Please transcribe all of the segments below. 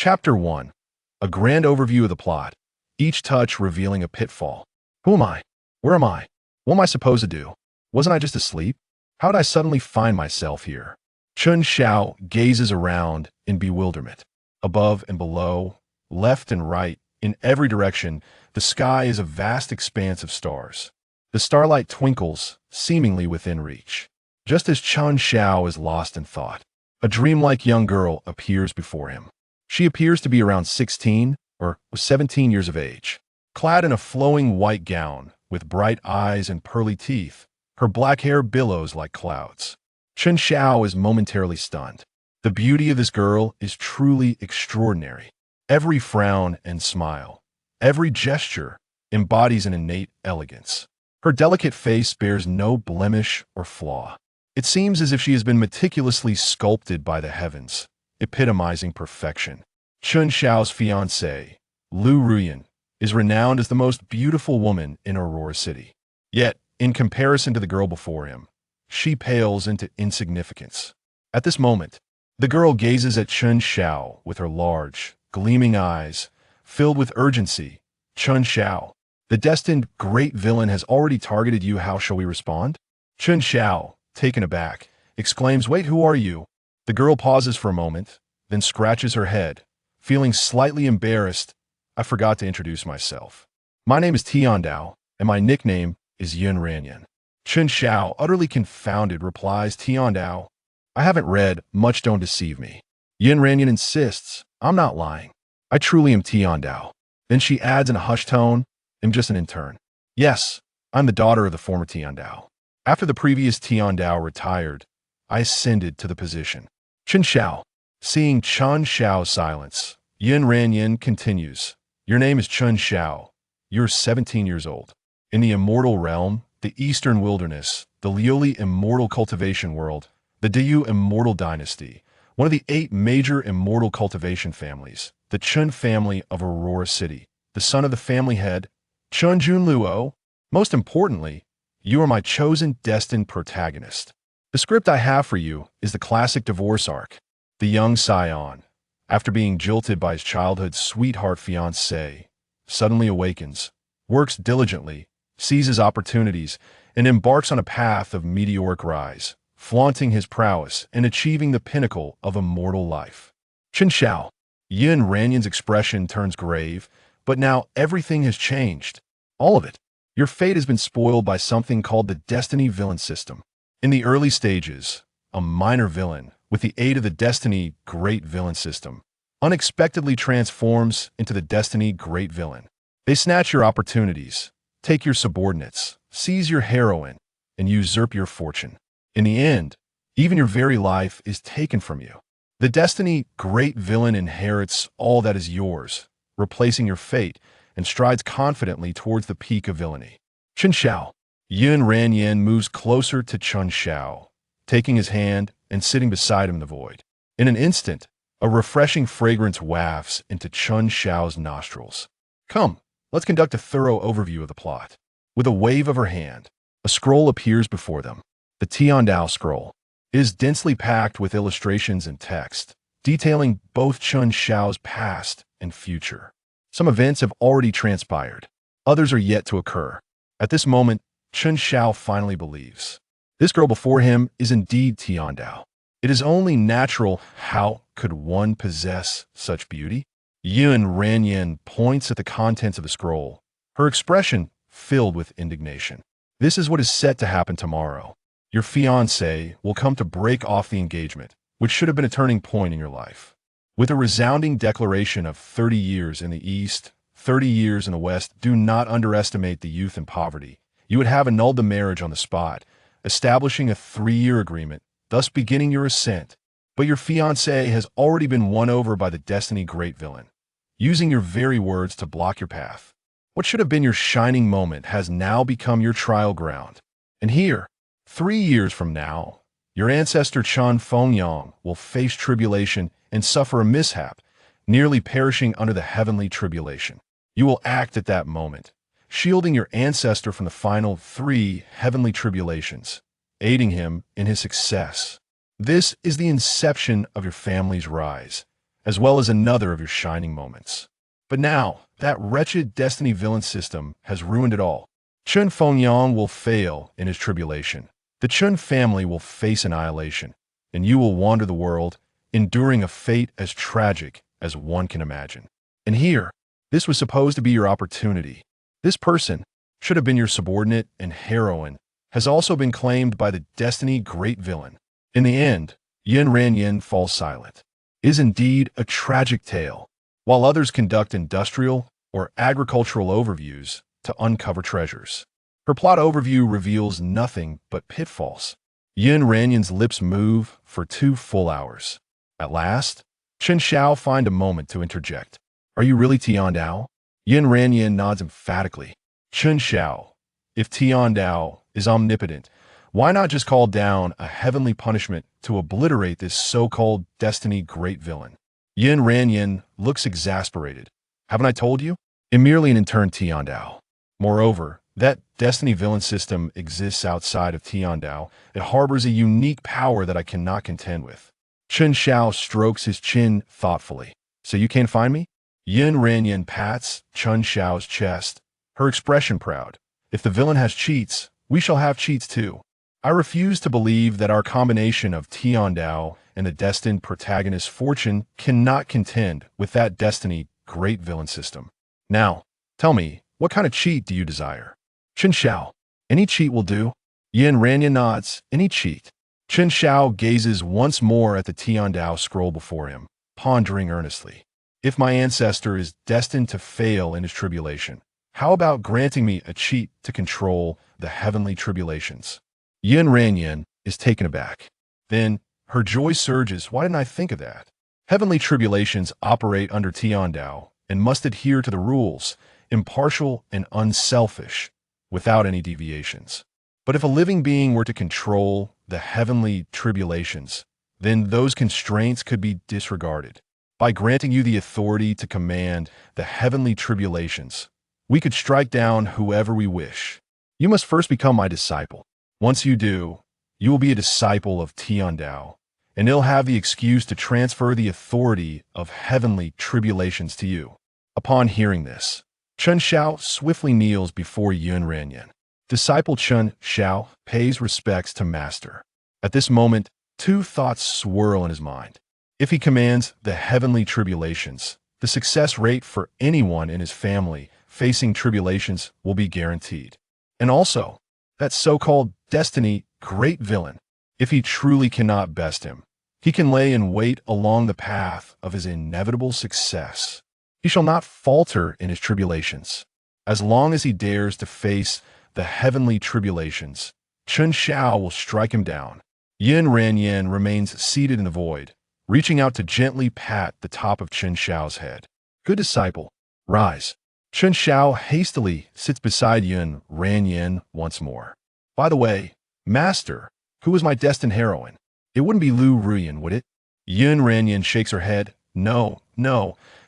Chapter 1. A grand overview of the plot, each touch revealing a pitfall. Who am I? Where am I? What am I supposed to do? Wasn't I just asleep? How did I suddenly find myself here? Chun Xiao gazes around in bewilderment. Above and below, left and right, in every direction, the sky is a vast expanse of stars. The starlight twinkles, seemingly within reach. Just as Chun Xiao is lost in thought, a dreamlike young girl appears before him. She appears to be around 16 or 17 years of age. Clad in a flowing white gown, with bright eyes and pearly teeth, her black hair billows like clouds. Chun Xiao is momentarily stunned. The beauty of this girl is truly extraordinary. Every frown and smile, every gesture embodies an innate elegance. Her delicate face bears no blemish or flaw. It seems as if she has been meticulously sculpted by the heavens, epitomizing perfection. Chun Xiao's fiancée, Lu Ruyan, is renowned as the most beautiful woman in Aurora City. Yet, in comparison to the girl before him, she pales into insignificance. At this moment, the girl gazes at Chun Xiao with her large, gleaming eyes, filled with urgency. Chun Xiao, the destined great villain has already targeted you. How shall we respond? Chun Xiao, taken aback, exclaims, "Wait, who are you?" The girl pauses for a moment, then scratches her head, feeling slightly embarrassed. "I forgot to introduce myself. My name is Dao, and my nickname is Yun Ranyan." Chun Xiao, utterly confounded, replies, "Dao, I haven't read much, don't deceive me." Yun Ranyan insists, "I'm not lying. I truly am Dao." Then she adds in a hushed tone, "I'm just an intern. Yes, I'm the daughter of the former Dao. After the previous Dao retired, I ascended to the position." Chun Xiao. Seeing Chun Xiao's silence, Yun Ranyan continues, "Your name is Chun Xiao. You're 17 years old. In the immortal realm, the Eastern Wilderness, the Lioli immortal cultivation world, the Diyu immortal dynasty, one of the 8 major immortal cultivation families, the Chun family of Aurora City, the son of the family head, Chun Junluo. Most importantly, you are my chosen destined protagonist. The script I have for you is the classic divorce arc. The young scion, after being jilted by his childhood sweetheart fiancée, suddenly awakens, works diligently, seizes opportunities, and embarks on a path of meteoric rise, flaunting his prowess and achieving the pinnacle of immortal life." Chun Xiao. Yun Ranyan's expression turns grave, but now everything has changed. All of it. Your fate has been spoiled by something called the Destiny villain system. In the early stages, a minor villain, with the aid of the Destiny Great Villain system, unexpectedly transforms into the Destiny Great Villain. They snatch your opportunities, take your subordinates, seize your heroine, and usurp your fortune. In the end, even your very life is taken from you. The Destiny Great Villain inherits all that is yours, replacing your fate, and strides confidently towards the peak of villainy. Chun Xiao. Yun Ranyan moves closer to Chun Xiao, taking his hand and sitting beside him in the void. In an instant, a refreshing fragrance wafts into Chun Xiao's nostrils. "Come, let's conduct a thorough overview of the plot." With a wave of her hand, a scroll appears before them. The Dao scroll is densely packed with illustrations and text, detailing both Chun Xiao's past and future. Some events have already transpired. Others are yet to occur. At this moment, Chun Xiao finally believes. This girl before him is indeed Dao. It is only natural. How could one possess such beauty? Yun Ranyan points at the contents of the scroll, her expression filled with indignation. "This is what is set to happen tomorrow. Your fiancé will come to break off the engagement, which should have been a turning point in your life. With a resounding declaration of 30 years in the East, 30 years in the West, do not underestimate the youth and poverty. You would have annulled the marriage on the spot, establishing a 3-year agreement, thus beginning your ascent. But your fiancé has already been won over by the Destiny Great Villain, using your very words to block your path. What should have been your shining moment has now become your trial ground. And here, 3 years from now, your ancestor Chun Fengyang will face tribulation and suffer a mishap, nearly perishing under the heavenly tribulation. You will act at that moment, shielding your ancestor from the final 3 heavenly tribulations, aiding him in his success. This is the inception of your family's rise, as well as another of your shining moments. But now, that wretched destiny villain system has ruined it all. Chun Fengyang will fail in his tribulation. The Chun family will face annihilation, and you will wander the world, enduring a fate as tragic as one can imagine. And here, this was supposed to be your opportunity. This person should have been your subordinate and heroine, has also been claimed by the destiny great villain. In the end, Yin Ranyin falls silent. It is indeed a tragic tale. While others conduct industrial or agricultural overviews to uncover treasures, her plot overview reveals nothing but pitfalls. Yin Ranyin's lips move for 2 full hours. At last, Chen Xiao finds a moment to interject. Are you really Tian Dao? Yin Ranyin nods emphatically. Chen Xiao, if Tian Dao is omnipotent, why not just call down a heavenly punishment to obliterate this so-called destiny great villain? Yin Ranyin looks exasperated. Haven't I told you? I'm merely an intern Tian Dao. Moreover, that destiny villain system exists outside of Tian Dao. It harbors a unique power that I cannot contend with. Chen Xiao strokes his chin thoughtfully. So you can't find me? Yin Ranyin pats Chen Xiao's chest, her expression proud. If the villain has cheats, we shall have cheats too. I refuse to believe that our combination of Tian Dao and the destined protagonist's fortune cannot contend with that destiny great villain system. Now, tell me, what kind of cheat do you desire? Chen Xiao, any cheat will do. Yin Ranyin nods, any cheat. Chen Xiao gazes once more at the Tian Dao scroll before him, pondering earnestly. If my ancestor is destined to fail in his tribulation, how about granting me a cheat to control the heavenly tribulations? Yin Ranyin is taken aback. Then, her joy surges. Why didn't I think of that? Heavenly tribulations operate under Tian Dao and must adhere to the rules, impartial and unselfish, without any deviations. But if a living being were to control the heavenly tribulations, then those constraints could be disregarded. By granting you the authority to command the heavenly tribulations, we could strike down whoever we wish. You must first become my disciple. Once you do, you will be a disciple of Tian Dao, and he'll have the excuse to transfer the authority of heavenly tribulations to you. Upon hearing this, Chen Xiao swiftly kneels before Yin Ranyin. Disciple Chen Xiao pays respects to master. At this moment, 2 thoughts swirl in his mind. If he commands the heavenly tribulations, the success rate for anyone in his family facing tribulations will be guaranteed. And also, that so-called destiny great villain, if he truly cannot best him, he can lay in wait along the path of his inevitable success. He shall not falter in his tribulations. As long as he dares to face the heavenly tribulations, Chen Xiao will strike him down. Yin Ranyin remains seated in the void, reaching out to gently pat the top of Chen Xiao's head. Good disciple, rise. Chen Xiao hastily sits beside Yin Ranyin once more. By the way, master, who is my destined heroine? It wouldn't be Lu Ruyan, would it? Yin Ranyin shakes her head. No,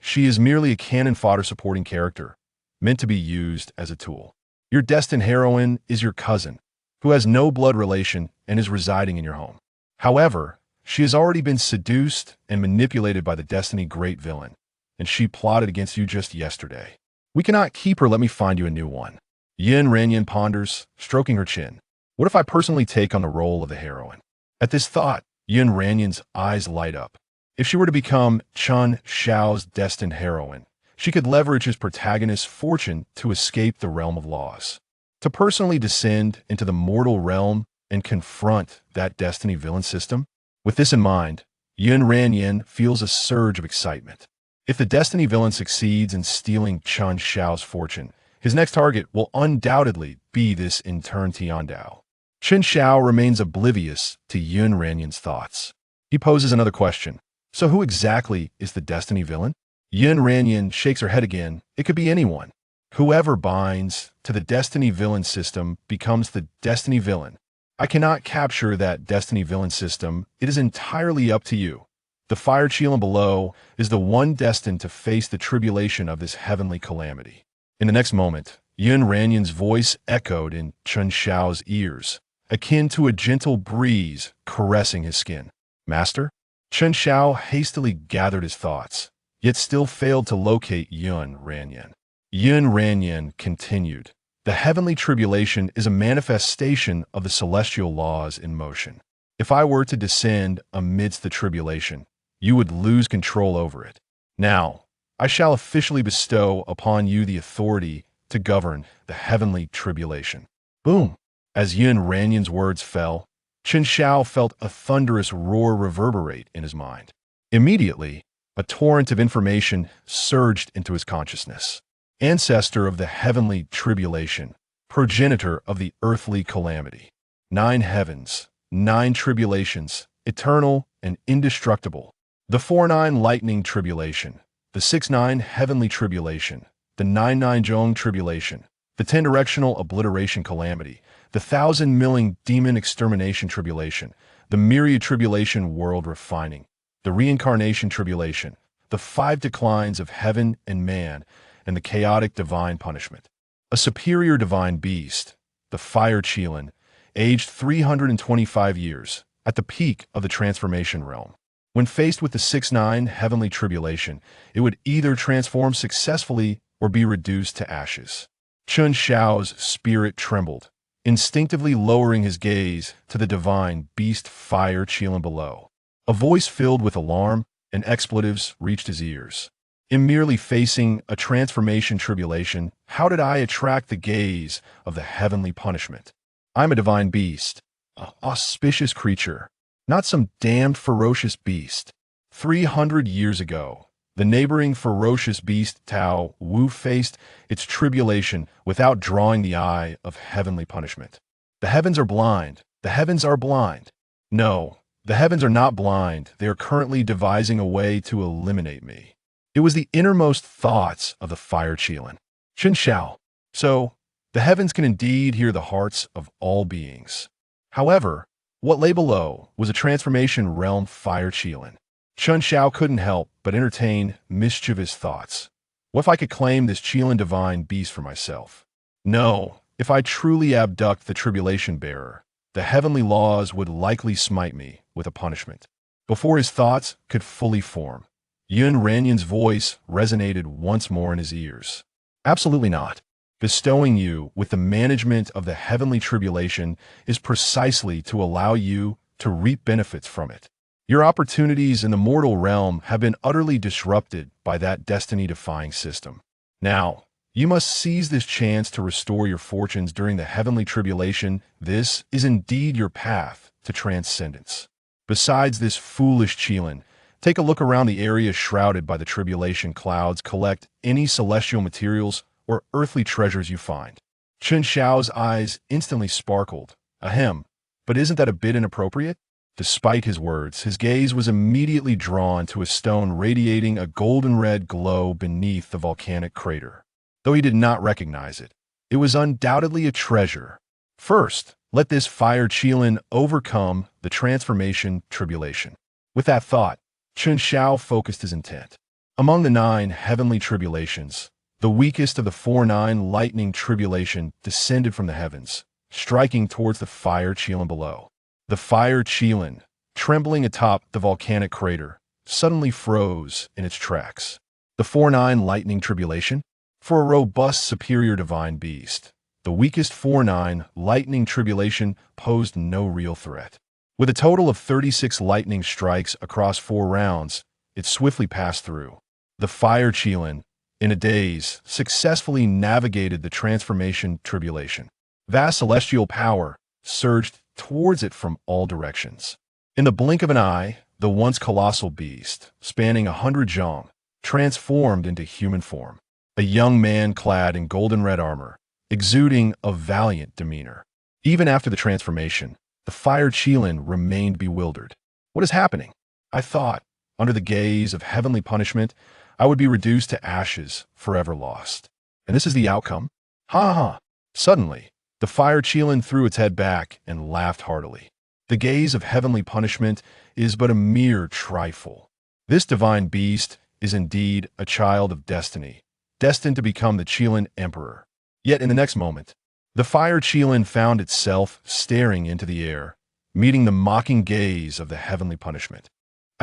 she is merely a cannon fodder supporting character, meant to be used as a tool. Your destined heroine is your cousin, who has no blood relation and is residing in your home. However, she has already been seduced and manipulated by the destiny great villain, and she plotted against you just yesterday. We cannot keep her. Let me find you a new one. Yin Ranyin ponders, stroking her chin. What if I personally take on the role of the heroine? At this thought, Yin Ranyin's eyes light up. If she were to become Chen Xiao's destined heroine, she could leverage his protagonist's fortune to escape the realm of laws, to personally descend into the mortal realm and confront that destiny villain system. With this in mind, Yin Ranyin feels a surge of excitement. If the destiny villain succeeds in stealing Chen Xiao's fortune, his next target will undoubtedly be this intern Tian Dao. Chen Xiao remains oblivious to Yin Ranyin's thoughts. He poses another question. So who exactly is the destiny villain? Yin Ranyin shakes her head again. It could be anyone. Whoever binds to the destiny villain system becomes the destiny villain. I cannot capture that destiny villain system. It is entirely up to you. The fire chilling below is the one destined to face the tribulation of this heavenly calamity. In the next moment, Yin Ranyin's voice echoed in Chen Xiao's ears, akin to a gentle breeze caressing his skin. Master? Chen Xiao hastily gathered his thoughts, yet still failed to locate Yun Ranyan. Yun Ranyan continued. The heavenly tribulation is a manifestation of the celestial laws in motion. If I were to descend amidst the tribulation, you would lose control over it. Now, I shall officially bestow upon you the authority to govern the heavenly tribulation. Boom! As Yun Ranyan's words fell, Chen Xiao felt a thunderous roar reverberate in his mind. Immediately, a torrent of information surged into his consciousness. Ancestor of the heavenly tribulation, progenitor of the earthly calamity. 9 heavens, 9 tribulations, eternal and indestructible. The 4-9 lightning tribulation, the 6-9 heavenly tribulation, the 9-9 Zhong tribulation, the 10-directional obliteration calamity, the 1,000 milling demon extermination tribulation, the myriad tribulation world refining, the reincarnation tribulation, the 5 declines of heaven and man, and the chaotic divine punishment. A superior divine beast, the fire Qilin, aged 325 years, at the peak of the transformation realm. When faced with the 6-9 heavenly tribulation, it would either transform successfully or be reduced to ashes. Chen Xiao's spirit trembled, instinctively lowering his gaze to the divine beast fire Qilin below. A voice filled with alarm and expletives reached his ears. In merely facing a transformation tribulation, how did I attract the gaze of the heavenly punishment? I'm a divine beast, an auspicious creature, not some damned ferocious beast. 300 years ago, the neighboring ferocious beast Tao Wu faced its tribulation without drawing the eye of heavenly punishment. The heavens are blind. The heavens are blind. No, the heavens are not blind. They are currently devising a way to eliminate me. It was the innermost thoughts of the fire Qilin. Chen Xiao. So, the heavens can indeed hear the hearts of all beings. However, what lay below was a transformation realm fire Qilin. Chen Xiao couldn't help but entertain mischievous thoughts. What if I could claim this Qilin divine beast for myself? No, if I truly abduct the tribulation bearer, the heavenly laws would likely smite me with a punishment. Before his thoughts could fully form, Yun Ranyan's voice resonated once more in his ears. Absolutely not. Bestowing you with the management of the heavenly tribulation is precisely to allow you to reap benefits from it. Your opportunities in the mortal realm have been utterly disrupted by that destiny-defying system. Now, you must seize this chance to restore your fortunes during the heavenly tribulation. This is indeed your path to transcendence. Besides this foolish Qilin, take a look around the area shrouded by the tribulation clouds. Collect any celestial materials or earthly treasures you find. Chen Xiao's eyes instantly sparkled. Ahem, but isn't that a bit inappropriate? Despite his words, his gaze was immediately drawn to a stone radiating a golden red glow beneath the volcanic crater. Though he did not recognize it, it was undoubtedly a treasure. First, let this fire Qilin overcome the transformation tribulation. With that thought, Chen Xiao focused his intent. Among the 9 heavenly tribulations, the weakest of the 4-9 lightning tribulation descended from the heavens, striking towards the fire Qilin below. The fire Qilin, trembling atop the volcanic crater, suddenly froze in its tracks. The 4-9 lightning tribulation? For a robust superior divine beast, the weakest 4-9 lightning tribulation posed no real threat. With a total of 36 lightning strikes across 4 rounds, it swiftly passed through. The fire Qilin, in a daze, successfully navigated the transformation tribulation. Vast celestial power surged towards it from all directions. In the blink of an eye, the once colossal beast, spanning 100 zhong, transformed into human form. A young man clad in golden red armor, exuding a valiant demeanor. Even after the transformation, the fire Qilin remained bewildered. What is happening? I thought, under the gaze of heavenly punishment, I would be reduced to ashes, forever lost. And this is the outcome? Ha ha! Suddenly, the fire Qilin threw its head back and laughed heartily. The gaze of heavenly punishment is but a mere trifle. This divine beast is indeed a child of destiny, destined to become the Qilin Emperor. Yet in the next moment, the fire Qilin found itself staring into the air, meeting the mocking gaze of the heavenly punishment.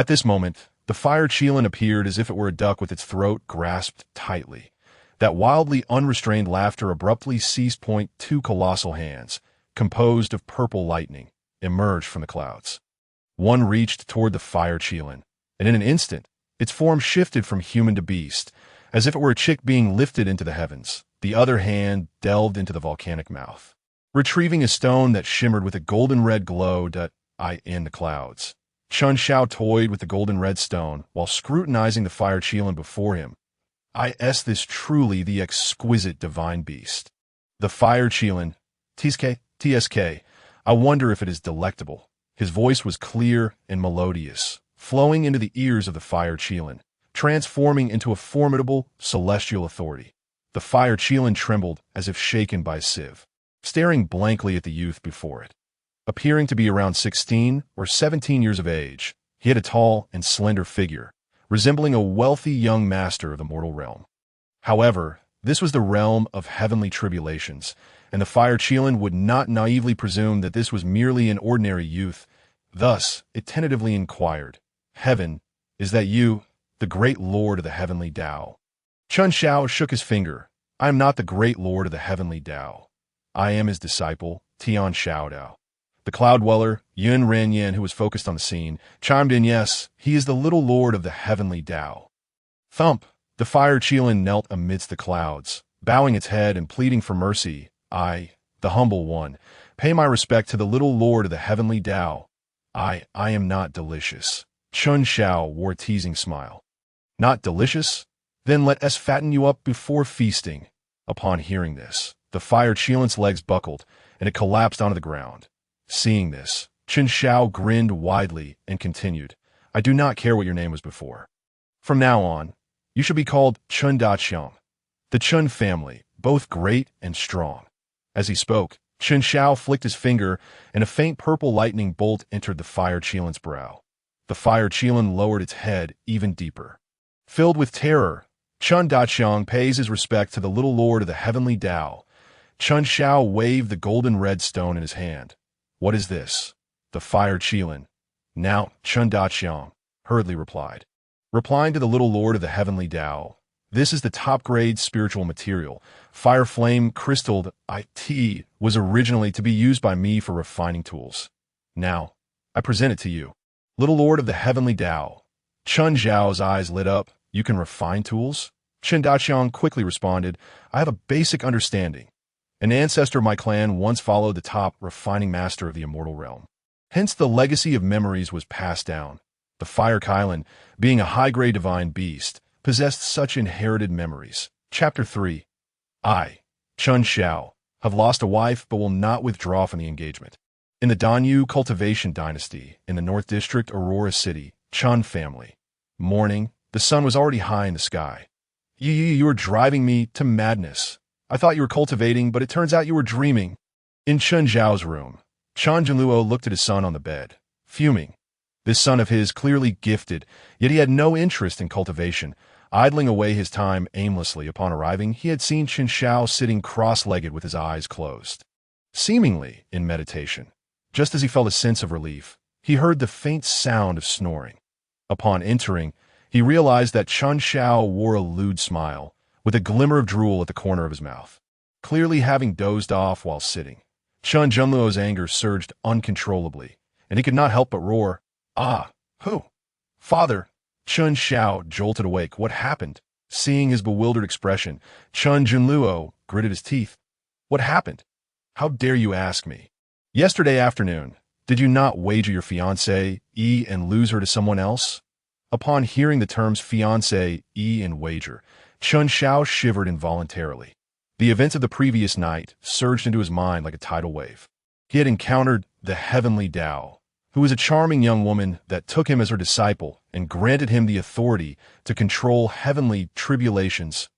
At this moment, the fire Qilin appeared as if it were a duck with its throat grasped tightly. That wildly unrestrained laughter abruptly ceased. Two colossal hands, composed of purple lightning, emerged from the clouds. One reached toward the fire Qilin, and in an instant, its form shifted from human to beast, as if it were a chick being lifted into the heavens. The other hand delved into the volcanic mouth, retrieving a stone that shimmered with a golden-red glow in the clouds. Chun Xiao toyed with the golden-red stone while scrutinizing the fire Qilin before him. This truly the exquisite divine beast. The fire Qilin, TSK, I wonder if it is delectable. His voice was clear and melodious, flowing into the ears of the fire Qilin, transforming into a formidable celestial authority. The fire Qilin trembled as if shaken by a sieve, staring blankly at the youth before it. Appearing to be around 16 or 17 years of age, he had a tall and slender figure, resembling a wealthy young master of the mortal realm. However, this was the realm of heavenly tribulations, and the fire Qilin would not naively presume that this was merely an ordinary youth. Thus, it tentatively inquired, "Heaven, is that you, the great lord of the Heavenly Dao?" Chun Xiao shook his finger. "I am not the great lord of the Heavenly Dao. I am his disciple, Tian Xiaodao." The cloud dweller, Yun Renyan, who was focused on the scene, chimed in, "Yes, he is the little lord of the Heavenly Dao." Thump! The fire Qilin knelt amidst the clouds, bowing its head and pleading for mercy. "I, the humble one, pay my respect to the little lord of the Heavenly Dao. I am not delicious." Chun Xiao wore a teasing smile. "Not delicious? Then let us fatten you up before feasting." Upon hearing this, the fire Qilin's legs buckled, and it collapsed onto the ground. Seeing this, Chun Xiao grinned widely and continued, "I do not care what your name was before. From now on, you shall be called Chun Daqiang, the Chun family, both great and strong." As he spoke, Chun Xiao flicked his finger, and a faint purple lightning bolt entered the fire Qilin's brow. The fire Qilin lowered its head even deeper. Filled with terror, Chun Daqiang pays his respect to the little lord of the Heavenly Dao. Chun Xiao waved the golden red stone in his hand. "What is this?" The fire Qilin. "Now, Chun Daqiang," hurriedly replied. Replying to the little lord of the Heavenly Dao, "This is the top-grade spiritual material. Fire flame crystalled IT was originally to be used by me for refining tools. Now, I present it to you. Little lord of the Heavenly Dao." Chun Zhao's eyes lit up. "You can refine tools?" Chun Daqiang quickly responded, "I have a basic understanding. An ancestor of my clan once followed the top refining master of the immortal realm. Hence the legacy of memories was passed down. The fire Qilin, being a high-grade divine beast, possessed such inherited memories." Chapter 3. I, Chun Xiao, have lost a wife but will not withdraw from the engagement. In the Danyu cultivation dynasty, in the North District, Aurora City, Chun family. Morning, the sun was already high in the sky. You are driving me to madness. I thought you were cultivating, but it turns out you were dreaming." In Chun Zhao's room, Chan Junluo looked at his son on the bed, fuming. This son of his clearly gifted, yet he had no interest in cultivation, idling away his time aimlessly. Upon arriving, he had seen Chun Xiao sitting cross-legged with his eyes closed, seemingly in meditation. Just as he felt a sense of relief, he heard the faint sound of snoring. Upon entering, he realized that Chun Xiao wore a lewd smile, with a glimmer of drool at the corner of his mouth, clearly having dozed off while sitting. Chun Junluo's anger surged uncontrollably, and he could not help but roar, "Ah, who? Father!" Chun Xiao jolted awake. "What happened?" Seeing his bewildered expression, Chun Junluo gritted his teeth. "What happened? How dare you ask me? Yesterday afternoon, did you not wager your fiancée, and lose her to someone else?" Upon hearing the terms fiancé, and wager, Chun Xiao shivered involuntarily. The events of the previous night surged into his mind like a tidal wave. He had encountered the Heavenly Dao, who was a charming young woman that took him as her disciple and granted him the authority to control heavenly tribulations.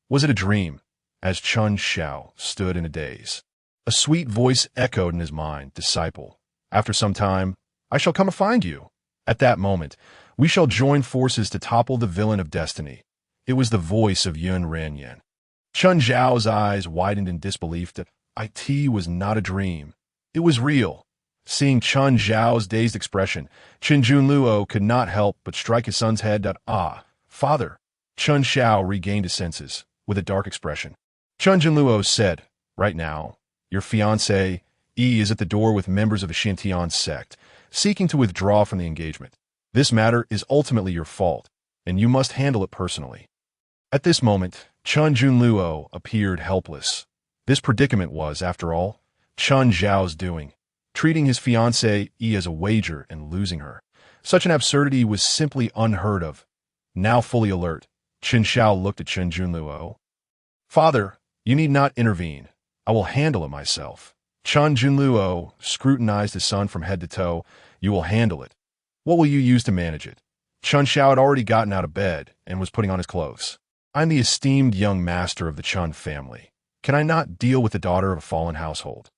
Was it a dream? As Chun Xiao stood in a daze, a sweet voice echoed in his mind, "Disciple, after some time, I shall come to find you. At that moment, we shall join forces to topple the villain of destiny." It was the voice of Yun Renyan. Chun Zhao's eyes widened in disbelief that IT was not a dream. It was real. Seeing Chen Zhao's dazed expression, Chen Junluo could not help but strike his son's head. Ah, father. Chen Xiao regained his senses, with a dark expression. Chen Junluo said, right now, your fiancé, Yi, is at the door with members of the Xintian sect, seeking to withdraw from the engagement. This matter is ultimately your fault, and you must handle it personally. At this moment, Chen Junluo appeared helpless. This predicament was, after all, Chen Zhao's doing, treating his fiancée Yi as a wager and losing her. Such an absurdity was simply unheard of. Now fully alert, Chen Xiao looked at Chen Junluo. Father, you need not intervene. I will handle it myself. Chen Junluo scrutinized his son from head to toe. You will handle it. What will you use to manage it? Chen Xiao had already gotten out of bed and was putting on his clothes. I'm the esteemed young master of the Chen family. Can I not deal with the daughter of a fallen household?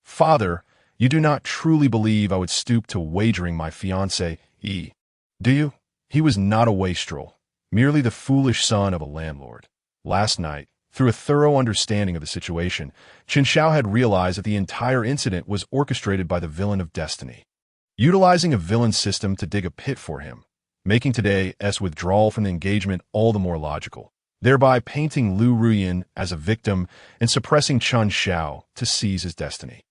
Father, you do not truly believe I would stoop to wagering my fiancé, Yi, do you? He was not a wastrel, merely the foolish son of a landlord. Last night, through a thorough understanding of the situation, Chen Xiao had realized that the entire incident was orchestrated by the villain of destiny, utilizing a villain system to dig a pit for him, making today's withdrawal from the engagement all the more logical, thereby painting Lu Ruyin as a victim and suppressing Chen Xiao to seize his destiny.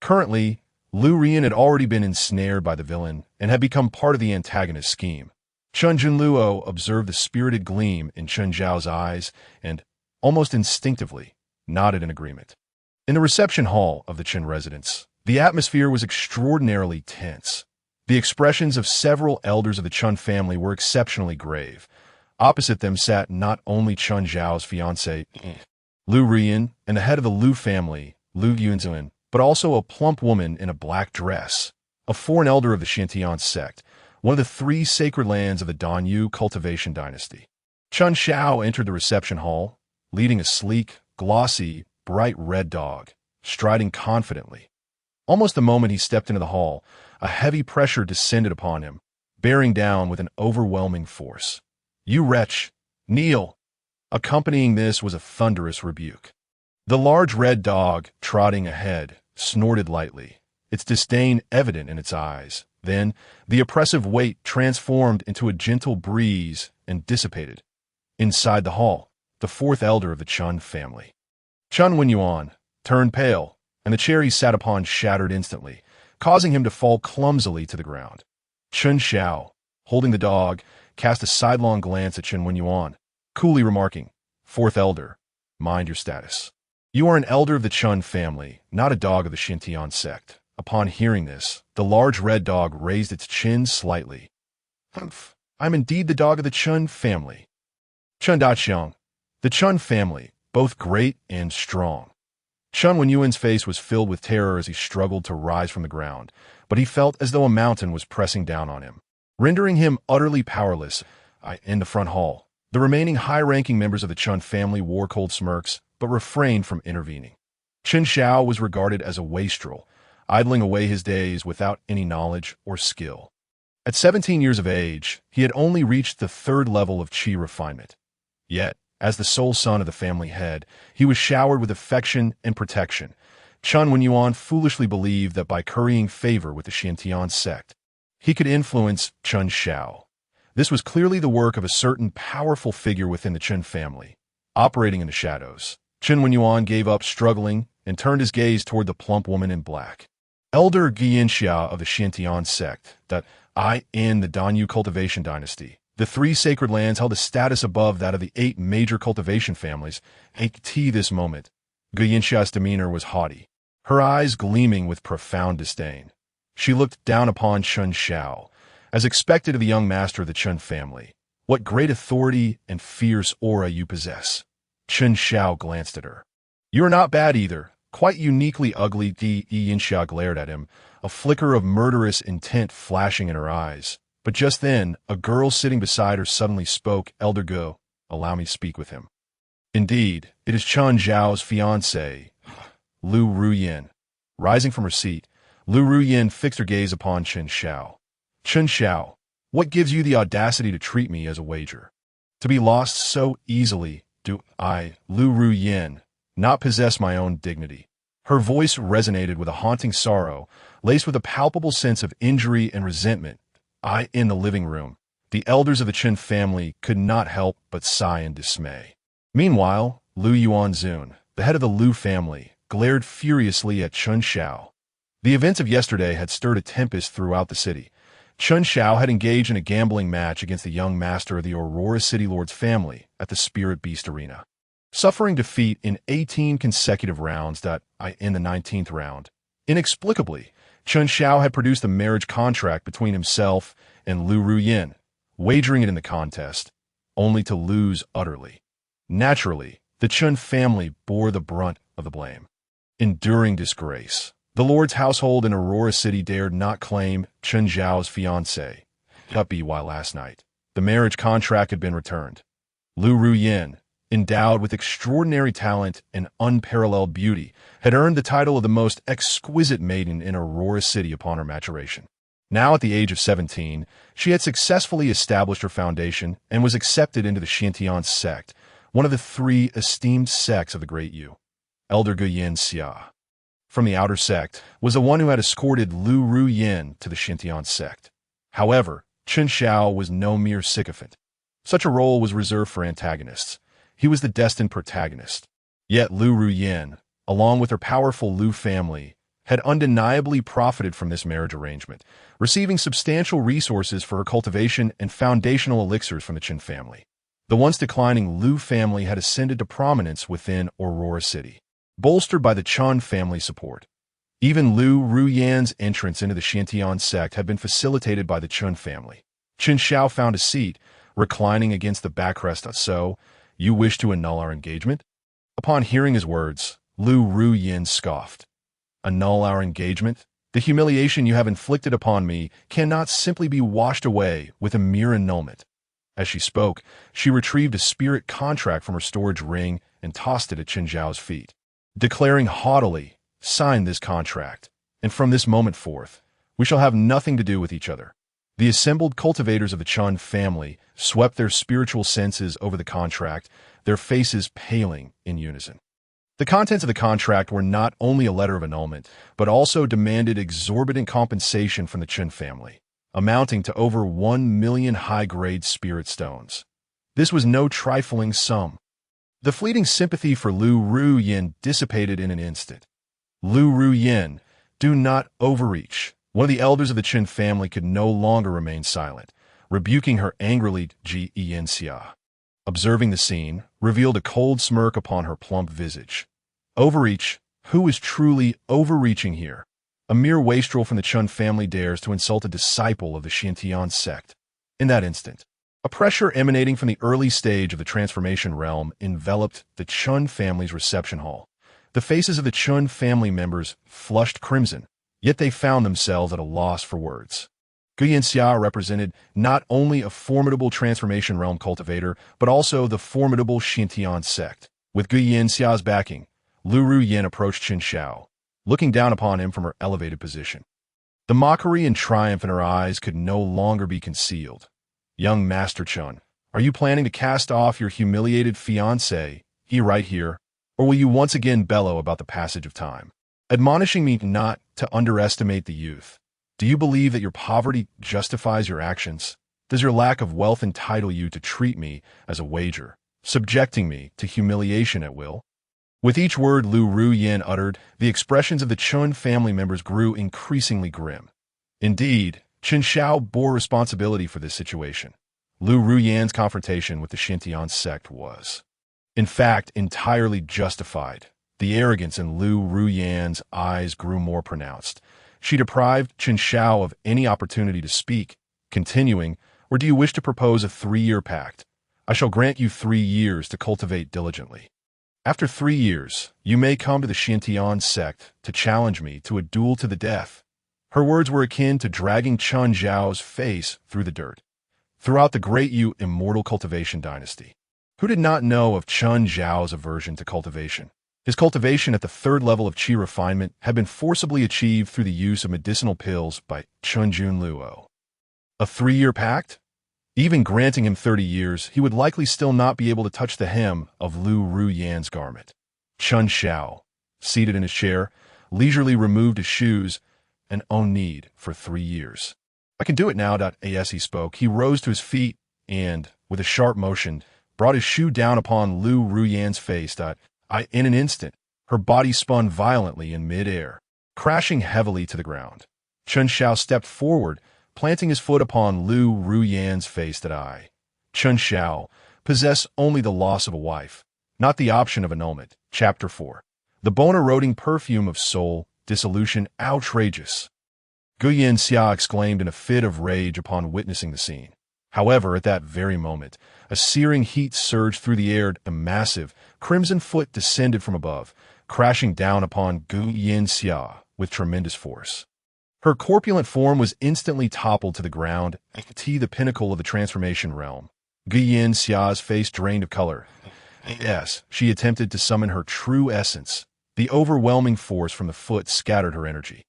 Currently, Lu Ruyin had already been ensnared by the villain and had become part of the antagonist scheme. Chen Junluo observed the spirited gleam in Chen Zhao's eyes and, almost instinctively, nodded in agreement. In the reception hall of the Chen residence, the atmosphere was extraordinarily tense. The expressions of several elders of the Chen family were exceptionally grave. Opposite them sat not only Chen Zhao's fiancé, Lu Ruyin, and the head of the Lu family, Lu Yunzhen, but also a plump woman in a black dress, a foreign elder of the Xintian sect, one of the 3 sacred lands of the Danyu cultivation dynasty. Chen Xiao entered the reception hall, leading a sleek, glossy, bright red dog, striding confidently. Almost the moment he stepped into the hall, a heavy pressure descended upon him, bearing down with an overwhelming force. You wretch, kneel! Accompanying this was a thunderous rebuke. The large red dog, trotting ahead, snorted lightly, its disdain evident in its eyes. Then, the oppressive weight transformed into a gentle breeze and dissipated. Inside the hall, the 4th elder of the Chen family, Chen Wenyuan, turned pale, and the chair he sat upon shattered instantly, causing him to fall clumsily to the ground. Chen Xiao, holding the dog, cast a sidelong glance at Chen Wenyuan, coolly remarking, 4th elder, mind your status. You are an elder of the Chen family, not a dog of the Xintian sect. Upon hearing this, the large red dog raised its chin slightly. Humph, I'm indeed the dog of the Chen family. Chen Daqiang, the Chen family, both great and strong. Chen Wenyuan's face was filled with terror as he struggled to rise from the ground, but he felt as though a mountain was pressing down on him, rendering him utterly powerless. In the front hall, the remaining high-ranking members of the Chen family wore cold smirks, but refrained from intervening. Chen Xiao was regarded as a wastrel, idling away his days without any knowledge or skill. At 17 years of age, he had only reached the 3rd level of qi refinement. Yet, as the sole son of the family head, he was showered with affection and protection. Chen Wenyuan foolishly believed that by currying favor with the Xintian sect, he could influence Chen Xiao. This was clearly the work of a certain powerful figure within the Chen family, operating in the shadows. Chen Wenyuan gave up struggling and turned his gaze toward the plump woman in black. Elder Guiyanxia of the Xintian sect, in the Danyu cultivation dynasty. The 3 sacred lands held a status above that of the 8 major cultivation families. At this moment, Guiyanxia's demeanor was haughty, her eyes gleaming with profound disdain. She looked down upon Chen Xiao, as expected of the young master of the Chen family. What great authority and fierce aura you possess. Chen Xiao glanced at her. You are not bad either. Quite uniquely ugly. Guiyanxia glared at him, a flicker of murderous intent flashing in her eyes. But just then, a girl sitting beside her suddenly spoke. Elder Go, allow me to speak with him. Indeed, it is Chen Zhao's fiancé, Lu Ruyin. Rising from her seat, Lu Ruyin fixed her gaze upon Chen Xiao. Chen Xiao, what gives you the audacity to treat me as a wager? To be lost so easily, do I, Lu Ruyin, not possess my own dignity? Her voice resonated with a haunting sorrow, laced with a palpable sense of injury and resentment. In the living room, the elders of the Chen family could not help but sigh in dismay. Meanwhile, Lu Yuanzun, the head of the Lu family, glared furiously at Chen Xiao. The events of yesterday had stirred a tempest throughout the city. Chen Xiao had engaged in a gambling match against the young master of the Aurora City Lord's family at the Spirit Beast Arena. Suffering defeat in 18 consecutive rounds, in the 19th round, inexplicably, Chen Xiao had produced a marriage contract between himself and Lu Ruyin, wagering it in the contest, only to lose utterly. Naturally, the Chen family bore the brunt of the blame. Enduring disgrace, the Lord's household in Aurora City dared not claim Chen Xiao's fiancée, while last night, the marriage contract had been returned. Lu Ruyin, endowed with extraordinary talent and unparalleled beauty, had earned the title of the most exquisite maiden in Aurora City upon her maturation. Now at the age of 17, she had successfully established her foundation and was accepted into the Xintian sect, one of the 3 esteemed sects of the Great Yu. Elder Guyin Xia, from the outer sect, was the one who had escorted Lu Ruyin to the Xintian sect. However, Chen Xiao was no mere sycophant. Such a role was reserved for antagonists. He was the destined protagonist. Yet Lu Ruyin, along with her powerful Lu family, had undeniably profited from this marriage arrangement, receiving substantial resources for her cultivation and foundational elixirs from the Chen family. The once declining Lu family had ascended to prominence within Aurora City, bolstered by the Chen family's support. Even Lu Ruyin's entrance into the Xintian sect had been facilitated by the Chen family. Chen Xiao found a seat, reclining against the backrest. So, you wish to annul our engagement? Upon hearing his words, Lu Ruyin scoffed. Annul our engagement? The humiliation you have inflicted upon me cannot simply be washed away with a mere annulment. As she spoke, she retrieved a spirit contract from her storage ring and tossed it at Chen Xiao's feet, declaring haughtily, "Sign this contract, and from this moment forth, we shall have nothing to do with each other." The assembled cultivators of the Chen family swept their spiritual senses over the contract, their faces paling in unison. The contents of the contract were not only a letter of annulment, but also demanded exorbitant compensation from the Chen family, amounting to over 1 million high-grade spirit stones. This was no trifling sum. The fleeting sympathy for Lu Ruyin dissipated in an instant. Lu Ruyin, do not overreach. One of the elders of the Chen family could no longer remain silent, rebuking her angrily. Guyin Xia, observing the scene, revealed a cold smirk upon her plump visage. Overreach? Who is truly overreaching here? A mere wastrel from the Chen family dares to insult a disciple of the Xintian sect. In that instant, a pressure emanating from the early stage of the transformation realm enveloped the Chen family's reception hall. The faces of the Chen family members flushed crimson, yet they found themselves at a loss for words. Guyin Xia represented not only a formidable transformation realm cultivator, but also the formidable Xintian sect. With Guyin Xia's backing, Lu Ruyin approached Chen Xiao, looking down upon him from her elevated position. The mockery and triumph in her eyes could no longer be concealed. "Young Master Chen, are you planning to cast off your humiliated fiancé, right here, or will you once again bellow about the passage of time, admonishing me not to underestimate the youth? Do you believe that your poverty justifies your actions? Does your lack of wealth entitle you to treat me as a wager, subjecting me to humiliation at will?" With each word Lu Ruyin uttered, the expressions of the Chen family members grew increasingly grim. Indeed, Chen Xiao bore responsibility for this situation. Lu Ruyin's confrontation with the Xintian sect was, in fact, entirely justified. The arrogance in Lu Ruyin's eyes grew more pronounced. She deprived Chen Xiao of any opportunity to speak, continuing, "Or do you wish to propose a 3-year pact? I shall grant you 3 years to cultivate diligently. After 3 years, you may come to the Xintian sect to challenge me to a duel to the death." Her words were akin to dragging Chen Xiao's face through the dirt. Throughout the Great Yu immortal cultivation dynasty, who did not know of Chen Xiao's aversion to cultivation? His cultivation at the 3rd level of qi refinement had been forcibly achieved through the use of medicinal pills by Chen Junluo. A 3-year pact? Even granting him 30 years, he would likely still not be able to touch the hem of Lu Ruyin's garment. Chen Xiao, seated in his chair, leisurely removed his shoes, and own need for 3 years. I can do it now. As he spoke, he rose to his feet and, with a sharp motion, brought his shoe down upon Lu Ruyan's face. In an instant, her body spun violently in mid-air, crashing heavily to the ground. Chen Xiao stepped forward, planting his foot upon Lu Ruyan's face. Chen Xiao possessed only the loss of a wife, not the option of annulment. Chapter 4. The bone-eroding perfume of soul, dissolution, outrageous. Guyan Xia exclaimed in a fit of rage upon witnessing the scene. However, at that very moment, a searing heat surged through the air. A massive, crimson foot descended from above, crashing down upon Guyan Xia with tremendous force. Her corpulent form was instantly toppled to the ground, the pinnacle of the transformation realm. Guyan Xia's face drained of color. Yes, she attempted to summon her true essence. The overwhelming force from the foot scattered her energy.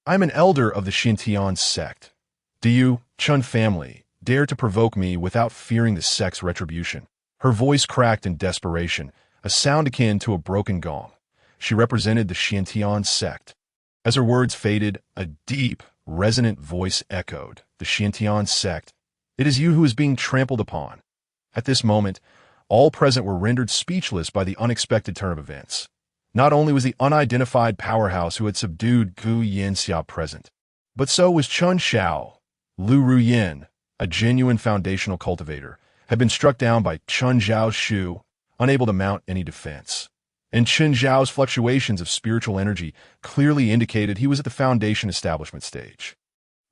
I am an elder of the Xintian sect. Do you, Chun family, dare to provoke me without fearing the sect's retribution? Her voice cracked in desperation, a sound akin to a broken gong. She represented the Xintian sect. As her words faded, a deep, resonant voice echoed. The Xintian sect. It is you who is being trampled upon. At this moment, all present were rendered speechless by the unexpected turn of events. Not only was the unidentified powerhouse who had subdued Guyan Xia present, but so was Chen Xiao. Lu Ruyan, a genuine foundational cultivator, had been struck down by Chen Zhao's shu, unable to mount any defense. And Chen Zhao's fluctuations of spiritual energy clearly indicated he was at the foundation establishment stage.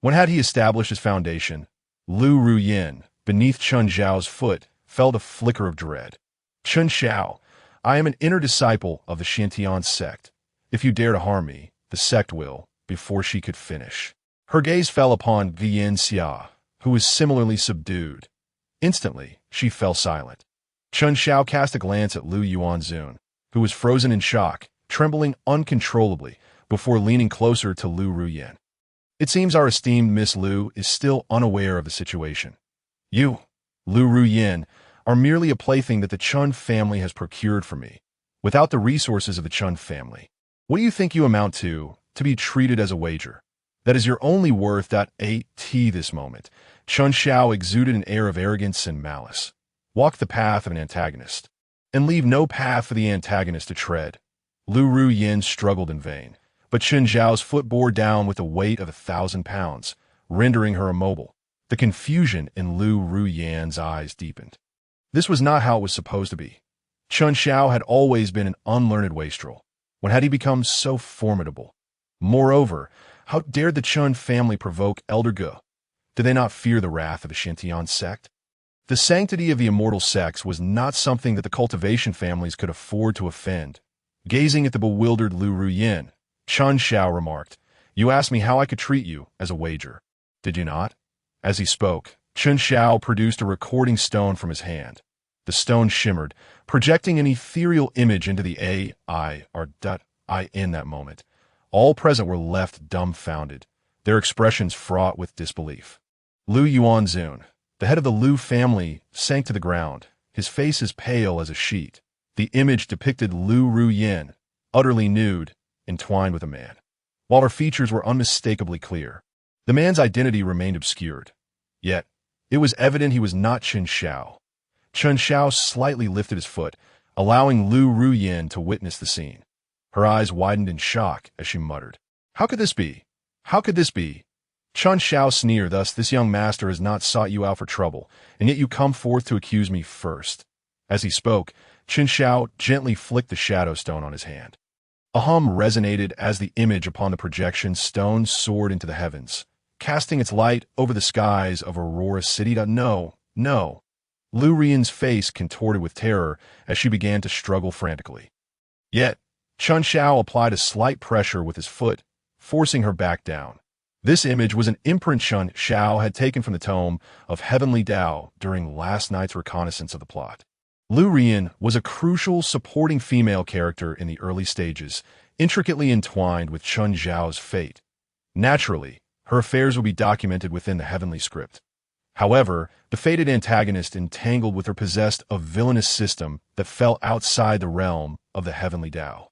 When had he established his foundation, Lu Ruyan, beneath Chen Zhao's foot, felt a flicker of dread. Chen Xiao, I am an inner disciple of the Xintian sect. If you dare to harm me, the sect will, before she could finish. Her gaze fell upon Guyan Xia, who was similarly subdued. Instantly, she fell silent. Chen Xiao cast a glance at Lu Yuanzun, who was frozen in shock, trembling uncontrollably, before leaning closer to Lu Ruyan. It seems our esteemed Miss Lu is still unaware of the situation. You, Lu Ruyan, are merely a plaything that the Chun family has procured for me. Without the resources of the Chun family, what do you think you amount to be treated as a wager? That is your only worth. At this moment, Chen Xiao exuded an air of arrogance and malice. Walk the path of an antagonist, and leave no path for the antagonist to tread. Lu Ruyan struggled in vain, but Chen Zhao's foot bore down with the weight of 1,000 pounds, rendering her immobile. The confusion in Lu Ruyan's eyes deepened. This was not how it was supposed to be. Chen Xiao had always been an unlearned wastrel. When had he become so formidable? Moreover, how dared the Chun family provoke Elder Ge? Did they not fear the wrath of the Xintian sect? The sanctity of the immortal sex was not something that the cultivation families could afford to offend. Gazing at the bewildered Lu Ruyan, Chen Xiao remarked, You asked me how I could treat you as a wager. Did you not? As he spoke, Chen Xiao produced a recording stone from his hand. The stone shimmered, projecting an ethereal image into the AI. In that moment, all present were left dumbfounded, their expressions fraught with disbelief. Lu Yuanzun, the head of the Lu family, sank to the ground, his face as pale as a sheet. The image depicted Lu Ruyan, utterly nude, entwined with a man. While her features were unmistakably clear, the man's identity remained obscured. Yet, it was evident he was not Chen Xiao. Chen Xiao slightly lifted his foot, allowing Lu Ruyan to witness the scene. Her eyes widened in shock as she muttered, How could this be? How could this be? Chen Xiao sneered, Thus this young master has not sought you out for trouble, and yet you come forth to accuse me first. As he spoke, Chen Xiao gently flicked the shadow stone on his hand. A hum resonated as the image upon the projection stone soared into the heavens, casting its light over the skies of Aurora City. No. Lu Ruyan's face contorted with terror as she began to struggle frantically. Yet, Chen Xiao applied a slight pressure with his foot, forcing her back down. This image was an imprint Chen Xiao had taken from the tome of Heavenly Dao during last night's reconnaissance of the plot. Lu Ruyan was a crucial supporting female character in the early stages, intricately entwined with Chen Zhao's fate. Naturally, her affairs would be documented within the heavenly script. However, the fated antagonist entangled with her possessed a villainous system that fell outside the realm of the Heavenly Dao.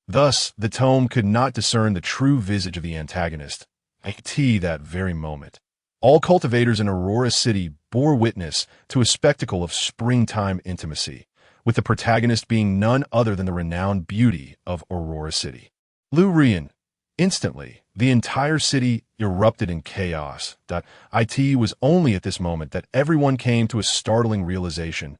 Thus, the tome could not discern the true visage of the antagonist, at that very moment. All cultivators in Aurora City bore witness to a spectacle of springtime intimacy, with the protagonist being none other than the renowned beauty of Aurora City. Lu Rian. Instantly, the entire city erupted in chaos. It was only at this moment that everyone came to a startling realization.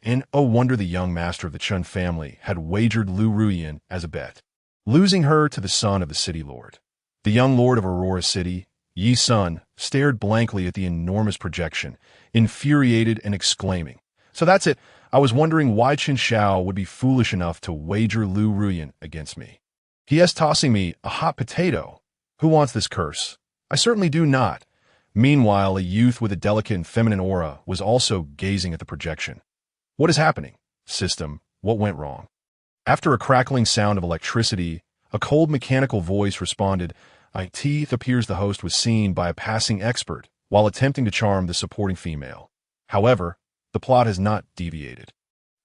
And oh wonder, the young master of the Chun family had wagered Lu Ruyan as a bet, losing her to the son of the city lord. The young lord of Aurora City, Yi Sun, stared blankly at the enormous projection, infuriated and exclaiming, "So that's it. I was wondering why Qin Xiao would be foolish enough to wager Lu Ruyan against me. He is tossing me a hot potato. Who wants this curse? I certainly do not." Meanwhile, a youth with a delicate and feminine aura was also gazing at the projection. "What is happening? System, what went wrong?" After a crackling sound of electricity, a cold mechanical voice responded, "It appears the host was seen by a passing expert while attempting to charm the supporting female. However, the plot has not deviated."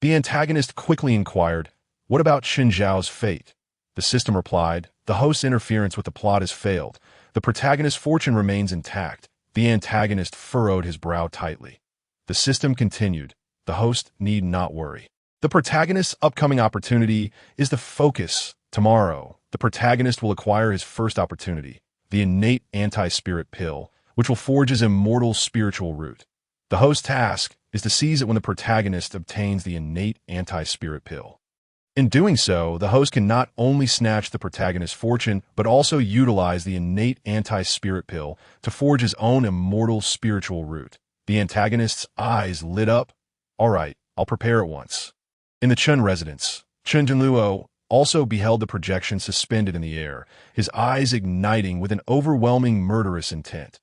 The antagonist quickly inquired, "What about Qin Zhao's fate?" The system replied, "The host's interference with the plot has failed. The protagonist's fortune remains intact." The antagonist furrowed his brow tightly. The system continued, "The host need not worry. The protagonist's upcoming opportunity is the focus. Tomorrow, the protagonist will acquire his first opportunity, the innate anti-spirit pill, which will forge his immortal spiritual root. The host's task is to seize it when the protagonist obtains the innate anti-spirit pill. In doing so, the host can not only snatch the protagonist's fortune, but also utilize the innate anti-spirit pill to forge his own immortal spiritual root." The antagonist's eyes lit up. "All right, I'll prepare at once." In the Chun residence, Chun Jinluo also beheld the projection suspended in the air, his eyes igniting with an overwhelming murderous intent.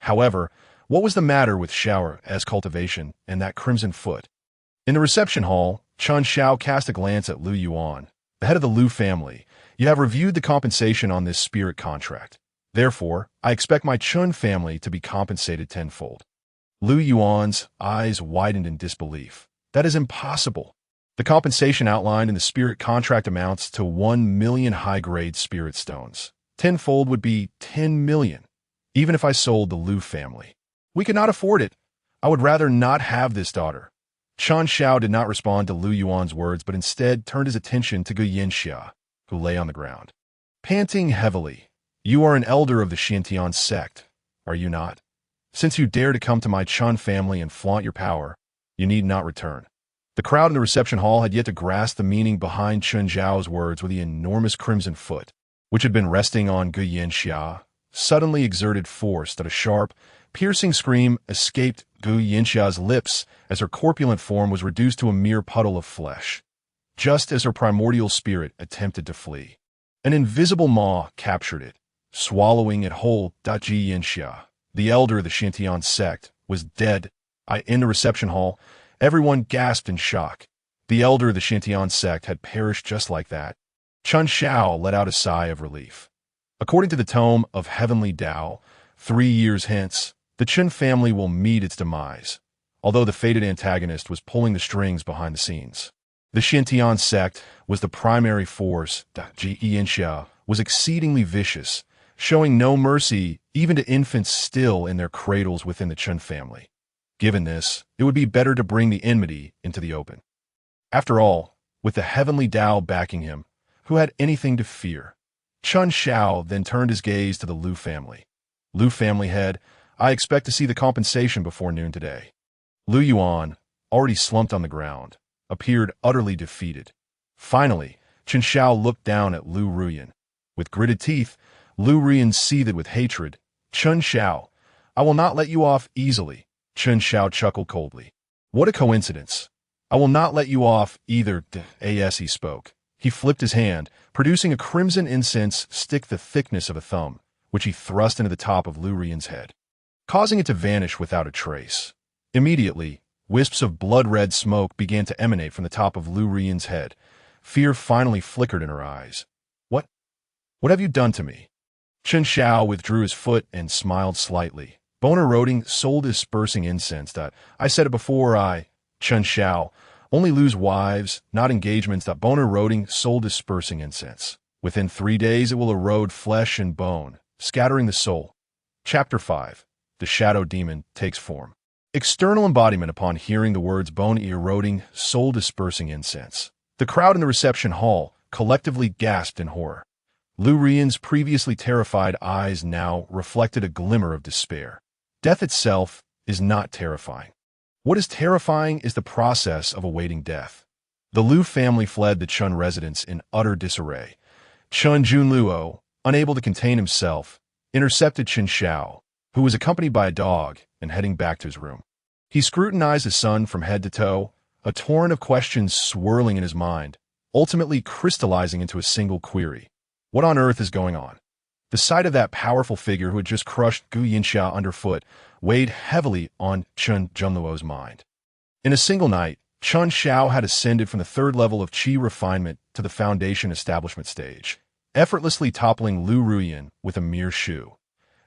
However, what was the matter with Xiao's cultivation and that crimson foot? In the reception hall, Chun Xiao cast a glance at Lu Yuan, the head of the Lu family. "You have reviewed the compensation on this spirit contract. Therefore, I expect my Chun family to be compensated tenfold." Lu Yuan's eyes widened in disbelief. "That is impossible. The compensation outlined in the spirit contract amounts to 1 million high-grade spirit stones. Tenfold would be 10 million, even if I sold the Lu family. We could not afford it. I would rather not have this daughter." Chun Xiao did not respond to Lu Yuan's words, but instead turned his attention to Gu Yinxia, who lay on the ground, panting heavily. "You are an elder of the Xintian sect, are you not? Since you dare to come to my Chun family and flaunt your power, you need not return." The crowd in the reception hall had yet to grasp the meaning behind Chun Zhao's words, with the enormous crimson foot, which had been resting on Gu Yinxia, suddenly exerted force that a sharp, piercing scream escaped Gu Yinxia's lips as her corpulent form was reduced to a mere puddle of flesh, just as her primordial spirit attempted to flee. An invisible maw captured it, swallowing it whole. Ji Yinxia, the elder of the Xintian sect, was dead. In the reception hall, everyone gasped in shock. The elder of the Xintian sect had perished just like that. Chun Xiao let out a sigh of relief. According to the tome of Heavenly Dao, 3 years hence, the Chun family will meet its demise, although the fated antagonist was pulling the strings behind the scenes. The Xintian sect was the primary force. Ji Yinxia was exceedingly vicious, showing no mercy even to infants still in their cradles within the Chun family. Given this, it would be better to bring the enmity into the open. After all, with the Heavenly Dao backing him, who had anything to fear? Chun Xiao then turned his gaze to the Lu family. "Lu family head, I expect to see the compensation before noon today." Lu Yuan, already slumped on the ground, appeared utterly defeated. Finally, Chun Xiao looked down at Lu Ruyan. With gritted teeth, Lu Ruyan seethed with hatred. "Chun Xiao, I will not let you off easily." Chun Xiao chuckled coldly. "What a coincidence. I will not let you off either." As he spoke, he flipped his hand, producing a crimson incense stick the thickness of a thumb, which he thrust into the top of Lu Ruyan's head, causing it to vanish without a trace. Immediately, wisps of blood-red smoke began to emanate from the top of Lu Ruyan's head. Fear finally flickered in her eyes. What have you done to me?" Chun Xiao withdrew his foot and smiled slightly. "Bone eroding, soul dispersing incense. I said it before. Chun Xiao, Only lose wives, not engagements. That bone eroding, soul dispersing incense. Within 3 days it will erode flesh and bone, scattering the soul. Chapter 5. The Shadow Demon takes form. External embodiment. Upon hearing the words bone-eroding, soul-dispersing incense, the crowd in the reception hall collectively gasped in horror. Lu Rian's previously terrified eyes now reflected a glimmer of despair. Death itself is not terrifying. What is terrifying is the process of awaiting death. The Lu family fled the Chun residence in utter disarray. Chun Junluo, unable to contain himself, intercepted Chen Xiao, who was accompanied by a dog, and heading back to his room. He scrutinized his son from head to toe, a torrent of questions swirling in his mind, ultimately crystallizing into a single query. What on earth is going on? The sight of that powerful figure who had just crushed Gu Yinxia underfoot weighed heavily on Chun Junluo's mind. In a single night, Chun Xiao had ascended from the third level of qi refinement to the foundation establishment stage, effortlessly toppling Lu Ruyan with a mere shoe.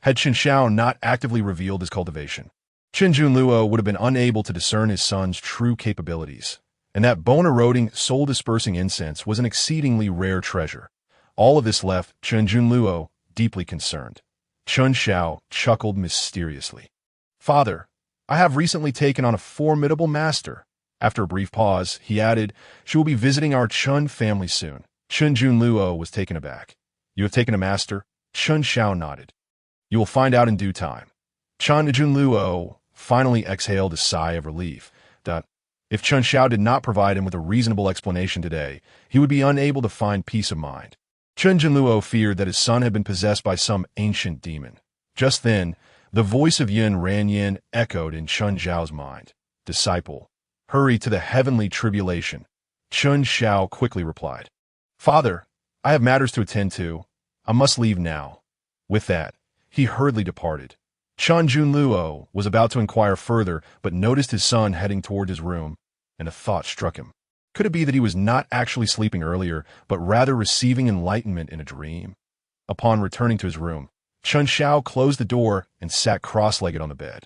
Had Chen Xiao not actively revealed his cultivation, Chen Junluo would have been unable to discern his son's true capabilities, and that bone-eroding, soul-dispersing incense was an exceedingly rare treasure. All of this left Chen Junluo deeply concerned. Chun Xiao chuckled mysteriously. "Father, I have recently taken on a formidable master." After a brief pause, he added, "She will be visiting our Chun family soon." Chen Junluo was taken aback. "You have taken a master?" Chun Xiao nodded. "You will find out in due time." Chun Junluo finally exhaled a sigh of relief. If Chun Xiao did not provide him with a reasonable explanation today, he would be unable to find peace of mind. Chun Junluo feared that his son had been possessed by some ancient demon. Just then, the voice of Yun Ranyin echoed in Chun Xiao's mind. "Disciple, hurry to the heavenly tribulation." Chun Xiao quickly replied, "Father, I have matters to attend to. I must leave now." With that, he hurriedly departed. Chun Junluo was about to inquire further, but noticed his son heading toward his room, and a thought struck him. Could it be that he was not actually sleeping earlier, but rather receiving enlightenment in a dream? Upon returning to his room, Chun Xiao closed the door and sat cross-legged on the bed.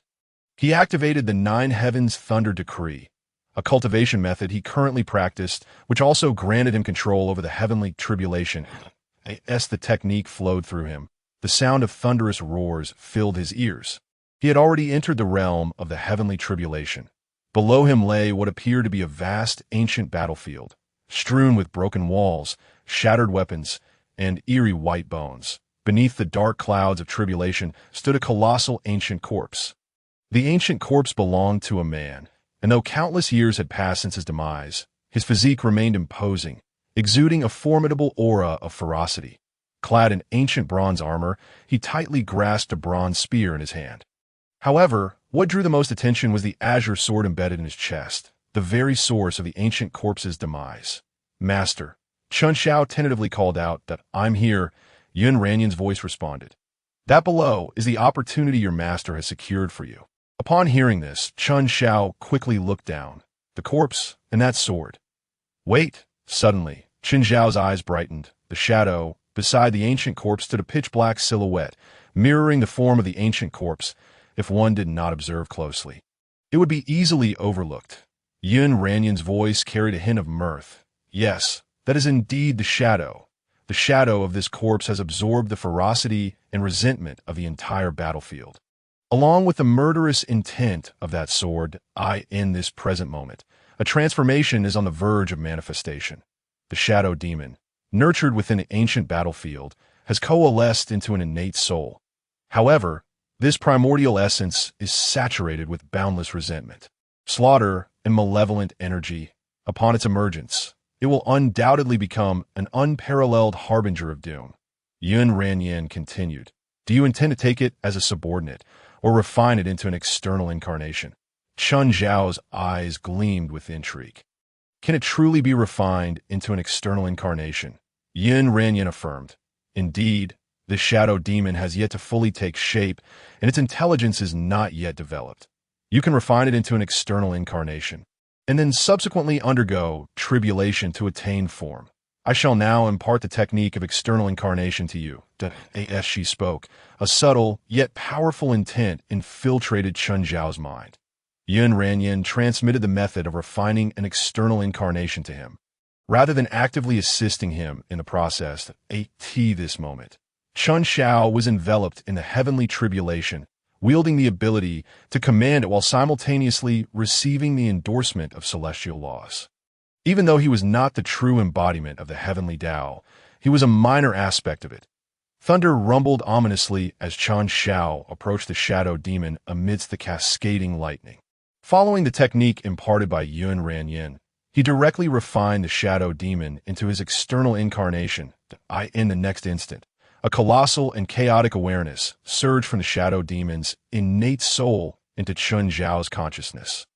He activated the Nine Heavens Thunder Decree, a cultivation method he currently practiced, which also granted him control over the heavenly tribulation. As the technique flowed through him, the sound of thunderous roars filled his ears. He had already entered the realm of the heavenly tribulation. Below him lay what appeared to be a vast, ancient battlefield, strewn with broken walls, shattered weapons, and eerie white bones. Beneath the dark clouds of tribulation stood a colossal ancient corpse. The ancient corpse belonged to a man, and though countless years had passed since his demise, his physique remained imposing, exuding a formidable aura of ferocity. Clad in ancient bronze armor, he tightly grasped a bronze spear in his hand. However, what drew the most attention was the azure sword embedded in his chest, the very source of the ancient corpse's demise. "Master," Chun Xiao tentatively called out. "I'm here," Yun Ranyin's voice responded. "That below is the opportunity your master has secured for you." Upon hearing this, Chun Xiao quickly looked down. The corpse and that sword. "Wait!" Suddenly, Chun Xiao's eyes brightened. The shadow beside the ancient corpse stood a pitch-black silhouette, mirroring the form of the ancient corpse. If one did not observe closely, it would be easily overlooked. Yun Ranyin's voice carried a hint of mirth. "Yes, that is indeed the shadow. The shadow of this corpse has absorbed the ferocity and resentment of the entire battlefield. Along with the murderous intent of that sword, in this present moment, a transformation is on the verge of manifestation. The shadow demon, nurtured within the ancient battlefield, has coalesced into an innate soul. However, this primordial essence is saturated with boundless resentment, slaughter, and malevolent energy. Upon its emergence, it will undoubtedly become an unparalleled harbinger of doom." Yun Ranyin continued, "Do you intend to take it as a subordinate, or refine it into an external incarnation?" Chun Xiao's eyes gleamed with intrigue. "Can it truly be refined into an external incarnation?" Yun Ranyin affirmed. "Indeed, the shadow demon has yet to fully take shape, and its intelligence is not yet developed. You can refine it into an external incarnation, and then subsequently undergo tribulation to attain form. I shall now impart the technique of external incarnation to you." As she spoke, a subtle yet powerful intent infiltrated Chun Xiao's mind. Yun Ranyin transmitted the method of refining an external incarnation to him, rather than actively assisting him in the process. This moment, Chun Xiao was enveloped in the heavenly tribulation, wielding the ability to command it while simultaneously receiving the endorsement of celestial laws. Even though he was not the true embodiment of the Heavenly Dao, he was a minor aspect of it. Thunder rumbled ominously as Chun Xiao approached the shadow demon amidst the cascading lightning. Following the technique imparted by Yun Ranyin, he directly refined the shadow demon into his external incarnation. In the next instant, a colossal and chaotic awareness surged from the shadow demon's innate soul into Chun Xiao's consciousness.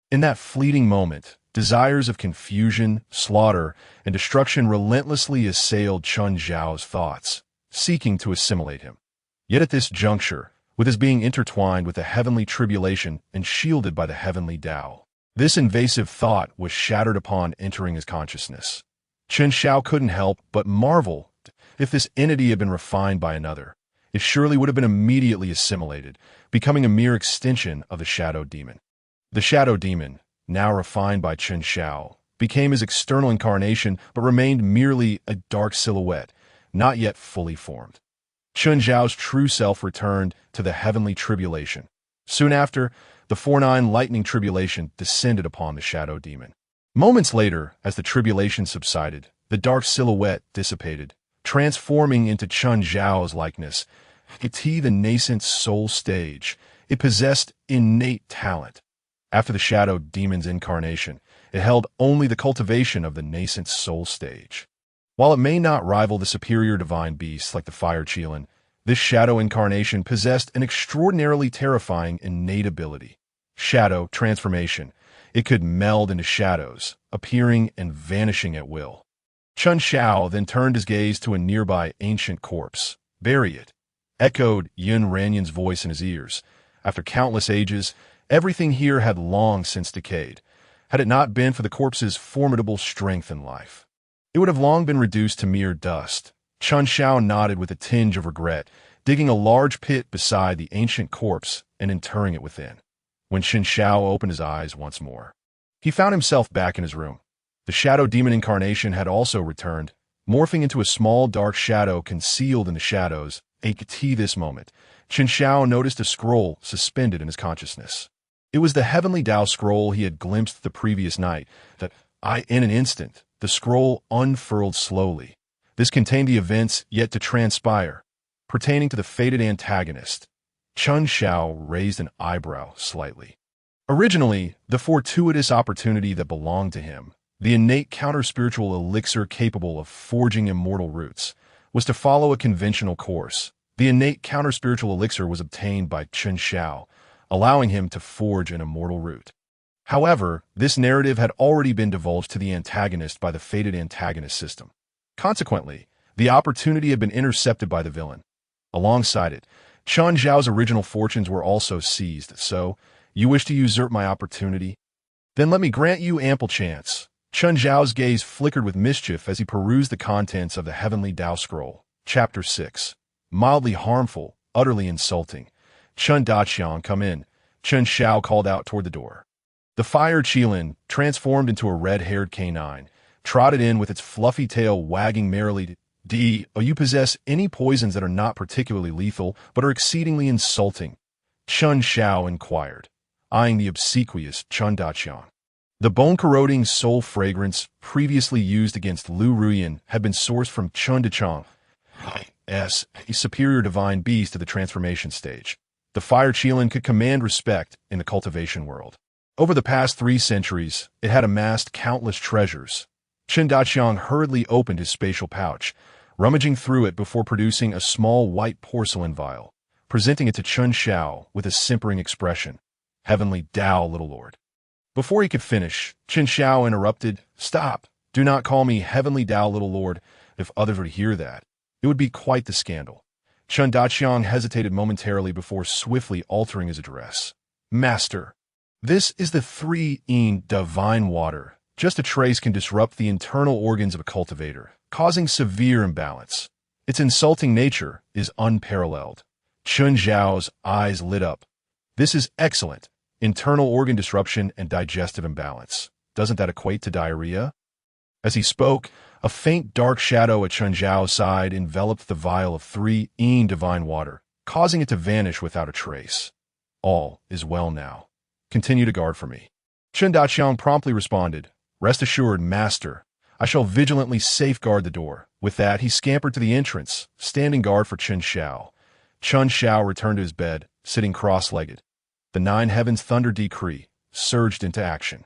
In that fleeting moment, desires of confusion, slaughter, and destruction relentlessly assailed Chun Xiao's thoughts, seeking to assimilate him. Yet at this juncture, with his being intertwined with the heavenly tribulation and shielded by the Heavenly Dao, this invasive thought was shattered upon entering his consciousness. Chun Xiao couldn't help but marvel. If this entity had been refined by another, it surely would have been immediately assimilated, becoming a mere extension of the shadow demon. The shadow demon, now refined by Chun Xiao, became his external incarnation but remained merely a dark silhouette, not yet fully formed. Chun Xiao's true self returned to the heavenly tribulation. Soon after, the 4-9 lightning tribulation descended upon the shadow demon. Moments later, as the tribulation subsided, the dark silhouette dissipated, transforming into Chun Xiao's likeness. The nascent soul stage. It possessed innate talent. After the shadow demon's incarnation, it held only the cultivation of the nascent soul stage. While it may not rival the superior divine beasts like the fire Qilin, this shadow incarnation possessed an extraordinarily terrifying innate ability. Shadow transformation. It could meld into shadows, appearing and vanishing at will. Chun Xiao then turned his gaze to a nearby ancient corpse. Bury it, echoed Yun Ranyin's voice in his ears. After countless ages, everything here had long since decayed. Had it not been for the corpse's formidable strength and life, it would have long been reduced to mere dust. Chun Xiao nodded with a tinge of regret, digging a large pit beside the ancient corpse and interring it within. When Chun Xiao opened his eyes once more, he found himself back in his room. The shadow demon incarnation had also returned, morphing into a small dark shadow concealed in the shadows. This moment, Chun Xiao noticed a scroll suspended in his consciousness. It was the Heavenly Dao scroll he had glimpsed the previous night. In an instant, the scroll unfurled slowly. This contained the events yet to transpire, pertaining to the fated antagonist. Chun Xiao raised an eyebrow slightly. Originally, the fortuitous opportunity that belonged to him, the innate counter-spiritual elixir capable of forging immortal roots, was to follow a conventional course. The innate counter-spiritual elixir was obtained by Chun Xiao, allowing him to forge an immortal root. However, this narrative had already been divulged to the antagonist by the fated antagonist system. Consequently, the opportunity had been intercepted by the villain. Alongside it, Chun Xiao's original fortunes were also seized. So, you wish to usurp my opportunity? Then let me grant you ample chance. Chun Xiao's gaze flickered with mischief as he perused the contents of the Heavenly Dao Scroll. Chapter 6. Mildly harmful, utterly insulting. Chun Daqiang, come in. Chun Xiao called out toward the door. The fire Qilin, transformed into a red-haired canine, trotted in with its fluffy tail wagging merrily. You possess any poisons that are not particularly lethal, but are exceedingly insulting? Chun Xiao inquired, eyeing the obsequious Chun Daqiang. The bone-corroding soul fragrance previously used against Lu Ruyan had been sourced from Chun Daqiang, a superior divine beast of the transformation stage. The fire Qilin could command respect in the cultivation world. Over the past 3 centuries, it had amassed countless treasures. Chun Daqiang hurriedly opened his spatial pouch, rummaging through it before producing a small white porcelain vial, presenting it to Chun Xiao with a simpering expression. Heavenly Dao, little lord. Before he could finish, Chun Xiao interrupted. Stop. Do not call me Heavenly Dao, little lord. If others were to hear that, it would be quite the scandal. Chun Daqiang hesitated momentarily before swiftly altering his address. Master, this is the 3-in divine water. Just a trace can disrupt the internal organs of a cultivator, causing severe imbalance. Its insulting nature is unparalleled. Chun Xiao's eyes lit up. This is excellent. internal organ disruption and digestive imbalance. Doesn't that equate to diarrhea? As he spoke, a faint dark shadow at Chen Zhao's side enveloped the vial of 3 divine water, causing it to vanish without a trace. All is well now. Continue to guard for me. Chen Daqiang promptly responded, "Rest assured, master. I shall vigilantly safeguard the door." With that, he scampered to the entrance, standing guard for Chen Xiao. Chen Xiao returned to his bed, sitting cross-legged. The 9 heavens thunder decree surged into action.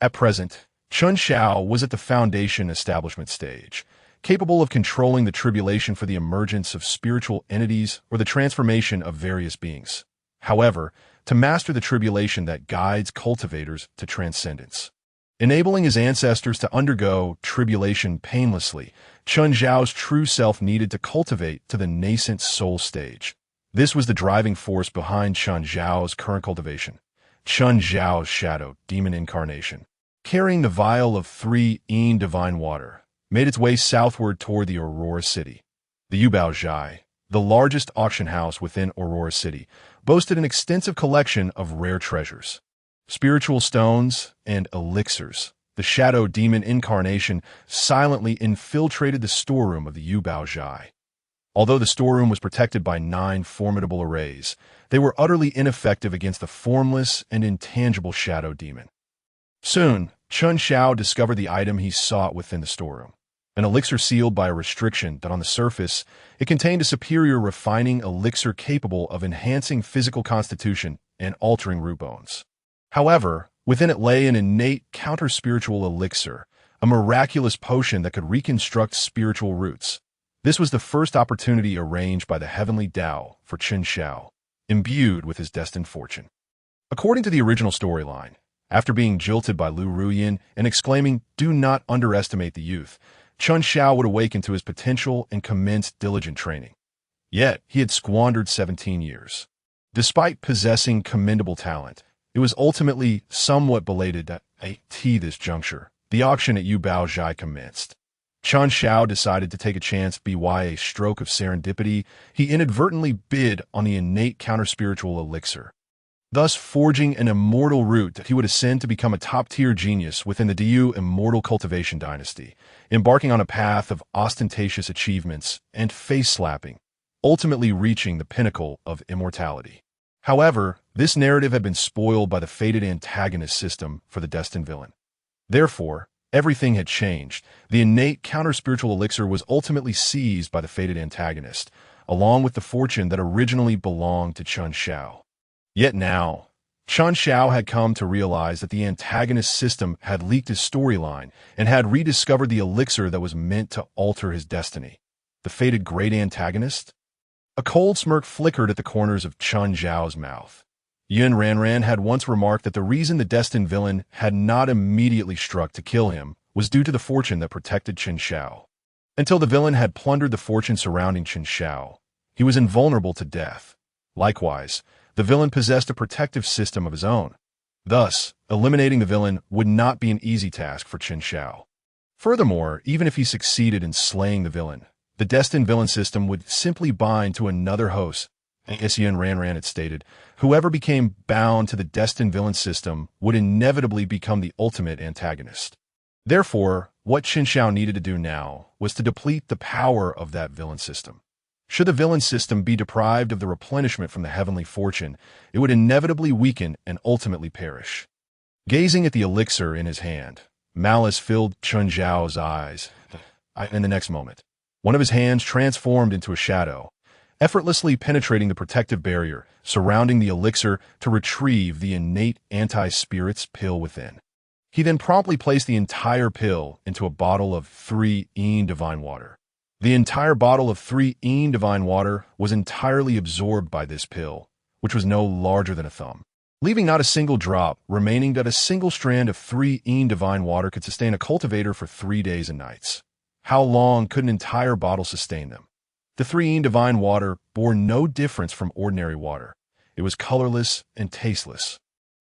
At present, Chen Xiao was at the foundation establishment stage, capable of controlling the tribulation for the emergence of spiritual entities or the transformation of various beings. However, to master the tribulation that guides cultivators to transcendence, enabling his ancestors to undergo tribulation painlessly, Chen Zhao's true self needed to cultivate to the nascent soul stage. This was the driving force behind Chen Zhao's current cultivation. Chen Zhao's shadow, demon incarnation, carrying the vial of 3 divine water, made its way southward toward the Aurora City. The Yubao Zhai, the largest auction house within Aurora City, boasted an extensive collection of rare treasures, spiritual stones, and elixirs. The shadow demon incarnation silently infiltrated the storeroom of the Yubao Zhai. Although the storeroom was protected by 9 formidable arrays, they were utterly ineffective against the formless and intangible shadow demon. Soon, Chen Xiao discovered the item he sought within the storeroom, an elixir sealed by a restriction that on the surface, it contained a superior refining elixir capable of enhancing physical constitution and altering root bones. However, within it lay an innate counter-spiritual elixir, a miraculous potion that could reconstruct spiritual roots. This was the first opportunity arranged by the Heavenly Dao for Chen Xiao, imbued with his destined fortune. According to the original storyline, after being jilted by Lu Ruyin and exclaiming, "Do not underestimate the youth," Chen Xiao would awaken to his potential and commence diligent training. Yet, he had squandered 17 years. Despite possessing commendable talent, it was ultimately somewhat belated at this juncture. The auction at Yubao Zhai commenced. Chen Xiao decided to take a chance by a stroke of serendipity. He inadvertently bid on the innate counter-spiritual elixir, thus forging an immortal root that he would ascend to become a top-tier genius within the Diyu immortal cultivation dynasty, embarking on a path of ostentatious achievements and face-slapping, ultimately reaching the pinnacle of immortality. However, this narrative had been spoiled by the fated antagonist system for the destined villain. Therefore, everything had changed. The innate counter-spiritual elixir was ultimately seized by the fated antagonist, along with the fortune that originally belonged to Chen Xiao. Yet now, Chen Xiao had come to realize that the antagonist system had leaked his storyline and had rediscovered the elixir that was meant to alter his destiny. The fated great antagonist? A cold smirk flickered at the corners of Chen Zhao's mouth. Yun Ranran had once remarked that the reason the destined villain had not immediately struck to kill him was due to the fortune that protected Chen Xiao. Until the villain had plundered the fortune surrounding Chen Xiao, he was invulnerable to death. Likewise, the villain possessed a protective system of his own. Thus, eliminating the villain would not be an easy task for Chen Xiao. Furthermore, even if he succeeded in slaying the villain, the destined villain system would simply bind to another host. As Yun Ranran had stated, whoever became bound to the destined villain system would inevitably become the ultimate antagonist. Therefore, what Chen Xiao needed to do now was to deplete the power of that villain system. Should the villain system be deprived of the replenishment from the heavenly fortune, it would inevitably weaken and ultimately perish. Gazing at the elixir in his hand, malice filled Chen Zhao's eyes. In the next moment, one of his hands transformed into a shadow, effortlessly penetrating the protective barrier surrounding the elixir to retrieve the innate anti-spirits pill within. He then promptly placed the entire pill into a bottle of 3 divine water. The entire bottle of 3 divine water was entirely absorbed by this pill, which was no larger than a thumb, leaving not a single drop remaining. That a single strand of 3 divine water could sustain a cultivator for 3 days and nights. How long could an entire bottle sustain them? The 3 divine water bore no difference from ordinary water. It was colorless and tasteless.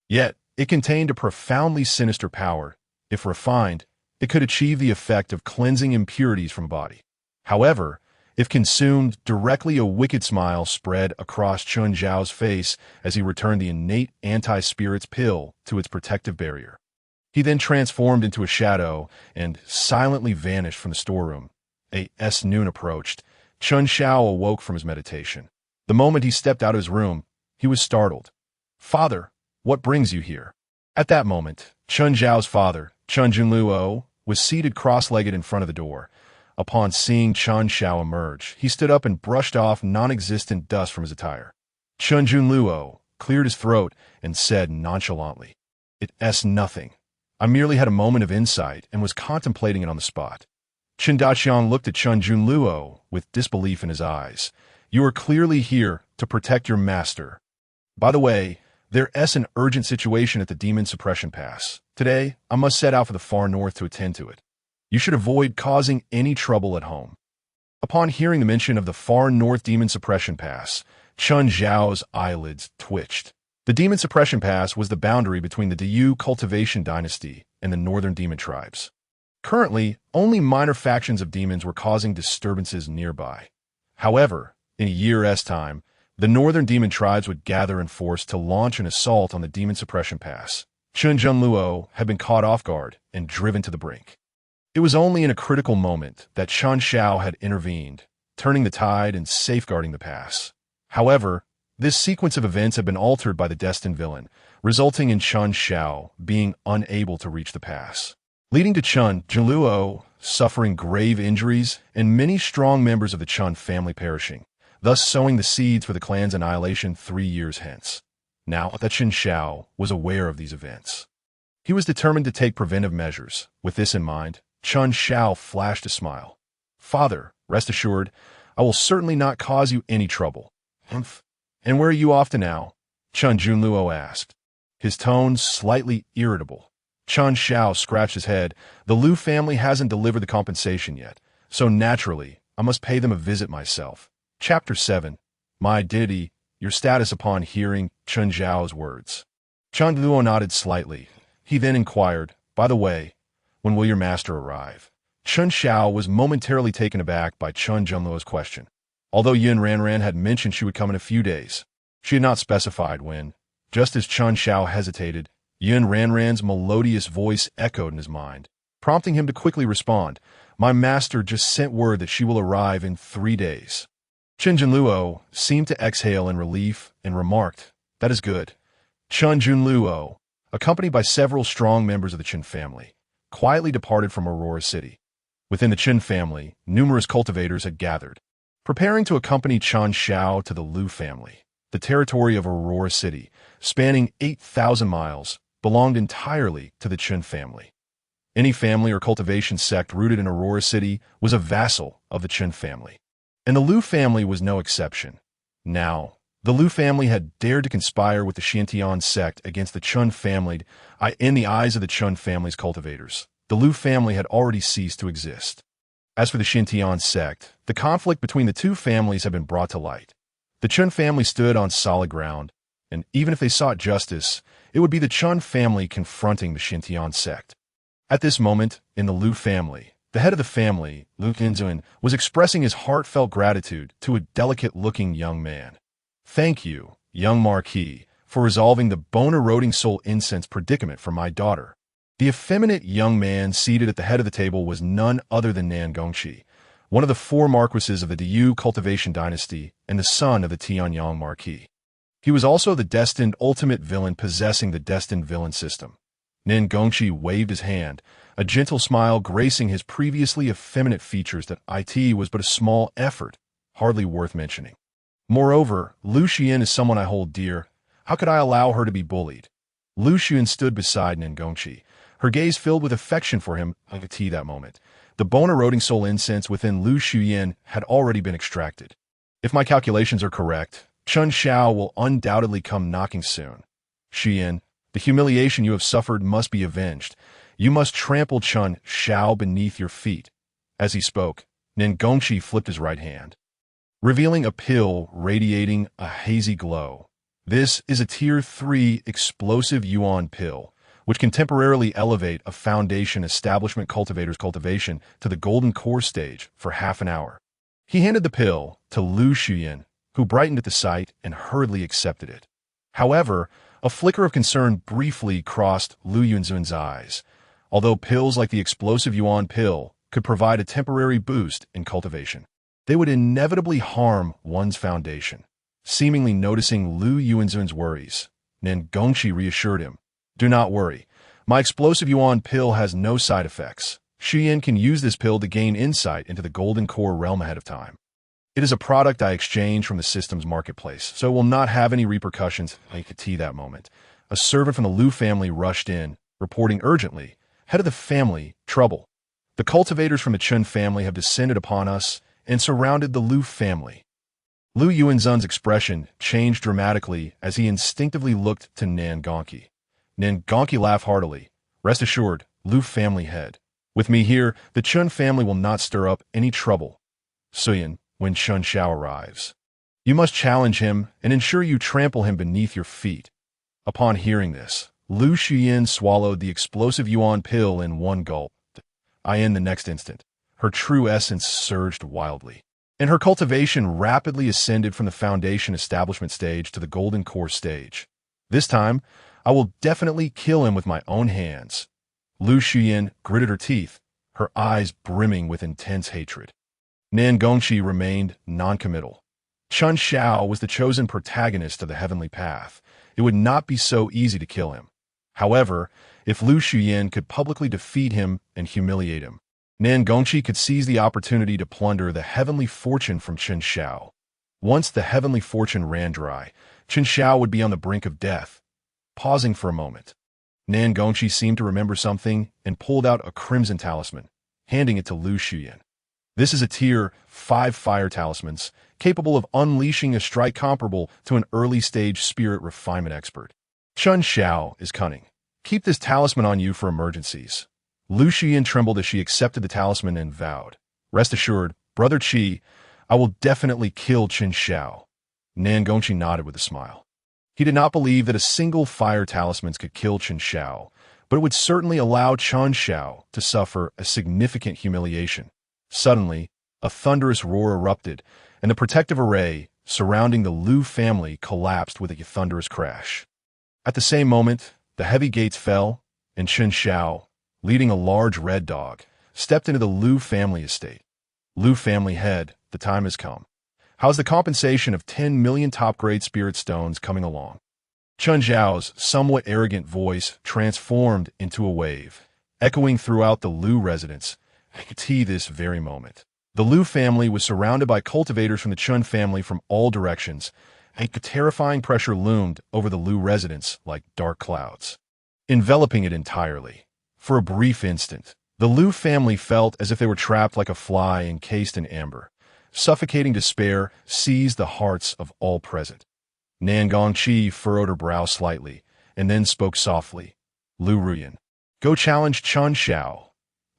Yet, it contained a profoundly sinister power. If refined, it could achieve the effect of cleansing impurities from a body. However, If consumed, directly a wicked smile spread across Chun Zhao's face as he returned the innate anti-spirits pill to its protective barrier. He then transformed into a shadow and silently vanished from the storeroom. As noon approached, Chun Zhao awoke from his meditation. The moment he stepped out of his room, he was startled. "Father, what brings you here?" At that moment, Chun Zhao's father, Chun Junluo, was seated cross-legged in front of the door. Upon seeing Chun Zhao emerge, he stood up and brushed off non-existent dust from his attire. Chun Junluo cleared his throat and said nonchalantly, "It's nothing. I merely had a moment of insight and was contemplating it on the spot." Chen Daqiang looked at Chun Junluo with disbelief in his eyes. "You are clearly here to protect your master. By the way, there's an urgent situation at the Demon Suppression Pass. Today, I must set out for the far north to attend to it. You should avoid causing any trouble at home." Upon hearing the mention of the far north Demon Suppression Pass, Chun Zhao's eyelids twitched. The Demon Suppression Pass was the boundary between the Diyu cultivation dynasty and the northern demon tribes. Currently, only minor factions of demons were causing disturbances nearby. However, in a year's time, the northern demon tribes would gather in force to launch an assault on the Demon Suppression Pass. Chun Junluo had been caught off guard and driven to the brink. It was only in a critical moment that Chun Zhao had intervened, turning the tide and safeguarding the pass. However, this sequence of events had been altered by the destined villain, resulting in Chun Zhao being unable to reach the pass, leading to Chun Junluo suffering grave injuries and many strong members of the Chun family perishing, thus sowing the seeds for the clan's annihilation 3 years hence. Now that Chun Zhao was aware of these events, he was determined to take preventive measures. With this in mind, Chun Zhao flashed a smile. "Father, rest assured, I will certainly not cause you any trouble." "Humph. And where are you off to now?" Chun Junluo asked, his tone slightly irritable. Chun Zhao scratched his head. "The Liu family hasn't delivered the compensation yet, so naturally, I must pay them a visit myself." Chapter 7. My Deity, your status upon hearing Chun Zhao's words. Chun Luo nodded slightly. He then inquired, "By the way, when will your master arrive?" Chun Zhao was momentarily taken aback by Chun Junluo's question. Although Yin Ranran had mentioned she would come in a few days, she had not specified when. Just as Chun Zhao hesitated, Yin Ranran's melodious voice echoed in his mind, prompting him to quickly respond, "My master just sent word that she will arrive in 3 days." Chun Junluo seemed to exhale in relief and remarked, "That is good." Chun Junluo, accompanied by several strong members of the Chun family, quietly departed from Aurora City. Within the Chun family, numerous cultivators had gathered, preparing to accompany Chun Zhao to the Liu family. The territory of Aurora City, spanning 8,000 miles, belonged entirely to the Chun family. Any family or cultivation sect rooted in Aurora City was a vassal of the Chun family, and the Liu family was no exception. Now, the Liu family had dared to conspire with the Xintian sect against the Chun family. In the eyes of the Chun family's cultivators, the Liu family had already ceased to exist. As for the Xintian sect, the conflict between the two families had been brought to light. The Chun family stood on solid ground, and even if they sought justice, it would be the Chun family confronting the Xintian sect. At this moment, in the Liu family, the head of the family, Liu Qinzuan, was expressing his heartfelt gratitude to a delicate-looking young man. "Thank you, young Marquis, for resolving the bone-eroding soul incense predicament for my daughter." The effeminate young man seated at the head of the table was none other than Nan Gongqi, one of the 4 marquises of the Diyu cultivation dynasty and the son of the Tianyang Marquis. He was also the destined ultimate villain possessing the destined villain system. Nan Gongqi waved his hand, a gentle smile gracing his previously effeminate features. That it was but a small effort, hardly worth mentioning. Moreover, Lu Xian is someone I hold dear. How could I allow her to be bullied? Lu Xian stood beside Nan Gongqi, her gaze filled with affection for him. At that moment, the bone-eroding soul incense within Lu Xian had already been extracted. If my calculations are correct, Chun Zhao will undoubtedly come knocking soon. Xian, the humiliation you have suffered must be avenged. You must trample Chun Zhao beneath your feet. As he spoke, Nan Gongqi flipped his right hand, revealing a pill radiating a hazy glow. This is a Tier 3 explosive yuan pill, which can temporarily elevate a foundation establishment cultivator's cultivation to the golden core stage for half an hour. He handed the pill to Lu Xuyin, who brightened at the sight and hurriedly accepted it. However, a flicker of concern briefly crossed Lu Yunzun's eyes. Although pills like the explosive yuan pill could provide a temporary boost in cultivation, they would inevitably harm one's foundation. Seemingly noticing Lu Yunzun's worries, Nan Gongqi reassured him, "Do not worry. My explosive yuan pill has no side effects. Xuyin can use this pill to gain insight into the golden core realm ahead of time. It is a product I exchanged from the system's marketplace, so it will not have any repercussions." I could see that moment. A servant from the Lu family rushed in, reporting urgently, "Head of the family, trouble. The cultivators from the Chun family have descended upon us and surrounded the Lu family." Lu Yuanzun's expression changed dramatically as he instinctively looked to Nan Gongqi. Nan Gongqi laughed heartily. "Rest assured, Lu family head. With me here, the Chun family will not stir up any trouble. Suyin, when Chun Xiao arrives, you must challenge him and ensure you trample him beneath your feet." Upon hearing this, Lu Xuyin swallowed the explosive yuan pill in one gulp. In the next instant, her true essence surged wildly, and her cultivation rapidly ascended from the foundation establishment stage to the golden core stage. "This time, I will definitely kill him with my own hands." Lu Xuyin gritted her teeth, her eyes brimming with intense hatred. Nan Gongqi remained noncommittal. Chun Xiao was the chosen protagonist of the heavenly path. It would not be so easy to kill him. However, if Lu Xuyin could publicly defeat him and humiliate him, Nan Gongqi could seize the opportunity to plunder the heavenly fortune from Chun Xiao. Once the heavenly fortune ran dry, Chun Xiao would be on the brink of death. Pausing for a moment, Nan Gongqi seemed to remember something and pulled out a crimson talisman, handing it to Lu Xuyin. "This is a Tier 5 fire talisman, capable of unleashing a strike comparable to an early-stage spirit refinement expert. Chun Xiao is cunning. Keep this talisman on you for emergencies." Lu Xuyin trembled as she accepted the talisman and vowed, "Rest assured, Brother Qi, I will definitely kill Chun Xiao." Nan Gongqi nodded with a smile. He did not believe that a single fire talisman could kill Chun Xiao, but it would certainly allow Chun Xiao to suffer a significant humiliation. Suddenly, a thunderous roar erupted, and the protective array surrounding the Lu family collapsed with a thunderous crash. At the same moment, the heavy gates fell, and Chun Xiao, leading a large red dog, stepped into the Lu family estate. "Lu family head, the time has come. How's the compensation of 10 million top-grade spirit stones coming along?" Chun Xiao's somewhat arrogant voice transformed into a wave, echoing throughout the Lu residence. I could see this very moment. The Lu family was surrounded by cultivators from the Chun family from all directions, and a terrifying pressure loomed over the Lu residence like dark clouds, enveloping it entirely. For a brief instant, the Lu family felt as if they were trapped like a fly encased in amber. Suffocating despair seized the hearts of all present. Nan Gongqi furrowed her brow slightly, and then spoke softly. "Lu Ruyan, go challenge Chun Xiao."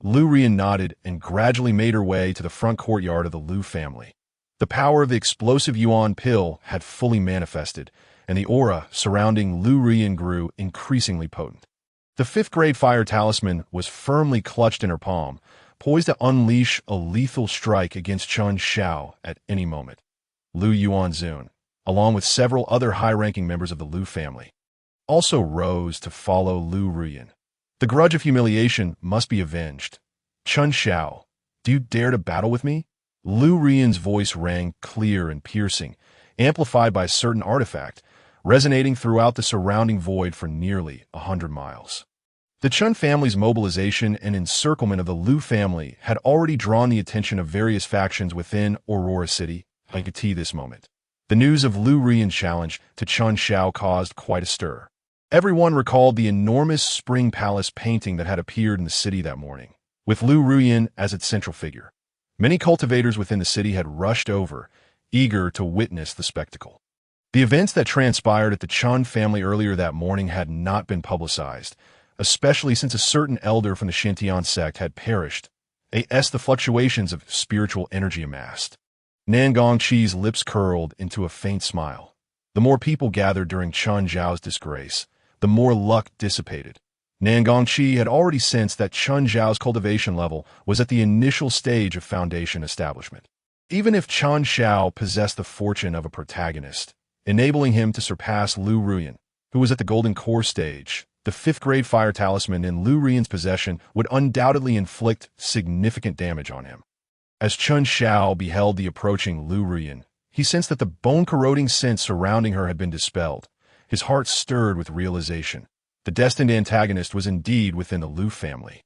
Lu Ruyan nodded and gradually made her way to the front courtyard of the Lu family. The power of the explosive yuan pill had fully manifested, and the aura surrounding Lu Ruyan grew increasingly potent. The 5th-grade fire talisman was firmly clutched in her palm, poised to unleash a lethal strike against Chun Xiao at any moment. Lu Yuanzun, along with several other high-ranking members of the Lu family, also rose to follow Lu Ruyan. The grudge of humiliation must be avenged. "Chun Xiao, do you dare to battle with me?" Lu Ruyan's voice rang clear and piercing, amplified by a certain artifact, resonating throughout the surrounding void for nearly 100 miles. The Chun family's mobilization and encirclement of the Lu family had already drawn the attention of various factions within Aurora City. I could see this moment. The news of Lu Ruyan's challenge to Chun Xiao caused quite a stir. Everyone recalled the enormous Spring Palace painting that had appeared in the city that morning, with Lu Ruyan as its central figure. Many cultivators within the city had rushed over, eager to witness the spectacle. The events that transpired at the Chun family earlier that morning had not been publicized, especially since a certain elder from the Xintian sect had perished, as the fluctuations of spiritual energy amassed. Nan Gongqi's lips curled into a faint smile. The more people gathered during Chun Zhao's disgrace, the more luck dissipated. Nan Gongqi had already sensed that Chun Zhao's cultivation level was at the initial stage of foundation establishment. Even if Chen Xiao possessed the fortune of a protagonist, enabling him to surpass Lu Ruyan, who was at the Golden Core stage, the fifth-grade fire talisman in Lu Ruyan's possession would undoubtedly inflict significant damage on him. As Chen Xiao beheld the approaching Lu Ruyan, he sensed that the bone-corroding sense surrounding her had been dispelled. His heart stirred with realization. The destined antagonist was indeed within the Lu family.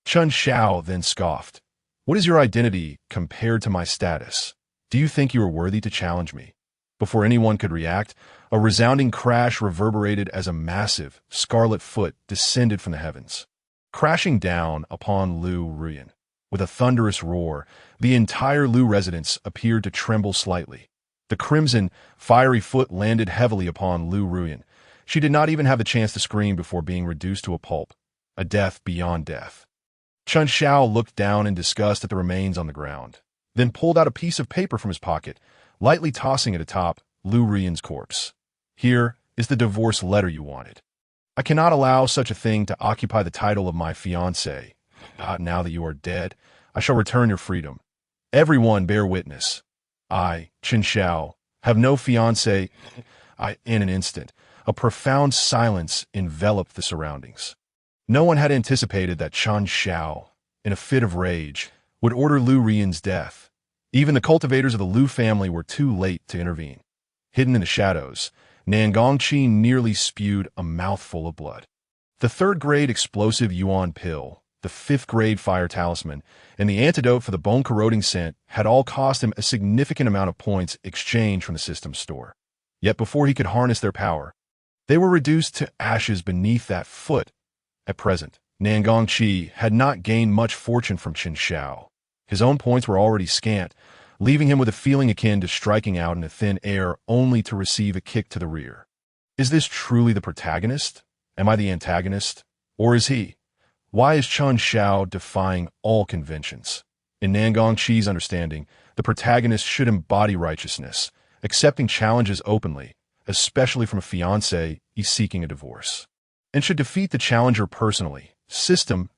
Chen Xiao then scoffed. "What is your identity compared to my status? Do you think you are worthy to challenge me?" Before anyone could react, a resounding crash reverberated as a massive, scarlet foot descended from the heavens, crashing down upon Lu Ruyan. With a thunderous roar, the entire Lu residence appeared to tremble slightly. The crimson, fiery foot landed heavily upon Lu Ruyan. She did not even have the chance to scream before being reduced to a pulp, a death beyond death. Chen Xiao looked down in disgust at the remains on the ground, then pulled out a piece of paper from his pocket, lightly tossing it atop Lu Ruyan's corpse. "Here is the divorce letter you wanted. I cannot allow such a thing to occupy the title of my fiancé. Now that you are dead, I shall return your freedom. Everyone bear witness. I, Chen Xiao, have no fiancé." In an instant, a profound silence enveloped the surroundings. No one had anticipated that Chen Xiao, in a fit of rage, would order Lu Ruyan's death. Even the cultivators of the Lu family were too late to intervene. Hidden in the shadows, Nangongqi nearly spewed a mouthful of blood. The third-grade explosive yuan pill, the fifth-grade fire talisman, and the antidote for the bone-corroding scent had all cost him a significant amount of points exchanged from the system's store. Yet before he could harness their power, they were reduced to ashes beneath that foot. At present, Nangongqi had not gained much fortune from Chen Xiao. His own points were already scant, leaving him with a feeling akin to striking out in a thin air only to receive a kick to the rear. Is this truly the protagonist? Am I the antagonist? Or is he? Why is Chen Xiao defying all conventions? In Nangongqi's understanding, the protagonist should embody righteousness, accepting challenges openly, especially from a fiancé seeking a divorce, and should defeat the challenger personally. System,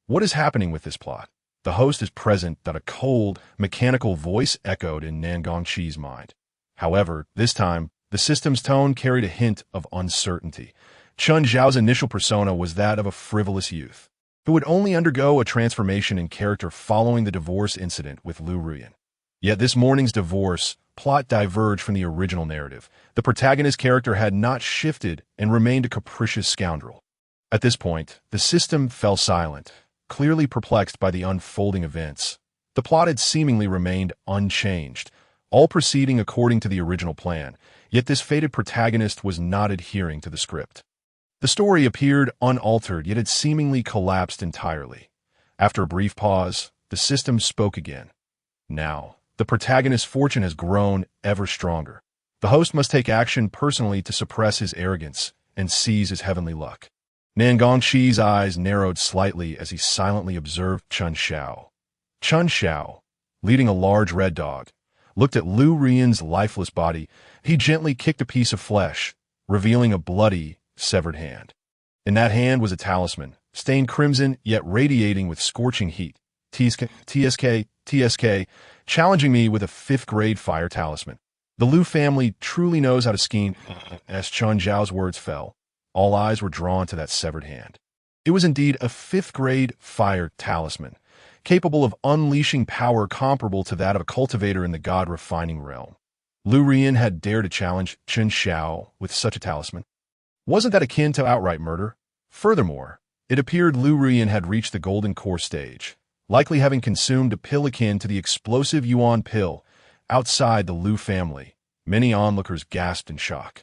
what is happening with this plot? The host is present that a cold, mechanical voice echoed in Nangongqi's mind. However, this time, the system's tone carried a hint of uncertainty. Chen Xiao's initial persona was that of a frivolous youth, who would only undergo a transformation in character following the divorce incident with Lu Ruyan. Yet this morning's divorce plot diverged from the original narrative. The protagonist character had not shifted and remained a capricious scoundrel. At this point, the system fell silent, clearly perplexed by the unfolding events. The plot had seemingly remained unchanged, all proceeding according to the original plan, yet this fated protagonist was not adhering to the script. The story appeared unaltered, yet had seemingly collapsed entirely. After a brief pause, the system spoke again. Now, the protagonist's fortune has grown ever stronger. The host must take action personally to suppress his arrogance and seize his heavenly luck. Nangongqi's eyes narrowed slightly as he silently observed Chen Xiao. Chen Xiao, leading a large red dog, looked at Lu Ruyan's lifeless body. He gently kicked a piece of flesh, revealing a bloody, severed hand. In that hand was a talisman, stained crimson yet radiating with scorching heat. TSK, challenging me with a fifth-grade fire talisman. The Lu family truly knows how to scheme. As Chen Xiao's words fell, all eyes were drawn to that severed hand. It was indeed a fifth-grade fire talisman, capable of unleashing power comparable to that of a cultivator in the god-refining realm. Lu Ruyan had dared to challenge Chen Xiao with such a talisman. Wasn't that akin to outright murder? Furthermore, it appeared Lu Ruyan had reached the Golden Core stage, likely having consumed a pill akin to the explosive yuan pill outside the Lu family. Many onlookers gasped in shock.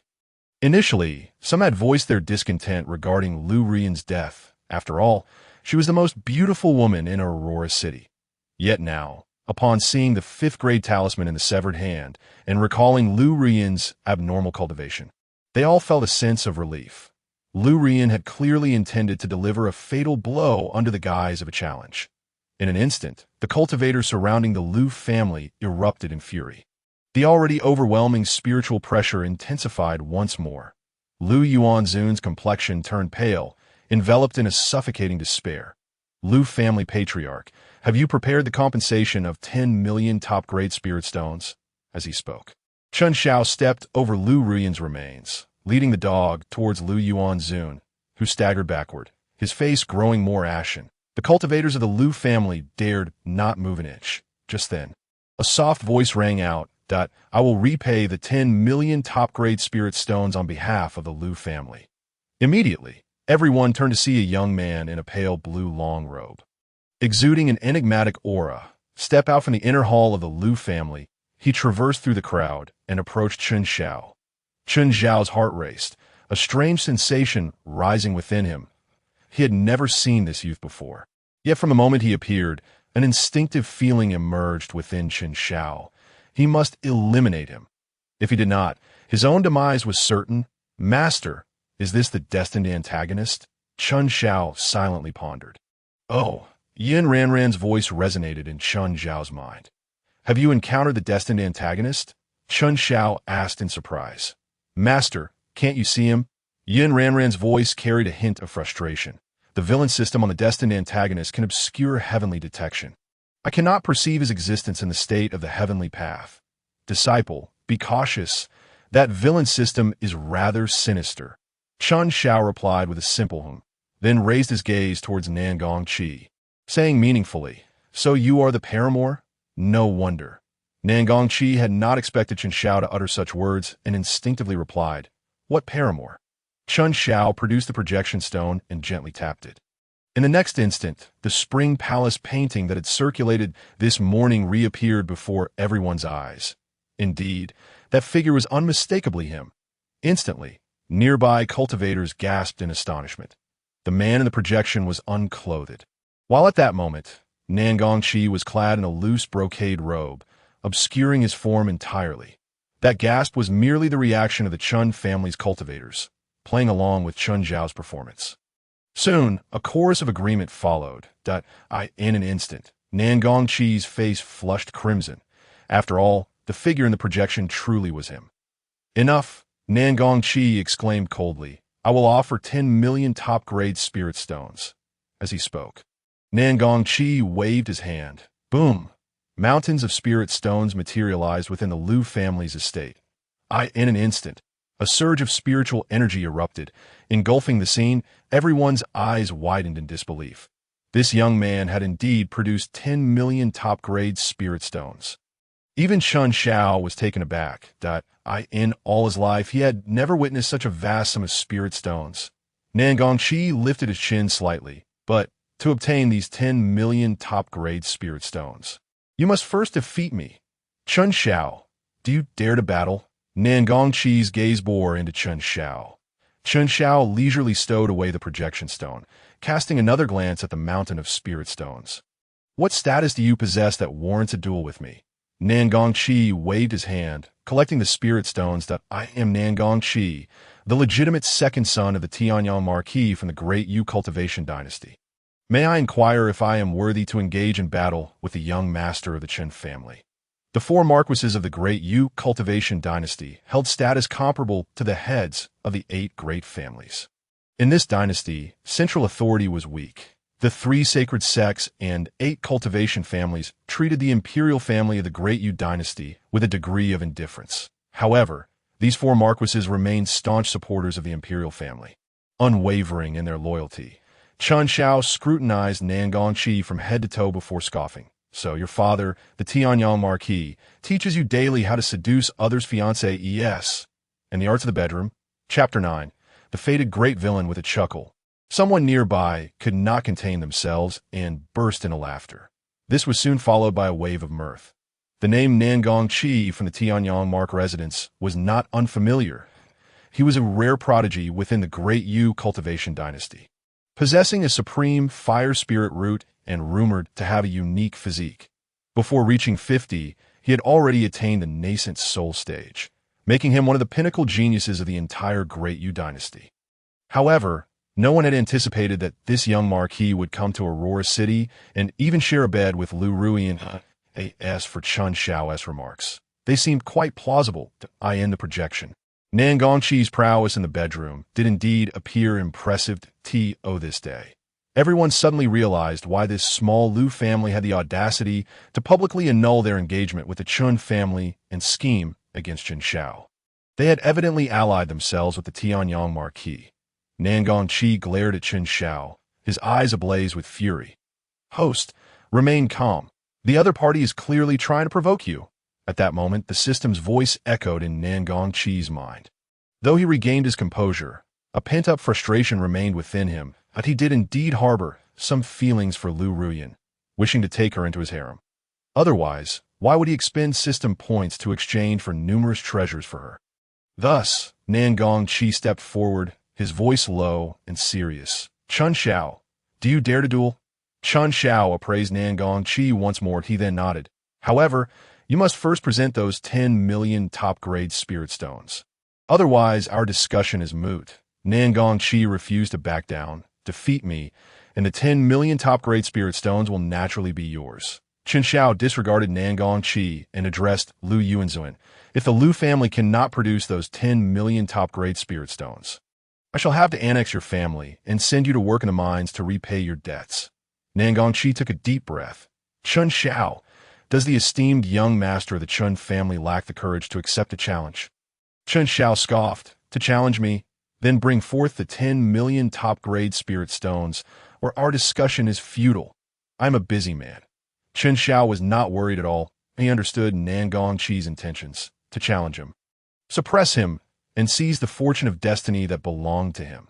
Initially, some had voiced their discontent regarding Lu Ruyan's death. After all, she was the most beautiful woman in Aurora City. Yet now, upon seeing the fifth-grade talisman in the severed hand and recalling Lu Ruyan's abnormal cultivation, they all felt a sense of relief. Lu Ruyan had clearly intended to deliver a fatal blow under the guise of a challenge. In an instant, the cultivators surrounding the Lu family erupted in fury. The already overwhelming spiritual pressure intensified once more. Lu Yuanzun's complexion turned pale, enveloped in a suffocating despair. Lu family patriarch, Have you prepared the compensation of 10 million top-grade spirit stones? As he spoke, Chun Xiao stepped over Lu Ruyan's remains, leading the dog towards Lu Yuanzun, who staggered backward, his face growing more ashen. The cultivators of the Lu family dared not move an inch. Just then, a soft voice rang out, "I will repay the 10 million top-grade spirit stones on behalf of the Lu family." Immediately, everyone turned to see a young man in a pale blue long robe. Exuding an enigmatic aura, step out from the inner hall of the Lu family, he traversed through the crowd and approached Chun Xiao. Chun Xiao's heart raced, a strange sensation rising within him. He had never seen this youth before. Yet from the moment he appeared, an instinctive feeling emerged within Chun Xiao. He must eliminate him. If he did not, his own demise was certain. Master, is this the destined antagonist? Chun Xiao silently pondered. Oh, Yin Ranran's voice resonated in Chun Xiao's mind. Have you encountered the destined antagonist? Chun Xiao asked in surprise. Master, can't you see him? Yin Ranran's voice carried a hint of frustration. The villain system on the destined antagonist can obscure heavenly detection. I cannot perceive his existence in the state of the heavenly path. Disciple, be cautious. That villain system is rather sinister. Chun Xiao replied with a simple then raised his gaze towards Nangong Qi, saying meaningfully, So you are the paramour? No wonder. Nangong Qi had not expected Chun Xiao to utter such words and instinctively replied, What paramour? Chun Xiao produced the projection stone and gently tapped it. In the next instant, the spring palace painting that had circulated this morning reappeared before everyone's eyes. Indeed, that figure was unmistakably him. Instantly, nearby cultivators gasped in astonishment. The man in the projection was unclothed, while at that moment, Nangong Qi was clad in a loose brocade robe, obscuring his form entirely. That gasp was merely the reaction of the Chun family's cultivators, playing along with Chun Zhao's performance. Soon, a chorus of agreement followed. In an instant, Nangong Qi's face flushed crimson. After all, the figure in the projection truly was him. Enough, Nangong Qi exclaimed coldly. I will offer 10 million top-grade spirit stones. As he spoke, Nangong Qi waved his hand. Boom! Mountains of spirit stones materialized within the Lu family's estate. In an instant, a surge of spiritual energy erupted, engulfing the scene. Everyone's eyes widened in disbelief. This young man had indeed produced 10 million top-grade spirit stones. Even Chun Xiao was taken aback. In all his life, he had never witnessed such a vast sum of spirit stones. Nangong Qi lifted his chin slightly, but to obtain these 10 million top-grade spirit stones, you must first defeat me. Chun Xiao, do you dare to battle? Nangong Qi's gaze bore into Chun Xiao. Chun Xiao leisurely stowed away the projection stone, casting another glance at the mountain of spirit stones. What status do you possess that warrants a duel with me? Nangong Qi waved his hand, collecting the spirit stones. I am Nangong Qi, the legitimate second son of the Tianyang Marquis from the Great Yu Cultivation Dynasty. May I inquire if I am worthy to engage in battle with the young master of the Chen family? The four marquises of the Great Yu Cultivation Dynasty held status comparable to the heads of the 8 great families. In this dynasty, central authority was weak. The 3 sacred sects and 8 cultivation families treated the imperial family of the Great Yu Dynasty with a degree of indifference. However, these 4 marquises remained staunch supporters of the imperial family, unwavering in their loyalty. Chun Xiao scrutinized Nangong Qi from head to toe before scoffing. So your father, the Tianyang Marquis, teaches you daily how to seduce others' fiancé, yes. And the arts of the bedroom. Chapter 9. The fated great villain with a chuckle. Someone nearby could not contain themselves and burst into laughter. This was soon followed by a wave of mirth. The name Nangong Qi from the Tianyang Mark residence was not unfamiliar. He was a rare prodigy within the Great Yu Cultivation Dynasty, possessing a supreme fire spirit root and rumored to have a unique physique. Before reaching 50, he had already attained the nascent soul stage, making him one of the pinnacle geniuses of the entire Great Yu Dynasty. However, no one had anticipated that this young marquis would come to Aurora City and even share a bed with Lu Ruyan. As for Chun Xiao's remarks, they seemed quite plausible to the projection. Nangong Qi's prowess in the bedroom did indeed appear impressive to this day. Everyone suddenly realized why this small Lu family had the audacity to publicly annul their engagement with the Chun family and scheme against Chen Xiao. They had evidently allied themselves with the Tianyang Marquis. Nan Gongqi glared at Chen Xiao, his eyes ablaze with fury. "Host, remain calm. The other party is clearly trying to provoke you." At that moment, the system's voice echoed in Nan Gongqi's mind. Though he regained his composure, a pent-up frustration remained within him that he did indeed harbor some feelings for Lu Ruyan, wishing to take her into his harem. Otherwise, why would he expend system points to exchange for numerous treasures for her? Thus, Nan Gongqi stepped forward, his voice low and serious. "Chun Xiao, do you dare to duel?" Chun Xiao appraised Nan Gongqi once more. He then nodded. "However, you must first present those 10 million top-grade spirit stones. Otherwise, our discussion is moot." Nan Gongqi refused to back down. "Defeat me, and the 10 million top-grade spirit stones will naturally be yours." Chen Xiao disregarded Nan Gongqi and addressed Lu Yuanzuan. "If the Lu family cannot produce those 10 million top-grade spirit stones, I shall have to annex your family and send you to work in the mines to repay your debts." Nan Gongqi took a deep breath. "Chun Xiao, does the esteemed young master of the Chun family lack the courage to accept a challenge?" Chen Xiao scoffed. "To challenge me? Then bring forth the 10 million top-grade spirit stones, or our discussion is futile. I'm a busy man." Chen Xiao was not worried at all. He understood Nan Gongqi's intentions, to challenge him, suppress him, and seize the fortune of destiny that belonged to him.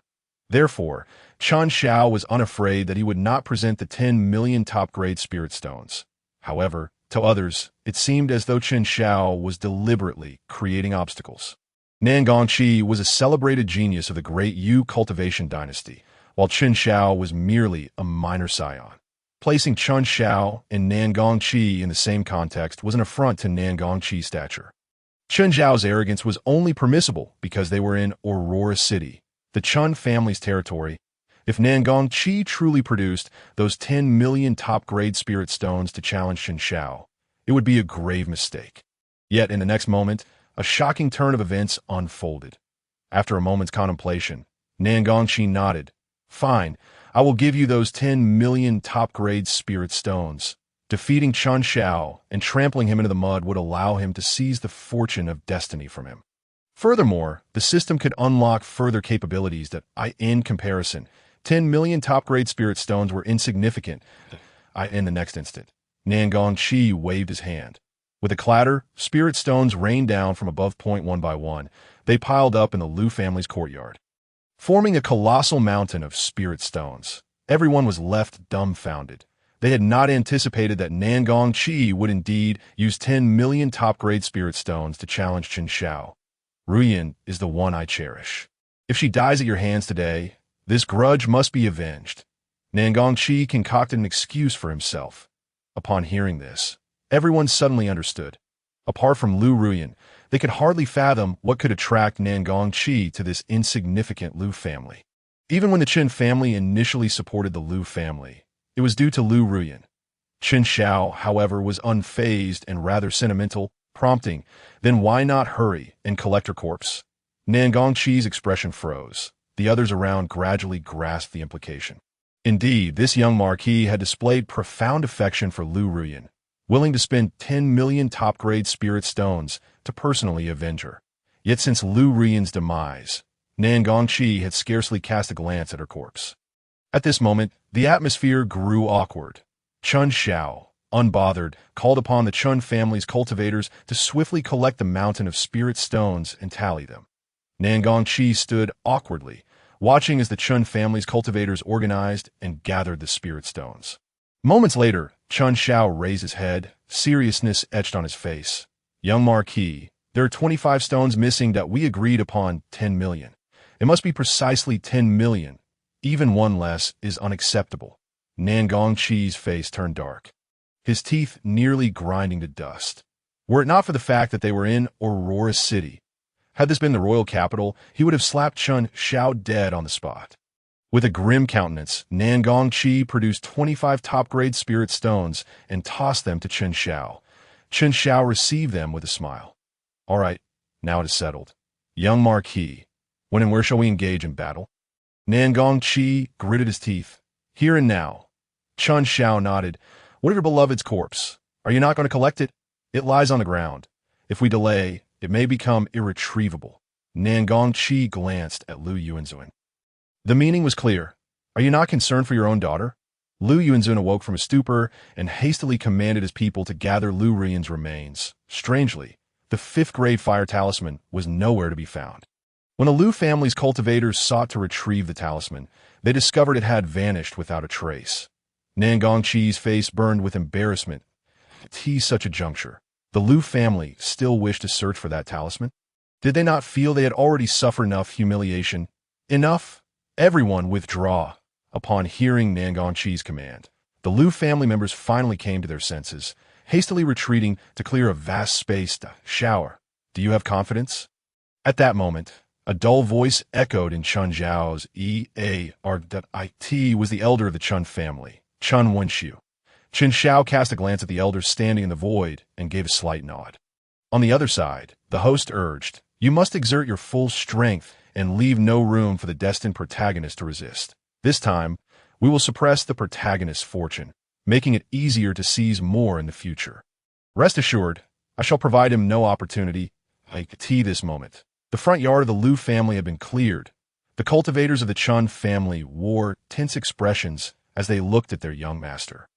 Therefore, Chen Xiao was unafraid that he would not present the 10 million top-grade spirit stones. However, to others, it seemed as though Chen Xiao was deliberately creating obstacles. Nan Gongqi was a celebrated genius of the great Yu cultivation dynasty, while Chen Xiao was merely a minor scion. Placing Chen Xiao and Nan Gongqi in the same context was an affront to Nan Gongqi's stature. Chen Xiao's arrogance was only permissible because they were in Aurora City, the Chun family's territory. If Nan Gongqi truly produced those 10 million top-grade spirit stones to challenge Chen Xiao, it would be a grave mistake. Yet in the next moment, a shocking turn of events unfolded. After a moment's contemplation, Nan Gongqi nodded. "Fine, I will give you those 10 million top-grade spirit stones." Defeating Chen Xiao and trampling him into the mud would allow him to seize the fortune of destiny from him. Furthermore, the system could unlock further capabilities that, in comparison, 10 million top-grade spirit stones were insignificant. In the next instant, Nan Gongqi waved his hand. With a clatter, spirit stones rained down from above. One by one, they piled up in the Lu family's courtyard, forming a colossal mountain of spirit stones. Everyone was left dumbfounded. They had not anticipated that Nan Gongqi would indeed use 10 million top-grade spirit stones to challenge Chen Xiao. "Ruyan is the one I cherish. If she dies at your hands today, this grudge must be avenged." Nan Gongqi concocted an excuse for himself. Upon hearing this, everyone suddenly understood. Apart from Lu Ruyan, they could hardly fathom what could attract Nan Gongqi to this insignificant Lu family. Even when the Chen family initially supported the Lu family, it was due to Lu Ruyan. Chen Xiao, however, was unfazed and rather sentimental, prompting, "Then why not hurry and collect her corpse?" Nan Gongqi's expression froze. The others around gradually grasped the implication. Indeed, this young marquis had displayed profound affection for Lu Ruyan, willing to spend 10 million top-grade spirit stones to personally avenge her. Yet since Lu Ruyan's demise, Nan Gongqi had scarcely cast a glance at her corpse. At this moment, the atmosphere grew awkward. Chen Xiao, unbothered, called upon the Chun family's cultivators to swiftly collect the mountain of spirit stones and tally them. Nan Gongqi stood awkwardly, watching as the Chun family's cultivators organized and gathered the spirit stones. Moments later, Chen Xiao raised his head, seriousness etched on his face. "Young Marquis, there are 25 stones missing that we agreed upon 10 million. It must be precisely 10 million. Even one less is unacceptable." Nan Gongqi's face turned dark, his teeth nearly grinding to dust. Were it not for the fact that they were in Aurora City, had this been the royal capital, he would have slapped Chen Xiao dead on the spot. With a grim countenance, Nan Gongqi produced 25 top-grade spirit stones and tossed them to Chen Xiao. Chen Xiao received them with a smile. "All right, now it is settled. Young Marquis, when and where shall we engage in battle?" Nan Gongqi gritted his teeth. Here and now. Chun Xiao nodded. What of your beloved's corpse? Are you not going to collect it? It lies on the ground. If we delay, it may become irretrievable. Nan Gongqi glanced at Lu Yuanzun. The meaning was clear. Are you not concerned for your own daughter? Lu Yuanzun awoke from a stupor and hastily commanded his people to gather Lu Rian's remains. Strangely, the 5th-grade fire talisman was nowhere to be found. When the Lu family's cultivators sought to retrieve the talisman, they discovered it had vanished without a trace. Nan Gongqi's face burned with embarrassment. At such a juncture, the Lu family still wished to search for that talisman? Did they not feel they had already suffered enough humiliation? Enough? Everyone withdraw. Upon hearing Nan Gongqi's command, the Lu family members finally came to their senses, hastily retreating to clear a vast space to shower. Do you have confidence? At that moment, a dull voice echoed in Chun Zhao's ear. It was the elder of the Chun family, Chun Wenxiu. Chun Xiao cast a glance at the elder standing in the void and gave a slight nod. On the other side, the host urged, you must exert your full strength and leave no room for the destined protagonist to resist. This time, we will suppress the protagonist's fortune, making it easier to seize more in the future. Rest assured, I shall provide him no opportunity to this moment. The front yard of the Lu family had been cleared. The cultivators of the Chun family wore tense expressions as they looked at their young master.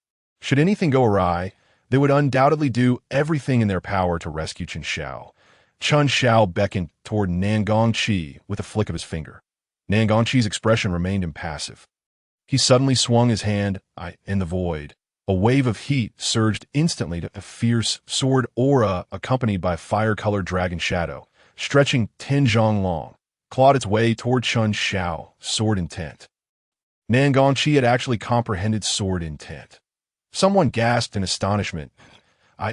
Should anything go awry, they would undoubtedly do everything in their power to rescue Chun Xiao. Chun Xiao beckoned toward Nan Gongqi with a flick of his finger. Nan Gongqi's expression remained impassive. He suddenly swung his hand in the void. A wave of heat surged instantly to a fierce sword aura accompanied by a fire-colored dragon shadow, stretching 10 zhong long, clawed its way toward Chun Xiao, sword intent. Nan Gongqi had actually comprehended sword intent. Someone gasped in astonishment.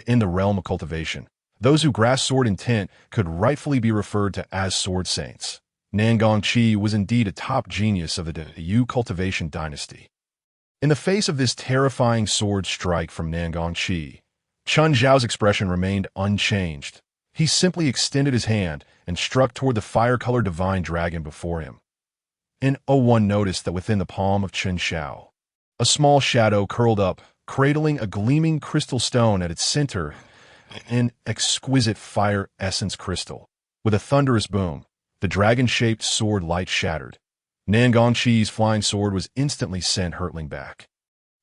In the realm of cultivation, those who grasped sword intent could rightfully be referred to as sword saints. Nan Gongqi was indeed a top genius of the Yu cultivation dynasty. In the face of this terrifying sword strike from Nan Gongqi, Chun Zhao's expression remained unchanged. He simply extended his hand and struck toward the fire-colored divine dragon before him. And one noticed that within the palm of Chun Xiao, a small shadow curled up, cradling a gleaming crystal stone at its center, an exquisite fire essence crystal. With a thunderous boom, the dragon-shaped sword light shattered. Nan Gongqi's flying sword was instantly sent hurtling back.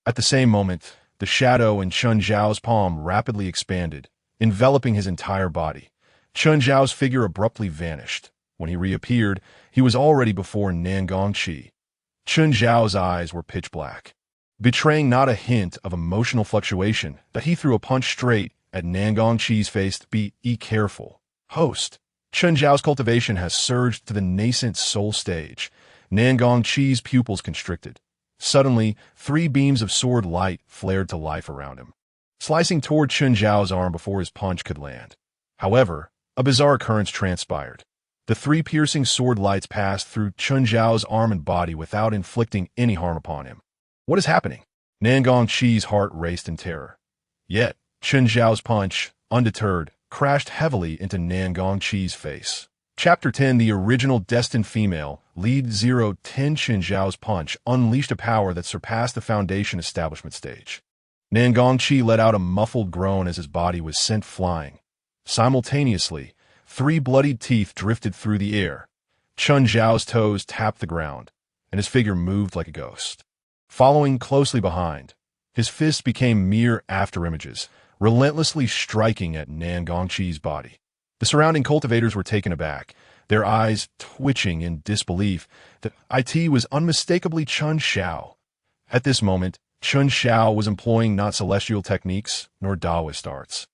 At the same moment, the shadow in Chun Zhao's palm rapidly expanded, enveloping his entire body. Chun Zhao's figure abruptly vanished. When he reappeared, he was already before Nan Gongqi. Chun Zhao's eyes were pitch black, betraying not a hint of emotional fluctuation, that he threw a punch straight at Nan Gongqi's face. Be careful, host. Chun Zhao's cultivation has surged to the nascent soul stage. Nan Gongqi's pupils constricted. Suddenly, 3 beams of sword light flared to life around him, slicing toward Chun Zhao's arm before his punch could land. However, a bizarre occurrence transpired. The 3 piercing sword lights passed through Chun Zhao's arm and body without inflicting any harm upon him. What is happening? Nan Gongqi's heart raced in terror. Yet, Chun Zhao's punch, undeterred, crashed heavily into Nan Gongqi's face. Chapter 10 The original destined female, lead 010 Chun Zhao's punch unleashed a power that surpassed the foundation establishment stage. Nan Gongqi let out a muffled groan as his body was sent flying. Simultaneously, 3 bloodied teeth drifted through the air. Chun Zhao's toes tapped the ground, and his figure moved like a ghost. Following closely behind, his fists became mere afterimages, relentlessly striking at Nan Gongqi's body. The surrounding cultivators were taken aback, their eyes twitching in disbelief that it was unmistakably Chun Xiao. At this moment, Chun Xiao was employing not celestial techniques nor Taoist arts,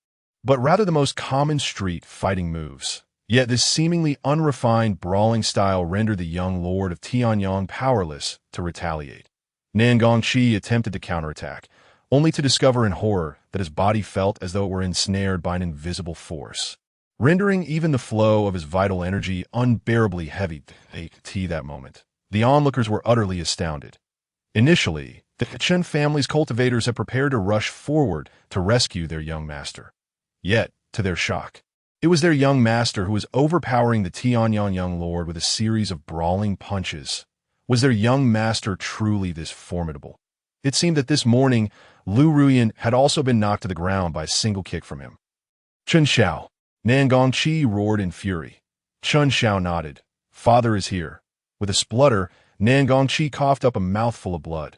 but rather the most common street fighting moves. Yet this seemingly unrefined brawling style rendered the young lord of Tianyang powerless to retaliate. Nan Gongqi attempted to counterattack, only to discover in horror that his body felt as though it were ensnared by an invisible force, rendering even the flow of his vital energy unbearably heavy. That moment, the onlookers were utterly astounded. Initially, the Chen family's cultivators had prepared to rush forward to rescue their young master. Yet, to their shock, it was their young master who was overpowering the Tianyang young lord with a series of brawling punches. Was their young master truly this formidable? It seemed that this morning, Lu Ruyan had also been knocked to the ground by a single kick from him. Chun Xiao. Nan Gongqi roared in fury. Chun Xiao nodded. Father is here. With a splutter, Nan Gongqi coughed up a mouthful of blood.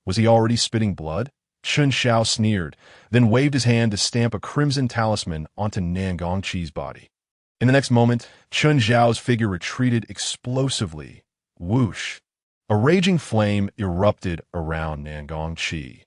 Was he already spitting blood? Chun Xiao sneered, then waved his hand to stamp a crimson talisman onto Nan Gongqi's body. In the next moment, Chun Xiao's figure retreated explosively. Whoosh! A raging flame erupted around Nan Gongqi.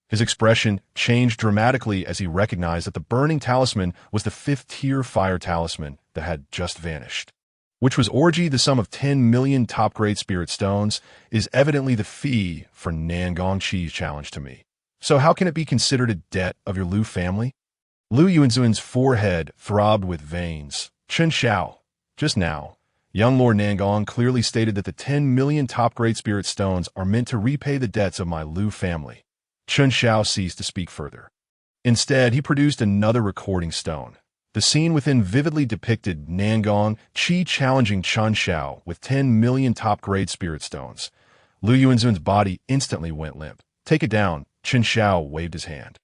His expression changed dramatically as he recognized that the burning talisman was the 5th-tier fire talisman that had just vanished. Which was orgy, the sum of 10 million top-grade spirit stones, is evidently the fee for Nan Gongqi's challenge to me. So how can it be considered a debt of your Lu family? Lu Yuanzuan's forehead throbbed with veins. Chun Xiao. Just now, young Lord Nangong clearly stated that the 10 million top-grade spirit stones are meant to repay the debts of my Lu family. Chun Xiao ceased to speak further. Instead, he produced another recording stone. The scene within vividly depicted Nan Gongqi challenging Chun Xiao with 10 million top-grade spirit stones. Lu Yuanzun's body instantly went limp. Take it down, Chun Xiao waved his hand.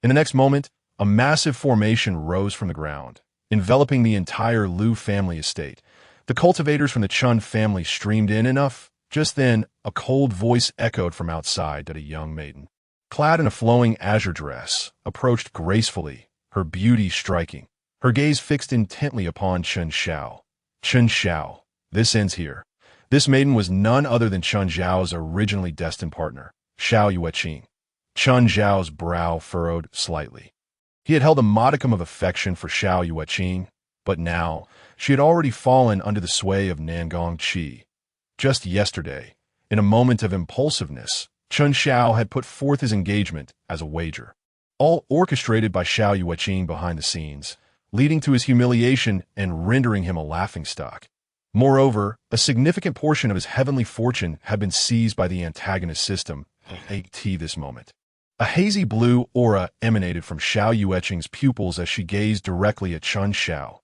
In the next moment, a massive formation rose from the ground, enveloping the entire Lu family estate. The cultivators from the Chun family streamed in enough. Just then, a cold voice echoed from outside that a young maiden, clad in a flowing azure dress, approached gracefully, her beauty striking, her gaze fixed intently upon Chun Xiao. Chun Xiao, this ends here. This maiden was none other than Chun Xiao's originally destined partner, Xiao Yueqing. Chun Xiao's brow furrowed slightly. He had held a modicum of affection for Xiao Yueqing, but now she had already fallen under the sway of Nan Gongqi. Just yesterday, in a moment of impulsiveness, Chun Xiao had put forth his engagement as a wager, all orchestrated by Xiao Yueqing behind the scenes, leading to his humiliation and rendering him a laughingstock. Moreover, a significant portion of his heavenly fortune had been seized by the antagonist system at this moment. A hazy blue aura emanated from Xiao Yueqing's pupils as she gazed directly at Chun Xiao.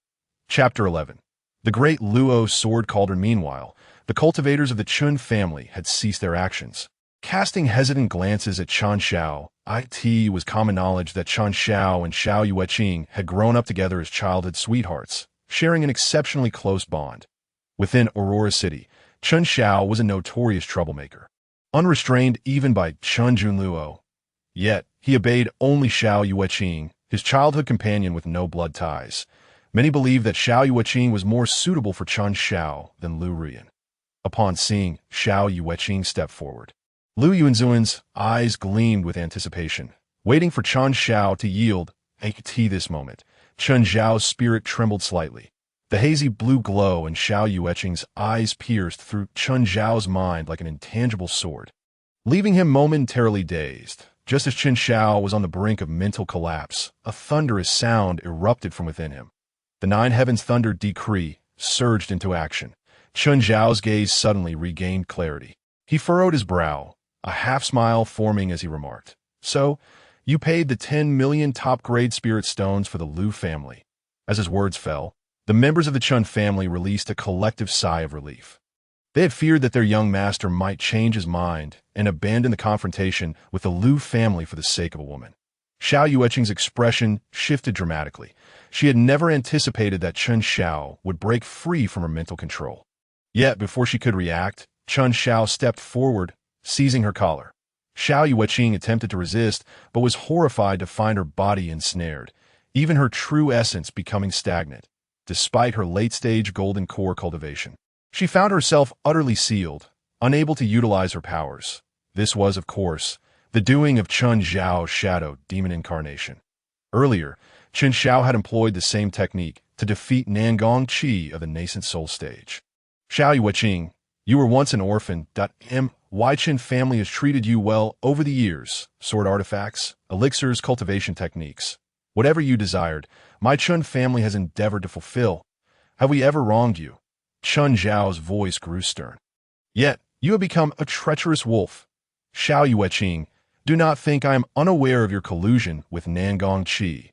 Chapter 11. The great Luo sword cauldron. Meanwhile, the cultivators of the Chun family had ceased their actions. Casting hesitant glances at Chun Xiao, it was common knowledge that Chun Xiao and Xiao Yueqing had grown up together as childhood sweethearts, sharing an exceptionally close bond. Within Aurora City, Chun Xiao was a notorious troublemaker, unrestrained even by Chun Junluo. Yet, he obeyed only Xiao Yueqing, his childhood companion with no blood ties. Many believed that Xiao Yueqing was more suitable for Chun Xiao than Lu Ruyan. Upon seeing Xiao Yueqing step forward, Lu Yuanzuan's eyes gleamed with anticipation, waiting for Chun Xiao to yield. At this moment, Chun Xiao's spirit trembled slightly. The hazy blue glow in Xiao Yueqing's eyes pierced through Chun Xiao's mind like an intangible sword, leaving him momentarily dazed. Just as Chun Xiao was on the brink of mental collapse, a thunderous sound erupted from within him. The 9 heavens thunder decree surged into action. Chun Xiao's gaze suddenly regained clarity. He furrowed his brow, a half-smile forming as he remarked, "So, you paid the 10 million top-grade spirit stones for the Lu family." As his words fell, the members of the Chun family released a collective sigh of relief. They had feared that their young master might change his mind and abandon the confrontation with the Lu family for the sake of a woman. Xiao Yueqing's expression shifted dramatically. She had never anticipated that Chun Xiao would break free from her mental control. Yet, before she could react, Chun Xiao stepped forward, seizing her collar. Xiao Yueqing attempted to resist, but was horrified to find her body ensnared, even her true essence becoming stagnant, despite her late-stage golden core cultivation. She found herself utterly sealed, unable to utilize her powers. This was, of course, the doing of Chun Xiao's shadow demon incarnation. Earlier, Chun Xiao had employed the same technique to defeat Nan Gongqi of the nascent soul stage. Xiao Yueqing, you were once an orphan. My Chun family has treated you well over the years. Sword artifacts, elixirs, cultivation techniques. Whatever you desired, my Chun family has endeavored to fulfill. Have we ever wronged you? Chun Xiao's voice grew stern. Yet, you have become a treacherous wolf. Xiao Yueqing, do not think I am unaware of your collusion with Nan Gongqi.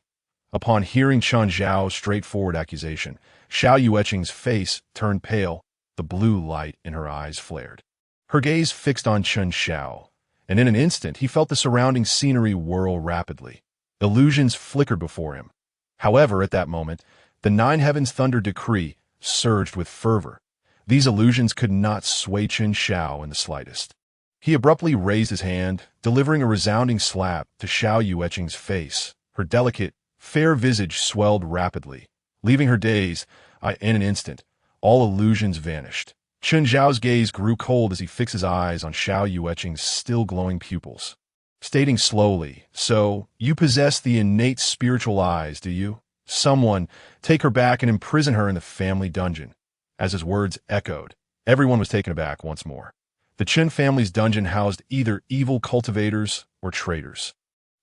Upon hearing Chun Xiao's straightforward accusation, Xiao Yueqing's face turned pale, the blue light in her eyes flared. Her gaze fixed on Chen Xiao, and in an instant he felt the surrounding scenery whirl rapidly. Illusions flickered before him. However, at that moment, the nine heavens' thunder decree surged with fervor. These illusions could not sway Chen Xiao in the slightest. He abruptly raised his hand, delivering a resounding slap to Xiao Yueqing's face. Her delicate, fair visage swelled rapidly, leaving her dazed. In an instant, all illusions vanished. Chen Xiao's gaze grew cold as he fixed his eyes on Xiao Yueqing's still glowing pupils, stating slowly, "So, you possess the innate spiritual eyes, do you? Someone, take her back and imprison her in the family dungeon." As his words echoed, everyone was taken aback once more. The Chen family's dungeon housed either evil cultivators or traitors.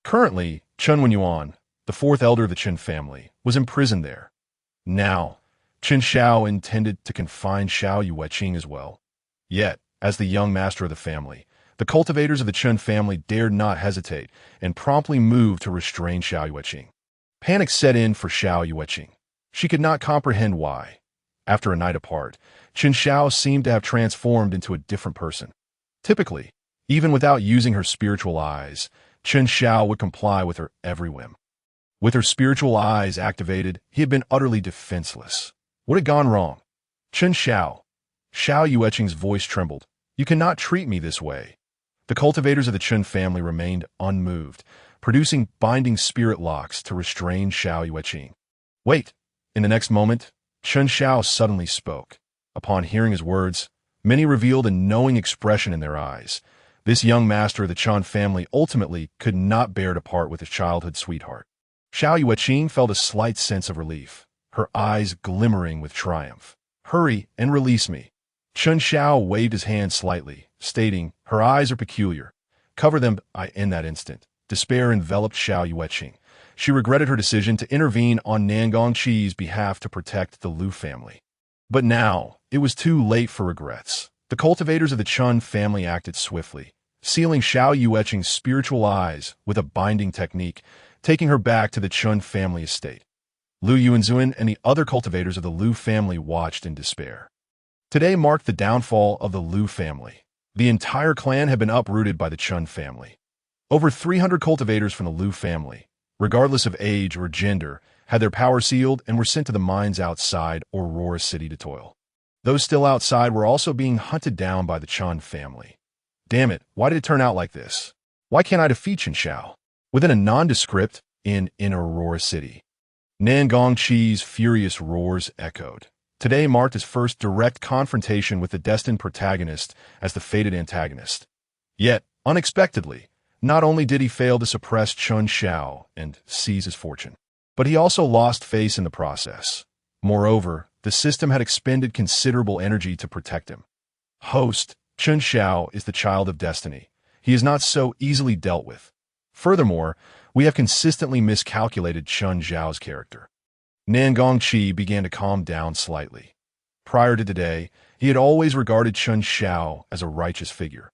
Currently, Chen Wenyuan, the fourth elder of the Chen family, was imprisoned there. Now, Chen Xiao intended to confine Xiao Yueqing as well. Yet, as the young master of the family, the cultivators of the Chen family dared not hesitate and promptly moved to restrain Xiao Yueqing. Panic set in for Xiao Yueqing. She could not comprehend why. After a night apart, Chen Xiao seemed to have transformed into a different person. Typically, even without using her spiritual eyes, Chen Xiao would comply with her every whim. With her spiritual eyes activated, he had been utterly defenseless. What had gone wrong? Chen Xiao. Xiao Yueqing's voice trembled. "You cannot treat me this way." The cultivators of the Chen family remained unmoved, producing binding spirit locks to restrain Xiao Yueqing. "Wait!" In the next moment, Chen Xiao suddenly spoke. Upon hearing his words, many revealed a knowing expression in their eyes. This young master of the Chen family ultimately could not bear to part with his childhood sweetheart. Xiao Yueqing felt a slight sense of relief, her eyes glimmering with triumph. "Hurry and release me." Chen Xiao waved his hand slightly, stating, "Her eyes are peculiar. Cover them." In that instant, despair enveloped Xiao Yueqing. She regretted her decision to intervene on Nangongqi's behalf to protect the Lu family. But now, it was too late for regrets. The cultivators of the Chen family acted swiftly, sealing Xiao Yueqing's spiritual eyes with a binding technique, taking her back to the Chen family estate. Lu Yuanzuan and the other cultivators of the Lu family watched in despair. Today marked the downfall of the Lu family. The entire clan had been uprooted by the Chen family. Over 300 cultivators from the Lu family, regardless of age or gender, had their power sealed and were sent to the mines outside Aurora City to toil. Those still outside were also being hunted down by the Chen family. Damn it, why did it turn out like this? Why can't I defeat Chen Xiao? Within a nondescript in Aurora City, Nangongqi's furious roars echoed. Today marked his first direct confrontation with the destined protagonist as the fated antagonist. Yet, unexpectedly, not only did he fail to suppress Chen Xiao and seize his fortune, but he also lost face in the process. Moreover, the system had expended considerable energy to protect him. Host, Chen Xiao is the child of destiny. He is not so easily dealt with. Furthermore, we have consistently miscalculated Chen Xiao's character. Nangongqi began to calm down slightly. Prior to today, he had always regarded Chen Xiao as a righteous figure.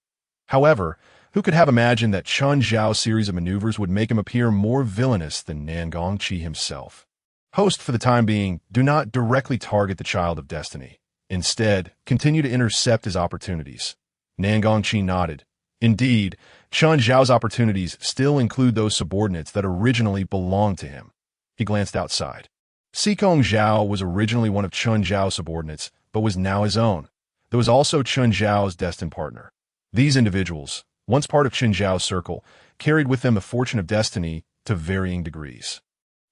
However, who could have imagined that Chen Xiao's series of maneuvers would make him appear more villainous than Nangongqi himself? Host, for the time being, do not directly target the child of destiny. Instead, continue to intercept his opportunities. Nangongqi nodded. Indeed, Chen Xiao's opportunities still include those subordinates that originally belonged to him. He glanced outside. Xikong Zhao was originally one of Chen Xiao's subordinates, but was now his own. There was also Chen Xiao's destined partner. These individuals, once part of Chen Xiao's circle, carried with them the fortune of destiny to varying degrees.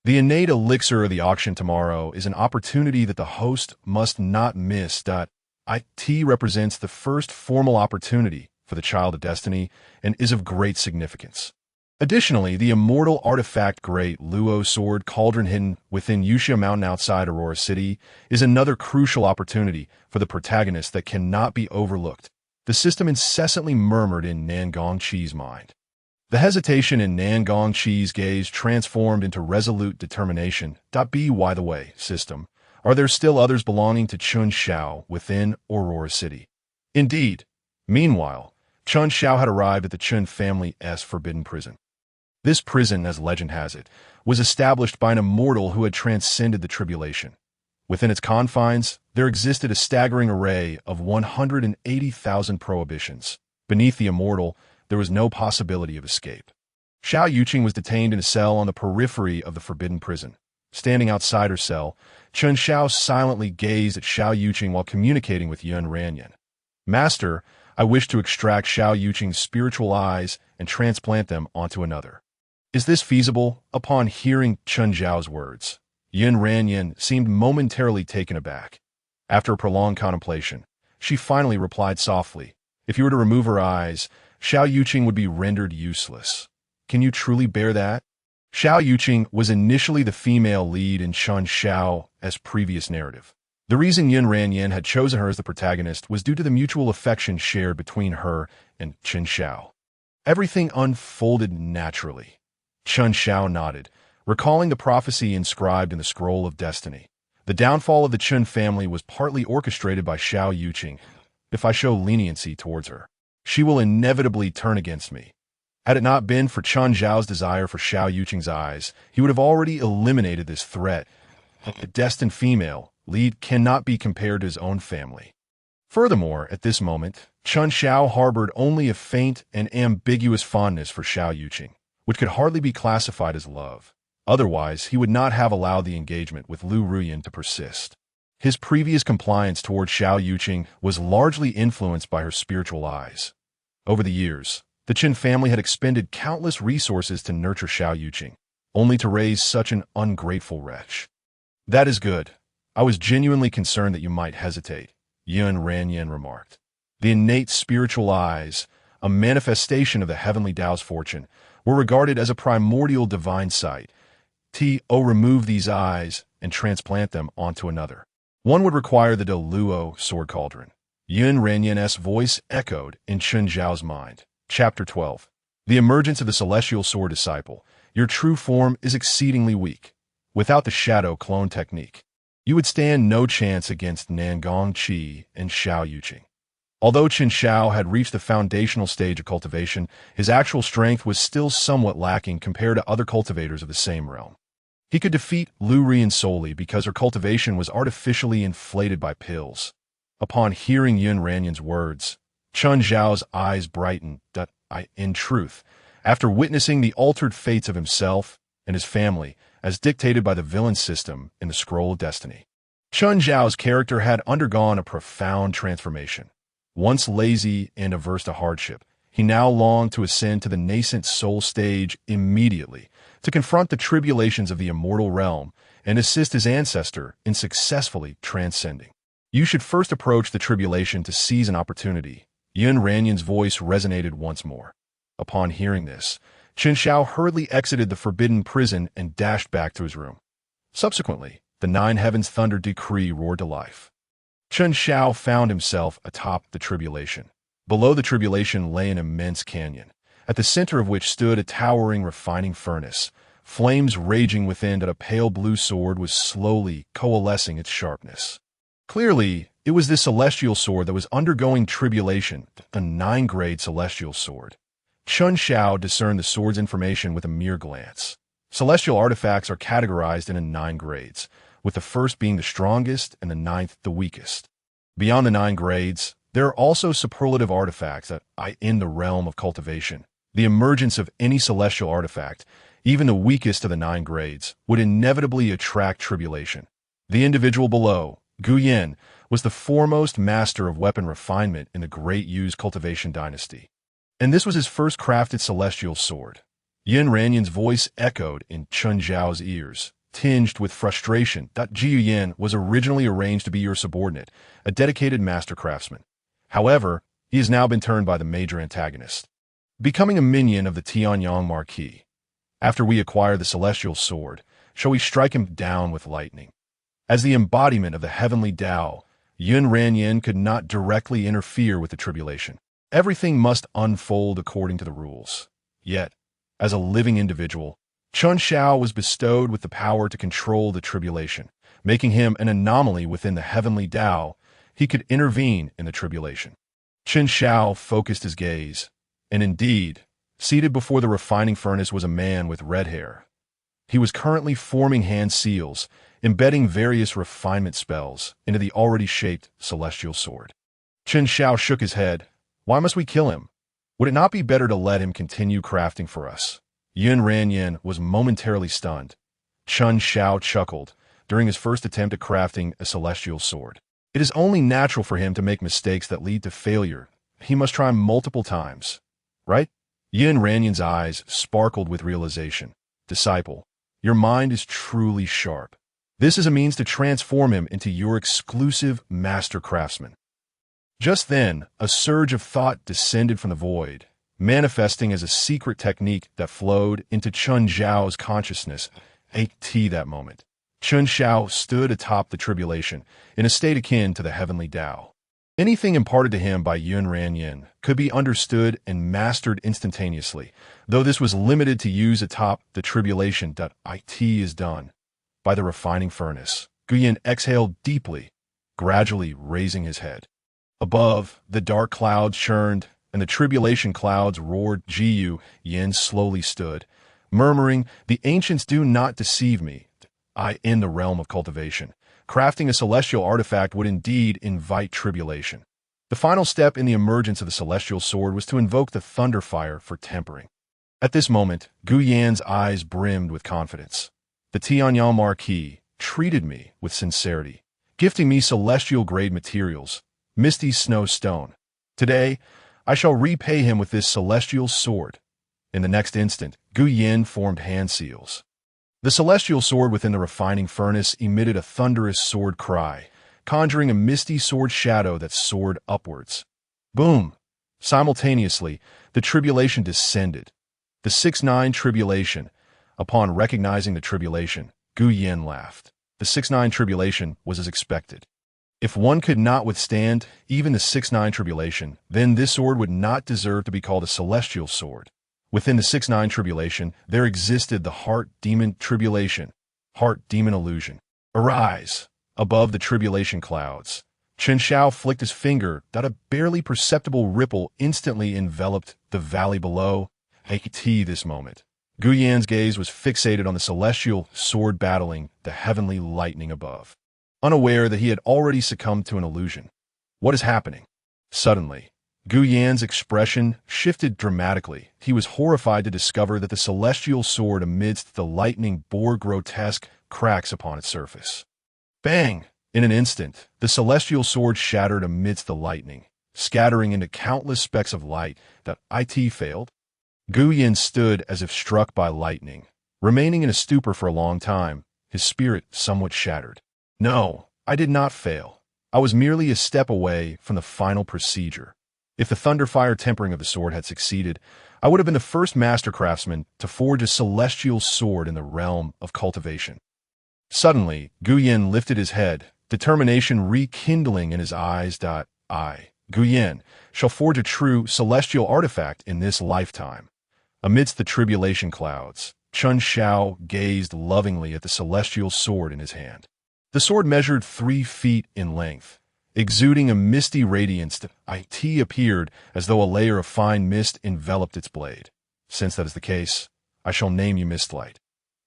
The innate elixir of the auction tomorrow is an opportunity that the host must not miss. It represents the first formal opportunity for the child of destiny and is of great significance. Additionally, the immortal artifact Great Luo Sword Cauldron hidden within Yuxia Mountain outside Aurora City is another crucial opportunity for the protagonist that cannot be overlooked. The system incessantly murmured in Nangongqi's mind. The hesitation in Nangongqi's gaze transformed into resolute determination. By the way, system, are there still others belonging to Chen Xiao within Aurora City? Indeed. Meanwhile, Chen Xiao had arrived at the Chen family's forbidden prison. This prison, as legend has it, was established by an immortal who had transcended the tribulation. Within its confines, there existed a staggering array of 180,000 prohibitions. Beneath the immortal, there was no possibility of escape. Xiao Yuqing was detained in a cell on the periphery of the forbidden prison. Standing outside her cell, Chen Xiao silently gazed at Xiao Yuqing while communicating with Yun Ranyan. Master, I wish to extract Xiao Yuqing's spiritual eyes and transplant them onto another. Is this feasible? Upon hearing Chen Zhao's words, Yun Ranyan seemed momentarily taken aback. After a prolonged contemplation, she finally replied softly, if you were to remove her eyes, Xiao Yuqing would be rendered useless. Can you truly bear that? Xiao Yuqing was initially the female lead in Chen Xiao's previous narrative. The reason Yun Ranyan had chosen her as the protagonist was due to the mutual affection shared between her and Chen Xiao. Everything unfolded naturally. Chen Xiao nodded, recalling the prophecy inscribed in the Scroll of Destiny. The downfall of the Chen family was partly orchestrated by Xiao Yuqing. If I show leniency towards her, she will inevitably turn against me. Had it not been for Chen Zhao's desire for Xiao Yuqing's eyes, he would have already eliminated this threat. The destined female lead cannot be compared to his own family. Furthermore, at this moment, Chen Xiao harbored only a faint and ambiguous fondness for Xiao Yuqing, which could hardly be classified as love. Otherwise, he would not have allowed the engagement with Lu Ruyan to persist. His previous compliance toward Xiao Yuqing was largely influenced by her spiritual eyes. Over the years, the Qin family had expended countless resources to nurture Xiao Yuqing, only to raise such an ungrateful wretch. That is good. I was genuinely concerned that you might hesitate, Yun Ranyan remarked. The innate spiritual eyes, a manifestation of the Heavenly Dao's fortune, were regarded as a primordial divine sight. Remove these eyes and transplant them onto another. One would require the De Luo sword cauldron. Yun Ranyan's voice echoed in Chen Zhao's mind. Chapter 12. The emergence of the celestial sword disciple. Your true form is exceedingly weak. Without the shadow clone technique, you would stand no chance against Nangong Qi and Xiao Yuqing. Although Chen Xiao had reached the foundational stage of cultivation, his actual strength was still somewhat lacking compared to other cultivators of the same realm. He could defeat Lu Ruyan solely because her cultivation was artificially inflated by pills. Upon hearing Yun Ranyan's words, Chen Zhao's eyes brightened. In truth, after witnessing the altered fates of himself and his family, as dictated by the villain system in the Scroll of Destiny, Chen Zhao's character had undergone a profound transformation. Once lazy and averse to hardship, he now longed to ascend to the nascent soul stage immediately, to confront the tribulations of the immortal realm and assist his ancestor in successfully transcending. You should first approach the tribulation to seize an opportunity. Yun Ranyan's voice resonated once more. Upon hearing this, Chen Xiao hurriedly exited the forbidden prison and dashed back to his room. Subsequently, the Nine Heavens Thunder Decree roared to life. Chen Xiao found himself atop the tribulation. Below the tribulation lay an immense canyon, at the center of which stood a towering refining furnace, flames raging within that a pale blue sword was slowly coalescing its sharpness. Clearly, it was this celestial sword that was undergoing tribulation, a 9-grade celestial sword. Chen Xiao discerned the sword's information with a mere glance. Celestial artifacts are categorized into 9 grades, with the first being the strongest and the 9th the weakest. Beyond the 9 grades, there are also superlative artifacts that in the realm of cultivation. The emergence of any celestial artifact, even the weakest of the 9 grades, would inevitably attract tribulation. The individual below, Gu Yan, was the foremost master of weapon refinement in the Great Yu's cultivation dynasty. And this was his first crafted celestial sword. Yun Ranyan's voice echoed in Chen Zhao's ears, tinged with frustration. Jiu Yan was originally arranged to be your subordinate, a dedicated master craftsman. However, he has now been turned by the major antagonist, becoming a minion of the Tianyang Marquis. After we acquire the celestial sword, shall we strike him down with lightning? As the embodiment of the Heavenly Dao, Yun Ranyan could not directly interfere with the tribulation. Everything must unfold according to the rules. Yet, as a living individual, Chen Xiao was bestowed with the power to control the tribulation, making him an anomaly within the Heavenly Dao. He could intervene in the tribulation. Chen Xiao focused his gaze, and indeed, seated before the refining furnace was a man with red hair. He was currently forming hand seals, embedding various refinement spells into the already shaped celestial sword. Chen Xiao shook his head. Why must we kill him? Would it not be better to let him continue crafting for us? Yun Ranyin was momentarily stunned. Chen Xiao chuckled during his first attempt at crafting a celestial sword. It is only natural for him to make mistakes that lead to failure. He must try multiple times, right? Yun Ranyin's eyes sparkled with realization. Disciple, your mind is truly sharp. This is a means to transform him into your exclusive master craftsman. Just then, a surge of thought descended from the void, manifesting as a secret technique that flowed into Chen Xiao's consciousness. That moment, Chen Xiao stood atop the tribulation, in a state akin to the Heavenly Dao. Anything imparted to him by Yun Ranyin could be understood and mastered instantaneously, though this was limited to use atop the tribulation. It is done. By the refining furnace, Guyan exhaled deeply, gradually raising his head. Above, the dark clouds churned, and the tribulation clouds roared. Jiu Yin slowly stood, murmuring, "The ancients do not deceive me. I in the realm of cultivation. Crafting a celestial artifact would indeed invite tribulation." The final step in the emergence of the celestial sword was to invoke the thunder fire for tempering. At this moment, Gu Yan's eyes brimmed with confidence. The Tianyang Marquis treated me with sincerity, gifting me celestial-grade materials, misty snow stone. Today, I shall repay him with this celestial sword. In the next instant, Gu Yin formed hand seals. The celestial sword within the refining furnace emitted a thunderous sword cry, conjuring a misty sword shadow that soared upwards. Boom! Simultaneously, the tribulation descended. The 6-9 tribulation. Upon recognizing the tribulation, Gu Yin laughed. The 6-9 tribulation was as expected. If one could not withstand even the 6-9 tribulation, then this sword would not deserve to be called a celestial sword. Within the 6-9 tribulation, there existed the heart demon tribulation, heart demon illusion. Arise! Above the tribulation clouds, Chen Xiao flicked his finger that a barely perceptible ripple instantly enveloped the valley below. This moment, Gu Yan's gaze was fixated on the celestial sword battling the heavenly lightning above, unaware that he had already succumbed to an illusion. What is happening? Suddenly, Gu Yan's expression shifted dramatically. He was horrified to discover that the celestial sword amidst the lightning bore grotesque cracks upon its surface. Bang! In an instant, the celestial sword shattered amidst the lightning, scattering into countless specks of light. That it failed? Gu Yan stood as if struck by lightning, remaining in a stupor for a long time, his spirit somewhat shattered. No, I did not fail. I was merely a step away from the final procedure. If the thunderfire tempering of the sword had succeeded, I would have been the first master craftsman to forge a celestial sword in the realm of cultivation. Suddenly, Gu Yan lifted his head, determination rekindling in his eyes. I, Gu Yan, shall forge a true celestial artifact in this lifetime. Amidst the tribulation clouds, Chen Xiao gazed lovingly at the celestial sword in his hand. The sword measured 3 feet in length, exuding a misty radiance. It appeared as though a layer of fine mist enveloped its blade. Since that is the case, I shall name you Mistlight.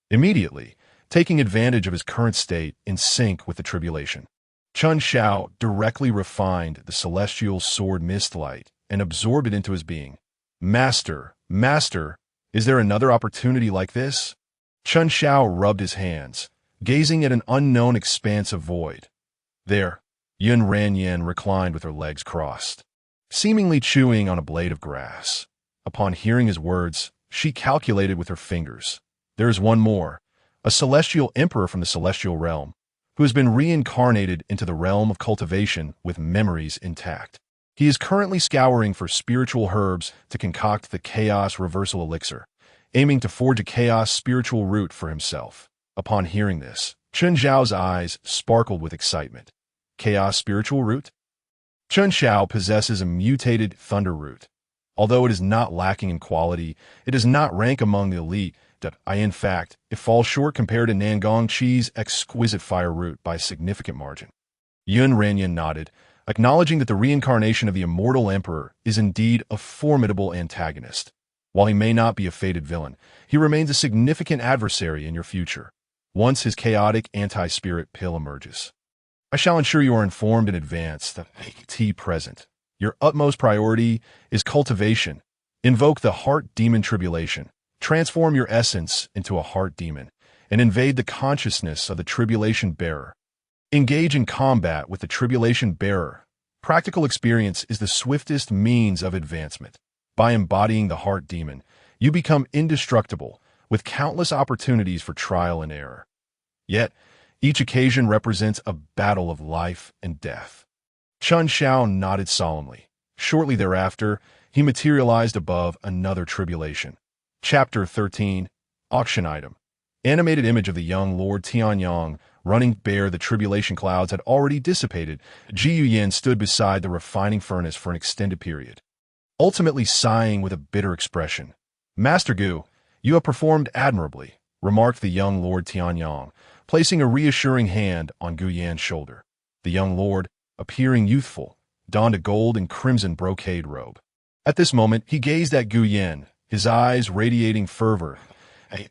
Immediately, taking advantage of his current state in sync with the tribulation, Chen Xiao directly refined the celestial sword Mistlight and absorbed it into his being. Master, is there another opportunity like this? Chen Xiao rubbed his hands, gazing at an unknown expanse of void. There, Yun Ranyin reclined with her legs crossed, seemingly chewing on a blade of grass. Upon hearing his words, she calculated with her fingers. There is one more, a celestial emperor from the celestial realm, who has been reincarnated into the realm of cultivation with memories intact. He is currently scouring for spiritual herbs to concoct the chaos reversal elixir, aiming to forge a chaos spiritual root for himself. Upon hearing this, Chen Xiao's eyes sparkled with excitement. Chaos spiritual root? Chen Xiao possesses a mutated thunder root. Although it is not lacking in quality, it does not rank among the elite. In fact, it falls short compared to Nangong Qi's exquisite fire root by a significant margin. Yun Ranyin nodded, acknowledging that the reincarnation of the immortal emperor is indeed a formidable antagonist. While he may not be a fated villain, he remains a significant adversary in your future, once his chaotic anti-spirit pill emerges. I shall ensure you are informed in advance that T present. Your utmost priority is cultivation. Invoke the heart demon tribulation. Transform your essence into a heart demon and invade the consciousness of the tribulation bearer. Engage in combat with the tribulation bearer. Practical experience is the swiftest means of advancement. By embodying the heart demon, you become indestructible, with countless opportunities for trial and error. Yet, each occasion represents a battle of life and death. Chun Xiao nodded solemnly. Shortly thereafter, he materialized above another tribulation. Chapter 13, Auction Item. Animated image of the young Lord Tianyang running bare. The tribulation clouds had already dissipated. Ji Yuyan stood beside the refining furnace for an extended period, ultimately sighing with a bitter expression. Master Gu, you have performed admirably, remarked the young Lord Tianyang, placing a reassuring hand on Gu Yan's shoulder. The young lord, appearing youthful, donned a gold and crimson brocade robe. At this moment, he gazed at Gu Yan, his eyes radiating fervor.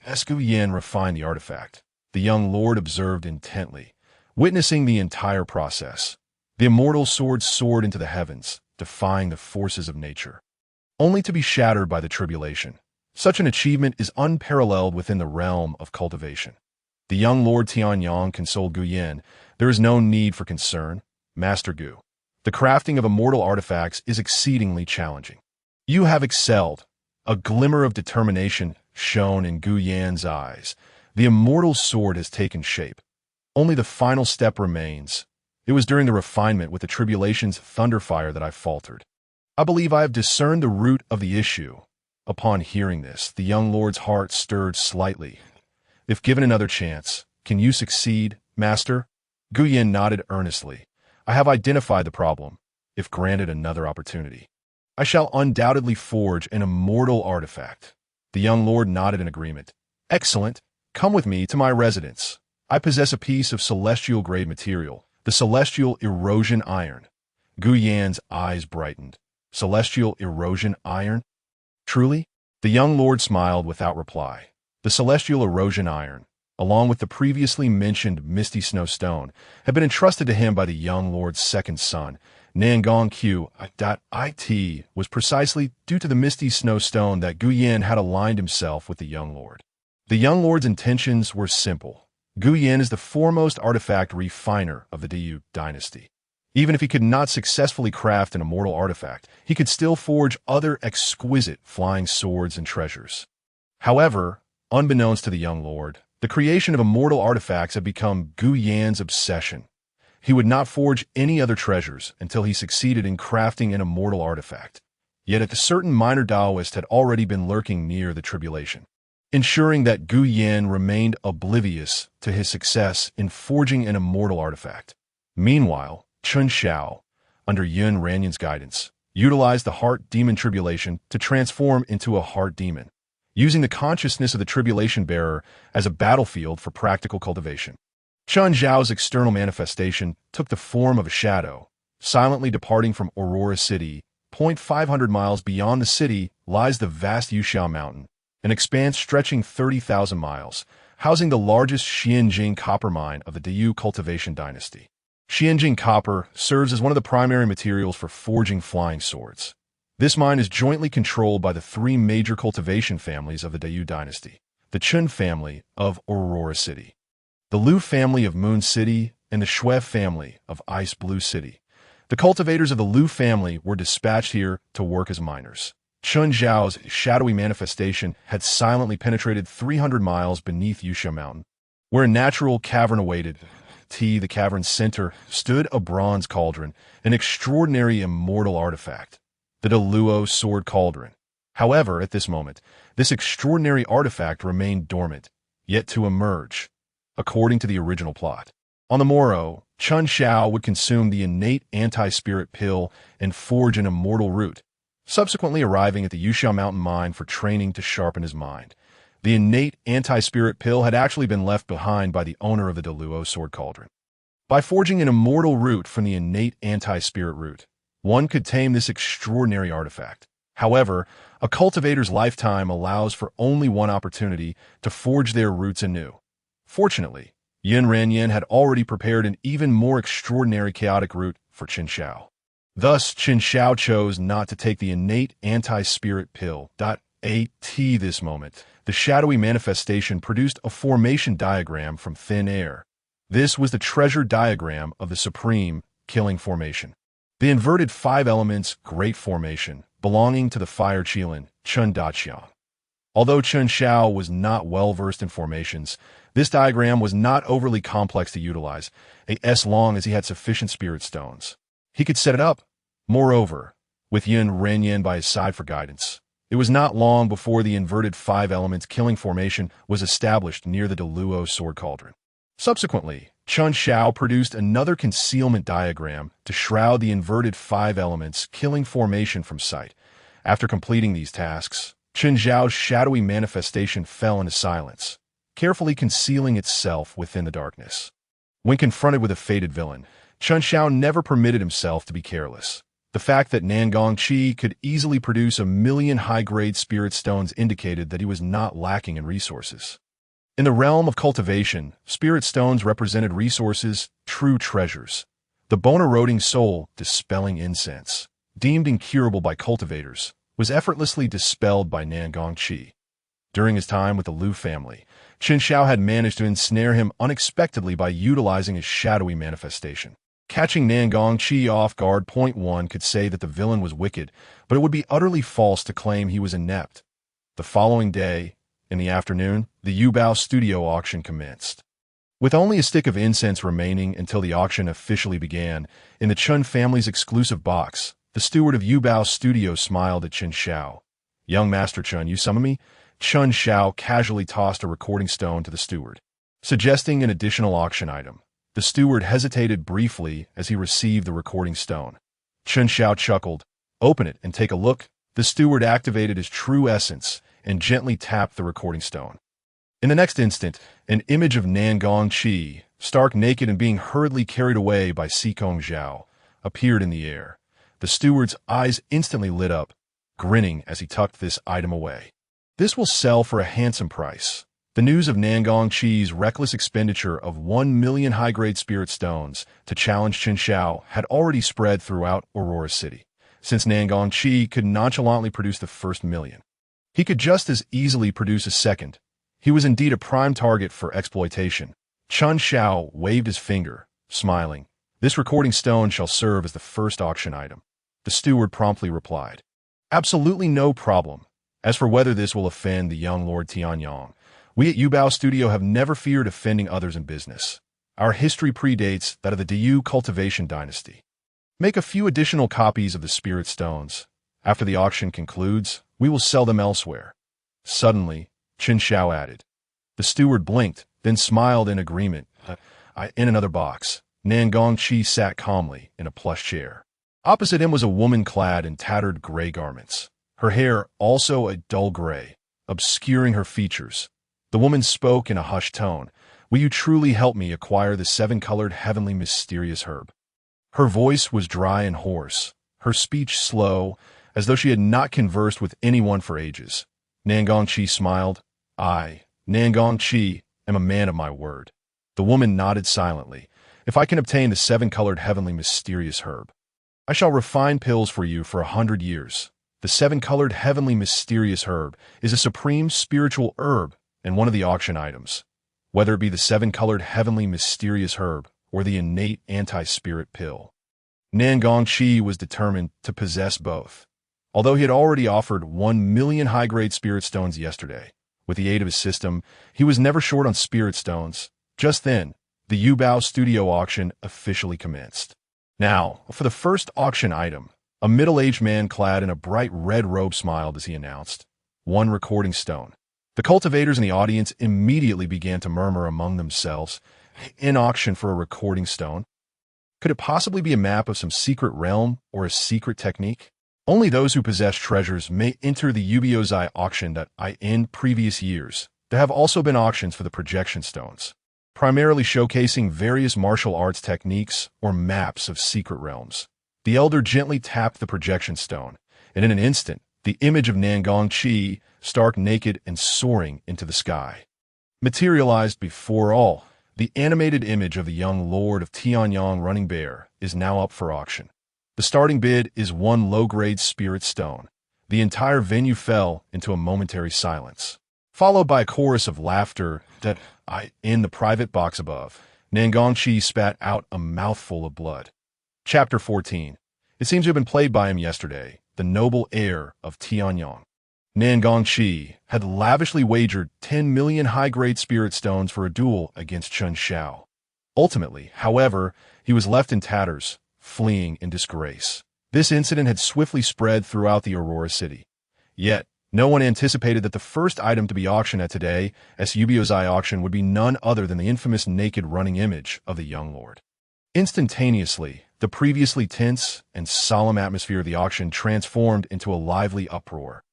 As Gu Yan refined the artifact, the young lord observed intently, witnessing the entire process. The immortal sword soared into the heavens, defying the forces of nature, only to be shattered by the tribulation. Such an achievement is unparalleled within the realm of cultivation. The young Lord Tianyang consoled Gu Yan. There is no need for concern, Master Gu. The crafting of immortal artifacts is exceedingly challenging. You have excelled. A glimmer of determination shone in Gu Yan's eyes. The immortal sword has taken shape. Only the final step remains. It was during the refinement with the tribulation's thunderfire that I faltered. I believe I have discerned the root of the issue. Upon hearing this, the young lord's heart stirred slightly. If given another chance, can you succeed, Master? Gu Yan nodded earnestly. I have identified the problem. If granted another opportunity, I shall undoubtedly forge an immortal artifact. The young lord nodded in agreement. Excellent. Come with me to my residence. I possess a piece of celestial-grade material, the celestial erosion iron. Gu Yan's eyes brightened. Celestial erosion iron? Truly? The young lord smiled without reply. The celestial erosion iron, along with the previously mentioned misty snow stone, had been entrusted to him by the young lord's second son. Nangong Q.IT was precisely due to the misty snow stone that Gu Yan had aligned himself with the young lord. The young lord's intentions were simple. Gu Yan is the foremost artifact refiner of the Diyu dynasty. Even if he could not successfully craft an immortal artifact, he could still forge other exquisite flying swords and treasures. However, unbeknownst to the young lord, the creation of immortal artifacts had become Gu Yan's obsession. He would not forge any other treasures until he succeeded in crafting an immortal artifact. Yet a certain minor Taoist had already been lurking near the tribulation, ensuring that Gu Yan remained oblivious to his success in forging an immortal artifact. Meanwhile, Chun Xiao, under Yun Ranyan's guidance, utilized the heart demon tribulation to transform into a heart demon, using the consciousness of the tribulation bearer as a battlefield for practical cultivation. Chun Xiao's external manifestation took the form of a shadow, silently departing from Aurora City. 500 miles beyond the city lies the vast Yuxiao Mountain, an expanse stretching 30,000 miles, housing the largest Xianjing copper mine of the Diyu cultivation dynasty. Xianjing copper serves as one of the primary materials for forging flying swords. This mine is jointly controlled by the three major cultivation families of the Diyu dynasty: the Chun family of Aurora City, the Liu family of Moon City, and the Shui family of Ice Blue City. The cultivators of the Liu family were dispatched here to work as miners. Chun Xiao's shadowy manifestation had silently penetrated 300 miles beneath Yuxiao Mountain, where a natural cavern awaited. The cavern's center stood a bronze cauldron, an extraordinary immortal artifact, the Deluo Sword Cauldron. However, at this moment, this extraordinary artifact remained dormant, yet to emerge, according to the original plot. On the morrow, Chun Xiao would consume the innate anti-spirit pill and forge an immortal root, subsequently arriving at the Yuxiao Mountain mine for training to sharpen his mind. The innate anti-spirit pill had actually been left behind by the owner of the Deluo Sword Cauldron. By forging an immortal root from the innate anti-spirit root, one could tame this extraordinary artifact. However, a cultivator's lifetime allows for only one opportunity to forge their roots anew. Fortunately, Yin Ranyin had already prepared an even more extraordinary chaotic route for Qin Shao. Thus, Qin Shao chose not to take the innate anti-spirit pill. At this moment, the shadowy manifestation produced a formation diagram from thin air. This was the treasure diagram of the supreme killing formation. The inverted five elements great formation, belonging to the fire Qilin, Chun Daqiang. Although Qin Shao was not well versed in formations, this diagram was not overly complex to utilize, as long as he had sufficient spirit stones. He could set it up. Moreover, with Yin Renyin by his side for guidance, it was not long before the inverted five elements killing formation was established near the Deluo sword cauldron. Subsequently, Qin Shao produced another concealment diagram to shroud the inverted five elements killing formation from sight. After completing these tasks, Qin Shao's shadowy manifestation fell into silence, carefully concealing itself within the darkness. When confronted with a fated villain, Qin Shao never permitted himself to be careless. The fact that Nangong Qi could easily produce 1,000,000 high-grade spirit stones indicated that he was not lacking in resources. In the realm of cultivation, spirit stones represented resources, true treasures. The bone-eroding soul, dispelling incense, deemed incurable by cultivators, was effortlessly dispelled by Nangong Qi. During his time with the Liu family, Qin Shao had managed to ensnare him unexpectedly by utilizing his shadowy manifestation. Catching Nangong Qi off guard. One could say that the villain was wicked, but it would be utterly false to claim he was inept. The following day, in the afternoon, the Yubao studio auction commenced. With only a stick of incense remaining until the auction officially began, in the Chun family's exclusive box, the steward of Yubao studio smiled at Qin Shao. "Young Master Chun, you summon me?" Qin Shao casually tossed a recording stone to the steward, suggesting an additional auction item. The steward hesitated briefly as he received the recording stone. Qin Shao chuckled. "Open it and take a look." The steward activated his true essence and gently tapped the recording stone. In the next instant, an image of Nangong Qi, stark naked and being hurriedly carried away by Sikong Zhao, appeared in the air. The steward's eyes instantly lit up, grinning as he tucked this item away. "This will sell for a handsome price." The news of Nangong Qi's reckless expenditure of 1,000,000 high-grade spirit stones to challenge Qin Shao had already spread throughout Aurora City. Since Nangong Qi could nonchalantly produce the first 1,000,000, he could just as easily produce a second. He was indeed a prime target for exploitation. Qin Shao waved his finger, smiling. "This recording stone shall serve as the first auction item." The steward promptly replied, "Absolutely no problem. As for whether this will offend the young Lord Tianyang, we at Yubao Studio have never feared offending others in business. Our history predates that of the Diyu cultivation dynasty. Make a few additional copies of the spirit stones. After the auction concludes, we will sell them elsewhere." Suddenly, Qin Shao added. The steward blinked, then smiled in agreement. In another box, Nangong Qi sat calmly in a plush chair. Opposite him was a woman clad in tattered gray garments, her hair also a dull gray, obscuring her features. The woman spoke in a hushed tone. "Will you truly help me acquire the seven-colored heavenly mysterious herb?" Her voice was dry and hoarse, her speech slow, as though she had not conversed with anyone for ages. Nangong Qi smiled. "I, Nangong Qi, am a man of my word." The woman nodded silently. "If I can obtain the seven-colored heavenly mysterious herb, I shall refine pills for you for 100 years. The seven-colored heavenly mysterious herb is a supreme spiritual herb and one of the auction items, whether it be the seven-colored heavenly mysterious herb or the innate anti-spirit pill." Nangong Qi was determined to possess both. Although he had already offered 1,000,000 high-grade spirit stones yesterday, with the aid of his system, he was never short on spirit stones. Just then, the Yubao studio auction officially commenced. Now, for the first auction item, a middle-aged man clad in a bright red robe smiled as he announced, "One recording stone." The cultivators in the audience immediately began to murmur among themselves, "In auction for a recording stone? Could it possibly be a map of some secret realm or a secret technique?" Only those who possess treasures may enter the Yubiozai auction. In previous years, there have also been auctions for the projection stones, primarily showcasing various martial arts techniques or maps of secret realms. The elder gently tapped the projection stone, and in an instant, the image of Nangong Chi, stark naked and soaring into the sky. Materialized before all, the animated image of the young lord of Tianyang Running Bear is now up for auction. The starting bid is 1 low-grade spirit stone. The entire venue fell into a momentary silence, followed by a chorus of laughter that in the private box above, Nangong Chi spat out a mouthful of blood. Chapter 14. It seems to have been played by him yesterday, the noble heir of Tianyang. Nangong Chi had lavishly wagered 10 million high-grade spirit stones for a duel against Chun Xiao. Ultimately, however, he was left in tatters, fleeing in disgrace. This incident had swiftly spread throughout the Aurora City. Yet, no one anticipated that the first item to be auctioned at today's Ubiozai auction would be none other than the infamous naked running image of the young lord. Instantaneously, the previously tense and solemn atmosphere of the auction transformed into a lively uproar.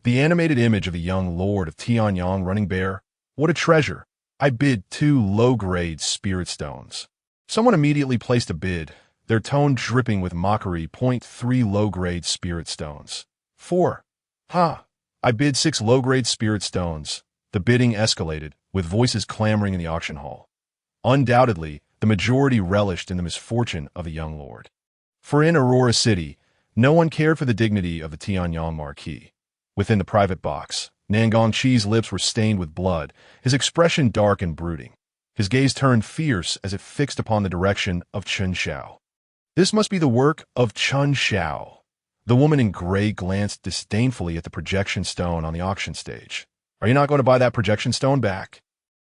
The animated image of the young lord of Tianyang Running Bear. What a treasure! I bid 2 low-grade spirit stones. Someone immediately placed a bid, their tone dripping with mockery. 3 low-grade spirit stones. 4. I bid 6 low-grade spirit stones. The bidding escalated, with voices clamoring in the auction hall. Undoubtedly, the majority relished in the misfortune of the young lord. For in Aurora City, no one cared for the dignity of the Tianyang Marquis. Within the private box, Nangong Chi's lips were stained with blood, his expression dark and brooding. His gaze turned fierce as it fixed upon the direction of Chun Xiao. This must be the work of Chun Xiao. The woman in gray glanced disdainfully at the projection stone on the auction stage. Are you not going to buy that projection stone back?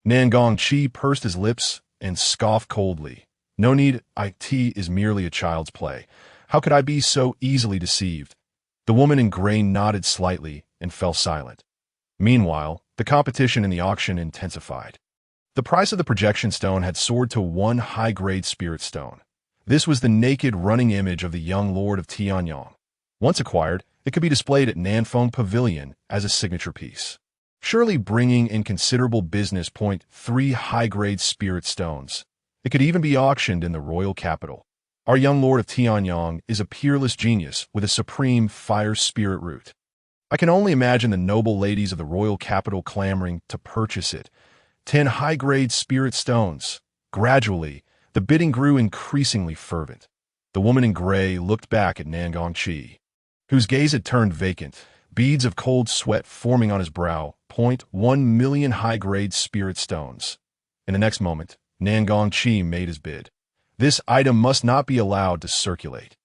Nangong Chi pursed his lips and scoffed coldly. No need, it is merely a child's play. How could I be so easily deceived? The woman in gray nodded slightly and fell silent. Meanwhile, the competition in the auction intensified. The price of the projection stone had soared to 1 high-grade spirit stone. This was the naked running image of the young lord of Tianyang. Once acquired, it could be displayed at Nanfeng Pavilion as a signature piece. Surely bringing in considerable business. 3 high-grade spirit stones. It could even be auctioned in the royal capital. Our young lord of Tianyang is a peerless genius with a supreme fire spirit root. I can only imagine the noble ladies of the royal capital clamoring to purchase it. 10 high-grade spirit stones. Gradually, the bidding grew increasingly fervent. The woman in gray looked back at Nangong Chi, whose gaze had turned vacant, beads of cold sweat forming on his brow. 1 million high-grade spirit stones. In the next moment, Nangong Chi made his bid. This item must not be allowed to circulate.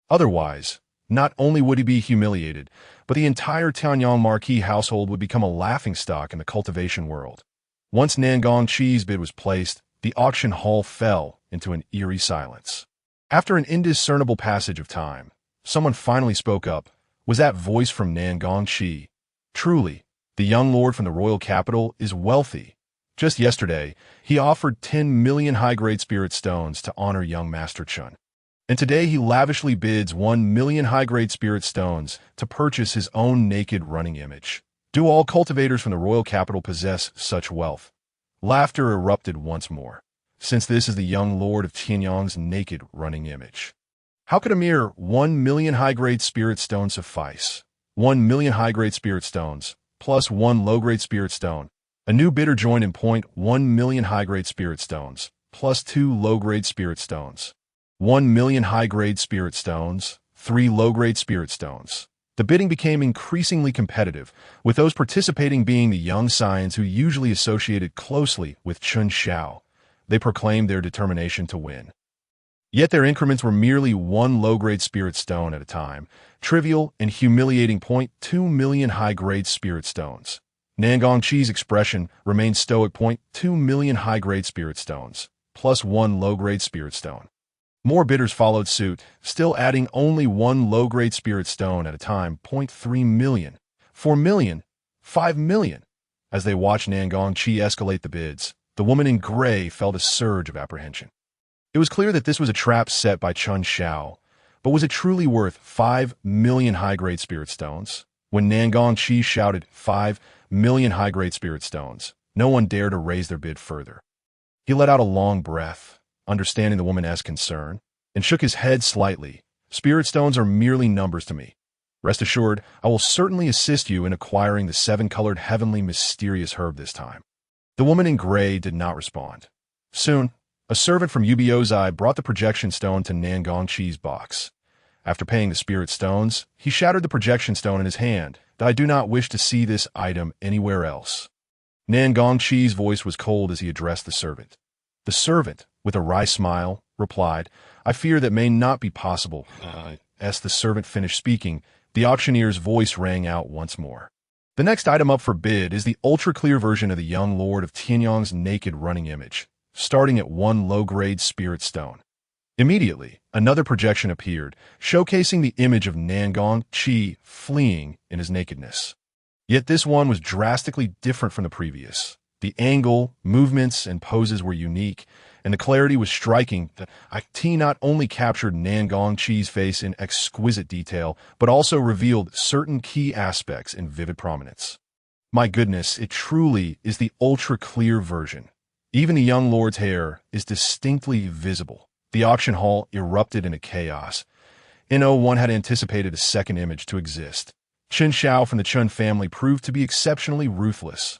Otherwise, not only would he be humiliated, but the entire Tianyang Marquis household would become a laughingstock in the cultivation world. Once Nangong Chi's bid was placed, the auction hall fell into an eerie silence. After an indiscernible passage of time, someone finally spoke up. Was that voice from Nangong Chi? Truly, the young lord from the royal capital is wealthy. Just yesterday, he offered 10 million high-grade spirit stones to honor young Master Chun. And today he lavishly bids 1 million high-grade spirit stones to purchase his own naked running image. Do all cultivators from the royal capital possess such wealth? Laughter erupted once more, since this is the young lord of Tianyang's naked running image. How could a mere 1 million high-grade spirit stones suffice? 1 million high-grade spirit stones, plus 1 low-grade spirit stone. A new bidder joined in. 1 million high-grade spirit stones, plus 2 low-grade spirit stones. 1 million high-grade spirit stones, 3 low-grade spirit stones. The bidding became increasingly competitive, with those participating being the young scions who usually associated closely with Chun Xiao. They proclaimed their determination to win. Yet their increments were merely 1 low-grade spirit stone at a time, trivial and humiliating. 2 million high-grade spirit stones. Nangong Chi's expression remained stoic. 2 million high-grade spirit stones, plus 1 low-grade spirit stone. More bidders followed suit, still adding only 1 low-grade spirit stone at a time. 3 million, 4 million, 5 million. As they watched Nangong Chi escalate the bids, the woman in gray felt a surge of apprehension. It was clear that this was a trap set by Chun Xiao, but was it truly worth 5 million high-grade spirit stones? When Nangong Chi shouted 5 million high-grade spirit stones, no one dared to raise their bid further. He let out a long breath, understanding the woman's concern, and shook his head slightly. Spirit stones are merely numbers to me. Rest assured, I will certainly assist you in acquiring the seven-colored heavenly mysterious herb this time. The woman in gray did not respond. Soon, a servant from Ubiozai brought the projection stone to Nangongqi's box. After paying the spirit stones, he shattered the projection stone in his hand. I do not wish to see this item anywhere else. Nangongqi's voice was cold as he addressed the servant. The servant, with a wry smile, replied, I fear that may not be possible. As the servant finished speaking, the auctioneer's voice rang out once more. The next item up for bid is the ultra-clear version of the young lord of Tianyong's naked running image, starting at 1 low-grade spirit stone. Immediately, another projection appeared, showcasing the image of Nangongqi fleeing in his nakedness. Yet this one was drastically different from the previous. The angle, movements, and poses were unique, and the clarity was striking. The IT not only captured Nangongqi's face in exquisite detail, but also revealed certain key aspects in vivid prominence. My goodness, it truly is the ultra-clear version. Even the young lord's hair is distinctly visible. The auction hall erupted into chaos. N01 had anticipated a second image to exist. Chen Xiao from the Chun family proved to be exceptionally ruthless.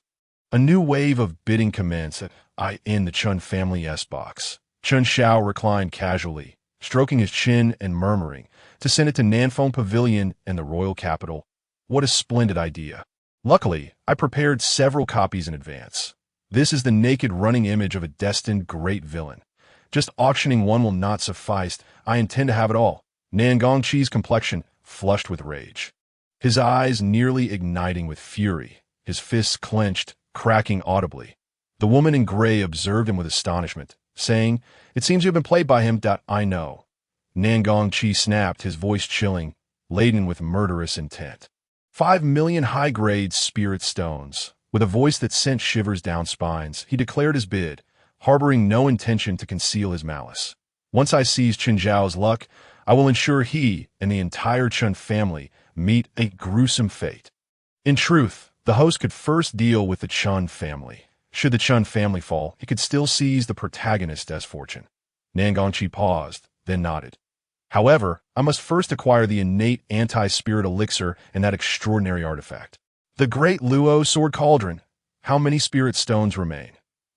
A new wave of bidding commenced in the Chun family S-box. Chen Xiao reclined casually, stroking his chin and murmuring, to send it to Nanfeng Pavilion and the royal capital. What a splendid idea. Luckily, I prepared several copies in advance. This is the naked running image of a destined great villain. Just auctioning one will not suffice. I intend to have it all. Nangongqi's complexion flushed with rage, his eyes nearly igniting with fury, his fists clenched, cracking audibly. The woman in gray observed him with astonishment, saying, It seems you have been played by him. I know. Nangongqi snapped, his voice chilling, laden with murderous intent. 5 million high-grade spirit stones. With a voice that sent shivers down spines, he declared his bid, harboring no intention to conceal his malice. Once I seize Chen Zhao's luck, I will ensure he and the entire Chun family meet a gruesome fate. In truth, the host could first deal with the Chun family. Should the Chun family fall, he could still seize the protagonist as fortune. Nangongqi paused, then nodded. However, I must first acquire the innate anti-spirit elixir and that extraordinary artifact. The great Luo sword cauldron. How many spirit stones remain?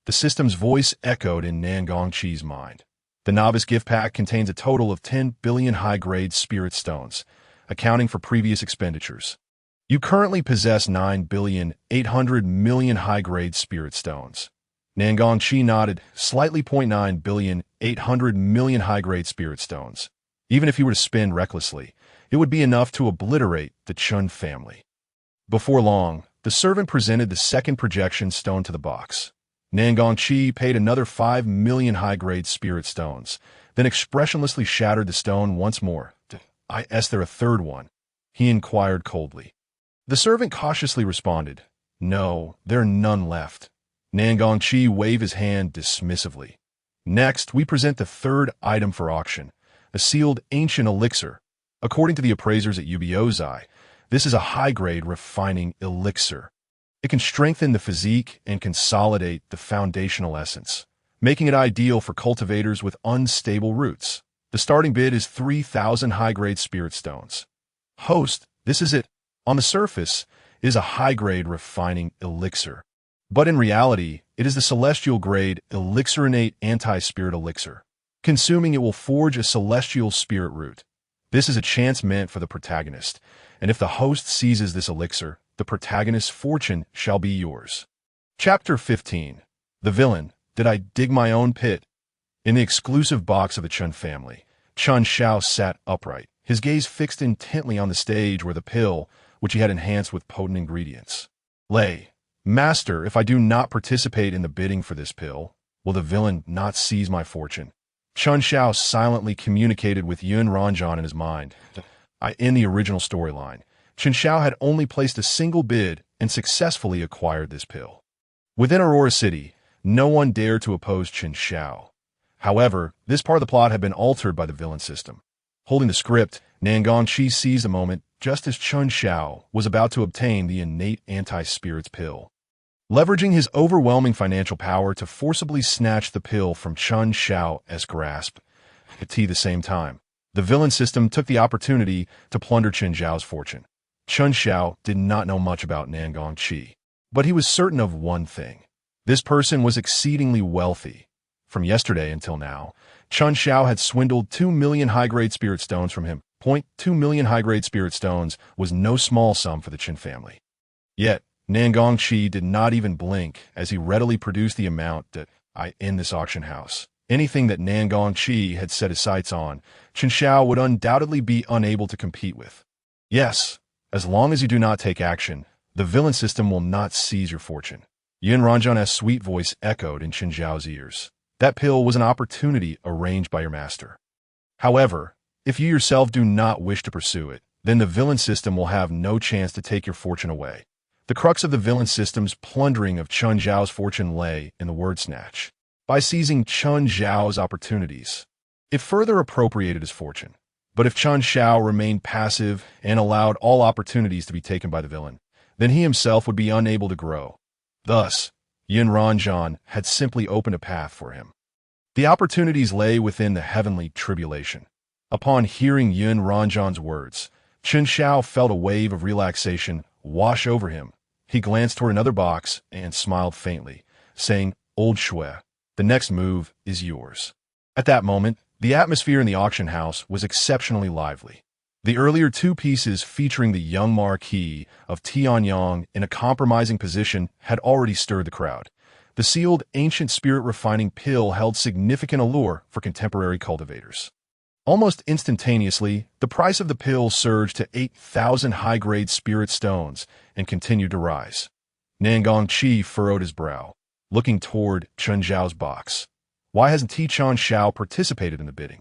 The system's voice echoed in Nangongqi's mind. The novice gift pack contains a total of 10 billion high-grade spirit stones, accounting for previous expenditures. You currently possess 9,800 million high-grade spirit stones. Nangongqi nodded, slightly. 9,800 million high-grade spirit stones. Even if he were to spend recklessly, it would be enough to obliterate the Chun family. Before long, the servant presented the second projection stone to the box. Nangongqi paid another 5 million high-grade spirit stones, then expressionlessly shattered the stone once more. Is there a third one? He inquired coldly. The servant cautiously responded, No, there are none left. Nangongqi waved his hand dismissively. Next, we present the third item for auction, a sealed ancient elixir. According to the appraisers at Ubiozai, this is a high-grade refining elixir. It can strengthen the physique and consolidate the foundational essence, making it ideal for cultivators with unstable roots. The starting bid is 3,000 high-grade spirit stones. Host, this is it. On the surface, it is a high-grade refining elixir. But in reality, it is the celestial-grade elixir-innate anti-spirit elixir. Consuming it will forge a celestial spirit root. This is a chance meant for the protagonist, and if the host seizes this elixir, the protagonist's fortune shall be yours. Chapter 15. The Villain. Did I dig my own pit? In the exclusive box of the Chun family, Chen Xiao sat upright, his gaze fixed intently on the stage where the pill, which he had enhanced with potent ingredients, lay. Master, if I do not participate in the bidding for this pill, will the villain not seize my fortune? Chen Xiao silently communicated with Yun Ranjan in his mind. In the original storyline, Chen Xiao had only placed a single bid and successfully acquired this pill. Within Aurora City, no one dared to oppose Chen Xiao. However, this part of the plot had been altered by the villain system. Holding the script, Nangongqi seized a moment just as Chen Xiao was about to obtain the innate anti-spirits pill. Leveraging his overwhelming financial power to forcibly snatch the pill from Chen Xiao's grasp, at the same time, The villain system took the opportunity to plunder Chen Zhao's fortune. Chen Zhao did not know much about Nangong Qi, but he was certain of one thing. This person was exceedingly wealthy. From yesterday until now, Chen Zhao had swindled 2 million high-grade spirit stones from him. 2 million high-grade spirit stones was no small sum for the Chen family. Yet, Nangong Qi did not even blink as he readily produced the amount in this auction house. Anything that Nangong Qi had set his sights on, Chen Zhao would undoubtedly be unable to compete with. Yes, as long as you do not take action, the villain system will not seize your fortune. Yin Ranjan's sweet voice echoed in Chen Zhao's ears. That pill was an opportunity arranged by your master. However, if you yourself do not wish to pursue it, then the villain system will have no chance to take your fortune away. The crux of the villain system's plundering of Chen Zhao's fortune lay in the word snatch. By seizing Chen Zhao's opportunities, it further appropriated his fortune. But if Chen Zhao remained passive and allowed all opportunities to be taken by the villain, then he himself would be unable to grow. Thus, Yin Ranjan had simply opened a path for him. The opportunities lay within the heavenly tribulation. Upon hearing Yin Ranjan's words, Chen Zhao felt a wave of relaxation wash over him. He glanced toward another box and smiled faintly, saying, "Old Shui, the next move is yours." At that moment, the atmosphere in the auction house was exceptionally lively. The earlier two pieces featuring the young Marquis of Tianyang in a compromising position had already stirred the crowd. The sealed ancient spirit refining pill held significant allure for contemporary cultivators. Almost instantaneously, the price of the pill surged to 8,000 high-grade spirit stones and continued to rise. Nangong Qi furrowed his brow, looking toward Chen Zhao's box. Why hasn't Chen Zhao participated in the bidding?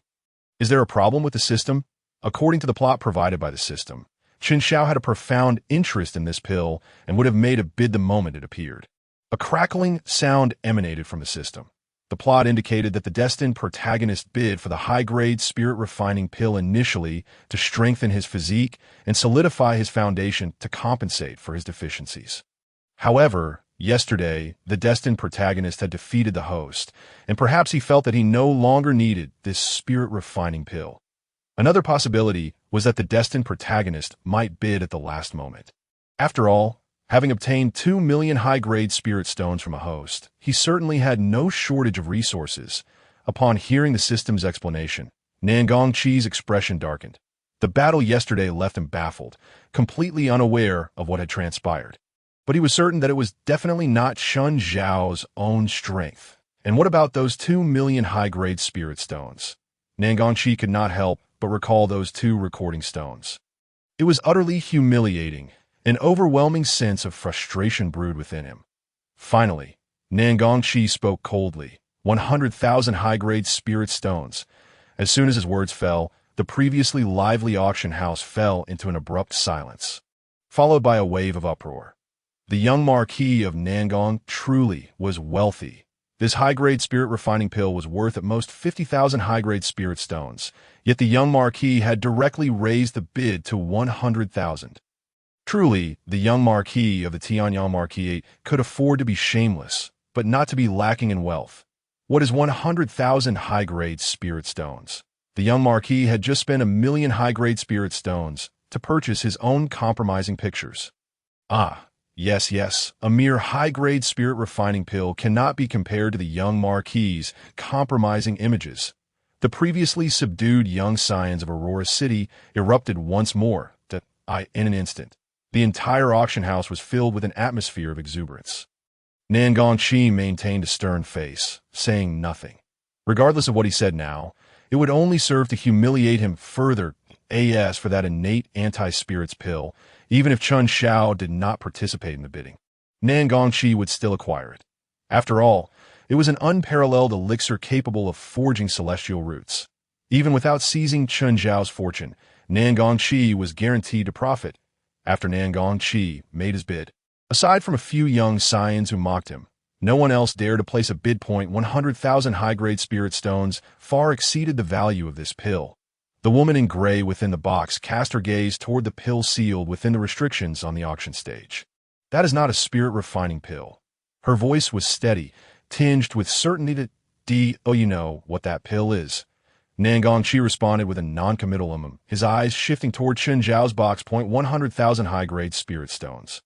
Is there a problem with the system? According to the plot provided by the system, Chen Zhao had a profound interest in this pill and would have made a bid the moment it appeared. A crackling sound emanated from the system. The plot indicated that the destined protagonist bid for the high-grade spirit-refining pill initially to strengthen his physique and solidify his foundation to compensate for his deficiencies. However, yesterday, the destined protagonist had defeated the host, and perhaps he felt that he no longer needed this spirit-refining pill. Another possibility was that the destined protagonist might bid at the last moment. After all, having obtained 2 million high-grade spirit stones from a host, he certainly had no shortage of resources. Upon hearing the system's explanation, Nangong Qi's expression darkened. The battle yesterday left him baffled, completely unaware of what had transpired. But he was certain that it was definitely not Chen Zhao's own strength. And what about those 2 million high-grade spirit stones? Nangong Qi could not help but recall those 2 recording stones. It was utterly humiliating. An overwhelming sense of frustration brewed within him. Finally, Nangong Qi spoke coldly. 100,000 high-grade spirit stones. As soon as his words fell, the previously lively auction house fell into an abrupt silence, followed by a wave of uproar. The young Marquis of Nangong truly was wealthy. This high-grade spirit refining pill was worth at most 50,000 high-grade spirit stones, yet the young Marquis had directly raised the bid to 100,000. Truly, the young Marquis of the Tianyang Marquis could afford to be shameless, but not to be lacking in wealth. What is 100,000 high-grade spirit stones? The young Marquis had just spent 1 million high-grade spirit stones to purchase his own compromising pictures. Yes, a mere high-grade spirit refining pill cannot be compared to the young Marquis's compromising images. The previously subdued young scions of Aurora City erupted once more, in an instant. The entire auction house was filled with an atmosphere of exuberance. Nangong Qi maintained a stern face, saying nothing. Regardless of what he said now, it would only serve to humiliate him further. As for that innate anti-spirits pill, even if Chen Zhao did not participate in the bidding, Nangong Qi would still acquire it. After all, it was an unparalleled elixir capable of forging celestial roots. Even without seizing Chen Zhao's fortune, Nangong Qi was guaranteed to profit. After Nangong Qi made his bid, aside from a few young scions who mocked him, no one else dared to place a bid point. 100,000 high-grade spirit stones far exceeded the value of this pill. The woman in gray within the box cast her gaze toward the pill sealed within the restrictions on the auction stage. That is not a spirit-refining pill. Her voice was steady, tinged with certainty that, you know what that pill is. Nangongqi responded with a non-committal his eyes shifting toward Chen Zhao's box. 100,000 high-grade spirit stones.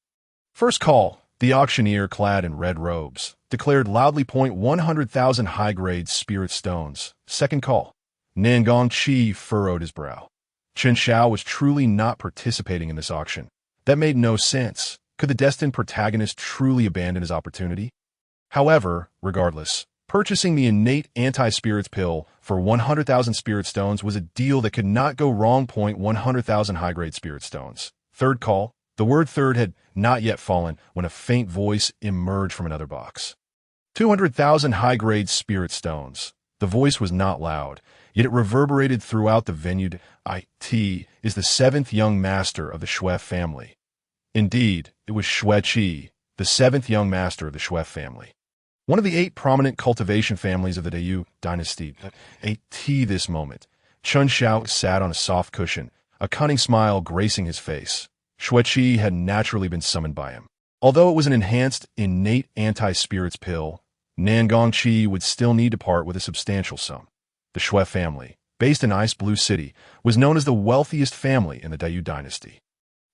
First call, the auctioneer, clad in red robes, declared loudly. 100,000 high-grade spirit stones. Second call. Nangongqi furrowed his brow. Chen Zhao was truly not participating in this auction. That made no sense. Could the destined protagonist truly abandon his opportunity? However, regardless, purchasing the innate anti-spirits pill for 100,000 spirit stones was a deal that could not go wrong. 100,000 high-grade spirit stones. Third call. The word third had not yet fallen when a faint voice emerged from another box. 200,000 high-grade spirit stones. The voice was not loud, yet it reverberated throughout the venue. It is the seventh young master of the Shui family. Indeed, it was Shui, the seventh young master of the Shui family. One of the 8 prominent cultivation families of the Dao dynasty. This moment, Chen Zhao sat on a soft cushion, a cunning smile gracing his face. Shui had naturally been summoned by him. Although it was an enhanced, innate anti-spirits pill, Nangongqi would still need to part with a substantial sum. The Shui family, based in Ice Blue City, was known as the wealthiest family in the Dao dynasty,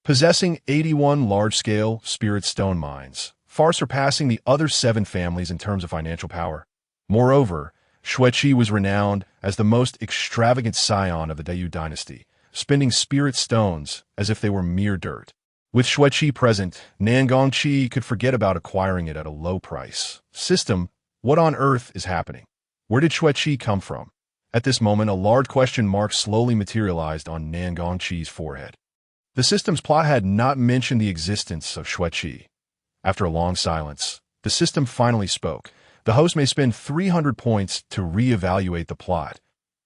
possessing 81 large-scale spirit stone mines, far surpassing the other 7 families in terms of financial power. Moreover, Shui was renowned as the most extravagant scion of the Dao dynasty, spending spirit stones as if they were mere dirt. With Shui present, Nangongqi could forget about acquiring it at a low price. System, what on earth is happening? Where did Shui come from? At this moment, a large question mark slowly materialized on Nangongqi's forehead. The system's plot had not mentioned the existence of Shui. After a long silence, the system finally spoke. The host may spend 300 points to re-evaluate the plot.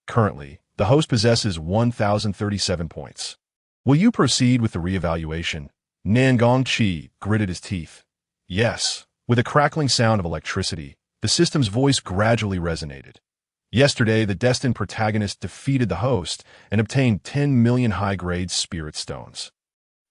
Currently, the host possesses 1,037 points. Will you proceed with the re-evaluation? Nangongqi gritted his teeth. Yes. With a crackling sound of electricity, the system's voice gradually resonated. Yesterday, the destined protagonist defeated the host and obtained 10 million high-grade spirit stones.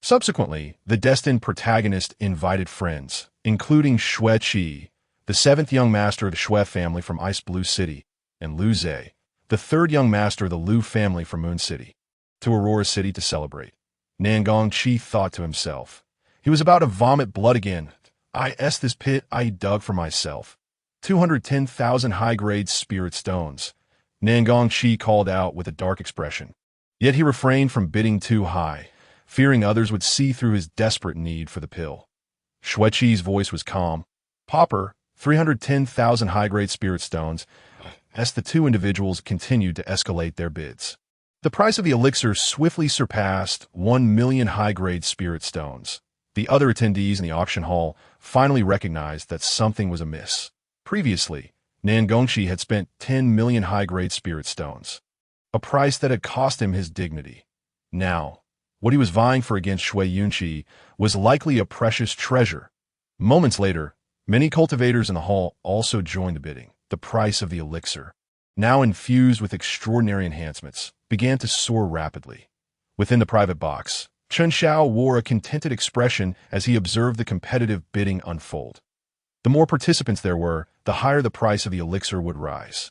Subsequently, the destined protagonist invited friends, including Shui, the 7th young master of the Shui family from Ice Blue City, and Lu Zhe, the 3rd young master of the Lu family from Moon City, to Aurora City to celebrate. Nangongqi thought to himself. He was about to vomit blood again. This pit I dug for myself. 210,000 high-grade spirit stones. Nangongqi called out with a dark expression. Yet he refrained from bidding too high, fearing others would see through his desperate need for the pill. Shui's voice was calm. Popper, 310,000 high-grade spirit stones. As the 2 individuals continued to escalate their bids, the price of the elixir swiftly surpassed 1 million high-grade spirit stones. The other attendees in the auction hall finally recognized that something was amiss. Previously, Nangongqi had spent 10 million high-grade spirit stones, a price that had cost him his dignity. Now, what he was vying for against Shui Yunqi was likely a precious treasure. Moments later, many cultivators in the hall also joined the bidding. The price of the elixir, now infused with extraordinary enhancements, began to soar rapidly. Within the private box, Chen Zhao wore a contented expression as he observed the competitive bidding unfold. The more participants there were, the higher the price of the elixir would rise.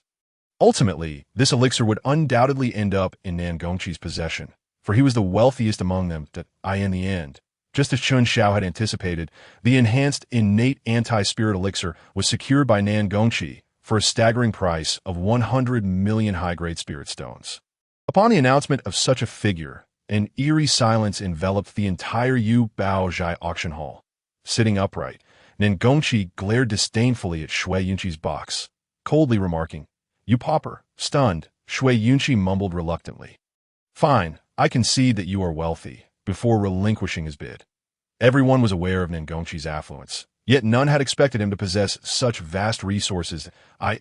Ultimately, this elixir would undoubtedly end up in Nangongqi's possession, for he was the wealthiest among them. In the end, just as Chen Zhao had anticipated, the enhanced innate anti-spirit elixir was secured by Nangongqi for a staggering price of 100 million high-grade spirit stones. Upon the announcement of such a figure, an eerie silence enveloped the entire Yu Baozhai auction hall. Sitting upright, Nangongqi glared disdainfully at Shui Yunqi's box, coldly remarking, "You pauper." Stunned, Shui Yunqi mumbled reluctantly, "Fine, I concede that you are wealthy," before relinquishing his bid. Everyone was aware of Nangongqi's affluence, yet none had expected him to possess such vast resources.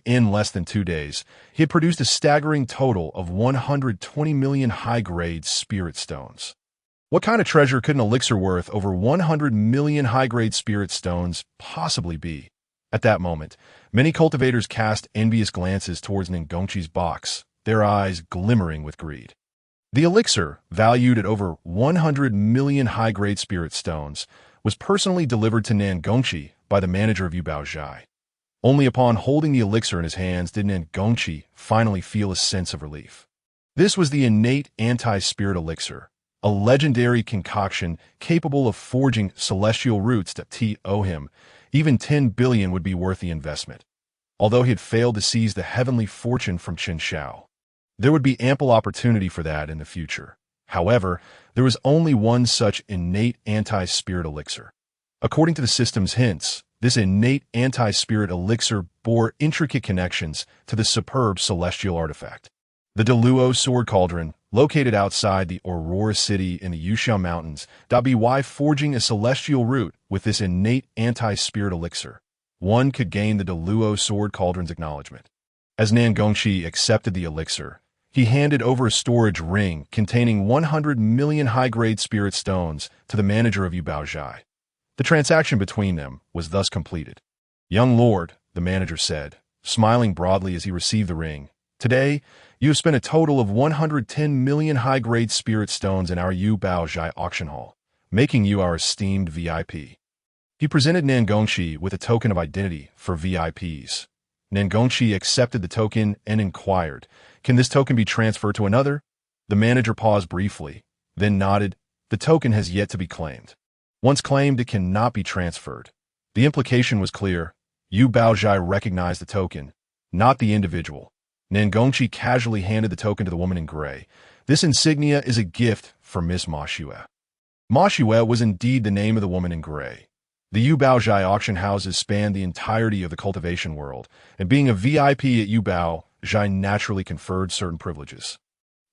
In less than 2 days, he had produced a staggering total of 120 million high-grade spirit stones. What kind of treasure could an elixir worth over 100 million high-grade spirit stones possibly be? At that moment, many cultivators cast envious glances towards Nangongqi's box, their eyes glimmering with greed. The elixir, valued at over 100 million high-grade spirit stones, was personally delivered to Nangongqi by the manager of Yu Baozhai. Only upon holding the elixir in his hands did Nangongqi finally feel a sense of relief. This was the innate anti-spirit elixir, a legendary concoction capable of forging celestial roots that to him. Even 10 billion would be worth the investment. Although he had failed to seize the heavenly fortune from Chen Xiao, there would be ample opportunity for that in the future. However, there was only one such innate anti-spirit elixir. According to the system's hints, this innate anti-spirit elixir bore intricate connections to the superb celestial artifact. The Deluo Sword Cauldron, located outside the Aurora City in the Yuxiao Mountains, by forging a celestial root with this innate anti-spirit elixir, one could gain the Deluo Sword Cauldron's acknowledgement. As Nangongqi accepted the elixir, he handed over a storage ring containing 100 million high-grade spirit stones to the manager of Yubaozhai. The transaction between them was thus completed. "Young lord," the manager said, smiling broadly as he received the ring, "today, you have spent a total of 110 million high-grade spirit stones in our Yubaozhai auction hall, making you our esteemed VIP." He presented Nangongqi with a token of identity for VIPs. Nangongqi accepted the token and inquired, "Can this token be transferred to another?" The manager paused briefly, then nodded. "The token has yet to be claimed. Once claimed, it cannot be transferred." The implication was clear. Yubaozhai recognized the token, not the individual. Nangongqi casually handed the token to the woman in gray. "This insignia is a gift for Miss Ma Xue." Ma Xue was indeed the name of the woman in gray. The Yubaozhai auction houses spanned the entirety of the cultivation world, and being a VIP at Yubaozhai naturally conferred certain privileges.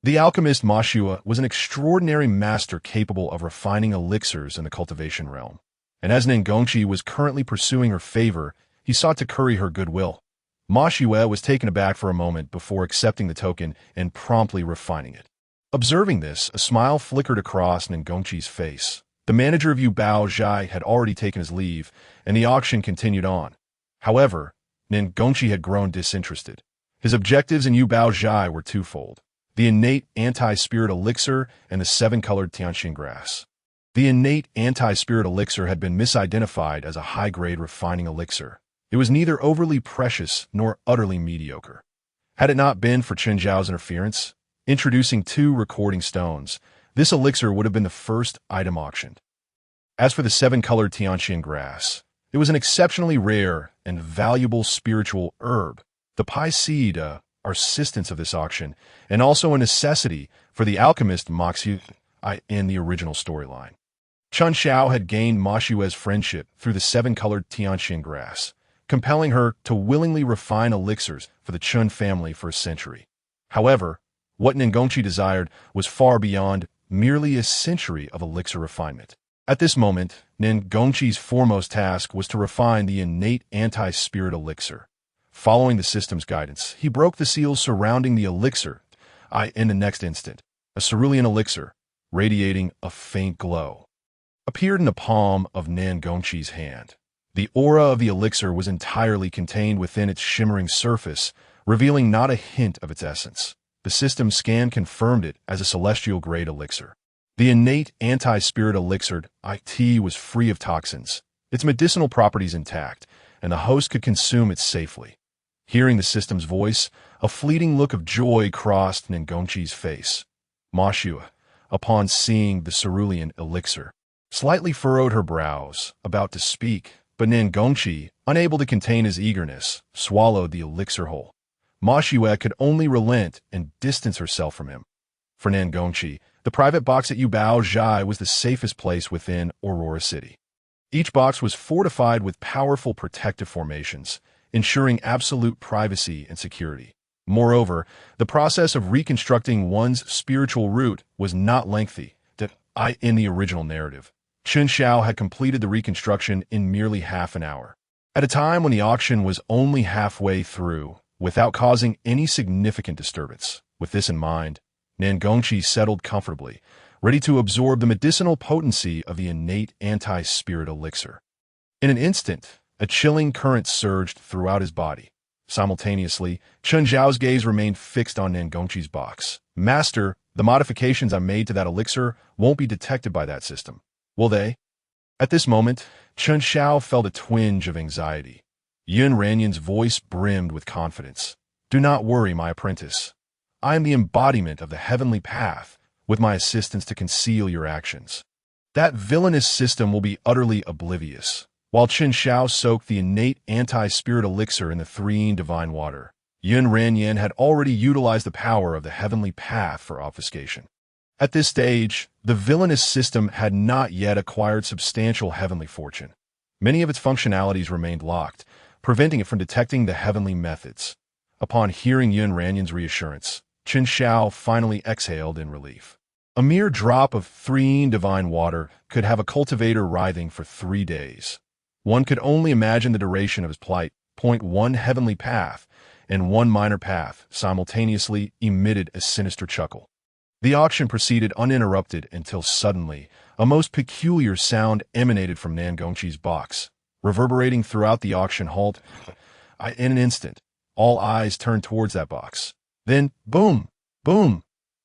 The alchemist Ma Xue was an extraordinary master capable of refining elixirs in the cultivation realm, and as Nangongqi was currently pursuing her favor, he sought to curry her goodwill. Ma Xue was taken aback for a moment before accepting the token and promptly refining it. Observing this, a smile flickered across Nangongqi's face. The manager of Yubaozhai had already taken his leave, and the auction continued on. However, Nangongqi had grown disinterested. His objectives in Yubaozhai were twofold: the innate anti-spirit elixir and the seven-colored Tianxin grass. The innate anti-spirit elixir had been misidentified as a high-grade refining elixir. It was neither overly precious nor utterly mediocre. Had it not been for Chen Zhao's interference, introducing 2 recording stones, this elixir would have been the first item auctioned. As for the seven-colored Tianxin grass, it was an exceptionally rare and valuable spiritual herb, the pi seed, assistance of this auction, and also a necessity for the alchemist Ma Xue in the original storyline. Chen Xiao had gained Ma Xue's friendship through the seven-colored Tianxin grass, compelling her to willingly refine elixirs for the Chen family for a century. However, what Nangongqi desired was far beyond merely a century of elixir refinement. At this moment, Nangongqi's foremost task was to refine the innate anti-spirit elixir. Following the system's guidance, he broke the seals surrounding the elixir. In the next instant, a cerulean elixir, radiating a faint glow, appeared in the palm of Nangongqi's hand. The aura of the elixir was entirely contained within its shimmering surface, revealing not a hint of its essence. The system scan confirmed it as a celestial-grade elixir. The innate anti-spirit elixir IT was free of toxins, its medicinal properties intact, and the host could consume it safely. Hearing the system's voice, a fleeting look of joy crossed Nangongqi's face. Ma Xue, upon seeing the cerulean elixir, slightly furrowed her brows, about to speak, but Nangongqi, unable to contain his eagerness, swallowed the elixir whole. Ma Xue could only relent and distance herself from him. For Nangongqi, the private box at Yubaozhai was the safest place within Aurora City. Each box was fortified with powerful protective formations, ensuring absolute privacy and security. Moreover, the process of reconstructing one's spiritual root was not lengthy. In the original narrative, Chen Xiao had completed the reconstruction in merely half an hour. At a time when the auction was only halfway through, without causing any significant disturbance. With this in mind, Nangongqi settled comfortably, ready to absorb the medicinal potency of the innate anti-spirit elixir. In an instant, a chilling current surged throughout his body. Simultaneously, Chen Zhao's gaze remained fixed on Nangongqi's box. "Master, the modifications I made to that elixir won't be detected by that system, will they?" At this moment, Chen Xiao felt a twinge of anxiety. Yun Ranyan's voice brimmed with confidence. Do not worry, my apprentice. I am the embodiment of the heavenly path, with my assistance to conceal your actions. That villainous system will be utterly oblivious. While Qin Shao soaked the innate anti-spirit elixir in the three divine water, Yun Ranyan had already utilized the power of the heavenly path for obfuscation. At this stage, the villainous system had not yet acquired substantial heavenly fortune. Many of its functionalities remained locked, preventing it from detecting the heavenly methods. Upon hearing Yun Ranyan's reassurance, Qin Shao finally exhaled in relief. A mere drop of three divine water could have a cultivator writhing for 3 days. One could only imagine the duration of his plight. One heavenly path and one minor path simultaneously emitted a sinister chuckle. The auction proceeded uninterrupted until suddenly a most peculiar sound emanated from Nan Gongqi's box, reverberating throughout the auction hall. In an instant, all eyes turned towards that box. Then, boom, boom,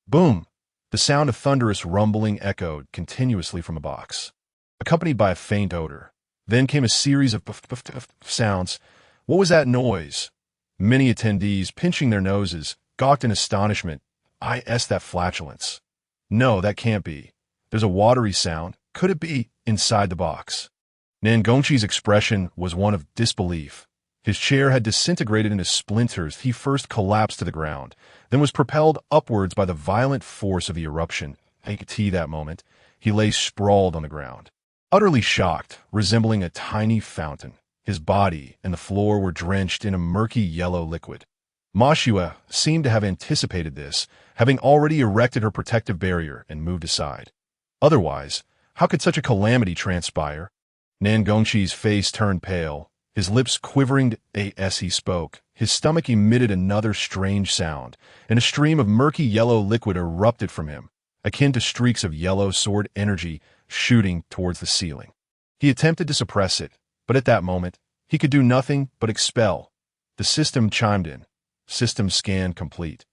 boom. The sound of thunderous rumbling echoed continuously from a box, accompanied by a faint odor. Then came a series of puff sounds. What was that noise? Many attendees, pinching their noses, gawked in astonishment. That flatulence. No, that can't be. There's a watery sound. Could it be inside the box? Nan Gongqi's expression was one of disbelief. His chair had disintegrated into splinters. He first collapsed to the ground, then was propelled upwards by the violent force of the eruption. At that moment, he lay sprawled on the ground, utterly shocked, resembling a tiny fountain. His body and the floor were drenched in a murky yellow liquid. Ma Xue seemed to have anticipated this, having already erected her protective barrier and moved aside. Otherwise, how could such a calamity transpire? Nan Gongqi's face turned pale, his lips quivering as he spoke. His stomach emitted another strange sound, and a stream of murky yellow liquid erupted from him, akin to streaks of yellow sword energy shooting towards the ceiling. He attempted to suppress it, but at that moment, he could do nothing but expel. The system chimed in. System scan complete.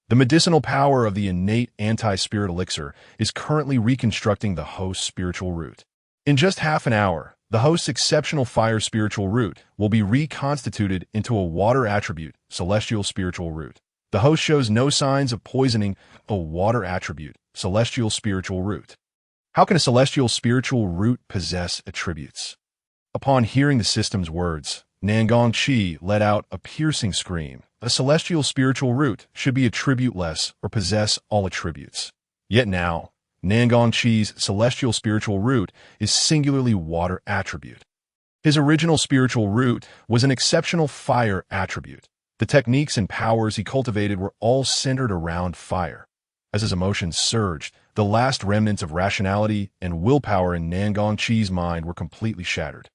The medicinal power of the innate anti-spirit elixir is currently reconstructing the host's spiritual root. In just half an hour, the host's exceptional fire spiritual root will be reconstituted into a water attribute, celestial spiritual root. The host shows no signs of poisoning. A water attribute, celestial spiritual root. How can a celestial spiritual root possess attributes? Upon hearing the system's words, Nan Gongqi let out a piercing scream. A celestial spiritual root should be attributeless or possess all attributes. Yet now, Nan Gongqi's celestial spiritual root is singularly water attribute. His original spiritual root was an exceptional fire attribute. The techniques and powers he cultivated were all centered around fire. As his emotions surged, the last remnants of rationality and willpower in Nan Gongqi's mind were completely shattered.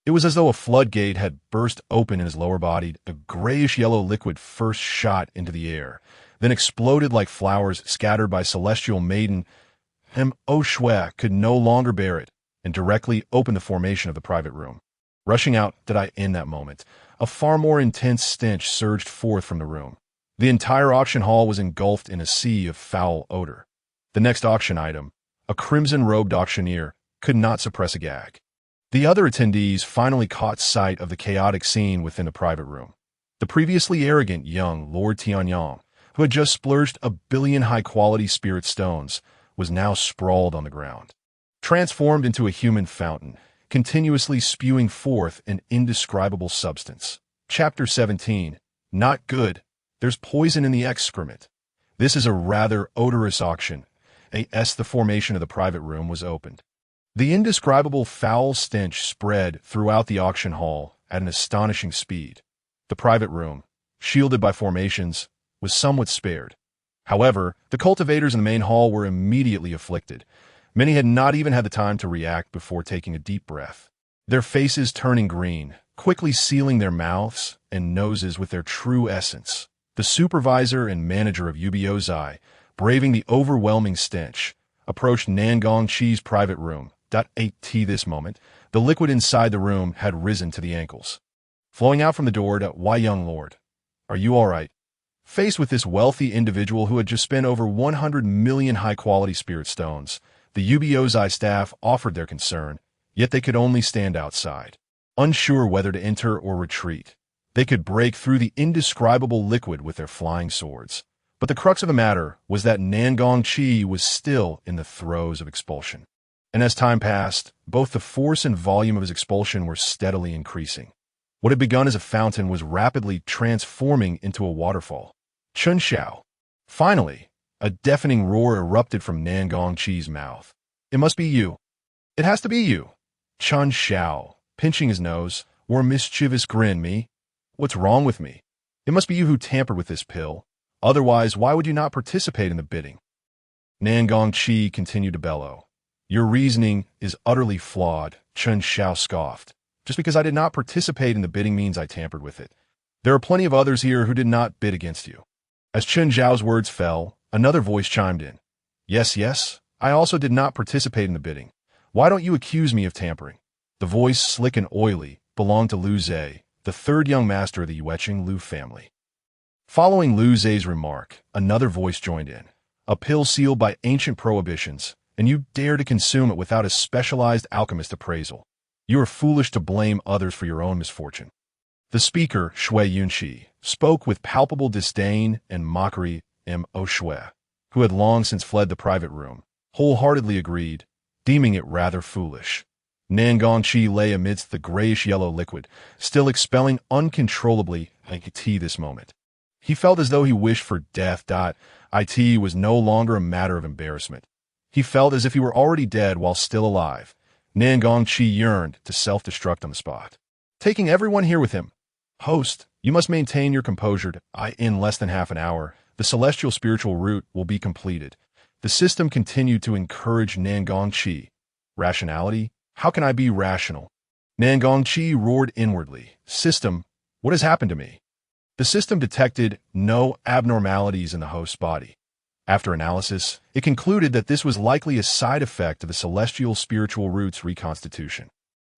It was as though a floodgate had burst open in his lower body. A grayish-yellow liquid first shot into the air, then exploded like flowers scattered by celestial maiden. O Xue could no longer bear it, and directly opened the formation of the private room. Rushing out in that moment, a far more intense stench surged forth from the room. The entire auction hall was engulfed in a sea of foul odor. The next auction item, a crimson-robed auctioneer, could not suppress a gag. The other attendees finally caught sight of the chaotic scene within the private room. The previously arrogant young Lord Tianyang, who had just splurged 1 billion high-quality spirit stones, was now sprawled on the ground, transformed into a human fountain, continuously spewing forth an indescribable substance. Chapter 17. Not good. There's poison in the excrement. This is a rather odorous auction. The formation of the private room was opened. The indescribable foul stench spread throughout the auction hall at an astonishing speed. The private room, shielded by formations, was somewhat spared. However, the cultivators in the main hall were immediately afflicted. Many had not even had the time to react before taking a deep breath, their faces turning green, quickly sealing their mouths and noses with their true essence. The supervisor and manager of Ubiozai, braving the overwhelming stench, approached Nan Gongqi's private room. At this moment, the liquid inside the room had risen to the ankles. Flowing out from the door, "Why, young lord, are you all right?" Faced with this wealthy individual who had just spent over 100 million high-quality spirit stones, the Ubiozai staff offered their concern, yet they could only stand outside. unsure whether to enter or retreat. They could break through the indescribable liquid with their flying swords. But the crux of the matter was that Nangong Chi was still in the throes of expulsion. And as time passed, both the force and volume of his expulsion were steadily increasing. What had begun as a fountain was rapidly transforming into a waterfall. Chun Xiao. Finally, a deafening roar erupted from Nangong Chi's mouth. It must be you. It has to be you. Chun Xiao, pinching his nose, wore a mischievous grin. Me? What's wrong with me? It must be you who tampered with this pill. Otherwise, why would you not participate in the bidding? Nangong Chi continued to bellow. Your reasoning is utterly flawed, Chun Xiao scoffed. Just because I did not participate in the bidding means I tampered with it. There are plenty of others here who did not bid against you. As Chun Xiao's words fell, another voice chimed in. Yes, I also did not participate in the bidding. Why don't you accuse me of tampering? The voice, slick and oily, belonged to Lu Zhe, the third young master of the Yueching Lu family. Following Lu Zhe's remark, another voice joined in. A pill sealed by ancient prohibitions, and you dare to consume it without a specialized alchemist appraisal. You are foolish to blame others for your own misfortune. The speaker, Shui Yunqi, spoke with palpable disdain and mockery. Mo Shui, who had long since fled the private room, wholeheartedly agreed, deeming it rather foolish. Nangong Chi lay amidst the grayish-yellow liquid, still expelling uncontrollably IT this moment. He felt as though he wished for death. It was no longer a matter of embarrassment. He felt as if he were already dead while still alive. Nangong Chi yearned to self-destruct on the spot. Taking everyone here with him. Host, you must maintain your composure. In less than half an hour, the celestial spiritual route will be completed. The system continued to encourage Nangong Chi. Rationality? How can I be rational? Nangong Chi roared inwardly. System, what has happened to me? The system detected no abnormalities in the host's body. After analysis, it concluded that this was likely a side effect of the celestial spiritual route's reconstitution.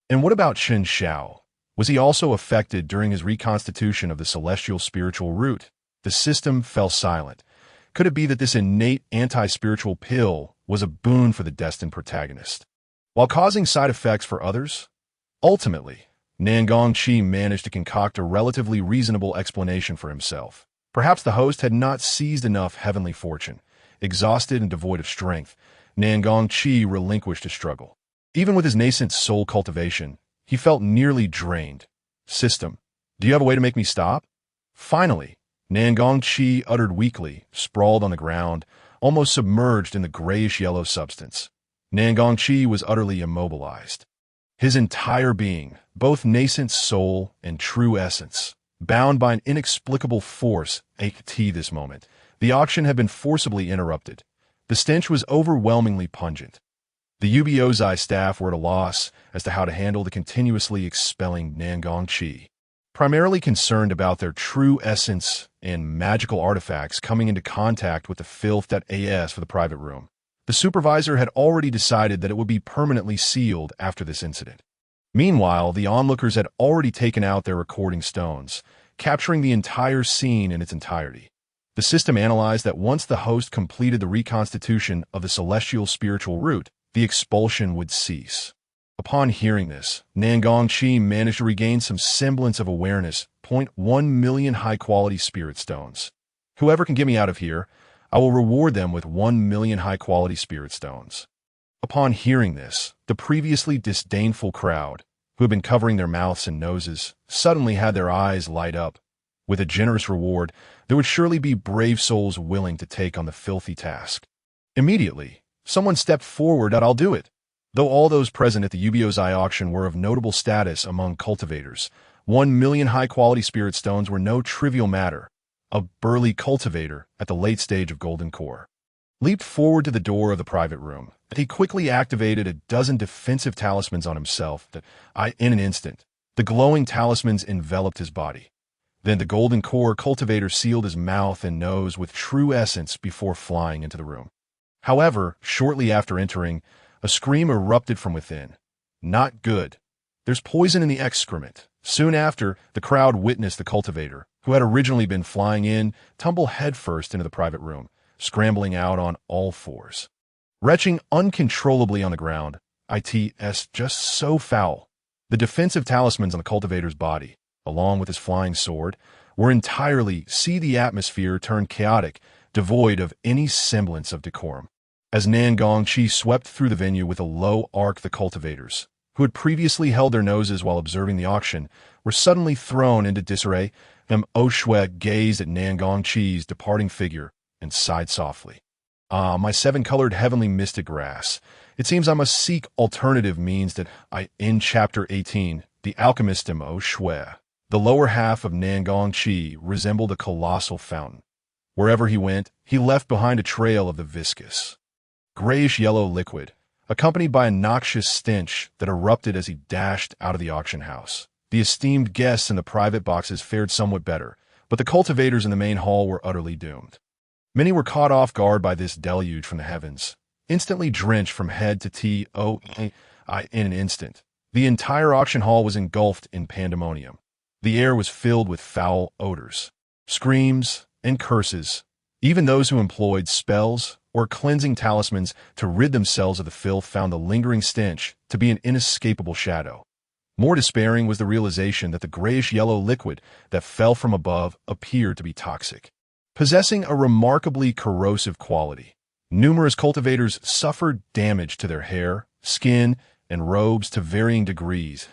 And what about Chun Xiao? Was he also affected during his reconstitution of the celestial spiritual route? The system fell silent. Could it be that this innate anti-spiritual pill was a boon for the destined protagonist, while causing side effects for others? Ultimately, Nangong Chi managed to concoct a relatively reasonable explanation for himself. Perhaps the host had not seized enough heavenly fortune. Exhausted and devoid of strength, Nangong Chi relinquished his struggle. Even with his nascent soul cultivation, he felt nearly drained. System, do you have a way to make me stop? Finally, Nangong Chi uttered weakly, sprawled on the ground, almost submerged in the grayish-yellow substance. Nangong Chi was utterly immobilized. His entire being, both nascent soul and true essence, bound by an inexplicable force, ached this moment. The auction had been forcibly interrupted. The stench was overwhelmingly pungent. The Ubiozai staff were at a loss as to how to handle the continuously expelling Nangong Chi. Primarily concerned about their true essence and magical artifacts coming into contact with the filth as for the private room. The supervisor had already decided that it would be permanently sealed after this incident. Meanwhile, the onlookers had already taken out their recording stones, capturing the entire scene in its entirety. The system analyzed that once the host completed the reconstitution of the celestial spiritual route, the expulsion would cease. Upon hearing this, Nangong Chi managed to regain some semblance of awareness. 0.1 million high-quality spirit stones. Whoever can get me out of here, I will reward them with 1 million high-quality spirit stones. Upon hearing this, the previously disdainful crowd, who had been covering their mouths and noses, suddenly had their eyes light up. With a generous reward, there would surely be brave souls willing to take on the filthy task. Immediately, someone stepped forward. I'll do it. Though all those present at the Ubiozai auction were of notable status among cultivators, 1 million high-quality spirit stones were no trivial matter. A burly cultivator at the late stage of Golden Core leaped forward to the door of the private room. He quickly activated a dozen defensive talismans on himself in an instant. The glowing talismans enveloped his body. Then the Golden Core cultivator sealed his mouth and nose with true essence before flying into the room. However, shortly after entering, a scream erupted from within. Not good. There's poison in the excrement. Soon after, the crowd witnessed the cultivator, who had originally been flying in, tumble headfirst into the private room, scrambling out on all fours. Retching uncontrollably on the ground, it's just so foul. The defensive talismans on the cultivator's body, along with his flying sword, were entirely the atmosphere turned chaotic, devoid of any semblance of decorum. As Nan Gongqi swept through the venue with a low arc, the cultivators, who had previously held their noses while observing the auction, were suddenly thrown into disarray. Shui gazed at Nan Gongqi's departing figure and sighed softly. Ah, my seven-colored heavenly mystic grass. It seems I must seek alternative means that in Chapter 18, the alchemist Shui. The lower half of Nan Gongqi resembled a colossal fountain. Wherever he went, he left behind a trail of the viscous, grayish-yellow liquid, accompanied by a noxious stench that erupted as he dashed out of the auction house. The esteemed guests in the private boxes fared somewhat better, but the cultivators in the main hall were utterly doomed. Many were caught off guard by this deluge from the heavens, instantly drenched from head to toe. In an instant, the entire auction hall was engulfed in pandemonium. The air was filled with foul odors, screams, and curses. Even those who employed spells or cleansing talismans to rid themselves of the filth found the lingering stench to be an inescapable shadow. More despairing was the realization that the grayish-yellow liquid that fell from above appeared to be toxic, possessing a remarkably corrosive quality. Numerous cultivators suffered damage to their hair, skin, and robes to varying degrees.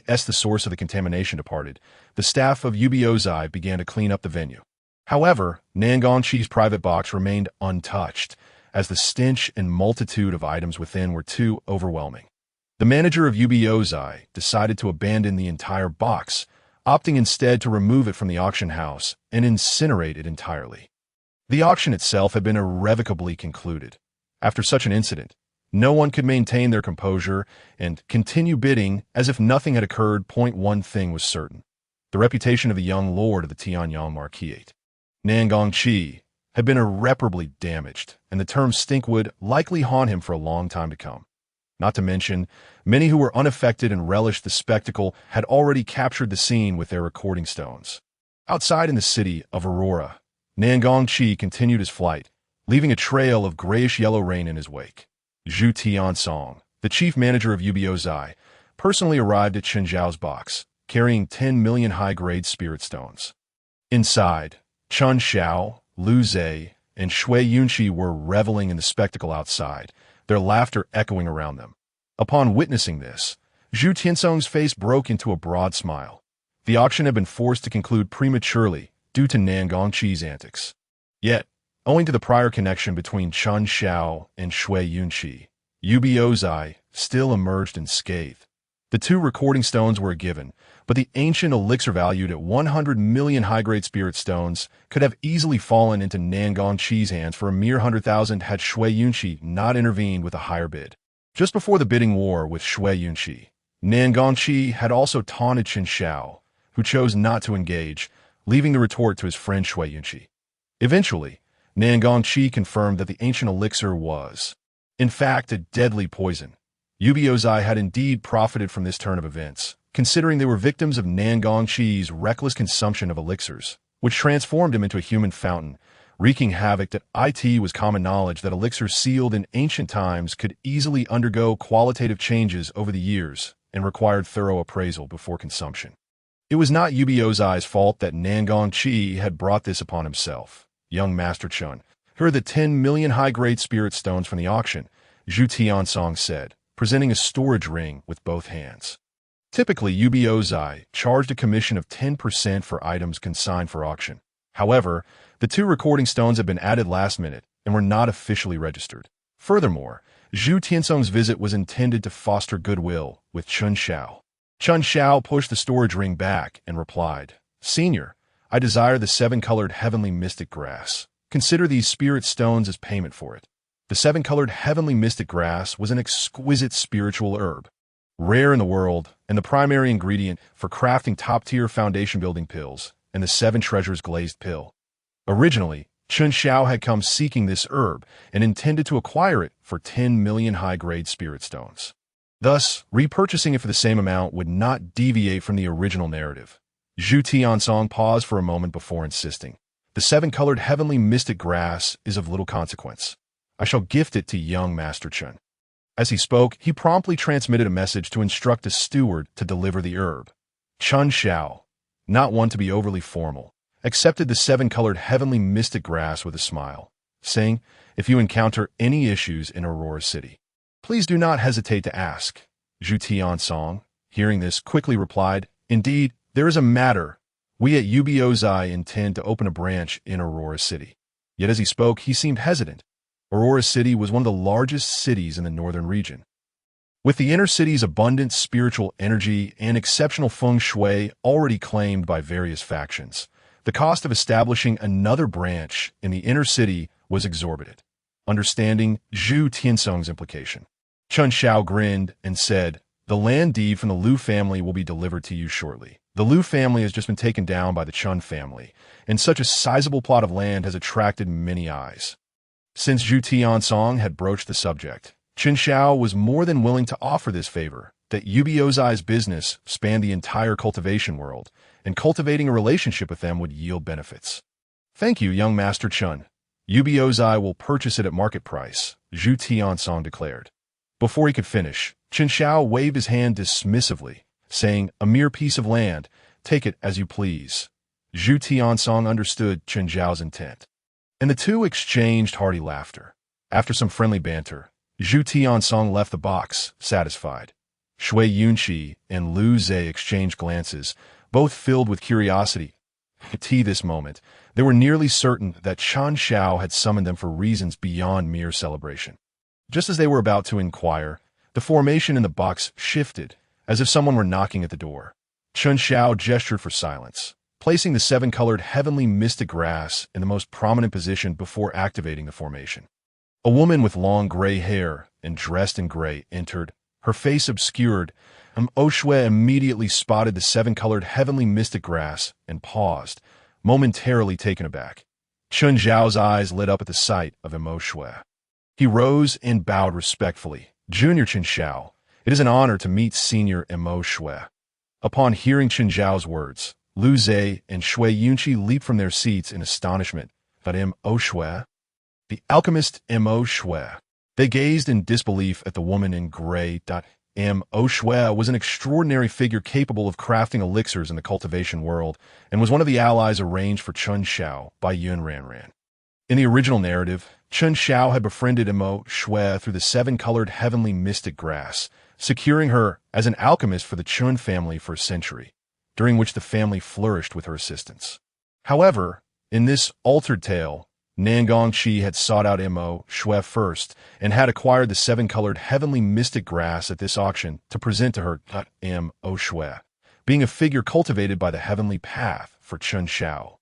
As the source of the contamination departed, the staff of Ubiozai began to clean up the venue. However, Nan Gongqi's private box remained untouched, as the stench and multitude of items within were too overwhelming. The manager of Ubiozai decided to abandon the entire box, opting instead to remove it from the auction house and incinerate it entirely. The auction itself had been irrevocably concluded. After such an incident, no one could maintain their composure and continue bidding as if nothing had occurred. One thing was certain: the reputation of the young lord of the Tianyang Marquisate, Nan Gongqi, had been irreparably damaged, and the term stink would likely haunt him for a long time to come. Not to mention, many who were unaffected and relished the spectacle had already captured the scene with their recording stones. Outside in the city of Aurora, Nan Gongqi continued his flight, leaving a trail of grayish-yellow rain in his wake. Zhu Tiansong, the chief manager of Ubiozai, personally arrived at Chen Zhao's box, carrying 10 million high-grade spirit stones. Inside, Chen Xiao, Lu Zhe, and Shui Yunqi were reveling in the spectacle outside, their laughter echoing around them. Upon witnessing this, Zhu Tiansong's face broke into a broad smile. The auction had been forced to conclude prematurely due to Nan Gongqi's antics. Yet, owing to the prior connection between Chen Xiao and Shui Yunqi, Ubiozai still emerged unscathed. The 2 recording stones were a given, but the ancient elixir valued at 100 million high-grade spirit stones could have easily fallen into Nan Gongqi's hands for a mere 100,000 had Shui Yunqi not intervened with a higher bid. Just before the bidding war with Shui Yunqi, Nan Gongqi had also taunted Chen Xiao, who chose not to engage, leaving the retort to his friend Shui Yunqi. Eventually, Nan Gongqi confirmed that the ancient elixir was, in fact, a deadly poison. Ubiozai had indeed profited from this turn of events, considering they were victims of Nan Gongqi's reckless consumption of elixirs, which transformed him into a human fountain, wreaking havoc. That it was common knowledge that elixirs sealed in ancient times could easily undergo qualitative changes over the years and required thorough appraisal before consumption. It was not Ubiozai's fault that Nan Gongqi had brought this upon himself. Young Master Chen, here are the 10 million high-grade spirit stones from the auction, Zhu Tiansong said, presenting a storage ring with both hands. Typically, Ubiozai charged a commission of 10% for items consigned for auction. However, the 2 recording stones had been added last minute and were not officially registered. Furthermore, Zhu Tiansong's visit was intended to foster goodwill with Chen Xiao. Chen Xiao pushed the storage ring back and replied, "Senior, I desire the 7-colored heavenly mystic grass. Consider these spirit stones as payment for it." The 7-colored heavenly mystic grass was an exquisite spiritual herb, rare in the world, and the primary ingredient for crafting top-tier foundation-building pills and the 7 treasures glazed pill. Originally, Chen Xiao had come seeking this herb and intended to acquire it for 10 million high-grade spirit stones. Thus, repurchasing it for the same amount would not deviate from the original narrative. Zhu Tiansong paused for a moment before insisting, "The 7-colored heavenly mystic grass is of little consequence. I shall gift it to young Master Chen." As he spoke, he promptly transmitted a message to instruct a steward to deliver the herb. Chun Xiao, not one to be overly formal, accepted the seven-colored heavenly mystic grass with a smile, saying, "If you encounter any issues in Aurora City, please do not hesitate to ask." Zhu Tiansong, hearing this, quickly replied, "Indeed, there is a matter. We at Ubiozai intend to open a branch in Aurora City." Yet as he spoke, he seemed hesitant. Aurora City was one of the largest cities in the northern region. With the inner city's abundant spiritual energy and exceptional feng shui already claimed by various factions, the cost of establishing another branch in the inner city was exorbitant. Understanding Zhu Tiansong's implication, Chun Xiao grinned and said, "The land deed from the Liu family will be delivered to you shortly. The Liu family has just been taken down by the Chun family, and such a sizable plot of land has attracted many eyes." Since Zhu Tiansong had broached the subject, Chun Xiao was more than willing to offer this favor, that Ubiozai's business spanned the entire cultivation world, and cultivating a relationship with them would yield benefits. "Thank you, young Master Chun. Ubiozai will purchase it at market price," Zhu Tiansong declared. Before he could finish, Chun Xiao waved his hand dismissively, saying, "A mere piece of land, take it as you please." Zhu Tiansong understood Chun Xiao's intent, and the two exchanged hearty laughter. After some friendly banter, Zhu Tiansong left the box, satisfied. Shui Yunqi and Lu Zhe exchanged glances, both filled with curiosity. At this moment, they were nearly certain that Chun Xiao had summoned them for reasons beyond mere celebration. Just as they were about to inquire, the formation in the box shifted, as if someone were knocking at the door. Chun Xiao gestured for silence, placing the seven-colored heavenly mystic grass in the most prominent position before activating the formation. A woman with long gray hair and dressed in gray entered, her face obscured. Oshue immediately spotted the seven-colored heavenly mystic grass and paused, momentarily taken aback. Chun Xiao's eyes lit up at the sight of Oshue. He rose and bowed respectfully. "Junior Chun Xiao, it is an honor to meet Senior Oshue." Upon hearing Chun Xiao's words, Lu Zhe and Shui Yunqi leaped from their seats in astonishment. But Oshue? The alchemist Oshue. They gazed in disbelief at the woman in gray. Oshue was an extraordinary figure capable of crafting elixirs in the cultivation world, and was one of the allies arranged for Chun Xiao by Yun Ranran. In the original narrative, Chun Xiao had befriended Oshue through the seven-colored heavenly mystic grass, securing her as an alchemist for the Chun family for a century, during which the family flourished with her assistance. However, in this altered tale, Nangong Shi had sought out Oshue first and had acquired the seven-colored heavenly mystic grass at this auction to present to her Oshue, being a figure cultivated by the heavenly path for Chun Xiao,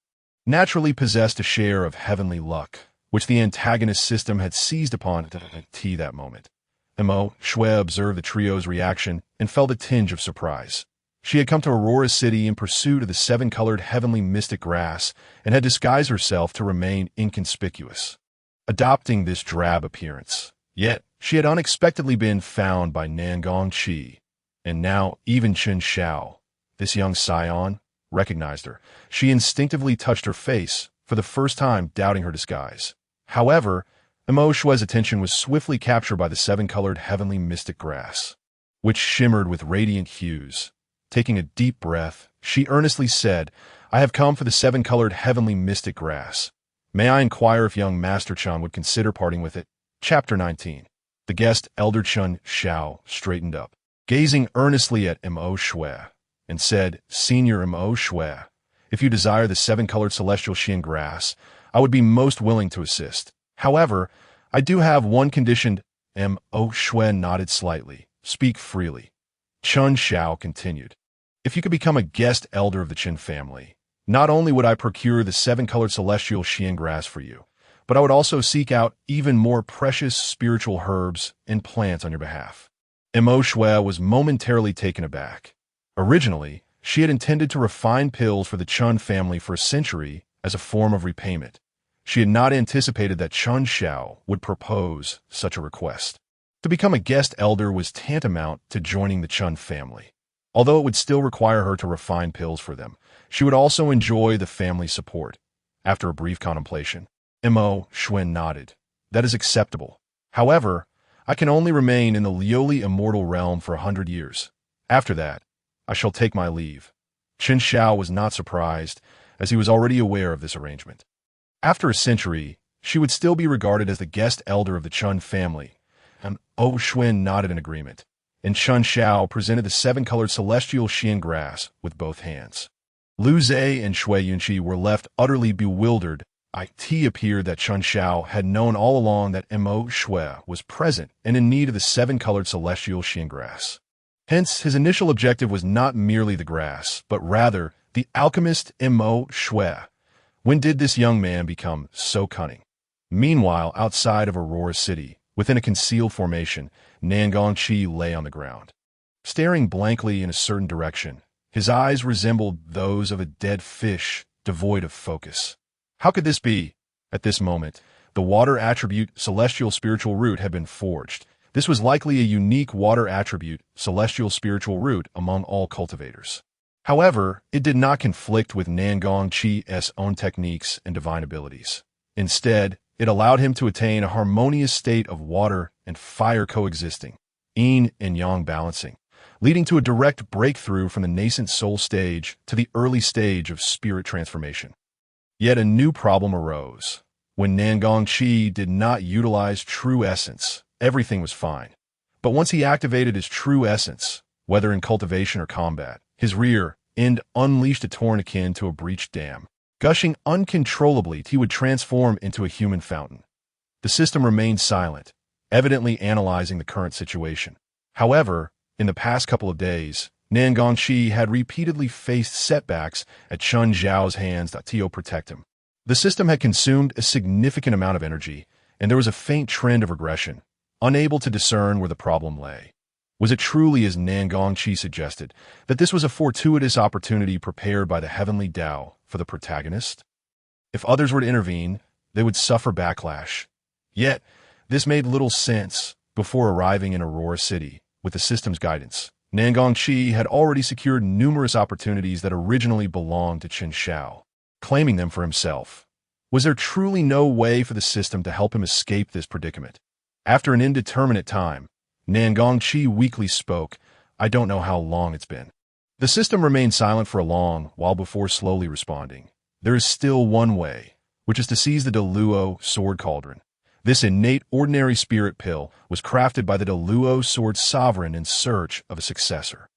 naturally possessed a share of heavenly luck, which the antagonist system had seized upon at that moment. Oshue observed the trio's reaction and felt a tinge of surprise. She had come to Aurora City in pursuit of the seven-colored heavenly mystic grass and had disguised herself to remain inconspicuous, adopting this drab appearance. Yet, she had unexpectedly been found by Nangong Qi, and now even Chun Xiao, this young scion, recognized her. She instinctively touched her face, for the first time doubting her disguise. However, Oshue's attention was swiftly captured by the seven-colored heavenly mystic grass, which shimmered with radiant hues. Taking a deep breath, she earnestly said, "I have come for the seven-colored heavenly mystic grass. May I inquire if young Master Chun would consider parting with it?" Chapter 19. The guest, Elder Chun Xiao, straightened up, gazing earnestly at Oshue, and said, "Senior Oshue, if you desire the seven-colored celestial Xian grass, I would be most willing to assist. However, I do have one condition." Oshue nodded slightly. "Speak freely." Chun Xiao continued, "If you could become a guest elder of the Qin family, not only would I procure the seven-colored celestial Xian grass for you, but I would also seek out even more precious spiritual herbs and plants on your behalf." Oshue was momentarily taken aback. Originally, she had intended to refine pills for the Chun family for a century as a form of repayment. She had not anticipated that Chun Xiao would propose such a request. To become a guest elder was tantamount to joining the Chun family. Although it would still require her to refine pills for them, she would also enjoy the family support. After a brief contemplation, Oshue nodded. "That is acceptable. However, I can only remain in the lowly immortal realm for 100 years. After that, I shall take my leave. Chen Xiao was not surprised, as he was already aware of this arrangement. After a century, she would still be regarded as the guest elder of the Chun family, and O Xuan nodded in agreement, and Chen Xiao presented the seven-colored celestial Xian grass with both hands. Lu Zhe and Shui Yunqi were left utterly bewildered. It appeared that Chen Xiao had known all along that Mo Shui was present and in need of the seven-colored celestial Xian grass. Hence, his initial objective was not merely the grass, but rather the alchemist Mo Shui. When did this young man become so cunning? Meanwhile, outside of Aurora City, within a concealed formation, Nangong Qi lay on the ground. Staring blankly in a certain direction, his eyes resembled those of a dead fish, devoid of focus. How could this be? At this moment, the water attribute celestial spiritual root had been forged. This was likely a unique water attribute celestial spiritual root among all cultivators. However, it did not conflict with Nangong Qi's own techniques and divine abilities. Instead, it allowed him to attain a harmonious state of water and fire coexisting, yin and yang balancing, leading to a direct breakthrough from the nascent soul stage to the early stage of spirit transformation. Yet a new problem arose. When Nangong Qi did not utilize true essence, everything was fine. But once he activated his true essence, whether in cultivation or combat, his rear end unleashed a torrent akin to a breached dam. Gushing uncontrollably, he would transform into a human fountain. The system remained silent, evidently analyzing the current situation. However, in the past couple of days, Nangong Qi had repeatedly faced setbacks at Chen Zhao's hands to protect him. The system had consumed a significant amount of energy, and there was a faint trend of regression, unable to discern where the problem lay. Was it truly, as Nangong Qi suggested, that this was a fortuitous opportunity prepared by the Heavenly Dao for the protagonist? If others were to intervene, they would suffer backlash. Yet, this made little sense. Before arriving in Aurora City, with the system's guidance, Nangong Qi had already secured numerous opportunities that originally belonged to Chen Xiao, claiming them for himself. Was there truly no way for the system to help him escape this predicament? After an indeterminate time, Nangong Qi weakly spoke, "I don't know how long it's been." The system remained silent for a long while before slowly responding. "There is still one way, which is to seize the Deluo sword cauldron. This innate ordinary spirit pill was crafted by the Deluo sword sovereign in search of a successor.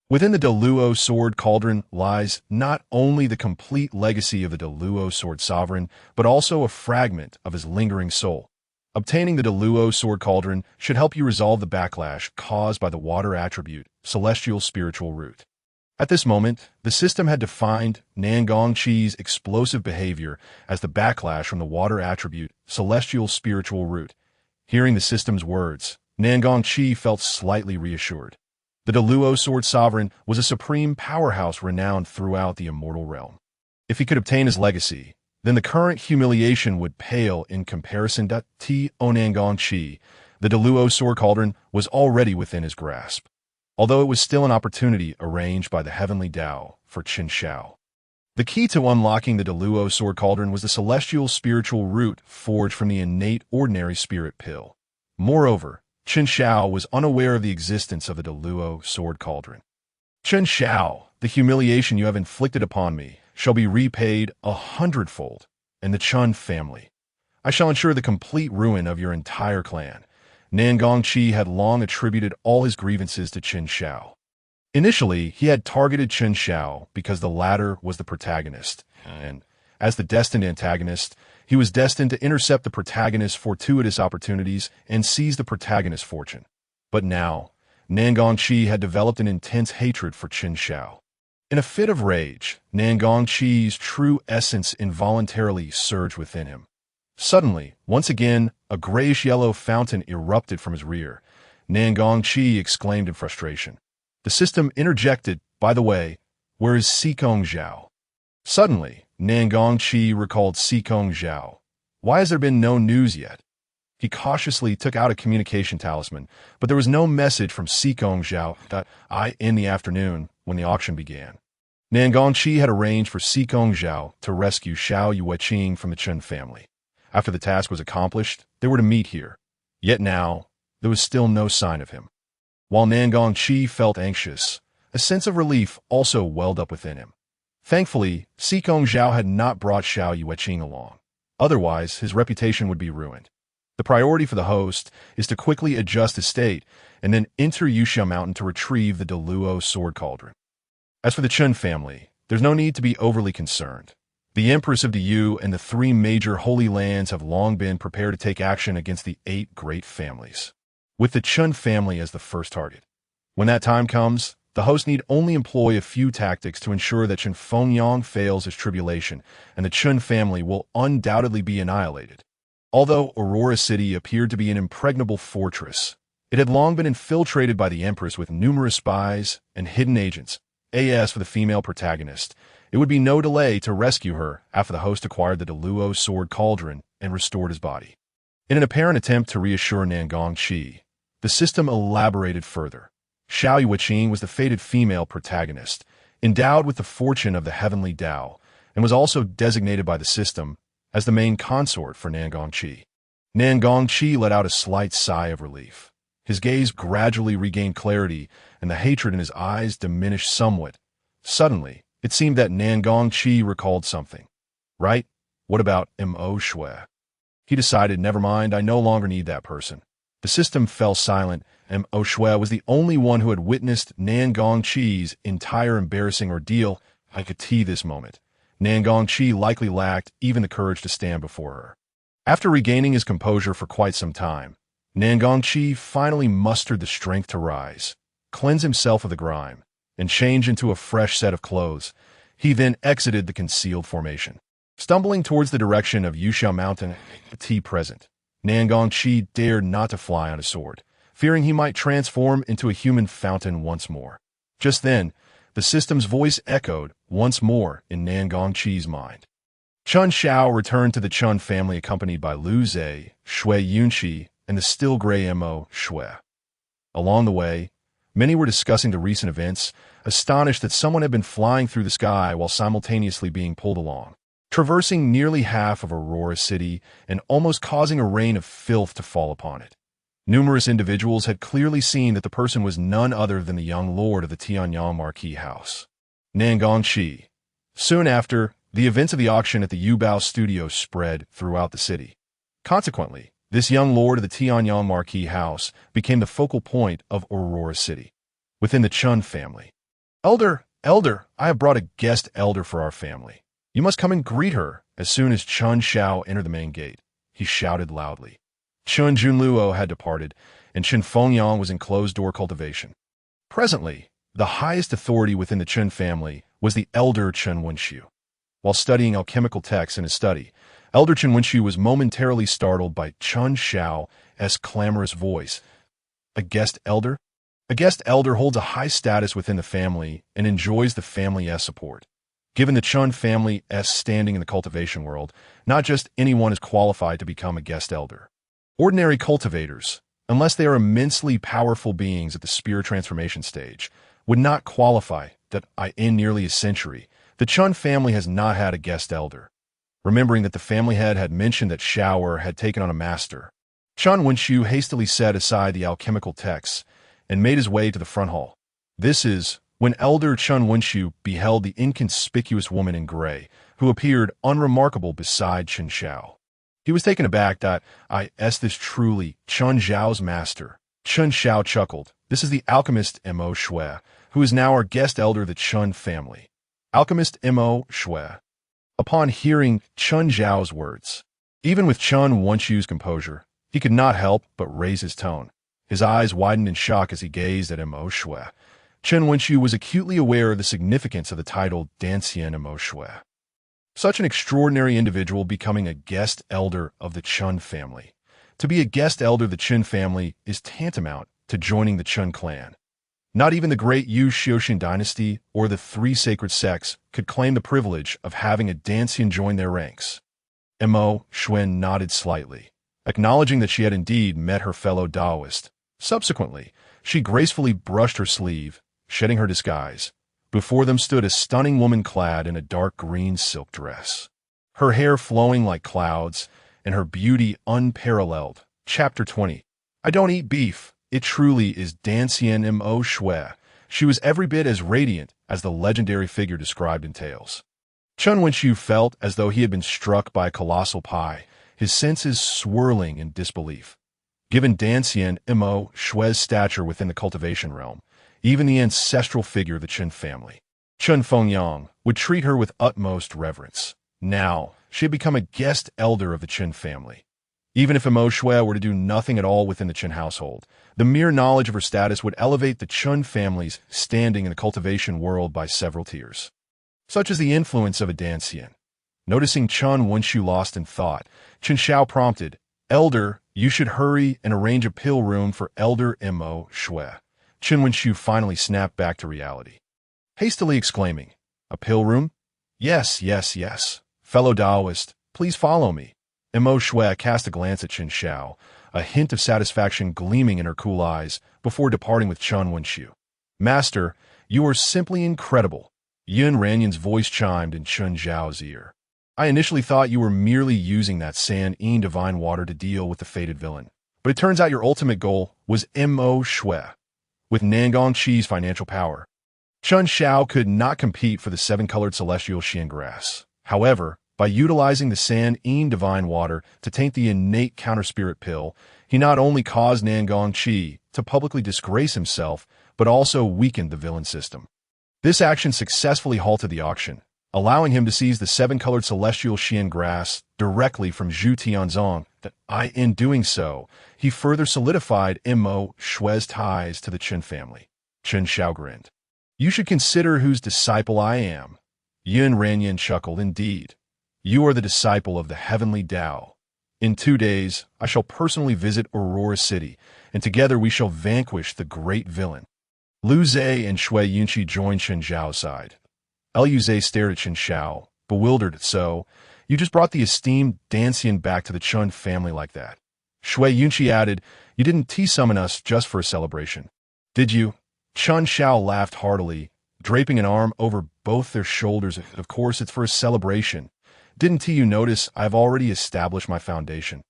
Within the Deluo sword cauldron lies not only the complete legacy of the Deluo sword sovereign, but also a fragment of his lingering soul. Obtaining the Deluo sword cauldron should help you resolve the backlash caused by the water attribute, celestial spiritual root." At this moment, the system had defined Nangong Qi's explosive behavior as the backlash from the water attribute, celestial spiritual root. Hearing the system's words, Nangong Qi felt slightly reassured. The Deluo sword sovereign was a supreme powerhouse renowned throughout the immortal realm. If he could obtain his legacy, then the current humiliation would pale in comparison to Nangong Qi. The Deluo sword cauldron was already within his grasp, although it was still an opportunity arranged by the Heavenly Dao for Chen Xiao. The key to unlocking the Deluo sword cauldron was the celestial spiritual root forged from the innate ordinary spirit pill. Moreover, Chen Xiao was unaware of the existence of the Deluo sword cauldron. "Chen Xiao, the humiliation you have inflicted upon me shall be repaid 100-fold, and the Chun family. I shall ensure the complete ruin of your entire clan." Nangong Qi had long attributed all his grievances to Chen Xiao. Initially, he had targeted Chen Xiao because the latter was the protagonist, and as the destined antagonist, he was destined to intercept the protagonist's fortuitous opportunities and seize the protagonist's fortune. But now, Nangong Qi had developed an intense hatred for Chen Xiao. In a fit of rage, Nangong Qi's true essence involuntarily surged within him. Suddenly, once again, a grayish-yellow fountain erupted from his rear. Nangong Qi exclaimed in frustration. The system interjected, "By the way, where is Sikong Zhao?" Suddenly, Nangong Qi recalled Sikong Zhao. Why has there been no news yet? He cautiously took out a communication talisman, but there was no message from Sikong Zhao in the afternoon when the auction began. Nangong Qi had arranged for Sikong Zhao to rescue Xiao Yueqing from the Chen family. After the task was accomplished, they were to meet here. Yet now, there was still no sign of him. While Nangong Qi felt anxious, a sense of relief also welled up within him. Thankfully, Sikong Zhao had not brought Xiao Yueqing along. Otherwise, his reputation would be ruined. The priority for the host is to quickly adjust his state and then enter Yuxia Mountain to retrieve the Deluo sword cauldron. As for the Chen family, there's no need to be overly concerned. The Empress of Diyu and the 3 major holy lands have long been prepared to take action against the 8 great families, with the Chen family as the first target. When that time comes, the host need only employ a few tactics to ensure that Chen Fengyang fails his tribulation, and the Chen family will undoubtedly be annihilated. Although Aurora City appeared to be an impregnable fortress, it had long been infiltrated by the Empress with numerous spies and hidden agents. As for the female protagonist, it would be no delay to rescue her after the host acquired the Deluo sword cauldron and restored his body. In an apparent attempt to reassure Nangong Qi, the system elaborated further. Xiao Yueqing was the fated female protagonist, endowed with the fortune of the Heavenly Dao, and was also designated by the system as the main consort for Nangong Qi. Nangong Qi let out a slight sigh of relief. His gaze gradually regained clarity, and the hatred in his eyes diminished somewhat. Suddenly, it seemed that Nangong Qi recalled something. Right? What about Mo Shui? He decided, never mind, I no longer need that person. The system fell silent, and Mo Shui was the only one who had witnessed Nangong Qi's entire embarrassing ordeal. I could see this moment. Nangong Qi likely lacked even the courage to stand before her. After regaining his composure for quite some time, Nangong Qi finally mustered the strength to rise, cleanse himself of the grime, and change into a fresh set of clothes. He then exited the concealed formation. Stumbling towards the direction of Yuxia Mountain, tea present, Nangong Qi dared not to fly on his sword, fearing he might transform into a human fountain once more. Just then, the system's voice echoed once more in Nangong Qi's mind. Chun Xiao returned to the Chun family accompanied by Lu Zhe, Shui Yunqi, and the still gray Mo Shui. Along the way, many were discussing the recent events, astonished that someone had been flying through the sky while simultaneously being pulled along, traversing nearly half of Aurora City and almost causing a rain of filth to fall upon it. Numerous individuals had clearly seen that the person was none other than the young lord of the Tianyang Marquis House, Nangong Qi. Soon after, the events of the auction at the Yubao studio spread throughout the city. Consequently, this young lord of the Tianyang Marquis House became the focal point of Aurora City, within the Chun family. Elder, I have brought a guest elder for our family. You must come and greet her. As soon as Chun Xiao entered the main gate, he shouted loudly. Chun Junluo had departed, and Chen Fengyang was in closed-door cultivation. Presently, the highest authority within the Chun family was the elder Chen Wenxiu. While studying alchemical texts in his study, Elder Chen Wenxiu was momentarily startled by Chun Xiao's clamorous voice. A guest elder? A guest elder holds a high status within the family and enjoys the family's support. Given the Chun family's standing in the cultivation world, not just anyone is qualified to become a guest elder. Ordinary cultivators, unless they are immensely powerful beings at the spirit transformation stage, would not qualify. That in nearly a century, the Chun family has not had a guest elder. Remembering that the family head had mentioned that Xiao had taken on a master, Chun Wenxiu hastily set aside the alchemical texts and made his way to the front hall. This is when Elder Chun Wenxiu beheld the inconspicuous woman in gray, who appeared unremarkable beside Chen Xiao. He was taken aback that, is this truly Chun Zhao's master? Chen Xiao chuckled. This is the alchemist Mo Shui, who is now our guest elder of the Chun family. Alchemist Mo Shui. Upon hearing Chun Zhao's words, even with Chun Wenxiu's composure, he could not help but raise his tone. His eyes widened in shock as he gazed at Mo Shui. Chen Wenxiu was acutely aware of the significance of the title Dancian Mo Shui. Such an extraordinary individual becoming a guest elder of the Chun family. To be a guest elder of the Chen family is tantamount to joining the Chun clan. Not even the great Yu Xiuxin dynasty or the 3 sacred sects could claim the privilege of having a Dancian join their ranks. Mo Shui nodded slightly, acknowledging that she had indeed met her fellow Taoist. Subsequently, she gracefully brushed her sleeve, shedding her disguise. Before them stood a stunning woman clad in a dark green silk dress, her hair flowing like clouds, and her beauty unparalleled. Chapter 20. I don't eat beef. It truly is Dancian Mo Shui. She was every bit as radiant as the legendary figure described in tales. Chen Wenxiu felt as though he had been struck by a colossal pie, his senses swirling in disbelief. Given Dancian Mo Shui's stature within the cultivation realm, even the ancestral figure of the Chen family, Chen Fengyang, would treat her with utmost reverence. Now, she had become a guest elder of the Chen family. Even if Mo Shui were to do nothing at all within the Chen household, the mere knowledge of her status would elevate the Chen family's standing in the cultivation world by several tiers. Such is the influence of a Dancian. Noticing Chen Wenxiu lost in thought, Chen Xiao prompted, "Elder, you should hurry and arrange a pill room for Elder Mo Shui." Chen Wenxiu finally snapped back to reality, hastily exclaiming, "A pill room? Yes, yes, yes. Fellow Taoist, please follow me." Mo Shui cast a glance at Chen Xiao, a hint of satisfaction gleaming in her cool eyes, before departing with Chen Wenxiu. "Master, you are simply incredible." Yun Ranyan's voice chimed in Chen Zhao's ear. "I initially thought you were merely using that sand-in divine water to deal with the fated villain, but it turns out your ultimate goal was Mo Shui. With Nangong Qi's financial power, Chen Xiao could not compete for the seven-colored celestial Xian grass. However, by utilizing the sand-in divine water to taint the innate counter-spirit pill, he not only caused Nangong Qi to publicly disgrace himself, but also weakened the villain system. This action successfully halted the auction, allowing him to seize the seven-colored celestial Xian grass directly from Zhu Tianzong. In doing so, he further solidified Mo Shui's ties to the Chen family." Chen Xiao grinned. "You should consider whose disciple I am." Yun Ranyan chuckled, "Indeed. You are the disciple of the Heavenly Dao. In 2 days, I shall personally visit Aurora City, and together we shall vanquish the great villain." Lu Zhe and Shui Yunqi joined Chen Zhao's side. Lu Zhe stared at Chen Xiao, bewildered. "So, you just brought the esteemed Dancian back to the Chen family like that?" Shui Yunqi added, "You didn't tea-summon us just for a celebration, did you?" Chen Xiao laughed heartily, draping an arm over both their shoulders. "Of course it's for a celebration. Didn't you notice I've already established my foundation?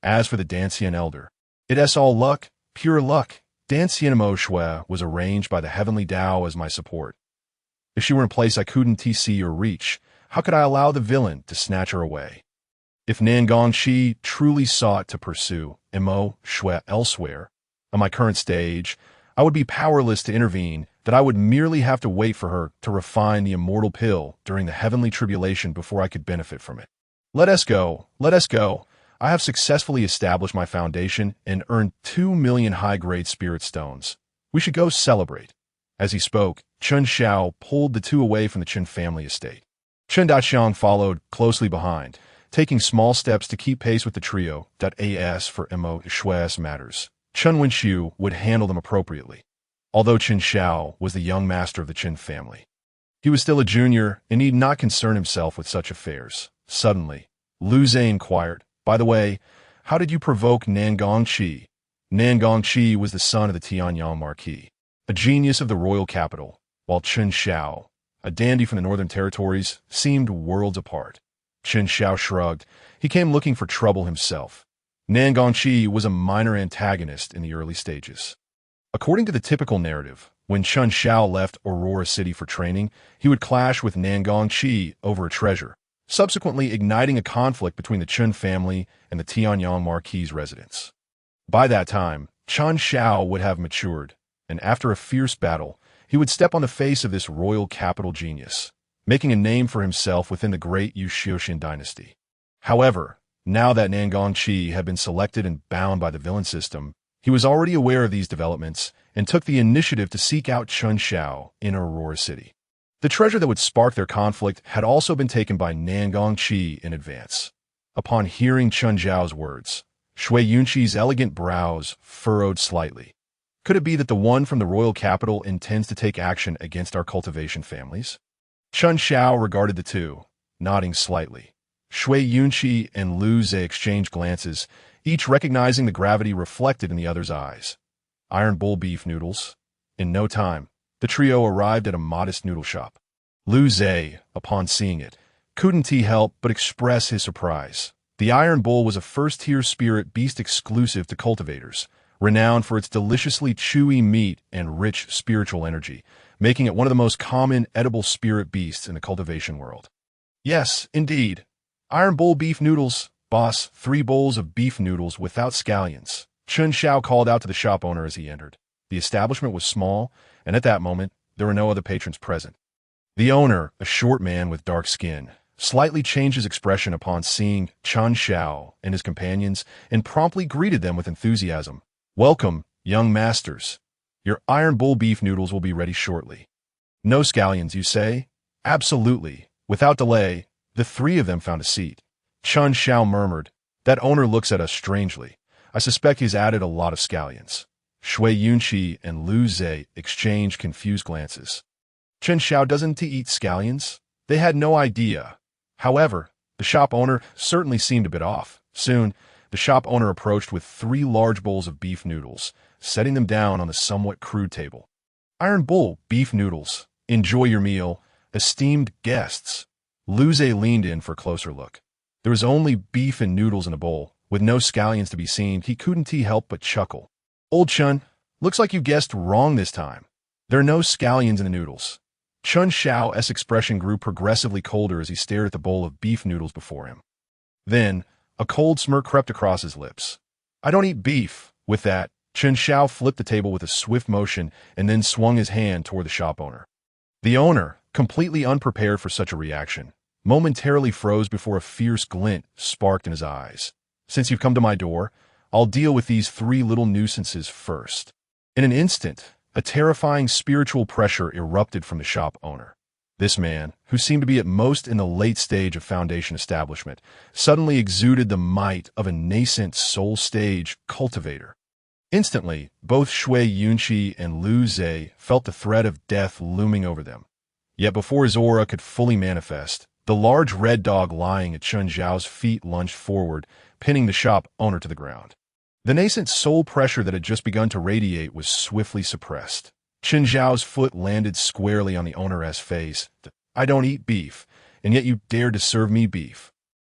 As for the Dancian elder, it's all luck, pure luck. Dancian Mo Shui was arranged by the Heavenly Dao as my support. If she were in place I couldn't see or reach, how could I allow the villain to snatch her away? If Nangong Qi truly sought to pursue Mo Shui elsewhere, on my current stage, I would be powerless to intervene, that I would merely have to wait for her to refine the immortal pill during the heavenly tribulation before I could benefit from it. Let us go, let us go. I have successfully established my foundation and earned 2 million high-grade spirit stones. We should go celebrate." As he spoke, Chen Xiao pulled the two away from the Chen family estate. Chen Daxiang followed closely behind, taking small steps to keep pace with the trio. As for Mo Shui's matters, Chen Wenxiu would handle them appropriately. Although Chen Xiao was the young master of the Chen family, he was still a junior and need not concern himself with such affairs. Suddenly, Lu Zhe inquired, "By the way, how did you provoke Nangong Qi?" Nangong Qi was the son of the Tianyang Marquis, a genius of the royal capital, while Chen Xiao, a dandy from the northern territories, seemed worlds apart. Chen Xiao shrugged. He came looking for trouble himself. Nangong Qi was a minor antagonist in the early stages. According to the typical narrative, when Chen Xiao left Aurora City for training, he would clash with Nangong Qi over a treasure, subsequently igniting a conflict between the Chen family and the Tianyang Marquis' residence. By that time, Chen Xiao would have matured, and after a fierce battle, he would step on the face of this royal capital genius, making a name for himself within the great Yuxiuxian dynasty. However, now that Nangong Qi had been selected and bound by the villain system, he was already aware of these developments and took the initiative to seek out Chen Xiao in Aurora City. The treasure that would spark their conflict had also been taken by Nangong Qi in advance. Upon hearing Chen Zhao's words, Shui Yunqi's elegant brows furrowed slightly. Could it be that the one from the royal capital intends to take action against our cultivation families? Chen Xiao regarded the two, nodding slightly. Shui Yunqi and Lu Zhe exchanged glances, each recognizing the gravity reflected in the other's eyes. Iron Bull beef noodles. In no time, the trio arrived at a modest noodle shop. Lu Zhe, upon seeing it, couldn't help but express his surprise. The Iron Bull was a first-tier spirit beast exclusive to cultivators, renowned for its deliciously chewy meat and rich spiritual energy, making it one of the most common edible spirit beasts in the cultivation world. Yes, indeed. Iron bowl beef noodles. Boss, 3 bowls of beef noodles without scallions. Chun Xiao called out to the shop owner as he entered. The establishment was small, and at that moment, there were no other patrons present. The owner, a short man with dark skin, slightly changed his expression upon seeing Chun Xiao and his companions and promptly greeted them with enthusiasm. Welcome, young masters. Your iron bull beef noodles will be ready shortly. No scallions, you say? Absolutely. Without delay, the 3 of them found a seat. Chun Xiao murmured, that owner looks at us strangely. I suspect he's added a lot of scallions. Shui Yunqi and Lu Zhe exchanged confused glances. Chun Xiao doesn't eat scallions? They had no idea. However, the shop owner certainly seemed a bit off. Soon, the shop owner approached with 3 large bowls of beef noodles, setting them down on the somewhat crude table. Iron bowl beef noodles. Enjoy your meal, esteemed guests. Lu Zhe leaned in for a closer look. There was only beef and noodles in a bowl. With no scallions to be seen, he couldn't help but chuckle. Old Chun, looks like you guessed wrong this time. There are no scallions in the noodles. Chun Xiao's expression grew progressively colder as he stared at the bowl of beef noodles before him. Then, a cold smirk crept across his lips. I don't eat beef. With that, Chun Xiao flipped the table with a swift motion and then swung his hand toward the shop owner. The owner, completely unprepared for such a reaction, momentarily froze before a fierce glint sparked in his eyes. Since you've come to my door, I'll deal with these 3 little nuisances first. In an instant, a terrifying spiritual pressure erupted from the shop owner. This man, who seemed to be at most in the late stage of foundation establishment, suddenly exuded the might of a nascent soul stage cultivator. Instantly, both Shui Yunqi and Lu Zhe felt the threat of death looming over them. Yet before his aura could fully manifest, the large red dog lying at Chun Xiao's feet lunged forward, pinning the shop owner to the ground. The nascent soul pressure that had just begun to radiate was swiftly suppressed. Chun Xiao's foot landed squarely on the owner's face. I don't eat beef, and yet you dare to serve me beef.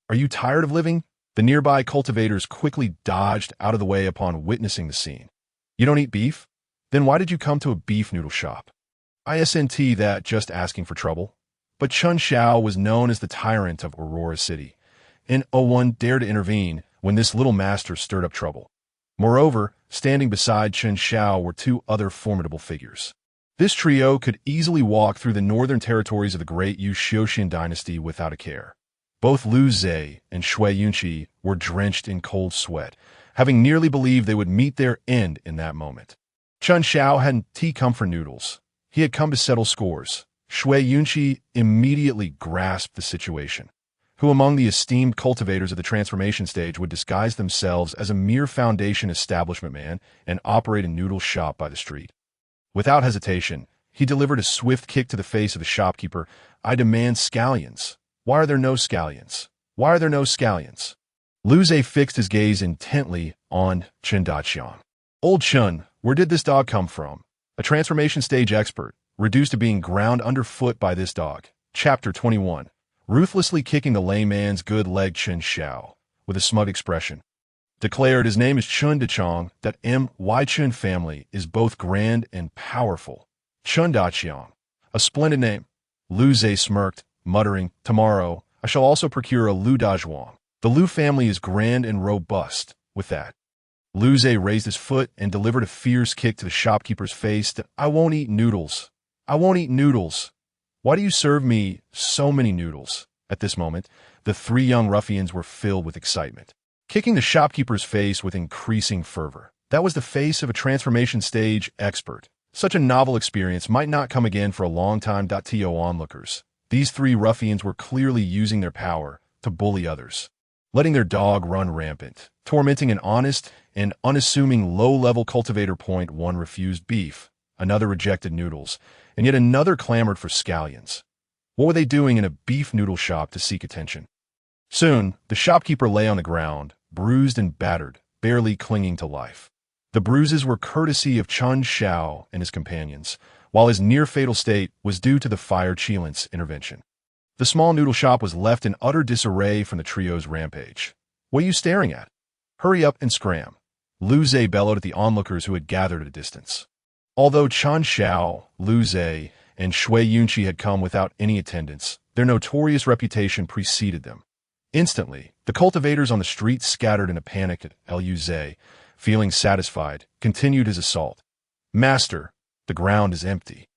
Are you tired of living? The nearby cultivators quickly dodged out of the way upon witnessing the scene. You don't eat beef? Then why did you come to a beef noodle shop? Isn't that just asking for trouble? But Chun Xiao was known as the tyrant of Aurora City, and no one dared to intervene when this little master stirred up trouble. Moreover, standing beside Chun Xiao were 2 other formidable figures. This trio could easily walk through the northern territories of the great Yu dynasty without a care. Both Lu Zhe and Shui Yunqi were drenched in cold sweat, having nearly believed they would meet their end in that moment. Chun Xiao hadn't come for noodles. He had come to settle scores. Shui Yunqi immediately grasped the situation. Who among the esteemed cultivators of the transformation stage would disguise themselves as a mere foundation establishment man and operate a noodle shop by the street? Without hesitation, he delivered a swift kick to the face of the shopkeeper. I demand scallions. Why are there no scallions? Why are there no scallions? Lu Zhe fixed his gaze intently on Chun Daqiang. Old Chun, where did this dog come from? A transformation stage expert, reduced to being ground underfoot by this dog. Chapter 21. Ruthlessly kicking the layman's good leg. Chun Xiao, with a smug expression, declared his name is Chun Daqiang, that my Chun family is both grand and powerful. Chun Daqiang, a splendid name. Lu Zhe smirked, muttering, tomorrow, I shall also procure a Lu Dazhuang. The Lu family is grand and robust. With that, Lu Zhe raised his foot and delivered a fierce kick to the shopkeeper's face. I won't eat noodles. I won't eat noodles. Why do you serve me so many noodles? At this moment, the 3 young ruffians were filled with excitement, kicking the shopkeeper's face with increasing fervor. That was the face of a transformation stage expert. Such a novel experience might not come again for a long time. To onlookers, these 3 ruffians were clearly using their power to bully others, letting their dog run rampant, tormenting an honest and unassuming low-level cultivator. Point 1 refused beef, another rejected noodles, and yet another clamored for scallions. What were they doing in a beef noodle shop to seek attention? Soon, the shopkeeper lay on the ground, bruised and battered, barely clinging to life. The bruises were courtesy of Chun Xiao and his companions, while his near-fatal state was due to the fire Qilint's intervention. The small noodle shop was left in utter disarray from the trio's rampage. What are you staring at? Hurry up and scram. Liu Ze bellowed at the onlookers who had gathered at a distance. Although Chen Xiao, Liu Ze, and Shui Yunqi had come without any attendance, their notorious reputation preceded them. Instantly, the cultivators on the street scattered in a panic at Liu Ze, feeling satisfied, continued his assault. Master, the ground is empty.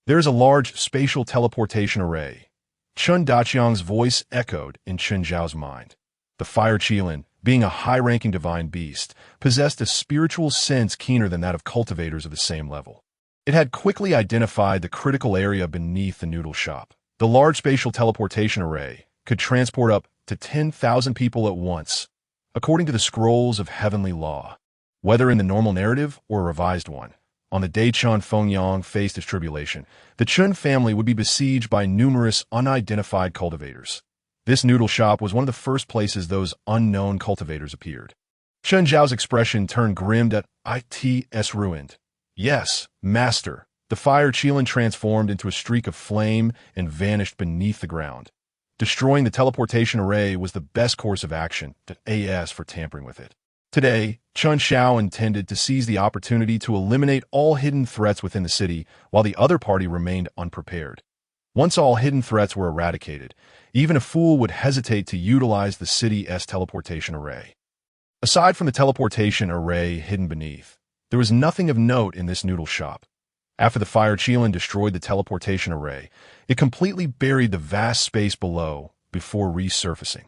There is a large spatial teleportation array. Chun Daqiang's voice echoed in Chen Zhao's mind. The fire Qilin, being a high-ranking divine beast, possessed a spiritual sense keener than that of cultivators of the same level. It had quickly identified the critical area beneath the noodle shop. The large spatial teleportation array could transport up to 10,000 people at once, according to the scrolls of Heavenly Law, whether in the normal narrative or a revised one. On the day Chun Fengyang faced his tribulation, the Chun family would be besieged by numerous unidentified cultivators. This noodle shop was one of the first places those unknown cultivators appeared. Chen Zhao's expression turned grim at "It's ruined." Yes, master. The fire Qilin transformed into a streak of flame and vanished beneath the ground. Destroying the teleportation array was the best course of action, as for tampering with it. Today, Chen Xiao intended to seize the opportunity to eliminate all hidden threats within the city, while the other party remained unprepared. Once all hidden threats were eradicated, even a fool would hesitate to utilize the city's teleportation array. Aside from the teleportation array hidden beneath, there was nothing of note in this noodle shop. After the fire Qilin destroyed the teleportation array, it completely buried the vast space below before resurfacing.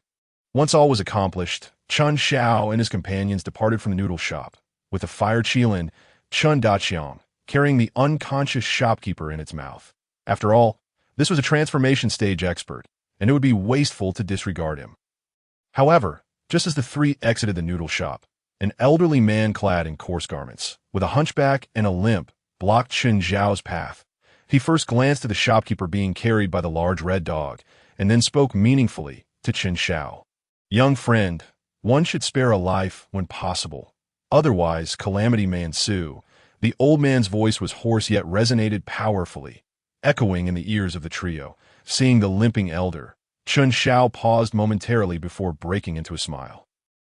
Once all was accomplished, Chen Xiao and his companions departed from the noodle shop, with the fire Qilin, Chun Daqiang, carrying the unconscious shopkeeper in its mouth. After all, this was a transformation stage expert, and it would be wasteful to disregard him. However, just as the three exited the noodle shop, an elderly man clad in coarse garments, with a hunchback and a limp, blocked Chen Zhao's path. He first glanced at the shopkeeper being carried by the large red dog, and then spoke meaningfully to Chen Xiao. Young friend, one should spare a life when possible. Otherwise, calamity may ensue. The old man's voice was hoarse yet resonated powerfully, echoing in the ears of the trio. Seeing the limping elder, Chen Xiao paused momentarily before breaking into a smile.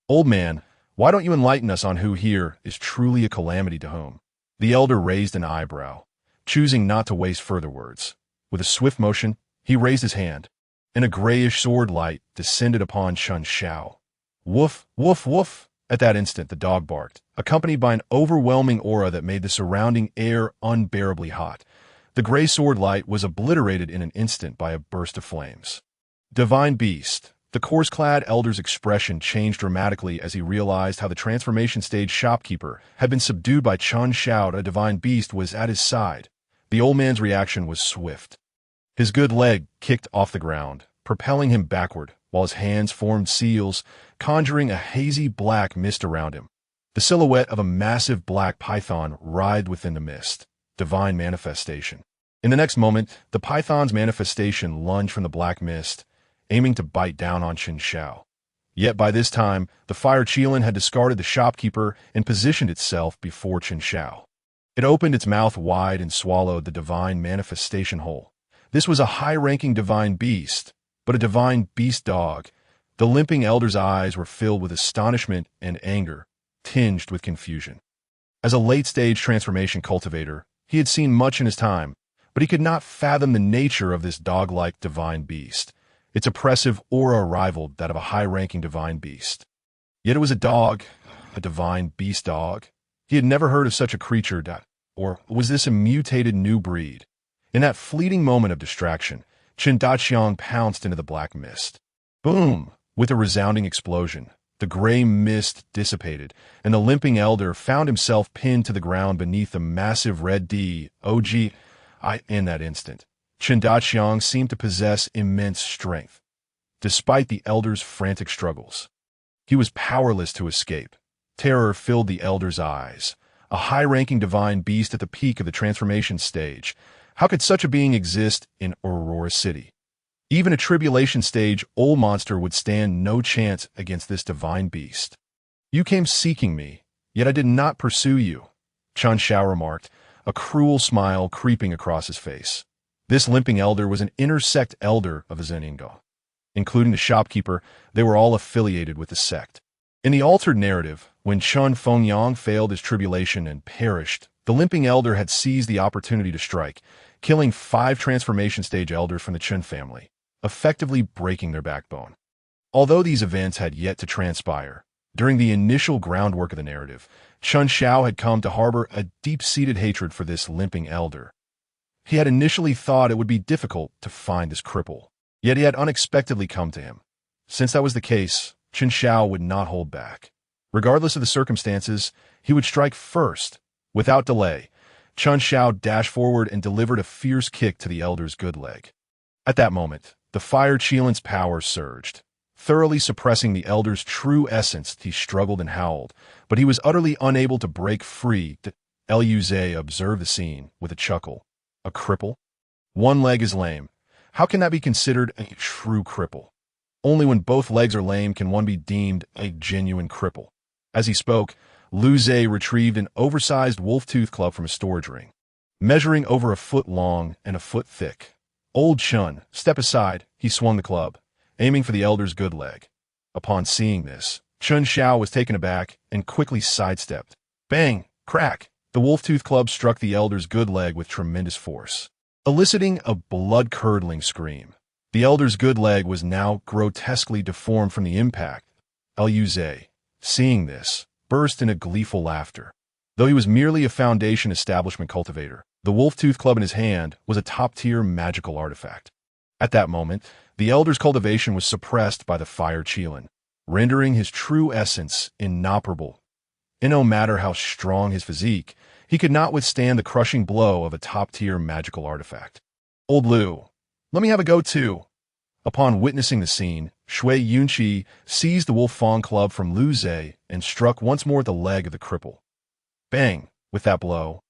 Old man, why don't you enlighten us on who here is truly a calamity to whom? The elder raised an eyebrow, choosing not to waste further words. With a swift motion, he raised his hand, and a grayish sword light descended upon Chen Xiao. Woof, woof, woof. At that instant, the dog barked, accompanied by an overwhelming aura that made the surrounding air unbearably hot. The gray sword light was obliterated in an instant by a burst of flames. Divine Beast. The coarse-clad elder's expression changed dramatically as he realized how the transformation stage shopkeeper had been subdued by Chen Xiao. A divine beast was at his side. The old man's reaction was swift. His good leg kicked off the ground, propelling him backward, while his hands formed seals, conjuring a hazy black mist around him. The silhouette of a massive black python writhed within the mist. Divine manifestation. In the next moment, the python's manifestation lunged from the black mist, aiming to bite down on Chen Xiao. Yet by this time, the fire Qilin had discarded the shopkeeper and positioned itself before Chen Xiao. It opened its mouth wide and swallowed the divine manifestation whole. This was a high-ranking divine beast, but a divine beast dog. The limping elder's eyes were filled with astonishment and anger, tinged with confusion. As a late-stage transformation cultivator, he had seen much in his time, but he could not fathom the nature of this dog-like divine beast. Its oppressive aura rivaled that of a high-ranking divine beast. Yet it was a dog, a divine beast dog. He had never heard of such a creature, or was this a mutated new breed? In that fleeting moment of distraction, Chen Daqiang pounced into the black mist. Boom! With a resounding explosion, the gray mist dissipated, and the limping elder found himself pinned to the ground beneath the massive red dog. In that instant, Chen Daqiang seemed to possess immense strength. Despite the elder's frantic struggles, he was powerless to escape. Terror filled the elder's eyes. A high-ranking divine beast at the peak of the transformation stage. How could such a being exist in Aurora City? Even a tribulation stage old monster would stand no chance against this divine beast. You came seeking me, yet I did not pursue you, Chen Xiao remarked, a cruel smile creeping across his face. This limping elder was an inner sect elder of the Zeningo. Including the shopkeeper, they were all affiliated with the sect. In the altered narrative, when Chun Fengyang failed his tribulation and perished, the limping elder had seized the opportunity to strike, killing 5 transformation stage elders from the Chun family, effectively breaking their backbone. Although these events had yet to transpire, during the initial groundwork of the narrative, Chun Xiao had come to harbor a deep-seated hatred for this limping elder. He had initially thought it would be difficult to find this cripple, yet he had unexpectedly come to him. Since that was the case, Chun Xiao would not hold back. Regardless of the circumstances, he would strike first. Without delay, Chun Xiao dashed forward and delivered a fierce kick to the elder's good leg. At that moment, the fire Qilin's power surged. Thoroughly suppressing the elder's true essence, he struggled and howled, but he was utterly unable to break free. Liu Zhe observed the scene with a chuckle. A cripple? One leg is lame. How can that be considered a true cripple? Only when both legs are lame can one be deemed a genuine cripple. As he spoke, Liu Zhe retrieved an oversized wolf-tooth club from a storage ring, measuring over a foot long and a foot thick. Old Chun, step aside, he swung the club, aiming for the elder's good leg. Upon seeing this, Chun Xiao was taken aback and quickly sidestepped. Bang! Crack! The wolf-tooth club struck the elder's good leg with tremendous force, eliciting a blood-curdling scream. The elder's good leg was now grotesquely deformed from the impact. Liu Zhe, seeing this, burst into gleeful laughter. Though he was merely a foundation establishment cultivator, the wolf-tooth club in his hand was a top-tier magical artifact. At that moment, the elder's cultivation was suppressed by the fire Qilin, rendering his true essence inoperable. And no matter how strong his physique, he could not withstand the crushing blow of a top-tier magical artifact. Old Liu, let me have a go too. Upon witnessing the scene, Shui Yunqi seized the Wolf Fang club from Liu Zhe and struck once more at the leg of the cripple. Bang! With that blow,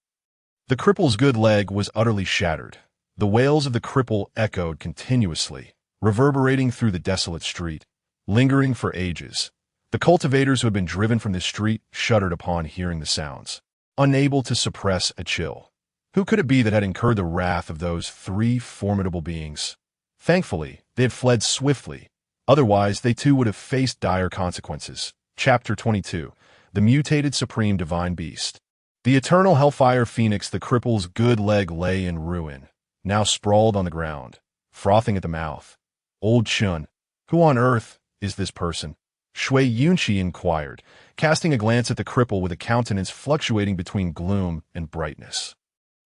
the cripple's good leg was utterly shattered. The wails of the cripple echoed continuously, reverberating through the desolate street, lingering for ages. The cultivators who had been driven from this street shuddered upon hearing the sounds, unable to suppress a chill. Who could it be that had incurred the wrath of those 3 formidable beings? Thankfully, they had fled swiftly. Otherwise, they too would have faced dire consequences. Chapter 22. The Mutated Supreme Divine Beast. The eternal Hellfire Phoenix, the cripple's good leg, lay in ruin, now sprawled on the ground, frothing at the mouth. Old Chun, who on earth is this person? Shui Yunqi inquired, casting a glance at the cripple with a countenance fluctuating between gloom and brightness.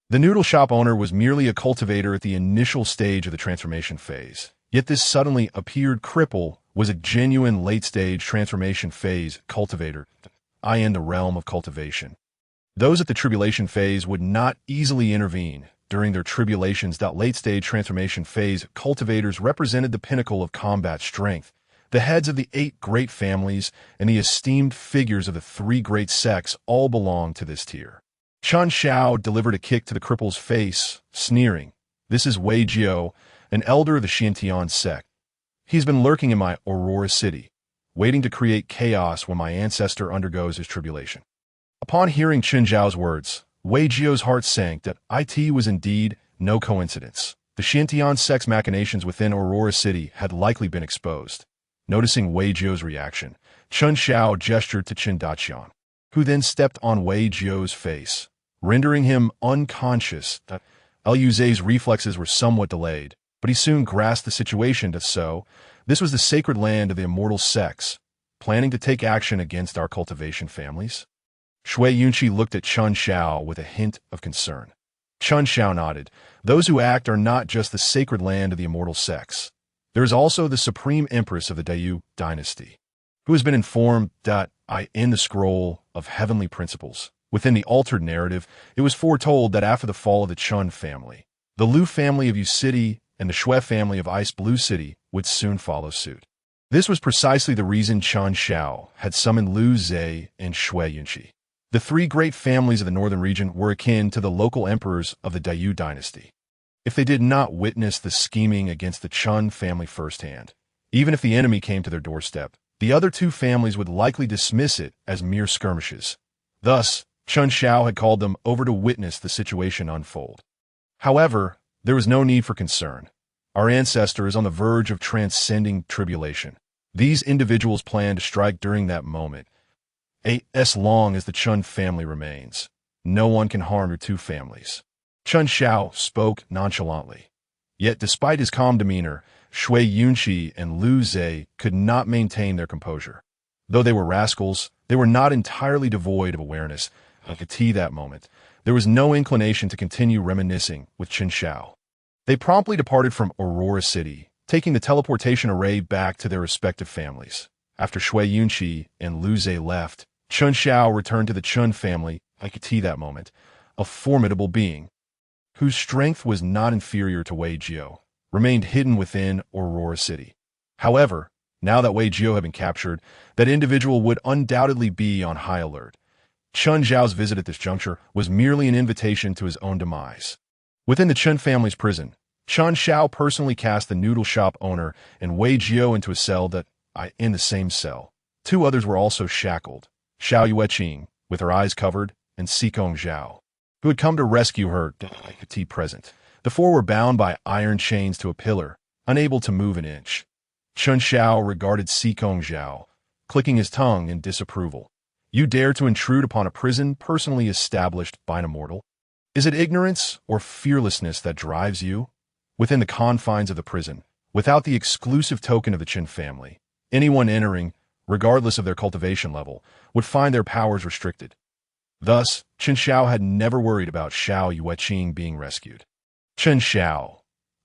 The noodle shop owner was merely a cultivator at the initial stage of the transformation phase, yet this suddenly appeared cripple was a genuine late-stage transformation phase cultivator, i.e. in the realm of cultivation. Those at the tribulation phase would not easily intervene during their tribulations. Late-stage transformation phase cultivators represented the pinnacle of combat strength, the heads of the 8 great families and the esteemed figures of the 3 great sects all belonged to this tier. Chun Xiao delivered a kick to the cripple's face, sneering, "This is Wei Jiao, an elder of the Xintian sect. He's been lurking in my Aurora City, waiting to create chaos when my ancestor undergoes his tribulation." Upon hearing Chun Xiao's words, Wei Jiao's heart sank. That it was indeed no coincidence. The Xintian sect's machinations within Aurora City had likely been exposed. Noticing Wei Jiao's reaction, Chun Xiao gestured to Qin Daqian, who then stepped on Wei Jiao's face, rendering him unconscious. Liu Zhe's reflexes were somewhat delayed, but he soon grasped the situation. So, this was the sacred land of the immortal sects, planning to take action against our cultivation families? Shui Yunqi looked at Chun Xiao with a hint of concern. Chun Xiao nodded. Those who act are not just the sacred land of the immortal sects. There is also the supreme empress of the Dao dynasty, who has been informed that in the scroll of heavenly principles, within the altered narrative, it was foretold that after the fall of the Chun family, the Liu family of Yu City and the Shui family of Ice Blue City would soon follow suit. This was precisely the reason Chun Xiao had summoned Liu Zhe and Shui Yunqi. The 3 great families of the northern region were akin to the local emperors of the Dao dynasty. If they did not witness the scheming against the Chun family firsthand, even if the enemy came to their doorstep, the other 2 families would likely dismiss it as mere skirmishes. Thus, Chun Xiao had called them over to witness the situation unfold. However, there was no need for concern. Our ancestor is on the verge of transcending tribulation. These individuals plan to strike during that moment. As long as the Chun family remains, no one can harm your two families. Chun Xiao spoke nonchalantly. Yet despite his calm demeanor, Shui Yunqi and Lu Zhe could not maintain their composure. Though they were rascals, they were not entirely devoid of awareness. At that moment, there was no inclination to continue reminiscing with Chun Xiao. They promptly departed from Aurora City, taking the teleportation array back to their respective families. After Shui Yunqi and Lu Zhe left, Chun Xiao returned to the Chun family. At that moment, a formidable being, whose strength was not inferior to Wei Jiao, remained hidden within Aurora City. However, now that Wei Jiao had been captured, that individual would undoubtedly be on high alert. Chun Zhao's visit at this juncture was merely an invitation to his own demise. Within the Chun family's prison, Chun Xiao personally cast the noodle shop owner and Wei Jiao into a cell in the same cell. Two others were also shackled, Xiao Yueqing, with her eyes covered, and Xikong Zhao, who had come to rescue her, present. The four were bound by iron chains to a pillar, unable to move an inch. Chun Xiao regarded Xikong Zhao, clicking his tongue in disapproval. You dare to intrude upon a prison personally established by an immortal? Is it ignorance or fearlessness that drives you? Within the confines of the prison, without the exclusive token of the Qin family, anyone entering, regardless of their cultivation level, would find their powers restricted. Thus, Chun Xiao had never worried about Xiao Yueqing being rescued. Chun Xiao.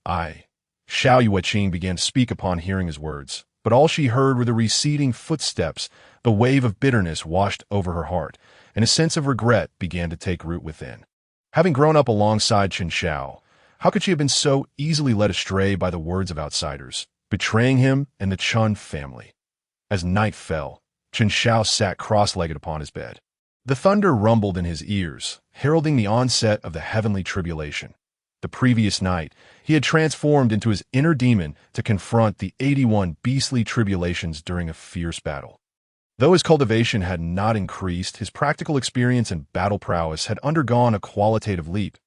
Xiao Yueqing began to speak upon hearing his words, but all she heard were the receding footsteps. The wave of bitterness washed over her heart, and a sense of regret began to take root within. Having grown up alongside Chun Xiao, how could she have been so easily led astray by the words of outsiders, betraying him and the Chun family? As night fell, Chun Xiao sat cross-legged upon his bed. The thunder rumbled in his ears, heralding the onset of the heavenly tribulation. The previous night, he had transformed into his inner demon to confront the 81 beastly tribulations during a fierce battle. Though his cultivation had not increased, his practical experience and battle prowess had undergone a qualitative leap.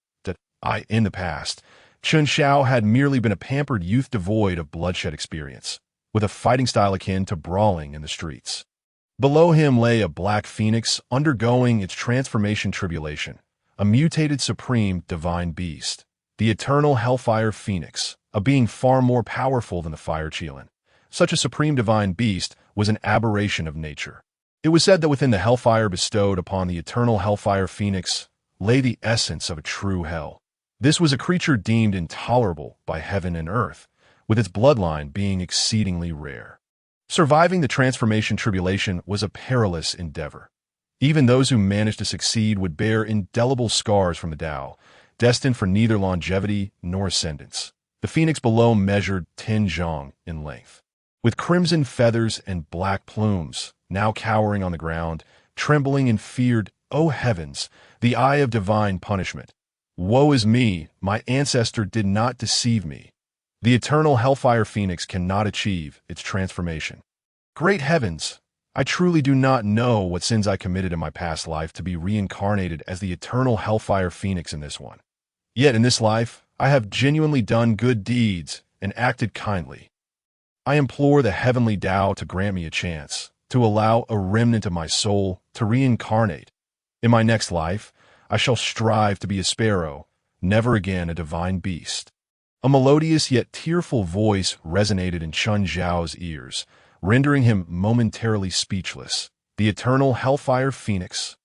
In the past, Chun Xiao had merely been a pampered youth devoid of bloodshed experience, with a fighting style akin to brawling in the streets. Below him lay a black phoenix undergoing its transformation tribulation, a mutated supreme divine beast, the eternal hellfire phoenix, a being far more powerful than the fire Qilin. Such a supreme divine beast was an aberration of nature. It was said that within the hellfire bestowed upon the eternal hellfire phoenix lay the essence of a true hell. This was a creature deemed intolerable by heaven and earth, with its bloodline being exceedingly rare. Surviving the transformation tribulation was a perilous endeavor. Even those who managed to succeed would bear indelible scars from the Dao, destined for neither longevity nor ascendance. The phoenix below measured 10 zhang in length. With crimson feathers and black plumes, now cowering on the ground, trembling and feared, O heavens, the eye of divine punishment. Woe is me, my ancestor did not deceive me. The eternal hellfire phoenix cannot achieve its transformation. Great heavens, I truly do not know what sins I committed in my past life to be reincarnated as the eternal hellfire phoenix in this one. Yet in this life, I have genuinely done good deeds and acted kindly. I implore the Heavenly Dao to grant me a chance, to allow a remnant of my soul to reincarnate. In my next life, I shall strive to be a sparrow, never again a divine beast. A melodious yet tearful voice resonated in Chun Zhao's ears, rendering him momentarily speechless. The eternal hellfire phoenix.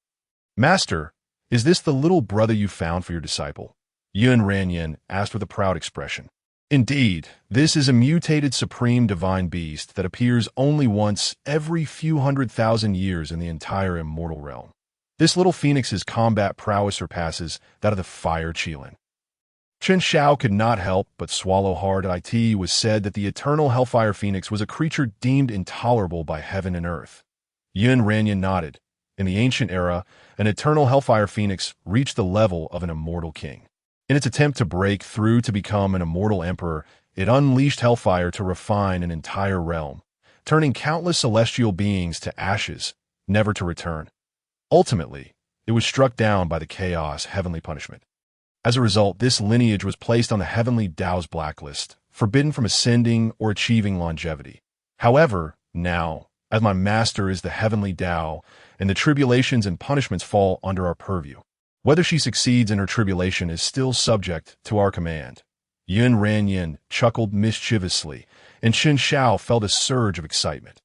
Master, is this the little brother you found for your disciple? Yun Ranyan asked with a proud expression. Indeed, this is a mutated supreme divine beast that appears only once every few 100,000 years in the entire immortal realm. This little phoenix's combat prowess surpasses that of the fire Qilin. Chun Xiao could not help but swallow hard. It was said that the eternal hellfire phoenix was a creature deemed intolerable by heaven and earth. Yun Ranyan nodded. In the ancient era, an eternal hellfire phoenix reached the level of an immortal king. In its attempt to break through to become an immortal emperor, it unleashed hellfire to refine an entire realm, turning countless celestial beings to ashes, never to return. Ultimately, it was struck down by the chaos heavenly punishment. As a result, this lineage was placed on the Heavenly Dao's blacklist, forbidden from ascending or achieving longevity. However, Now, as my master is the Heavenly Dao, and the tribulations and punishments fall under our purview, whether she succeeds in her tribulation is still subject to our command." Yun Ranyin chuckled mischievously, and Qin Shao felt a surge of excitement.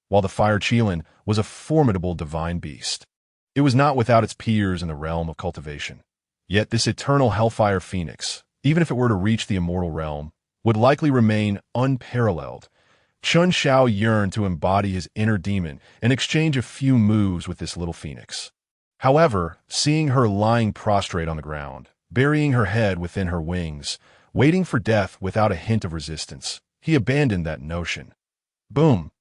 While the fire Qilin was a formidable divine beast, it was not without its peers in the realm of cultivation. Yet this eternal hellfire phoenix, even if it were to reach the immortal realm, would likely remain unparalleled. Qin Shao yearned to embody his inner demon and exchange a few moves with this little phoenix. However, seeing her lying prostrate on the ground, burying her head within her wings, waiting for death without a hint of resistance, he abandoned that notion. Boom!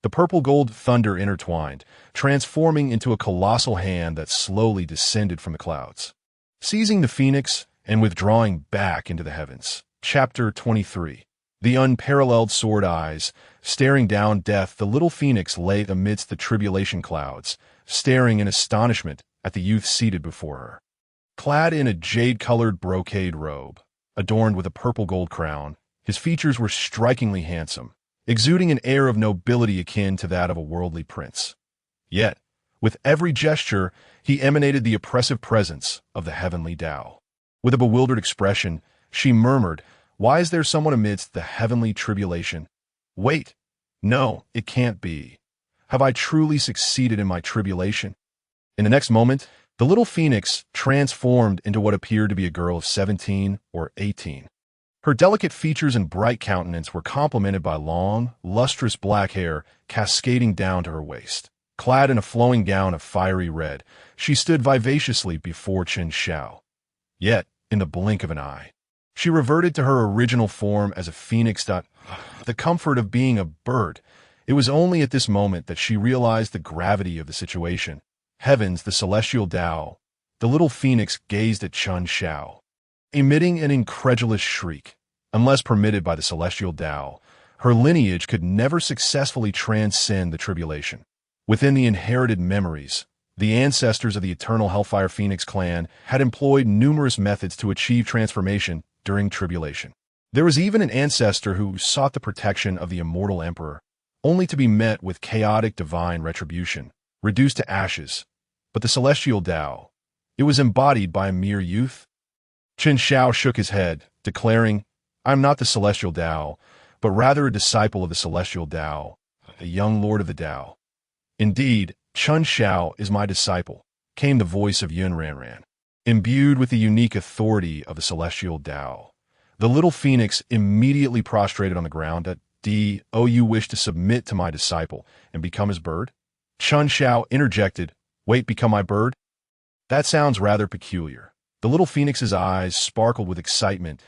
The purple-gold thunder intertwined, transforming into a colossal hand that slowly descended from the clouds. Seizing the phoenix and withdrawing back into the heavens. Chapter 23. The unparalleled sword eyes, staring down death, the little phoenix lay amidst the tribulation clouds, staring in astonishment at the youth seated before her. Clad in a jade-colored brocade robe, adorned with a purple-gold crown, his features were strikingly handsome, exuding an air of nobility akin to that of a worldly prince. Yet, with every gesture, he emanated the oppressive presence of the Heavenly Dao. With a bewildered expression, she murmured, "Why is there someone amidst the heavenly tribulation? Wait, no, it can't be. Have I truly succeeded in my tribulation?" In the next moment, the little phoenix transformed into what appeared to be a girl of 17 or 18. Her delicate features and bright countenance were complemented by long, lustrous black hair cascading down to her waist. Clad in a flowing gown of fiery red, she stood vivaciously before Qin Shao. Yet, in the blink of an eye, she reverted to her original form as a phoenix. The comfort of being a bird. It was only at this moment that she realized the gravity of the situation. Heavens, the celestial Dao. The little phoenix gazed at Qin Shao, emitting an incredulous shriek. Unless permitted by the celestial Dao, her lineage could never successfully transcend the tribulation. Within the inherited memories, the ancestors of the eternal Hellfire Phoenix clan had employed numerous methods to achieve transformation during tribulation. There was even an ancestor who sought the protection of the immortal emperor, only to be met with chaotic divine retribution, reduced to ashes. But the celestial Dao, it was embodied by a mere youth. Qin Shao shook his head, declaring, "I am not the celestial Dao, but rather a disciple of the celestial Dao, a young lord of the Dao." "Indeed, Qin Shao is my disciple," came the voice of Yun Ranran. Imbued with the unique authority of the celestial Dao, the little phoenix immediately prostrated on the ground. "Oh, you wish to submit to my disciple and become his bird?" Qin Shao interjected, "Wait, become my bird? That sounds rather peculiar." The little phoenix's eyes sparkled with excitement.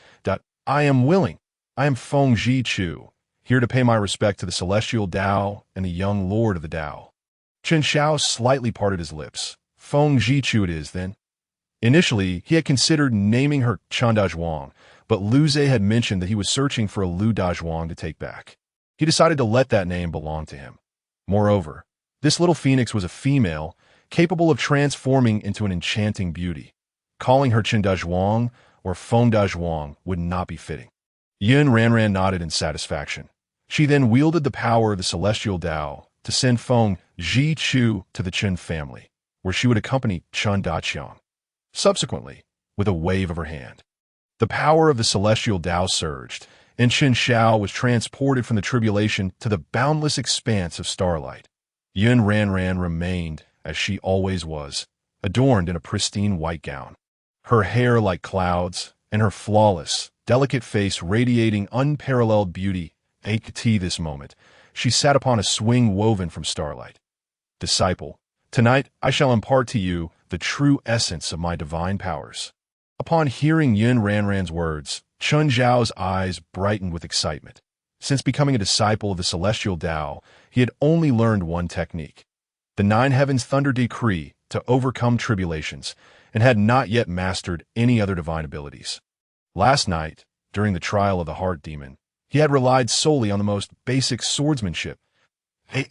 "I am willing. I am Feng Zhichu, here to pay my respect to the celestial Dao and the young lord of the Dao." Qin Shao slightly parted his lips. "Feng Zhichu it is, then." Initially, he had considered naming her Chen Dazhuang, but Lu Zhe had mentioned that he was searching for a Lu Dazhuang to take back. He decided to let that name belong to him. Moreover, this little phoenix was a female, capable of transforming into an enchanting beauty. Calling her Chen Dazhuang or Feng Dazhuang would not be fitting. Yun Ranran nodded in satisfaction. She then wielded the power of the celestial Dao to send Feng Zhichu to the Qin family, where she would accompany Chen Daqiang. Subsequently, with a wave of her hand, the power of the celestial Dao surged, and Qin Shao was transported from the tribulation to the boundless expanse of starlight. Yun Ranran remained, as she always was, adorned in a pristine white gown, her hair like clouds, and her flawless, delicate face radiating unparalleled beauty. At this moment, she sat upon a swing woven from starlight. "Disciple, tonight I shall impart to you the true essence of my divine powers." Upon hearing Yun Ranran's words, Qin Zhao's eyes brightened with excitement. Since becoming a disciple of the celestial Dao, he had only learned one technique, the Nine Heavens Thunder Decree to overcome tribulations, and had not yet mastered any other divine abilities. Last night, during the trial of the Heart Demon, he had relied solely on the most basic swordsmanship.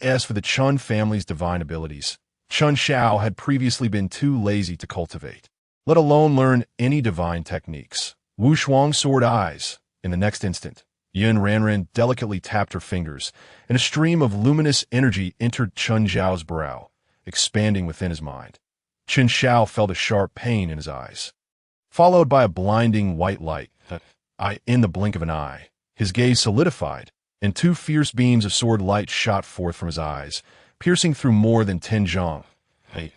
As for the Qin family's divine abilities, Qin Shao had previously been too lazy to cultivate, let alone learn any divine techniques. Wu Shuang sword eyes. In the next instant, Yun Ranran delicately tapped her fingers, and a stream of luminous energy entered Chun Zhao's brow, expanding within his mind. Chen Xiao felt a sharp pain in his eyes, followed by a blinding white light. In the blink of an eye, his gaze solidified, and two fierce beams of sword light shot forth from his eyes, piercing through more than 10 zhang.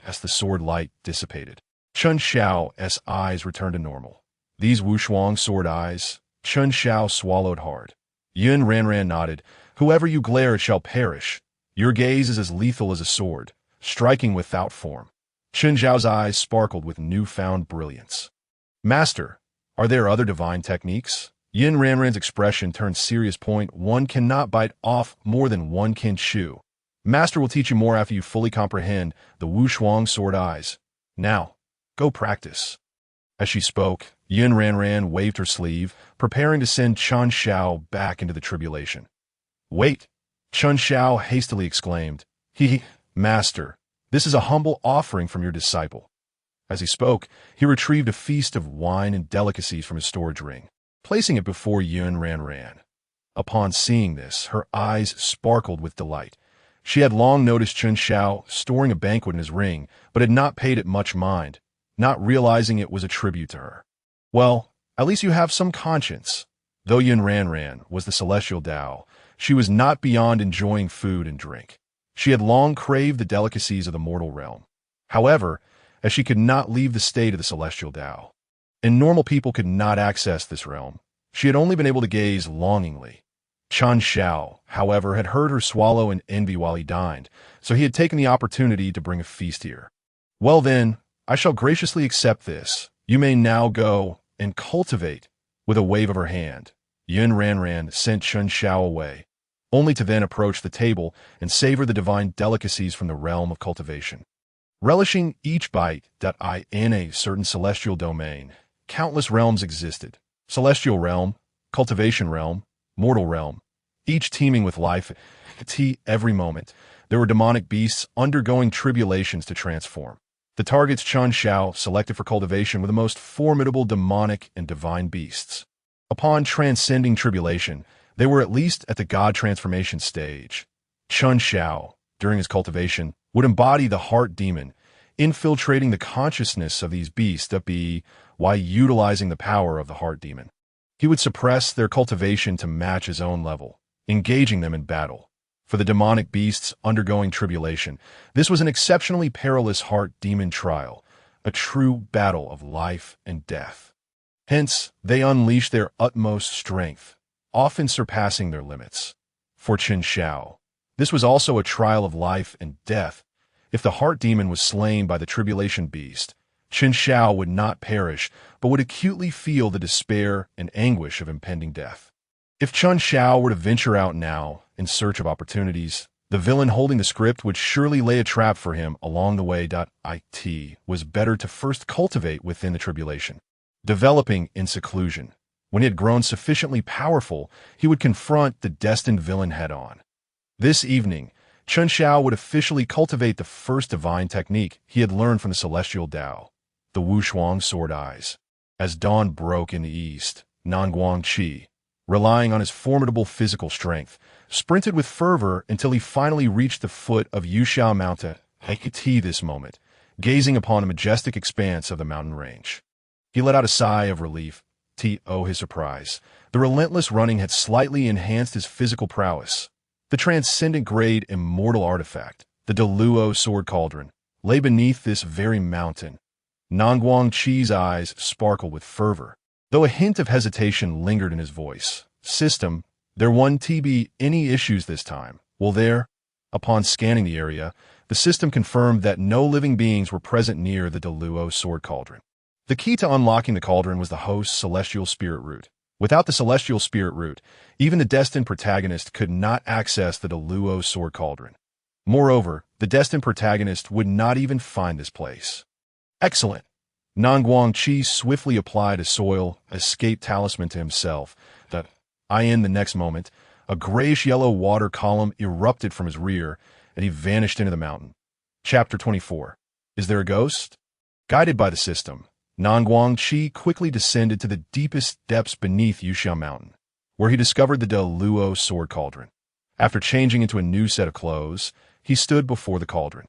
As the sword light dissipated, Chun Xiao's eyes returned to normal. These Wushuang sword eyes. Chun Xiao swallowed hard. Yun Ranran nodded. Whoever you glare at shall perish. Your gaze is as lethal as a sword, striking without form. Chun Zhao's eyes sparkled with newfound brilliance. Master, are there other divine techniques? Yun Ranran's expression turned serious. One cannot bite off more than one can chew. Master will teach you more after you fully comprehend the Wushuang sword eyes. Now, go practice. As she spoke, Yun Ranran waved her sleeve, preparing to send Chun Xiao back into the tribulation. Wait! Chun Xiao hastily exclaimed. Master, this is a humble offering from your disciple. As he spoke, he retrieved a feast of wine and delicacies from his storage ring, placing it before Yun Ranran. Upon seeing this, her eyes sparkled with delight. She had long noticed Chun Xiao storing a banquet in his ring, but had not paid it much mind, not realizing it was a tribute to her. Well, at least you have some conscience. Though Yun Ranran was the celestial Dao, she was not beyond enjoying food and drink. She had long craved the delicacies of the mortal realm. However, as she could not leave the state of the celestial Dao, and normal people could not access this realm, she had only been able to gaze longingly. Chun Xiao, however, had heard her swallow in envy while he dined, so he had taken the opportunity to bring a feast here. Well then, I shall graciously accept this. You may now go and cultivate. With a wave of her hand, Yun Ranran sent Chun Xiao away, only to then approach the table and savor the divine delicacies from the realm of cultivation. Relishing each bite in a certain celestial domain, countless realms existed. Celestial realm, cultivation realm, mortal realm, each teeming with life. Every moment, there were demonic beasts undergoing tribulations to transform. The targets Chun Xiao selected for cultivation were the most formidable demonic and divine beasts. Upon transcending tribulation, they were at least at the god transformation stage. Chun Xiao, during his cultivation, would embody the heart demon, infiltrating the consciousness of these beasts while utilizing the power of the heart demon. He would suppress their cultivation to match his own level, engaging them in battle. For the demonic beasts undergoing tribulation, this was an exceptionally perilous heart demon trial, a true battle of life and death. Hence, they unleashed their utmost strength, often surpassing their limits. For Chun Xiao, this was also a trial of life and death. If the heart demon was slain by the tribulation beast, Chun Xiao would not perish, but would acutely feel the despair and anguish of impending death. If Chun Xiao were to venture out now, in search of opportunities, the villain holding the script would surely lay a trap for him along the way. It was better to first cultivate within the tribulation. Developing in seclusion, when he had grown sufficiently powerful, he would confront the destined villain head-on. This evening, Chun Xiao would officially cultivate the first divine technique he had learned from the celestial Dao, the Wushuang sword eyes. As dawn broke in the east, Nanguang Qi, relying on his formidable physical strength, sprinted with fervor until he finally reached the foot of Yuxiao Mountain. This moment, gazing upon a majestic expanse of the mountain range. He let out a sigh of relief. His surprise. The relentless running had slightly enhanced his physical prowess. The transcendent grade immortal artifact, the Deluo sword cauldron, lay beneath this very mountain. Nanguang Qi's eyes sparkled with fervor, though a hint of hesitation lingered in his voice. System, there won't be any issues this time, will there? Upon scanning the area, the system confirmed that no living beings were present near the Deluo sword cauldron. The key to unlocking the cauldron was the host's celestial spirit root. Without the celestial spirit root, even the destined protagonist could not access the Deluo sword cauldron. Moreover, the destined protagonist would not even find this place. Excellent! Nanguang Qi swiftly applied a soil escape talisman to himself. In the next moment, a grayish-yellow water column erupted from his rear, and he vanished into the mountain. Chapter 24. Is there a ghost? Guided by the system, Nanguang Qi quickly descended to the deepest depths beneath Yuxiao Mountain, where he discovered the Luo sword cauldron. After changing into a new set of clothes, he stood before the cauldron,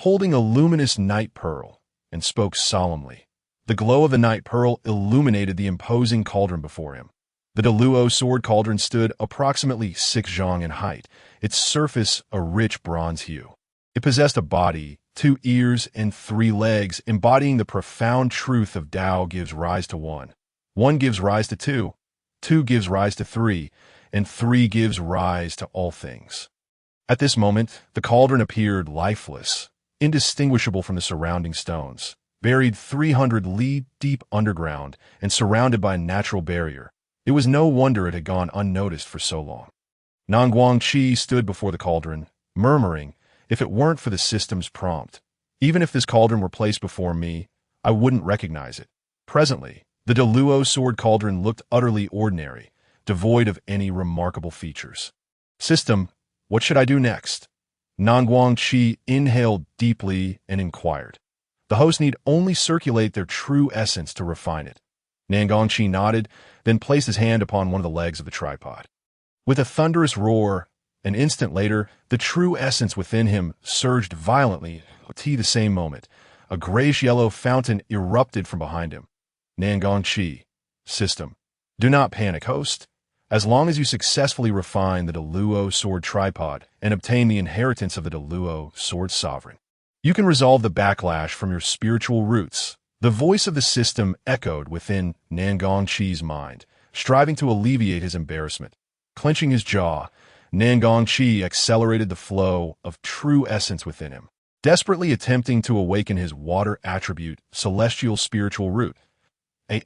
holding a luminous night pearl, and spoke solemnly. The glow of the night pearl illuminated the imposing cauldron before him. The Luo sword cauldron stood approximately 6 zhang in height, its surface a rich bronze hue. It possessed a body, 2 ears, and 3 legs, embodying the profound truth of Tao gives rise to 1. 1 gives rise to 2. 2 gives rise to 3, and 3 gives rise to all things. At this moment, the cauldron appeared lifeless, indistinguishable from the surrounding stones, buried 300 li deep underground and surrounded by a natural barrier. It was no wonder it had gone unnoticed for so long. Nanguang Qi stood before the cauldron, murmuring, "If it weren't for the system's prompt, even if this cauldron were placed before me, I wouldn't recognize it." Presently, the Luo sword cauldron looked utterly ordinary, devoid of any remarkable features. "System, what should I do next?" Nanguang Qi inhaled deeply and inquired. The host need only circulate their true essence to refine it. Nanguang Qi nodded, then placed his hand upon one of the legs of the tripod. With a thunderous roar, an instant later, the true essence within him surged violently. At the same moment, a grayish-yellow fountain erupted from behind him. Nanguang Qi, system, do not panic, host. As long as you successfully refine the Luo sword tripod and obtain the inheritance of the Luo sword sovereign, you can resolve the backlash from your spiritual roots. The voice of the system echoed within Nanguang Qi's mind, striving to alleviate his embarrassment. Clenching his jaw, Nanguang Qi accelerated the flow of true essence within him, desperately attempting to awaken his water attribute, celestial spiritual root.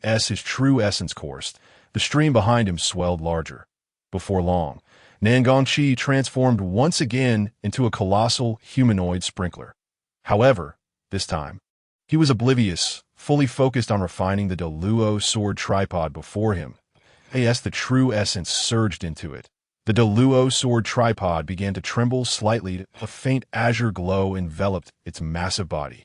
As his true essence coursed, the stream behind him swelled larger. Before long, Nanguang Qi transformed once again into a colossal humanoid sprinkler. However, this time, he was oblivious, fully focused on refining the Luo sword tripod before him. As the true essence surged into it, the Luo sword tripod began to tremble slightly. A faint azure glow enveloped its massive body,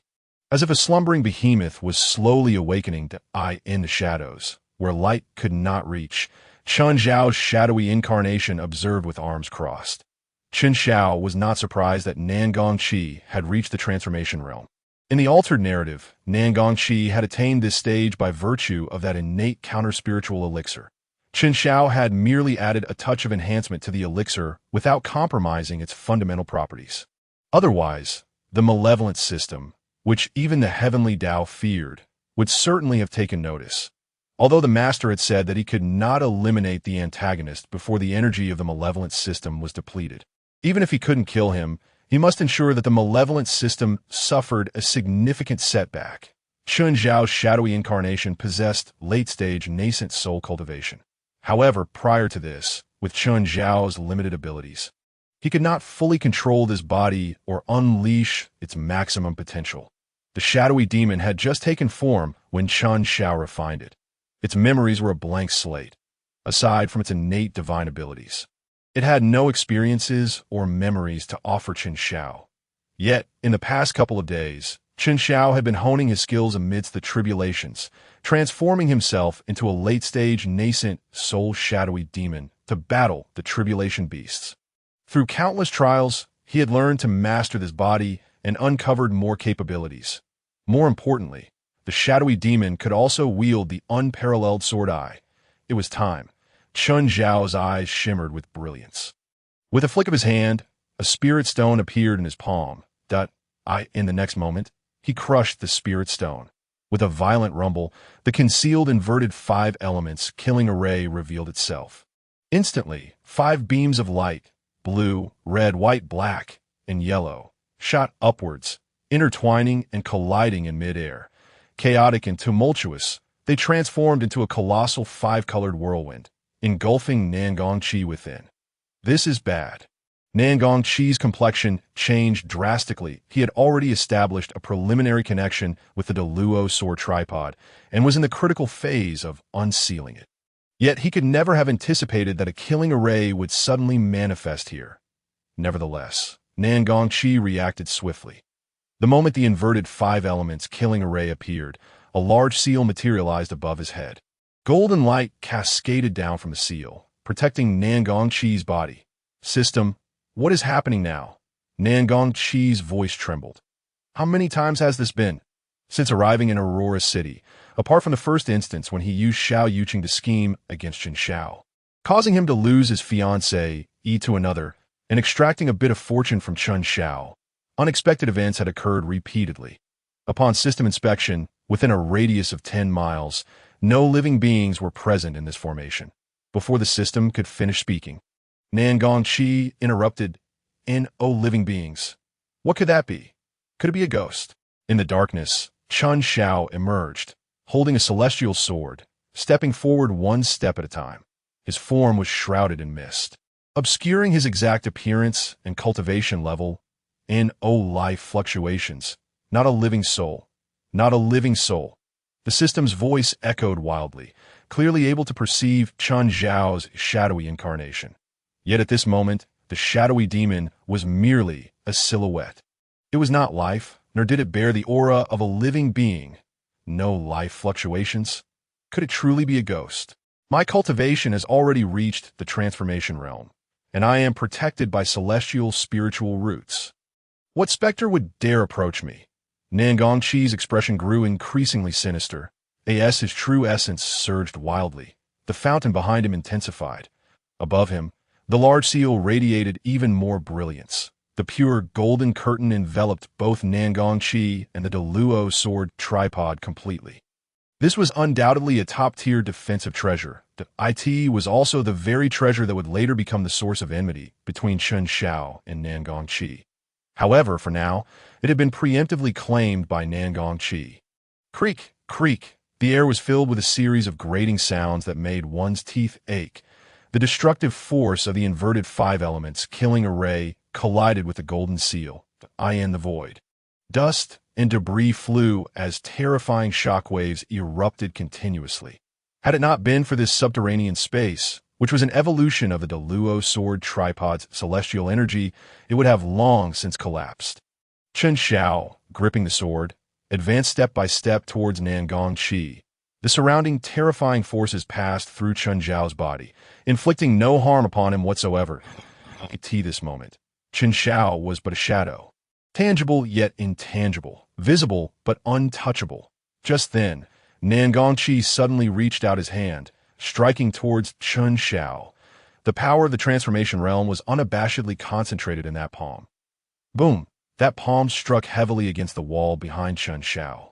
as if a slumbering behemoth was slowly awakening to in the shadows, where light could not reach. Chen Zhao's shadowy incarnation observed with arms crossed. Chen Zhao was not surprised that Nanguang Qi had reached the transformation realm. In the altered narrative, Nanguang Qi had attained this stage by virtue of that innate counter-spiritual elixir. Chen Zhao had merely added a touch of enhancement to the elixir without compromising its fundamental properties. Otherwise, the malevolent system, which even the Heavenly Dao feared, would certainly have taken notice. Although the master had said that he could not eliminate the antagonist before the energy of the malevolent system was depleted. Even if he couldn't kill him, he must ensure that the malevolent system suffered a significant setback. Chen Zhao's shadowy incarnation possessed late-stage nascent soul cultivation. However, prior to this, with Chen Zhao's limited abilities, he could not fully control this body or unleash its maximum potential. The shadowy demon had just taken form when Chen Zhao refined it. Its memories were a blank slate, aside from its innate divine abilities. It had no experiences or memories to offer Chen Zhao. Yet, in the past couple of days, Chen Zhao had been honing his skills amidst the tribulations, transforming himself into a late-stage nascent soul shadowy demon to battle the tribulation beasts. Through countless trials, he had learned to master this body and uncovered more capabilities. More importantly, the shadowy demon could also wield the unparalleled sword eye. It was time. Chen Zhao's eyes shimmered with brilliance. With a flick of his hand, a spirit stone appeared in his palm. In the next moment, he crushed the spirit stone. With a violent rumble, the concealed inverted 5 elements killing array revealed itself. Instantly, 5 beams of light, blue, red, white, black, and yellow, shot upwards, intertwining and colliding in midair. Chaotic and tumultuous, they transformed into a colossal 5-colored whirlwind, engulfing Nanguang Qi within. This is bad. Nanguang Qi's complexion changed drastically. He had already established a preliminary connection with the Luo sword tripod and was in the critical phase of unsealing it. Yet he could never have anticipated that a killing array would suddenly manifest here. Nevertheless, Nanguang Qi reacted swiftly. The moment the inverted 5 elements killing array appeared, a large seal materialized above his head. Golden light cascaded down from the seal, protecting Nangong Chi's body. System, what is happening now? Nangong Chi's voice trembled. How many times has this been? Since arriving in Aurora City, apart from the first instance when he used Xiao Yuqing to scheme against Chen Xiao, causing him to lose his fiancée, to another, and extracting a bit of fortune from Chen Xiao. Unexpected events had occurred repeatedly. Upon system inspection, within a radius of 10 miles, no living beings were present in this formation. Before the system could finish speaking, Nangong Chi interrupted, "No living beings. What could that be? Could it be a ghost?" In the darkness, Chen Xiao emerged, holding a celestial sword, stepping forward one step at a time. His form was shrouded in mist, obscuring his exact appearance and cultivation level. Life fluctuations. Not a living soul. Not a living soul. The system's voice echoed wildly, clearly able to perceive Chen Xiao's shadowy incarnation. Yet at this moment, the shadowy demon was merely a silhouette. It was not life, nor did it bear the aura of a living being. No life fluctuations. Could it truly be a ghost? My cultivation has already reached the transformation realm, and I am protected by celestial spiritual roots. What specter would dare approach me? Nangong Chi's expression grew increasingly sinister. His true essence surged wildly. The fountain behind him intensified. Above him, the large seal radiated even more brilliance. The pure golden curtain enveloped both Nangong Chi and the Deluo sword tripod completely. This was undoubtedly a top-tier defensive treasure. The IT was also the very treasure that would later become the source of enmity between Chen Xiao and Nangong Chi. However, for now, it had been preemptively claimed by Nangong Chi. Creak, creak. The air was filled with a series of grating sounds that made one's teeth ache. The destructive force of the inverted five elements killing array collided with the golden seal, the void. Dust and debris flew as terrifying shockwaves erupted continuously. Had it not been for this subterranean space, which was an evolution of the Deluo sword tripod's celestial energy, it would have long since collapsed. Chen Xiao, gripping the sword, advanced step by step towards Nangong Chi. The surrounding terrifying forces passed through Chen Xiao's body, inflicting no harm upon him whatsoever. At this moment, Chen Xiao was but a shadow, tangible yet intangible, visible but untouchable. Just then, Nangong Chi suddenly reached out his hand, striking towards Chen Xiao. The power of the transformation realm was unabashedly concentrated in that palm. Boom! That palm struck heavily against the wall behind Chen Xiao,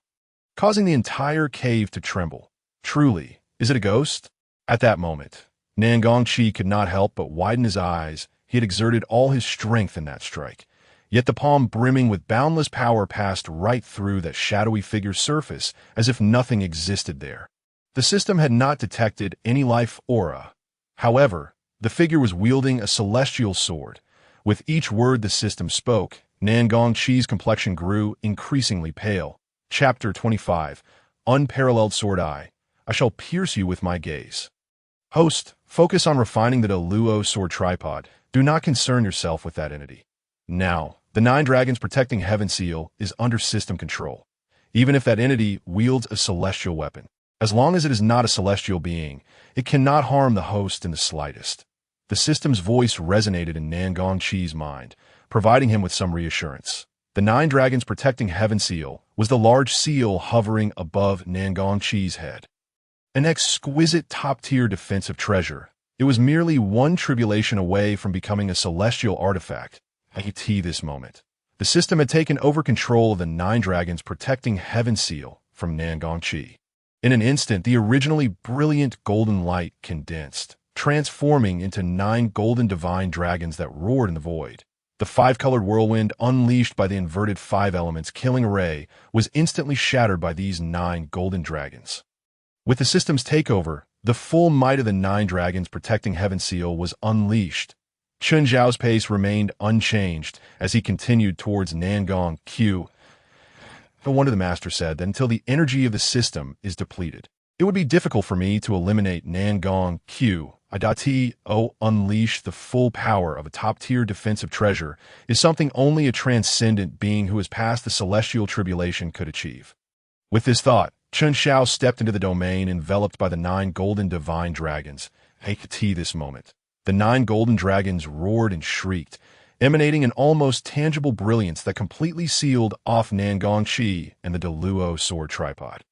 causing the entire cave to tremble. Truly, is it a ghost? At that moment, Nangong Chi could not help but widen his eyes. He had exerted all his strength in that strike. Yet the palm brimming with boundless power passed right through that shadowy figure's surface as if nothing existed there. The system had not detected any life aura. However, the figure was wielding a celestial sword. With each word the system spoke, Nangong Chi's complexion grew increasingly pale. Chapter 25. Unparalleled Sword Eye. I shall pierce you with my gaze. Host, focus on refining the Deluo sword tripod. Do not concern yourself with that entity. Now, the 9 dragons protecting Heaven Seal is under system control, even if that entity wields a celestial weapon. As long as it is not a celestial being, it cannot harm the host in the slightest. The system's voice resonated in Nangong Chi's mind, providing him with some reassurance. The 9 dragons protecting Heaven Seal was the large seal hovering above Nangong Chi's head. An exquisite top-tier defensive treasure, it was merely one tribulation away from becoming a celestial artifact. At this moment, the system had taken over control of the 9 dragons protecting Heaven Seal from Nangong Chi. In an instant, the originally brilliant golden light condensed, transforming into 9 golden divine dragons that roared in the void. The 5-colored whirlwind unleashed by the inverted 5 elements killing array was instantly shattered by these 9 golden dragons. With the system's takeover, the full might of the 9 dragons protecting Heaven Seal was unleashed. Chen Zhao's pace remained unchanged as he continued towards Nangong Q. No wonder the master said that until the energy of the system is depleted, it would be difficult for me to eliminate Nangong Q. Unleash the full power of a top-tier defensive treasure is something only a transcendent being who has passed the celestial tribulation could achieve. With this thought, Chen Xiao stepped into the domain enveloped by the 9 golden divine dragons. this moment. The 9 golden dragons roared and shrieked, emanating an almost tangible brilliance that completely sealed off Nangongqi and the Deluo sword tripod.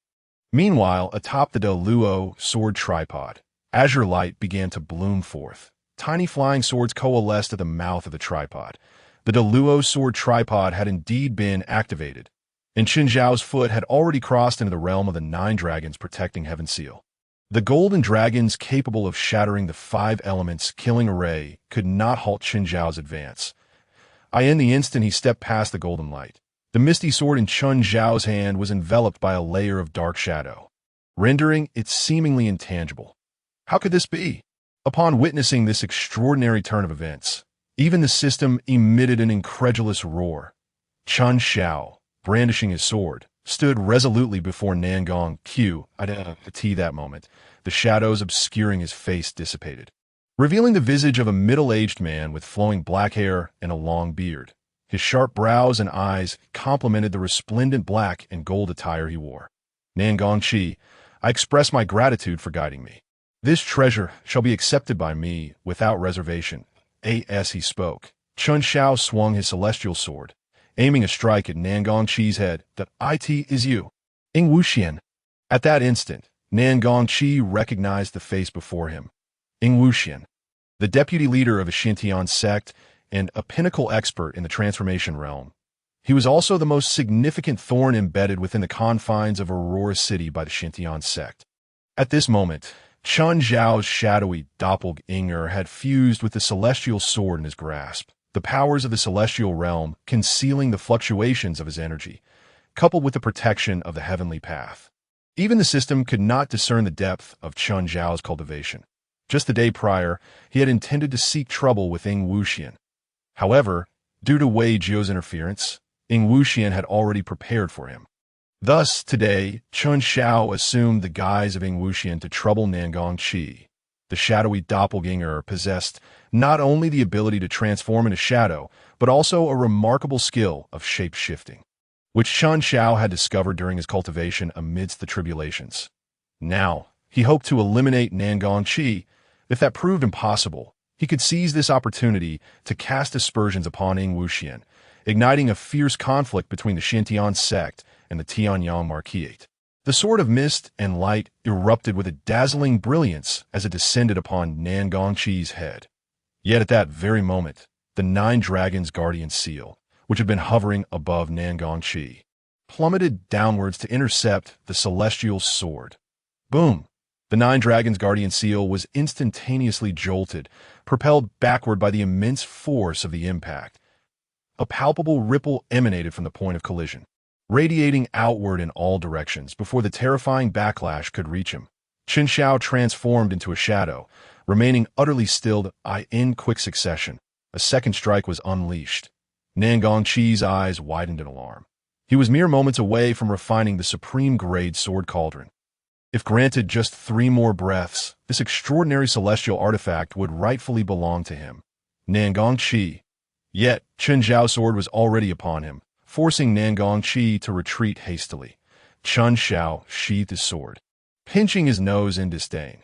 Meanwhile, atop the Deluo sword tripod, azure light began to bloom forth. Tiny flying swords coalesced at the mouth of the tripod. The Deluo sword tripod had indeed been activated, and Qin Zhao's foot had already crossed into the realm of the 9 dragons protecting Heaven Seal. The golden dragons capable of shattering the 5 elements killing array could not halt Qin Zhao's advance. In the instant he stepped past the golden light, the misty sword in Qin Zhao's hand was enveloped by a layer of dark shadow, rendering it seemingly intangible. How could this be? Upon witnessing this extraordinary turn of events, even the system emitted an incredulous roar. Qin Zhao, brandishing his sword, stood resolutely before Nangongqi. That moment, the shadows obscuring his face dissipated, revealing the visage of a middle-aged man with flowing black hair and a long beard. His sharp brows and eyes complemented the resplendent black and gold attire he wore. Nangongqi, I express my gratitude for guiding me. This treasure shall be accepted by me without reservation. As he spoke, Qin Zhao swung his celestial sword, aiming a strike at Nangongqi's head. That it is you, Ing Wuxian. At that instant, Nangongqi recognized the face before him. Ing Wuxian, the deputy leader of a Xintian sect and a pinnacle expert in the transformation realm. He was also the most significant thorn embedded within the confines of Aurora City by the Xintian sect. At this moment, Qin Zhao's shadowy doppelganger had fused with the celestial sword in his grasp, the powers of the celestial realm concealing the fluctuations of his energy, coupled with the protection of the heavenly path. Even the system could not discern the depth of Qin Zhao's cultivation. Just the day prior, he had intended to seek trouble with Ing Wuxian. However, due to Wei Jiu's interference, Ing Wuxian had already prepared for him. Thus, today, Qin Zhao assumed the guise of Ing Wuxian to trouble Nangongqi. The shadowy doppelganger possessed not only the ability to transform into shadow, but also a remarkable skill of shape-shifting, which Qin Zhao had discovered during his cultivation amidst the tribulations. Now, he hoped to eliminate Nangongqi. If that proved impossible, he could seize this opportunity to cast aspersions upon Ing Wuxian, igniting a fierce conflict between the Xintian sect and the Tianyang Marquisate. The sword of mist and light erupted with a dazzling brilliance as it descended upon Nangongqi's head. Yet at that very moment, the 9 dragons' guardian seal, which had been hovering above Nangongqi, plummeted downwards to intercept the celestial sword. Boom! The 9 dragons' guardian seal was instantaneously jolted, propelled backward by the immense force of the impact. A palpable ripple emanated from the point of collision, radiating outward in all directions before the terrifying backlash could reach him. Qin Zhao transformed into a shadow, remaining utterly stilled. In quick succession, a second strike was unleashed. Nangongqi's eyes widened in alarm. He was mere moments away from refining the supreme-grade sword cauldron. If granted just 3 more breaths, this extraordinary celestial artifact would rightfully belong to him, Nangongqi. Yet, Qin Zhao's sword was already upon him, forcing Nangongqi to retreat hastily. Qin Zhao sheathed his sword, pinching his nose in disdain.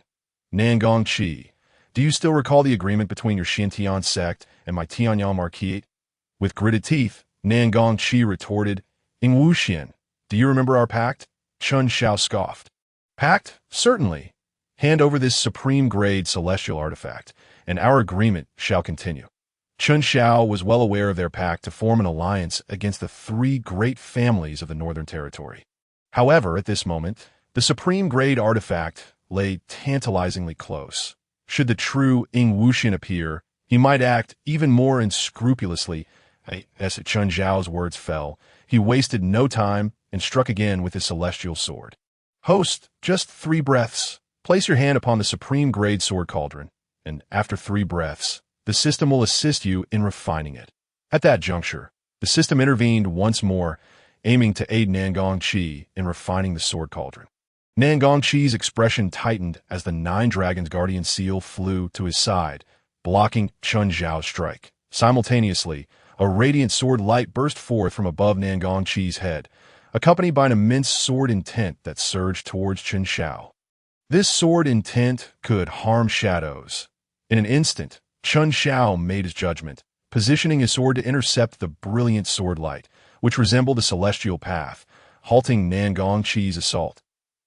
Nangongqi, do you still recall the agreement between your Xintian sect and my Tianyang Marquisate? With gritted teeth, Nangongqi retorted, Ing Wuxian, do you remember our pact? Qin Zhao scoffed. Pact? Certainly. Hand over this supreme-grade celestial artifact, and our agreement shall continue. Qin Zhao was well aware of their pact to form an alliance against the 3 great families of the Northern Territory. However, at this moment, the supreme-grade artifact lay tantalizingly close. Should the true Ing Wuxian appear, he might act even more unscrupulously. As Qin Zhao's words fell, he wasted no time and struck again with his celestial sword. Host, just 3 breaths. Place your hand upon the supreme-grade sword cauldron, and after 3 breaths, the system will assist you in refining it. At that juncture, the system intervened once more, aiming to aid Nangongqi in refining the sword cauldron. Nangongqi's expression tightened as the 9 dragons' guardian seal flew to his side, blocking Qin Zhao's strike. Simultaneously, a radiant sword light burst forth from above Nangongqi's head, accompanied by an immense sword intent that surged towards Qin Zhao. This sword intent could harm shadows. In an instant, Chun Xiao made his judgment, positioning his sword to intercept the brilliant sword light, which resembled a celestial path, halting Nan Gongqi's assault.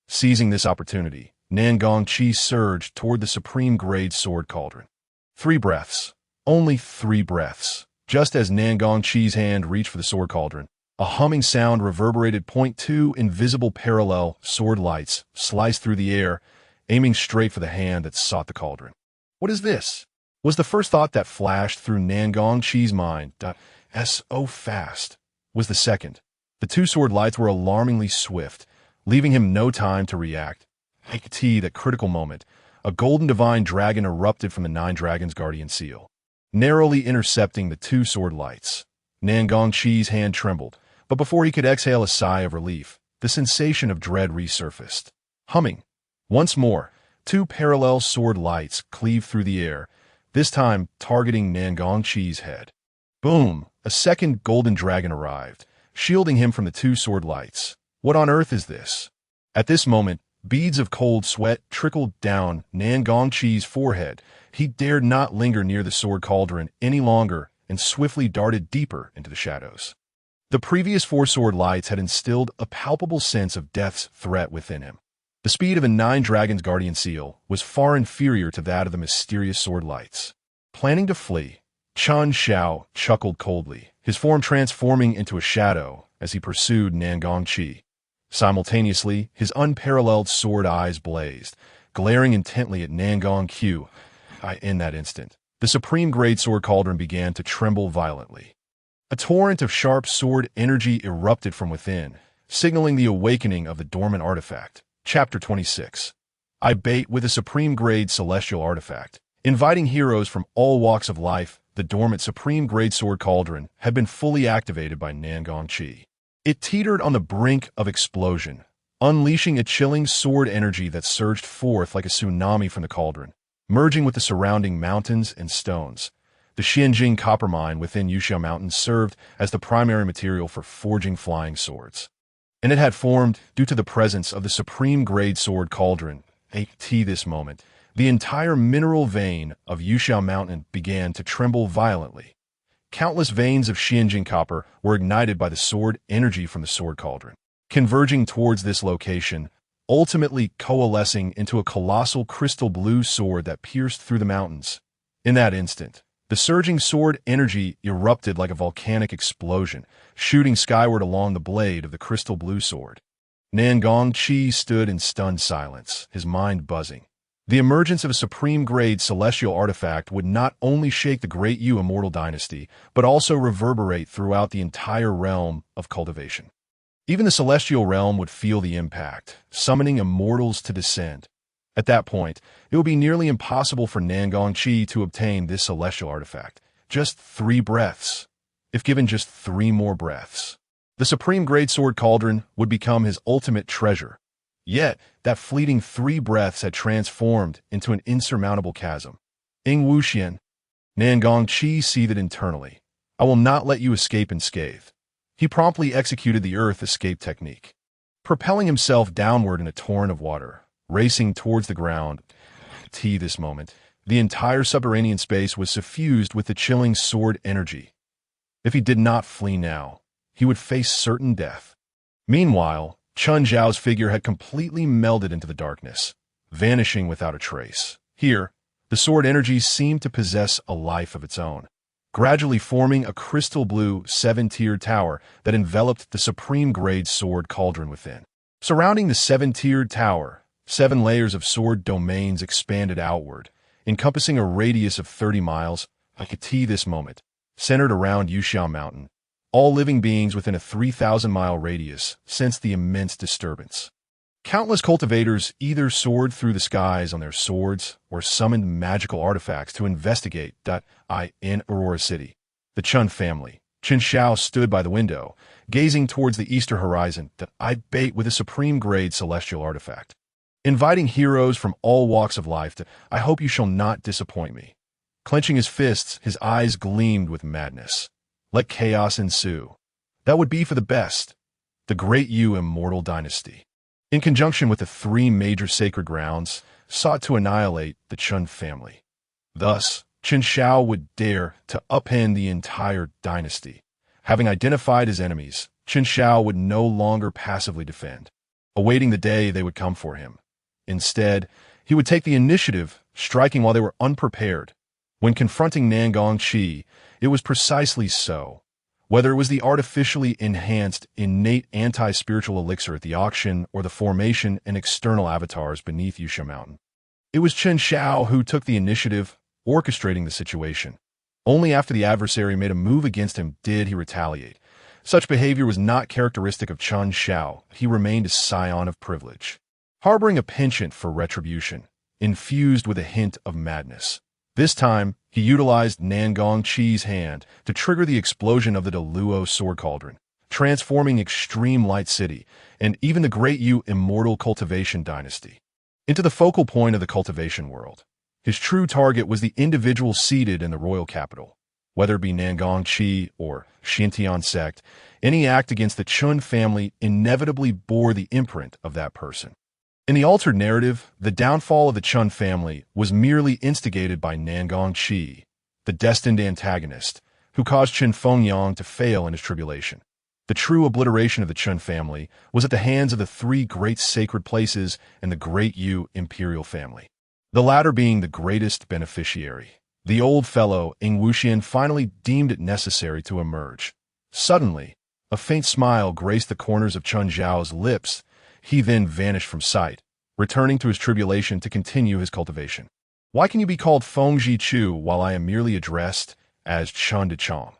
Seizing this opportunity, Nan Gongqi surged toward the supreme-grade sword cauldron. 3 breaths. Only 3 breaths. Just as Nan Gongqi's hand reached for the sword cauldron, a humming sound reverberated. 2 invisible parallel sword lights sliced through the air, aiming straight for the hand that sought the cauldron. What is this? Was the first thought that flashed through Nan Gongqi's mind. So fast was the second. The 2 sword lights were alarmingly swift, leaving him no time to react. At that critical moment, a golden divine dragon erupted from the 9 dragons' guardian seal, narrowly intercepting the 2 sword lights. Nan Gongqi's hand trembled, but before he could exhale a sigh of relief, the sensation of dread resurfaced. Humming. Once more, 2 parallel sword lights cleaved through the air, this time targeting Nan Gongqi's head. Boom! A second golden dragon arrived, shielding him from the 2 sword lights. What on earth is this? At this moment, beads of cold sweat trickled down Nan Gongqi's forehead. He dared not linger near the sword cauldron any longer and swiftly darted deeper into the shadows. The previous 4 sword lights had instilled a palpable sense of death's threat within him. The speed of a 9 dragons' guardian seal was far inferior to that of the mysterious sword lights. Planning to flee, Chun Xiao chuckled coldly, his form transforming into a shadow as he pursued Nan Gongqi. Simultaneously, his unparalleled sword eyes blazed, glaring intently at Nan Gongqi. In that instant, the supreme-grade sword cauldron began to tremble violently. A torrent of sharp sword energy erupted from within, signaling the awakening of the dormant artifact. Chapter 26. I bait with a supreme-grade celestial artifact. Inviting heroes from all walks of life, the dormant supreme-grade sword cauldron had been fully activated by Nan Gongqi. It teetered on the brink of explosion, unleashing a chilling sword energy that surged forth like a tsunami from the cauldron, merging with the surrounding mountains and stones. The Xianjing copper mine within Yuxiao Mountain served as the primary material for forging flying swords, and it had formed due to the presence of the supreme-grade sword cauldron. At this moment, the entire mineral vein of Yuxiao Mountain began to tremble violently. Countless veins of Xianjing copper were ignited by the sword energy from the sword cauldron, converging towards this location, ultimately coalescing into a colossal crystal blue sword that pierced through the mountains. In that instant, the surging sword energy erupted like a volcanic explosion, shooting skyward along the blade of the crystal blue sword. Nan Gongqi stood in stunned silence, his mind buzzing. The emergence of a supreme-grade celestial artifact would not only shake the Great Yu immortal dynasty, but also reverberate throughout the entire realm of cultivation. Even the celestial realm would feel the impact, summoning immortals to descend. At that point, it would be nearly impossible for Nan Gongqi to obtain this celestial artifact. Just 3 breaths. If given just 3 more breaths, the supreme-grade sword cauldron would become his ultimate treasure. Yet, that fleeting 3 breaths had transformed into an insurmountable chasm. Ing Wuxian. Nan Gongqi seethed internally. I will not let you escape unscathed. He promptly executed the earth escape technique, propelling himself downward in a torrent of water, racing towards the ground. This moment, the entire subterranean space was suffused with the chilling sword energy. If he did not flee now, he would face certain death. Meanwhile, Chun Zhao's figure had completely melded into the darkness, vanishing without a trace. Here, the sword energy seemed to possess a life of its own, gradually forming a crystal blue 7-tiered tower that enveloped the supreme-grade sword cauldron within. Surrounding the 7-tiered tower, 7 layers of sword domains expanded outward, encompassing a radius of 30 miles. I could see this moment, centered around Yuxiao Mountain. All living beings within a 3,000-mile radius sensed the immense disturbance. Countless cultivators either soared through the skies on their swords or summoned magical artifacts to investigate. In Aurora City, the Chun family, Qin Xiao, stood by the window, gazing towards the eastern horizon. I bait with a supreme-grade celestial artifact. Inviting heroes from all walks of life. I hope you shall not disappoint me. Clenching his fists, his eyes gleamed with madness. Let chaos ensue. That would be for the best. The Great Yu immortal dynasty. in conjunction with the three major sacred grounds, sought to annihilate the Chun family. Thus, Qin Shao would dare to upend the entire dynasty. Having identified his enemies, Qin Shao would no longer passively defend, awaiting the day they would come for him. Instead, he would take the initiative, striking while they were unprepared. When confronting Nangong Qi, it was precisely so. Whether it was the artificially enhanced, innate anti-spiritual elixir at the auction or the formation and external avatars beneath Yusha Mountain, it was Qin Shao who took the initiative, orchestrating the situation. Only after the adversary made a move against him did he retaliate. Such behavior was not characteristic of Qin Shao. He remained a scion of privilege, harboring a penchant for retribution, infused with a hint of madness. This time, he utilized Nangong Qi's hand to trigger the explosion of the Deluo sword cauldron, transforming Extreme Light City and even the Great Yu Immortal Cultivation Dynasty into the focal point of the cultivation world. His true target was the individual seated in the royal capital. Whether it be Nangong Qi or Xintian sect, any act against the Chun family inevitably bore the imprint of that person. In the altered narrative, the downfall of the Chun family was merely instigated by Nangong Qi, the destined antagonist, who caused Qin Fengyang to fail in his tribulation. The true obliteration of the Chun family was at the hands of the three great sacred places and the Great Yu imperial family, the latter being the greatest beneficiary. The old fellow, Ing Wuxian, finally deemed it necessary to emerge. Suddenly, a faint smile graced the corners of Chun Zhao's lips. He then vanished from sight, returning to his tribulation to continue his cultivation. Why can you be called Feng Ji Chu while I am merely addressed as Chun De Chong?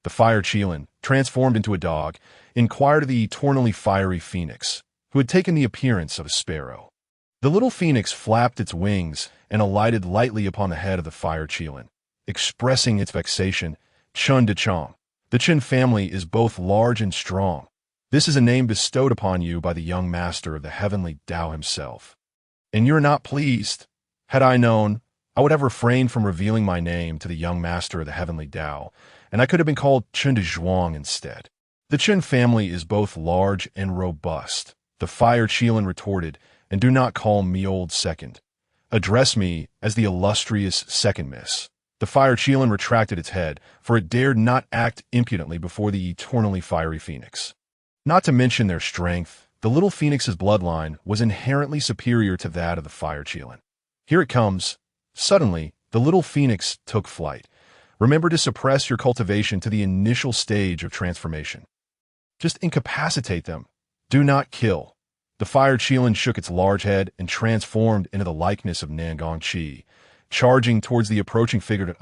The fire Qilin, transformed into a dog, inquired of the eternally fiery phoenix, who had taken the appearance of a sparrow. The little phoenix flapped its wings and alighted lightly upon the head of the fire Qilin, expressing its vexation. Chun De Chong, the Qin family is both large and strong. This is a name bestowed upon you by the young master of the Heavenly Dao himself. And you're not pleased. Had I known, I would have refrained from revealing my name to the young master of the Heavenly Dao, and I could have been called Qin de Zhuang instead. The Qin family is both large and robust. The fire Qilin retorted, and do not call me old second. Address me as the illustrious second miss. The fire Qilin retracted its head, for it dared not act impudently before the eternally fiery phoenix. Not to mention their strength, the little phoenix's bloodline was inherently superior to that of the fire Qilin. Here it comes. Suddenly, the little phoenix took flight. Remember to suppress your cultivation to the initial stage of transformation. Just incapacitate them. Do not kill. The fire Qilin shook its large head and transformed into the likeness of Nangong Qi, charging towards the approaching figure.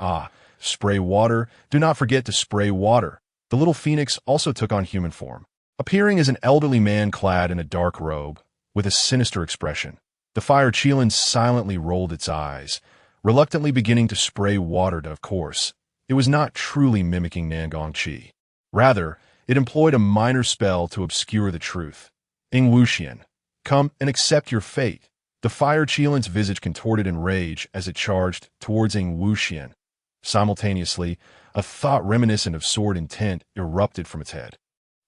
Spray water. Do not forget to spray water. The little phoenix also took on human form, appearing as an elderly man clad in a dark robe, with a sinister expression. The fire Qilin silently rolled its eyes, reluctantly beginning to spray water. Of course, it was not truly mimicking Nangong Qi. Rather, it employed a minor spell to obscure the truth. Ing Wuxian, come and accept your fate. The fire Qilin's visage contorted in rage as it charged towards Ing Wuxian. Simultaneously, a thought reminiscent of sword intent erupted from its head.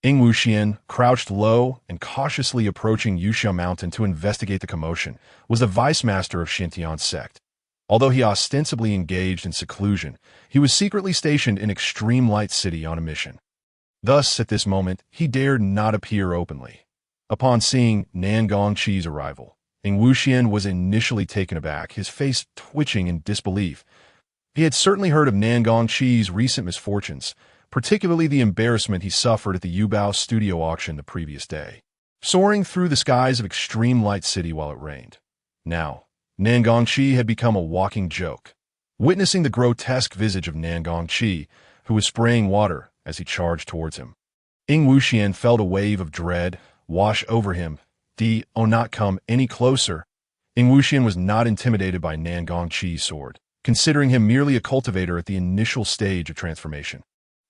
Ing Wuxian, crouched low and cautiously approaching Yusha Mountain to investigate the commotion, was the vice master of Xintian sect. Although he ostensibly engaged in seclusion, he was secretly stationed in Extreme Light City on a mission. Thus, at this moment, he dared not appear openly. Upon seeing Nangong Qi's arrival, Ing Wuxian was initially taken aback, his face twitching in disbelief. He had certainly heard of Nangong Qi's recent misfortunes, particularly the embarrassment he suffered at the Yubao studio auction the previous day, soaring through the skies of Extreme Light City while it rained. Now, Nangong Qi had become a walking joke. Witnessing the grotesque visage of Nangong Qi, who was spraying water as he charged towards him, Ing Wuxian felt a wave of dread wash over him. Not come any closer. Ing Wuxian was not intimidated by Nangong Qi's sword, considering him merely a cultivator at the initial stage of transformation.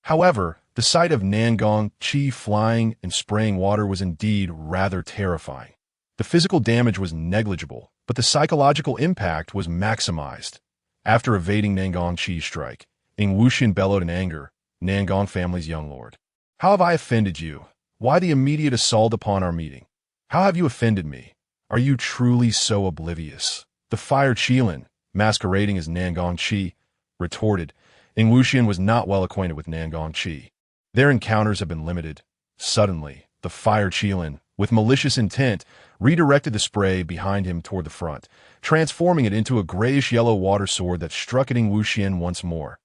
However, the sight of Nangong Qi flying and spraying water was indeed rather terrifying. The physical damage was negligible, but the psychological impact was maximized. After evading Nangong Qi's strike, Ing Wuxian bellowed in anger, Nangong family's young lord. How have I offended you? Why the immediate assault upon our meeting? How have you offended me? Are you truly so oblivious? The fire Qilin, masquerading as Nangong Qi, retorted. Ing Wuxian was not well acquainted with Nangong Qi. Their encounters have been limited. Suddenly, the fire Qilin, with malicious intent, redirected the spray behind him toward the front, transforming it into a grayish-yellow water sword that struck at Ing Wuxian once more.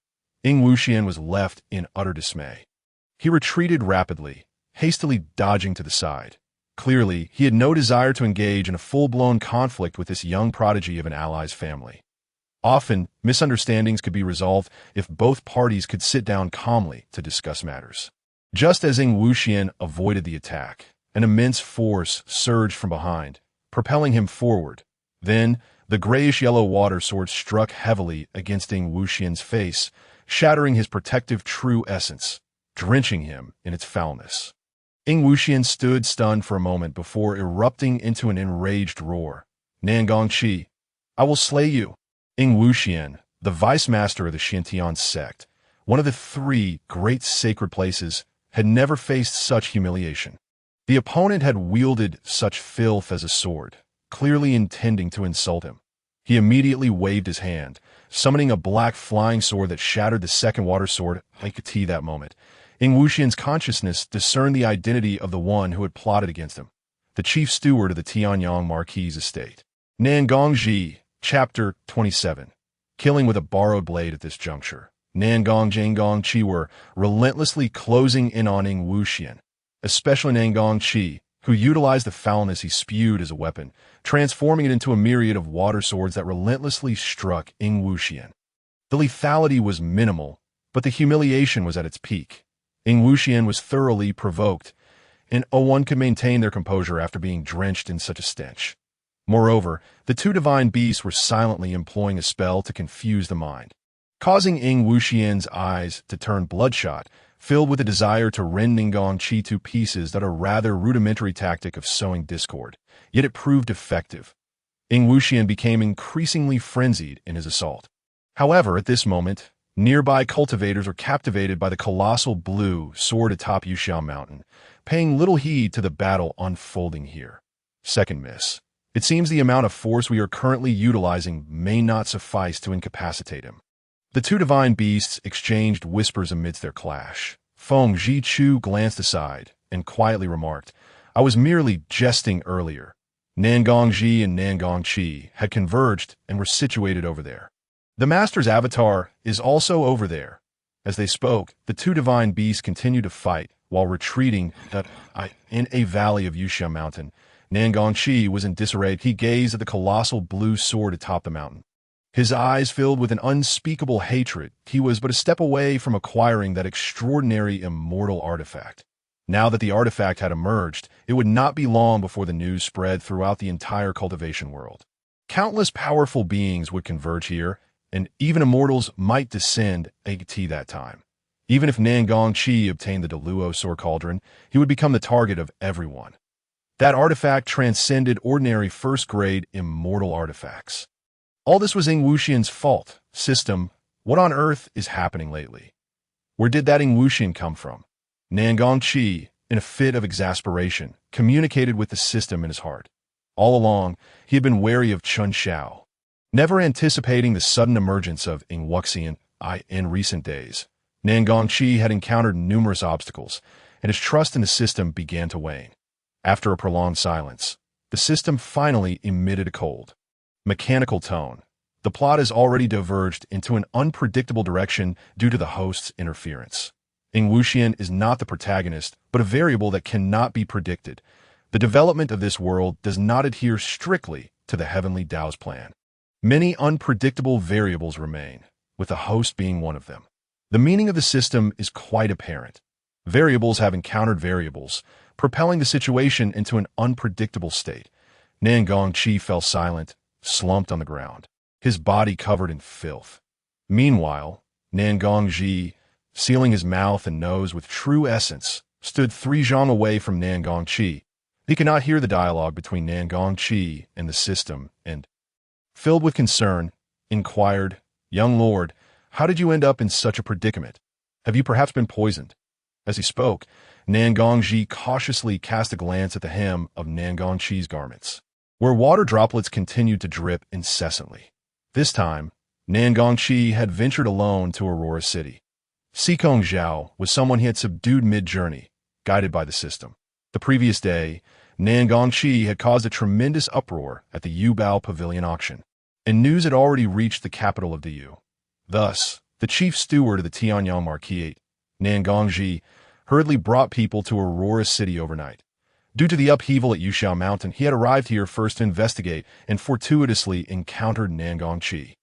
Ing Wuxian was left in utter dismay. He retreated rapidly, hastily dodging to the side. Clearly, he had no desire to engage in a full-blown conflict with this young prodigy of an ally's family. Often, misunderstandings could be resolved if both parties could sit down calmly to discuss matters. Just as Ing Wuxian avoided the attack, an immense force surged from behind, propelling him forward. Then, the grayish-yellow water sword struck heavily against Ing Wuxian's face, shattering his protective true essence, drenching him in its foulness. Ing Wuxian stood stunned for a moment before erupting into an enraged roar. Nangong Qi, I will slay you. Ing Wuxian, the vice-master of the Xintian sect, one of the 3 great sacred places, had never faced such humiliation. The opponent had wielded such filth as a sword, clearly intending to insult him. He immediately waved his hand, summoning a black flying sword that shattered the second water sword like a tea that moment. Ing Wuxian's consciousness discerned the identity of the one who had plotted against him, the chief steward of the Tianyang Marquis estate. Nangong Ji, Chapter 27. Killing with a borrowed blade at this juncture. Nangong Jingong Qi were relentlessly closing in on Ing Wuxian, especially Nangong Qi, who utilized the foulness he spewed as a weapon, transforming it into a myriad of water swords that relentlessly struck Ing Wuxian. The lethality was minimal, but the humiliation was at its peak. Ing Wuxian was thoroughly provoked, and one could maintain their composure after being drenched in such a stench. Moreover, the 2 divine beasts were silently employing a spell to confuse the mind, causing Ing Wuxian's eyes to turn bloodshot, filled with a desire to rend Nangong Qi to pieces that are a rather rudimentary tactic of sowing discord, yet it proved effective. Ing Wuxian became increasingly frenzied in his assault. However, at this moment, nearby cultivators were captivated by the colossal blue sword atop Yuxiao Mountain, paying little heed to the battle unfolding here. Second miss. It seems the amount of force we are currently utilizing may not suffice to incapacitate him. The 2 divine beasts exchanged whispers amidst their clash. Feng Zhichu glanced aside and quietly remarked, I was merely jesting earlier. Nangong Ji and Nangong Qi had converged and were situated over there. The master's avatar is also over there. As they spoke, the 2 divine beasts continued to fight while retreating in a valley of Yuxiao Mountain. Nangong Qi was in disarray. He gazed at the colossal blue sword atop the mountain. His eyes filled with an unspeakable hatred. He was but a step away from acquiring that extraordinary immortal artifact. Now that the artifact had emerged, it would not be long before the news spread throughout the entire cultivation world. Countless powerful beings would converge here, and even immortals might descend at that time. Even if Nangong Qi obtained the Deluo Sword Cauldron, he would become the target of everyone. That artifact transcended ordinary first-grade immortal artifacts. All this was Ing Wuxian's fault. System, what on earth is happening lately? Where did that Ing Wuxian come from? Nangong Qi, in a fit of exasperation, communicated with the system in his heart. All along, he had been wary of Chun Xiao, never anticipating the sudden emergence of Ing Wuxian in recent days. Nangong Qi had encountered numerous obstacles, and his trust in the system began to wane. After a prolonged silence, the system finally emitted a cold, mechanical tone. The plot has already diverged into an unpredictable direction due to the host's interference. Ing Wuxian is not the protagonist, but a variable that cannot be predicted. The development of this world does not adhere strictly to the Heavenly Dao's plan. Many unpredictable variables remain, with the host being one of them. The meaning of the system is quite apparent. Variables have encountered variables, propelling the situation into an unpredictable state. Nangong Qi fell silent, slumped on the ground, his body covered in filth. Meanwhile, Nangong Ji, sealing his mouth and nose with true essence, stood 3 zhang away from Nangong Qi. He could not hear the dialogue between Nangong Qi and the system, and, filled with concern, inquired, "Young lord, how did you end up in such a predicament? Have you perhaps been poisoned?" As he spoke, Nangongji cautiously cast a glance at the hem of Nangongqi's garments, where water droplets continued to drip incessantly. This time, Nangongqi had ventured alone to Aurora City. Sikong Zhao was someone he had subdued mid-journey, guided by the system. The previous day, Nangongqi had caused a tremendous uproar at the Yubao Pavilion auction, and news had already reached the capital of the Yu. Thus, the chief steward of the Tianyang Marquisate, Nangongji, hurriedly brought people to Aurora City overnight. Due to the upheaval at Yuxiao Mountain, he had arrived here first to investigate and fortuitously encountered Nangongqi.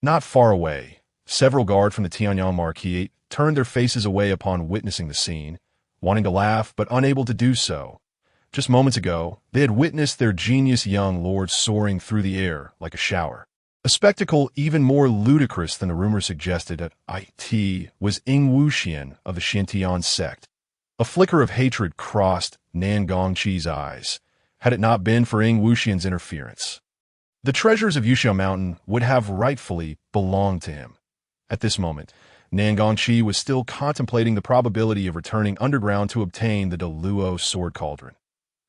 Not far away, several guards from the Tianyang Marquisate turned their faces away upon witnessing the scene, wanting to laugh but unable to do so. Just moments ago, they had witnessed their genius young lord soaring through the air like a shower. A spectacle even more ludicrous than the rumor suggested at IT was Ing Wuxian of the Xintian sect. A flicker of hatred crossed Nangongqi's eyes, had it not been for Ing Wuxian's interference. The treasures of Yuxiao Mountain would have rightfully belonged to him. At this moment, Nangongqi was still contemplating the probability of returning underground to obtain the Deluo sword cauldron.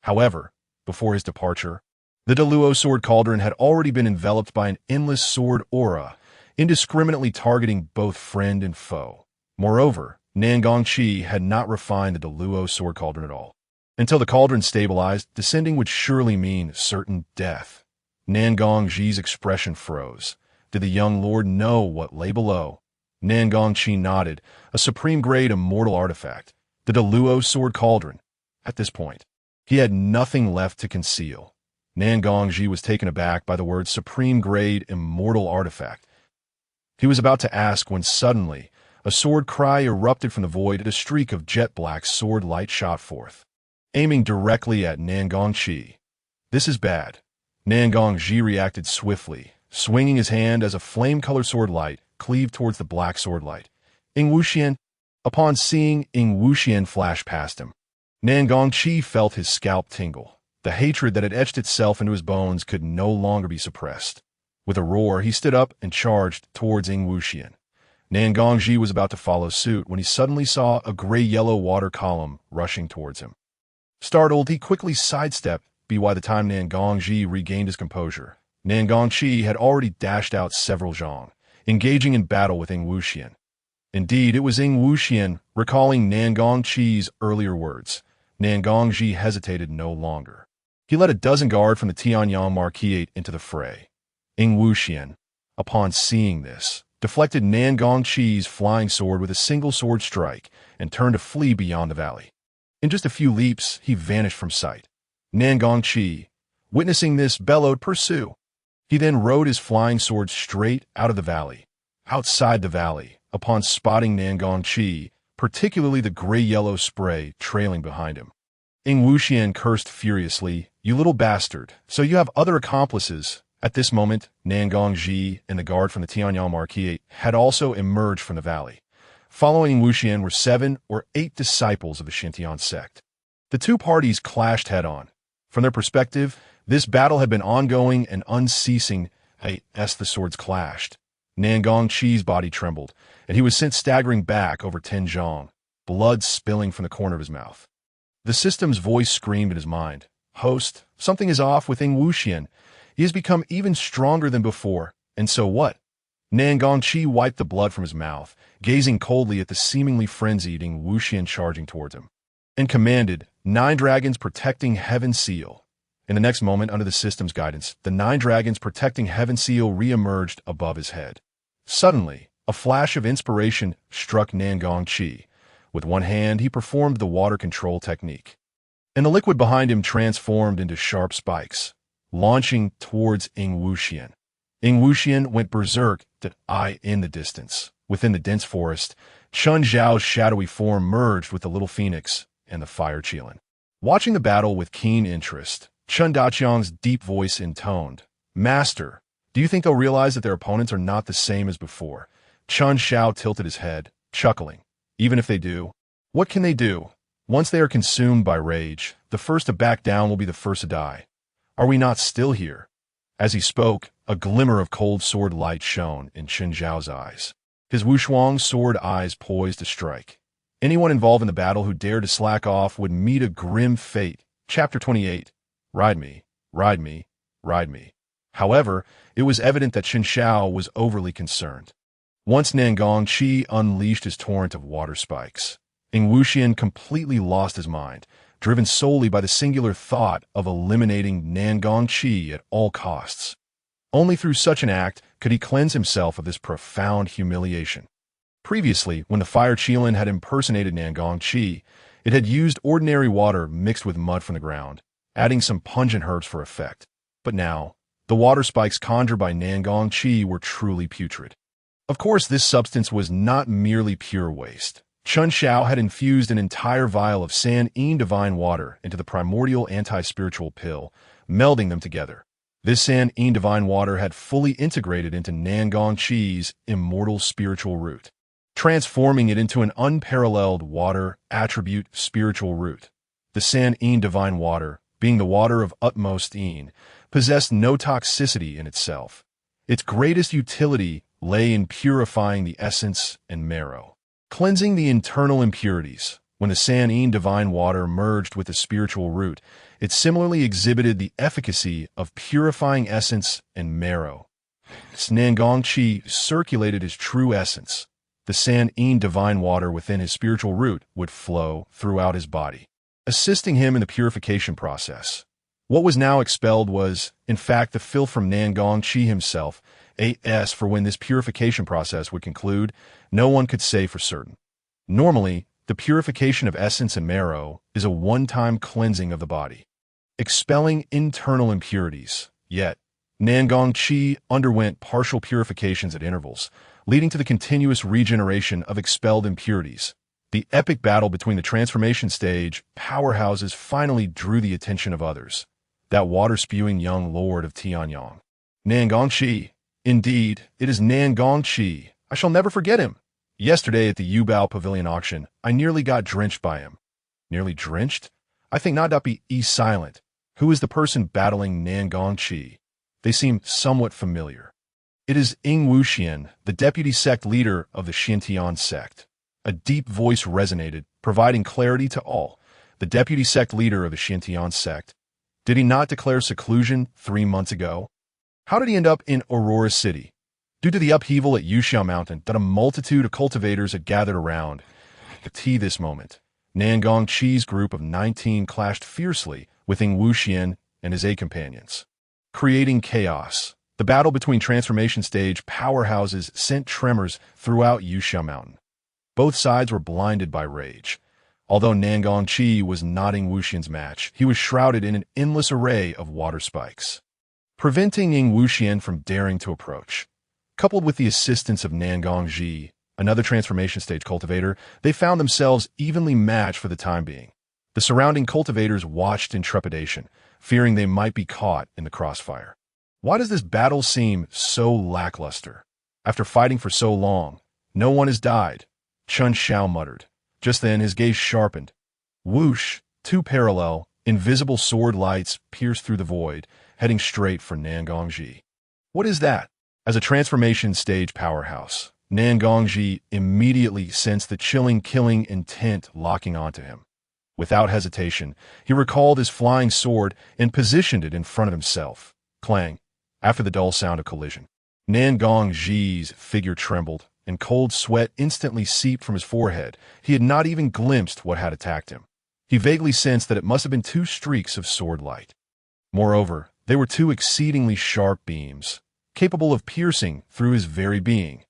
However, before his departure, the Deluo sword cauldron had already been enveloped by an endless sword aura, indiscriminately targeting both friend and foe. Moreover, Nangongqi had not refined the Deluo sword cauldron at all. Until the cauldron stabilized, descending would surely mean certain death. Nangongqi's expression froze. Did the young lord know what lay below? Nangongqi nodded. A supreme-grade immortal artifact, the Deluo sword cauldron. At this point, he had nothing left to conceal. Nangongqi was taken aback by the word supreme-grade immortal artifact. He was about to ask when suddenly, a sword cry erupted from the void and a streak of jet-black sword light shot forth, aiming directly at Nangongqi. This is bad. Nangongqi reacted swiftly, swinging his hand as a flame-colored sword light cleaved towards the black sword light. Ing Wuxian, upon seeing Ing Wuxian flash past him, Nangongqi felt his scalp tingle. The hatred that had etched itself into his bones could no longer be suppressed. With a roar, he stood up and charged towards Ing Wuxian. Nangongqi was about to follow suit when he suddenly saw a gray-yellow water column rushing towards him. Startled, he quickly sidestepped, but by the time Nangongqi regained his composure, Nangongqi had already dashed out several zhong, engaging in battle with Ing Wuxian. Indeed, it was Ing Wuxian, recalling Nangongqi's earlier words. Nangongqi hesitated no longer. He led a dozen guard from the Tianyang Marquisate into the fray. Ing Wuxian, upon seeing this, deflected Nangongqi's flying sword with a single sword strike and turned to flee beyond the valley. In just a few leaps, he vanished from sight. Nangongqi, witnessing this, bellowed, "Pursue!" He then rode his flying sword straight out of the valley. Outside the valley, upon spotting Nangongqi, particularly the gray-yellow spray trailing behind him, Ing Wuxian cursed furiously, "You little bastard, so you have other accomplices." At this moment, Nangongqi and the guard from the Tianyang Marquisate had also emerged from the valley. Following Wuxian were 7 or 8 disciples of the Xintian sect. The two parties clashed head-on. From their perspective, this battle had been ongoing and unceasing as the swords clashed. Nangongqi's body trembled, and he was sent staggering back over 10 zhong, blood spilling from the corner of his mouth. The system's voice screamed in his mind, "Host, something is off with Ing Wuxian. He has become even stronger than before, and so what?" Nangongqi wiped the blood from his mouth, gazing coldly at the seemingly frenzied Ing Wuxian charging towards him, and commanded, "9 dragons protecting Heaven Seal." In the next moment, under the system's guidance, the 9 dragons protecting Heaven Seal re-emerged above his head. Suddenly, a flash of inspiration struck Nangongqi. With one hand, he performed the water control technique, and the liquid behind him transformed into sharp spikes, launching towards Ing Wuxian. Ing Wuxian went berserk in the distance. Within the dense forest, Chun Zhao's shadowy form merged with the little phoenix and the fire Qilin. Watching the battle with keen interest, Chun Daqiang's deep voice intoned, "Master, do you think they'll realize that their opponents are not the same as before?" Chun Zhao tilted his head, chuckling. "Even if they do, what can they do? Once they are consumed by rage, the first to back down will be the first to die. Are we not still here?" As he spoke, a glimmer of cold sword light shone in Chun Zhao's eyes. His Wushuang sword eyes poised to strike. Anyone involved in the battle who dared to slack off would meet a grim fate. Chapter 28. Ride me, ride me, ride me. However, it was evident that Chen Xiao was overly concerned. Once Nangong Qi unleashed his torrent of water spikes, Ing Wuxian completely lost his mind, driven solely by the singular thought of eliminating Nangong Qi at all costs. Only through such an act could he cleanse himself of this profound humiliation. Previously, when the fire Qilin had impersonated Nangong Qi, it had used ordinary water mixed with mud from the ground, adding some pungent herbs for effect. But now, the water spikes conjured by Nangong Qi were truly putrid. Of course, this substance was not merely pure waste. Chen Xiao had infused an entire vial of San-Yin divine water into the primordial anti-spiritual pill, melding them together. This San-Yin divine water had fully integrated into Nangong Qi's immortal spiritual root, transforming it into an unparalleled water attribute spiritual root. The San-Yin divine water, being the water of utmost Yin, possessed no toxicity in itself. Its greatest utility lay in purifying the essence and marrow, cleansing the internal impurities. When the San-Yin divine water merged with the spiritual root, it similarly exhibited the efficacy of purifying essence and marrow. As Nangong Qi circulated his true essence, the San-Yin divine water within his spiritual root would flow throughout his body, assisting him in the purification process. What was now expelled was, in fact, the filth from Nangong Qi himself. As for when this purification process would conclude, no one could say for certain. Normally, the purification of essence and marrow is a one-time cleansing of the body, expelling internal impurities. Yet, Nangong Qi underwent partial purifications at intervals, leading to the continuous regeneration of expelled impurities. The epic battle between the transformation stage powerhouses finally drew the attention of others. That water-spewing young lord of Tianyang. Nangong Qi. Indeed, it is Nangong Qi. I shall never forget him. Yesterday at the Yubao Pavilion auction, I nearly got drenched by him. Nearly drenched? I think not be silent. Who is the person battling Nangong Qi? They seem somewhat familiar. It is Ing Wuxian, the deputy sect leader of the Xintian sect. A deep voice resonated, providing clarity to all. The deputy sect leader of the Xintian sect. Did he not declare seclusion 3 months ago? How did he end up in Aurora City? Due to the upheaval at Yuxiao Mountain that a multitude of cultivators had gathered around. At this moment, Nangong Qi's group of 19 clashed fiercely with Ing Wuxian and his 8 companions, creating chaos. The battle between transformation stage powerhouses sent tremors throughout Yuxiao Mountain. Both sides were blinded by rage. Although Nangong Qi was not Ing Wuxian's match, he was shrouded in an endless array of water spikes, preventing Ing Wuxian from daring to approach. Coupled with the assistance of Nangong Qi, another transformation stage cultivator, they found themselves evenly matched for the time being. The surrounding cultivators watched in trepidation, fearing they might be caught in the crossfire. Why does this battle seem so lackluster? After fighting for so long, no one has died, Chen Xiao muttered. Just then his gaze sharpened. Whoosh, 2 parallel, invisible sword lights pierced through the void, heading straight for Nangong Qi. What is that? As a transformation stage powerhouse, Nangong Qi immediately sensed the chilling killing intent locking onto him. Without hesitation, he recalled his flying sword and positioned it in front of himself. Clang. After the dull sound of collision, Nangong Qi's figure trembled, and cold sweat instantly seeped from his forehead. He had not even glimpsed what had attacked him. He vaguely sensed that it must have been 2 streaks of sword light. Moreover, they were 2 exceedingly sharp beams, capable of piercing through his very being.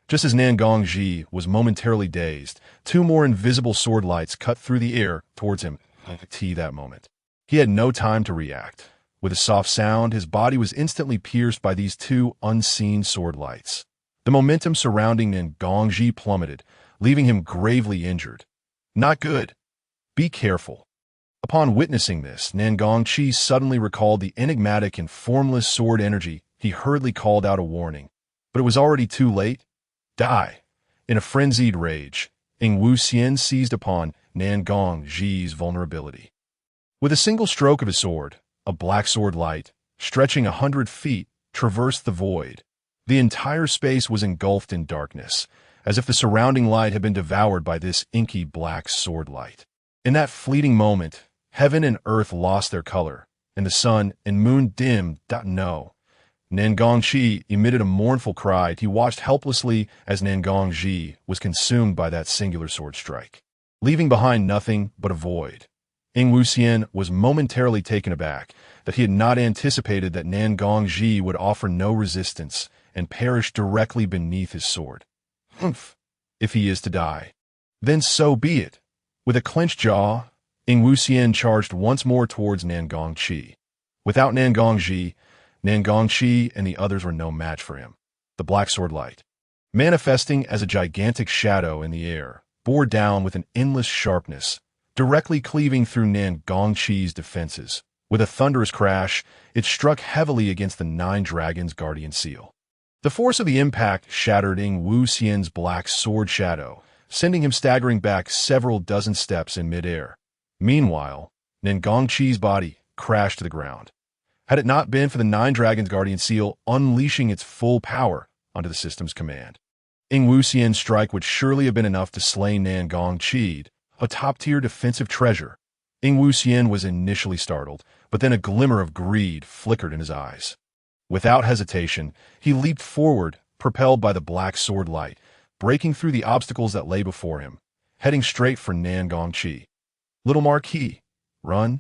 Just as Nangong Qi was momentarily dazed, 2 more invisible sword lights cut through the air towards him at that moment. He had no time to react. With a soft sound, his body was instantly pierced by these 2 unseen sword lights. The momentum surrounding Nangong Qi plummeted, leaving him gravely injured. Not good. Be careful. Upon witnessing this, Nangong Qi suddenly recalled the enigmatic and formless sword energy. He hurriedly called out a warning. But it was already too late. Die. In a frenzied rage, Ing Wuxian seized upon Nangong Qi's vulnerability. With a single stroke of his sword, a black sword light, stretching 100 feet, traversed the void. The entire space was engulfed in darkness, as if the surrounding light had been devoured by this inky black sword light. In that fleeting moment, heaven and earth lost their color, and the sun and moon dimmed. No. Nangongji emitted a mournful cry. He watched helplessly as Nangongji was consumed by that singular sword strike, leaving behind nothing but a void. Ing Wuxian was momentarily taken aback that he had not anticipated that Nangongji would offer no resistance and perish directly beneath his sword. Humph! If he is to die, then so be it. With a clenched jaw, Ing Wuxian charged once more towards Nangongji. Without Nangongji and the others were no match for him. The black sword light, manifesting as a gigantic shadow in the air, bore down with an endless sharpness, directly cleaving through Nangongji's defenses. With a thunderous crash, it struck heavily against the Nine Dragons' guardian seal. The force of the impact shattered Ing Wuxian's black sword shadow, sending him staggering back several dozen steps in midair. Meanwhile, Nangongji's body crashed to the ground. Had it not been for the Nine Dragons' guardian seal unleashing its full power onto the system's command, Ing Wuxian's strike would surely have been enough to slay Nangongji, a top-tier defensive treasure. Ing Wuxian was initially startled, but then a glimmer of greed flickered in his eyes. Without hesitation, he leaped forward, propelled by the black sword light, breaking through the obstacles that lay before him, heading straight for Nangongji. Little Marquis, run.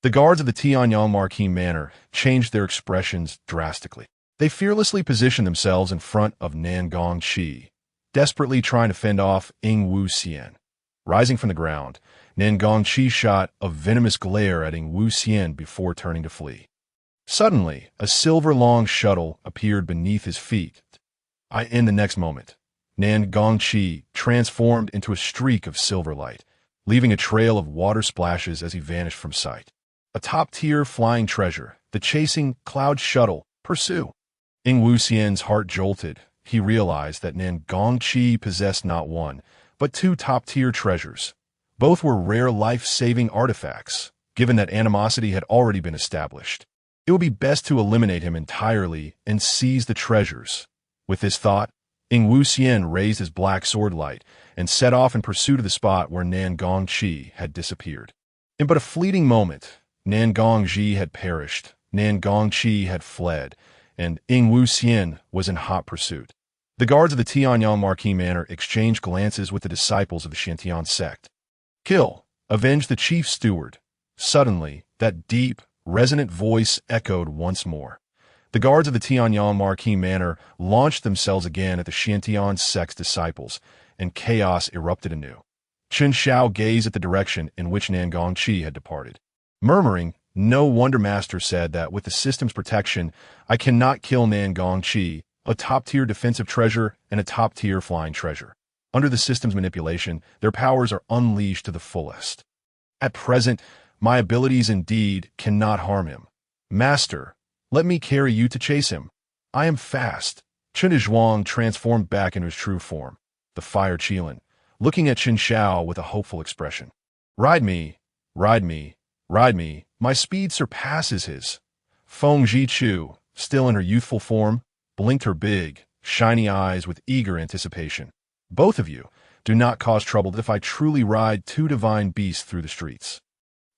The guards of the Tianyang Marquis Manor changed their expressions drastically. They fearlessly positioned themselves in front of Nangongji, desperately trying to fend off Ing Wuxian. Rising from the ground, Nangongji shot a venomous glare at Ing Wuxian before turning to flee. Suddenly, a silver-long shuttle appeared beneath his feet. In the next moment, Nangongji transformed into a streak of silver light, leaving a trail of water splashes as he vanished from sight. A top-tier flying treasure, the chasing cloud shuttle, pursue. Ing Wuxian's heart jolted. He realized that Nangongji possessed not one, but two top-tier treasures. Both were rare life-saving artifacts. Given that animosity had already been established, it would be best to eliminate him entirely and seize the treasures. With this thought, Ing Wuxian raised his black sword light and set off in pursuit of the spot where Nangongji had disappeared. In but a fleeting moment, Nangongji had perished, Nangongji had fled, and Ing Wuxian was in hot pursuit. The guards of the Tianyang Marquis Manor exchanged glances with the disciples of the Shantian sect. Kill! Avenge the chief steward! Suddenly, that deep, resonant voice echoed once more. The guards of the Tianyang Marquis Manor launched themselves again at the Shantian sect's disciples, and chaos erupted anew. Chen Xiao gazed at the direction in which Nangongji had departed. Murmuring, "No wonder Master said that with the system's protection, I cannot kill Nangongji, a top-tier defensive treasure and a top-tier flying treasure. Under the system's manipulation, their powers are unleashed to the fullest. At present, my abilities indeed cannot harm him. Master, let me carry you to chase him. I am fast." Chen Zhuang transformed back into his true form, the fire Qilin, looking at Chen Xiao with a hopeful expression. "Ride me, ride me, ride me, my speed surpasses his." Feng Zhichu, still in her youthful form, blinked her big, shiny eyes with eager anticipation. "Both of you, do not cause trouble if I truly ride two divine beasts through the streets.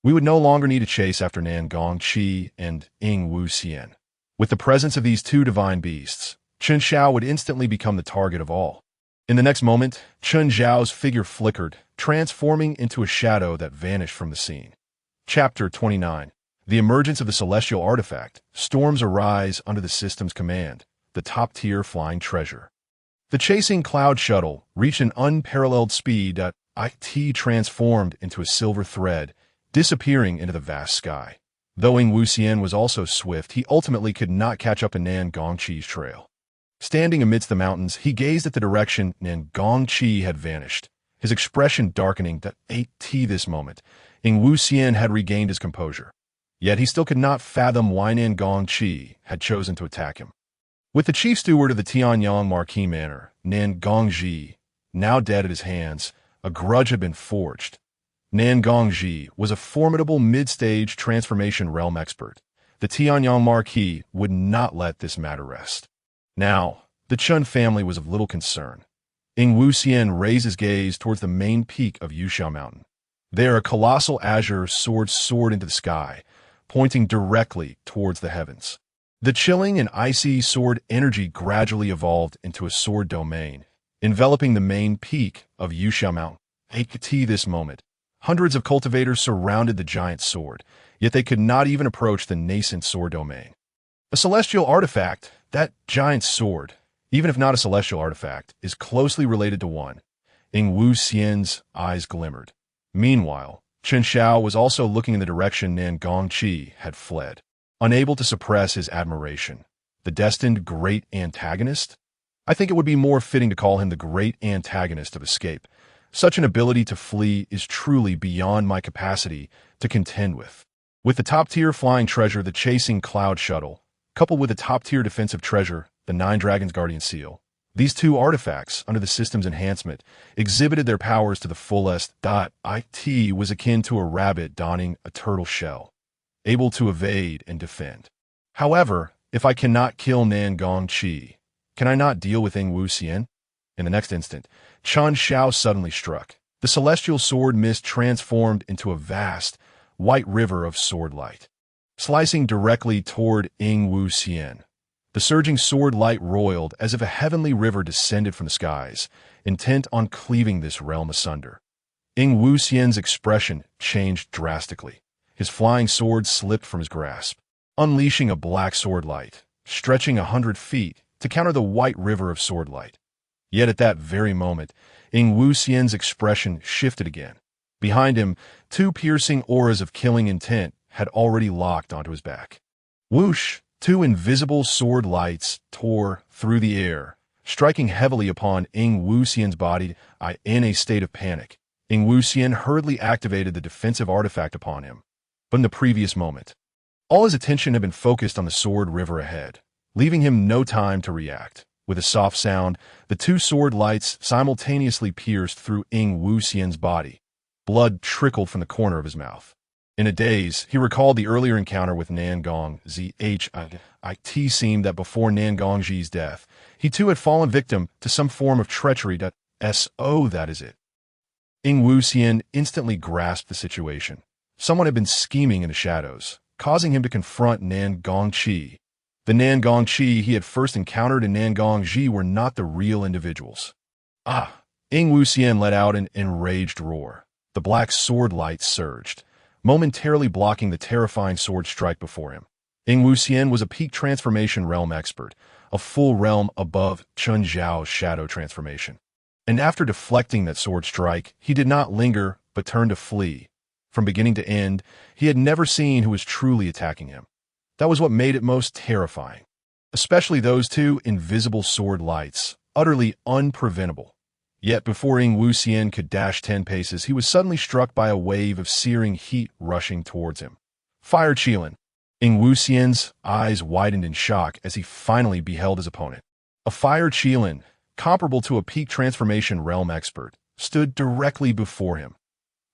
We would no longer need to chase after Nangongji and Ing Wuxian. With the presence of these two divine beasts, Chen Xiao would instantly become the target of all." In the next moment, Chen Zhao's figure flickered, transforming into a shadow that vanished from the scene. Chapter 29. The emergence of the celestial artifact. Storms arise under the system's command, the top-tier flying treasure. The chasing cloud shuttle reached an unparalleled speed that it transformed into a silver thread, disappearing into the vast sky. Though Ing Wuxian was also swift, he ultimately could not catch up to Nangongji's trail. Standing amidst the mountains, he gazed at the direction Nangongji had vanished, his expression darkening. This moment, Ing Wuxian had regained his composure. Yet he still could not fathom why Nangongji had chosen to attack him. With the chief steward of the Tianyang Marquis Manor, Nangongji, now dead at his hands, a grudge had been forged. Nangongji was a formidable mid-stage transformation realm expert. The Tianyang Marquis would not let this matter rest. Now, the Chun family was of little concern. Ing Wuxian raised his gaze towards the main peak of Yuxiao Mountain. There, a colossal azure sword soared into the sky, pointing directly towards the heavens. The chilling and icy sword energy gradually evolved into a sword domain, enveloping the main peak of Yuxiao Mountain. At this moment, hundreds of cultivators surrounded the giant sword, yet they could not even approach the nascent sword domain. A celestial artifact, that giant sword, even if not a celestial artifact, is closely related to one. Ing Wuxian's eyes glimmered. Meanwhile, Chen Xiao was also looking in the direction Nan Gongqi had fled, unable to suppress his admiration. The destined great antagonist? I think it would be more fitting to call him the great antagonist of escape. Such an ability to flee is truly beyond my capacity to contend with. With the top-tier flying treasure, the chasing cloud shuttle, coupled with the top-tier defensive treasure, the Nine Dragons Guardian Seal, these two artifacts, under the system's enhancement, exhibited their powers to the fullest. It was akin to a rabbit donning a turtle shell, able to evade and defend. However, if I cannot kill Nan Gongqi, can I not deal with Ing Wuxian? In the next instant, Chen Xiao suddenly struck. The celestial sword mist transformed into a vast, white river of sword light, slicing directly toward Ing Wuxian. The surging sword light roiled as if a heavenly river descended from the skies, intent on cleaving this realm asunder. Ing Wuxian's expression changed drastically. His flying sword slipped from his grasp, unleashing a black sword light, stretching 100 feet to counter the white river of sword light. Yet at that very moment, Ing Wuxian's expression shifted again. Behind him, two piercing auras of killing intent had already locked onto his back. Whoosh! Two invisible sword lights tore through the air, striking heavily upon Ing Wuxian's body. In a state of panic, Ing Wuxian hurriedly activated the defensive artifact upon him. But in the previous moment, all his attention had been focused on the sword river ahead, leaving him no time to react. With a soft sound, the two sword lights simultaneously pierced through Ing Wuxian's body. Blood trickled from the corner of his mouth. In a daze, he recalled the earlier encounter with Nan Gongqi. It seemed that before Nan Gongqi's death, he too had fallen victim to some form of treachery. That is it. Ing Wuxian instantly grasped the situation. Someone had been scheming in the shadows, causing him to confront Nan Gongqi. The Nan Gongqi he had first encountered and Nan Gongqi were not the real individuals. Ing Wuxian let out an enraged roar. The black sword light surged, momentarily blocking the terrifying sword strike before him. Ing Wuxian was a peak transformation realm expert, a full realm above Chen Zhao's shadow transformation. And after deflecting that sword strike, he did not linger, but turned to flee. From beginning to end, he had never seen who was truly attacking him. That was what made it most terrifying. Especially those two invisible sword lights, utterly unpreventable. Yet before Ing Wuxian could dash 10 paces, he was suddenly struck by a wave of searing heat rushing towards him. Fire Qilin! Ing Wuxian's eyes widened in shock as he finally beheld his opponent. A Fire Qilin, comparable to a peak transformation realm expert, stood directly before him.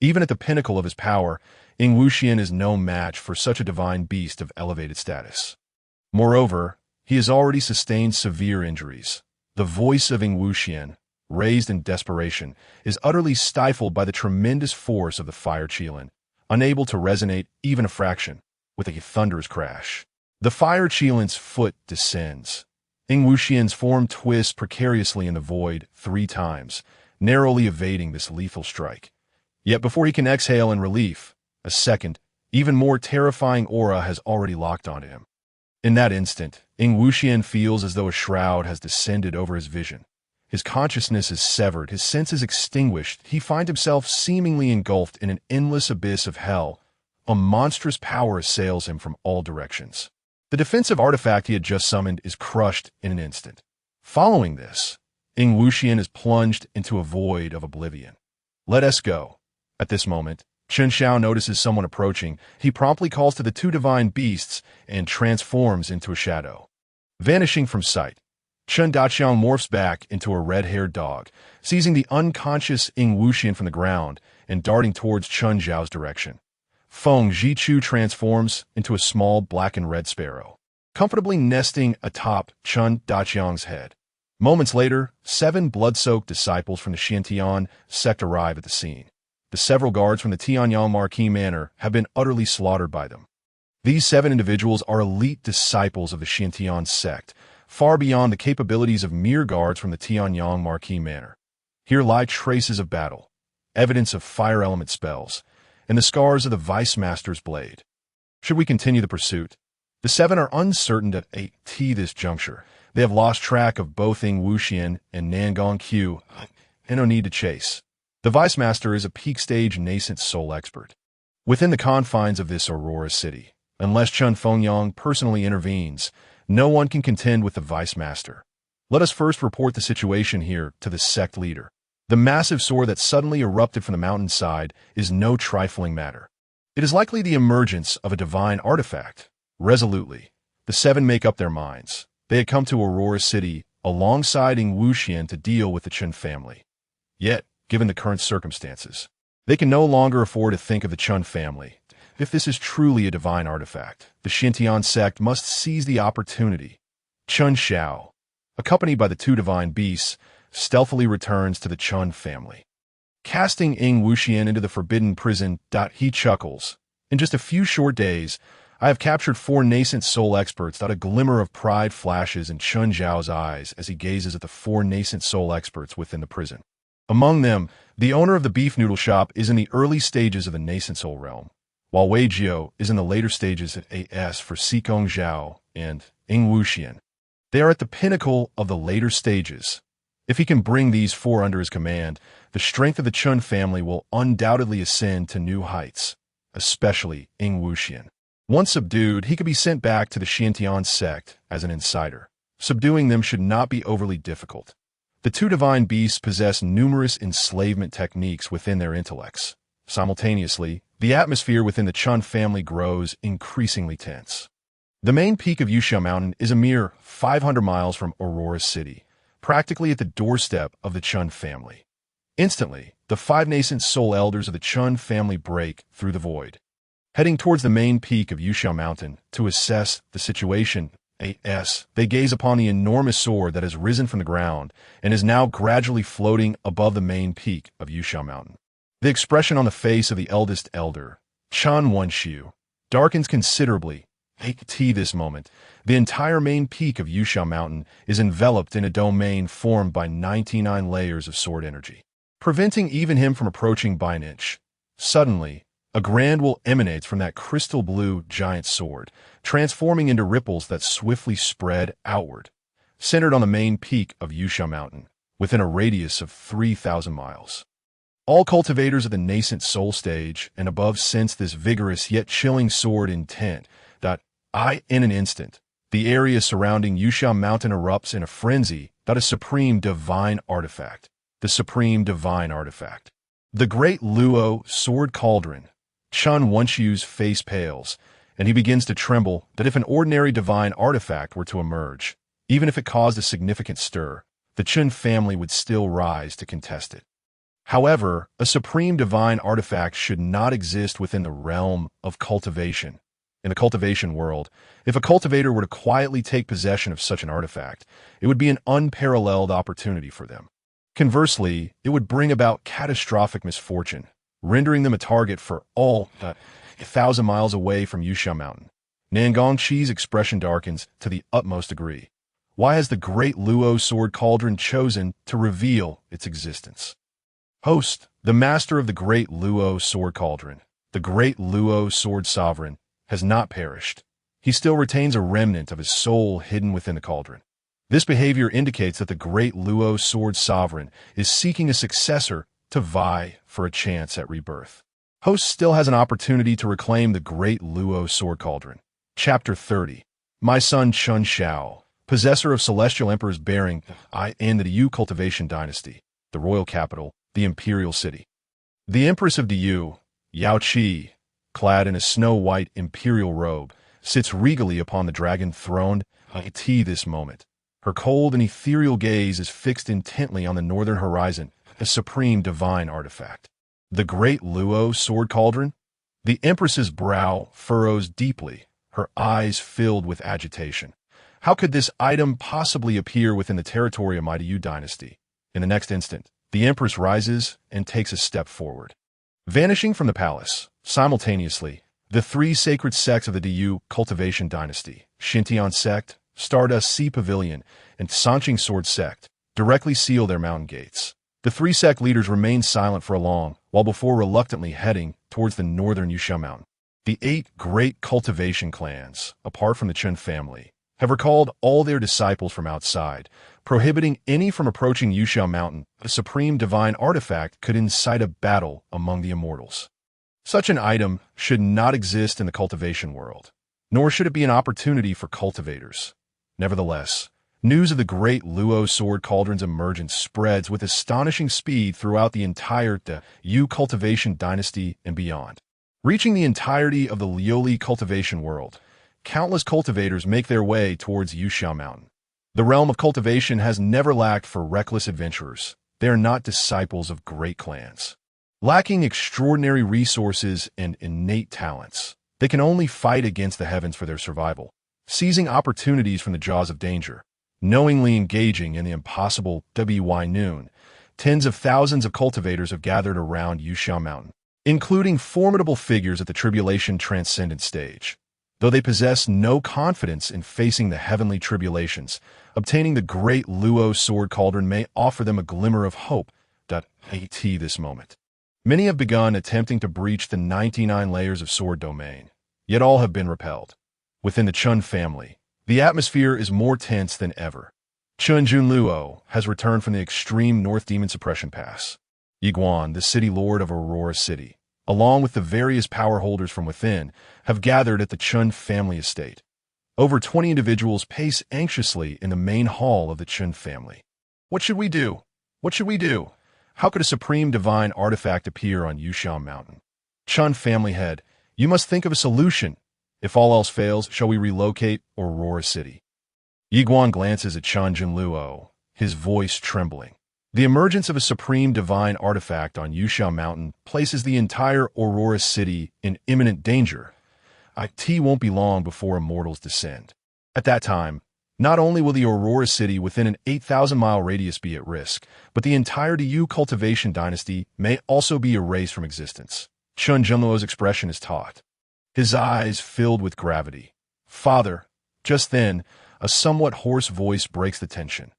Even at the pinnacle of his power, Ing Wuxian is no match for such a divine beast of elevated status. Moreover, he has already sustained severe injuries. The voice of Ing Wuxian, raised in desperation, is utterly stifled by the tremendous force of the Fire Qilin, unable to resonate even a fraction, with a thunderous crash. The Fire Qilin's foot descends. Ing Wuxian's form twists precariously in the void 3 times, narrowly evading this lethal strike. Yet before he can exhale in relief, a second, even more terrifying aura has already locked onto him. In that instant, Ing Wuxian feels as though a shroud has descended over his vision. His consciousness is severed, his senses extinguished. He finds himself seemingly engulfed in an endless abyss of hell. A monstrous power assails him from all directions. The defensive artifact he had just summoned is crushed in an instant. Following this, Ing Wuxian is plunged into a void of oblivion. Let us go. At this moment, Chen Xiao notices someone approaching. He promptly calls to the 2 divine beasts and transforms into a shadow. Vanishing from sight, Chen Daqiang morphs back into a red-haired dog, seizing the unconscious Ing Wuxian from the ground and darting towards Chen Zhao's direction. Feng Zhichu transforms into a small black and red sparrow, comfortably nesting atop Chen Daqiang's head. Moments later, 7 blood-soaked disciples from the Xiantian sect arrive at the scene. The several guards from the Tianyang Marquis Manor have been utterly slaughtered by them. These 7 individuals are elite disciples of the Xiantian sect, far beyond the capabilities of mere guards from the Tianyang Marquis Manor. Here lie traces of battle, evidence of fire element spells, and the scars of the Vice Master's blade. Should we continue the pursuit? The 7 are uncertain at this juncture. They have lost track of both Ying Wuxian and Nangong Qiu, and no need to chase. The Vice Master is a peak-stage nascent soul expert. Within the confines of this Aurora City, unless Chun Fengyang personally intervenes, no one can contend with the Vice Master. Let us first report the situation here to the sect leader. The massive sword that suddenly erupted from the mountainside is no trifling matter. It is likely the emergence of a divine artifact. Resolutely, the 7 make up their minds. They had come to Aurora City alongside Ying Wuxian to deal with the Chun family. Yet, given the current circumstances, they can no longer afford to think of the Chun family. If this is truly a divine artifact, the Xintian sect must seize the opportunity. Chun Xiao, accompanied by the 2 divine beasts, stealthily returns to the Chun family. Casting Ying Wuxian into the forbidden prison, he chuckles. In just a few short days, I have captured 4 nascent soul experts. A glimmer of pride flashes in Chun Zhao's eyes as he gazes at the 4 nascent soul experts within the prison. Among them, the owner of the beef noodle shop is in the early stages of the nascent soul realm, while Wei Jiao is in the later stages at AS for Xikong Zhao and Ying Wuxian. They are at the pinnacle of the later stages. If he can bring these 4 under his command, the strength of the Chun family will undoubtedly ascend to new heights, especially Ying Wuxian. Once subdued, he could be sent back to the Xiantian sect as an insider. Subduing them should not be overly difficult. The 2 divine beasts possess numerous enslavement techniques within their intellects. Simultaneously, the atmosphere within the Chun family grows increasingly tense. The main peak of Yusha Mountain is a mere 500 miles from Aurora City, practically at the doorstep of the Chun family. Instantly, the 5 nascent soul elders of the Chun family break through the void. Heading towards the main peak of Yusha Mountain to assess the situation, they gaze upon the enormous sword that has risen from the ground and is now gradually floating above the main peak of Yusha Mountain. The expression on the face of the eldest elder, Chan Wenxiu, darkens considerably. This moment, the entire main peak of Yusha Mountain is enveloped in a domain formed by 99 layers of sword energy, preventing even him from approaching by an inch. Suddenly, a grand will emanates from that crystal blue giant sword, transforming into ripples that swiftly spread outward, centered on the main peak of Yusha Mountain, within a radius of 3,000 miles. All cultivators of the nascent soul stage and above sense this vigorous yet chilling sword intent. In an instant, the area surrounding Yusha Mountain erupts in a frenzy. A supreme divine artifact. The supreme divine artifact. The great Luo sword cauldron. Chun Wenxiu's face pales, and he begins to tremble that if an ordinary divine artifact were to emerge, even if it caused a significant stir, the Chun family would still rise to contest it. However, a supreme divine artifact should not exist within the realm of cultivation. In the cultivation world, if a cultivator were to quietly take possession of such an artifact, it would be an unparalleled opportunity for them. Conversely, it would bring about catastrophic misfortune, rendering them a target for all 1,000 miles away from Yusha Mountain. Nangong Qi's expression darkens to the utmost degree. Why has the great Luo sword cauldron chosen to reveal its existence? Host, the master of the great Luo sword cauldron, the great Luo sword sovereign, has not perished. He still retains a remnant of his soul hidden within the cauldron. This behavior indicates that the great Luo sword sovereign is seeking a successor to vie for a chance at rebirth. Host still has an opportunity to reclaim the great Luo sword cauldron. Chapter 30. My son Chun Xiao, possessor of celestial emperor's bearing, in the Yu cultivation dynasty, the royal capital, the imperial city. The empress of Diyu, Yao Qi, clad in a snow-white imperial robe, sits regally upon the dragon throne. This moment, her cold and ethereal gaze is fixed intently on the northern horizon, a supreme divine artifact. The great Luo sword cauldron? The empress's brow furrows deeply, her eyes filled with agitation. How could this item possibly appear within the territory of my Yu dynasty? In the next instant, the Empress rises and takes a step forward. Vanishing from the palace, simultaneously, the three sacred sects of the Yu cultivation dynasty, Xintian sect, Stardust Sea Pavilion, and Sanqing Sword sect, directly seal their mountain gates. The three sect leaders remain silent for a long while before reluctantly heading towards the northern Yusha mountain. The 8 great cultivation clans, apart from the Chen family, have recalled all their disciples from outside, prohibiting any from approaching Yusha mountain. A supreme divine artifact could incite a battle among the immortals. Such an item should not exist in the cultivation world, nor should it be an opportunity for cultivators. Nevertheless, news of the great Luo sword cauldron's emergence spreads with astonishing speed throughout the entire Yu cultivation dynasty and beyond. Reaching the entirety of the Lioli cultivation world, countless cultivators make their way towards Yusha Mountain. The realm of cultivation has never lacked for reckless adventurers. They are not disciples of great clans. Lacking extraordinary resources and innate talents, they can only fight against the heavens for their survival, seizing opportunities from the jaws of danger, knowingly engaging in the impossible WY noon. Tens of thousands of cultivators have gathered around Yusha Mountain, including formidable figures at the Tribulation Transcendent stage. Though they possess no confidence in facing the heavenly tribulations, obtaining the great Luo sword cauldron may offer them a glimmer of hope. At this moment, many have begun attempting to breach the 99 layers of sword domain, yet all have been repelled. Within the Chun family, the atmosphere is more tense than ever. Chun Junluo has returned from the extreme North Demon Suppression Pass. Yiguan, the city lord of Aurora City, along with the various power holders from within, have gathered at the Chun family estate. Over 20 individuals pace anxiously in the main hall of the Chun family. What should we do? What should we do? How could a supreme divine artifact appear on Yusha Mountain? Chun family head, you must think of a solution. If all else fails, shall we relocate Aurora City? Yiguan glances at Chun Junluo, his voice trembling. The emergence of a supreme divine artifact on Yusha Mountain places the entire Aurora City in imminent danger. It won't be long before immortals descend. At that time, not only will the Aurora City within an 8,000-mile radius be at risk, but the entire Yu cultivation dynasty may also be erased from existence. Chun Junluo's expression is taut, his eyes filled with gravity. Father, just then, a somewhat hoarse voice breaks the tension.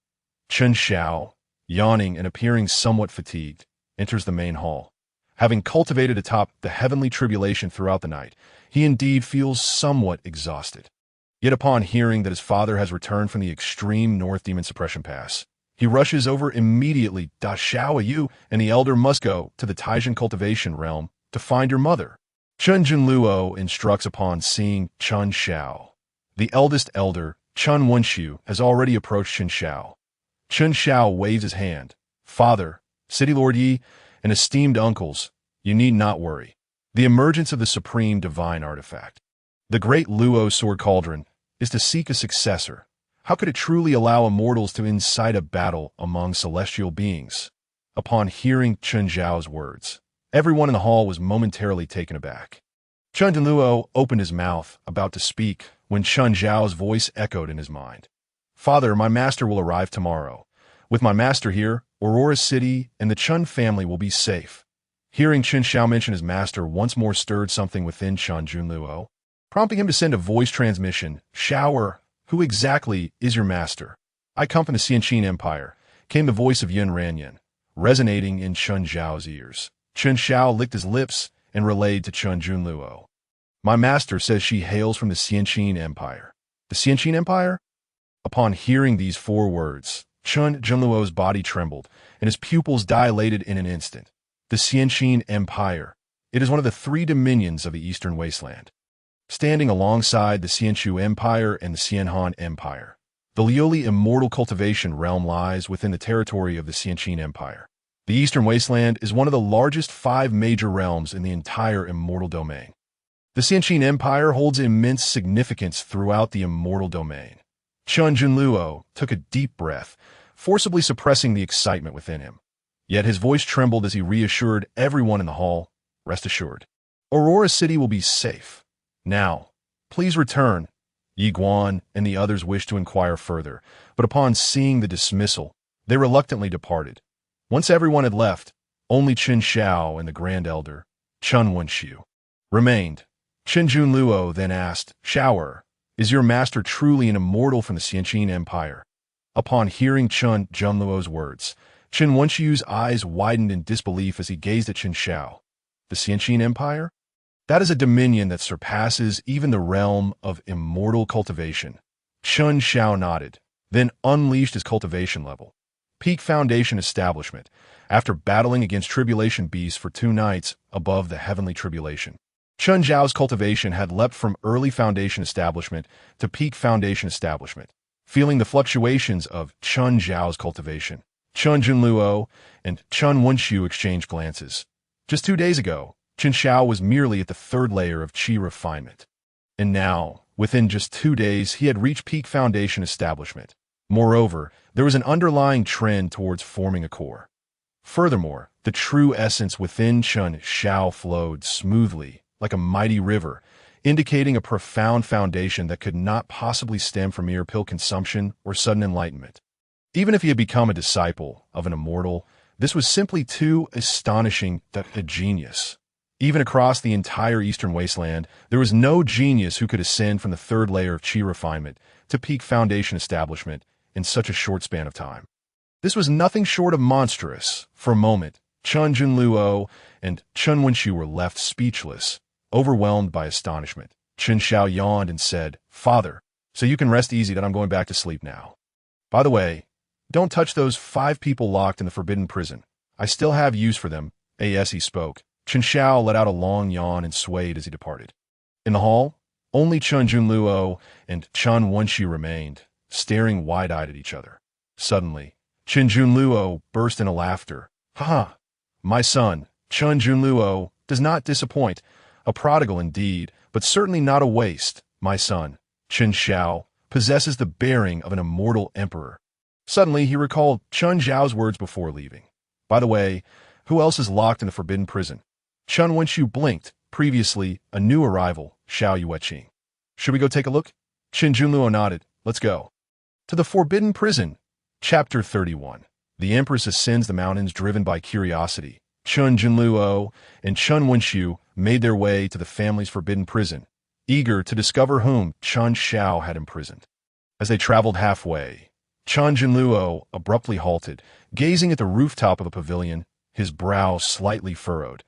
Chen Xiao, yawning and appearing somewhat fatigued, enters the main hall. Having cultivated atop the heavenly tribulation throughout the night, he indeed feels somewhat exhausted. Yet upon hearing that his father has returned from the extreme North Demon Suppression Pass, he rushes over immediately. Da Xiao Yu and the elder must go to the Taijin cultivation realm to find your mother. Chun Junluo instructs upon seeing Chun Xiao. The eldest elder, Chun Wenxiu, has already approached Chun Xiao. Chun Xiao waves his hand. Father, City Lord Yi, and esteemed uncles, you need not worry. The emergence of the supreme divine artifact, the great Luo sword cauldron, is to seek a successor. How could it truly allow immortals to incite a battle among celestial beings? Upon hearing Chun Xiao's words, everyone in the hall was momentarily taken aback. Chun Junluo opened his mouth, about to speak, when Chun Xiao's voice echoed in his mind. Father, my master will arrive tomorrow. With my master here, Aurora City and the Chun family will be safe. Hearing Chun Xiao mention his master once more stirred something within Chun Junluo, prompting him to send a voice transmission. Xiao, who exactly is your master? I come from the Xianqin Empire, came the voice of Yun Ranyan, resonating in Chun Xiao's ears. Chun Xiao licked his lips and relayed to Chun Junluo. My master says she hails from the Xianqin Empire. The Xianqin Empire? Upon hearing these 4 words, Chun Junluo's body trembled, and his pupils dilated in an instant. The Xianqin Empire. It is one of the 3 dominions of the Eastern Wasteland, standing alongside the Xianchu Empire and the Xianhan Empire. The Lioli immortal cultivation realm lies within the territory of the Xianqin Empire. The Eastern Wasteland is one of the largest 5 major realms in the entire immortal domain. The Xianqin Empire holds immense significance throughout the immortal domain. Chun Junluo took a deep breath, forcibly suppressing the excitement within him. Yet his voice trembled as he reassured everyone in the hall, rest assured, Aurora City will be safe. Now, please return Yi Guan and the others wished to inquire further, but upon seeing the dismissal, they reluctantly departed. Once everyone had left, only Qin Shao and the Grand Elder, Chun Wenxiu, remained. Qin Junluo then asked, Shaoer, is your master truly an immortal from the Xianqin Empire? Upon hearing Chun Junluo's words, Qin Wenxiu's eyes widened in disbelief as he gazed at Qin Shao. The Xianqin Empire? That is a dominion that surpasses even the realm of immortal cultivation. Qin Shao nodded, then unleashed his cultivation level. Peak Foundation Establishment, after battling against Tribulation Beasts for 2 nights above the Heavenly Tribulation. Chun Zhao's cultivation had leapt from early Foundation Establishment to Peak Foundation Establishment. Feeling the fluctuations of Chun Zhao's cultivation, Chun Junluo and Chun Wenxiu exchanged glances. Just 2 days ago, Qin Shao was merely at the 3rd layer of Qi refinement. And now, within just 2 days, he had reached Peak Foundation Establishment. Moreover, there was an underlying trend towards forming a core. Furthermore, the true essence within Qin Shao flowed smoothly, like a mighty river, indicating a profound foundation that could not possibly stem from mere pill consumption or sudden enlightenment. Even if he had become a disciple of an immortal, this was simply too astonishing that a genius. Even across the entire Eastern Wasteland, there was no genius who could ascend from the 3rd layer of Qi refinement to Peak Foundation Establishment in such a short span of time. This was nothing short of monstrous. For a moment, Chun Junluo and Chun Wenxiu were left speechless, overwhelmed by astonishment. Qin Shao yawned and said, Father, so you can rest easy that I'm going back to sleep now. By the way, don't touch those 5 people locked in the forbidden prison. I still have use for them. As he spoke, Qin Shao let out a long yawn and swayed as he departed. In the hall, only Chun Junluo and Chun Wenxiu remained, staring wide-eyed at each other. Suddenly, Qin Junluo burst into laughter. Ha ha! My son, Chun Junluo, does not disappoint. A prodigal indeed, but certainly not a waste. My son, Qin Shao, possesses the bearing of an immortal emperor. Suddenly, he recalled Chun Zhao's words before leaving. By the way, who else is locked in the forbidden prison? Chun Wenxiu blinked. Previously, a new arrival, Xiao Yueqing. Should we go take a look? Qin Junluo nodded. Let's go. To the forbidden prison. Chapter 31. The Empress ascends the mountains driven by curiosity. Chun Junluo and Chun Wenxiu made their way to the family's forbidden prison, eager to discover whom Chun Shao had imprisoned. As they traveled halfway, Chun Junluo abruptly halted, gazing at the rooftop of a pavilion, his brow slightly furrowed.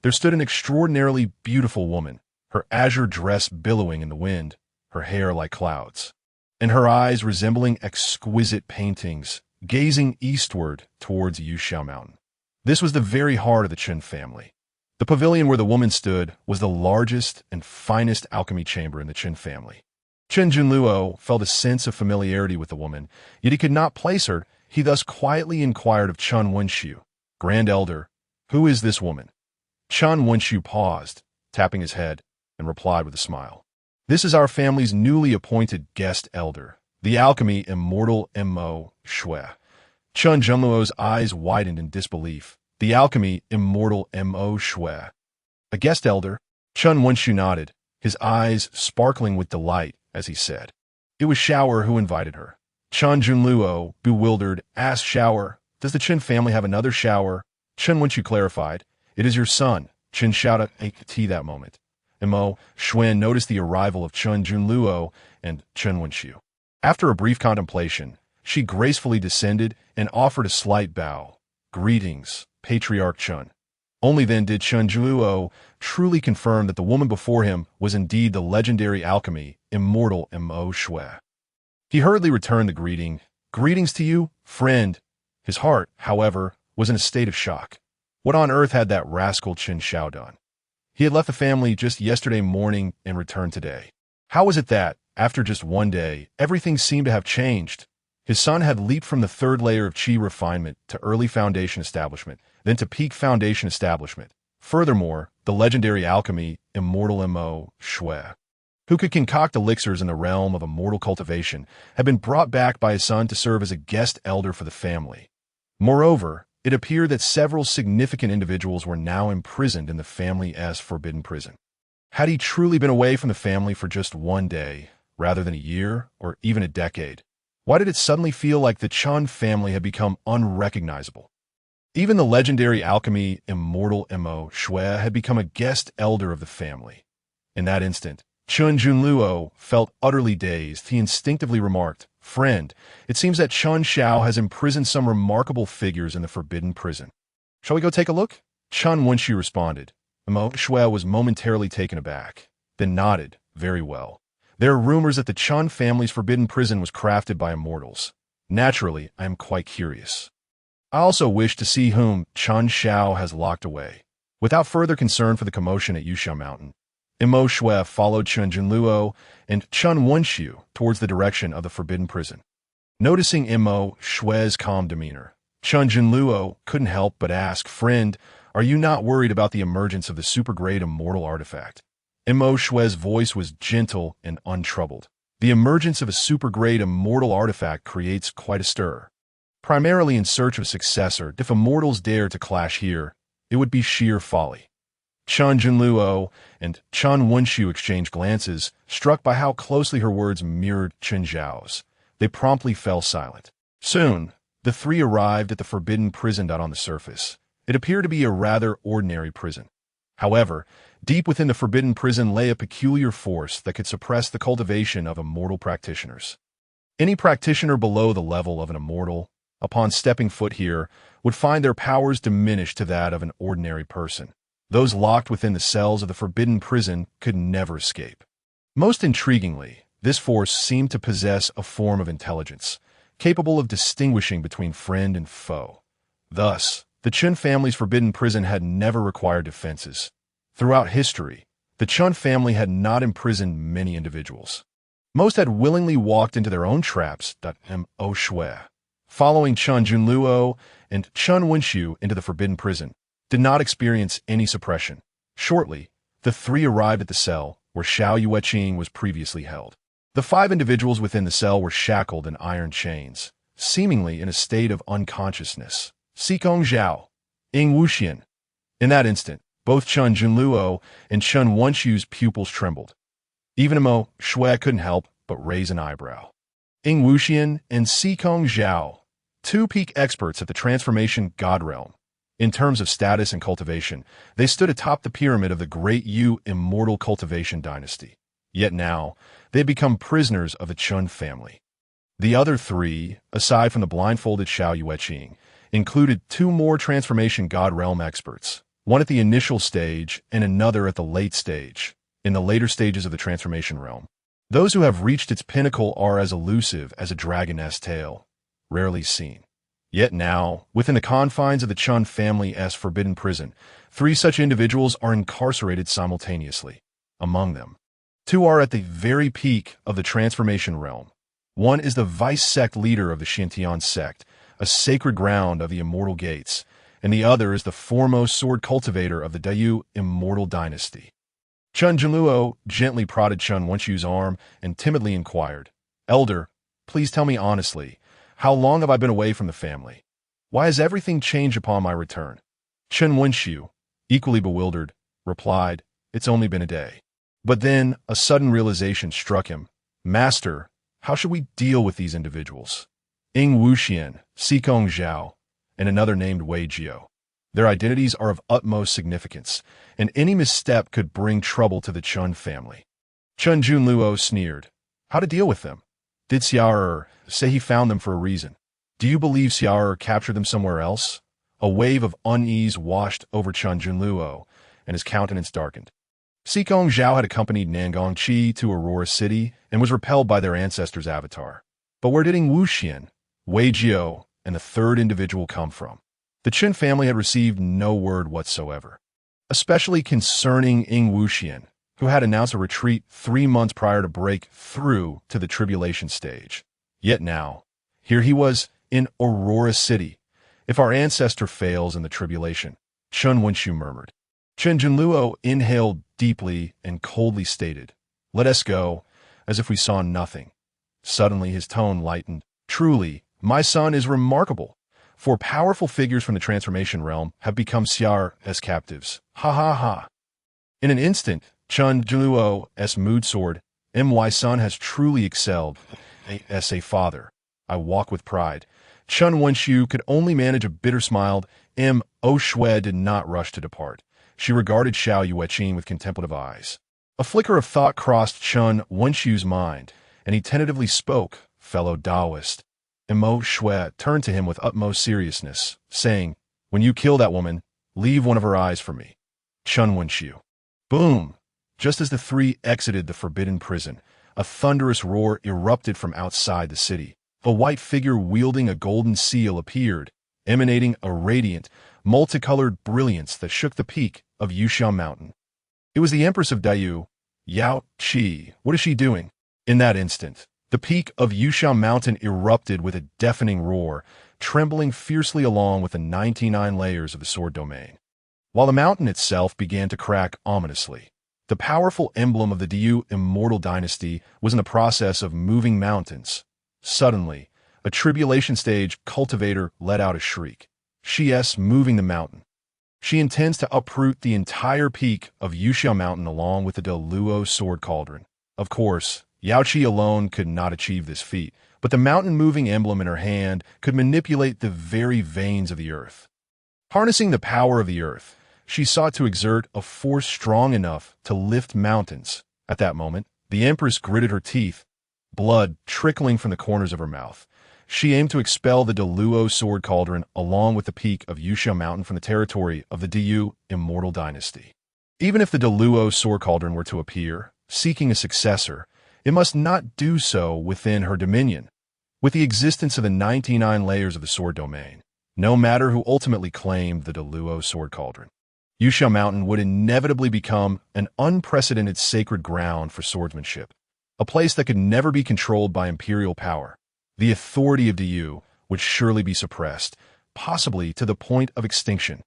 There stood an extraordinarily beautiful woman, her azure dress billowing in the wind, her hair like clouds, and her eyes resembling exquisite paintings, gazing eastward towards Yuxiao Mountain. This was the very heart of the Qin family. The pavilion where the woman stood was the largest and finest alchemy chamber in the Qin family. Qin Junluo felt a sense of familiarity with the woman, yet he could not place her. He thus quietly inquired of Chun Wenxiu, Grand Elder, who is this woman? Chun Wenxiu paused, tapping his head, and replied with a smile. This is our family's newly appointed guest elder, the alchemy immortal Mo Shui. Chun Junluo's eyes widened in disbelief. The alchemy immortal Mo Shui. A guest elder? Chun Wenxiu nodded, his eyes sparkling with delight as he said. It was Shaoer who invited her. Chun Junluo, bewildered, asked Shaoer, does the Qin family have another Shaoer? Chun Wenxiu clarified, it is your son. Qin shouted at tea that moment. Mo Shui noticed the arrival of Chun Junluo and Chun Wenxiu. After a brief contemplation, she gracefully descended and offered a slight bow. Greetings, Patriarch Chun. Only then did Chun Junluo truly confirm that the woman before him was indeed the legendary alchemy, immortal Mo Shui. He hurriedly returned the greeting. Greetings to you, friend. His heart, however, was in a state of shock. What on earth had that rascal Qin Shao done? He had left the family just yesterday morning and returned today. How was it that, after just 1 day, everything seemed to have changed? His son had leaped from the 3rd layer of Qi refinement to early Foundation Establishment, then to Peak Foundation Establishment. Furthermore, the legendary alchemy, immortal Mo Shui, who could concoct elixirs in the realm of immortal cultivation, had been brought back by his son to serve as a guest elder for the family. Moreover, it appeared that several significant individuals were now imprisoned in the family's forbidden prison. Had he truly been away from the family for just 1 day, rather than a year or even a decade? Why did it suddenly feel like the Chun family had become unrecognizable? Even the legendary alchemy immortal Mo Shui had become a guest elder of the family. In that instant, Chun Junluo felt utterly dazed. He instinctively remarked, "Friend, it seems that Chun Xiao has imprisoned some remarkable figures in the forbidden prison. Shall we go take a look?" Chun Wenshu responded. Mo Shui was momentarily taken aback, then nodded, "Very well. There are rumors that the Chun family's forbidden prison was crafted by immortals. Naturally, I am quite curious. I also wish to see whom Chun Xiao has locked away." Without further concern for the commotion at Yusha Mountain, Mo Shui followed Chun Junluo and Chun Wenshu towards the direction of the forbidden prison. Noticing Mo Shui's calm demeanor, Chun Junluo couldn't help but ask, "Friend, are you not worried about the emergence of the super-great immortal artifact?" Mo Shui's voice was gentle and untroubled. The emergence of a super-great immortal artifact creates quite a stir. Primarily in search of a successor, if immortals dare to clash here, it would be sheer folly. Chun Junluo and Chun Wenshu exchanged glances, struck by how closely her words mirrored Chen Zhao's. They promptly fell silent. Soon, the three arrived at the forbidden prison. On the surface, it appeared to be a rather ordinary prison. However, deep within the forbidden prison lay a peculiar force that could suppress the cultivation of immortal practitioners. Any practitioner below the level of an immortal, upon stepping foot here, would find their powers diminished to that of an ordinary person. Those locked within the cells of the forbidden prison could never escape. Most intriguingly, this force seemed to possess a form of intelligence, capable of distinguishing between friend and foe. Thus, the Chun family's forbidden prison had never required defenses. Throughout history, the Chun family had not imprisoned many individuals. Most had willingly walked into their own traps. Mo Shui, following Chun Junluo and Chun Wenshu into the forbidden prison, did not experience any suppression. Shortly, the three arrived at the cell where Xiao Yueqing was previously held. The 5 individuals within the cell were shackled in iron chains, seemingly in a state of unconsciousness. Xikong Zhao, Ying Wuxian. In that instant, both Chun Junluo and Chun Wenshu's pupils trembled. Even Mo Shui couldn't help but raise an eyebrow. Ying Wuxian and Xikong Zhao, 2 peak experts at the Transformation God Realm. In terms of status and cultivation, they stood atop the pyramid of the Great Yu Immortal Cultivation Dynasty. Yet now, they had become prisoners of the Chun family. The other 3, aside from the blindfolded Xiao Yueqing, included 2 more Transformation God Realm experts, one at the initial stage and another at the late stage. In the later stages of the Transformation Realm, those who have reached its pinnacle are as elusive as a dragoness tail, rarely seen. Yet now, within the confines of the Chun family's forbidden prison, 3 such individuals are incarcerated simultaneously. Among them, 2 are at the very peak of the Transformation Realm. One is the vice-sect leader of the Xintian sect, a sacred ground of the Immortal Gates, and the other is the foremost sword cultivator of the Dayu Immortal Dynasty. Chun Junluo gently prodded Chun Wenshu's arm and timidly inquired, "Elder, please tell me honestly, how long have I been away from the family? Why has everything changed upon my return?" Chun Wenshu, equally bewildered, replied, "It's only been a day." But then a sudden realization struck him. "Master, how should we deal with these individuals? Ying Wuxian, Xikong Zhao, and another named Wei Jiao. Their identities are of utmost significance, and any misstep could bring trouble to the Chun family." Chun Junluo sneered. "How to deal with them? Did Xiao say he found them for a reason? Do you believe Xiao captured them somewhere else?" A wave of unease washed over Chun Junluo, and his countenance darkened. Xikong Zhao had accompanied Nangong Qi to Aurora City and was repelled by their ancestor's avatar. But where did Ying Wuxian, Wei Jiao, and the 3rd individual come from? The Qin family had received no word whatsoever, especially concerning Ying Wuxian, who had announced a retreat 3 months prior to break through to the tribulation stage. Yet now, here he was in Aurora City. "If our ancestor fails in the tribulation," Chun Wenshu murmured. Chun Junluo inhaled deeply and coldly stated, "Let us go," as if we saw nothing. Suddenly his tone lightened. "Truly, my son is remarkable, for powerful figures from the Transformation Realm have become Xiao's captives. Ha ha ha." In an instant, Chun Junluo's mood soared. My son has truly excelled. As a father, I walk with pride. Chun Wenshu could only manage a bitter smile. Shui did not rush to depart. She regarded Xiao Yueqin with contemplative eyes. A flicker of thought crossed Chun Wenshu's mind, and he tentatively spoke, fellow Taoist. Shui turned to him with utmost seriousness, saying, "When you kill that woman, leave one of her eyes for me." Chun Wenshu. Boom! Just as the three exited the forbidden prison, a thunderous roar erupted from outside the city. A white figure wielding a golden seal appeared, emanating a radiant, multicolored brilliance that shook the peak of Yusha Mountain. It was the Empress of Dayou, Yao Qi. What is she doing? In that instant, the peak of Yusha Mountain erupted with a deafening roar, trembling fiercely along with the 99 layers of the sword domain. While the mountain itself began to crack ominously, the powerful emblem of the Dayou immortal dynasty was in the process of moving mountains. Suddenly, a tribulation stage cultivator let out a shriek. She's moving the mountain. She intends to uproot the entire peak of Yusha Mountain along with the Deluo sword cauldron. Of course, Yao Qi alone could not achieve this feat, but the mountain-moving emblem in her hand could manipulate the very veins of the earth. Harnessing the power of the earth, she sought to exert a force strong enough to lift mountains. At that moment, the Empress gritted her teeth, blood trickling from the corners of her mouth. She aimed to expel the Deluo sword cauldron along with the peak of Yusha Mountain from the territory of the Dayou immortal dynasty. Even if the Deluo sword cauldron were to appear, seeking a successor, it must not do so within her dominion. With the existence of the 99 layers of the sword domain, no matter who ultimately claimed the Deluo sword cauldron, Yusha Mountain would inevitably become an unprecedented sacred ground for swordsmanship, a place that could never be controlled by imperial power. The authority of Dayou would surely be suppressed, possibly to the point of extinction.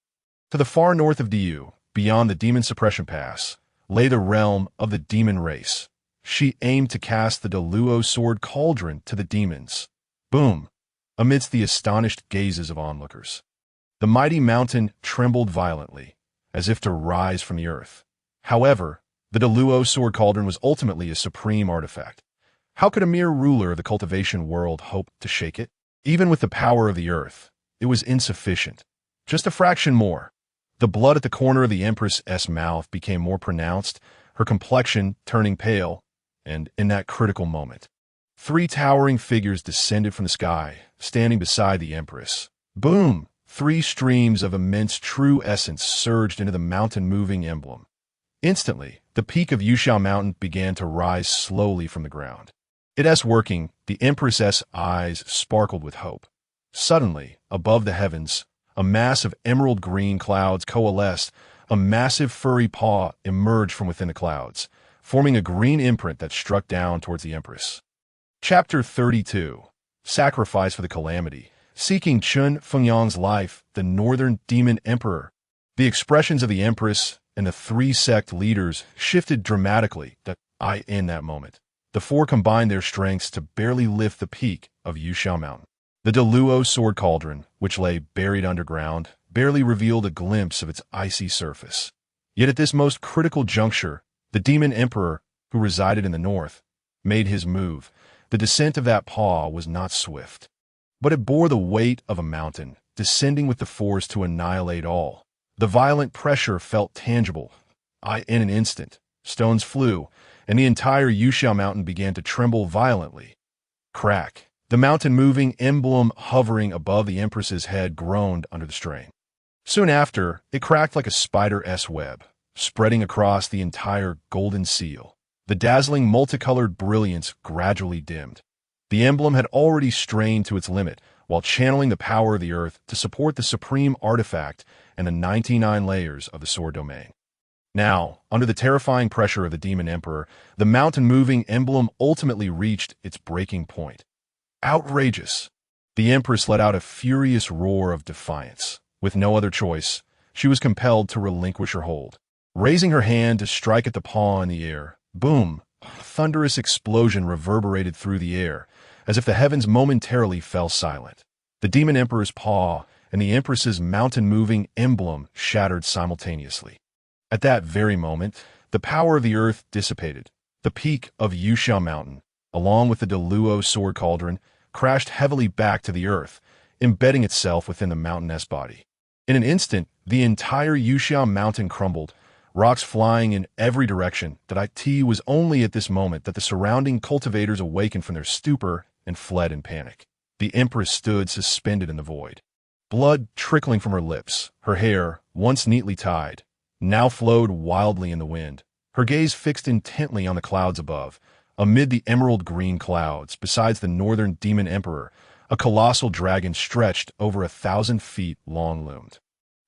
To the far north of Dayou, beyond the Demon Suppression Pass, lay the realm of the demon race. She aimed to cast the Deluo sword cauldron to the demons. Boom! Amidst the astonished gazes of onlookers, the mighty mountain trembled violently, as if to rise from the earth. However, the Deluo sword cauldron was ultimately a supreme artifact. How could a mere ruler of the cultivation world hope to shake it? Even with the power of the earth, it was insufficient. Just a fraction more. The blood at the corner of the Empress's mouth became more pronounced, her complexion turning pale, and in that critical moment, three towering figures descended from the sky, standing beside the Empress. Boom! Three streams of immense true essence surged into the mountain-moving emblem. Instantly, the peak of Yusha Mountain began to rise slowly from the ground. It working, the Empress's eyes sparkled with hope. Suddenly, above the heavens, a mass of emerald green clouds coalesced. A massive furry paw emerged from within the clouds, forming a green imprint that struck down towards the Empress. Chapter 32. Sacrifice for the Calamity. Seeking Chun Fengyang's life, the Northern Demon Emperor. The expressions of the Empress and the three sect leaders shifted dramatically in that moment. The four combined their strengths to barely lift the peak of Yusha Mountain. The Deluo sword cauldron, which lay buried underground, barely revealed a glimpse of its icy surface. Yet at this most critical juncture, the Demon Emperor, who resided in the north, made his move. The descent of that paw was not swift, but it bore the weight of a mountain, descending with the force to annihilate all. The violent pressure felt tangible. In an instant, stones flew, and the entire Yusha Mountain began to tremble violently. Crack! The mountain-moving emblem hovering above the Empress's head groaned under the strain. Soon after, it cracked like a spider's web, spreading across the entire golden seal. The dazzling multicolored brilliance gradually dimmed. The emblem had already strained to its limit, while channeling the power of the earth to support the supreme artifact and the 99 layers of the sword domain. Now, under the terrifying pressure of the Demon Emperor, the mountain-moving emblem ultimately reached its breaking point. Outrageous! The Empress let out a furious roar of defiance. With no other choice, she was compelled to relinquish her hold. Raising her hand to strike at the paw in the air, boom! A thunderous explosion reverberated through the air, as if the heavens momentarily fell silent. The Demon Emperor's paw and the Empress's mountain-moving emblem shattered simultaneously. At that very moment, the power of the earth dissipated. The peak of Yuxiao Mountain, along with the Deluo sword cauldron, crashed heavily back to the earth, embedding itself within the mountainous body. In an instant, the entire Yuxiao Mountain crumbled, rocks flying in every direction. It was only at this moment that the surrounding cultivators awakened from their stupor and fled in panic. The Empress stood suspended in the void. Blood trickling from her lips, her hair, once neatly tied, now flowed wildly in the wind. Her gaze fixed intently on the clouds above. Amid the emerald-green clouds, besides the northern demon emperor, a colossal dragon stretched over 1,000 feet long loomed.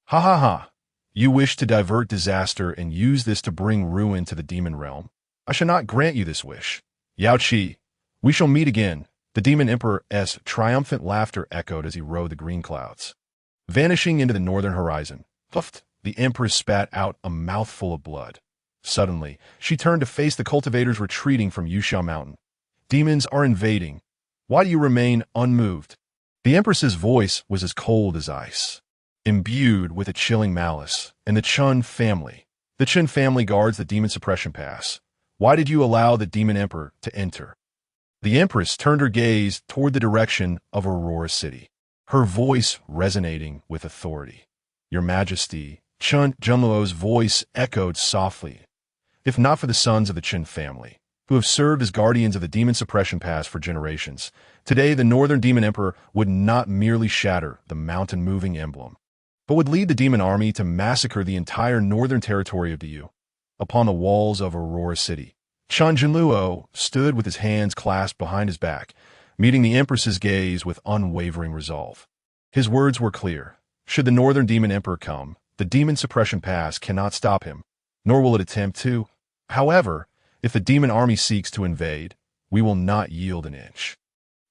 Ha ha ha! You wish to divert disaster and use this to bring ruin to the demon realm? I shall not grant you this wish. Yao Qi, we shall meet again. The demon emperor's triumphant laughter echoed as he rode the green clouds. Vanishing into the northern horizon, puffed, the empress spat out a mouthful of blood. Suddenly, she turned to face the cultivators retreating from Yuxiao Mountain. Demons are invading. Why do you remain unmoved? The empress's voice was as cold as ice, imbued with a chilling malice. And the Chun family. The Chun family guards the demon suppression pass. Why did you allow the demon emperor to enter? The empress turned her gaze toward the direction of Aurora City, her voice resonating with authority. Your Majesty, Chun Junluo's voice echoed softly. If not for the sons of the Chun family, who have served as guardians of the demon suppression pass for generations, today the northern demon emperor would not merely shatter the mountain-moving emblem, but would lead the demon army to massacre the entire northern territory of Diyu. Upon the walls of Aurora City, Chun Junluo stood with his hands clasped behind his back, meeting the empress's gaze with unwavering resolve. His words were clear. Should the northern demon emperor come, the demon suppression pass cannot stop him, nor will it attempt to. However, if the demon army seeks to invade, we will not yield an inch.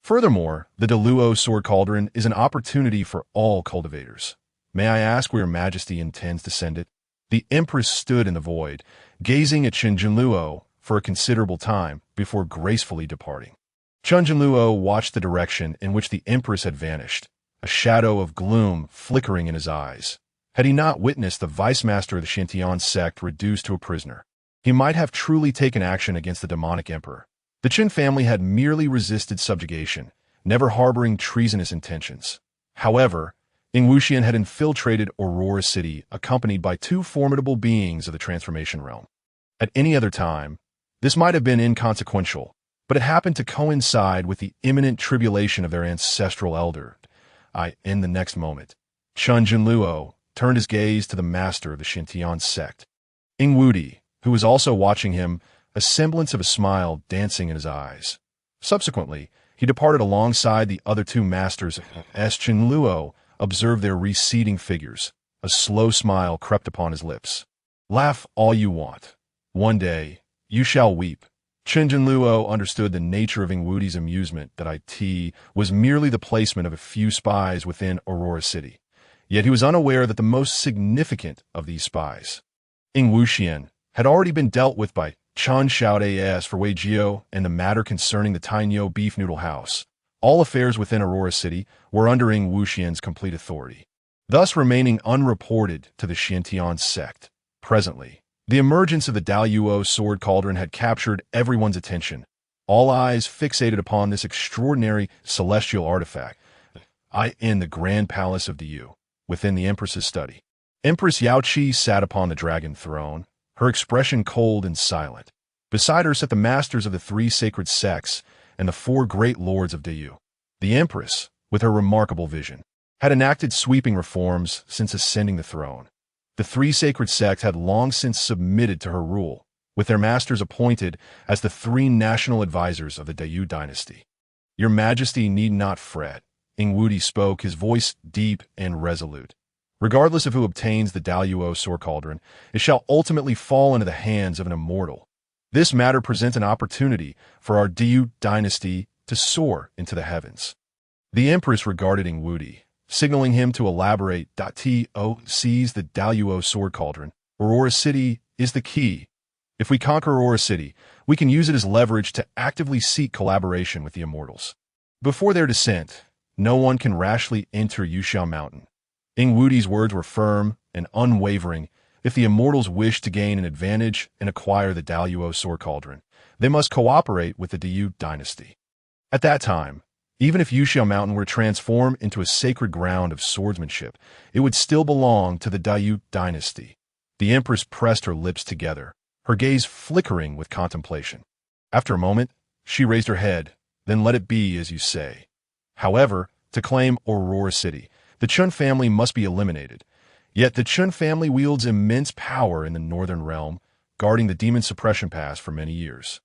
Furthermore, the Deluo sword cauldron is an opportunity for all cultivators. May I ask where Your Majesty intends to send it? The Empress stood in the void, gazing at Chun Junluo for a considerable time before gracefully departing. Chun Junluo watched the direction in which the Empress had vanished, a shadow of gloom flickering in his eyes. Had he not witnessed the vice-master of the Xintian sect reduced to a prisoner, he might have truly taken action against the demonic emperor. The Qin family had merely resisted subjugation, never harboring treasonous intentions. However, Ing Wuxian had infiltrated Aurora City, accompanied by two formidable beings of the transformation realm. At any other time, this might have been inconsequential, but it happened to coincide with the imminent tribulation of their ancestral elder. In the next moment, Chun Junluo turned his gaze to the master of the Xintian sect, Ing Wudi, who was also watching him, a semblance of a smile dancing in his eyes. Subsequently, he departed alongside the other two masters as Junluo observed their receding figures. A slow smile crept upon his lips. Laugh all you want. One day, you shall weep. Chun Junluo understood the nature of Ing Wudi's amusement that it was merely the placement of a few spies within Aurora City. Yet he was unaware that the most significant of these spies, Ing Wuxian, had already been dealt with by Chan Xiaodas for Wei Jiao and the matter concerning the Tainyo beef noodle house. All affairs within Aurora City were under Ing Wuxian's complete authority, thus remaining unreported to the Xintian sect. Presently, the emergence of the Daluo sword cauldron had captured everyone's attention, all eyes fixated upon this extraordinary celestial artifact in the grand palace of Diyu, within the Empress's study. Empress Yao Qi sat upon the dragon throne, her expression cold and silent. Beside her sat the masters of the three sacred sects and the four great lords of Diyu. The Empress, with her remarkable vision, had enacted sweeping reforms since ascending the throne. The three sacred sects had long since submitted to her rule, with their masters appointed as the three national advisors of the Diyu dynasty. Your Majesty need not fret. Ing Wudi spoke, his voice deep and resolute. Regardless of who obtains the Daluo sword cauldron, it shall ultimately fall into the hands of an immortal. This matter presents an opportunity for our Diyu dynasty to soar into the heavens. The Empress regarded Ing Wudi, signaling him to elaborate. Seize the Daluo sword cauldron. Aurora City is the key. If we conquer Aurora City, we can use it as leverage to actively seek collaboration with the immortals. Before their descent, no one can rashly enter Yuxiao Mountain. Ing Wudi's words were firm and unwavering. If the immortals wish to gain an advantage and acquire the Daluo sword cauldron, They must cooperate with the Diyu dynasty. At that time, even if Yuxiao Mountain were transformed into a sacred ground of swordsmanship, it would still belong to the Diyu dynasty. The empress pressed her lips together, her gaze flickering with contemplation. After a moment, she raised her head, then let it be as you say. However, to claim Aurora City, the Chun family must be eliminated. Yet the Chun family wields immense power in the northern realm, guarding the demon suppression pass for many years.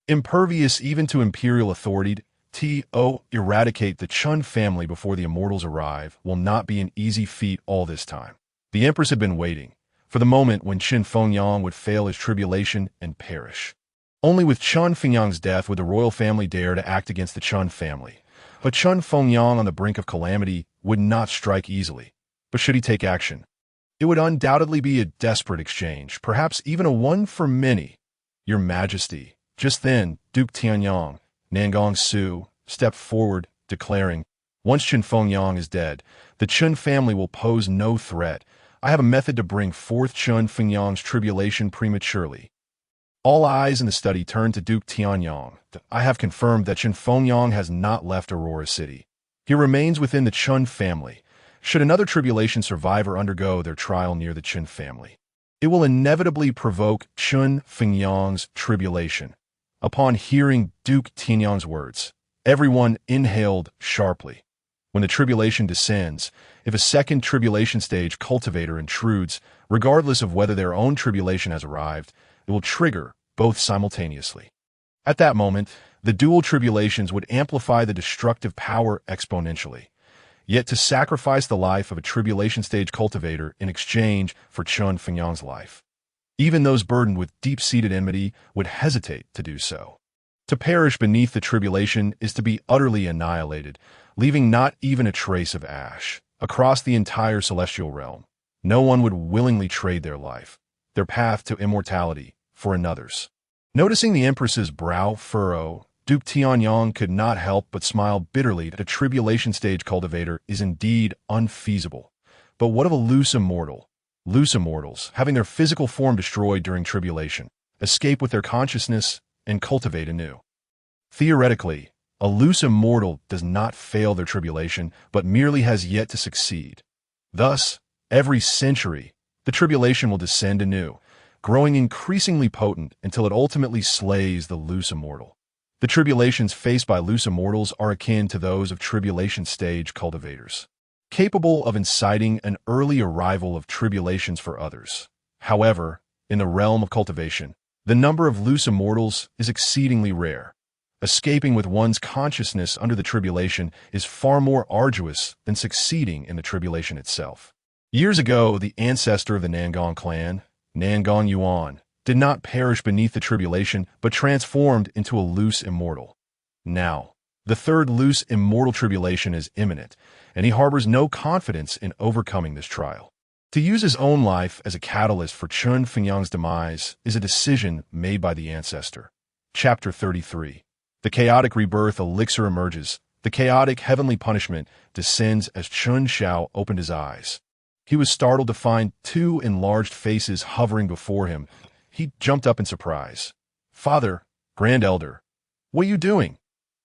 Impervious even to imperial authority, to eradicate the Chun family before the immortals arrive will not be an easy feat all this time. The empress had been waiting for the moment when Qin Fengyang would fail his tribulation and perish. Only with Chun Fengyang's death would the royal family dare to act against the Chun family. But Chun Fengyang on the brink of calamity would not strike easily. But should he take action, it would undoubtedly be a desperate exchange, perhaps even a one for many. Your Majesty. Just then, Duke Tianyang, Nangong Su, stepped forward, declaring, once Qin Fengyang is dead, the Chun family will pose no threat. I have a method to bring forth Chun Fengyang's tribulation prematurely. All eyes in the study turned to Duke Tianyang. I have confirmed that Qin Fengyang has not left Aurora City. He remains within the Chun family. Should another tribulation survivor undergo their trial near the Qin family, it will inevitably provoke Chun Fengyang's tribulation. Upon hearing Duke Tianyang's words, everyone inhaled sharply. When the tribulation descends, if a second tribulation stage cultivator intrudes, regardless of whether their own tribulation has arrived, it will trigger both simultaneously. At that moment, the dual tribulations would amplify the destructive power exponentially. Yet to sacrifice the life of a tribulation stage cultivator in exchange for Chun Fengyang's life, even those burdened with deep-seated enmity would hesitate to do so. To perish beneath the tribulation is to be utterly annihilated, leaving not even a trace of ash. Across the entire celestial realm, no one would willingly trade their life, their path to immortality, for another's. Noticing the Empress's brow furrow, Duke Tianyang could not help but smile bitterly that a tribulation stage cultivator is indeed unfeasible. But what of a loose immortal? Loose immortals, having their physical form destroyed during tribulation, escape with their consciousness and cultivate anew. Theoretically, a loose immortal does not fail their tribulation, but merely has yet to succeed. Thus, every century, the tribulation will descend anew, growing increasingly potent until it ultimately slays the loose immortal. The tribulations faced by loose immortals are akin to those of tribulation stage cultivators, capable of inciting an early arrival of tribulations for others. However, in the realm of cultivation, the number of loose immortals is exceedingly rare. Escaping with one's consciousness under the tribulation is far more arduous than succeeding in the tribulation itself. Years ago, the ancestor of the Nangong clan, Nangong Yuan, did not perish beneath the tribulation but transformed into a loose immortal. Now, the third loose immortal tribulation is imminent, and he harbors no confidence in overcoming this trial. To use his own life as a catalyst for Chun Fengyang's demise is a decision made by the ancestor. Chapter 33. The chaotic rebirth elixir emerges. The chaotic heavenly punishment descends as Chun Shao opened his eyes. He was startled to find two enlarged faces hovering before him. He jumped up in surprise. Father, Grand Elder, what are you doing?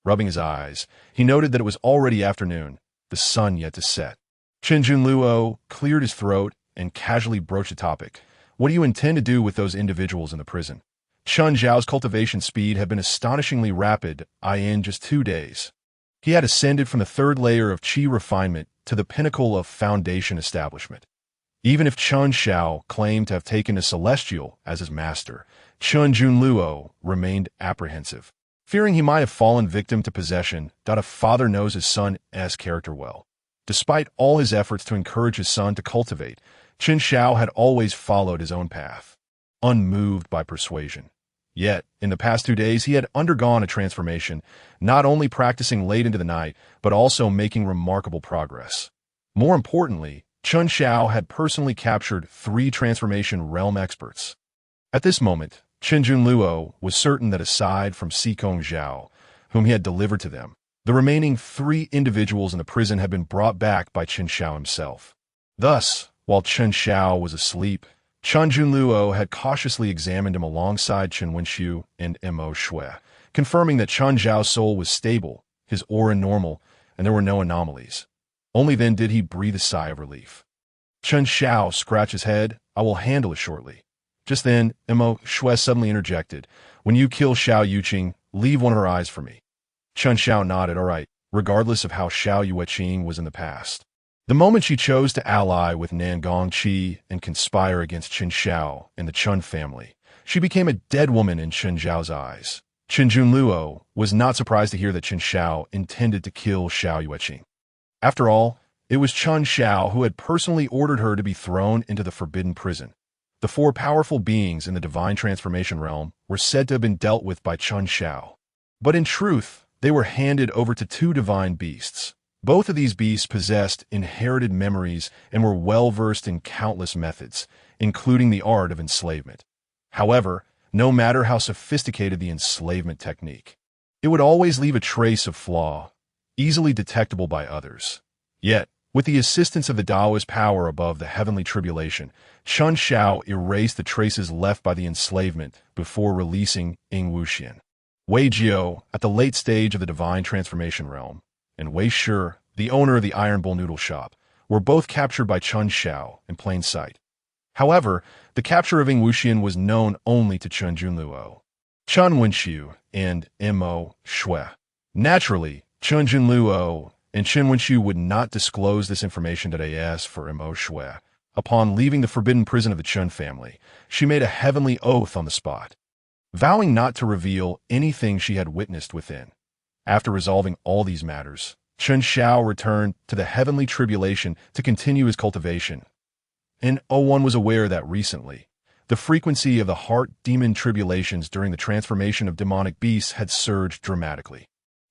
Rubbing his eyes, he noted that it was already afternoon, the sun yet to set. Chen Junluo cleared his throat and casually broached the topic. What do you intend to do with those individuals in the prison? Chun Zhao's cultivation speed had been astonishingly rapid, in just 2 days. He had ascended from the third layer of qi refinement to the pinnacle of foundation establishment. Even if Chun Shao claimed to have taken a celestial as his master, Chun Junluo remained apprehensive, fearing he might have fallen victim to possession. A father knows his son's character well. Despite all his efforts to encourage his son to cultivate, Chen Shao had always followed his own path, unmoved by persuasion. Yet, in the past 2 days, he had undergone a transformation, not only practicing late into the night, but also making remarkable progress. More importantly, Chun Shao had personally captured 3 transformation realm experts. At this moment, Chen Junluo was certain that aside from Sikong Zhao, whom he had delivered to them, the remaining 3 individuals in the prison had been brought back by Chen Shao himself. Thus, while Chen Shao was asleep, Chen Junluo had cautiously examined him alongside Chen Wenxiu and Mo Shui, confirming that Chen Zhao's soul was stable, his aura normal, and there were no anomalies. Only then did he breathe a sigh of relief. Chen Xiao scratched his head. I will handle it shortly. Just then, Mo Shui suddenly interjected. When you kill Xiao Yuqing, leave one of her eyes for me. Chen Xiao nodded, all right, regardless of how Xiao Yuqing was in the past. The moment she chose to ally with Nan Gongqi and conspire against Qin Xiao and the Chun family, she became a dead woman in Qin Zhao's eyes. Qin Junluo was not surprised to hear that Qin Xiao intended to kill Xiao Yuqing. After all, it was Chen Xiao who had personally ordered her to be thrown into the forbidden prison. The four powerful beings in the divine transformation realm were said to have been dealt with by Chen Xiao. But in truth, they were handed over to two divine beasts. Both of these beasts possessed inherited memories and were well-versed in countless methods, including the art of enslavement. However, no matter how sophisticated the enslavement technique, it would always leave a trace of flaw, easily detectable by others. Yet, with the assistance of the Taoist power above the heavenly tribulation, Chen Xiao erased the traces left by the enslavement before releasing Ying Wuxian. Wei Jiao, at the late stage of the divine transformation realm, and Wei Shi, the owner of the Iron Bull Noodle Shop, were both captured by Chen Xiao in plain sight. However, the capture of Ying Wuxian was known only to Chen Junluo, Chen Wenxiu, and Mo Shui. Naturally, Chen Junluo and Chen Wenxiu would not disclose this information to AS for Mo Shui. Upon leaving the forbidden prison of the Chen family, she made a heavenly oath on the spot, vowing not to reveal anything she had witnessed within. After resolving all these matters, Chen Xiao returned to the heavenly tribulation to continue his cultivation. And one was aware that recently, the frequency of the heart demon tribulations during the transformation of demonic beasts had surged dramatically.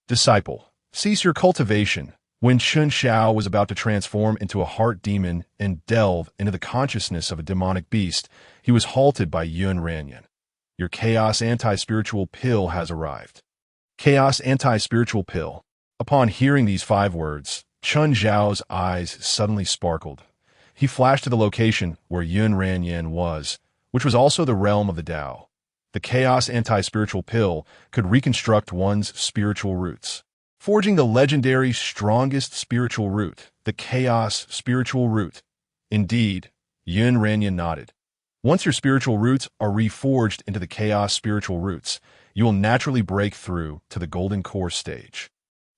Disciple, cease your cultivation. When Chen Xiao was about to transform into a heart demon and delve into the consciousness of a demonic beast, he was halted by Yun Ranyan. Your chaos anti-spiritual pill has arrived. Chaos anti-spiritual pill. Upon hearing these 5 words, Chen Zhao's eyes suddenly sparkled. He flashed to the location where Yun Ranyan was, which was also the realm of the Tao. The chaos anti-spiritual pill could reconstruct one's spiritual roots, forging the legendary strongest spiritual root, the chaos spiritual root. Indeed, Yun Ranyan nodded. Once your spiritual roots are reforged into the chaos spiritual roots, you will naturally break through to the golden core stage.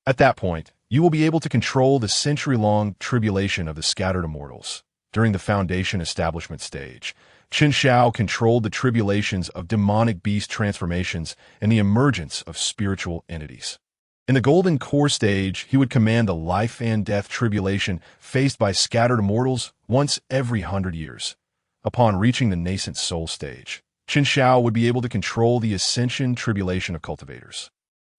At that point, you will be able to control the century-long tribulation of the scattered immortals. During the foundation establishment stage, Qin Xiao controlled the tribulations of demonic beast transformations and the emergence of spiritual entities. In the golden core stage, he would command the life and death tribulation faced by scattered immortals once every 100 years. Upon reaching the nascent soul stage, Qin Xiao would be able to control the ascension tribulation of cultivators.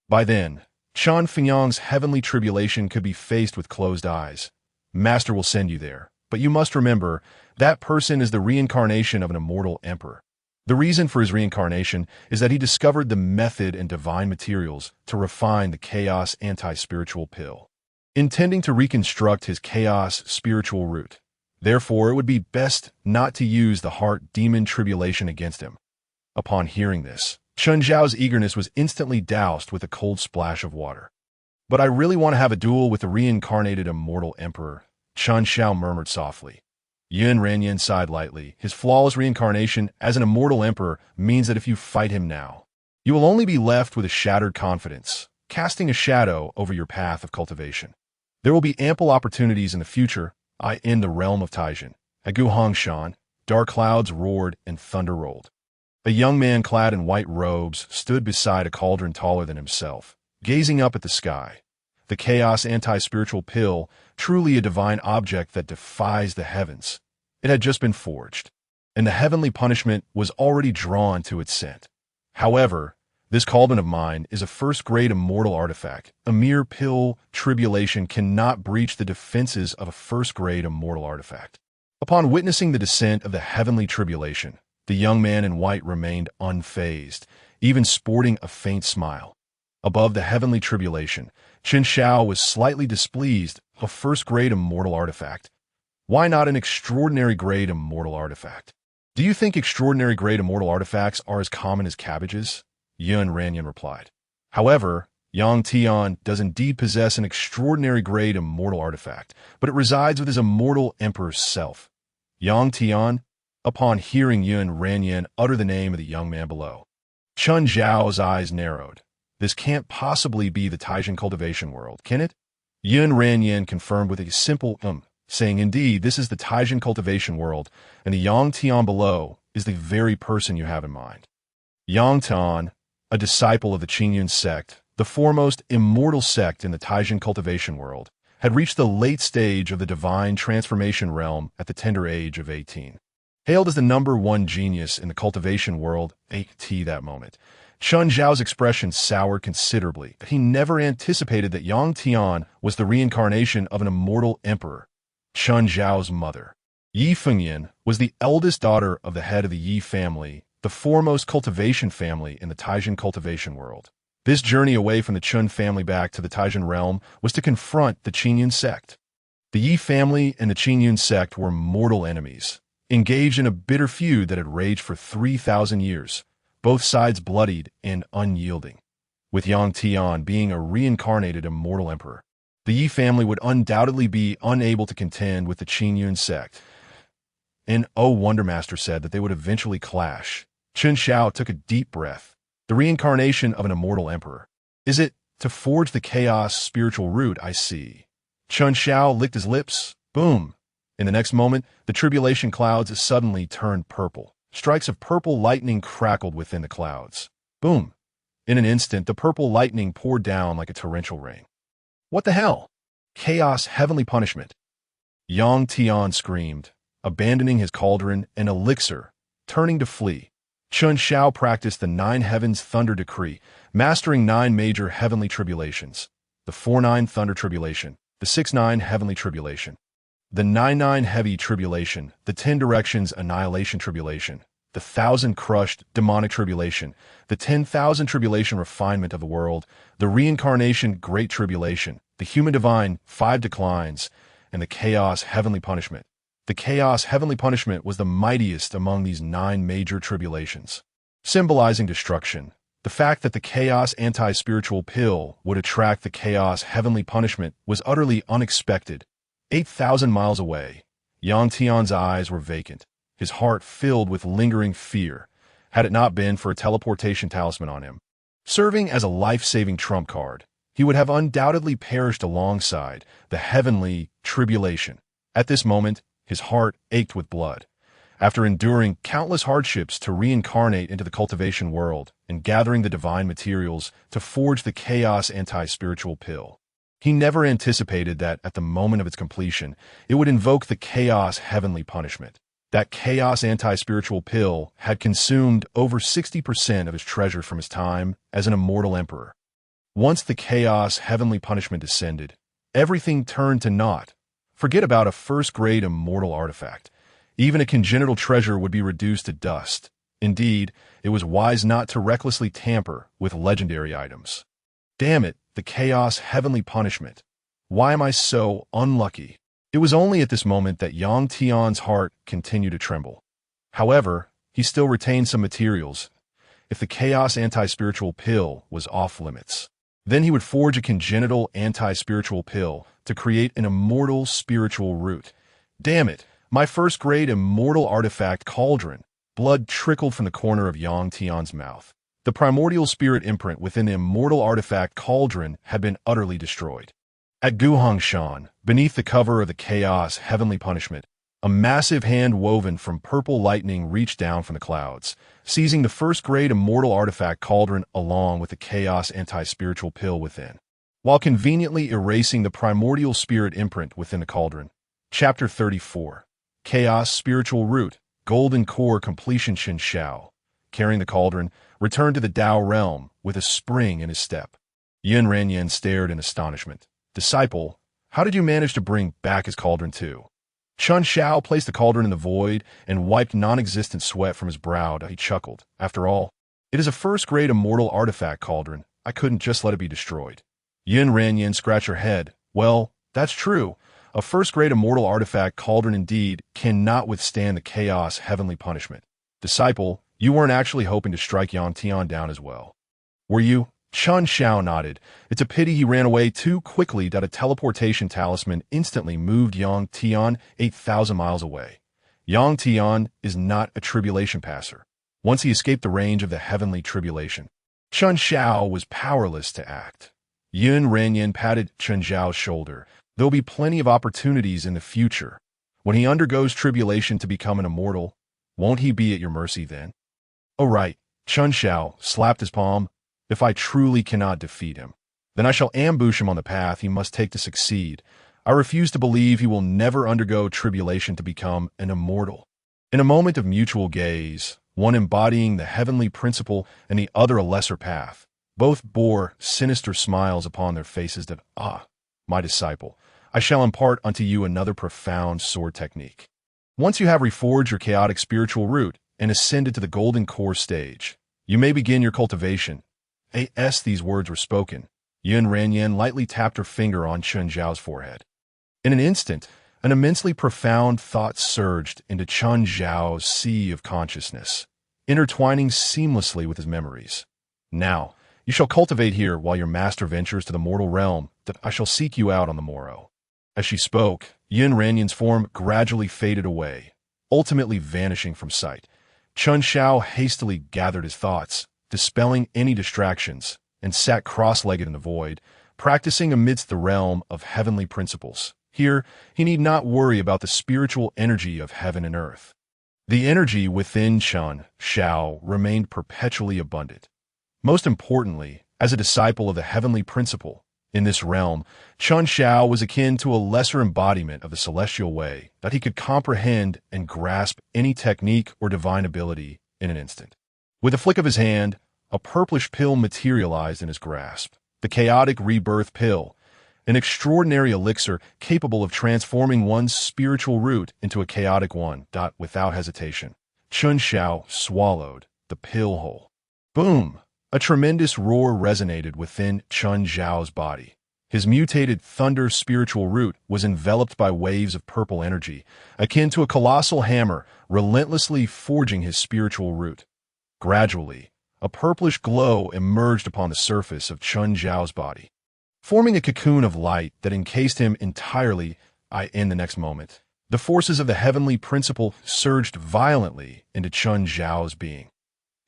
By then, Chan Fingyang's heavenly tribulation could be faced with closed eyes. Master will send you there, but you must remember, that person is the reincarnation of an immortal emperor. The reason for his reincarnation is that he discovered the method and divine materials to refine the chaos anti-spiritual pill, intending to reconstruct his chaos spiritual root. Therefore, it would be best not to use the heart demon tribulation against him. Upon hearing this, Chen Zhao's eagerness was instantly doused with a cold splash of water. But I really want to have a duel with the reincarnated immortal emperor, Chen Xiao murmured softly. Yun Ranyan sighed lightly. His flawless reincarnation as an immortal emperor means that if you fight him now, you will only be left with a shattered confidence, casting a shadow over your path of cultivation. There will be ample opportunities in the future, in the realm of Taijin. At Guhangshan, dark clouds roared and thunder rolled. A young man clad in white robes stood beside a cauldron taller than himself, gazing up at the sky. The chaos anti-spiritual pill, truly a divine object that defies the heavens. It had just been forged, and the heavenly punishment was already drawn to its scent. However, this cauldron of mine is a first-grade immortal artifact. A mere pill tribulation cannot breach the defenses of a first-grade immortal artifact. Upon witnessing the descent of the heavenly tribulation, the young man in white remained unfazed, even sporting a faint smile. Above the heavenly tribulation, Qin Xiao was slightly displeased. A first-grade immortal artifact. Why not an extraordinary grade immortal artifact? Do you think extraordinary grade immortal artifacts are as common as cabbages? Yun Ranyan replied. However, Yang Tian does indeed possess an extraordinary grade immortal artifact, but it resides with his immortal emperor's self. Yang Tian, upon hearing Yun Ranyan utter the name of the young man below, Chun Zhao's eyes narrowed. This can't possibly be the Taijin cultivation world, can it? Yun Ranyan confirmed with a simple saying, indeed, this is the Taijin cultivation world, and the Yang Tian below is the very person you have in mind. Yang Tian, a disciple of the Qingyun sect, the foremost immortal sect in the Taijin cultivation world, had reached the late stage of the divine transformation realm at the tender age of 18. Hailed as the #1 genius in the cultivation world at that moment, Chun Zhao's expression soured considerably. He never anticipated that Yang Tian was the reincarnation of an immortal emperor. Chun Zhao's mother, Yi Fengyan, was the eldest daughter of the head of the Yi family, the foremost cultivation family in the Taijin cultivation world. This journey away from the Chun family back to the Taijin realm was to confront the Qingyun sect. The Yi family and the Qingyun sect were mortal enemies, engaged in a bitter feud that had raged for 3,000 years, both sides bloodied and unyielding. With Yang Tian being a reincarnated immortal emperor, the Yi family would undoubtedly be unable to contend with the Qingyun sect. And Wondermaster said that they would eventually clash. Chun Xiao took a deep breath. The reincarnation of an immortal emperor. Is it to forge the chaos spiritual root? I see. Chun Xiao licked his lips. Boom. In the next moment, the tribulation clouds suddenly turned purple. Strikes of purple lightning crackled within the clouds. Boom. In an instant, the purple lightning poured down like a torrential rain. What the hell? Chaos, heavenly punishment. Yang Tian screamed, abandoning his cauldron and elixir, turning to flee. Chun Xiao practiced the 9 heavens thunder decree, mastering 9 major heavenly tribulations. The 4-9 thunder tribulation, the 6-9 heavenly tribulation, the 9-9 heavy tribulation, the 10 directions annihilation tribulation, the 1,000 crushed demonic tribulation, the 10,000 tribulation refinement of the world, the reincarnation great tribulation, the human divine 5 declines, and the chaos heavenly punishment. The chaos heavenly punishment was the mightiest among these 9 major tribulations, symbolizing destruction. The fact that the chaos anti-spiritual pill would attract the chaos heavenly punishment was utterly unexpected. 8,000 miles away, Yang Tian's eyes were vacant, his heart filled with lingering fear, had it not been for a teleportation talisman on him. Serving as a life-saving trump card, he would have undoubtedly perished alongside the heavenly tribulation. At this moment, his heart ached with blood. After enduring countless hardships to reincarnate into the cultivation world and gathering the divine materials to forge the chaos anti-spiritual pill, he never anticipated that at the moment of its completion, it would invoke the chaos heavenly punishment. That chaos anti-spiritual pill had consumed over 60% of his treasure from his time as an immortal emperor. Once the chaos heavenly punishment descended, everything turned to naught. Forget about a first-grade immortal artifact. Even a congenital treasure would be reduced to dust. Indeed, it was wise not to recklessly tamper with legendary items. Damn it, the chaos heavenly punishment. Why am I so unlucky? It was only at this moment that Yang Tian's heart continued to tremble. However, he still retained some materials. If the chaos anti-spiritual pill was off-limits, then he would forge a congenital anti-spiritual pill to create an immortal spiritual root. Damn it, my first-grade immortal artifact cauldron. Blood trickled from the corner of Yang Tian's mouth. The primordial spirit imprint within the immortal artifact cauldron had been utterly destroyed. At Guhangshan, beneath the cover of the chaos heavenly punishment, a massive hand woven from purple lightning reached down from the clouds, seizing the first-grade immortal artifact cauldron along with the chaos anti-spiritual pill within, while conveniently erasing the primordial spirit imprint within the cauldron. Chapter 34. Chaos Spiritual Root, Golden Core Completion. Shin Xiao, carrying the cauldron, returned to the Dao realm with a spring in his step. Yun Ranyan stared in astonishment. Disciple, how did you manage to bring back his cauldron too? Chun Xiao placed the cauldron in the void and wiped non-existent sweat from his brow. He chuckled. After all, it is a first-grade immortal artifact cauldron. I couldn't just let it be destroyed. Yun Ranyan scratched her head. Well, that's true, A first-grade immortal artifact cauldron indeed cannot withstand the chaos heavenly punishment. Disciple, you weren't actually hoping to strike Yang Tian down as well, were you? Chun Xiao nodded. It's a pity he ran away too quickly that a teleportation talisman instantly moved Yang Tian 8,000 miles away. Yang Tian is not a tribulation passer. Once he escaped the range of the heavenly tribulation, Chun Xiao was powerless to act. Yun Renyan patted Chun Xiao's shoulder. There'll be plenty of opportunities in the future. When he undergoes tribulation to become an immortal, won't he be at your mercy then? Oh right, Chun Xiao slapped his palm. If I truly cannot defeat him, then I shall ambush him on the path he must take to succeed. I refuse to believe he will never undergo tribulation to become an immortal. In a moment of mutual gaze, one embodying the heavenly principle and the other a lesser path, both bore sinister smiles upon their faces that, my disciple, I shall impart unto you another profound sword technique. Once you have reforged your chaotic spiritual root and ascended to the golden core stage, you may begin your cultivation. As these words were spoken, Yun Renyan lightly tapped her finger on Chun Xiao's forehead. In an instant, an immensely profound thought surged into Chun Xiao's sea of consciousness, intertwining seamlessly with his memories. Now, you shall cultivate here while your master ventures to the mortal realm, that I shall seek you out on the morrow. As she spoke, Yun Renyan's form gradually faded away, ultimately vanishing from sight. Chun Xiao hastily gathered his thoughts, dispelling any distractions, and sat cross-legged in the void, practicing amidst the realm of heavenly principles. Here, he need not worry about the spiritual energy of heaven and earth. The energy within Chun Xiao remained perpetually abundant. Most importantly, as a disciple of the heavenly principle, in this realm, Chun Xiao was akin to a lesser embodiment of the celestial way, that he could comprehend and grasp any technique or divine ability in an instant. With a flick of his hand, a purplish pill materialized in his grasp. The chaotic rebirth pill, an extraordinary elixir capable of transforming one's spiritual root into a chaotic one. Without hesitation, Chun Xiao swallowed the pill whole. Boom! A tremendous roar resonated within Chun Xiao's body. His mutated thunder spiritual root was enveloped by waves of purple energy, akin to a colossal hammer relentlessly forging his spiritual root. Gradually, a purplish glow emerged upon the surface of Chun Xiao's body, forming a cocoon of light that encased him entirely. In the next moment, the forces of the heavenly principle surged violently into Chun Xiao's being.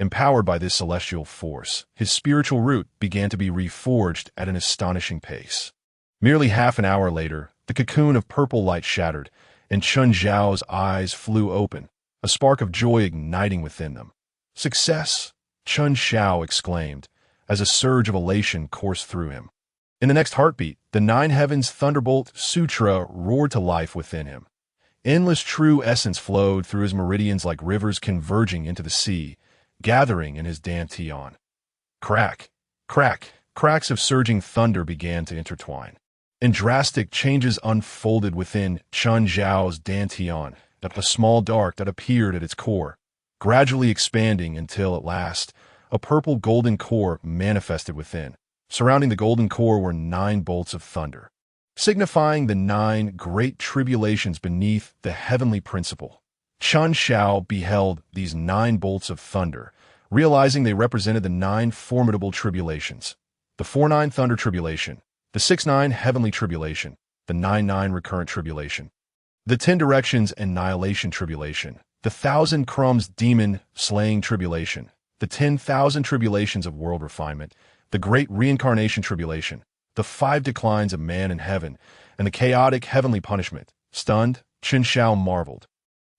Empowered by this celestial force, his spiritual root began to be reforged at an astonishing pace. Merely half an hour later, the cocoon of purple light shattered, and Chun Xiao's eyes flew open, a spark of joy igniting within them. Success! Chun Xiao exclaimed, as a surge of elation coursed through him. In the next heartbeat, the Nine Heavens Thunderbolt Sutra roared to life within him. Endless true essence flowed through his meridians like rivers converging into the sea, gathering in his dantian. Crack, crack, cracks of surging thunder began to intertwine, and drastic changes unfolded within Chun Xiao's dantian, a small dark that appeared at its core, gradually expanding until, at last, a purple golden core manifested within. Surrounding the golden core were 9 bolts of thunder, signifying the 9 great tribulations beneath the heavenly principle. Chun Xiao beheld these 9 bolts of thunder, realizing they represented the 9 formidable tribulations: the 4-9 thunder tribulation, the 6-9 heavenly tribulation, the 9-9 recurrent tribulation, the 10 directions annihilation tribulation, the 1,000 crumbs demon slaying tribulation, the 10,000 tribulations of world refinement, the great reincarnation tribulation, the 5 declines of man in heaven, and the chaotic heavenly punishment. Stunned, Chun Xiao marveled.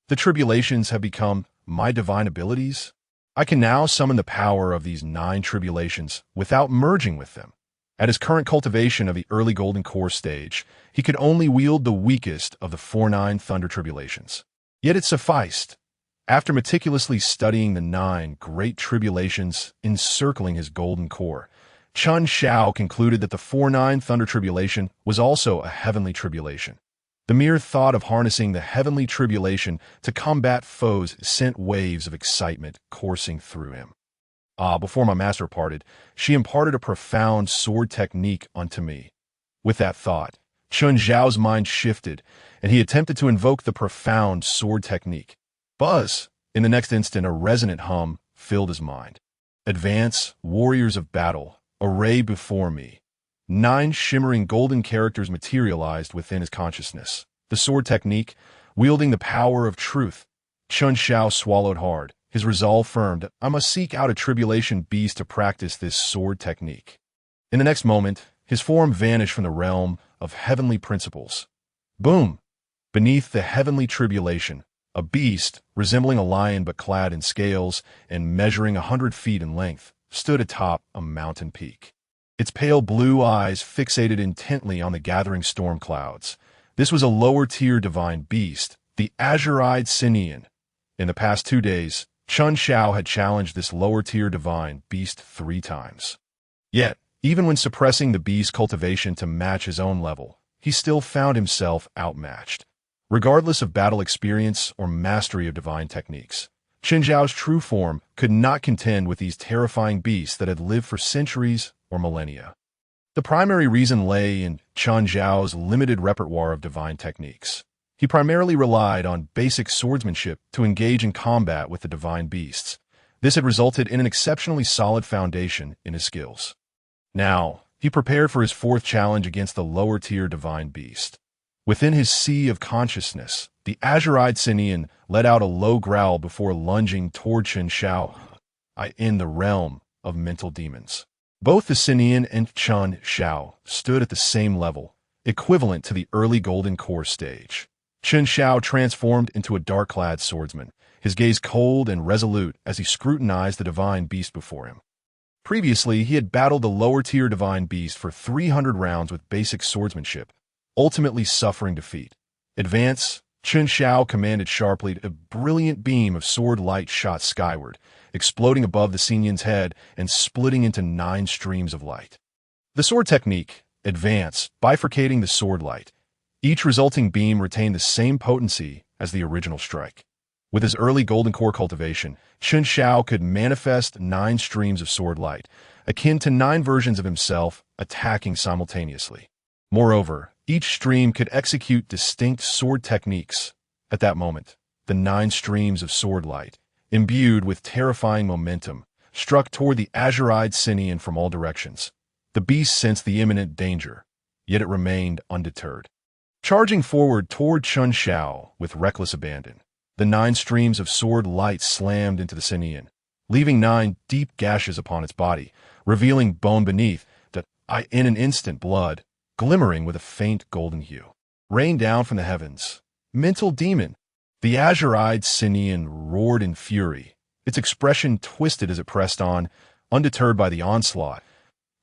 The tribulations have become my divine abilities? I can now summon the power of these 9 tribulations without merging with them. At his current cultivation of the early golden core stage, he could only wield the weakest of the 4-9 thunder tribulations. Yet it sufficed. After meticulously studying the 9 great tribulations encircling his golden core, Chun Xiao concluded that the 4-9 thunder tribulation was also a heavenly tribulation. The mere thought of harnessing the heavenly tribulation to combat foes sent waves of excitement coursing through him. Before my master parted, she imparted a profound sword technique unto me. With that thought, Chun Zhao's mind shifted, and he attempted to invoke the profound sword technique. Buzz! In the next instant, a resonant hum filled his mind. Advance, warriors of battle, array before me. 9 shimmering golden characters materialized within his consciousness. The sword technique, wielding the power of truth. Chun Zhao swallowed hard, his resolve firm. I must seek out a tribulation beast to practice this sword technique. In the next moment, his form vanished from the realm of heavenly principles. Boom! Beneath the heavenly tribulation, a beast, resembling a lion but clad in scales and measuring 100 feet in length, stood atop a mountain peak. Its pale blue eyes fixated intently on the gathering storm clouds. This was a lower-tier divine beast, the azure-eyed Sinian. In the past 2 days, Chun Zhao had challenged this lower-tier divine beast 3 times. Yet, even when suppressing the beast's cultivation to match his own level, he still found himself outmatched. Regardless of battle experience or mastery of divine techniques, Chun Zhao's true form could not contend with these terrifying beasts that had lived for centuries or millennia. The primary reason lay in Chun Zhao's limited repertoire of divine techniques. He primarily relied on basic swordsmanship to engage in combat with the divine beasts. This had resulted in an exceptionally solid foundation in his skills. Now, he prepared for his 4th challenge against the lower-tier divine beast. Within his sea of consciousness, the azure-eyed Sinian let out a low growl before lunging toward Chun Zhao. In the realm of mental demons. Both the Sinian and Chun Zhao stood at the same level, equivalent to the early Golden Core stage. Chun Zhao transformed into a dark-clad swordsman, his gaze cold and resolute as he scrutinized the divine beast before him. Previously, he had battled the lower-tier divine beast for 300 rounds with basic swordsmanship, ultimately suffering defeat. Advance, Chun Zhao commanded sharply. A brilliant beam of sword light shot skyward, exploding above the Sinian's head and splitting into 9 streams of light. The sword technique, advance, bifurcating the sword light. Each resulting beam retained the same potency as the original strike. With his early Golden Core cultivation, Chun Zhao could manifest 9 streams of sword light, akin to 9 versions of himself attacking simultaneously. Moreover, each stream could execute distinct sword techniques. At that moment, the 9 streams of sword light, imbued with terrifying momentum, struck toward the azure-eyed Sinian from all directions. The beast sensed the imminent danger, yet it remained undeterred. Charging forward toward Chun Zhao with reckless abandon, the 9 streams of sword light slammed into the Sinian, leaving 9 deep gashes upon its body, revealing bone beneath that, in an instant, blood, glimmering with a faint golden hue, rained down from the heavens. Mental demon! The azure-eyed Sinian roared in fury, its expression twisted as it pressed on, undeterred by the onslaught.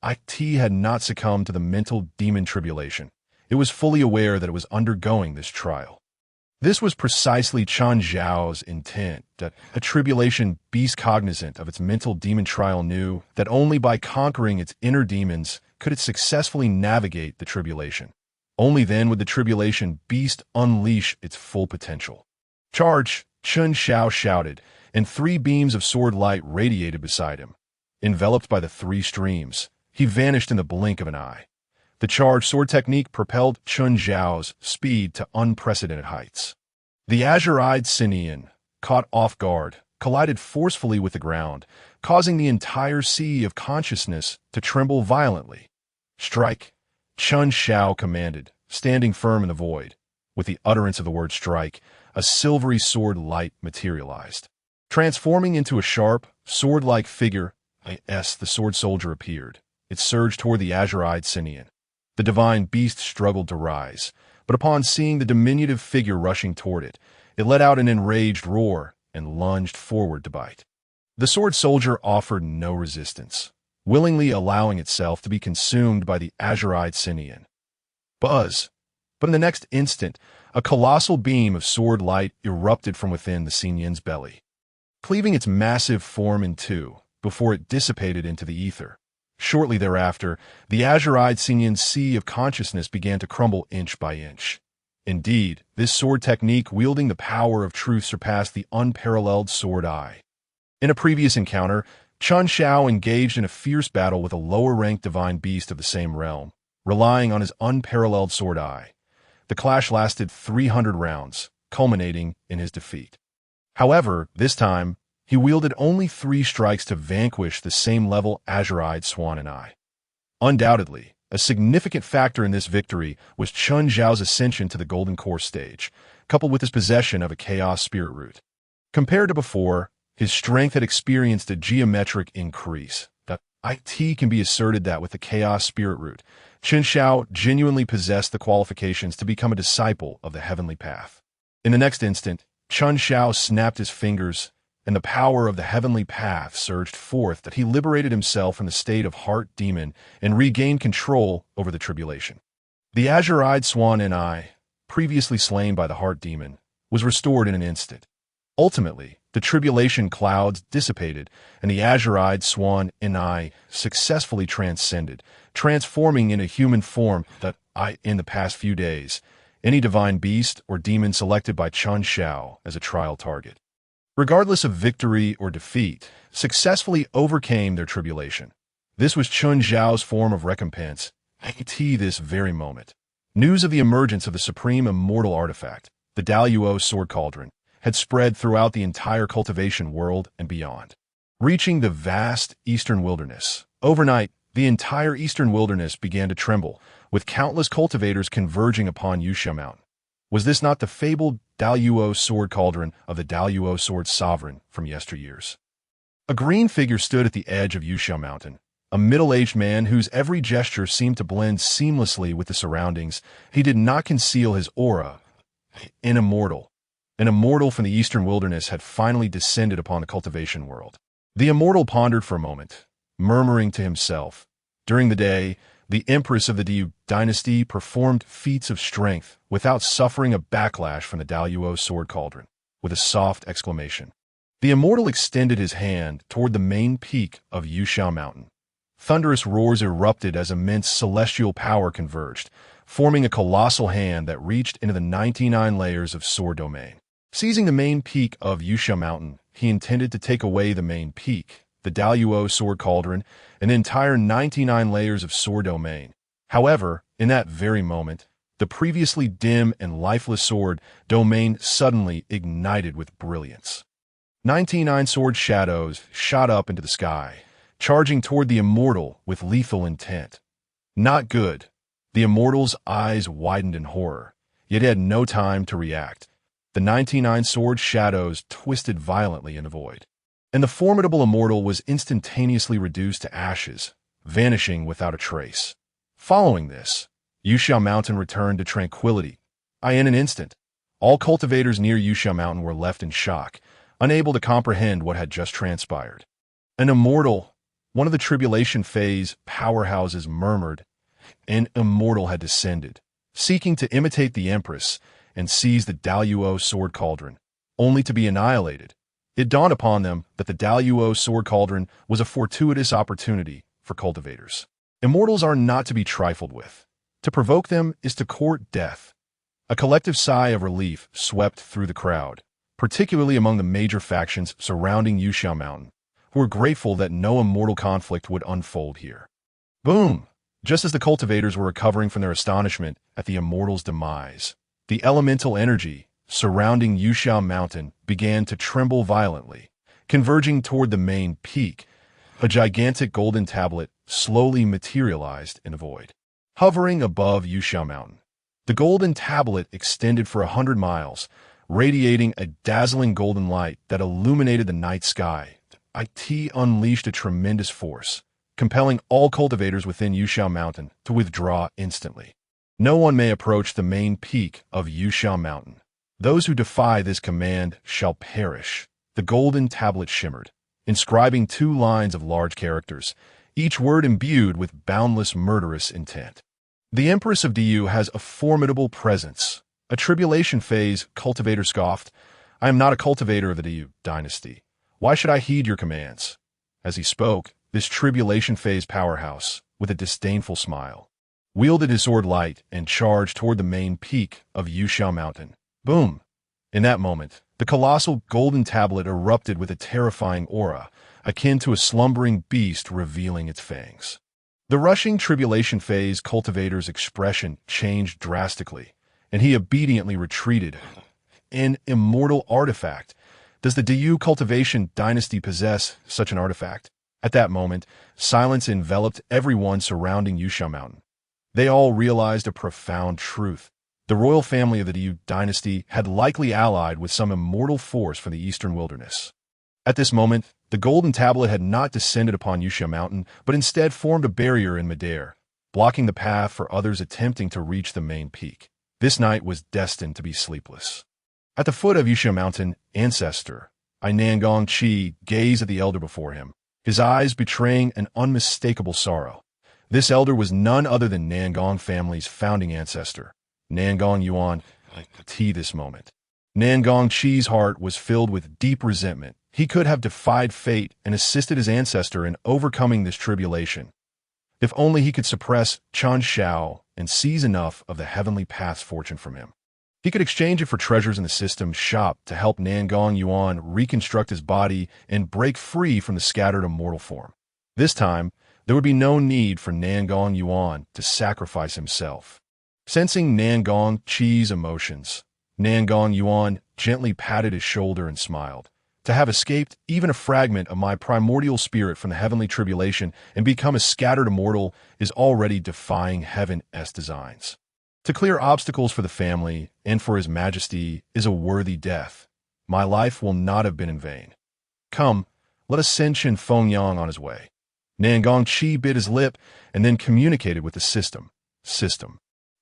It had not succumbed to the mental demon tribulation. It was fully aware that it was undergoing this trial. This was precisely Chun Zhao's intent, that a tribulation beast cognizant of its mental demon trial knew that only by conquering its inner demons could it successfully navigate the tribulation. Only then would the tribulation beast unleash its full potential. Charge! Chun Zhao shouted, and 3 beams of sword light radiated beside him. Enveloped by the 3 streams, he vanished in the blink of an eye. The charged sword technique propelled Chun Zhao's speed to unprecedented heights. The azure-eyed Sinian, caught off guard, collided forcefully with the ground, causing the entire sea of consciousness to tremble violently. Strike! Chun Zhao commanded, standing firm in the void. With the utterance of the word strike, a silvery sword light materialized. Transforming into a sharp, sword-like figure, the sword soldier appeared. It surged toward the azure-eyed Sinian. The divine beast struggled to rise, but upon seeing the diminutive figure rushing toward it, it let out an enraged roar and lunged forward to bite. The sword soldier offered no resistance, willingly allowing itself to be consumed by the azure-eyed Sinian. Buzz! But in the next instant, a colossal beam of sword light erupted from within the Sinian's belly, cleaving its massive form in 2 before it dissipated into the ether. Shortly thereafter, the azure-eyed Sinian's sea of consciousness began to crumble inch by inch. Indeed, this sword technique wielding the power of truth surpassed the unparalleled sword eye. In a previous encounter, Chun Zhao engaged in a fierce battle with a lower-ranked divine beast of the same realm. relying on his unparalleled sword eye. The clash lasted 300 rounds, culminating in his defeat. However, this time, he wielded only 3 strikes to vanquish the same-level azure-eyed swan and eye. Undoubtedly, a significant factor in this victory was Chun Zhao's ascension to the Golden Core stage, coupled with his possession of a Chaos Spirit Root. Compared to before, his strength had experienced a geometric increase. It can be asserted that with the Chaos Spirit Root, Chun Zhao genuinely possessed the qualifications to become a disciple of the Heavenly Path. In the next instant, Chun Zhao snapped his fingers, and the power of the Heavenly Path surged forth that he liberated himself from the state of Heart Demon and regained control over the tribulation. The azure-eyed swan and eye, previously slain by the Heart Demon, was restored in an instant. Ultimately, the tribulation clouds dissipated, and the azure-eyed swan and eye successfully transcended, transforming into human form that in the past few days, any divine beast or demon selected by Chun Zhao as a trial target, regardless of victory or defeat, successfully overcame their tribulation. This was Chun Zhao's form of recompense this very moment. News of the emergence of the supreme immortal artifact, the Daluo Sword Cauldron, had spread throughout the entire cultivation world and beyond, reaching the vast eastern wilderness. Overnight, the entire eastern wilderness began to tremble, with countless cultivators converging upon Yusha Mountain. Was this not the fabled Daluo Sword Cauldron of the Daluo Sword Sovereign from yesteryears? A green figure stood at the edge of Yusha Mountain, a middle-aged man whose every gesture seemed to blend seamlessly with the surroundings. He did not conceal his aura. An immortal from the eastern wilderness had finally descended upon the cultivation world. The immortal pondered for a moment, murmuring to himself. During the day, the Empress of the Diu dynasty performed feats of strength without suffering a backlash from the Daluo Sword Cauldron. With a soft exclamation, the immortal extended his hand toward the main peak of Yusha Mountain. Thunderous roars erupted as immense celestial power converged, forming a colossal hand that reached into the 99 layers of sword domain. Seizing the main peak of Yusha Mountain, he intended to take away the main peak, the Daluo Sword Cauldron, and the entire 99 layers of sword domain. However, in that very moment, the previously dim and lifeless sword domain suddenly ignited with brilliance. 99 sword shadows shot up into the sky, charging toward the immortal with lethal intent. Not good. The immortal's eyes widened in horror, yet he had no time to react. The 99 sword shadows twisted violently in the void, and the formidable immortal was instantaneously reduced to ashes, vanishing without a trace. Following this, Yusha Mountain returned to tranquility. In an instant, all cultivators near Yusha Mountain were left in shock, unable to comprehend what had just transpired. An immortal, one of the tribulation phase powerhouses, murmured. An immortal had descended, seeking to imitate the Empress and seize the Daluo Sword Cauldron, only to be annihilated. It dawned upon them that the Daluo Sword Cauldron was a fortuitous opportunity for cultivators. Immortals are not to be trifled with. To provoke them is to court death. A collective sigh of relief swept through the crowd, particularly among the major factions surrounding Yusha Mountain, who were grateful that no immortal conflict would unfold here. Boom! Just as the cultivators were recovering from their astonishment at the immortal's demise, the elemental energy surrounding Yusha Mountain began to tremble violently, converging toward the main peak. A gigantic golden tablet slowly materialized in the void, hovering above Yusha Mountain. The golden tablet extended for 100 miles, radiating a dazzling golden light that illuminated the night sky. It unleashed a tremendous force, compelling all cultivators within Yusha Mountain to withdraw instantly. No one may approach the main peak of Yusha Mountain. Those who defy this command shall perish. The golden tablet shimmered, inscribing 2 lines of large characters, each word imbued with boundless murderous intent. The Empress of Diu has a formidable presence. A tribulation phase cultivator scoffed. I am not a cultivator of the Diu dynasty. Why should I heed your commands? As he spoke, this tribulation phase powerhouse, with a disdainful smile, wielded his sword light and charged toward the main peak of Yusha Mountain. Boom! In that moment, the colossal golden tablet erupted with a terrifying aura, akin to a slumbering beast revealing its fangs. The rushing tribulation phase cultivator's expression changed drastically, and he obediently retreated. An immortal artifact. Does the Diyu cultivation dynasty possess such an artifact? At that moment, silence enveloped everyone surrounding Yusha Mountain. They all realized a profound truth. The royal family of the Diyu dynasty had likely allied with some immortal force from the eastern wilderness. At this moment, the golden tablet had not descended upon Yusha Mountain, but instead formed a barrier in midair, blocking the path for others attempting to reach the main peak. This night was destined to be sleepless. At the foot of Yusha Mountain, Ancestor, Nangong Chi, gazed at the elder before him, his eyes betraying an unmistakable sorrow. This elder was none other than Nangong family's founding ancestor, Nangong Yuan. This moment, Nangong Chi's heart was filled with deep resentment. He could have defied fate and assisted his ancestor in overcoming this tribulation. If only he could suppress Chen Xiao and seize enough of the heavenly path's fortune from him. He could exchange it for treasures in the system's shop to help Nangong Yuan reconstruct his body and break free from the scattered immortal form. This time, there would be no need for Nangong Yuan to sacrifice himself. Sensing Nangong Chi's emotions, Nangong Yuan gently patted his shoulder and smiled. To have escaped even a fragment of my primordial spirit from the heavenly tribulation and become a scattered immortal is already defying heaven's designs. To clear obstacles for the family and for His Majesty is a worthy death. My life will not have been in vain. Come, let us send Qin Fengyang on his way. Nangong Chi bit his lip and then communicated with the system.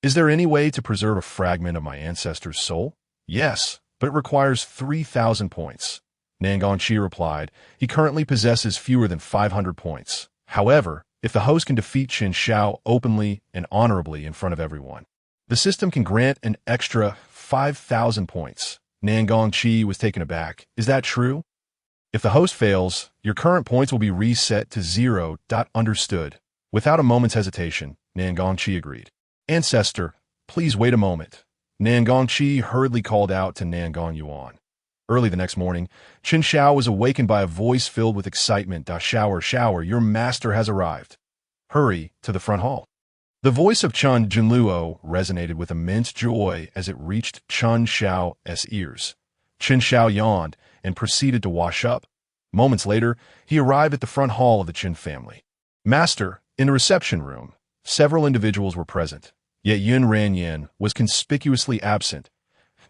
Is there any way to preserve a fragment of my ancestor's soul? Yes, but it requires 3,000 points. Nangong Chi replied, he currently possesses fewer than 500 points. However, if the host can defeat Qin Xiao openly and honorably in front of everyone, the system can grant an extra 5,000 points. Nangong Chi was taken aback. Is that true? If the host fails, your current points will be reset to 0. Understood. Without a moment's hesitation, Nangong Chi agreed. Ancestor, please wait a moment. Nangong Chi hurriedly called out to Nangong Yuan. Early the next morning, Qin Xiao was awakened by a voice filled with excitement. Shower, your master has arrived. Hurry to the front hall. The voice of Chen Junluo resonated with immense joy as it reached Qin Xiao's ears. Qin Xiao yawned and proceeded to wash up. Moments later, he arrived at the front hall of the Qin family. Master, in the reception room, several individuals were present, yet Yun Ranyan was conspicuously absent.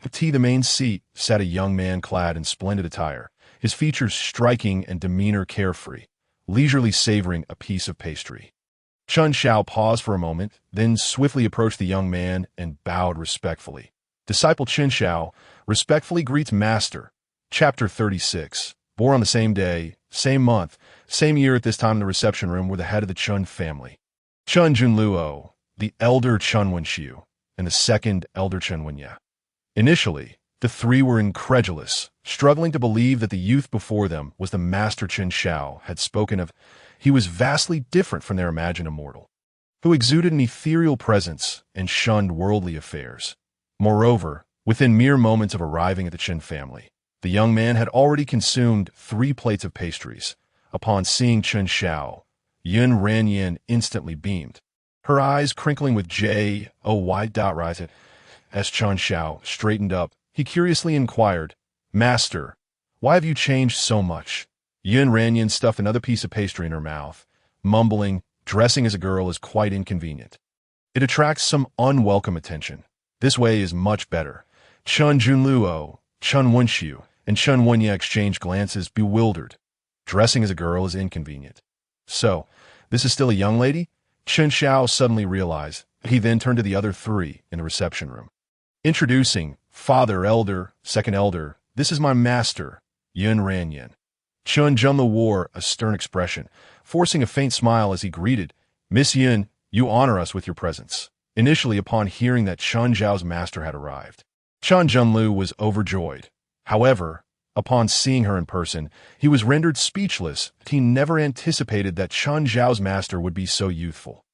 At the main seat sat a young man clad in splendid attire, his features striking and demeanor carefree, leisurely savoring a piece of pastry. Chen Xiao paused for a moment, then swiftly approached the young man and bowed respectfully. Disciple Qin Xiao respectfully greets Master. Chapter 36. Born on the same day, same month, same year at this time in the reception room were the head of the Chen family. Chen Junluo, the elder Chen Wenxiu, and the second elder Chen Wenye. Initially, the three were incredulous, struggling to believe that the youth before them was the master Qin Xiao had spoken of. He was vastly different from their imagined immortal, who exuded an ethereal presence and shunned worldly affairs. Moreover, within mere moments of arriving at the Qin family, the young man had already consumed 3 plates of pastries. Upon seeing Qin Xiao, Yun Ranyan instantly beamed, her eyes crinkling with joy. As Qin Xiao straightened up, he curiously inquired, Master, why have you changed so much? Yun Ranyan stuffed another piece of pastry in her mouth, mumbling, dressing as a girl is quite inconvenient. It attracts some unwelcome attention. This way is much better. Chen Junluo, Chen Wenxiu, and Chen Wenye exchanged glances, bewildered. Dressing as a girl is inconvenient. So, this is still a young lady? Qin Xiao suddenly realized. He then turned to the other 3 in the reception room. Introducing, Father, Elder, Second Elder, this is my master, Yun Ranyan. Chen Junla wore a stern expression, forcing a faint smile as he greeted, Miss Yun, you honor us with your presence. Initially, upon hearing that Chen Zhao's master had arrived, Chen Junlu was overjoyed. However, upon seeing her in person, he was rendered speechless. He never anticipated that Chen Zhao's master would be so youthful.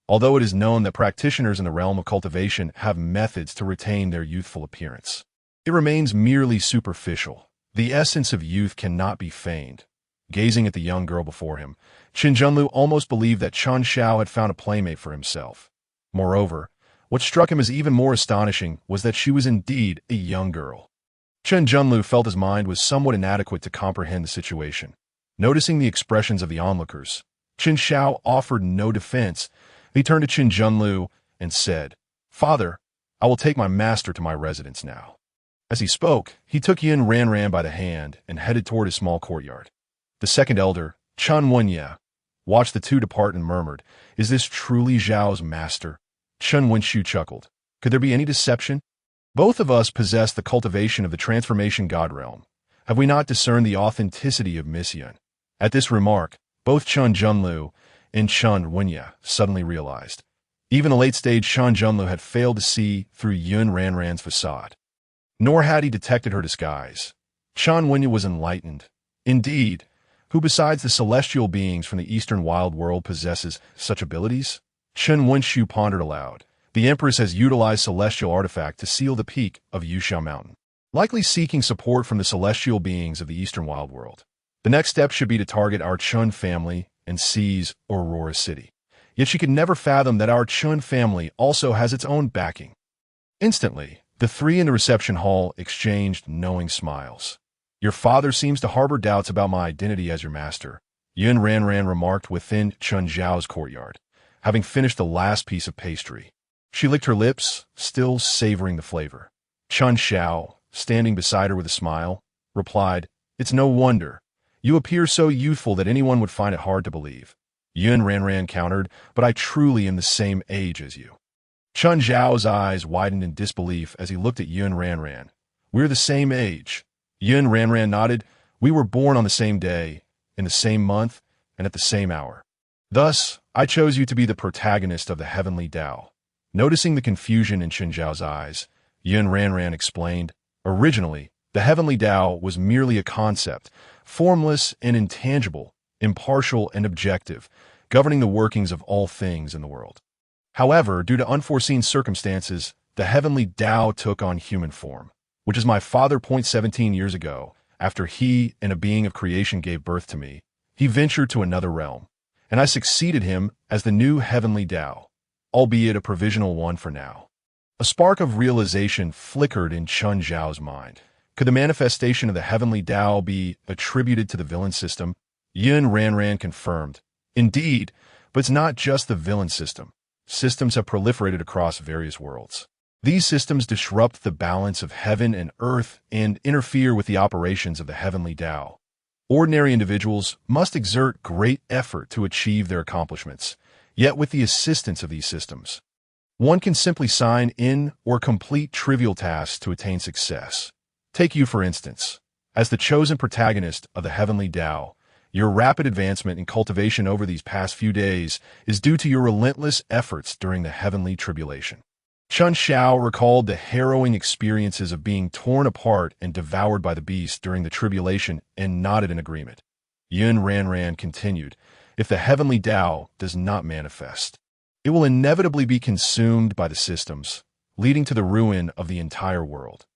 Although it is known that practitioners in the realm of cultivation have methods to retain their youthful appearance, it remains merely superficial. The essence of youth cannot be feigned. Gazing at the young girl before him, Qin Junlu almost believed that Chen Xiao had found a playmate for himself. Moreover, what struck him as even more astonishing was that she was indeed a young girl. Chen Junlu felt his mind was somewhat inadequate to comprehend the situation. Noticing the expressions of the onlookers, Qin Xiao offered no defense. He turned to Qin Junlu and said, "Father, I will take my master to my residence now." As he spoke, he took Yin Ranran by the hand and headed toward his small courtyard. The second elder, Chen Wenye, watched the two depart and murmured, "Is this truly Zhao's master?" Chen Wenshu chuckled. Could there be any deception? Both of us possess the cultivation of the transformation god realm. Have we not discerned the authenticity of Miss Yun? At this remark, both Chen Junlu and Chen Wenye suddenly realized. Even the late-stage Chen Junlu had failed to see through Yun Ranran's facade. Nor had he detected her disguise. Chen Wenye was enlightened. Indeed, who besides the celestial beings from the eastern wild world possesses such abilities? Chen Wenshu pondered aloud. The Empress has utilized celestial artifact to seal the peak of Yusha Mountain, likely seeking support from the celestial beings of the eastern wild world. The next step should be to target our Chun family and seize Aurora City. Yet she could never fathom that our Chun family also has its own backing. Instantly, the three in the reception hall exchanged knowing smiles. "Your father seems to harbor doubts about my identity as your master," Yun Ranran remarked within Chun Zhao's courtyard, having finished the last piece of pastry. She licked her lips, still savoring the flavor. Chun Xiao, standing beside her with a smile, replied, "It's no wonder. You appear so youthful that anyone would find it hard to believe." Yun Ranran countered, "But I truly am the same age as you." Chun Zhao's eyes widened in disbelief as he looked at Yun Ranran. "We're the same age." Yun Ranran nodded. "We were born on the same day, in the same month, and at the same hour. Thus, I chose you to be the protagonist of the Heavenly Dao." Noticing the confusion in Qin Zhao's eyes, Yun Ranran explained, "Originally, the Heavenly Dao was merely a concept, formless and intangible, impartial and objective, governing the workings of all things in the world. However, due to unforeseen circumstances, the Heavenly Dao took on human form, which is my father. 17 years ago, after he and a being of creation gave birth to me, he ventured to another realm, and I succeeded him as the new Heavenly Dao, albeit a provisional one for now." A spark of realization flickered in Chun Zhao's mind. Could the manifestation of the Heavenly Dao be attributed to the villain system? Yun Ranran confirmed. "Indeed, but it's not just the villain system. Systems have proliferated across various worlds. These systems disrupt the balance of heaven and earth and interfere with the operations of the Heavenly Dao. Ordinary individuals must exert great effort to achieve their accomplishments, yet with the assistance of these systems, one can simply sign in or complete trivial tasks to attain success. Take you, for instance. As the chosen protagonist of the Heavenly Dao, your rapid advancement in cultivation over these past few days is due to your relentless efforts during the heavenly tribulation." Chun Xiao recalled the harrowing experiences of being torn apart and devoured by the beast during the tribulation and nodded in agreement. Yun Ranran continued, "If the Heavenly Dao does not manifest, it will inevitably be consumed by the systems, leading to the ruin of the entire world.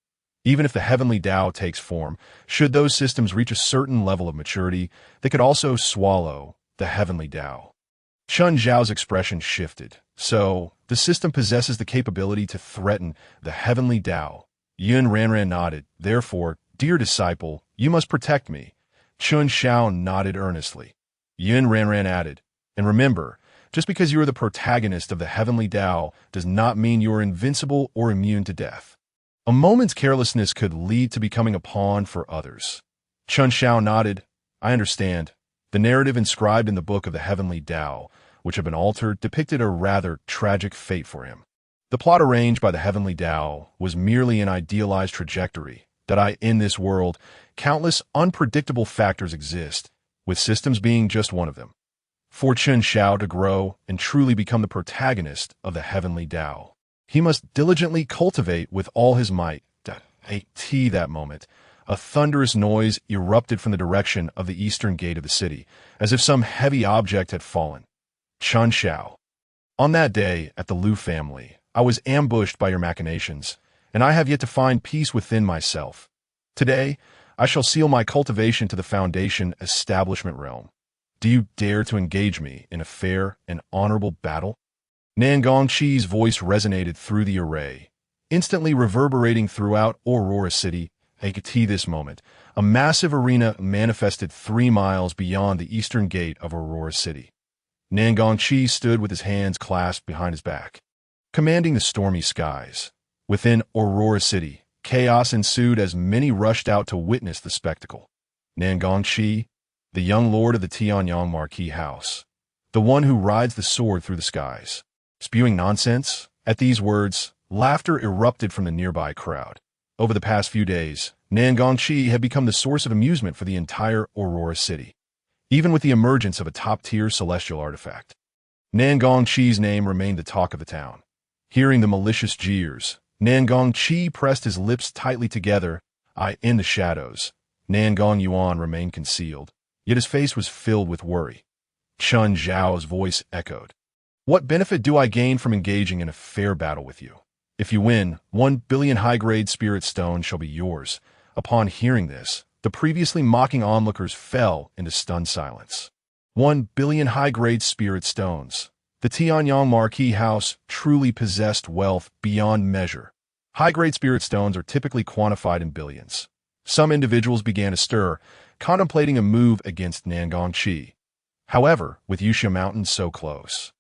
Even if the Heavenly Dao takes form, should those systems reach a certain level of maturity, they could also swallow the Heavenly Dao." Chun Zhao's expression shifted. "So, the system possesses the capability to threaten the Heavenly Dao." Yun Ranran nodded. "Therefore, dear disciple, you must protect me." Chun Xiao nodded earnestly. Yun Ranran added, "And remember, just because you are the protagonist of the Heavenly Dao does not mean you are invincible or immune to death. A moment's carelessness could lead to becoming a pawn for others." Chun Xiao nodded. "I understand. The narrative inscribed in the book of the Heavenly Dao, which had been altered, depicted a rather tragic fate for him. The plot arranged by the Heavenly Dao was merely an idealized trajectory that in this world, countless unpredictable factors exist, with systems being just one of them. For Chun Xiao to grow and truly become the protagonist of the Heavenly Dao, he must diligently cultivate with all his might. That moment, a thunderous noise erupted from the direction of the eastern gate of the city, as if some heavy object had fallen. Chun Xiao. On that day, at the Liu family, I was ambushed by your machinations, and I have yet to find peace within myself. Today, I shall seal my cultivation to the foundation establishment realm. Do you dare to engage me in a fair and honorable battle? Nangongchi's voice resonated through the array, instantly reverberating throughout Aurora City. At this moment, a massive arena manifested 3 miles beyond the eastern gate of Aurora City. Nangongchi stood with his hands clasped behind his back, commanding the stormy skies. Within Aurora City, chaos ensued as many rushed out to witness the spectacle. Nangongchi, the young lord of the Tianyang Marquis House, the one who rides the sword through the skies, spewing nonsense. At these words, laughter erupted from the nearby crowd. Over the past few days, Nangongchi had become the source of amusement for the entire Aurora City, even with the emergence of a top-tier celestial artifact. Nangongchi's name remained the talk of the town. Hearing the malicious jeers, Nangongchi pressed his lips tightly together. In the shadows, Nangong Yuan remained concealed, yet his face was filled with worry. Chun Zhao's voice echoed. What benefit do I gain from engaging in a fair battle with you? If you win, 1 billion high-grade spirit stones shall be yours. Upon hearing this, the previously mocking onlookers fell into stunned silence. 1 billion high-grade spirit stones. The Tianyang Marquis House truly possessed wealth beyond measure. High-grade spirit stones are typically quantified in billions. Some individuals began to stir, contemplating a move against Nangongchi. However, with Yuxia Mountain so close,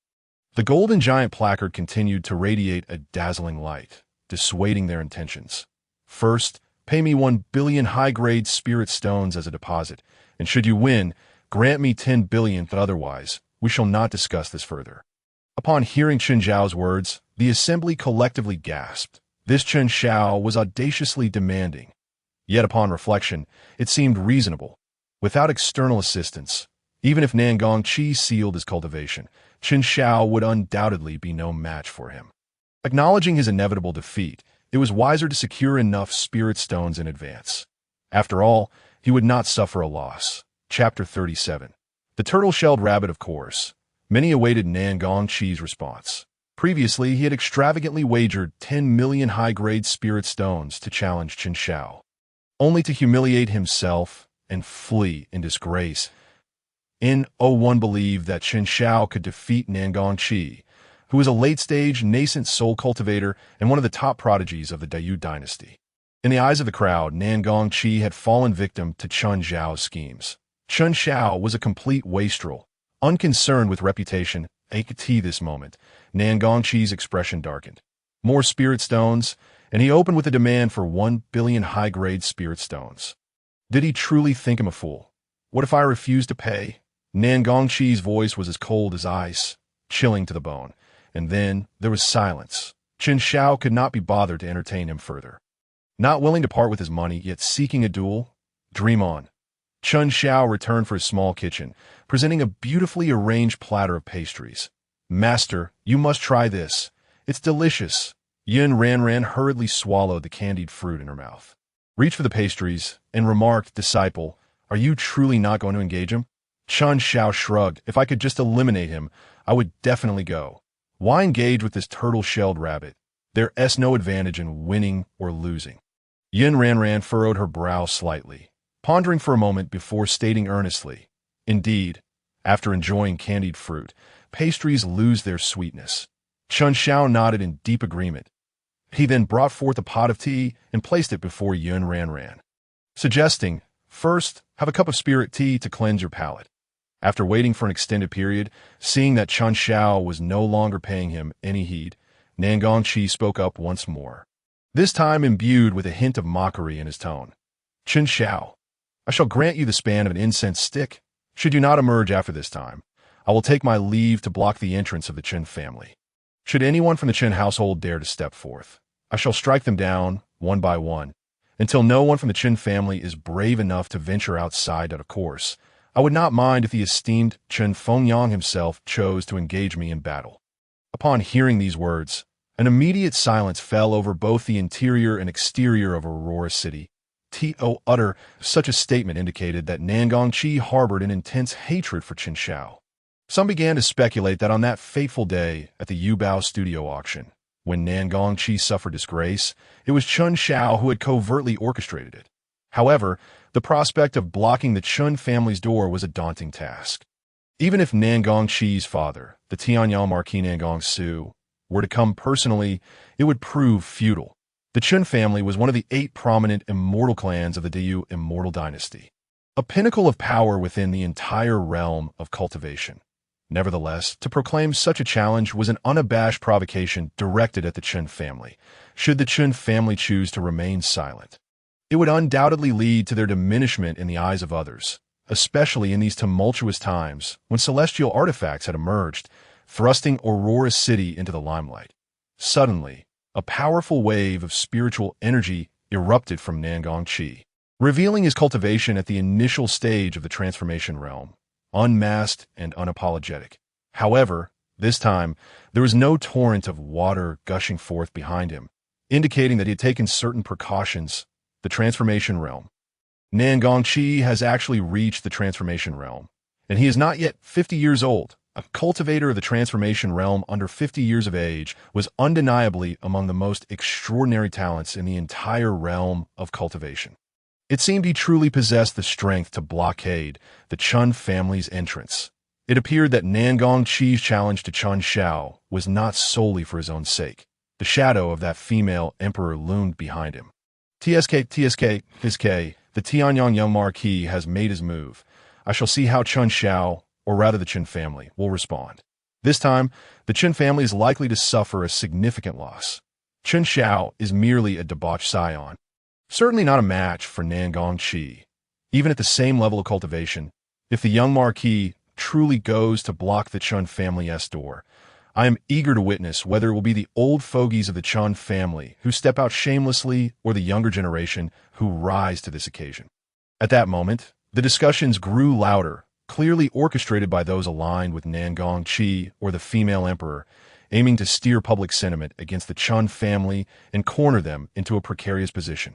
the golden giant placard continued to radiate a dazzling light, dissuading their intentions. First, pay me 1 billion high-grade spirit stones as a deposit, and should you win, grant me 10 billion, but otherwise, we shall not discuss this further. Upon hearing Chen Zhao's words, the assembly collectively gasped. This Chen Zhao was audaciously demanding. Yet upon reflection, it seemed reasonable. Without external assistance, even if Nangongchi sealed his cultivation, Chen Zhao would undoubtedly be no match for him. Acknowledging his inevitable defeat, it was wiser to secure enough spirit stones in advance. After all, he would not suffer a loss. Chapter 37. The turtle-shelled rabbit, of course. Many awaited Nangongchi's response. Previously, he had extravagantly wagered 10 million high-grade spirit stones to challenge Chen Zhao, only to humiliate himself and flee in disgrace. One believed that Chen Zhao could defeat Nangongchi, who was a late-stage, nascent soul cultivator and one of the top prodigies of the Dayu dynasty. In the eyes of the crowd, Nangongchi had fallen victim to Chen Zhao's schemes. Chen Zhao was a complete wastrel, unconcerned with reputation. At this moment, Nangongchi's expression darkened. More spirit stones, and he opened with a demand for 1 billion high-grade spirit stones. Did he truly think him a fool? What if I refused to pay? Nangongchi's voice was as cold as ice, chilling to the bone. And then there was silence. Chen Zhao could not be bothered to entertain him further. Not willing to part with his money, yet seeking a duel? Dream on. Chen Zhao returned for his small kitchen, presenting a beautifully arranged platter of pastries. Master, you must try this. It's delicious. Yun Ranran hurriedly swallowed the candied fruit in her mouth, reached for the pastries, and remarked, Disciple, are you truly not going to engage him? Chen Zhao shrugged. If I could just eliminate him, I would definitely go. Why engage with this turtle-shelled rabbit? There's no advantage in winning or losing. Yin Ranran furrowed her brow slightly, pondering for a moment before stating earnestly, Indeed, after enjoying candied fruit, pastries lose their sweetness. Chen Zhao nodded in deep agreement. He then brought forth a pot of tea and placed it before Yun Ranran, suggesting, First, have a cup of spirit tea to cleanse your palate. After waiting for an extended period, seeing that Chen Zhao was no longer paying him any heed, Nangongchi spoke up once more, this time imbued with a hint of mockery in his tone. Chen Zhao, I shall grant you the span of an incense stick. Should you not emerge after this time, I will take my leave to block the entrance of the Chen family. Should anyone from the Chen household dare to step forth, I shall strike them down, one by one, until no one from the Chen family is brave enough to venture outside. Of course, I would not mind if the esteemed Chen Fengyang himself chose to engage me in battle. Upon hearing these words, an immediate silence fell over both the interior and exterior of Aurora City. Utter such a statement indicated that Nangongchi harbored an intense hatred for Chen Zhao. Some began to speculate that on that fateful day at the Yubao studio auction, when Nangongchi suffered disgrace, it was Chen Zhao who had covertly orchestrated it. However, the prospect of blocking the Chun family's door was a daunting task. Even if Nangong Chi's father, the Tianyang Marquis Nangong Su, were to come personally, it would prove futile. The Chun family was one of the 8 prominent immortal clans of the Diyu immortal dynasty, a pinnacle of power within the entire realm of cultivation. Nevertheless, to proclaim such a challenge was an unabashed provocation directed at the Chun family, should the Chun family choose to remain silent. It would undoubtedly lead to their diminishment in the eyes of others, especially in these tumultuous times when celestial artifacts had emerged, thrusting Aurora's city into the limelight. Suddenly, a powerful wave of spiritual energy erupted from Nangong Chi, revealing his cultivation at the initial stage of the transformation realm, unmasked and unapologetic. However, this time, there was no torrent of water gushing forth behind him, indicating that he had taken certain precautions. The transformation realm. Nangong Chi has actually reached the transformation realm, and he is not yet 50 years old. A cultivator of the transformation realm under 50 years of age was undeniably among the most extraordinary talents in the entire realm of cultivation. It seemed he truly possessed the strength to blockade the Chun family's entrance. It appeared that Nangong Chi's challenge to Chun Shao was not solely for his own sake. The shadow of that female emperor loomed behind him. TSK, the Tianyang Young Marquis has made his move. I shall see how Chun Shao, or rather the Chun family, will respond. This time, the Chun family is likely to suffer a significant loss. Chun Shao is merely a debauched scion. Certainly not a match for Nangong Chi. Even at the same level of cultivation, if the young Marquis truly goes to block the Chun family's door, I am eager to witness whether it will be the old fogies of the Chun family who step out shamelessly or the younger generation who rise to this occasion. At that moment, the discussions grew louder, clearly orchestrated by those aligned with Nangong Chi or the female emperor, aiming to steer public sentiment against the Chun family and corner them into a precarious position.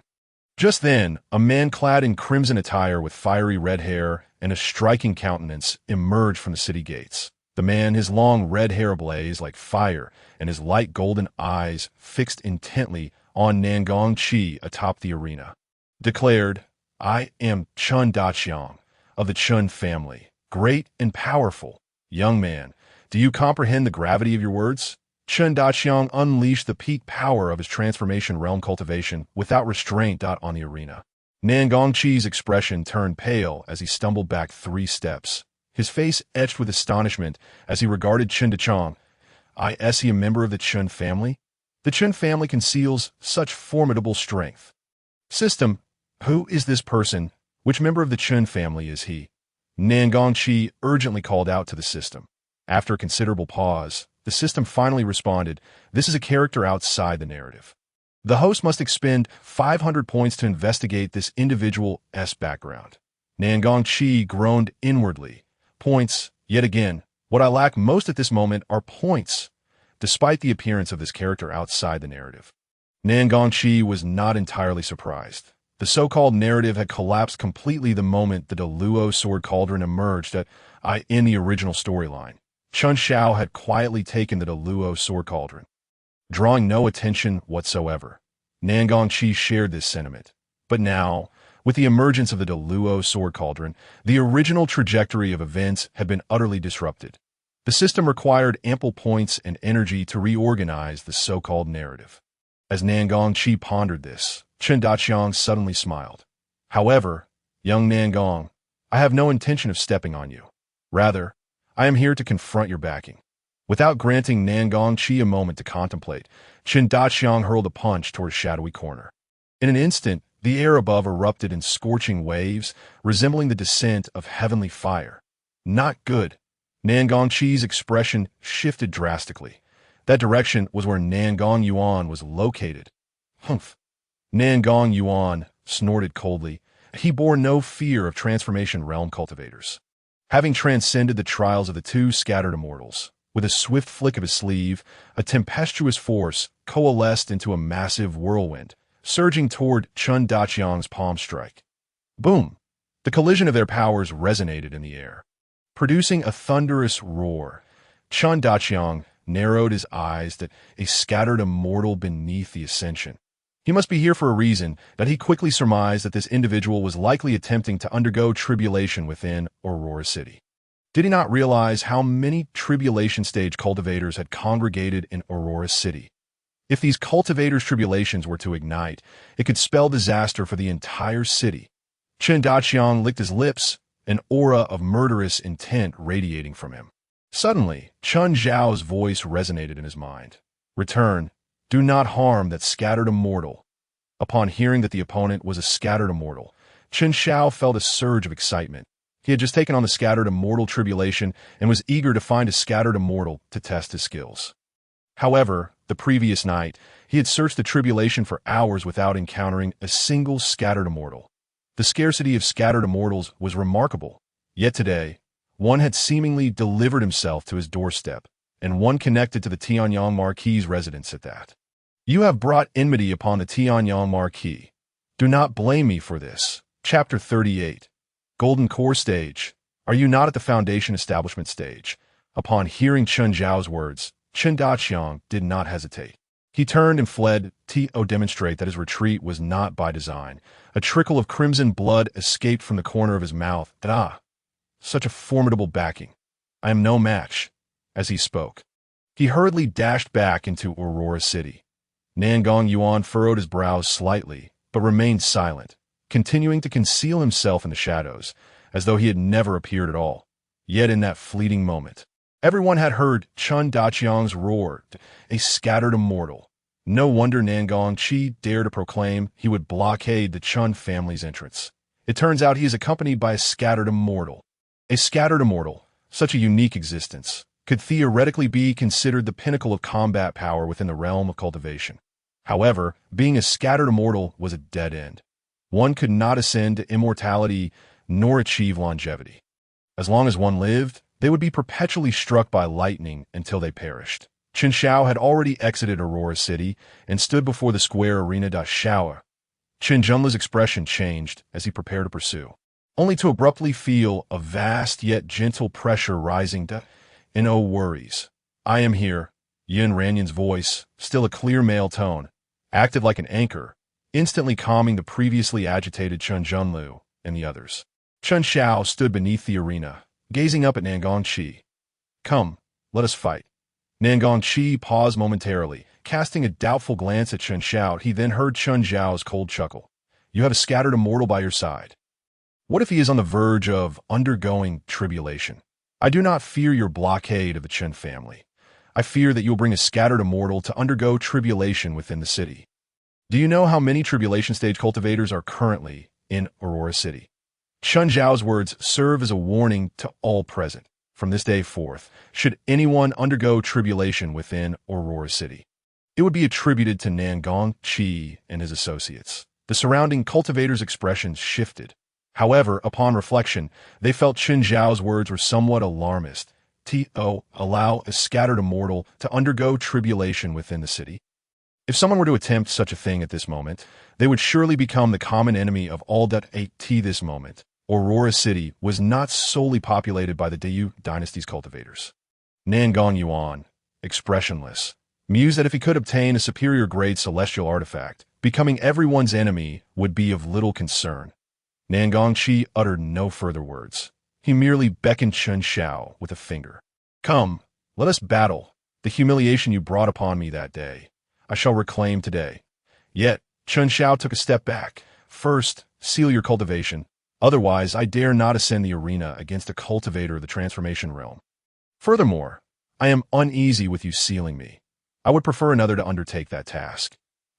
Just then, a man clad in crimson attire with fiery red hair and a striking countenance emerged from the city gates. The man, his long red hair ablaze like fire and his light golden eyes fixed intently on Nangong Chi atop the arena, declared, I am Chun Daqiang of the Chun family, great and powerful. Young man, do you comprehend the gravity of your words? Chun Daqiang unleashed the peak power of his transformation realm cultivation without restraint on the arena. Nangong Chi's expression turned pale as he stumbled back 3 steps. His face etched with astonishment as he regarded Chun Daqiang. Is he a member of the Chun family? The Chun family conceals such formidable strength. System, who is this person? Which member of the Chun family is he? Nangong Chi urgently called out to the system. After a considerable pause, the system finally responded, this is a character outside the narrative. The host must expend 500 points to investigate this individual's background. Nangong Chi groaned inwardly. Points, yet again, what I lack most at this moment are points, despite the appearance of this character outside the narrative. Nangong Chi was not entirely surprised. The so-called narrative had collapsed completely the moment the Deluo sword cauldron emerged in the original storyline. Chun Shao had quietly taken the Deluo sword cauldron, drawing no attention whatsoever. Nangong Chi shared this sentiment. But now, with the emergence of the Deluo sword cauldron, the original trajectory of events had been utterly disrupted. The system required ample points and energy to reorganize the so-called narrative. As Nangong Chi pondered this, Chun Daqiang suddenly smiled. However, young Nangong, I have no intention of stepping on you. Rather, I am here to confront your backing. Without granting Nangong Chi a moment to contemplate, Chun Daqiang hurled a punch toward a shadowy corner. In an instant, the air above erupted in scorching waves, resembling the descent of heavenly fire. Not good. Nangong Chi's expression shifted drastically. That direction was where Nangong Yuan was located. Humph. Nangong Yuan snorted coldly. He bore no fear of transformation realm cultivators. Having transcended the trials of the 2 scattered immortals, with a swift flick of his sleeve, a tempestuous force coalesced into a massive whirlwind, surging toward Chun Daqiang's palm strike. Boom! The collision of their powers resonated in the air, producing a thunderous roar. Chun Daqiang narrowed his eyes at a scattered immortal beneath the ascension. He must be here for a reason, but he quickly surmised that this individual was likely attempting to undergo tribulation within Aurora City. Did he not realize how many tribulation stage cultivators had congregated in Aurora City? If these cultivators' tribulations were to ignite, it could spell disaster for the entire city. Chen Daqiang licked his lips, an aura of murderous intent radiating from him. Suddenly, Chun Zhao's voice resonated in his mind. Return, do not harm that scattered immortal. Upon hearing that the opponent was a scattered immortal, Chen Xiao felt a surge of excitement. He had just taken on the scattered immortal tribulation and was eager to find a scattered immortal to test his skills. However, the previous night, he had searched the tribulation for hours without encountering a single scattered immortal. The scarcity of scattered immortals was remarkable. Yet today, one had seemingly delivered himself to his doorstep, and one connected to the Tianyang Marquis's residence at that. You have brought enmity upon the Tianyang Marquis. Do not blame me for this. Chapter 38. Golden Core Stage. Are you not at the Foundation Establishment stage? Upon hearing Chun Zhao's words, Chen Daqiang did not hesitate. He turned and fled to demonstrate that his retreat was not by design. A trickle of crimson blood escaped from the corner of his mouth. Such a formidable backing. I am no match. As he spoke, he hurriedly dashed back into Aurora City. Nangong Yuan furrowed his brows slightly, but remained silent, continuing to conceal himself in the shadows, as though he had never appeared at all. Yet in that fleeting moment, everyone had heard Chun Daqiang's roar, a scattered immortal. No wonder Nangong Qi dared to proclaim he would blockade the Chun family's entrance. It turns out he is accompanied by a scattered immortal. A scattered immortal, such a unique existence, could theoretically be considered the pinnacle of combat power within the realm of cultivation. However, being a scattered immortal was a dead end. One could not ascend to immortality nor achieve longevity. As long as one lived, they would be perpetually struck by lightning until they perished. Chen Xiao had already exited Aurora City and stood before the square arena. Xiao. Chen Junla's expression changed as he prepared to pursue, only to abruptly feel a vast yet gentle pressure rising. No worries. I am here. Yin Ranyan's voice, still a clear male tone, acted like an anchor, instantly calming the previously agitated Chun Junlu and the others. Chun Xiao stood beneath the arena, gazing up at Nangong Qi. Come, let us fight. Nangong Qi paused momentarily, casting a doubtful glance at Chun Xiao. He then heard Chun Zhao's cold chuckle. You have a scattered immortal by your side. What if he is on the verge of undergoing tribulation? I do not fear your blockade of the Chen family. I fear that you will bring a scattered immortal to undergo tribulation within the city. Do you know how many tribulation stage cultivators are currently in Aurora City? Chun Zhao's words serve as a warning to all present. From this day forth, should anyone undergo tribulation within Aurora City, it would be attributed to Nangong Qi and his associates. The surrounding cultivators' expressions shifted. However, upon reflection, they felt Chen Zhao's words were somewhat alarmist. Allow a scattered immortal to undergo tribulation within the city. If someone were to attempt such a thing at this moment, they would surely become the common enemy of all. At this moment, Aurora City was not solely populated by the Dayu dynasty's cultivators. Nangong Yuan, expressionless, mused that if he could obtain a superior grade celestial artifact, becoming everyone's enemy would be of little concern. Nangong Qi uttered no further words. He merely beckoned Chun Xiao with a finger. Come, let us battle. The humiliation you brought upon me that day, I shall reclaim today. Yet, Chun Xiao took a step back. First, seal your cultivation. Otherwise, I dare not ascend the arena against a cultivator of the transformation realm. Furthermore, I am uneasy with you sealing me. I would prefer another to undertake that task.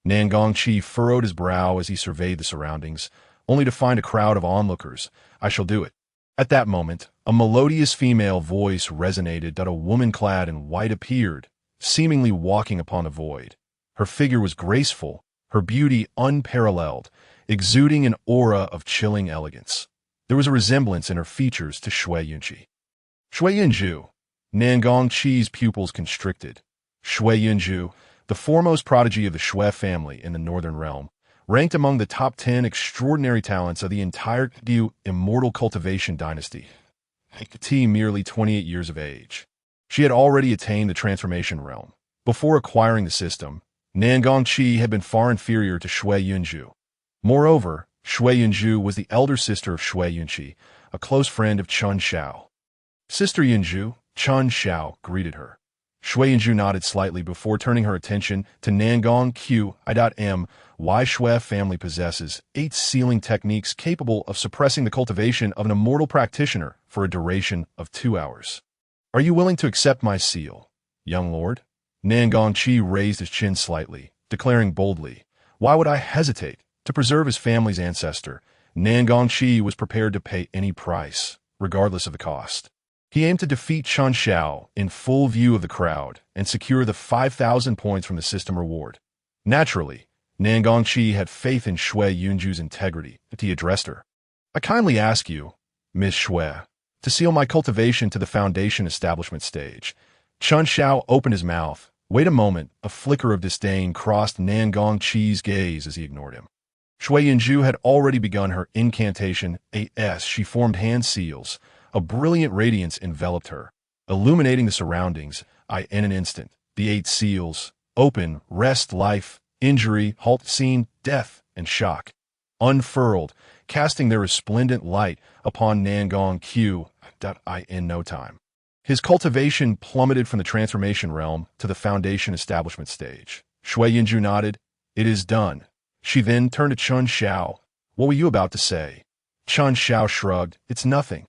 Nangong Qi furrowed his brow as he surveyed the surroundings, only to find a crowd of onlookers. I shall do it. At that moment, a melodious female voice resonated that a woman clad in white appeared, seemingly walking upon the void. Her figure was graceful, her beauty unparalleled, exuding an aura of chilling elegance. There was a resemblance in her features to Shui Yunji. Shui Yunju. Nangong Qi's pupils constricted. Shui Yunju, the foremost prodigy of the Shui family in the Northern Realm, ranked among the top 10 extraordinary talents of the entire Dayu immortal cultivation dynasty. Merely 28 years of age. She had already attained the transformation realm. Before acquiring the system, Nangong Qi had been far inferior to Shui Yunju. Moreover, Shui Yunju was the elder sister of Shui Yunqi, a close friend of Chun Xiao. Sister Yunju, Chun Xiao, greeted her. Shui Yunju nodded slightly before turning her attention to Nangong Qi.M. Why Shui family possesses 8 sealing techniques capable of suppressing the cultivation of an immortal practitioner for a duration of 2 hours. Are you willing to accept my seal, young lord? Nangong Qi raised his chin slightly, declaring boldly, why would I hesitate? To preserve his family's ancestor, Nangong Qi was prepared to pay any price, regardless of the cost. He aimed to defeat Chun Xiao in full view of the crowd and secure the 5,000 points from the system reward. Naturally, Nangong Qi had faith in Shui Yunju's integrity, but he addressed her. I kindly ask you, Miss Shui, to seal my cultivation to the foundation establishment stage. Chun Xiao opened his mouth. Wait a moment, a flicker of disdain crossed Nangong Qi's gaze as he ignored him. Shui Yunju had already begun her incantation as she formed hand seals. A brilliant radiance enveloped her, illuminating the surroundings. In an instant, the 8 seals, open, rest, life, injury, halt, scene, death, and shock, unfurled, casting their resplendent light upon Nangong Q. In no time. His cultivation plummeted from the transformation realm to the foundation establishment stage. Shui Yunju nodded. It is done. She then turned to Chun Xiao. What were you about to say? Chun Xiao shrugged. It's nothing.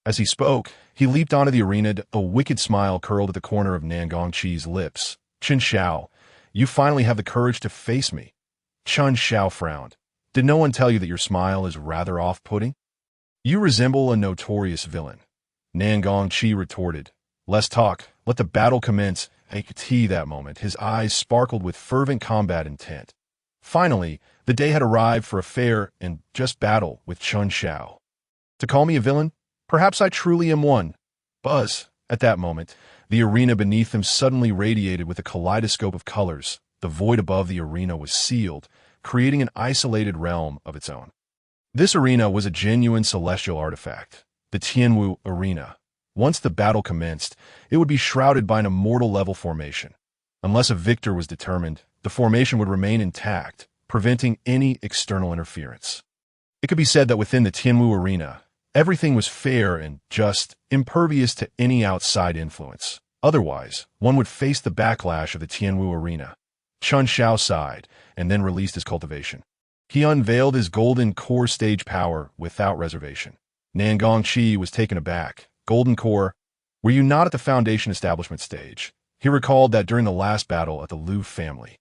As he spoke, he leaped onto the arena. A wicked smile curled at the corner of Nangong Qi's lips. Chun Xiao, you finally have the courage to face me. Chun Xiao frowned. Did no one tell you that your smile is rather off-putting? You resemble a notorious villain. Nangong Qi retorted. Less talk. Let the battle commence. I could see that moment. His eyes sparkled with fervent combat intent. Finally, the day had arrived for a fair and just battle with Chun Xiao. To call me a villain? Perhaps I truly am one. Buzz. At that moment, the arena beneath them suddenly radiated with a kaleidoscope of colors. The void above the arena was sealed, creating an isolated realm of its own. This arena was a genuine celestial artifact, the Tianwu Arena. Once the battle commenced, it would be shrouded by an immortal-level formation. Unless a victor was determined, the formation would remain intact, preventing any external interference. It could be said that within the Tianwu Arena, everything was fair and just, impervious to any outside influence. Otherwise, one would face the backlash of the Tianwu Arena. Chun Xiao sighed, and then released his cultivation. He unveiled his golden core stage power without reservation. Nangong Qi was taken aback. Golden core? Were you not at the foundation establishment stage? He recalled that during the last battle at the Liu family,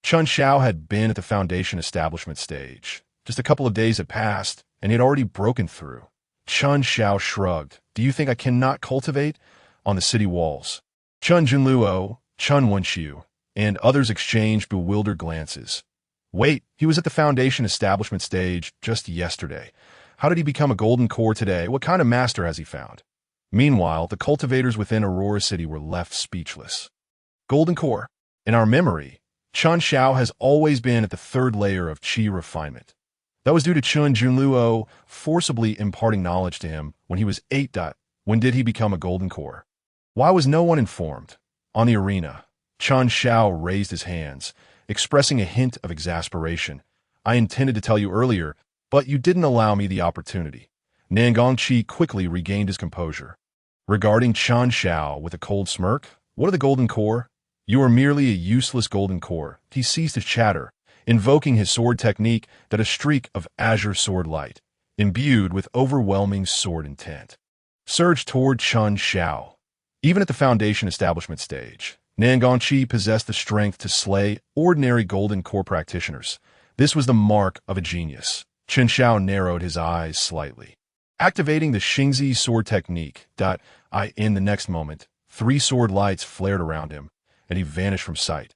Chun Xiao had been at the foundation establishment stage. Just a couple of days had passed, and he had already broken through. Chun Xiao shrugged. Do you think I cannot cultivate? On the city walls, Chun Junluo, Chun Wenxiu, and others exchanged bewildered glances. Wait, he was at the foundation establishment stage just yesterday. How did he become a golden core today? What kind of master has he found? Meanwhile, the cultivators within Aurora City were left speechless. Golden core. In our memory, Chun Xiao has always been at the 3rd layer of Qi refinement. That was due to Chun Junluo forcibly imparting knowledge to him when he was 8. When did he become a golden core? Why was no one informed? On the arena, Chun Xiao raised his hands, expressing a hint of exasperation. I intended to tell you earlier, but you didn't allow me the opportunity. Nangong Qi quickly regained his composure. Regarding Chun Xiao with a cold smirk, what are the golden core? You are merely a useless golden core. He ceased his chatter, invoking his sword technique that a streak of azure sword light, imbued with overwhelming sword intent, surged toward Chun Xiao. Even at the foundation establishment stage, Nangong Qi possessed the strength to slay ordinary golden core practitioners. This was the mark of a genius. Chun Xiao narrowed his eyes slightly. Activating the Xingzi sword technique. In the next moment, 3 sword lights flared around him, and he vanished from sight.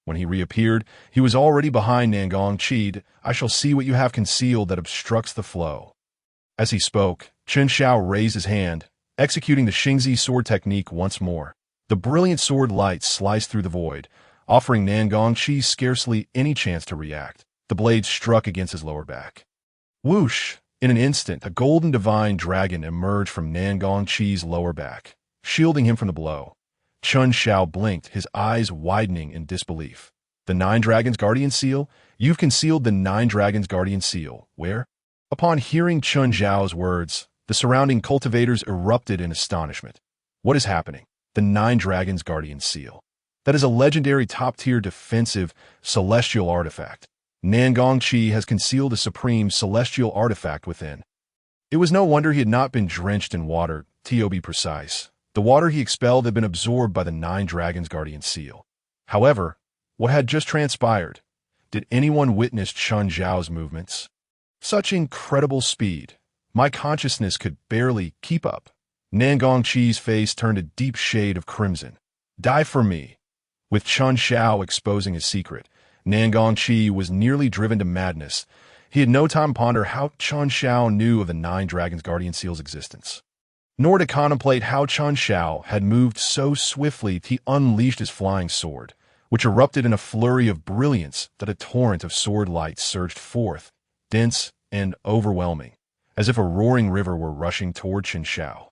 When he reappeared, he was already behind Nangong Qi. I shall see what you have concealed that obstructs the flow. As he spoke, Chun Xiao raised his hand, executing the Xingzi sword technique once more. The brilliant sword light sliced through the void, offering Nangong Qi scarcely any chance to react. The blade struck against his lower back. Whoosh! In an instant, a golden divine dragon emerged from Nangong Qi's lower back, shielding him from the blow. Chun Xiao blinked, his eyes widening in disbelief. The Nine Dragons Guardian Seal? You've concealed the Nine Dragons Guardian Seal. Where? Upon hearing Chun Zhao's words, the surrounding cultivators erupted in astonishment. What is happening? The Nine Dragons Guardian Seal. That is a legendary top-tier defensive celestial artifact. Nangong Qi has concealed a supreme celestial artifact within. It was no wonder he had not been drenched in water, to be precise. The water he expelled had been absorbed by the Nine Dragons Guardian Seal. However, what had just transpired? Did anyone witness Chun Zhao's movements? Such incredible speed. My consciousness could barely keep up. Nangong Qi's face turned a deep shade of crimson. Die for me. With Chun Zhao exposing his secret, Nangong Qi was nearly driven to madness. He had no time to ponder how Chun Zhao knew of the Nine Dragons Guardian Seal's existence, nor to contemplate how Chun Zhao had moved so swiftly he unleashed his flying sword, which erupted in a flurry of brilliance that a torrent of sword light surged forth, dense and overwhelming, as if a roaring river were rushing toward Chun Zhao.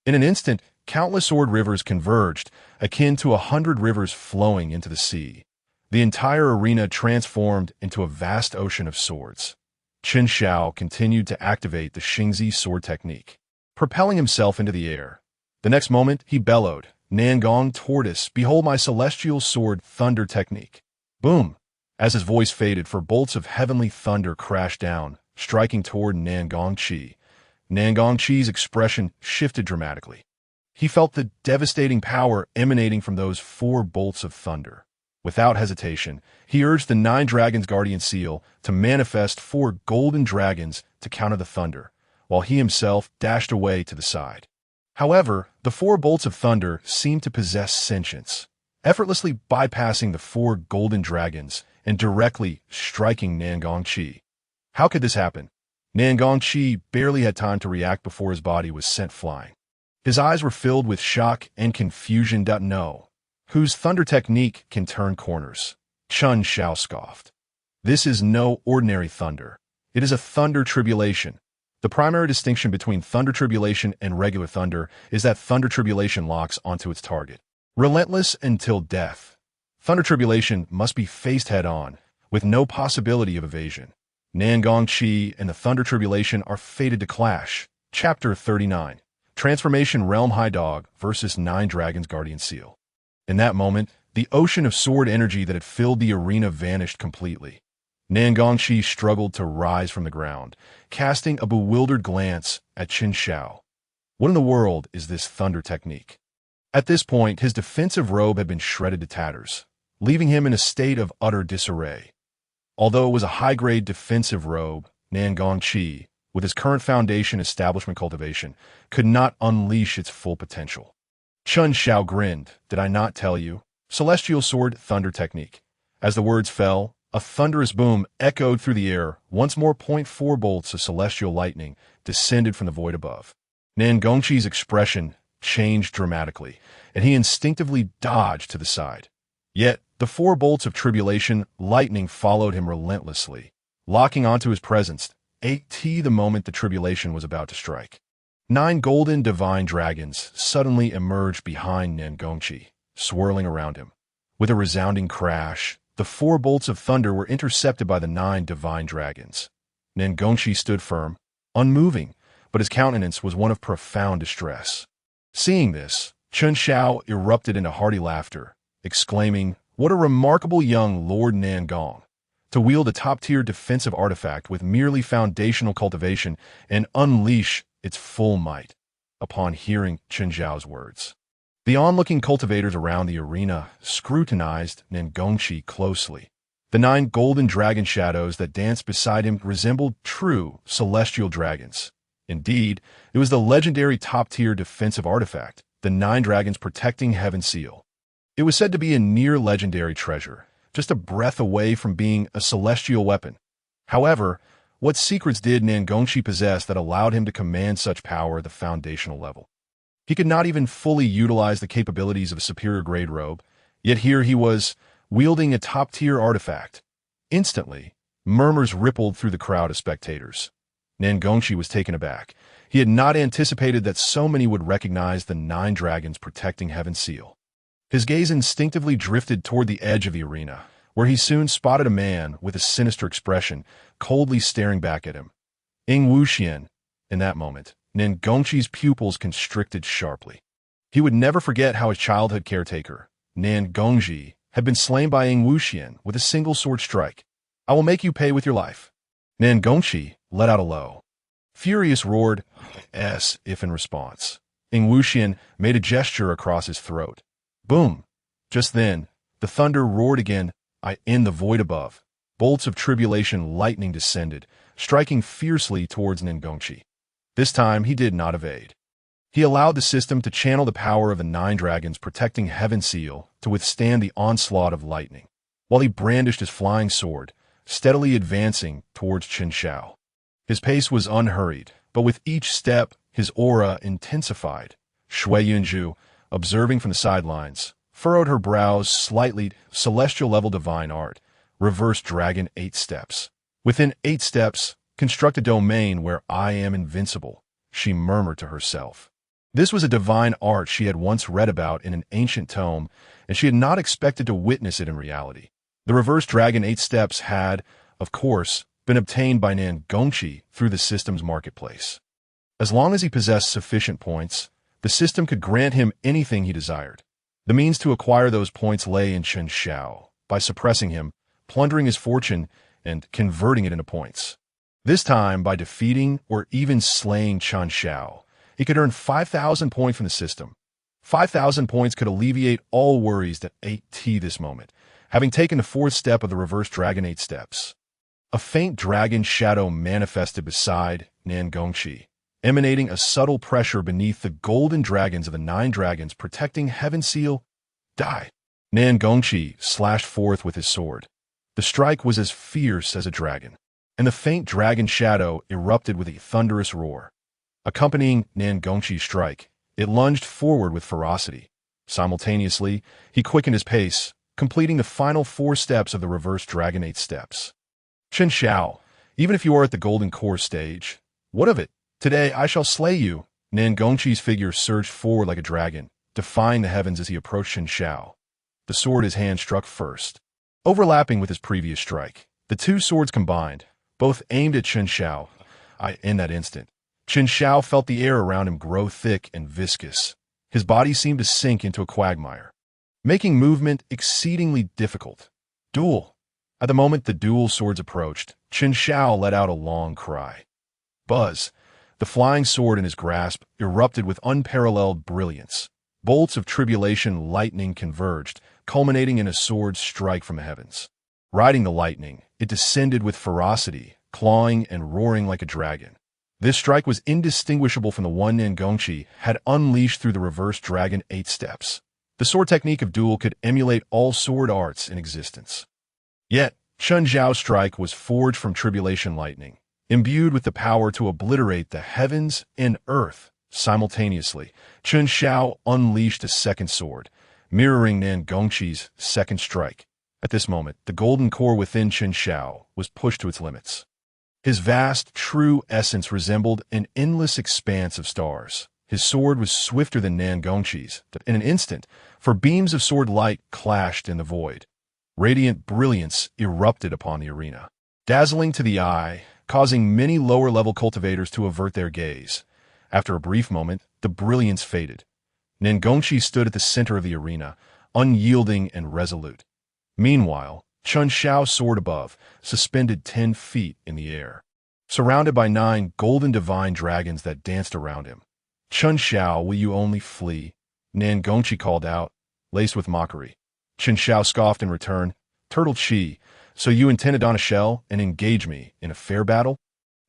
In an instant, countless sword rivers converged, akin to 100 rivers flowing into the sea. The entire arena transformed into a vast ocean of swords. Chun Zhao continued to activate the Xingzi sword technique, propelling himself into the air. The next moment, he bellowed, "Nangong Tortoise, behold my celestial sword thunder technique." Boom! As his voice faded, for bolts of heavenly thunder crashed down, striking toward Nangong Qi. Nangong Qi's expression shifted dramatically. He felt the devastating power emanating from those 4 bolts of thunder. Without hesitation, he urged the Nine Dragons Guardian Seal to manifest 4 golden dragons to counter the thunder, while he himself dashed away to the side. However, the 4 bolts of thunder seemed to possess sentience, effortlessly bypassing the 4 golden dragons and directly striking Nangong Qi. How could this happen? Nangong Qi barely had time to react before his body was sent flying. His eyes were filled with shock and confusion. No. Whose thunder technique can turn corners? Chun Zhao scoffed. This is no ordinary thunder. It is a thunder tribulation. The primary distinction between thunder tribulation and regular thunder is that thunder tribulation locks onto its target, relentless until death. Thunder tribulation must be faced head-on, with no possibility of evasion. Nangong Qi and the thunder tribulation are fated to clash. Chapter 39. Transformation Realm High Dog versus Nine Dragons Guardian Seal. In that moment, the ocean of sword energy that had filled the arena vanished completely. Nangong Qi struggled to rise from the ground, casting a bewildered glance at Chun Zhao. What in the world is this thunder technique? At this point, his defensive robe had been shredded to tatters, leaving him in a state of utter disarray. Although it was a high-grade defensive robe, Nangong Qi, with his current foundation establishment cultivation, could not unleash its full potential. Chun Zhao grinned. Did I not tell you? Celestial Sword Thunder Technique. As the words fell, a thunderous boom echoed through the air. Once more, 0.4 bolts of celestial lightning descended from the void above. Nangong Qi's expression changed dramatically, and he instinctively dodged to the side. Yet, the 4 bolts of tribulation lightning followed him relentlessly, locking onto his presence the moment the tribulation was about to strike. 9 golden divine dragons suddenly emerged behind Nangong Qi, swirling around him. With a resounding crash, the 4 bolts of thunder were intercepted by the 9 divine dragons. Nangong Qi stood firm, unmoving, but his countenance was one of profound distress. Seeing this, Chun Zhao erupted into hearty laughter, exclaiming, "What a remarkable young Lord Nangong! To wield a top-tier defensive artifact with merely foundational cultivation and unleash its full might." Upon hearing Chun Zhao's words, the onlooking cultivators around the arena scrutinized Nangong Qi closely. The 9 golden dragon shadows that danced beside him resembled true celestial dragons. Indeed, it was the legendary top-tier defensive artifact, the 9 dragons protecting Heaven Seal. It was said to be a near-legendary treasure, just a breath away from being a celestial weapon. However, what secrets did Nangong Qi possess that allowed him to command such power at the foundational level? He could not even fully utilize the capabilities of a superior grade robe, yet here he was, wielding a top-tier artifact. Instantly, murmurs rippled through the crowd of spectators. Nangong Qi was taken aback. He had not anticipated that so many would recognize the 9 dragons protecting Heaven Seal. His gaze instinctively drifted toward the edge of the arena, where he soon spotted a man with a sinister expression, coldly staring back at him. Ing Wuxian. In that moment, Nin Gongqi's pupils constricted sharply. He would never forget how his childhood caretaker, Nan Gongji, had been slain by Ing Wuxian with a single sword strike. "I will make you pay with your life." Nan Gongqi let out a low, furious roared, as if in response. Ing Wuxian made a gesture across his throat. Boom! Just then, the thunder roared again. In the void above, bolts of tribulation lightning descended, striking fiercely towards Nin Gongqi. This time he did not evade. He allowed the system to channel the power of the 9 dragons protecting Heaven Seal to withstand the onslaught of lightning, while he brandished his flying sword, steadily advancing towards Chen Xiao. His pace was unhurried, but with each step, his aura intensified. Shui Yunju, observing from the sidelines, furrowed her brows slightly. Celestial-level divine art, reverse dragon 8 steps. Within 8 steps, construct a domain where I am invincible, she murmured to herself. This was a divine art she had once read about in an ancient tome, and she had not expected to witness it in reality. The reverse dragon 8 steps had, of course, been obtained by Nan Gongqi through the system's marketplace. As long as he possessed sufficient points, the system could grant him anything he desired. The means to acquire those points lay in Chen Xiao, by suppressing him, plundering his fortune, and converting it into points. This time, by defeating or even slaying Chen Xiao, he could earn 5,000 points from the system. 5,000 points could alleviate all worries that ate this moment, having taken the 4th step of the reverse dragon 8 steps. A faint dragon shadow manifested beside Nan Gongqi, emanating a subtle pressure beneath the golden dragons of the 9 dragons protecting Heaven Seal. Die! Nan Gongqi slashed forth with his sword. The strike was as fierce as a dragon, and the faint dragon shadow erupted with a thunderous roar. Accompanying Nan Gongqi's strike, it lunged forward with ferocity. Simultaneously, he quickened his pace, completing the final 4 steps of the reverse dragon 8 steps. Chen Xiao, even if you are at the golden core stage, what of it? Today I shall slay you. Nan Gongqi's figure surged forward like a dragon, defying the heavens as he approached Chen Xiao. The sword his hand struck first. Overlapping with his previous strike, the 2 swords combined, both aimed at Chen Xiao. In that instant, Chen Xiao felt the air around him grow thick and viscous. His body seemed to sink into a quagmire, making movement exceedingly difficult. Duel! At the moment the dual swords approached, Chen Xiao let out a long cry. Buzz! The flying sword in his grasp erupted with unparalleled brilliance. Bolts of tribulation lightning converged, culminating in a sword strike from the heavens. Riding the lightning, it descended with ferocity, clawing and roaring like a dragon. This strike was indistinguishable from the one Nan Gongqi had unleashed through the reverse dragon 8 steps. The sword technique of duel could emulate all sword arts in existence. Yet, Chen Xiao's strike was forged from tribulation lightning, imbued with the power to obliterate the heavens and earth. Simultaneously, Chen Xiao unleashed a second sword, mirroring Nan Gongqi's second strike. At this moment, the golden core within Chen Xiao was pushed to its limits. His vast, true essence resembled an endless expanse of stars. His sword was swifter than Nan Gongqi's. In an instant, for beams of sword light clashed in the void. Radiant brilliance erupted upon the arena, dazzling to the eye, causing many lower-level cultivators to avert their gaze. After a brief moment, the brilliance faded. Nan Gongqi stood at the center of the arena, unyielding and resolute. Meanwhile, Chen Xiao soared above, suspended 10 feet in the air, surrounded by 9 golden divine dragons that danced around him. Chen Xiao, will you only flee? Nan Gongqi called out, laced with mockery. Chen Xiao scoffed in return, Turtle Chi, so you intend to don a shell and engage me in a fair battle?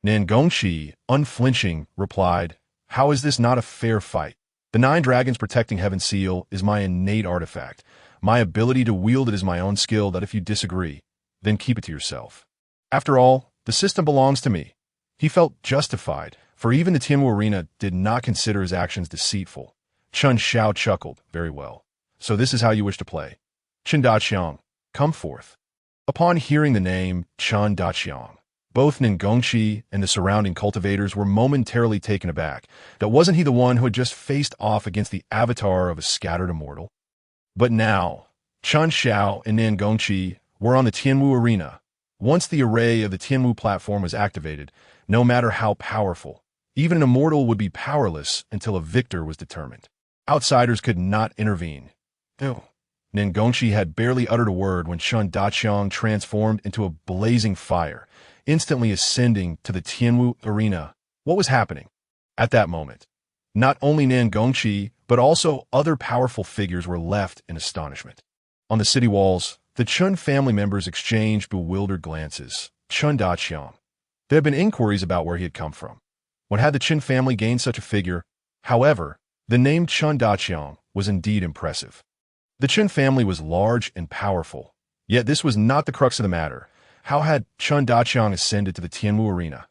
Nan Gongqi, unflinching, replied, how is this not a fair fight? The 9 dragons protecting Heaven Seal is my innate artifact. My ability to wield it is my own skill that if you disagree, then keep it to yourself. After all, the system belongs to me. He felt justified, for even the Tianwu Arena did not consider his actions deceitful. Chen Xiao chuckled, very well. So this is how you wish to play. Chen Daqiang, come forth. Upon hearing the name Chen Daqiang, both Nan Gongqi and the surrounding cultivators were momentarily taken aback. That wasn't he the one who had just faced off against the avatar of a scattered immortal? But now, Chen Xiao and Nan Gongqi were on the Tianwu arena. Once the array of the Tianwu platform was activated, no matter how powerful, even an immortal would be powerless until a victor was determined. Outsiders could not intervene. Ew. Nin Gongqi had barely uttered a word when Chun Daqiang transformed into a blazing fire, instantly ascending to the Tianwu arena. What was happening? At that moment, not only Nin Gongqi, but also other powerful figures were left in astonishment. On the city walls, the Chun family members exchanged bewildered glances. Chun Daqiang. There had been inquiries about where he had come from. When had the Qin family gained such a figure? However, the name Chun Daqiang was indeed impressive. The Qin family was large and powerful, yet this was not the crux of the matter. How had Chun Daqiang ascended to the Tianwu arena?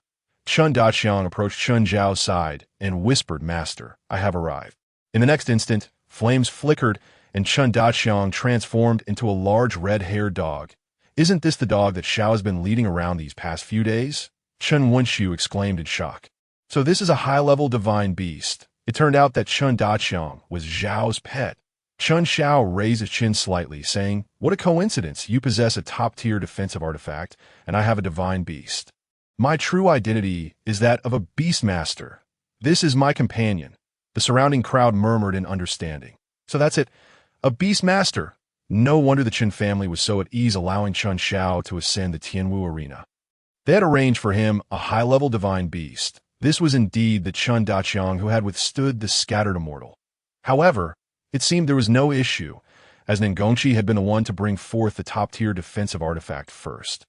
Chun Daqiang approached Chun Zhao's side and whispered, "Master, I have arrived." In the next instant, flames flickered and Chun Daqiang transformed into a large red-haired dog. "Isn't this the dog that Xiao has been leading around these past few days?" Chun Wenxiu exclaimed in shock. So this is a high-level divine beast. It turned out that Chun Daqiang was Zhao's pet. Chun Xiao raised his chin slightly, saying, "What a coincidence, you possess a top-tier defensive artifact, and I have a divine beast. My true identity is that of a beastmaster. This is my companion." The surrounding crowd murmured in understanding. So that's it. A beastmaster. No wonder the Qin family was so at ease allowing Chun Xiao to ascend the Tianwu arena. They had arranged for him a high-level divine beast. This was indeed the Chun Daqiang who had withstood the scattered immortal. However, it seemed there was no issue, as Nin Gongqi had been the one to bring forth the top-tier defensive artifact first.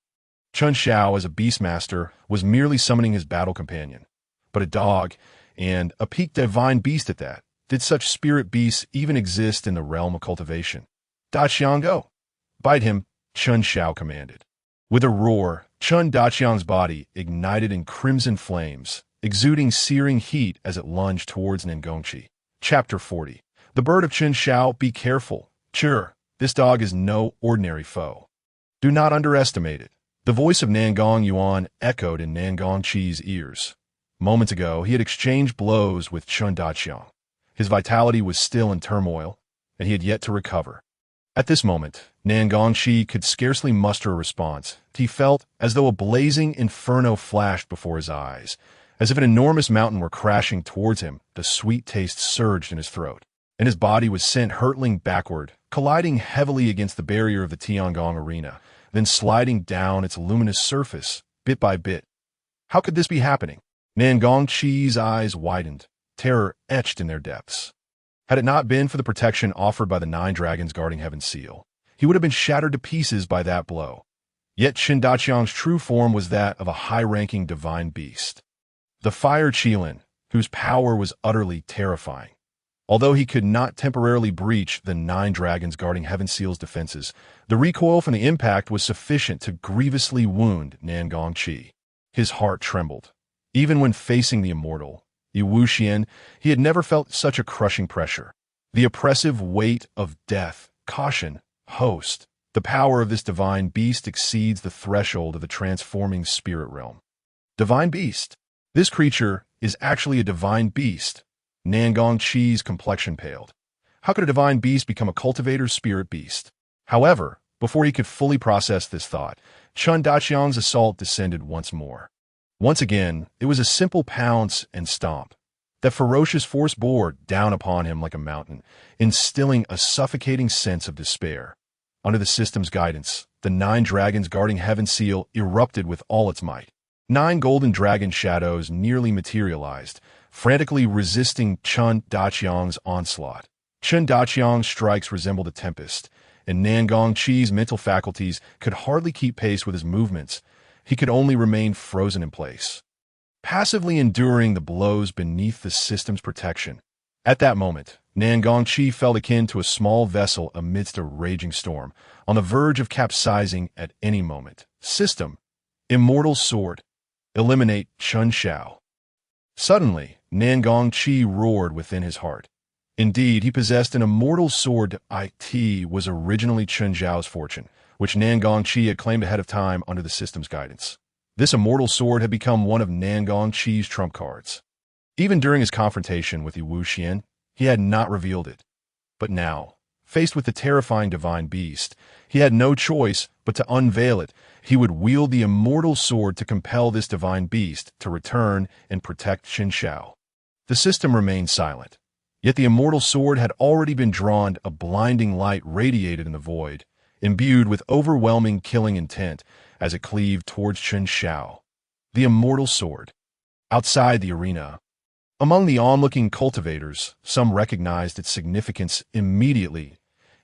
Chun Xiao, as a beastmaster, was merely summoning his battle companion. But a dog, and a peak divine beast at that. Did such spirit beasts even exist in the realm of cultivation? Daqiang, go! Bite him, Chun Xiao commanded. With a roar, Chun Daqiang's body ignited in crimson flames, exuding searing heat as it lunged towards Nin Gongqi. Chapter 40. The bird of Chun Xiao, be careful. Sure, this dog is no ordinary foe. Do not underestimate it. The voice of Nangong Yuan echoed in Nangongqi's ears. Moments ago, he had exchanged blows with Chun Daqiang. His vitality was still in turmoil, and he had yet to recover. At this moment, Nangongqi could scarcely muster a response. He felt as though a blazing inferno flashed before his eyes. As if an enormous mountain were crashing towards him, the sweet taste surged in his throat, and his body was sent hurtling backward, colliding heavily against the barrier of the Tiangong arena, then sliding down its luminous surface, bit by bit. How could this be happening? Nangongqi's eyes widened, terror etched in their depths. Had it not been for the protection offered by the 9 dragons guarding Heaven's seal, he would have been shattered to pieces by that blow. Yet Chun Daqiang's true form was that of a high-ranking divine beast. The Fire Qilin, whose power was utterly terrifying. Although he could not temporarily breach the 9 dragons guarding Heaven's seal's defenses, the recoil from the impact was sufficient to grievously wound Nangongqi. His heart trembled. Even when facing the immortal, Yi Wuxian, he had never felt such a crushing pressure. The oppressive weight of death, caution, host. The power of this divine beast exceeds the threshold of the transforming spirit realm. Divine beast. This creature is actually a divine beast. Nangongqi's complexion paled. How could a divine beast become a cultivator's spirit beast? However, before he could fully process this thought, Chun Daqiang's assault descended once more. Once again, it was a simple pounce and stomp. That ferocious force bore down upon him like a mountain, instilling a suffocating sense of despair. Under the system's guidance, the 9 dragons guarding Heaven's seal erupted with all its might. 9 golden dragon shadows nearly materialized, frantically resisting Chun Daqiang's onslaught. Chun Daqiang's strikes resembled a tempest, and Nangongqi's mental faculties could hardly keep pace with his movements. He could only remain frozen in place, passively enduring the blows beneath the system's protection. At that moment, Nangongqi felt akin to a small vessel amidst a raging storm, on the verge of capsizing at any moment. System. Immortal sword. Eliminate Chun Xiao. Suddenly, Nangongqi roared within his heart. Indeed, he possessed an immortal sword. It was originally Chun Zhao's fortune, which Nangongqi had claimed ahead of time under the system's guidance. This immortal sword had become one of Nangongqi's trump cards. Even during his confrontation with Yi Wuxian, he had not revealed it. But now, Faced with the terrifying divine beast, he had no choice but to unveil it. He would wield the immortal sword to compel this divine beast to return and protect Qin Shao. The system remained silent, yet the immortal sword had already been drawn. A blinding light radiated in the void, imbued with overwhelming killing intent as it cleaved towards Qin Shao. The immortal sword. Outside the arena, among the onlooking cultivators, some recognized its significance immediately,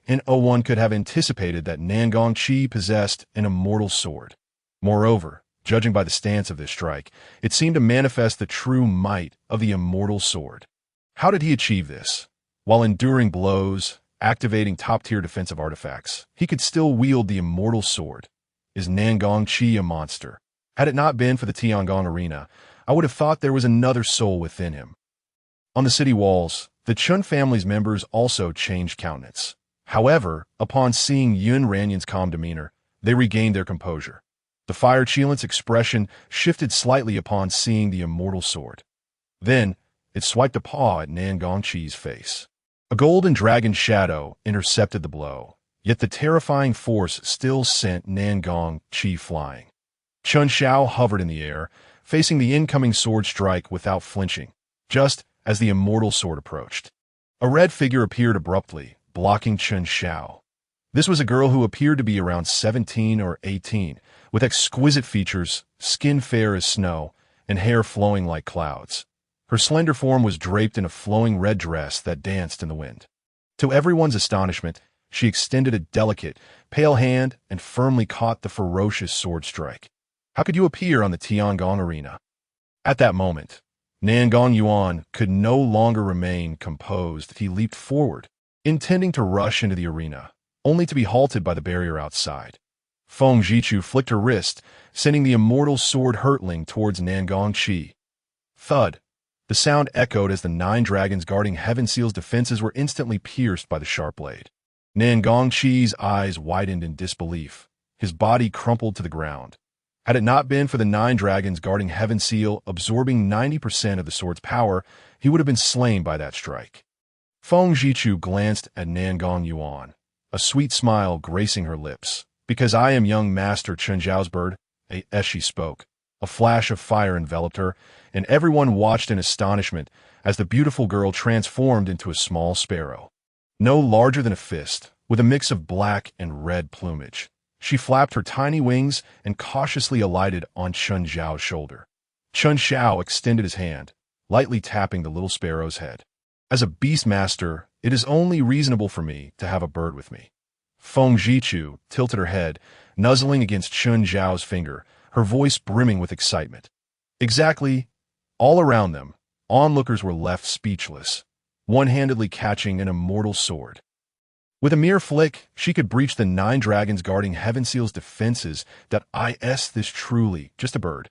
and no one could have anticipated that Nangong Qi possessed an immortal sword. Moreover, judging by the stance of this strike, it seemed to manifest the true might of the immortal sword. How did he achieve this? While enduring blows, activating top-tier defensive artifacts, he could still wield the immortal sword. Is Nangong Qi a monster? Had it not been for the Tiangong arena, I would have thought there was another soul within him. On the city walls, the Chun family's members also changed countenance. However, upon seeing Yun Ranyan's calm demeanor, they regained their composure. The Fire Cheelant's expression shifted slightly upon seeing the immortal sword. Then, it swiped a paw at Nangong Qi's face. A golden dragon shadow intercepted the blow, yet the terrifying force still sent Nangong Qi flying. Qin Shao hovered in the air, facing the incoming sword strike without flinching, just as the immortal sword approached. A red figure appeared abruptly, blocking Qin Shao. This was a girl who appeared to be around 17 or 18, with exquisite features, skin fair as snow, and hair flowing like clouds. Her slender form was draped in a flowing red dress that danced in the wind. To everyone's astonishment, she extended a delicate, pale hand and firmly caught the ferocious sword strike. How could you appear on the Tiangong arena? At that moment, Nangong Yuan could no longer remain composed. He leaped forward, intending to rush into the arena, only to be halted by the barrier outside. Feng Zhichu flicked her wrist, sending the immortal sword hurtling towards Nangong Qi. Thud! The sound echoed as the 9 dragons guarding Heaven Seal's defenses were instantly pierced by the sharp blade. Nangong Qi's eyes widened in disbelief. His body crumpled to the ground. Had it not been for the 9 dragons guarding Heaven Seal absorbing 90% of the sword's power, he would have been slain by that strike. Feng Zhichu glanced at Nangong Yuan, a sweet smile gracing her lips. Because I am young Master Chen Zhao's bird, as she spoke. A flash of fire enveloped her, and everyone watched in astonishment as the beautiful girl transformed into a small sparrow. No larger than a fist, with a mix of black and red plumage. She flapped her tiny wings and cautiously alighted on Chen Zhao's shoulder. Chen Zhao extended his hand, lightly tapping the little sparrow's head. As a beast master, it is only reasonable for me to have a bird with me. Feng Zhichu tilted her head, nuzzling against Chen Zhao's finger, her voice brimming with excitement. Exactly. All around them, onlookers were left speechless, one-handedly catching an immortal sword. With a mere flick, she could breach the 9 dragons guarding Heaven Seal's defenses. This truly just a bird.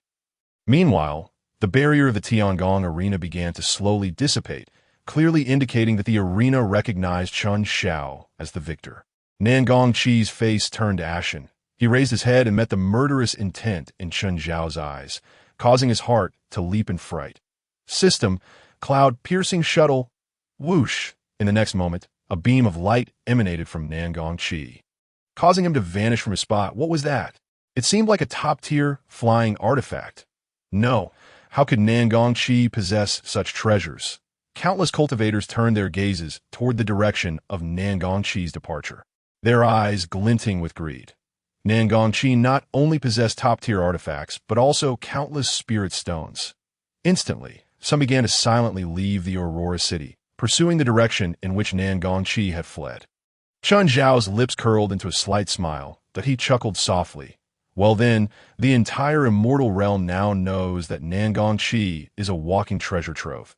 Meanwhile, the barrier of the Tiangong arena began to slowly dissipate, clearly indicating that the arena recognized Chen Shao as the victor. Nangong Qi's face turned ashen. He raised his head and met the murderous intent in Chen Zhao's eyes, causing his heart to leap in fright. System, cloud-piercing shuttle, whoosh! In the next moment, a beam of light emanated from Nangong Qi, causing him to vanish from his spot. What was that? It seemed like a top-tier flying artifact. No, how could Nangong Qi possess such treasures? Countless cultivators turned their gazes toward the direction of Nangong Qi's departure, their eyes glinting with greed. Nangong Qi not only possessed top-tier artifacts, but also countless spirit stones. Instantly, some began to silently leave the Aurora City, pursuing the direction in which Nangong Qi had fled. Chen Zhao's lips curled into a slight smile, but he chuckled softly. Well then, the entire immortal realm now knows that Nangong Qi is a walking treasure trove.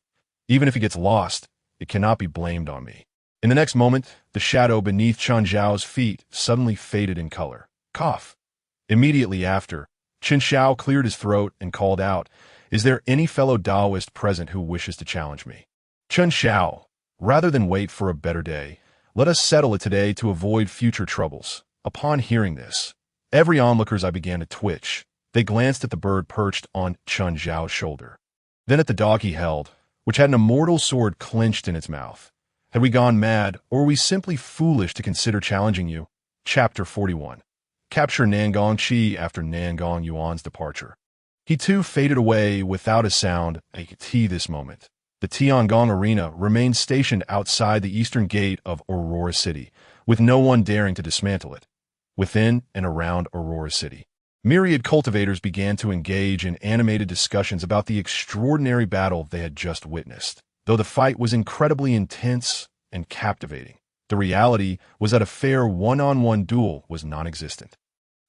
Even if he gets lost, it cannot be blamed on me. In the next moment, the shadow beneath Chen Zhao's feet suddenly faded in color. Cough. Immediately after, Qin Shao cleared his throat and called out, "Is there any fellow Taoist present who wishes to challenge me?" Chen Shao, rather than wait for a better day, let us settle it today to avoid future troubles. Upon hearing this, every onlooker's eye began to twitch. They glanced at the bird perched on Chen Zhao's shoulder, then at the dog he held, which had an immortal sword clenched in its mouth. Had we gone mad, or were we simply foolish to consider challenging you? Chapter 41. Capture Nangong Qi after Nangong Yuan's departure. He too faded away without a sound. This moment. The Tiangong Arena remained stationed outside the eastern gate of Aurora City, with no one daring to dismantle it. Within and around Aurora City, myriad cultivators began to engage in animated discussions about the extraordinary battle they had just witnessed. Though the fight was incredibly intense and captivating, the reality was that a fair one-on-one duel was non-existent.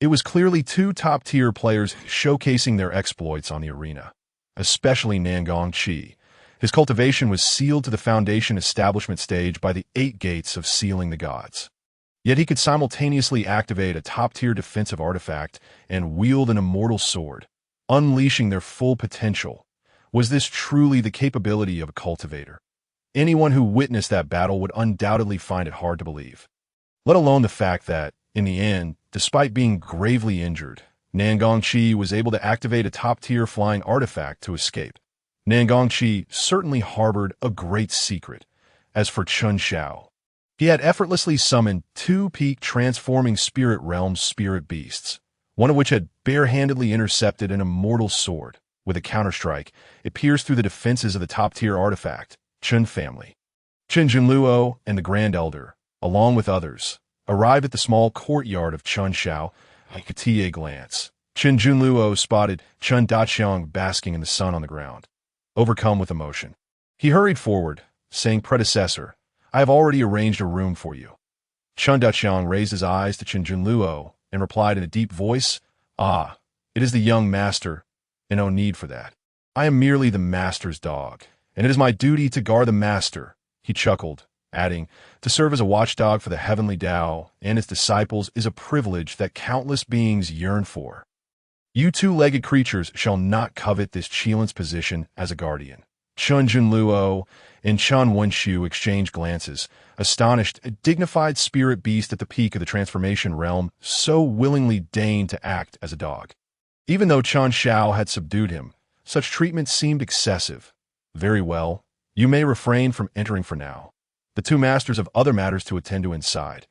It was clearly two top-tier players showcasing their exploits on the arena, especially Nangong Qi. His cultivation was sealed to the foundation establishment stage by the 8 gates of sealing the gods. Yet he could simultaneously activate a top-tier defensive artifact and wield an immortal sword, unleashing their full potential. Was this truly the capability of a cultivator? Anyone who witnessed that battle would undoubtedly find it hard to believe. Let alone the fact that, in the end, despite being gravely injured, Nangong Qi was able to activate a top-tier flying artifact to escape. Nangong Qi certainly harbored a great secret. As for Chun Xiao, he had effortlessly summoned 2 peak transforming spirit realm spirit beasts, one of which had barehandedly intercepted an immortal sword. With a counterstrike, it pierced through the defenses of the top-tier artifact. Chun family, Chen Junluo and the Grand Elder, along with others, arrived at the small courtyard of Chun Xiao. At a glance, Chen Junluo spotted Chun Daqiang basking in the sun on the ground. Overcome with emotion, he hurried forward, saying, "Predecessor, I have already arranged a room for you." Chun Daqiang raised his eyes to Chen Junluo and replied in a deep voice, "Ah, it is the young master, and no need for that. I am merely the master's dog, and it is my duty to guard the master." He chuckled, adding, "To serve as a watchdog for the Heavenly Dao and its disciples is a privilege that countless beings yearn for. You 2-legged creatures shall not covet this Qilan's position as a guardian." Chun Junluo and Chun Wenshu exchanged glances, astonished. A dignified spirit beast at the peak of the transformation realm so willingly deigned to act as a dog. Even though Chun Xiao had subdued him, such treatment seemed excessive. "Very well, you may refrain from entering for now. The 2 masters have other matters to attend to inside."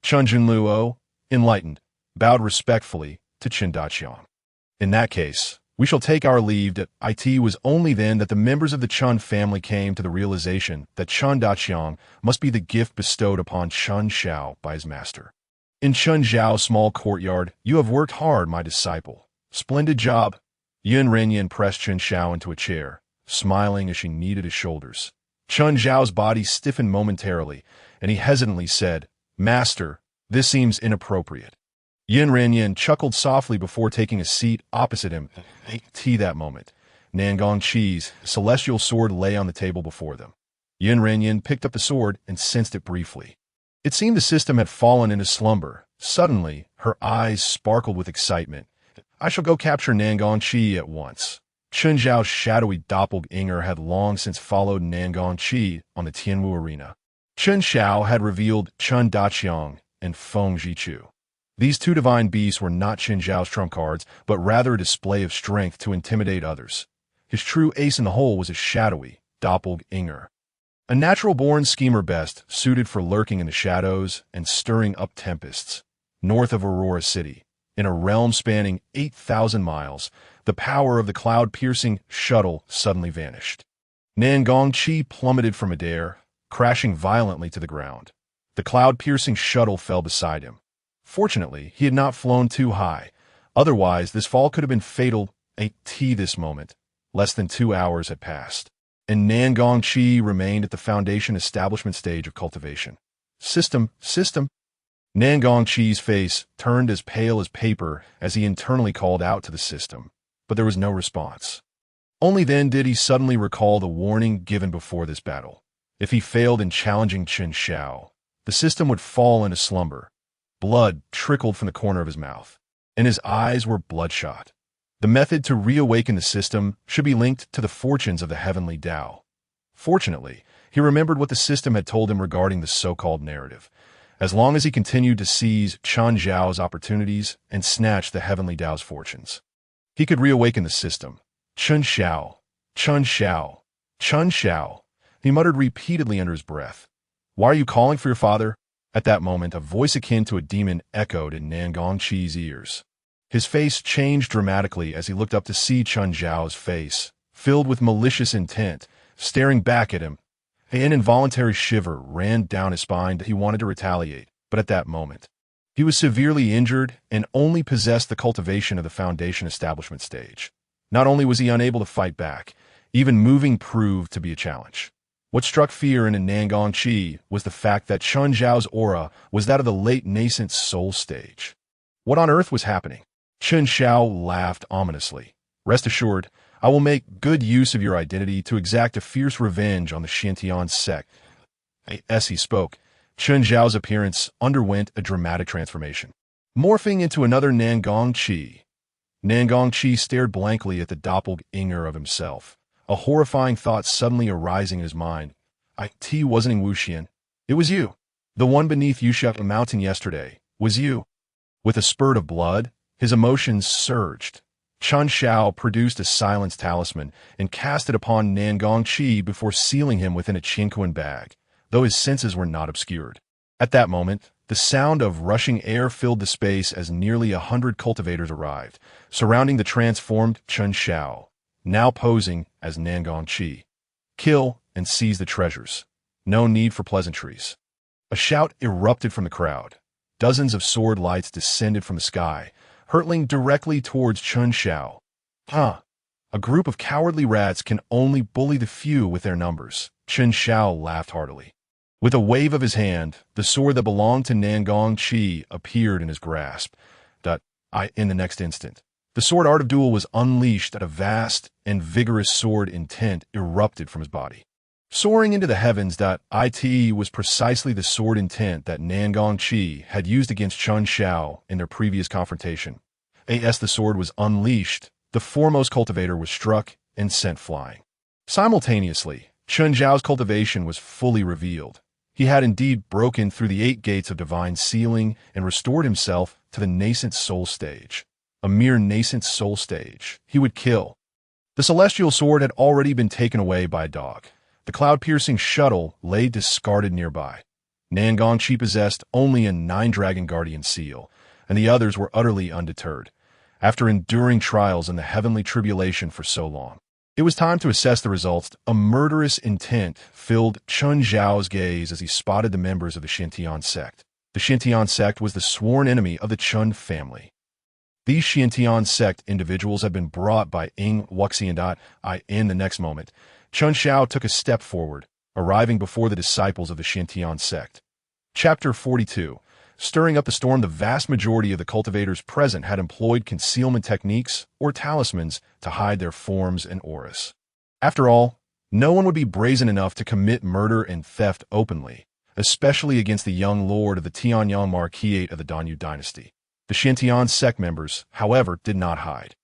Chun Junluo, enlightened, bowed respectfully to Chen Daqiang. "In that case, we shall take our leave." It was only then that the members of the Chun family came to the realization that Chun Daqiang must be the gift bestowed upon Chun Xiao by his master. "In Chun Xiao's small courtyard, you have worked hard, my disciple. Splendid job." Yun Renyan pressed Chun Xiao into a chair, smiling as she kneaded his shoulders. Chun Xiao's body stiffened momentarily, and he hesitantly said, "Master, this seems inappropriate." Yin Renyan chuckled softly before taking a seat opposite him. That moment, Nangong Qi's celestial sword lay on the table before them. Yin Renyan picked up the sword and sensed it briefly. It seemed the system had fallen into slumber. Suddenly, her eyes sparkled with excitement. "I shall go capture Nangong Qi at once." Chun Zhao's shadowy doppelganger had long since followed Nangong Qi on the Tianwu arena. Chun Xiao had revealed Chun Daqiang and Feng Zhichu. These 2 divine beasts were not Chen Zhao's trump cards, but rather a display of strength to intimidate others. His true ace in the hole was a shadowy doppelganger, a natural-born schemer best suited for lurking in the shadows and stirring up tempests. North of Aurora City, in a realm spanning 8,000 miles, the power of the cloud-piercing shuttle suddenly vanished. Nangong Qi plummeted from midair, crashing violently to the ground. The cloud-piercing shuttle fell beside him. Fortunately, he had not flown too high. Otherwise, this fall could have been fatal. At this moment, less than 2 hours had passed, and Nangong Qi remained at the foundation establishment stage of cultivation. System. Nangong Qi's face turned as pale as paper as he internally called out to the system, but there was no response. Only then did he suddenly recall the warning given before this battle. If he failed in challenging Chen Xiao, the system would fall into slumber. Blood trickled from the corner of his mouth, and his eyes were bloodshot. The method to reawaken the system should be linked to the fortunes of the Heavenly Dao. Fortunately, he remembered what the system had told him regarding the so-called narrative. As long as he continued to seize Chun Zhao's opportunities and snatch the Heavenly Dao's fortunes, he could reawaken the system. Chun Xiao, Chun Xiao, Chun Xiao, he muttered repeatedly under his breath. Why are you calling for your father? At that moment, a voice akin to a demon echoed in Nan Gongqi's ears. His face changed dramatically as he looked up to see Chun Zhao's face, filled with malicious intent, staring back at him. An involuntary shiver ran down his spine. He wanted to retaliate, but at that moment, he was severely injured and only possessed the cultivation of the Foundation establishment stage. Not only was he unable to fight back, even moving proved to be a challenge. What struck fear in Nan Gongqi was the fact that Chun Zhao's aura was that of the late nascent soul stage. What on earth was happening? Chun Zhao laughed ominously. Rest assured, I will make good use of your identity to exact a fierce revenge on the Xintian sect. As he spoke, Chun Zhao's appearance underwent a dramatic transformation. Morphing into another Nan Gongqi, Nan Gongqi stared blankly at the doppelganger of himself, a horrifying thought suddenly arising in his mind. It wasn't Ing Wuxian. It was you. The one beneath Yusha Mountain yesterday was you. With a spurt of blood, his emotions surged. Chun Zhao produced a silence talisman and cast it upon Nan Gongqi before sealing him within a Qinquan bag, though his senses were not obscured. At that moment, the sound of rushing air filled the space as nearly 100 cultivators arrived, surrounding the transformed Chun Zhao, now posing as Nan Gongqi. Kill and seize the treasures. No need for pleasantries. A shout erupted from the crowd. Dozens of sword lights descended from the sky, hurtling directly towards Chun Zhao. A group of cowardly rats can only bully the few with their numbers. Chun Zhao laughed heartily. With a wave of his hand, the sword that belonged to Nan Gongqi appeared in his grasp. In the next instant, the sword art of duel was unleashed at a vast and vigorous sword intent erupted from his body. Soaring into the heavens, it was precisely the sword intent that Nan Gongqi had used against Chun Zhao in their previous confrontation. As the sword was unleashed, the foremost cultivator was struck and sent flying. Simultaneously, Chun Zhao's cultivation was fully revealed. He had indeed broken through the 8 gates of divine sealing and restored himself to the nascent soul stage. A mere nascent soul stage. He would kill. The celestial sword had already been taken away by a dog. The cloud-piercing shuttle lay discarded nearby. Nan Gongqi possessed only a 9-dragon guardian seal, and the others were utterly undeterred. After enduring trials in the heavenly tribulation for so long, it was time to assess the results. A murderous intent filled Chun Zhao's gaze as he spotted the members of the Xintian sect. The Xintian sect was the sworn enemy of the Chun family. These Xintian sect individuals had been brought by Ing Wuxian. In the next moment, Chun Zhao took a step forward, arriving before the disciples of the Xintian sect. Chapter 42. Stirring up the storm, the vast majority of the cultivators present had employed concealment techniques or talismans to hide their forms and auras. After all, no one would be brazen enough to commit murder and theft openly, especially against the young lord of the Tianyang Marquisate of the Danyu dynasty. The Xintian sect members, however, did not hide.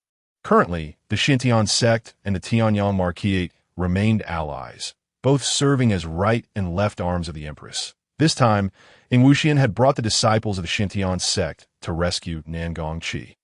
Currently, the Xintian sect and the Tianyang Marquisate remained allies, both serving as right and left arms of the empress. This time, Ing Wuxian had brought the disciples of the Xintian sect to rescue Nan Gongqi.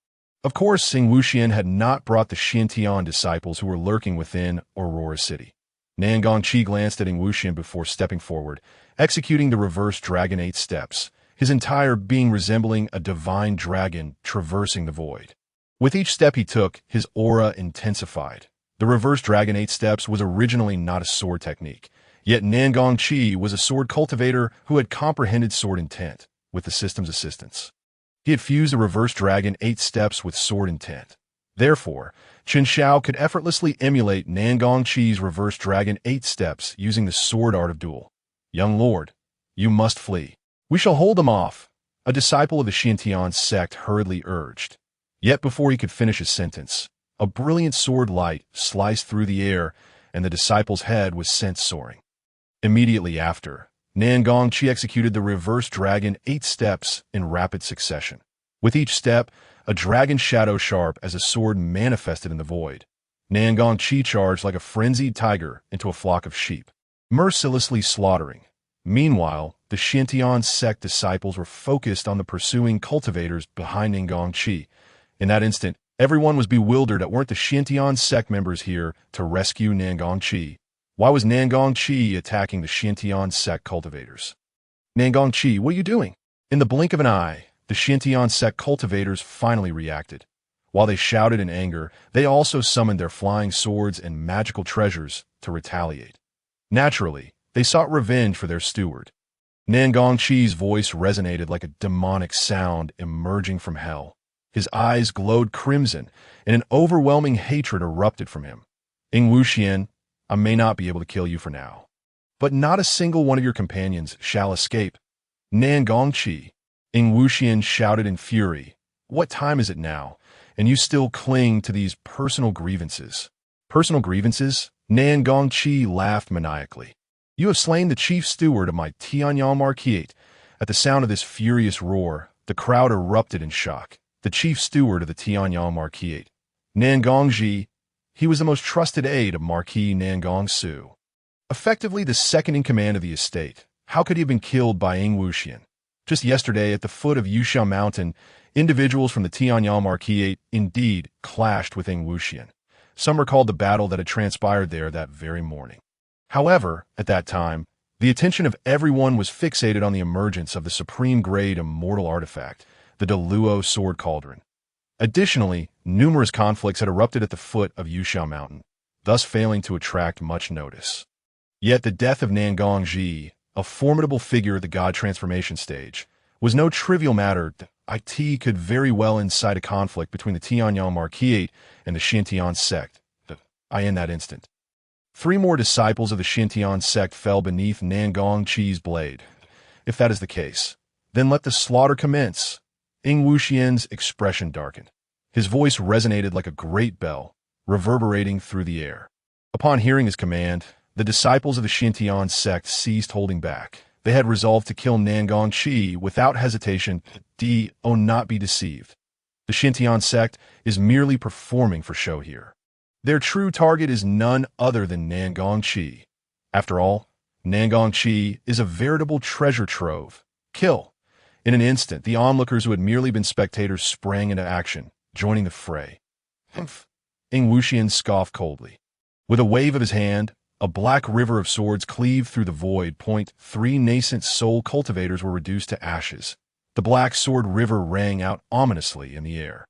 Of course, Ing Wuxian had not brought the Xintian disciples who were lurking within Aurora City. Nan Gongqi glanced at Ing Wuxian before stepping forward, executing the reverse dragon 8 steps, his entire being resembling a divine dragon traversing the void. With each step he took, his aura intensified. The reverse dragon 8 steps was originally not a sword technique, yet Nan Gongqi was a sword cultivator who had comprehended sword intent with the system's assistance. He had fused the reverse dragon 8 steps with sword intent. Therefore, Chun Zhao could effortlessly emulate Nan Gongqi's reverse dragon 8 steps using the sword art of duel. Young lord, you must flee. We shall hold them off, a disciple of the Xintian sect hurriedly urged. Yet before he could finish his sentence, a brilliant sword light sliced through the air, and the disciple's head was sent soaring. Immediately after, Nan Gongqi executed the reverse dragon 8 steps in rapid succession. With each step, a dragon shadow sharp as a sword manifested in the void. Nan Gongqi charged like a frenzied tiger into a flock of sheep, mercilessly slaughtering. Meanwhile, the Xintian sect disciples were focused on the pursuing cultivators behind Nan Gongqi. In that instant, everyone was bewildered that weren't the Xintian sect members here to rescue Nan Gongqi. Why was Nan Gongqi attacking the Xintian sect cultivators? Nangong Chi, what are you doing? In the blink of an eye, the Xintian sect cultivators finally reacted. While they shouted in anger, they also summoned their flying swords and magical treasures to retaliate. Naturally, they sought revenge for their steward. Nangong Chi's voice resonated like a demonic sound emerging from hell. His eyes glowed crimson, and an overwhelming hatred erupted from him. Ing Wuxian, I may not be able to kill you for now, but not a single one of your companions shall escape. Nangong Chi, Ing Wuxian shouted in fury. What time is it now? And you still cling to these personal grievances. Personal grievances? Nangong Chi laughed maniacally. You have slain the chief steward of my Tianyang Marquise. At the sound of this furious roar, the crowd erupted in shock. The chief steward of the Tianyang Marquise. Nangong Ji, he was the most trusted aide of Marquis Nangong Su. Effectively the second in command of the estate. How could he have been killed by Ing Wuxian? Just yesterday, at the foot of Yuxiao Mountain, individuals from the Tianyang Marquise indeed clashed with Ing Wuxian. Some recalled the battle that had transpired there that very morning. However, at that time, the attention of everyone was fixated on the emergence of the supreme-grade immortal artifact, the Deluo Sword Cauldron. Additionally, numerous conflicts had erupted at the foot of Yuxiao Mountain, thus failing to attract much notice. Yet the death of Nangong Ji, a formidable figure at the God transformation stage, was no trivial matter. It could very well incite a conflict between the Tianyang Marquise and the Xintian sect. In that instant, 3 more disciples of the Xintian sect fell beneath Nangong Chi's blade. If that is the case, then let the slaughter commence. Ing Wuxian's expression darkened. His voice resonated like a great bell, reverberating through the air. Upon hearing his command, the disciples of the Xintian sect ceased holding back. They had resolved to kill Nangong Chi without hesitation. Not be deceived. The Xintian sect is merely performing for show here. Their true target is none other than Nangong Chi. After all, Nangong Chi is a veritable treasure trove. Kill. In an instant, the onlookers who had merely been spectators sprang into action, joining the fray. Humph! Ing Wuxian scoffed coldly. With a wave of his hand, a black river of swords cleaved through the void. 3 nascent soul cultivators were reduced to ashes. The black sword river rang out ominously in the air.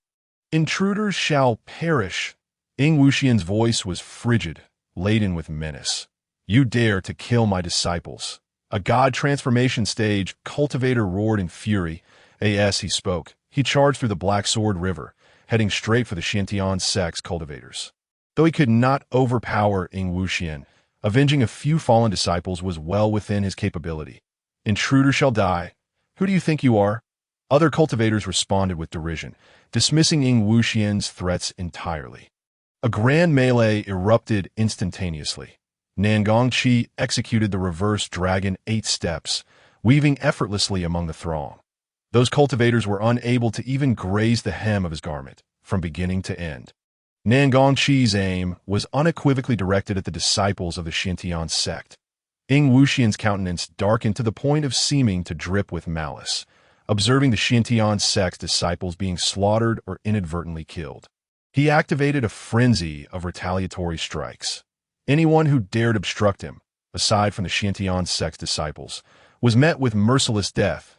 Intruders shall perish. Ing Wuxian's voice was frigid, laden with menace. You dare to kill my disciples. A God transformation stage cultivator roared in fury. As he spoke, he charged through the black sword river, heading straight for the Xintian sect's cultivators. Though he could not overpower Ing Wuxian, avenging a few fallen disciples was well within his capability. Intruder shall die. Who do you think you are? Other cultivators responded with derision, dismissing Ing Wuxian's threats entirely. A grand melee erupted instantaneously. Nangong Chi executed the reverse dragon 8 steps, weaving effortlessly among the throng. Those cultivators were unable to even graze the hem of his garment, from beginning to end. Nangong Chi's aim was unequivocally directed at the disciples of the Xintian sect. Ing Wuxian's countenance darkened to the point of seeming to drip with malice, observing the Xintian sect's disciples being slaughtered or inadvertently killed. He activated a frenzy of retaliatory strikes. Anyone who dared obstruct him, aside from the Xintian sect's disciples, was met with merciless death.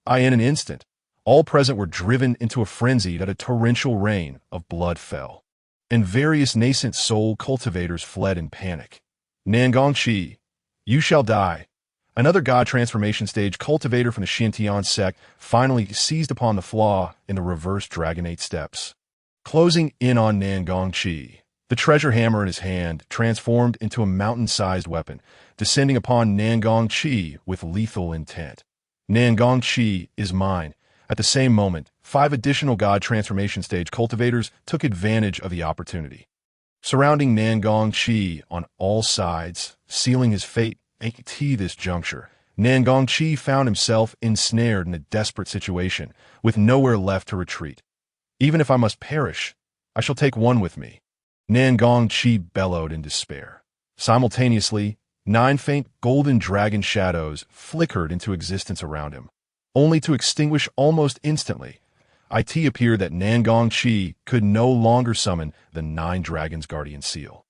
In an instant, all present were driven into a frenzy that a torrential rain of blood fell, and various nascent soul cultivators fled in panic. Nangong Chi, you shall die. Another God transformation stage cultivator from the Xintian sect finally seized upon the flaw in the reverse Dragon 8 steps. Closing in on Nangong Chi, the treasure hammer in his hand transformed into a mountain-sized weapon, descending upon Nangong Chi with lethal intent. Nangong Chi is mine. At the same moment, 5 additional God transformation stage cultivators took advantage of the opportunity. Surrounding Nangong Chi on all sides, sealing his fate at this juncture, Nangong Chi found himself ensnared in a desperate situation, with nowhere left to retreat. Even if I must perish, I shall take one with me. Nangong Chi bellowed in despair. Simultaneously, 9 faint golden dragon shadows flickered into existence around him, only to extinguish almost instantly. It appeared that Nangong Chi could no longer summon the 9 dragons' guardian seal.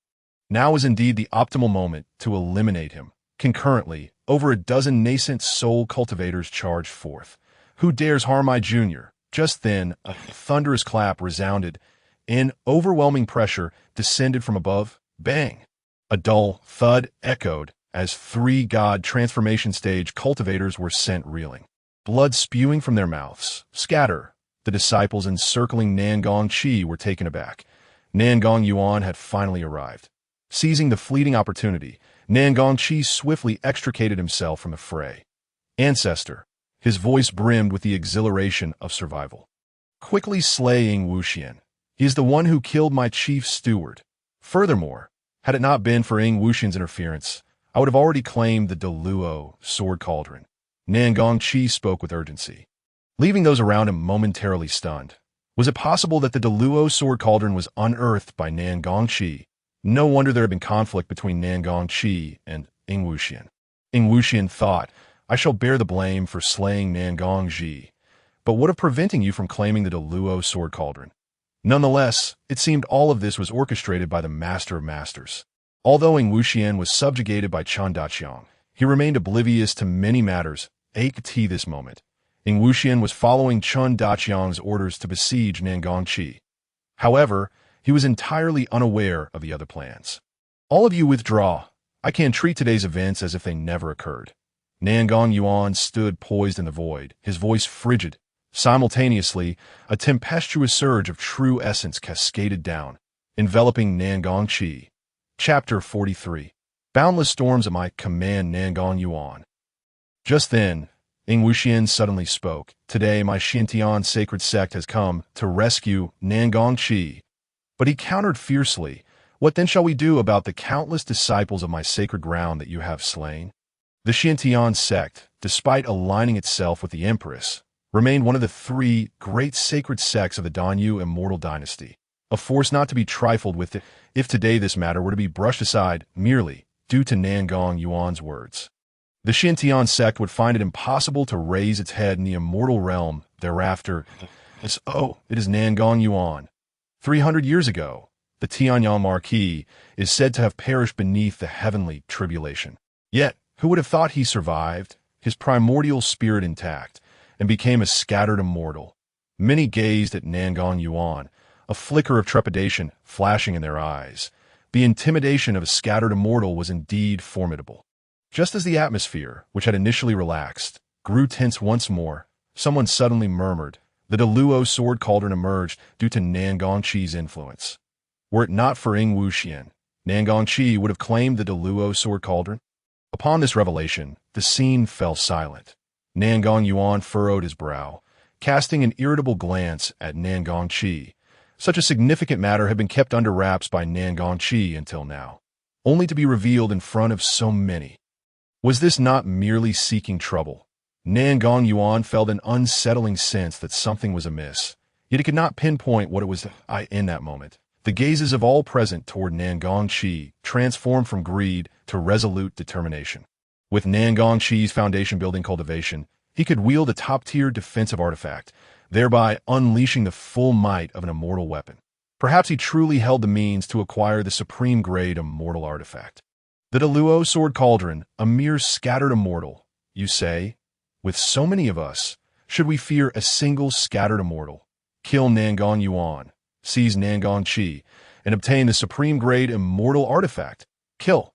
Now was indeed the optimal moment to eliminate him. Concurrently, over a dozen nascent soul cultivators charged forth. Who dares harm my junior? Just then, a thunderous clap resounded, and overwhelming pressure descended from above. Bang! A dull thud echoed as 3 god transformation stage cultivators were sent reeling. Blood spewing from their mouths. Scatter! The disciples encircling Nangong Chi were taken aback. Nangong Yuan had finally arrived. Seizing the fleeting opportunity, Nangong Chi swiftly extricated himself from the fray. Ancestor! His voice brimmed with the exhilaration of survival. Quickly slay Ying Wuxian. He is the one who killed my chief steward. Furthermore, had it not been for Ying Wuxian's interference, I would have already claimed the Deluo sword cauldron. Nangong Chi spoke with urgency, leaving those around him momentarily stunned. Was it possible that the Deluo sword cauldron was unearthed by Nangong Chi? No wonder there had been conflict between Nangong Chi and Ying Wuxian. Ying Wuxian thought, I shall bear the blame for slaying Nangong Ji, but what of preventing you from claiming the Deluo sword cauldron? Nonetheless, it seemed all of this was orchestrated by the Master of Masters. Although Ying Wuxian was subjugated by Chen Daqiang, he remained oblivious to many matters at this moment. Ying Wuxian was following Chen Daqiang's orders to besiege Nangong Chi. However, he was entirely unaware of the other plans. All of you withdraw. I can treat today's events as if they never occurred. Nangong Yuan stood poised in the void, his voice frigid. Simultaneously, a tempestuous surge of true essence cascaded down, enveloping Nangong Chi. Chapter 43. Boundless storms at my command, Nangong Yuan. Just then, Ying Wuxian suddenly spoke. Today, my Xintian sacred sect has come to rescue Nangong Chi. But he countered fiercely. What then shall we do about the countless disciples of my sacred ground that you have slain? The Xintian sect, despite aligning itself with the Empress, remained one of the 3 great sacred sects of the Danyu immortal dynasty, a force not to be trifled with if today this matter were to be brushed aside merely due to Nangong Yuan's words. The Xintian sect would find it impossible to raise its head in the immortal realm thereafter. It is Nangong Yuan. 300 years ago, the Tianyang Marquis is said to have perished beneath the heavenly tribulation. Yet, who would have thought he survived, his primordial spirit intact, and became a scattered immortal? Many gazed at Nangong Yuan, a flicker of trepidation flashing in their eyes. The intimidation of a scattered immortal was indeed formidable. Just as the atmosphere, which had initially relaxed, grew tense once more, someone suddenly murmured, the Deluo sword cauldron emerged due to Nangong Chi's influence. Were it not for Ying Wuxian, Nangong Chi would have claimed the Deluo sword cauldron. Upon this revelation, the scene fell silent. Nangong Yuan furrowed his brow, casting an irritable glance at Nangong Chi. Such a significant matter had been kept under wraps by Nangong Chi until now, only to be revealed in front of so many. Was this not merely seeking trouble? Nangong Yuan felt an unsettling sense that something was amiss, yet he could not pinpoint what it was in that moment. The gazes of all present toward Nangong Chi transformed from greed to resolute determination. With Nangong Chi's foundation-building cultivation, he could wield a top-tier defensive artifact, thereby unleashing the full might of an immortal weapon. Perhaps he truly held the means to acquire the supreme-grade immortal artifact. The Deluo sword cauldron, a mere scattered immortal, you say? With so many of us, should we fear a single scattered immortal? Kill Nangong Yuan, seize Nangong Chi, and obtain the supreme-grade immortal artifact. Kill.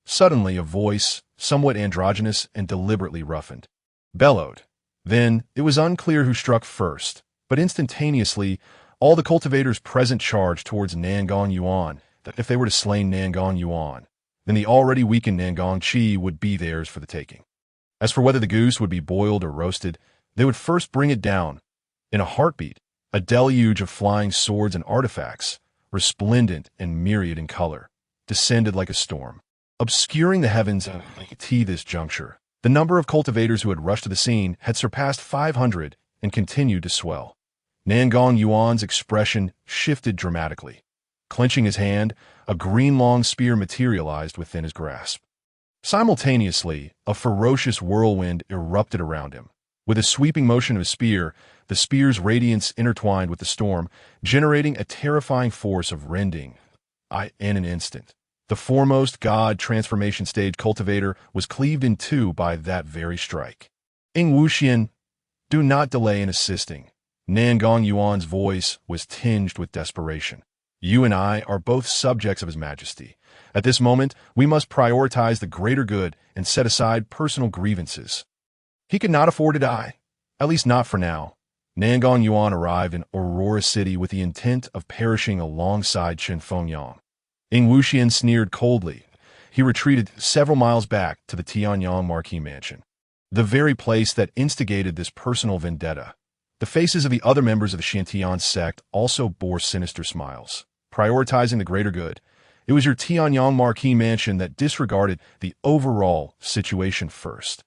Suddenly, a voice, somewhat androgynous and deliberately roughened, bellowed. Then, it was unclear who struck first, but instantaneously, all the cultivators present charged towards Nangong Yuan, that if they were to slay Nangong Yuan, then the already weakened Nangong Chi would be theirs for the taking. As for whether the goose would be boiled or roasted, they would first bring it down. In a heartbeat, a deluge of flying swords and artifacts, resplendent and myriad in color, descended like a storm, obscuring the heavens at this juncture. The number of cultivators who had rushed to the scene had surpassed 500 and continued to swell. Nangong Yuan's expression shifted dramatically. Clenching his hand, a green long spear materialized within his grasp. Simultaneously, a ferocious whirlwind erupted around him. With a sweeping motion of his spear, the spear's radiance intertwined with the storm, generating a terrifying force of rending in an instant. The foremost god transformation stage cultivator was cleaved in two by that very strike. Ing Wuxian, do not delay in assisting. Nangong Yuan's voice was tinged with desperation. You and I are both subjects of His Majesty. At this moment, we must prioritize the greater good and set aside personal grievances. He could not afford to die, at least not for now. Nangong Yuan arrived in Aurora City with the intent of perishing alongside Chen Fengyang. Ing Wuxian sneered coldly. He retreated several miles back to the Tianyang Marquis Mansion, the very place that instigated this personal vendetta. The faces of the other members of the Shantian sect also bore sinister smiles. Prioritizing the greater good, it was your Tianyang Marquis Mansion that disregarded the overall situation first.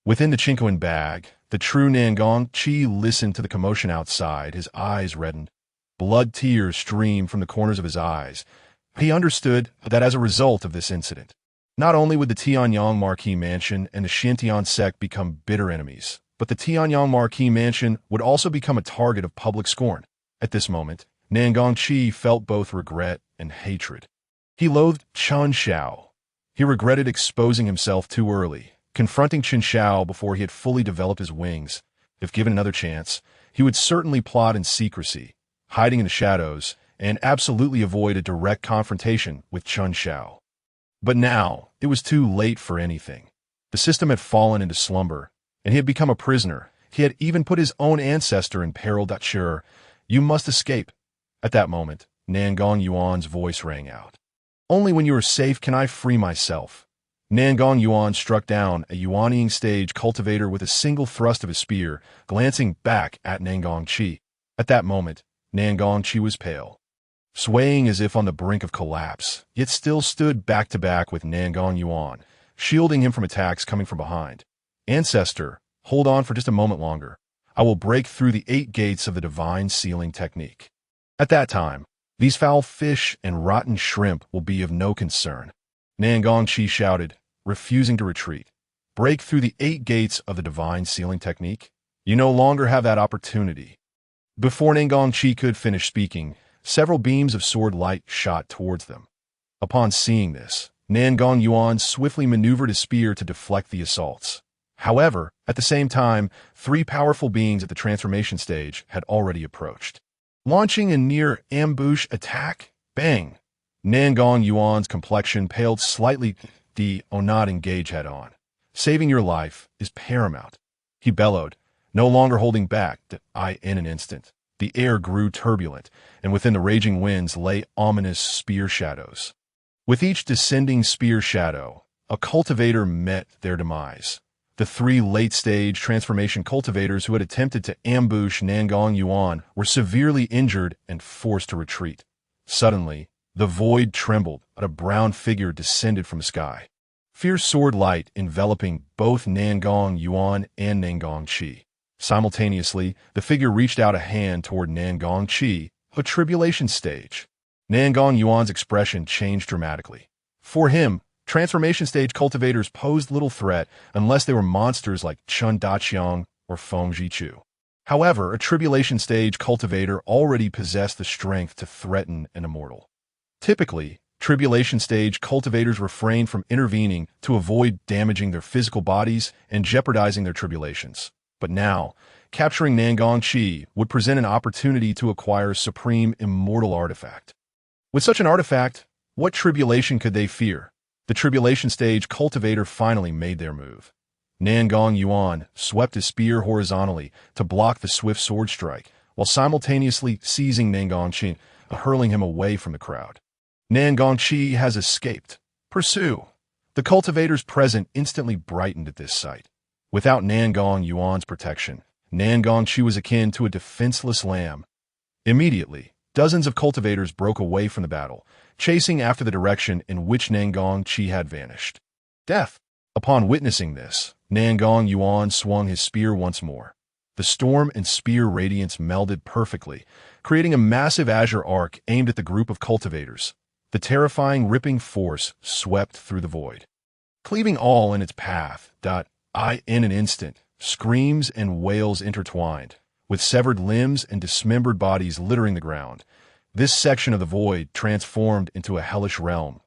Within the Chinkoan bag, the true Nangong Qi listened to the commotion outside. His eyes reddened. Blood tears streamed from the corners of his eyes. He understood that as a result of this incident, not only would the Tianyang Marquis Mansion and the Shantian sect become bitter enemies, but the Tianyang Marquis Mansion would also become a target of public scorn. At this moment, Nangong Qi felt both regret and hatred. He loathed Chen Xiao. He regretted exposing himself too early, confronting Chen Xiao before he had fully developed his wings. If given another chance, he would certainly plot in secrecy, hiding in the shadows, and absolutely avoid a direct confrontation with Chen Xiao. But now, it was too late for anything. The system had fallen into slumber, and he had become a prisoner. He had even put his own ancestor in peril. Sure, you must escape. At that moment, Nangong Yuan's voice rang out. Only when you are safe can I free myself. Nangong Yuan struck down a Yuanying stage cultivator with a single thrust of his spear, glancing back at Nangong Qi. At that moment, Nangong Qi was pale, swaying as if on the brink of collapse, yet still stood back-to-back with Nangong Yuan, shielding him from attacks coming from behind. Ancestor, hold on for just a moment longer. I will break through the 8 gates of the divine sealing technique. At that time, these foul fish and rotten shrimp will be of no concern. Nangong Qi shouted, refusing to retreat. Break through the 8 gates of the divine sealing technique? You no longer have that opportunity. Before Nangong Qi could finish speaking, several beams of sword light shot towards them. Upon seeing this, Nangong Yuan swiftly maneuvered his spear to deflect the assaults. However, at the same time, 3 powerful beings at the transformation stage had already approached. Launching a near ambush attack, bang! Nangong Yuan's complexion paled slightly. Do not engage head-on. Saving your life is paramount. He bellowed, no longer holding back. In an instant, the air grew turbulent, and within the raging winds lay ominous spear shadows. With each descending spear shadow, a cultivator met their demise. The 3 late-stage transformation cultivators who had attempted to ambush Nangong Yuan were severely injured and forced to retreat. Suddenly, the void trembled, and a brown figure descended from the sky. Fierce sword light enveloping both Nangong Yuan and Nangong Qi. Simultaneously, the figure reached out a hand toward Nangong Qi, a tribulation stage. Nangong Yuan's expression changed dramatically. For him, transformation stage cultivators posed little threat unless they were monsters like Chen Daqiang or Feng Zhichu. However, a tribulation stage cultivator already possessed the strength to threaten an immortal. Typically, tribulation stage cultivators refrain from intervening to avoid damaging their physical bodies and jeopardizing their tribulations. But now, capturing Nangong Qi would present an opportunity to acquire a supreme immortal artifact. With such an artifact, what tribulation could they fear? The tribulation stage cultivator finally made their move. Nangong Yuan swept his spear horizontally to block the swift sword strike, while simultaneously seizing Nangong Qi, hurling him away from the crowd. Nangong Qi has escaped. Pursue. The cultivators present instantly brightened at this sight. Without Nangong Yuan's protection, Nangong Qi was akin to a defenseless lamb. Immediately, dozens of cultivators broke away from the battle, chasing after the direction in which Nangong Qi had vanished. Death! Upon witnessing this, Nangong Yuan swung his spear once more. The storm and spear radiance melded perfectly, creating a massive azure arc aimed at the group of cultivators. The terrifying ripping force swept through the void, cleaving all in its path. In an instant, screams and wails intertwined, with severed limbs and dismembered bodies littering the ground. This section of the void transformed into a hellish realm.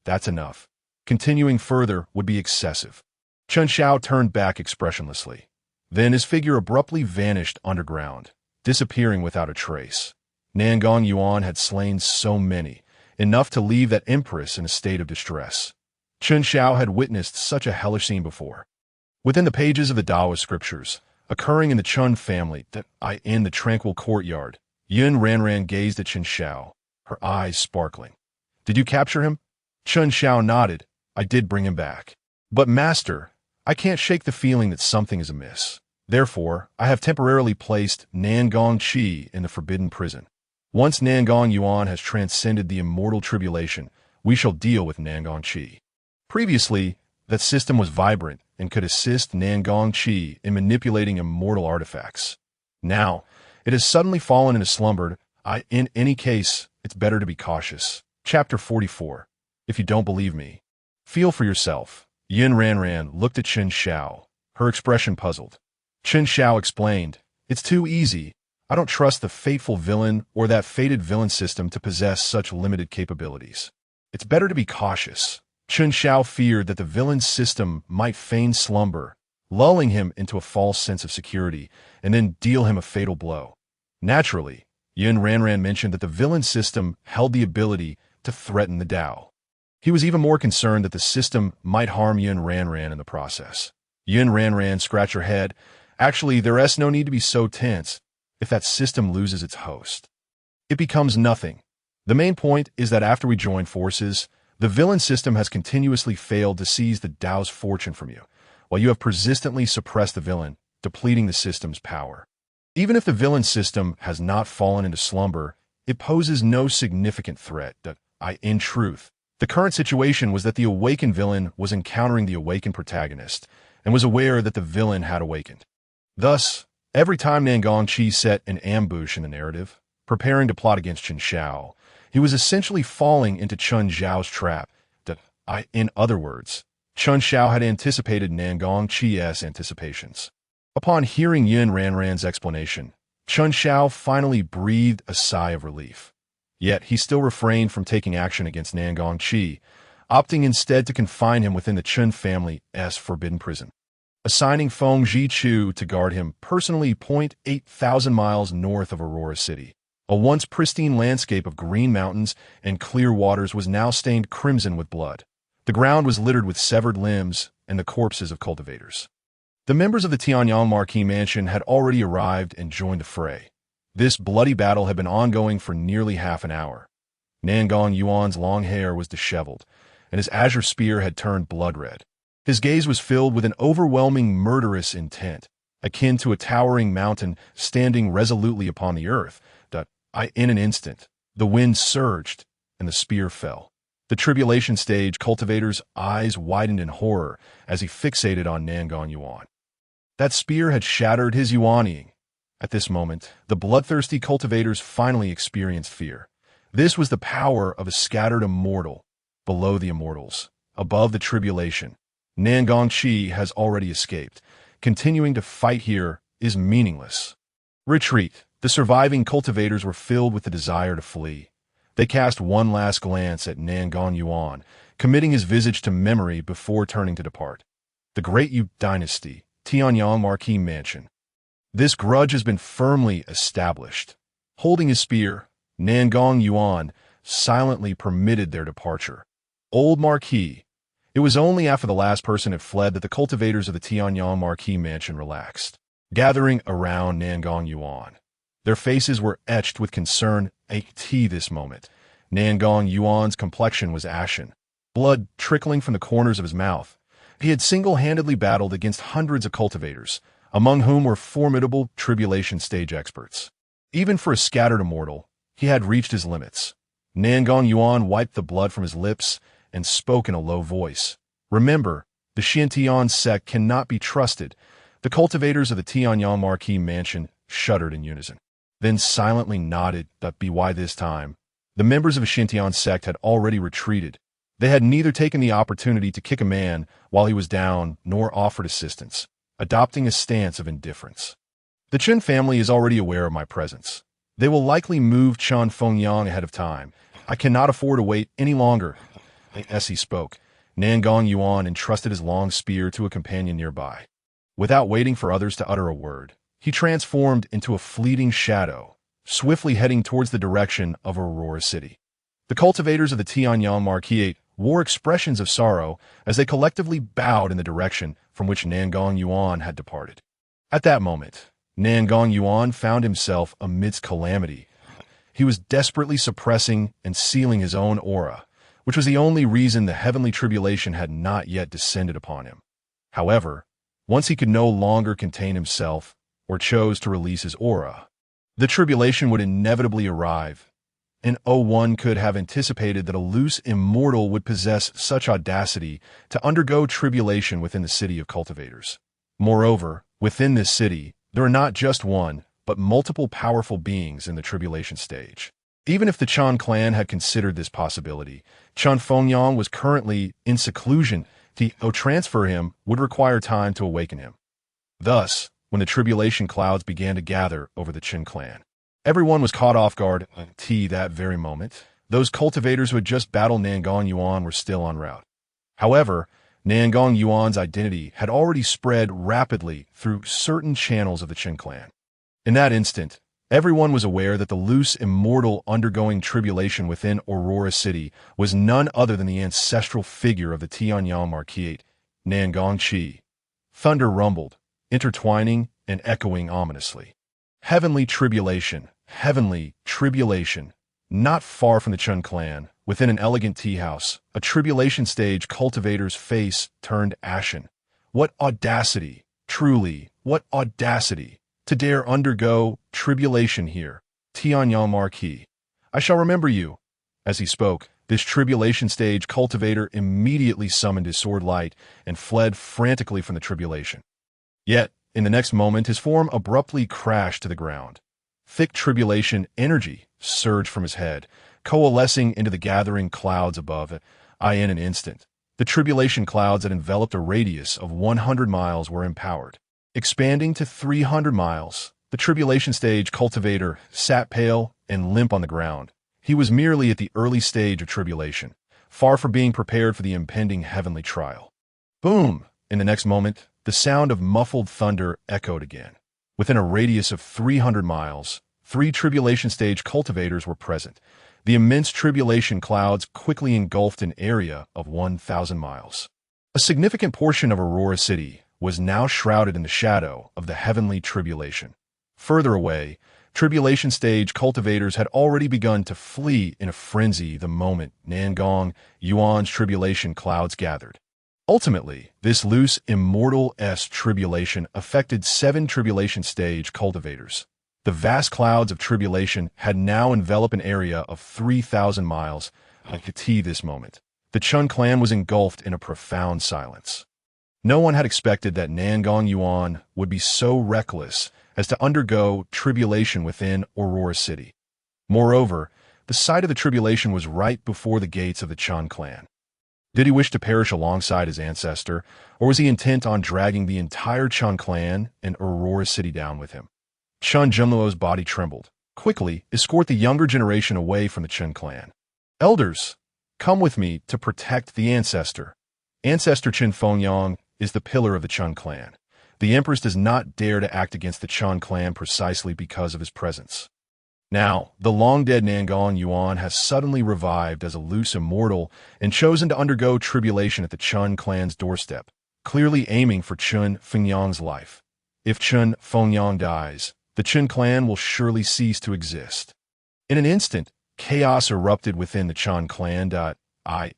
That's enough. Continuing further would be excessive. Chen Xiao turned back expressionlessly. Then his figure abruptly vanished underground, disappearing without a trace. Nangong Yuan had slain so many, enough to leave that empress in a state of distress. Chen Xiao had witnessed such a hellish scene before. Within the pages of the Taoist scriptures, occurring in the Chun family, in the tranquil courtyard, Yun Ranran gazed at Chen Xiao, her eyes sparkling. "Did you capture him?" Chen Xiao nodded. "I did bring him back. But master, I can't shake the feeling that something is amiss. Therefore, I have temporarily placed Nangong Qi in the forbidden prison. Once Nangong Yuan has transcended the immortal tribulation, we shall deal with Nangong Qi." Previously, that system was vibrant and could assist Nangong Qi in manipulating immortal artifacts. Now, it has suddenly fallen into slumber. In any case, it's better to be cautious. Chapter 44. If you don't believe me, feel for yourself. Yin Ranran looked at Chen Xiao, her expression puzzled. Chen Xiao explained, "It's too easy. I don't trust the fateful villain or that fated villain system to possess such limited capabilities. It's better to be cautious." Chen Xiao feared that the villain's system might feign slumber, lulling him into a false sense of security, and then deal him a fatal blow. Naturally, Yin Ranran mentioned that the villain system held the ability to threaten the Dao. He was even more concerned that the system might harm Yin Ranran in the process. Yin Ranran scratched her head. "Actually, there's no need to be so tense. If that system loses its host, it becomes nothing. The main point is that after we join forces, the villain system has continuously failed to seize the Dao's fortune from you, while you have persistently suppressed the villain, depleting the system's power. Even if the villain system has not fallen into slumber, it poses no significant threat. In truth, the current situation was that the awakened villain was encountering the awakened protagonist, and was aware that the villain had awakened. Thus, every time Nangong Qi set an ambush in the narrative, preparing to plot against Chen Xiao, he was essentially falling into Chen Xiao's trap. In other words, Chen Xiao had anticipated Nangong Qi's anticipations. Upon hearing Yin Ranran's explanation, Chen Xiao finally breathed a sigh of relief. Yet he still refrained from taking action against Nangong Qi, opting instead to confine him within the Chen family's forbidden prison, assigning Feng Zhichu to guard him personally 8,000 miles north of Aurora City. A once pristine landscape of green mountains and clear waters was now stained crimson with blood. The ground was littered with severed limbs and the corpses of cultivators. The members of the Tianyang Marquis mansion had already arrived and joined the fray. This bloody battle had been ongoing for nearly half an hour. Nangong Yuan's long hair was disheveled, and his azure spear had turned blood red. His gaze was filled with an overwhelming murderous intent, akin to a towering mountain standing resolutely upon the earth. In an instant, the wind surged, and the spear fell. The tribulation stage cultivator's eyes widened in horror as he fixated on Nangong Yuan. That spear had shattered his yuanying. At this moment, the bloodthirsty cultivators finally experienced fear. This was the power of a scattered immortal, below the immortals, above the tribulation. Nangong Qi has already escaped. Continuing to fight here is meaningless. Retreat. The surviving cultivators were filled with the desire to flee. They cast one last glance at Nangong Yuan, committing his visage to memory before turning to depart. The Great Yu Dynasty, Tianyang Marquis Mansion. This grudge has been firmly established. Holding his spear, Nangong Yuan silently permitted their departure. Old Marquis. It was only after the last person had fled that the cultivators of the Tianyang Marquis Mansion relaxed, gathering around Nangong Yuan. Their faces were etched with concern at this moment. Nangong Yuan's complexion was ashen, blood trickling from the corners of his mouth. He had single-handedly battled against hundreds of cultivators, among whom were formidable tribulation stage experts. Even for a scattered immortal, he had reached his limits. Nangong Yuan wiped the blood from his lips and spoke in a low voice. "Remember, the Xintian sect cannot be trusted." The cultivators of the Tianyang Marquis Mansion shuddered in unison, then silently nodded. By this time, the members of the Xintian sect had already retreated. They had neither taken the opportunity to kick a man while he was down nor offered assistance, adopting a stance of indifference. The Chen family is already aware of my presence. They will likely move Chen Fengyang ahead of time. I cannot afford to wait any longer. As he spoke, Nangong Yuan entrusted his long spear to a companion nearby. Without waiting for others to utter a word, he transformed into a fleeting shadow, swiftly heading towards the direction of Aurora City. The cultivators of the Tianyang Marquise wore expressions of sorrow as they collectively bowed in the direction from which Nangong Yuan had departed. At that moment, Nangong Yuan found himself amidst calamity. He was desperately suppressing and sealing his own aura, which was the only reason the heavenly tribulation had not yet descended upon him. However, once he could no longer contain himself or chose to release his aura, the tribulation would inevitably arrive, and one could have anticipated that a loose immortal would possess such audacity to undergo tribulation within the city of cultivators. Moreover, within this city, there are not just one, but multiple powerful beings in the tribulation stage. Even if the Chan clan had considered this possibility, Chan Fengyang was currently in seclusion. To transfer him would require time to awaken him. Thus, when the tribulation clouds began to gather over the Chin clan, everyone was caught off guard until that very moment. Those cultivators who had just battled Nangong Yuan were still en route. However, Nangong Yuan's identity had already spread rapidly through certain channels of the Chin clan. In that instant, everyone was aware that the loose immortal undergoing tribulation within Aurora City was none other than the ancestral figure of the Tianyang Marquise, Nangong Qi. Thunder rumbled, intertwining and echoing ominously. Heavenly tribulation, not far from the Chun clan, within an elegant tea house, a tribulation stage cultivator's face turned ashen. What audacity, truly, what audacity, to dare undergo tribulation here, Tianyang Marquise. I shall remember you. As he spoke, this tribulation stage cultivator immediately summoned his sword light and fled frantically from the tribulation. Yet, in the next moment, his form abruptly crashed to the ground. Thick tribulation energy surged from his head, coalescing into the gathering clouds above it. In an instant, the tribulation clouds that enveloped a radius of 100 miles were empowered. Expanding to 300 miles, the tribulation stage cultivator sat pale and limp on the ground. He was merely at the early stage of tribulation, far from being prepared for the impending heavenly trial. Boom! In the next moment, the sound of muffled thunder echoed again. Within a radius of 300 miles, 3 tribulation stage cultivators were present. The immense tribulation clouds quickly engulfed an area of 1,000 miles. A significant portion of Aurora City was now shrouded in the shadow of the heavenly tribulation. Further away, tribulation stage cultivators had already begun to flee in a frenzy the moment Nangong Yuan's tribulation clouds gathered. Ultimately, this loose immortal-esque tribulation affected 7 tribulation stage cultivators. The vast clouds of tribulation had now enveloped an area of 3,000 miles. At this moment, the Chun clan was engulfed in a profound silence. No one had expected that Nangong Yuan would be so reckless as to undergo tribulation within Aurora City. Moreover, the site of the tribulation was right before the gates of the Chun clan. Did he wish to perish alongside his ancestor, or was he intent on dragging the entire Chun clan and Aurora City down with him? Chun Junluo's body trembled. Quickly, escort the younger generation away from the Chun clan. Elders, come with me to protect the ancestor. Ancestor Qin Fengyang is the pillar of the Chun clan. The Empress does not dare to act against the Chun clan precisely because of his presence. Now, the long-dead Nangong Yuan has suddenly revived as a loose immortal and chosen to undergo tribulation at the Chun clan's doorstep, clearly aiming for Chun Fengyang's life. If Chun Fengyang dies, the Chun clan will surely cease to exist. In an instant, chaos erupted within the Chun clan.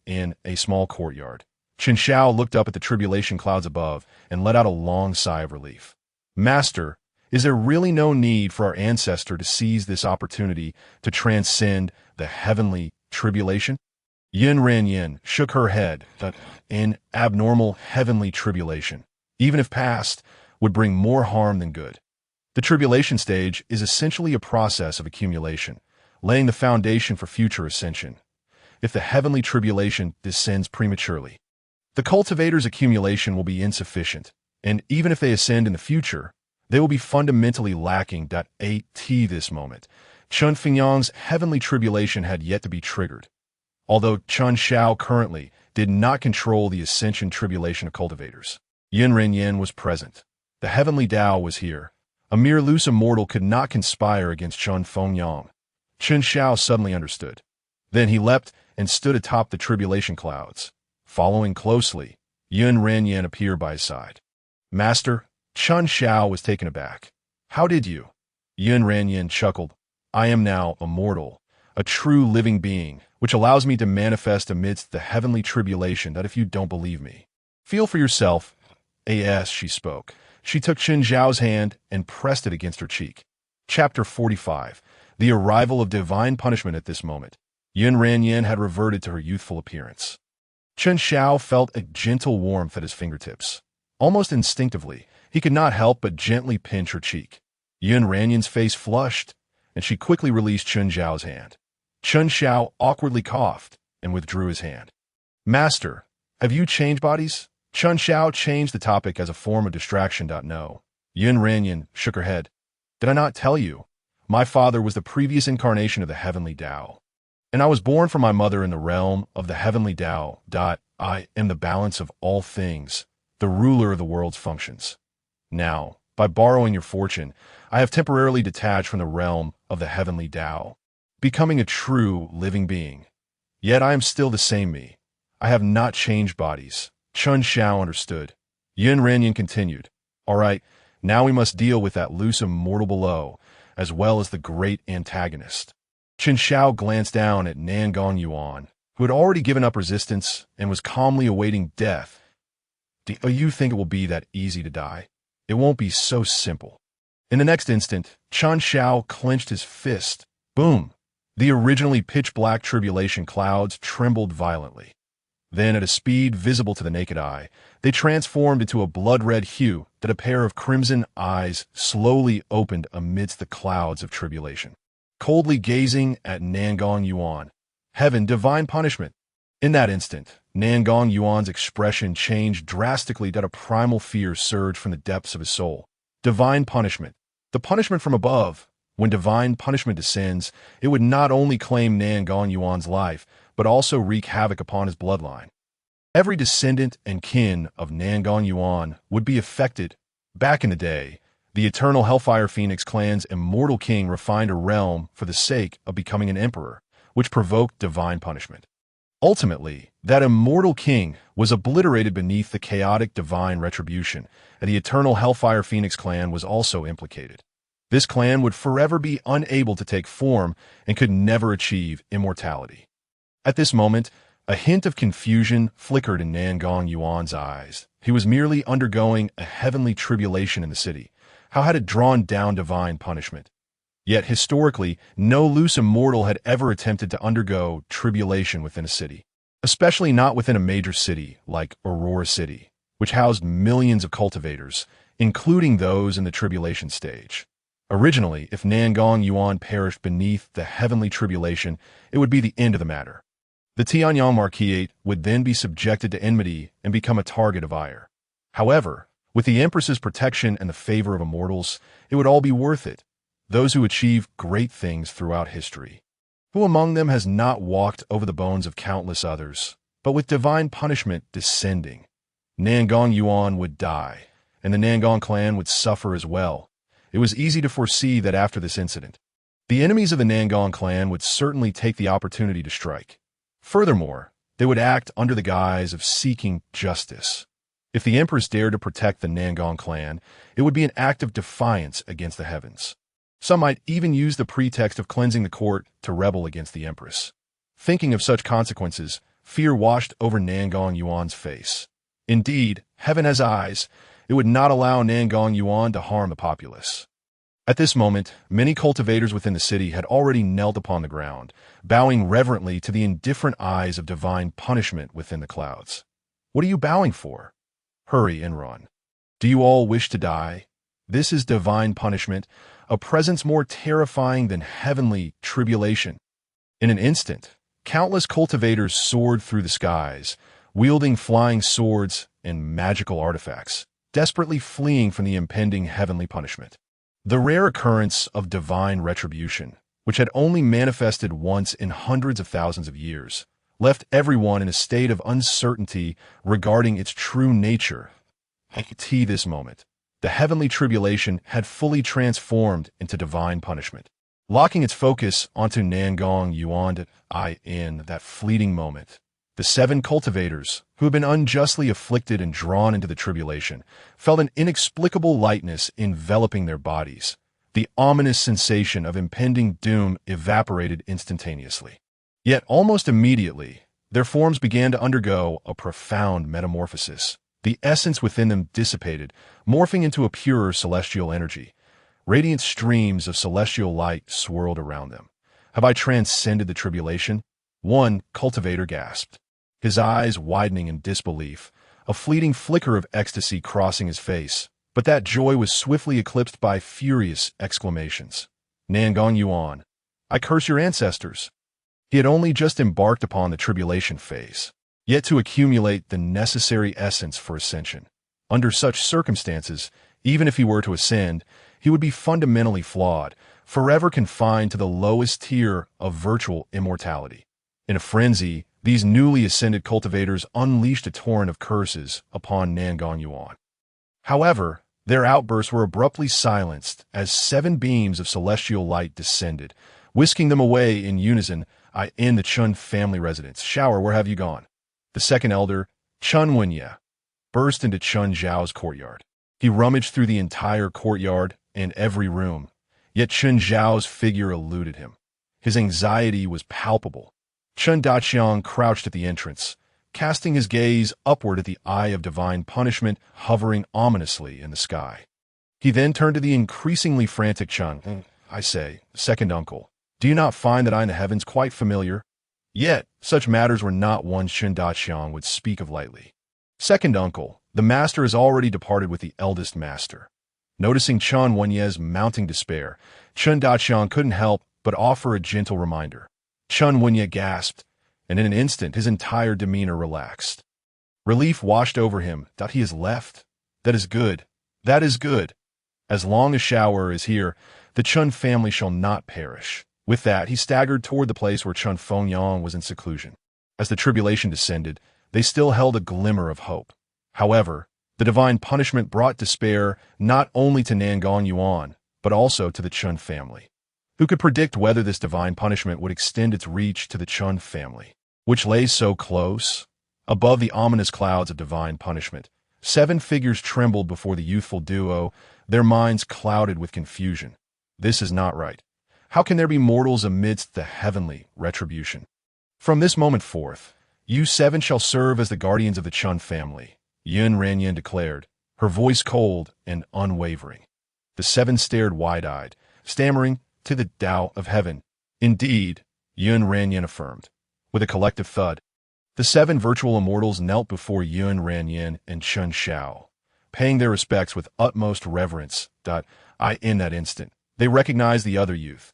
In a small courtyard, Qin Shao looked up at the tribulation clouds above and let out a long sigh of relief. Master, is there really no need for our ancestor to seize this opportunity to transcend the heavenly tribulation? Yin Ren Yin shook her head that an abnormal heavenly tribulation, even if past, would bring more harm than good. The tribulation stage is essentially a process of accumulation, laying the foundation for future ascension. If the heavenly tribulation descends prematurely, the cultivator's accumulation will be insufficient, and even if they ascend in the future, they will be fundamentally lacking. At this moment, Chun Fengyang's heavenly tribulation had yet to be triggered. although Chun Shao currently did not control the ascension tribulation of cultivators. Yin Renyin was present. The Heavenly Dao was here. A mere loose immortal could not conspire against Chun Fengyang. Chun Shao suddenly understood. Then he leapt and stood atop the tribulation clouds. Following closely, Yin Renyin appeared by his side. Master, Chun Shao was taken aback. How did you? Yin Renyin chuckled. I am now immortal, a true living being, which allows me to manifest amidst the heavenly tribulation that if you don't believe me. Feel for yourself. As she spoke, she took Qin Zhao's hand and pressed it against her cheek. Chapter 45. The arrival of divine punishment. At this moment, Yin Renyin had reverted to her youthful appearance. Chen Xiao felt a gentle warmth at his fingertips. Almost instinctively, he could not help but gently pinch her cheek. Yin Renyin's face flushed, and she quickly released Chen Zhao's hand. Chen Xiao awkwardly coughed and withdrew his hand. Master, have you changed bodies? Chen Xiao changed the topic as a form of distraction. No. Yin Renyin shook her head. Did I not tell you? My father was the previous incarnation of the Heavenly Dao, and I was born from my mother in the realm of the Heavenly Dao. I am the balance of all things, the ruler of the world's functions. Now, by borrowing your fortune, I have temporarily detached from the realm of the Heavenly Dao, becoming a true living being. Yet I am still the same me. I have not changed bodies. Chun Shao understood. Yin Renyin continued. All right, now we must deal with that loose immortal below, as well as the great antagonist. Qin Shao glanced down at Nangong Yuan, who had already given up resistance and was calmly awaiting death. Do you think it will be that easy to die? It won't be so simple. In the next instant, Chun Shao clenched his fist. Boom! The originally pitch-black tribulation clouds trembled violently. Then, at a speed visible to the naked eye, they transformed into a blood-red hue that a pair of crimson eyes slowly opened amidst the clouds of tribulation. Coldly gazing at Nangong Yuan. Heaven, divine punishment. In that instant, Nangong Yuan's expression changed drastically that a primal fear surged from the depths of his soul. Divine punishment. The punishment from above. When divine punishment descends, it would not only claim Nangong Yuan's life, but also wreak havoc upon his bloodline. Every descendant and kin of Nangong Yuan would be affected. Back in the day, the eternal Hellfire Phoenix clan's immortal king refined a realm for the sake of becoming an emperor, which provoked divine punishment. Ultimately, that immortal king was obliterated beneath the chaotic divine retribution, and the eternal Hellfire Phoenix clan was also implicated. This clan would forever be unable to take form and could never achieve immortality. At this moment, a hint of confusion flickered in Nangong Yuan's eyes. He was merely undergoing a heavenly tribulation in the city. How had it drawn down divine punishment? Yet historically, no loose immortal had ever attempted to undergo tribulation within a city, especially not within a major city like Aurora City, which housed millions of cultivators, including those in the tribulation stage. Originally, if Nangong Yuan perished beneath the heavenly tribulation, it would be the end of the matter. The Tianyang Marquisate would then be subjected to enmity and become a target of ire. However, with the Empress's protection and the favor of immortals, it would all be worth it. Those who achieve great things throughout history. Who among them has not walked over the bones of countless others, but with divine punishment descending? Nangong Yuan would die, and the Nangong clan would suffer as well. It was easy to foresee that after this incident, the enemies of the Nangong clan would certainly take the opportunity to strike. Furthermore, they would act under the guise of seeking justice. If the Empress dared to protect the Nangong clan, it would be an act of defiance against the heavens. Some might even use the pretext of cleansing the court to rebel against the Empress. Thinking of such consequences, fear washed over Nangong Yuan's face. Indeed, heaven has eyes. It would not allow Nangong Yuan to harm the populace. At this moment, many cultivators within the city had already knelt upon the ground, bowing reverently to the indifferent eyes of divine punishment within the clouds. What are you bowing for? Hurry and run. Do you all wish to die? This is divine punishment, a presence more terrifying than heavenly tribulation. In an instant, countless cultivators soared through the skies, wielding flying swords and magical artifacts, desperately fleeing from the impending heavenly punishment. The rare occurrence of divine retribution, which had only manifested once in hundreds of thousands of years, left everyone in a state of uncertainty regarding its true nature. This moment, the heavenly tribulation had fully transformed into divine punishment, locking its focus onto Nangong Yuan. In that fleeting moment, the 7 cultivators, who had been unjustly afflicted and drawn into the tribulation, felt an inexplicable lightness enveloping their bodies. The ominous sensation of impending doom evaporated instantaneously. Yet almost immediately, their forms began to undergo a profound metamorphosis. The essence within them dissipated, morphing into a purer celestial energy. Radiant streams of celestial light swirled around them. Have I transcended the tribulation? One cultivator gasped, his eyes widening in disbelief, a fleeting flicker of ecstasy crossing his face. But that joy was swiftly eclipsed by furious exclamations. Nangong Yuan, I curse your ancestors. He had only just embarked upon the tribulation phase, yet to accumulate the necessary essence for ascension. Under such circumstances, even if he were to ascend, he would be fundamentally flawed, forever confined to the lowest tier of virtual immortality. In a frenzy, these newly ascended cultivators unleashed a torrent of curses upon Nangong Yuan. However, their outbursts were abruptly silenced as 7 beams of celestial light descended, whisking them away in unison. In the Chun family residence. Shower, where have you gone? The second elder, Chun Wenye, burst into Chun Zhao's courtyard. He rummaged through the entire courtyard and every room, yet Chun Zhao's figure eluded him. His anxiety was palpable. Chun Daqiang crouched at the entrance, casting his gaze upward at the eye of divine punishment hovering ominously in the sky. He then turned to the increasingly frantic Chun. I say, second uncle, do you not find that I in the heavens quite familiar? Yet, such matters were not ones Chun Daqiang would speak of lightly. Second uncle, the master has already departed with the eldest master. Noticing Chun Wenye's mounting despair, Chun Daqiang couldn't help but offer a gentle reminder. Chun Wenye gasped, and in an instant his entire demeanor relaxed. Relief washed over him. He has left. That is good. That is good. As long as Shower is here, the Chun family shall not perish. With that, he staggered toward the place where Chun Fengyang was in seclusion. As the tribulation descended, they still held a glimmer of hope. However, the divine punishment brought despair not only to Nangong Yuan, but also to the Chun family. Who could predict whether this divine punishment would extend its reach to the Chun family, which lay so close? Above the ominous clouds of divine punishment, 7 figures trembled before the youthful duo, their minds clouded with confusion. This is not right. How can there be mortals amidst the heavenly retribution? From this moment forth, you 7 shall serve as the guardians of the Chun family, Yun Ranyan declared, her voice cold and unwavering. The 7 stared wide-eyed, stammering, to the Tao of heaven. Indeed, Yun Ranyan affirmed. With a collective thud, the 7 virtual immortals knelt before Yun Ranyan and Chun Shao, paying their respects with utmost reverence. In that instant, they recognized the other youth.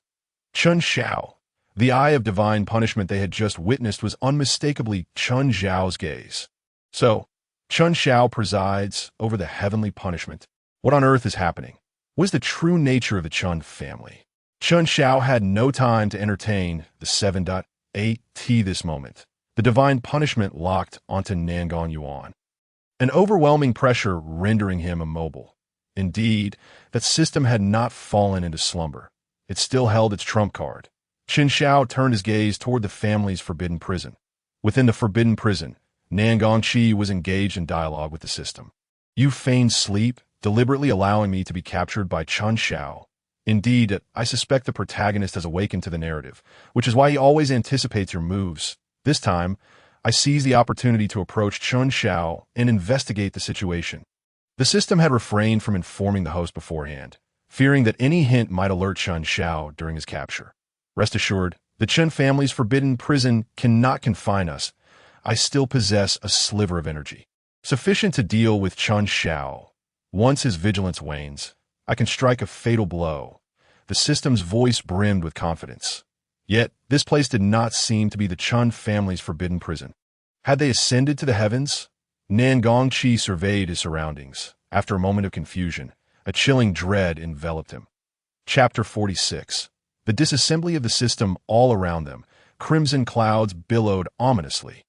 Chun Shao. The eye of divine punishment they had just witnessed was unmistakably Chun Zhao's gaze. So, Chun Shao presides over the heavenly punishment. What on earth is happening? What is the true nature of the Chun family? Chun Shao had no time to entertain the 7.8 this moment. The divine punishment locked onto Nangong Yuan, an overwhelming pressure rendering him immobile. Indeed, that system had not fallen into slumber. It still held its trump card. Qin Shao turned his gaze toward the family's forbidden prison. Within the forbidden prison, Nangong Qi was engaged in dialogue with the system. You feign sleep, deliberately allowing me to be captured by Chun Shao. Indeed, I suspect the protagonist has awakened to the narrative, which is why he always anticipates your moves. This time, I seized the opportunity to approach Chun Shao and investigate the situation. The system had refrained from informing the host beforehand, fearing that any hint might alert Chun Shao during his capture. Rest assured, the Chun family's forbidden prison cannot confine us. I still possess a sliver of energy, sufficient to deal with Chun Shao. Once his vigilance wanes, I can strike a fatal blow. The system's voice brimmed with confidence. Yet, this place did not seem to be the Chun family's forbidden prison. Had they ascended to the heavens? Nangong Qi surveyed his surroundings. After a moment of confusion, a chilling dread enveloped him. Chapter 46. The disassembly of the system all around them, crimson clouds billowed ominously.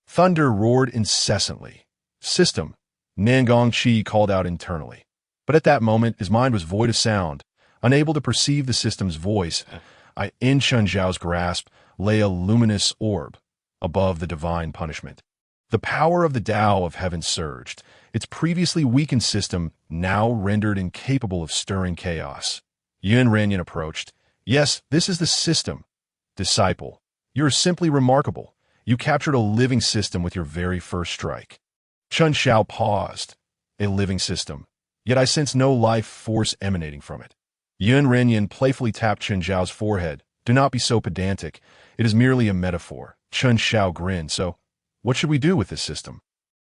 Thunder roared incessantly. System, Nangong Chi called out internally. But at that moment, his mind was void of sound, unable to perceive the system's voice. In Chen Zhao's grasp lay a luminous orb, above the divine punishment. The power of the Tao of heaven surged, its previously weakened system now rendered incapable of stirring chaos. Yun Renyan approached. Yes, this is the system. Disciple, you are simply remarkable. You captured a living system with your very first strike. Chen Xiao paused. A living system. Yet I sense no life force emanating from it. Yun Renyan playfully tapped Chen Zhao's forehead. Do not be so pedantic. It is merely a metaphor. Chen Xiao grinned. So, what should we do with this system?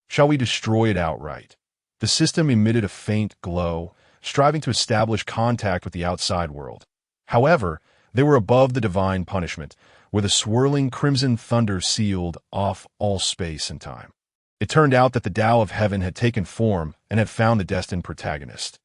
Shall we destroy it outright? The system emitted a faint glow, striving to establish contact with the outside world. However, they were above the divine punishment, where the swirling crimson thunder sealed off all space and time. It turned out that the Tao of heaven had taken form and had found the destined protagonist.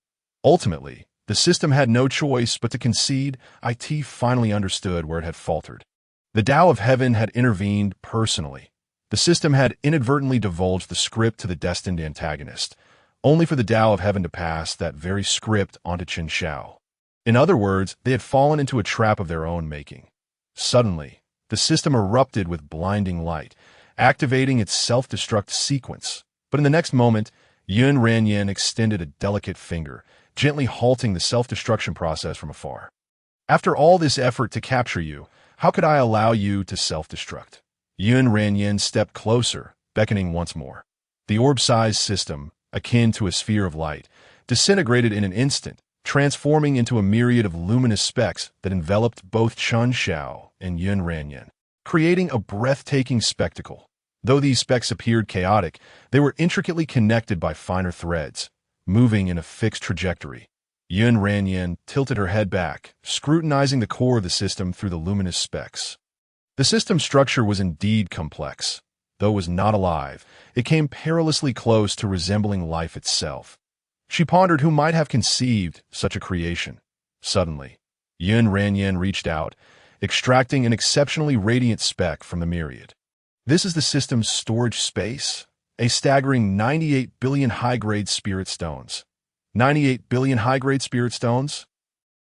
Ultimately, the system had no choice but to concede. It finally understood where it had faltered. The Tao of heaven had intervened personally. The system had inadvertently divulged the script to the destined antagonist, only for the Tao of heaven to pass that very script onto Chen Xiao. In other words, they had fallen into a trap of their own making. Suddenly, the system erupted with blinding light, activating its self-destruct sequence. But in the next moment, Yun Renyan extended a delicate finger, gently halting the self-destruction process from afar. After all this effort to capture you, how could I allow you to self-destruct? Yun Renyan stepped closer, beckoning once more. The orb-sized system, akin to a sphere of light, disintegrated in an instant, transforming into a myriad of luminous specks that enveloped both Chen Xiao and Yun Renyan, creating a breathtaking spectacle. Though these specks appeared chaotic, they were intricately connected by finer threads, moving in a fixed trajectory. Yun Renyan tilted her head back, scrutinizing the core of the system through the luminous specks. The system's structure was indeed complex. Though it was not alive, it came perilously close to resembling life itself. She pondered who might have conceived such a creation. Suddenly, Yun Renyan reached out, extracting an exceptionally radiant speck from the myriad. This is the system's storage space, a staggering 98 billion high-grade spirit stones. 98 billion high-grade spirit stones?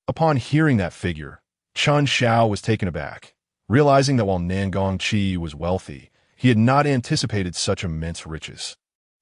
Upon hearing that figure, Chen Xiao was taken aback, realizing that while Nangong Chi was wealthy, he had not anticipated such immense riches.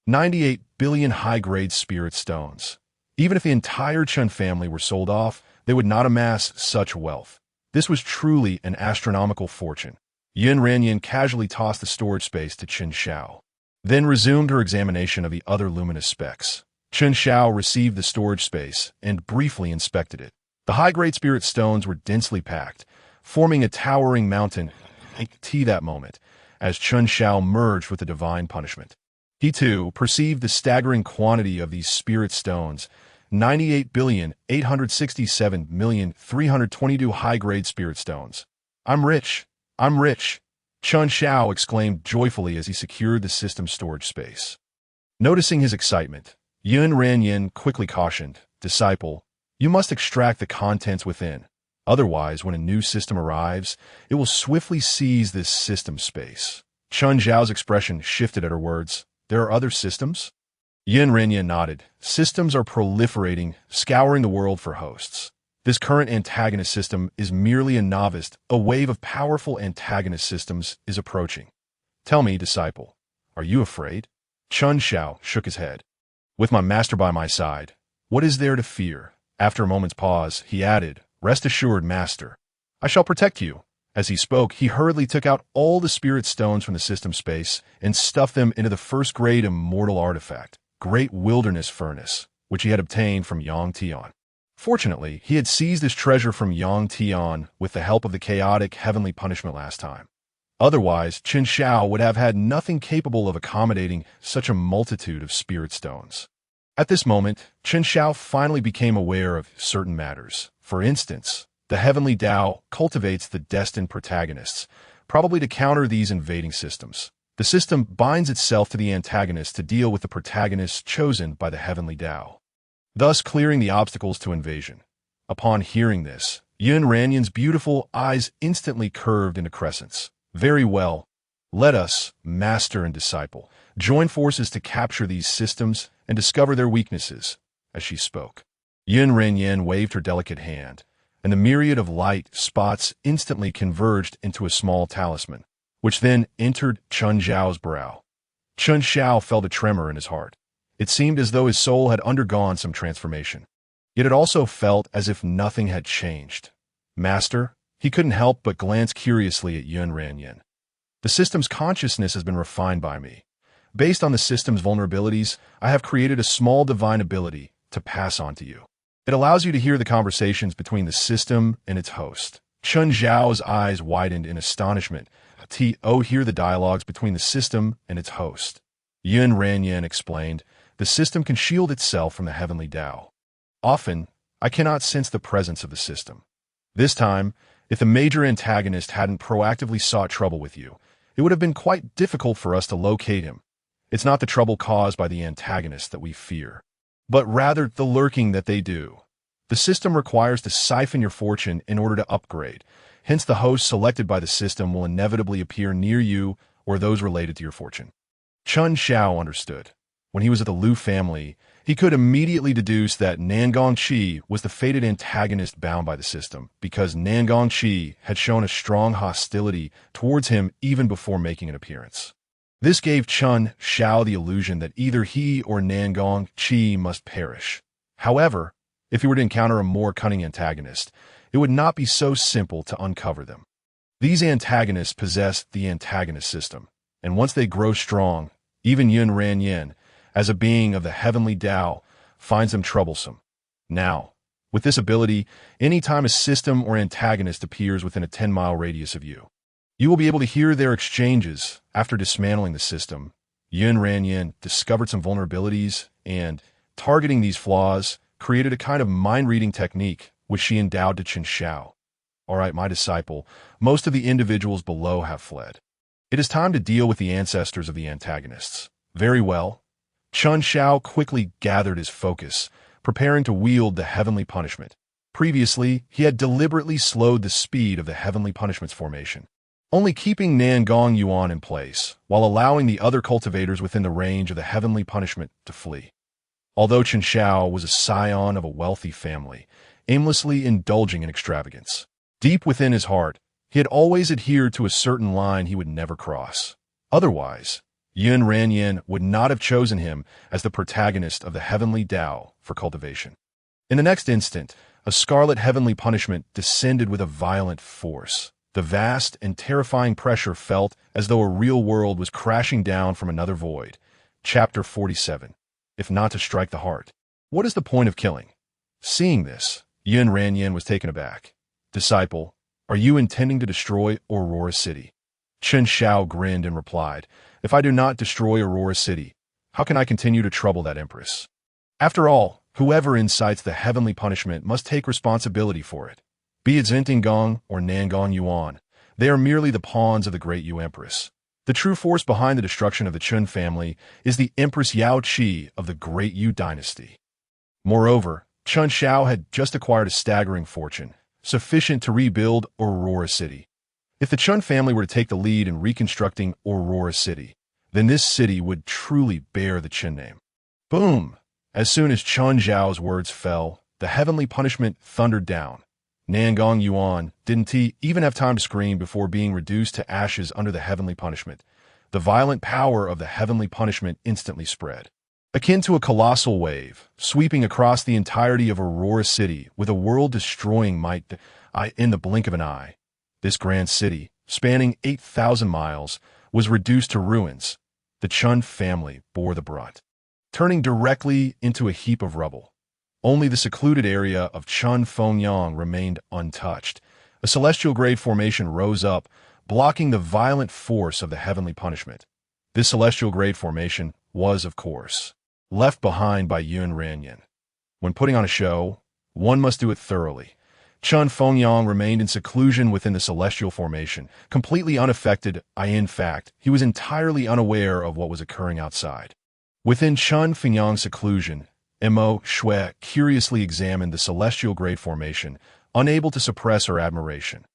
98 billion high-grade spirit stones. Even if the entire Chen family were sold off, they would not amass such wealth. This was truly an astronomical fortune. Yun Renyan casually tossed the storage space to Chen Xiao, then resumed her examination of the other luminous specks. Chen Xiao received the storage space and briefly inspected it. The high-grade spirit stones were densely packed, forming a towering mountain that moment, as Chen Xiao merged with the divine punishment. He too perceived the staggering quantity of these spirit stones, 98,867,322 high-grade spirit stones. I'm rich! I'm rich! Chen Xiao exclaimed joyfully as he secured the system's storage space. Noticing his excitement, Yun Renyan quickly cautioned, Disciple, you must extract the contents within. Otherwise, when a new system arrives, it will swiftly seize this system space. Chen Zhao's expression shifted at her words. There are other systems? Yun Renyan nodded. Systems are proliferating, scouring the world for hosts. This current antagonist system is merely a novice. A wave of powerful antagonist systems is approaching. Tell me, disciple, are you afraid? Chen Xiao shook his head. With my master by my side, what is there to fear? After a moment's pause, he added, Rest assured, master, I shall protect you. As he spoke, he hurriedly took out all the spirit stones from the system space and stuffed them into the first-grade immortal artifact, Great Wilderness Furnace, which he had obtained from Yang Tian. Fortunately, he had seized this treasure from Yang Tian with the help of the chaotic heavenly punishment last time. Otherwise, Chen Xiao would have had nothing capable of accommodating such a multitude of spirit stones. At this moment, Chen Xiao finally became aware of certain matters. For instance, the Heavenly Dao cultivates the destined protagonists, probably to counter these invading systems. The system binds itself to the antagonist to deal with the protagonists chosen by the Heavenly Dao, thus clearing the obstacles to invasion. Upon hearing this, Yun Ranyan's beautiful eyes instantly curved into crescents. Very well. Let us, master and disciple, join forces to capture these systems and discover their weaknesses. As she spoke, Yun Ranyan waved her delicate hand, and the myriad of light spots instantly converged into a small talisman, which then entered Chun Zhao's brow. Chun Zhao felt a tremor in his heart. It seemed as though his soul had undergone some transformation. Yet it also felt as if nothing had changed. Master, he couldn't help but glance curiously at Yun Ranyan. The system's consciousness has been refined by me. Based on the system's vulnerabilities, I have created a small divine ability to pass on to you. It allows you to hear the conversations between the system and its host. Chun Zhao's eyes widened in astonishment. Hear the dialogues between the system and its host. Yun Ranyan explained, the system can shield itself from the Heavenly Dao. Often, I cannot sense the presence of the system. This time, if the major antagonist hadn't proactively sought trouble with you, it would have been quite difficult for us to locate him. It's not the trouble caused by the antagonist that we fear, but rather the lurking that they do. The system requires to siphon your fortune in order to upgrade. Hence, the host selected by the system will inevitably appear near you or those related to your fortune. Chun Zhao understood. When he was at the Liu family, he could immediately deduce that Nangong Qi was the fated antagonist bound by the system, because Nangong Qi had shown a strong hostility towards him even before making an appearance. This gave Chun Zhao the illusion that either he or Nangong Qi must perish. However, if he were to encounter a more cunning antagonist, it would not be so simple to uncover them. These antagonists possess the antagonist system, and once they grow strong, even Yun Ranyan, as a being of the Heavenly Dao, finds them troublesome. Now, with this ability, any time a system or antagonist appears within a 10-mile radius of you, you will be able to hear their exchanges. After dismantling the system, Yun Ranyan discovered some vulnerabilities and, targeting these flaws, created a kind of mind-reading technique which she endowed to Chun Zhao. All right, my disciple, most of the individuals below have fled. It is time to deal with the ancestors of the antagonists. Very well. Chun Zhao quickly gathered his focus, preparing to wield the heavenly punishment. Previously, he had deliberately slowed the speed of the heavenly punishment's formation, only keeping Nangong Yuan in place, while allowing the other cultivators within the range of the heavenly punishment to flee. Although Chun Zhao was a scion of a wealthy family, aimlessly indulging in extravagance, deep within his heart, he had always adhered to a certain line he would never cross. Otherwise, Yun Ranyan would not have chosen him as the protagonist of the Heavenly Dao for cultivation. In the next instant, a scarlet heavenly punishment descended with a violent force. The vast and terrifying pressure felt as though a real world was crashing down from another void. Chapter 47. If not to strike the heart, what is the point of killing? Seeing this, Yun Ranyan was taken aback. Disciple, are you intending to destroy Aurora City? Chun Zhao grinned and replied, if I do not destroy Aurora City, how can I continue to trouble that empress? After all, whoever incites the heavenly punishment must take responsibility for it. Be it Zintinggong or Nangong Yuan, they are merely the pawns of the great Yu Empress. The true force behind the destruction of the Chun family is the Empress Yao Qi of the great Yu dynasty. Moreover, Chun Zhao had just acquired a staggering fortune, sufficient to rebuild Aurora City. If the Chun family were to take the lead in reconstructing Aurora City, then this city would truly bear the Chun name. Boom! As soon as Chun Zhao's words fell, the heavenly punishment thundered down. Nangong Yuan didn't even have time to scream before being reduced to ashes under the heavenly punishment. The violent power of the heavenly punishment instantly spread, akin to a colossal wave, sweeping across the entirety of Aurora City with a world-destroying might in the blink of an eye. This grand city, spanning 8,000 miles, was reduced to ruins. The Chun family bore the brunt, turning directly into a heap of rubble. Only the secluded area of Chun Fengyang remained untouched. A celestial grade formation rose up, blocking the violent force of the heavenly punishment. This celestial grade formation was, of course, left behind by Yun Ranyan. When putting on a show, one must do it thoroughly. Chun Fengyang remained in seclusion within the celestial formation, completely unaffected. In fact, he was entirely unaware of what was occurring outside. Within Chun Fengyang's seclusion, Mo Shui curiously examined the celestial grade formation, unable to suppress her admiration.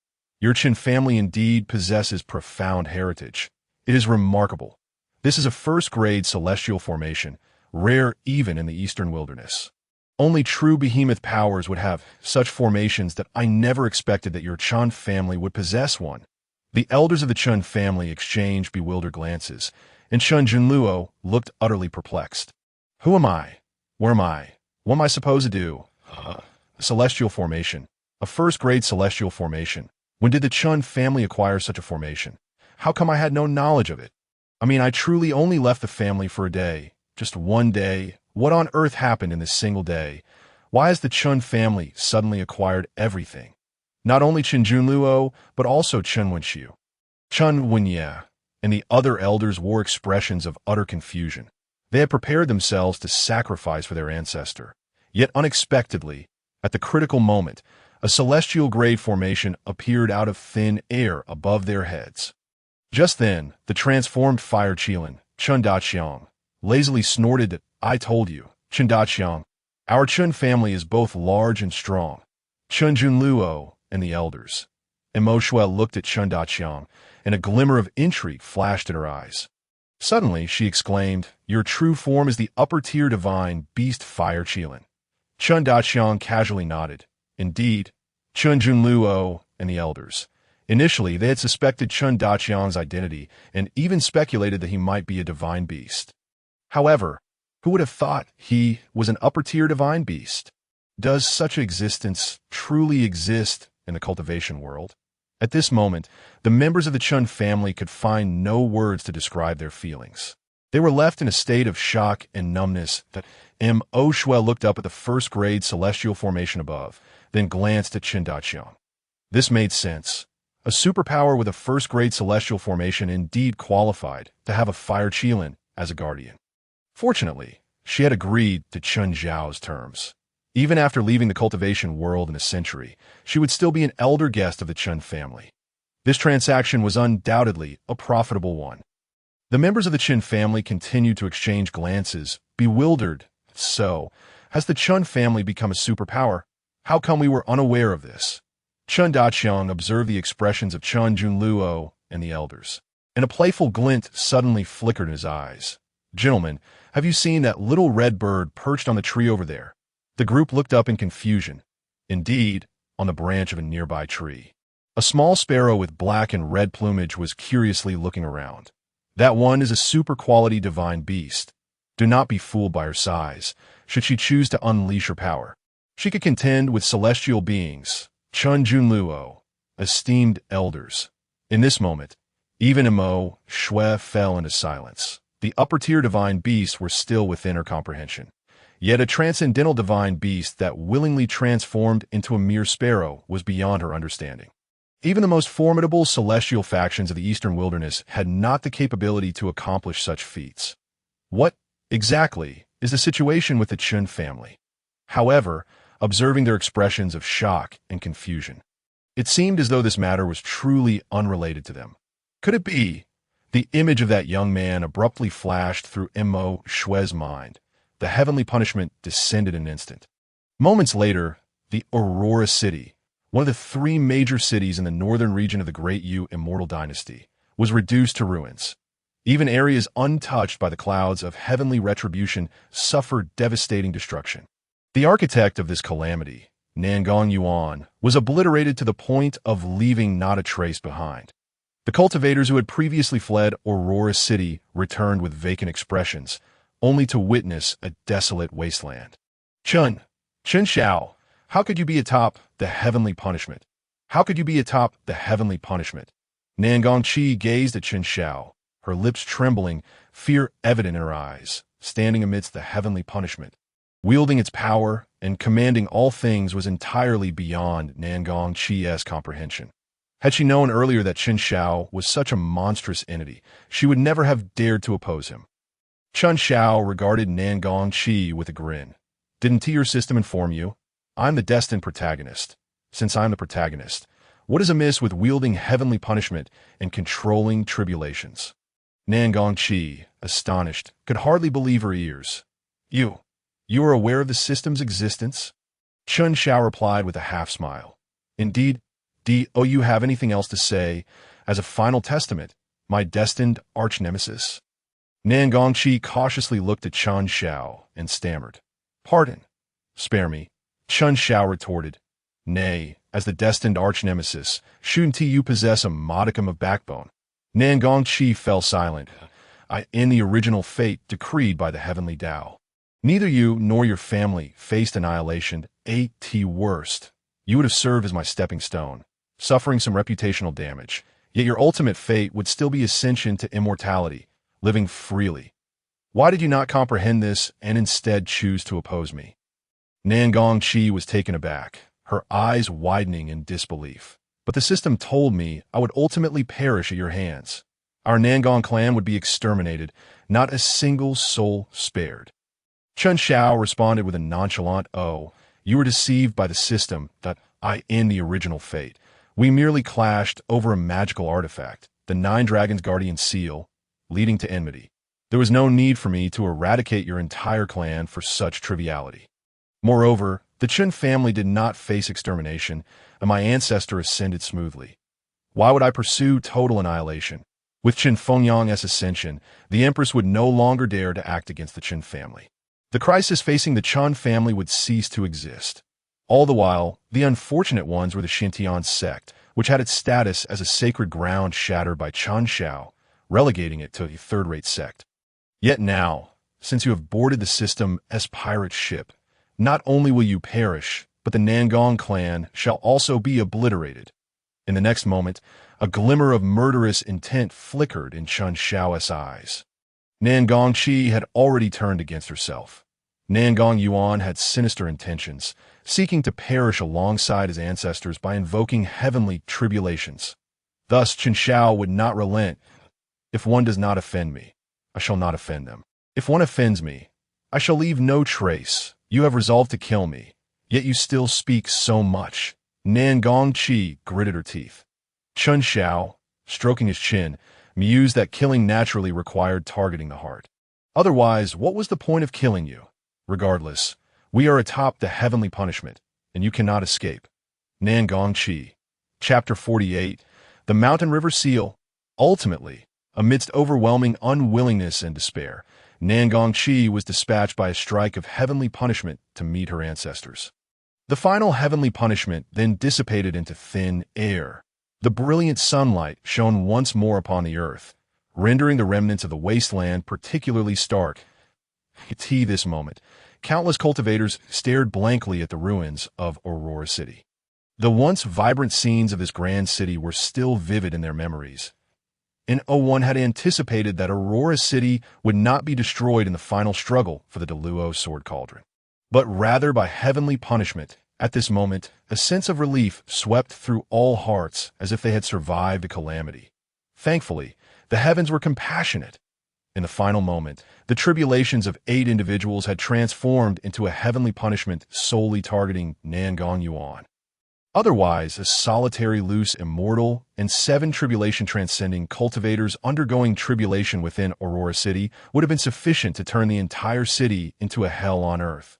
Your Qin family indeed possesses profound heritage. It is remarkable. This is a first-grade celestial formation, rare even in the eastern wilderness. Only true behemoth powers would have such formations that I never expected that your Chun family would possess one. The elders of the Chun family exchanged bewildered glances, and Chun Junluo looked utterly perplexed. Who am I? Where am I? What am I supposed to do? A celestial formation. A first-grade celestial formation. When did the Chun family acquire such a formation? How come I had no knowledge of it? I mean, I truly only left the family for a day. Just one day. What on earth happened in this single day? Why has the Chun family suddenly acquired everything? Not only Qin Junluo, but also Chen Wenxiu. Chun Wenye and the other elders wore expressions of utter confusion. They had prepared themselves to sacrifice for their ancestor. Yet unexpectedly, at the critical moment, a celestial grade formation appeared out of thin air above their heads. Just then, the transformed fire Qilin, Chun Daqiang, lazily snorted that, I told you, Chun Daqiang, our Chun family is both large and strong. Chun Junluo and the elders. And Mo Shui looked at Chun Daqiang, and a glimmer of intrigue flashed in her eyes. Suddenly, she exclaimed, your true form is the upper-tier divine beast fire Qilin. Chun Daqiang casually nodded. Indeed, Chun Junluo and the elders. Initially, they had suspected Chun Daqiang's identity and even speculated that he might be a divine beast. However, who would have thought he was an upper-tier divine beast? Does such existence truly exist in the cultivation world? At this moment, the members of the Chun family could find no words to describe their feelings. They were left in a state of shock and numbness that Mo Shui looked up at the first-grade celestial formation above, then glanced at Qin Daqiang. This made sense. A superpower with a first-grade celestial formation indeed qualified to have a fire Qilin as a guardian. Fortunately, she had agreed to Chun Zhao's terms. Even after leaving the cultivation world in a century, she would still be an elder guest of the Chun family. This transaction was undoubtedly a profitable one. The members of the Qin family continued to exchange glances, bewildered. So, has the Chun family become a superpower? How come we were unaware of this? Chun Daqiang observed the expressions of Chun Junluo and the elders, and a playful glint suddenly flickered in his eyes. Gentlemen, have you seen that little red bird perched on the tree over there? The group looked up in confusion. Indeed, on the branch of a nearby tree. A small sparrow with black and red plumage was curiously looking around. That one is a super-quality divine beast. Do not be fooled by her size, should she choose to unleash her power. She could contend with celestial beings, Chun Junluo, esteemed elders. In this moment, even Mo Shui fell into silence. The upper-tier divine beasts were still within her comprehension. Yet a transcendental divine beast that willingly transformed into a mere sparrow was beyond her understanding. Even the most formidable celestial factions of the eastern wilderness had not the capability to accomplish such feats. What, exactly, is the situation with the Chun family? However, observing their expressions of shock and confusion, it seemed as though this matter was truly unrelated to them. Could it be? The image of that young man abruptly flashed through Mo Shui's mind. The heavenly punishment descended in an instant. Moments later, the Aurora City, one of the 3 major cities in the northern region of the Great Yu Immortal Dynasty, was reduced to ruins. Even areas untouched by the clouds of heavenly retribution suffered devastating destruction. The architect of this calamity, Nangong Yuan, was obliterated to the point of leaving not a trace behind. The cultivators who had previously fled Aurora City returned with vacant expressions, only to witness a desolate wasteland. Chen Xiao, how could you be atop the heavenly punishment? How could you be atop the heavenly punishment? Nangong Qi gazed at Chen Xiao, her lips trembling, fear evident in her eyes, standing amidst the heavenly punishment. Wielding its power and commanding all things was entirely beyond Nangong Qi's comprehension. Had she known earlier that Chen Xiao was such a monstrous entity, she would never have dared to oppose him. Chen Xiao regarded Nangong Qi with a grin. Didn't your system inform you? I'm the destined protagonist. Since I'm the protagonist, what is amiss with wielding heavenly punishment and controlling tribulations? Nangong Qi, astonished, could hardly believe her ears. You are aware of the system's existence? Chen Xiao replied with a half-smile. Indeed, do you have anything else to say as a final testament, my destined arch-nemesis? Nan Gongqi cautiously looked at Chen Xiao and stammered. Pardon. Spare me. Chen Xiao retorted. Nay, as the destined arch-nemesis, shouldn't you possess a modicum of backbone? Nan Gongqi fell silent. I end the original fate decreed by the Heavenly Dao. Neither you nor your family faced annihilation. At worst, you would have served as my stepping stone, suffering some reputational damage, yet your ultimate fate would still be ascension to immortality, living freely. Why did you not comprehend this and instead choose to oppose me? Nan Gongqi was taken aback, her eyes widening in disbelief. But the system told me I would ultimately perish at your hands. Our Nangong clan would be exterminated, not a single soul spared. Chen Xiao responded with a nonchalant, "Oh, you were deceived by the system that I end the original fate. We merely clashed over a magical artifact, the Nine Dragons' guardian seal, leading to enmity. There was no need for me to eradicate your entire clan for such triviality. Moreover, the Chen family did not face extermination, and my ancestor ascended smoothly. Why would I pursue total annihilation? With Chen Fengyang's ascension, the Empress would no longer dare to act against the Chen family. The crisis facing the Chen family would cease to exist. All the while, the unfortunate ones were the Xintian sect, which had its status as a sacred ground shattered by Chen Xiao, relegating it to a third-rate sect. Yet now, since you have boarded the system as pirate ship, not only will you perish, but the Nangong clan shall also be obliterated." In the next moment, a glimmer of murderous intent flickered in Chen Xiao's eyes. Nan Gongqi had already turned against herself. Nangong Yuan had sinister intentions, seeking to perish alongside his ancestors by invoking heavenly tribulations. Thus, Chen Xiao would not relent. If one does not offend me, I shall not offend them. If one offends me, I shall leave no trace. You have resolved to kill me, yet you still speak so much. Nan Gongqi gritted her teeth. Chen Xiao, stroking his chin, mused that killing naturally required targeting the heart. Otherwise, what was the point of killing you? Regardless, we are atop the heavenly punishment, and you cannot escape. Nan Gongqi. Chapter 48. The Mountain River Seal. Ultimately, amidst overwhelming unwillingness and despair, Nan Gongqi was dispatched by a strike of heavenly punishment to meet her ancestors. The final heavenly punishment then dissipated into thin air. The brilliant sunlight shone once more upon the earth, rendering the remnants of the wasteland particularly stark. At this moment, countless cultivators stared blankly at the ruins of Aurora City. The once vibrant scenes of this grand city were still vivid in their memories, and one had anticipated that Aurora City would not be destroyed in the final struggle for the Deluo Sword Cauldron, but rather by heavenly punishment. At this moment, a sense of relief swept through all hearts as if they had survived a calamity. Thankfully, the heavens were compassionate. In the final moment, the tribulations of 8 individuals had transformed into a heavenly punishment solely targeting Nangong Yuan. Otherwise, a solitary loose immortal and 7 tribulation-transcending cultivators undergoing tribulation within Aurora City would have been sufficient to turn the entire city into a hell on earth.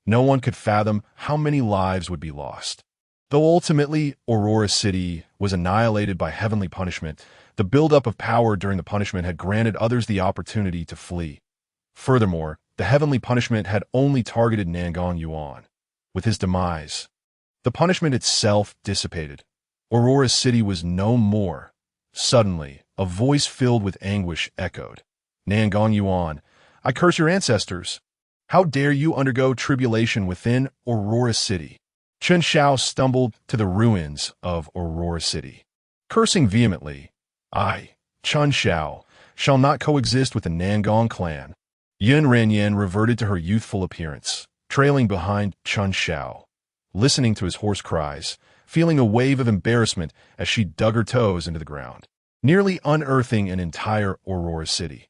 No one could fathom how many lives would be lost. Though ultimately Aurora City was annihilated by heavenly punishment, the buildup of power during the punishment had granted others the opportunity to flee. Furthermore, the heavenly punishment had only targeted Nangong Yuan. With his demise, the punishment itself dissipated. Aurora City was no more. Suddenly, a voice filled with anguish echoed. Nangong Yuan, I curse your ancestors. How dare you undergo tribulation within Aurora City? Chen Xiao stumbled to the ruins of Aurora City. Cursing vehemently, I, Chen Xiao, shall not coexist with the Nangong clan. Yun Renyan reverted to her youthful appearance, trailing behind Chen Xiao, listening to his hoarse cries, feeling a wave of embarrassment as she dug her toes into the ground, nearly unearthing an entire Aurora City.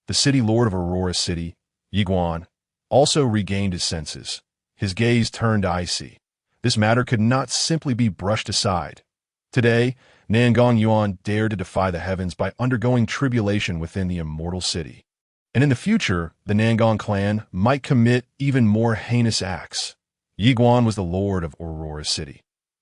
The city lord of Aurora City, Yiguan, also regained his senses. His gaze turned icy. This matter could not simply be brushed aside. Today, Nangong Yuan dared to defy the heavens by undergoing tribulation within the immortal city. And in the future, the Nangong clan might commit even more heinous acts. Yiguan was the lord of Aurora City.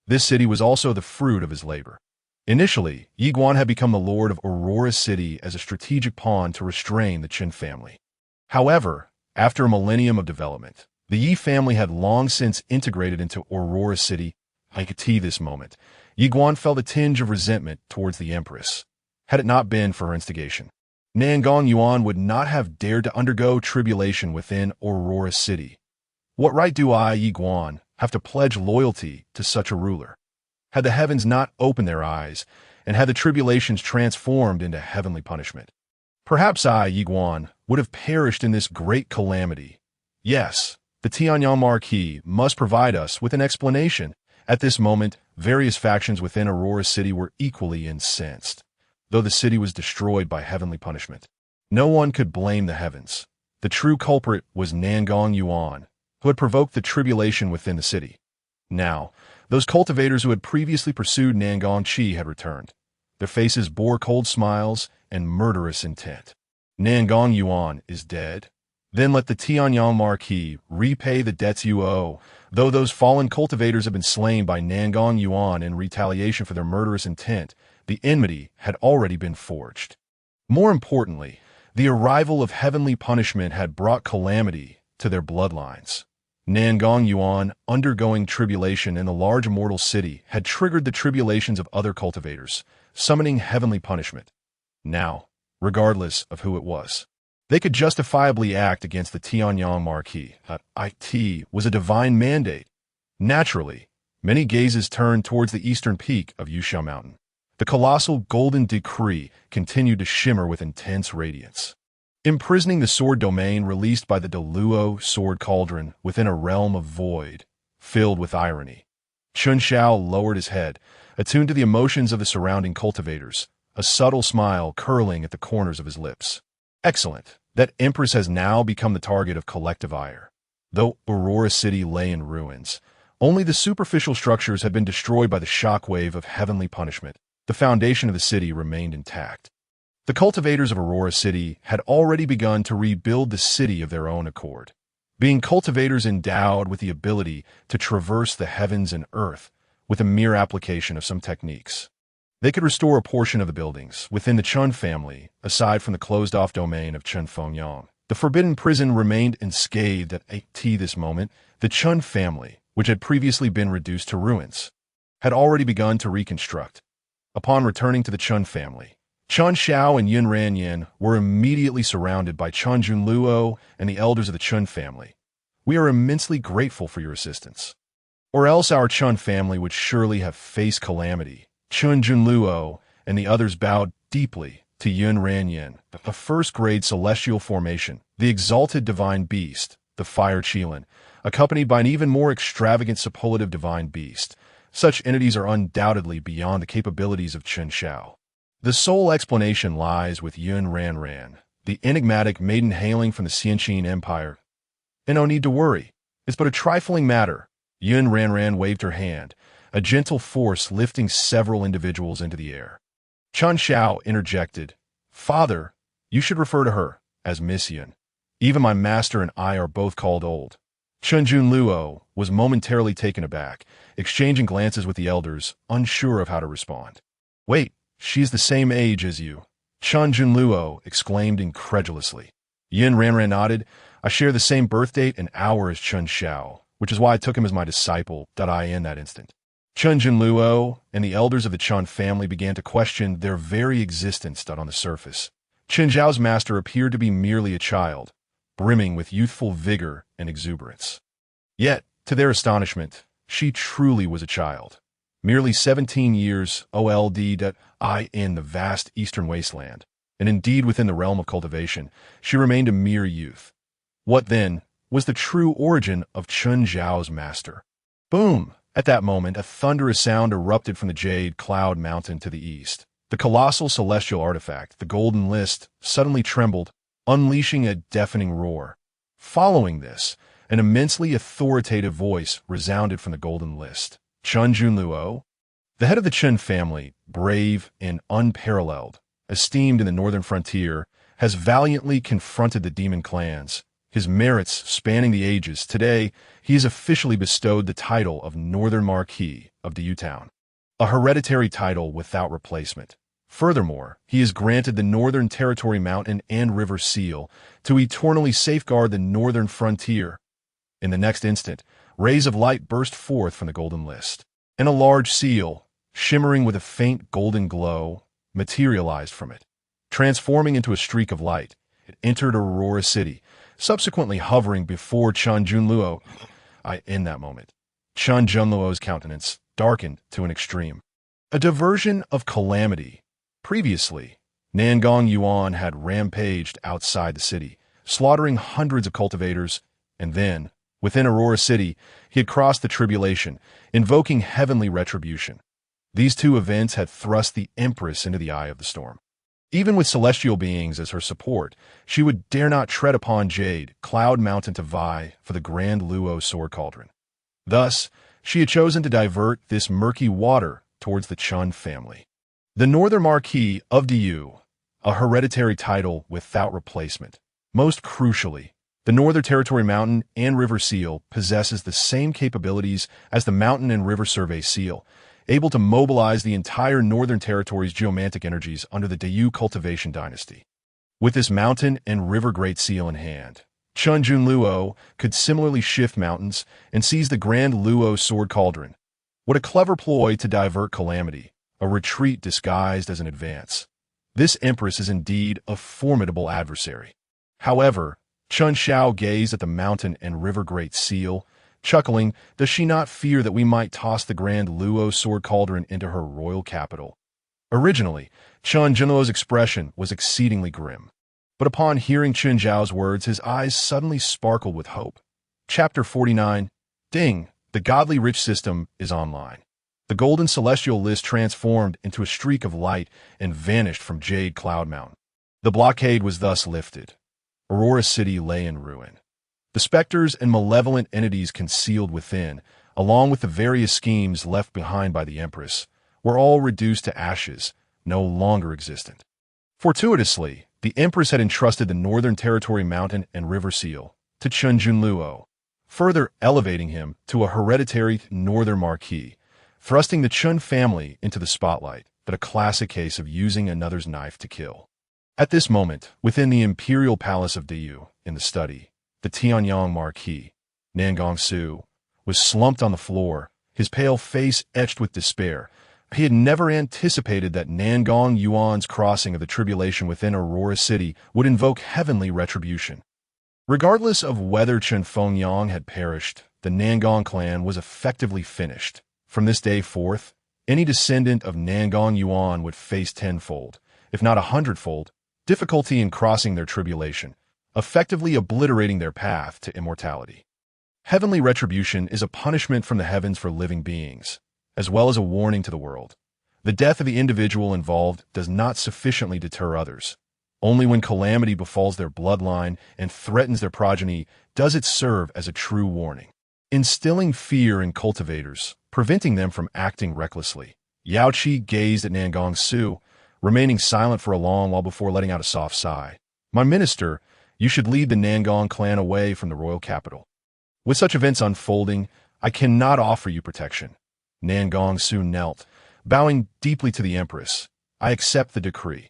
This city was also the fruit of his labor. Initially, Yi Guan had become the lord of Aurora City as a strategic pawn to restrain the Qin family. However, after a millennium of development, the Yi family had long since integrated into Aurora City. I could see this moment. Yi Guan felt a tinge of resentment towards the empress. Had it not been for her instigation, Nangong Yuan would not have dared to undergo tribulation within Aurora City. What right do I, Yi Guan, have to pledge loyalty to such a ruler? Had the heavens not opened their eyes, and had the tribulations transformed into heavenly punishment, perhaps I, Yi Guan, would have perished in this great calamity. Yes, the Tianyang Marquis must provide us with an explanation. At this moment, various factions within Aurora City were equally incensed. Though the city was destroyed by heavenly punishment, no one could blame the heavens. The true culprit was Nangong Yuan, who had provoked the tribulation within the city. Now, those cultivators who had previously pursued Nangong Qi had returned. Their faces bore cold smiles and murderous intent. Nangong Yuan is dead. Then let the Tianyang Marquis repay the debts you owe. Though those fallen cultivators have been slain by Nangong Yuan in retaliation for their murderous intent, the enmity had already been forged. More importantly, the arrival of heavenly punishment had brought calamity to their bloodlines. Nangong Yuan, undergoing tribulation in the large mortal city, had triggered the tribulations of other cultivators, summoning heavenly punishment. Now, regardless of who it was, they could justifiably act against the Tianyang Marquis. It was a divine mandate. Naturally, many gazes turned towards the eastern peak of Yuxiao Mountain. The colossal golden decree continued to shimmer with intense radiance, imprisoning the sword domain released by the Deluo sword cauldron within a realm of void, filled with irony. Chun Shao lowered his head, attuned to the emotions of the surrounding cultivators, a subtle smile curling at the corners of his lips. Excellent. That empress has now become the target of collective ire. Though Aurora City lay in ruins, only the superficial structures had been destroyed by the shockwave of heavenly punishment. The foundation of the city remained intact. The cultivators of Aurora City had already begun to rebuild the city of their own accord. Being cultivators endowed with the ability to traverse the heavens and earth with a mere application of some techniques, they could restore a portion of the buildings within the Chun family, aside from the closed-off domain of Chun Fengyang. The forbidden prison remained unscathed at this moment. The Chun family, which had previously been reduced to ruins, had already begun to reconstruct. Upon returning to the Chun family, Chun Shao and Yun Ranyan were immediately surrounded by Chun Junluo and the elders of the Chun family. We are immensely grateful for your assistance, or else our Chun family would surely have faced calamity. Chun Junluo and the others bowed deeply to Yun Ranyan, a first-grade celestial formation, the exalted divine beast, the fire Qilin, accompanied by an even more extravagant superlative divine beast. Such entities are undoubtedly beyond the capabilities of Chun Shao. The sole explanation lies with Yun Ranran, the enigmatic maiden hailing from the Xianqin Empire. And no need to worry. It's but a trifling matter. Yun Ranran waved her hand, a gentle force lifting several individuals into the air. Chun Shao interjected, "Father, you should refer to her as Miss Yun. Even my master and I are both called old." Chun Junluo was momentarily taken aback, exchanging glances with the elders, unsure of how to respond. "Wait, she's the same age as you," Chun Junluo exclaimed incredulously. Yin Ranran nodded. "I share the same birth date and hour as Chun Shao, which is why I took him as my disciple." In that instant, Chun Junluo and the elders of the Chun family began to question their very existence. On the surface, Chen Zhao's master appeared to be merely a child, brimming with youthful vigor and exuberance. Yet, to their astonishment, she truly was a child, merely 17 years old in the vast eastern wasteland, and indeed within the realm of cultivation, she remained a mere youth. What, then, was the true origin of Chun Zhao's master? Boom! At that moment, a thunderous sound erupted from the Jade Cloud Mountain to the east. The colossal celestial artifact, the Golden List, suddenly trembled, unleashing a deafening roar. Following this, an immensely authoritative voice resounded from the Golden List. Chun Junluo, the head of the Chun family, brave and unparalleled, esteemed in the northern frontier, has valiantly confronted the demon clans, his merits spanning the ages, today he is officially bestowed the title of Northern Marquis of Diyu Town, a hereditary title without replacement. Furthermore, he is granted the Northern Territory Mountain and River Seal to eternally safeguard the northern frontier. In the next instant, rays of light burst forth from the golden list, and a large seal, shimmering with a faint golden glow, materialized from it. Transforming into a streak of light, it entered Aurora City, subsequently hovering before Chen Junluo. In that moment, Chen Junluo's countenance darkened to an extreme. A diversion of calamity. Previously, Nangong Yuan had rampaged outside the city, slaughtering hundreds of cultivators, and then, within Aurora City, he had crossed the tribulation, invoking heavenly retribution. These two events had thrust the Empress into the eye of the storm. Even with celestial beings as her support, she would dare not tread upon Jade, Cloud Mountain to vie for the Grand Luo Sword Cauldron. Thus, she had chosen to divert this murky water towards the Chun family. The Northern Marquis of Diyu, a hereditary title without replacement. Most crucially, the Northern Territory Mountain and River Seal possesses the same capabilities as the Mountain and River Survey Seal, able to mobilize the entire Northern Territory's geomantic energies under the Diyu cultivation dynasty. With this Mountain and River Great Seal in hand, Chen Junluo could similarly shift mountains and seize the Grand Luo Sword Cauldron. What a clever ploy to divert calamity, a retreat disguised as an advance. This Empress is indeed a formidable adversary. However, Chun Xiao gazed at the Mountain and River Great Seal, chuckling, does she not fear that we might toss the Grand Luo Sword Cauldron into her royal capital? Originally, Chen Junluo's expression was exceedingly grim, but upon hearing Chen Zhao's words, his eyes suddenly sparkled with hope. Chapter 49. Ding! The godly rich system is online. The golden celestial list transformed into a streak of light and vanished from Jade Cloud Mountain. The blockade was thus lifted. Aurora City lay in ruin. The specters and malevolent entities concealed within, along with the various schemes left behind by the Empress, were all reduced to ashes, no longer existent. Fortuitously, the Empress had entrusted the Northern Territory Mountain and River Seal to Chen Junluo, further elevating him to a hereditary Northern Marquis, thrusting the Chun family into the spotlight, but a classic case of using another's knife to kill. At this moment, within the Imperial Palace of Diyu, in the study, the Tianyang Marquis, Nangong Su, was slumped on the floor, his pale face etched with despair. He had never anticipated that Nangong Yuan's crossing of the tribulation within Aurora City would invoke heavenly retribution. Regardless of whether Chen Fengyang had perished, the Nangong clan was effectively finished. From this day forth, any descendant of Nangong Yuan would face tenfold, if not 100-fold, difficulty in crossing their tribulation, effectively obliterating their path to immortality. Heavenly retribution is a punishment from the heavens for living beings, as well as a warning to the world. The death of the individual involved does not sufficiently deter others. Only when calamity befalls their bloodline and threatens their progeny does it serve as a true warning, instilling fear in cultivators, preventing them from acting recklessly. Yao Qi gazed at Nangong Su, remaining silent for a long while before letting out a soft sigh. My minister, you should lead the Nangong clan away from the royal capital. With such events unfolding, I cannot offer you protection. Nangong soon knelt, bowing deeply to the Empress. I accept the decree.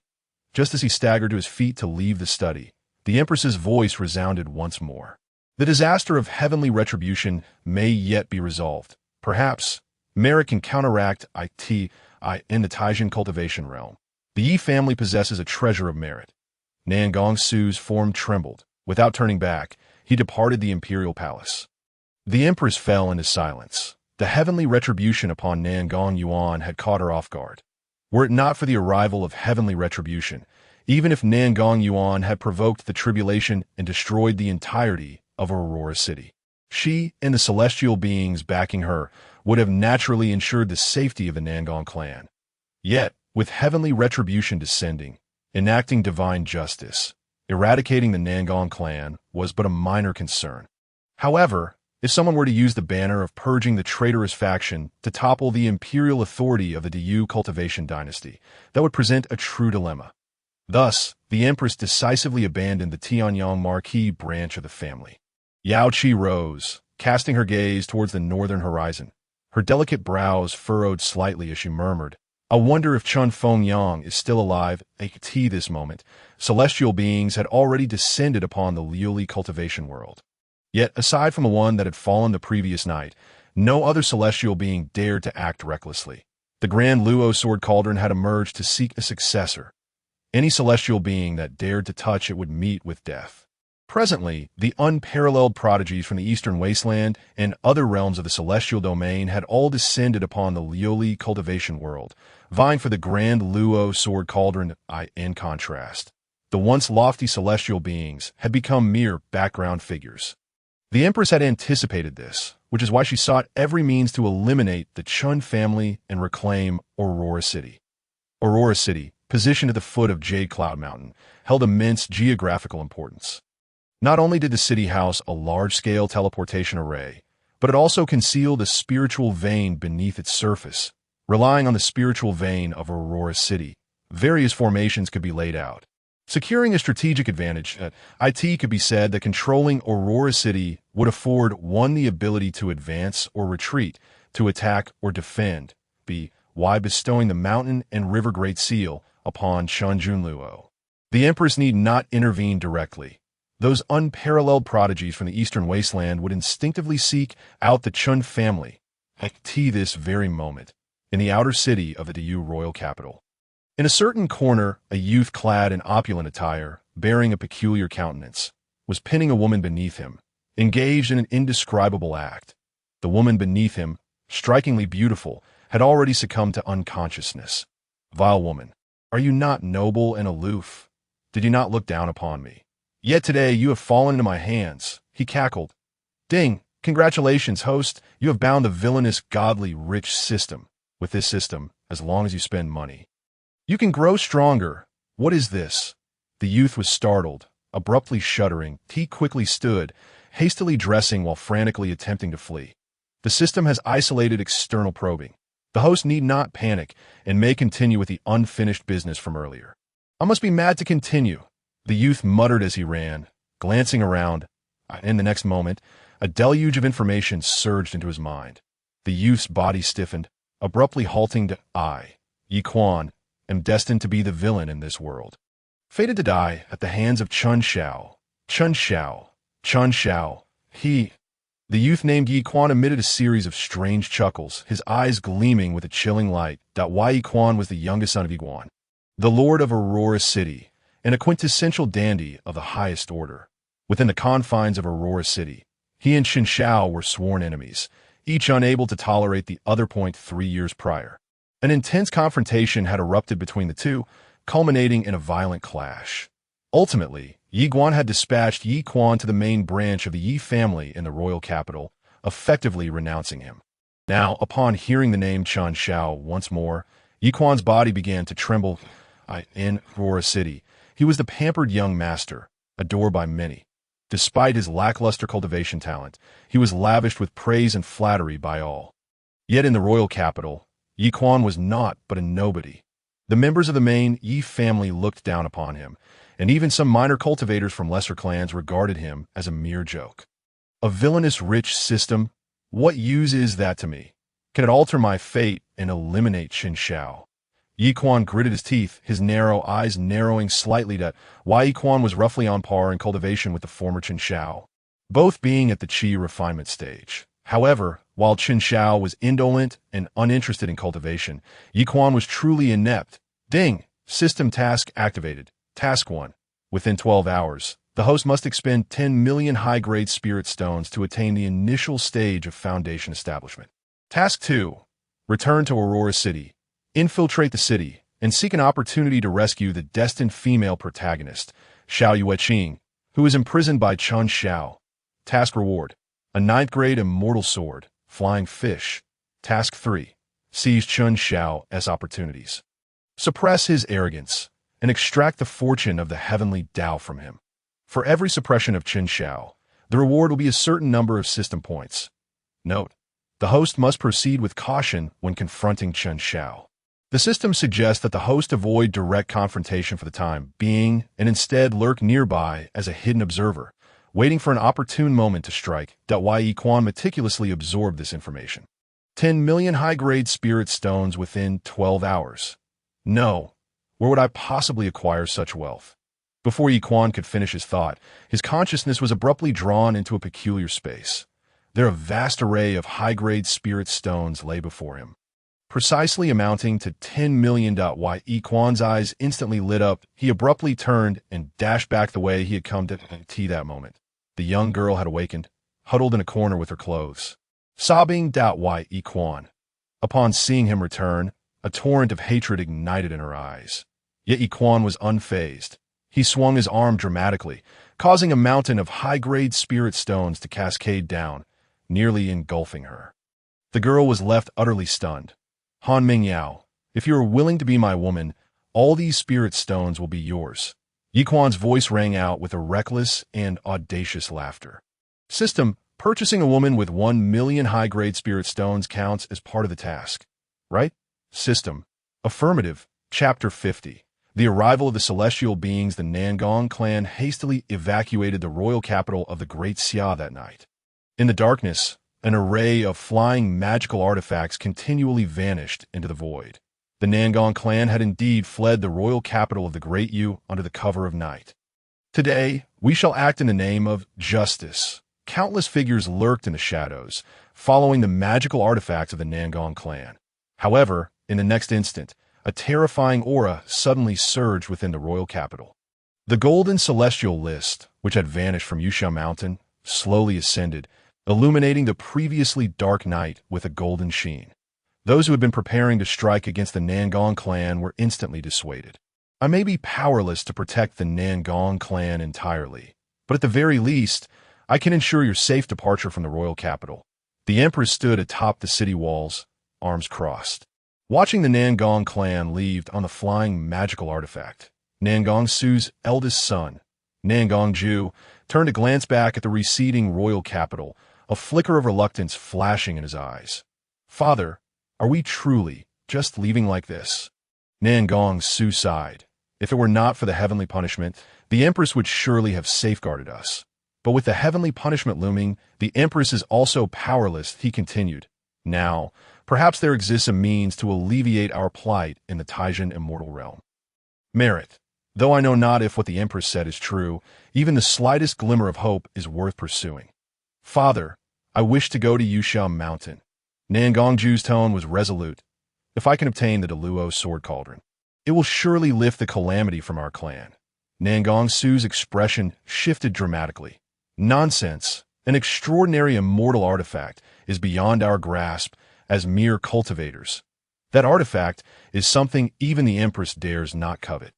Just as he staggered to his feet to leave the study, the Empress's voice resounded once more. The disaster of heavenly retribution may yet be resolved. Perhaps, merit can counteract it in the Taijin cultivation realm. The Yi family possesses a treasure of merit. Nangong Su's form trembled. Without turning back, he departed the imperial palace. The Empress fell into silence. The heavenly retribution upon Nangong Yuan had caught her off guard. Were it not for the arrival of heavenly retribution, even if Nangong Yuan had provoked the tribulation and destroyed the entirety of Aurora City, she and the celestial beings backing her would have naturally ensured the safety of the Nangong clan. Yet, with heavenly retribution descending, enacting divine justice, eradicating the Nangong clan was but a minor concern. However, if someone were to use the banner of purging the traitorous faction to topple the imperial authority of the Diyu cultivation dynasty, that would present a true dilemma. Thus, the Empress decisively abandoned the Tianyang Marquis branch of the family. Yao Qi rose, casting her gaze towards the northern horizon. Her delicate brows furrowed slightly as she murmured, "I wonder if Chun Fengyang is still alive." At this moment, celestial beings had already descended upon the Liuli cultivation world. Yet, aside from the one that had fallen the previous night, no other celestial being dared to act recklessly. The Grand Luo Sword Cauldron had emerged to seek a successor. Any celestial being that dared to touch it would meet with death. Presently, the unparalleled prodigies from the Eastern Wasteland and other realms of the celestial domain had all descended upon the Liuli cultivation world, vying for the Grand Luo Sword Cauldron. In contrast, the once lofty celestial beings had become mere background figures. The Empress had anticipated this, which is why she sought every means to eliminate the Chun family and reclaim Aurora City. Aurora City, positioned at the foot of Jade Cloud Mountain, held immense geographical importance. Not only did the city house a large-scale teleportation array, but it also concealed a spiritual vein beneath its surface. Relying on the spiritual vein of Aurora City, various formations could be laid out. Securing a strategic advantage, it could be said that controlling Aurora City would afford one the ability to advance or retreat, to attack or defend, by bestowing the Mountain and River Great Seal upon Chun Junluo. The Empress need not intervene directly. Those unparalleled prodigies from the Eastern Wasteland would instinctively seek out the Chun family at this very moment, in the outer city of the Diyu royal capital. In a certain corner, a youth clad in opulent attire, bearing a peculiar countenance, was pinning a woman beneath him, engaged in an indescribable act. The woman beneath him, strikingly beautiful, had already succumbed to unconsciousness. Vile woman, are you not noble and aloof? Did you not look down upon me? Yet today you have fallen into my hands, he cackled. Ding, congratulations, host, you have bound the villainous, godly, rich system. With this system, as long as you spend money, you can grow stronger. What is this? The youth was startled, abruptly shuddering. He quickly stood, hastily dressing while frantically attempting to flee. The system has isolated external probing. The host need not panic and may continue with the unfinished business from earlier. I must be mad to continue, the youth muttered as he ran, glancing around. In the next moment, a deluge of information surged into his mind. The youth's body stiffened, abruptly halting to, Yi Quan, am destined to be the villain in this world. Fated to die at the hands of Chun Shao. Chun Shao. Chun Shao. The youth named Yi Quan emitted a series of strange chuckles, his eyes gleaming with a chilling light. Yi Quan was the youngest son of Yi Quan, the lord of Aurora City, and a quintessential dandy of the highest order. Within the confines of Aurora City, he and Qin Shao were sworn enemies, each unable to tolerate the other. 3 years prior, an intense confrontation had erupted between the two, culminating in a violent clash. Ultimately, Yi Guan had dispatched Yi Quan to the main branch of the Yi family in the royal capital, effectively renouncing him. Now, upon hearing the name Chun Shao once more, Yi Quan's body began to tremble. In Aurora City, he was the pampered young master, adored by many. Despite his lackluster cultivation talent, he was lavished with praise and flattery by all. Yet in the royal capital, Yi Quan was naught but a nobody. The members of the main Yi family looked down upon him, and even some minor cultivators from lesser clans regarded him as a mere joke. A villainous rich system? What use is that to me? Can it alter my fate and eliminate Qin Shao? Yi Quan gritted his teeth, his narrow eyes narrowing slightly to why Yi Quan was roughly on par in cultivation with the former Qin Shao, both being at the Qi refinement stage. However, while Qin Shao was indolent and uninterested in cultivation, Yi Quan was truly inept. Ding! System task activated. Task 1. Within 12 hours, the host must expend 10 million high-grade spirit stones to attain the initial stage of foundation establishment. Task 2. Return to Aurora City. Infiltrate the city and seek an opportunity to rescue the destined female protagonist, Xiao Yueqing, who is imprisoned by Chun Shao. Task reward: a 9th-grade immortal sword, flying fish. Task 3. Seize Chun Shao's opportunities. Suppress his arrogance and extract the fortune of the Heavenly Dao from him. For every suppression of Qin Shao, the reward will be a certain number of system points. Note: the host must proceed with caution when confronting Qin Shao. The system suggests that the host avoid direct confrontation for the time being and instead lurk nearby as a hidden observer, waiting for an opportune moment to strike. Ye Quan meticulously absorbed this information. 10 million high-grade spirit stones within 12 hours. No, where would I possibly acquire such wealth? Before Yi Quan could finish his thought, his consciousness was abruptly drawn into a peculiar space. There a vast array of high-grade spirit stones lay before him, precisely amounting to 10 million. Yi Quan's eyes instantly lit up. He abruptly turned and dashed back the way he had come to tea that moment. The young girl had awakened, huddled in a corner with her clothes, sobbing. Yi Quan. Upon seeing him return, a torrent of hatred ignited in her eyes. Yet Yi Quan was unfazed. He swung his arm dramatically, causing a mountain of high-grade spirit stones to cascade down, nearly engulfing her. The girl was left utterly stunned. Han Mingyao, if you are willing to be my woman, all these spirit stones will be yours. Yi Quan's voice rang out with a reckless and audacious laughter. System, purchasing a woman with 1 million high-grade spirit stones counts as part of the task, right? System, affirmative. Chapter 50. The arrival of the celestial beings. The Nangong clan hastily evacuated the royal capital of the Great Xia that night. In the darkness, an array of flying magical artifacts continually vanished into the void. The Nangong clan had indeed fled the royal capital of the Great Yu under the cover of night. Today, we shall act in the name of justice. Countless figures lurked in the shadows, following the magical artifacts of the Nangong clan. However, in the next instant, a terrifying aura suddenly surged within the royal capital. The golden celestial list, which had vanished from Yusha Mountain, slowly ascended, illuminating the previously dark night with a golden sheen. Those who had been preparing to strike against the Nangong clan were instantly dissuaded. I may be powerless to protect the Nangong clan entirely, but at the very least, I can ensure your safe departure from the royal capital. The Empress stood atop the city walls, arms crossed, watching the Nangong clan leave on the flying magical artifact. Nangong Su's eldest son, Nangong Ju, turned to glance back at the receding royal capital, a flicker of reluctance flashing in his eyes. Father, are we truly just leaving like this? Nangong Su sighed. If it were not for the heavenly punishment, the Empress would surely have safeguarded us. But with the heavenly punishment looming, the Empress is also powerless, he continued. Now, perhaps there exists a means to alleviate our plight in the Taijin immortal realm. Merit. Though I know not if what the Empress said is true, even the slightest glimmer of hope is worth pursuing. Father, I wish to go to Yusha Mountain. Nangong Ju's tone was resolute. If I can obtain the Deluo sword cauldron, it will surely lift the calamity from our clan. Nangong Su's expression shifted dramatically. Nonsense. An extraordinary immortal artifact is beyond our grasp as mere cultivators. That artifact is something even the Empress dares not covet,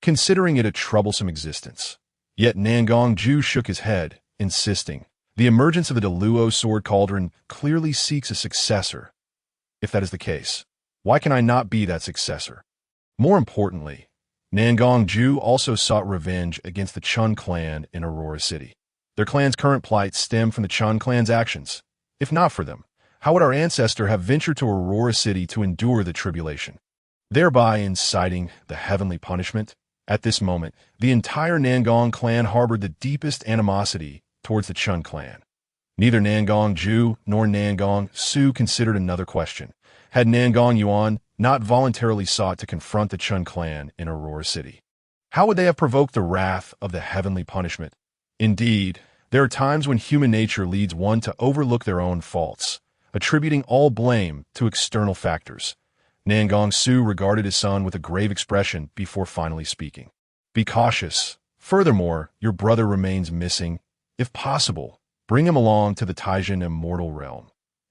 considering it a troublesome existence. Yet Nangong Ju shook his head, insisting, the emergence of the Deluo sword cauldron clearly seeks a successor. If that is the case, why can I not be that successor? More importantly, Nangong Ju also sought revenge against the Chun clan in Aurora City. Their clan's current plight stemmed from the Chun clan's actions. If not for them, how would our ancestor have ventured to Aurora City to endure the tribulation, thereby inciting the heavenly punishment? At this moment, the entire Nangong clan harbored the deepest animosity towards the Chun clan. Neither Nangong Ju nor Nangong Su considered another question. Had Nangong Yuan not voluntarily sought to confront the Chun clan in Aurora City, how would they have provoked the wrath of the heavenly punishment? Indeed, there are times when human nature leads one to overlook their own faults, attributing all blame to external factors. Nangong Su regarded his son with a grave expression before finally speaking. Be cautious. Furthermore, your brother remains missing. If possible, bring him along to the Taijin immortal realm.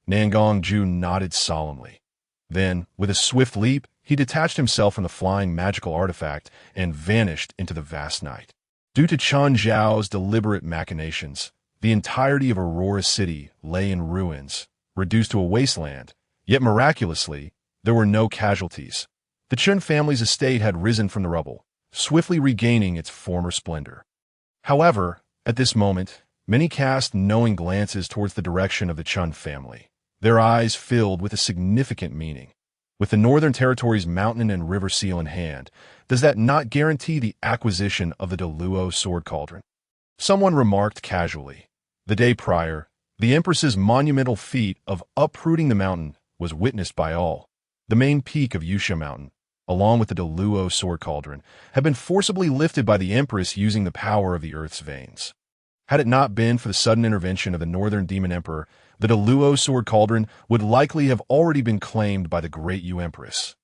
Nangong Ju nodded solemnly. Then, with a swift leap, he detached himself from the flying magical artifact and vanished into the vast night. Due to Chun Zhao's deliberate machinations, the entirety of Aurora City lay in ruins, reduced to a wasteland, yet miraculously, there were no casualties. The Chun family's estate had risen from the rubble, swiftly regaining its former splendor. However, at this moment, many cast knowing glances towards the direction of the Chun family, their eyes filled with a significant meaning. With the Northern Territory's mountain and river seal in hand, does that not guarantee the acquisition of the Deluo sword cauldron? Someone remarked casually. The day prior, the Empress's monumental feat of uprooting the mountain was witnessed by all. The main peak of Yusha Mountain, along with the Deluo sword cauldron, had been forcibly lifted by the Empress using the power of the Earth's veins. Had it not been for the sudden intervention of the Northern Demon Emperor, the Deluo sword cauldron would likely have already been claimed by the Great Yu Empress.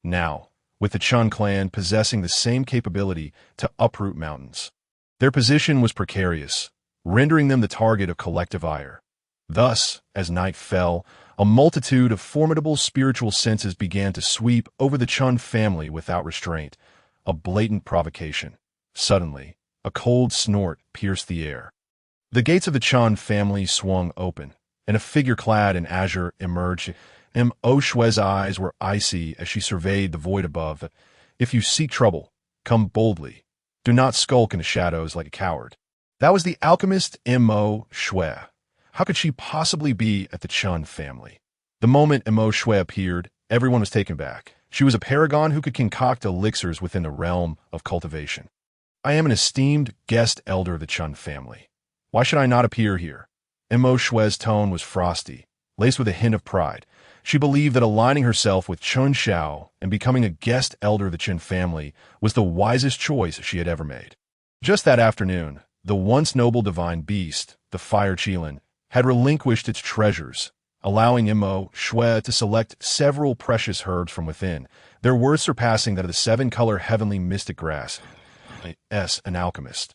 Now, with the Chun clan possessing the same capability to uproot mountains, their position was precarious, rendering them the target of collective ire. Thus, as night fell, a multitude of formidable spiritual senses began to sweep over the Chun family without restraint, a blatant provocation. Suddenly, a cold snort pierced the air. The gates of the Chun family swung open, and a figure clad in azure emerged. Mo Shue's eyes were icy as she surveyed the void above. If you seek trouble, come boldly. Do not skulk in the shadows like a coward. That was the alchemist Mo Shue. How could she possibly be at the Chun family? The moment Mo Shue appeared, everyone was taken back. She was a paragon who could concoct elixirs within the realm of cultivation. I am an esteemed guest elder of the Chun family. Why should I not appear here? Mo Shue's tone was frosty, laced with a hint of pride. She believed that aligning herself with Chun Shao and becoming a guest elder of the Chun family was the wisest choice she had ever made. Just that afternoon, the once noble divine beast, the Fire Qilin, had relinquished its treasures, allowing Mo Shue to select several precious herbs from within, their worth surpassing that of the seven-color heavenly mystic grass. An alchemist.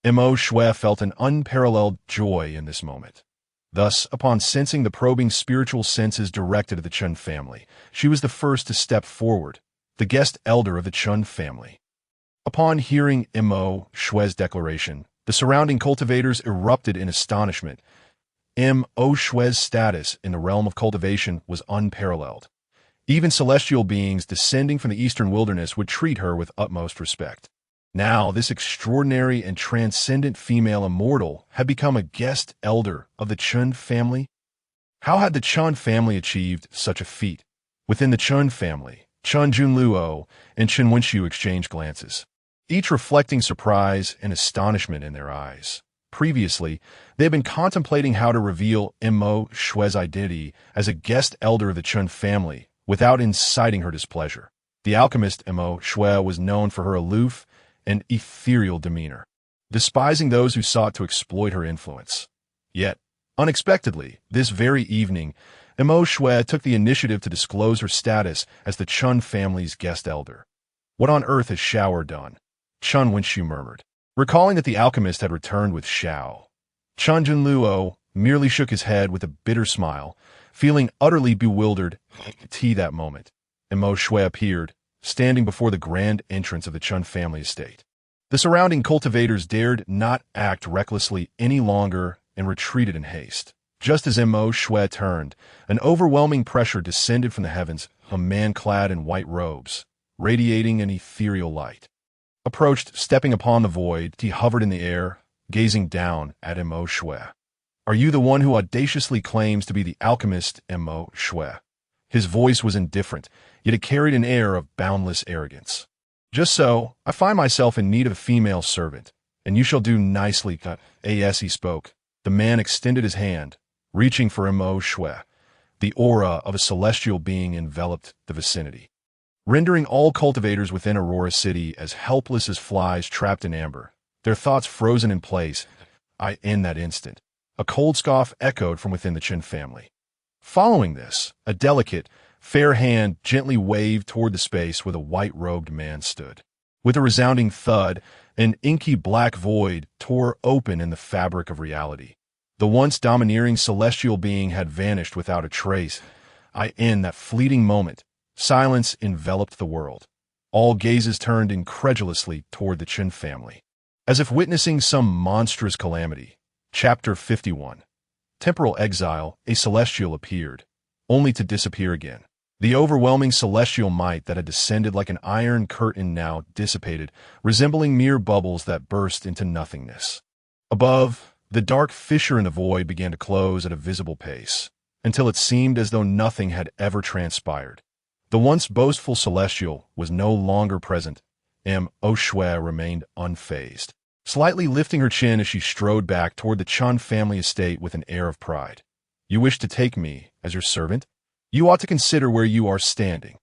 Mo Shue felt an unparalleled joy in this moment. Thus, upon sensing the probing spiritual senses directed at the Chun family, she was the first to step forward, the guest elder of the Chun family. Upon hearing Mo Shue's declaration, the surrounding cultivators erupted in astonishment. Mo Shue's status in the realm of cultivation was unparalleled. Even celestial beings descending from the eastern wilderness would treat her with utmost respect. Now, this extraordinary and transcendent female immortal had become a guest elder of the Chun family. How had the Chun family achieved such a feat? Within the Chun family, Chun Junluo and Chun Wenxiu exchanged glances, each reflecting surprise and astonishment in their eyes. Previously, they had been contemplating how to reveal Mo Shue's identity as a guest elder of the Chun family without inciting her displeasure. The alchemist Mo Shue was known for her aloof and ethereal demeanor, despising those who sought to exploit her influence. Yet, unexpectedly, this very evening, Mo Shue took the initiative to disclose her status as the Chun family's guest elder. What on earth has Shao done? Chun Wenxiu murmured, recalling that the alchemist had returned with Shao. Chun Junluo merely shook his head with a bitter smile, feeling utterly bewildered at that moment. Mo Shue appeared, standing before the grand entrance of the Chun family estate. The surrounding cultivators dared not act recklessly any longer and retreated in haste. Just as Mo Shue turned, an overwhelming pressure descended from the heavens, a man clad in white robes, radiating an ethereal light. Approached, stepping upon the void, he hovered in the air, gazing down at Mo Shue. Are you the one who audaciously claims to be the alchemist Mo Shue? His voice was indifferent, yet it carried an air of boundless arrogance. Just so, I find myself in need of a female servant, and you shall do nicely. As he spoke, the man extended his hand, reaching for Mo Shue. The aura of a celestial being enveloped the vicinity, rendering all cultivators within Aurora City as helpless as flies trapped in amber, their thoughts frozen in place. In that instant, a cold scoff echoed from within the Chun family. Following this, a delicate, fair hand gently waved toward the space where the white-robed man stood. With a resounding thud, an inky black void tore open in the fabric of reality. The once domineering celestial being had vanished without a trace. In that fleeting moment, silence enveloped the world. All gazes turned incredulously toward the Chun family, as if witnessing some monstrous calamity. Chapter 51. Temporal exile, a celestial appeared, only to disappear again. The overwhelming celestial might that had descended like an iron curtain now dissipated, resembling mere bubbles that burst into nothingness. Above, the dark fissure in the void began to close at a visible pace, until it seemed as though nothing had ever transpired. The once boastful celestial was no longer present. Shui remained unfazed, slightly lifting her chin as she strode back toward the Chun family estate with an air of pride. You wish to take me as your servant? You ought to consider where you are standing.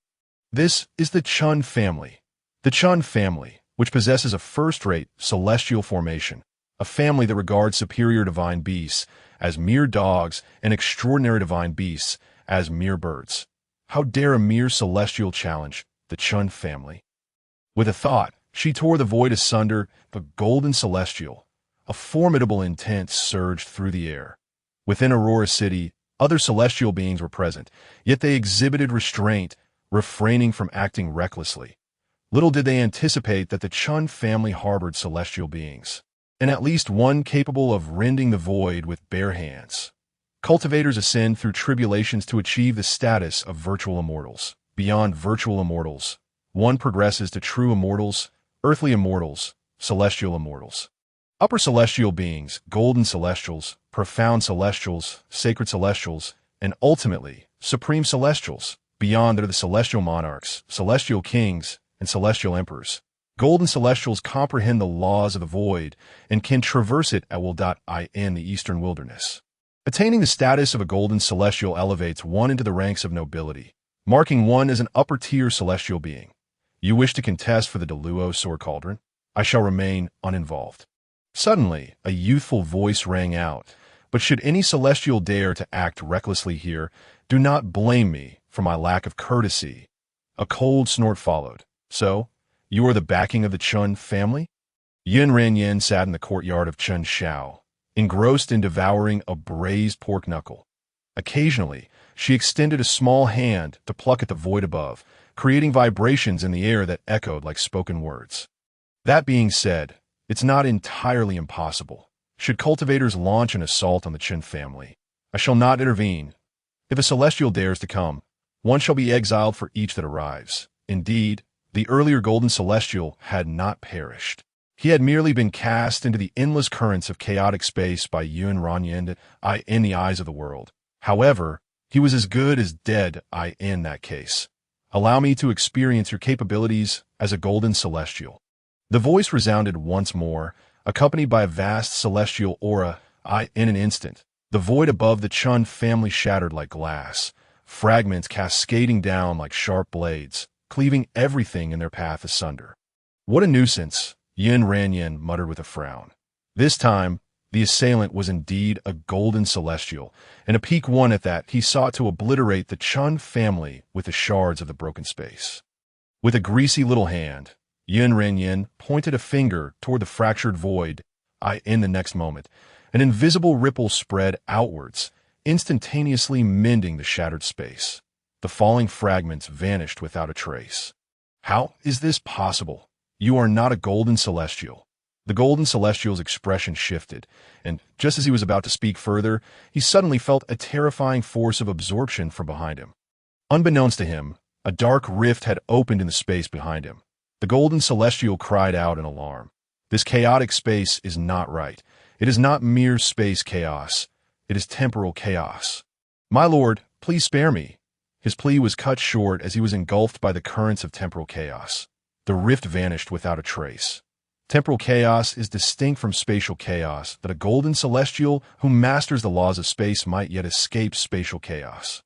This is the Chun family. The Chun family, which possesses a first-rate celestial formation, a family that regards superior divine beasts as mere dogs and extraordinary divine beasts as mere birds. How dare a mere celestial challenge the Chun family? With a thought, she tore the void asunder. The golden celestial, a formidable intent surged through the air. Within Aurora City, other celestial beings were present, yet they exhibited restraint, refraining from acting recklessly. Little did they anticipate that the Chun family harbored celestial beings, and at least one capable of rending the void with bare hands. Cultivators ascend through tribulations to achieve the status of virtual immortals. Beyond virtual immortals, one progresses to true immortals, earthly immortals, celestial immortals. Upper celestial beings, golden celestials, profound celestials, sacred celestials, and ultimately, supreme celestials. Beyond are the celestial monarchs, celestial kings, and celestial emperors. Golden celestials comprehend the laws of the void and can traverse it at will. In the eastern wilderness. Attaining the status of a golden celestial elevates one into the ranks of nobility, marking one as an upper-tier celestial being. You wish to contest for the Deluo Sor Cauldron? I shall remain uninvolved. Suddenly, a youthful voice rang out, but should any celestial dare to act recklessly here, do not blame me for my lack of courtesy. A cold snort followed. So, you are the backing of the Chun family? Yun Ranyin sat in the courtyard of Chun Shao, engrossed in devouring a braised pork knuckle. Occasionally, she extended a small hand to pluck at the void above, creating vibrations in the air that echoed like spoken words. That being said, it's not entirely impossible. Should cultivators launch an assault on the Chun family, I shall not intervene. If a celestial dares to come, one shall be exiled for each that arrives. Indeed, the earlier golden celestial had not perished. He had merely been cast into the endless currents of chaotic space by Yun Ranyin in the eyes of the world. However, he was as good as dead in that case. Allow me to experience your capabilities as a golden celestial. The voice resounded once more, accompanied by a vast celestial aura. In an instant, the void above the Chun family shattered like glass, fragments cascading down like sharp blades, cleaving everything in their path asunder. What a nuisance, Yin Ranyin muttered with a frown. This time, the assailant was indeed a golden celestial, and a peak one at that. He sought to obliterate the Chun family with the shards of the broken space. With a greasy little hand, Yin Ranyin pointed a finger toward the fractured void. In the next moment, an invisible ripple spread outwards, instantaneously mending the shattered space. The falling fragments vanished without a trace. How is this possible? You are not a golden celestial. The golden celestial's expression shifted, and just as he was about to speak further, he suddenly felt a terrifying force of absorption from behind him. Unbeknownst to him, a dark rift had opened in the space behind him. The golden celestial cried out in alarm. This chaotic space is not right. It is not mere space chaos. It is temporal chaos. My lord, please spare me. His plea was cut short as he was engulfed by the currents of temporal chaos. The rift vanished without a trace. Temporal chaos is distinct from spatial chaos, that a golden celestial who masters the laws of space might yet escape spatial chaos.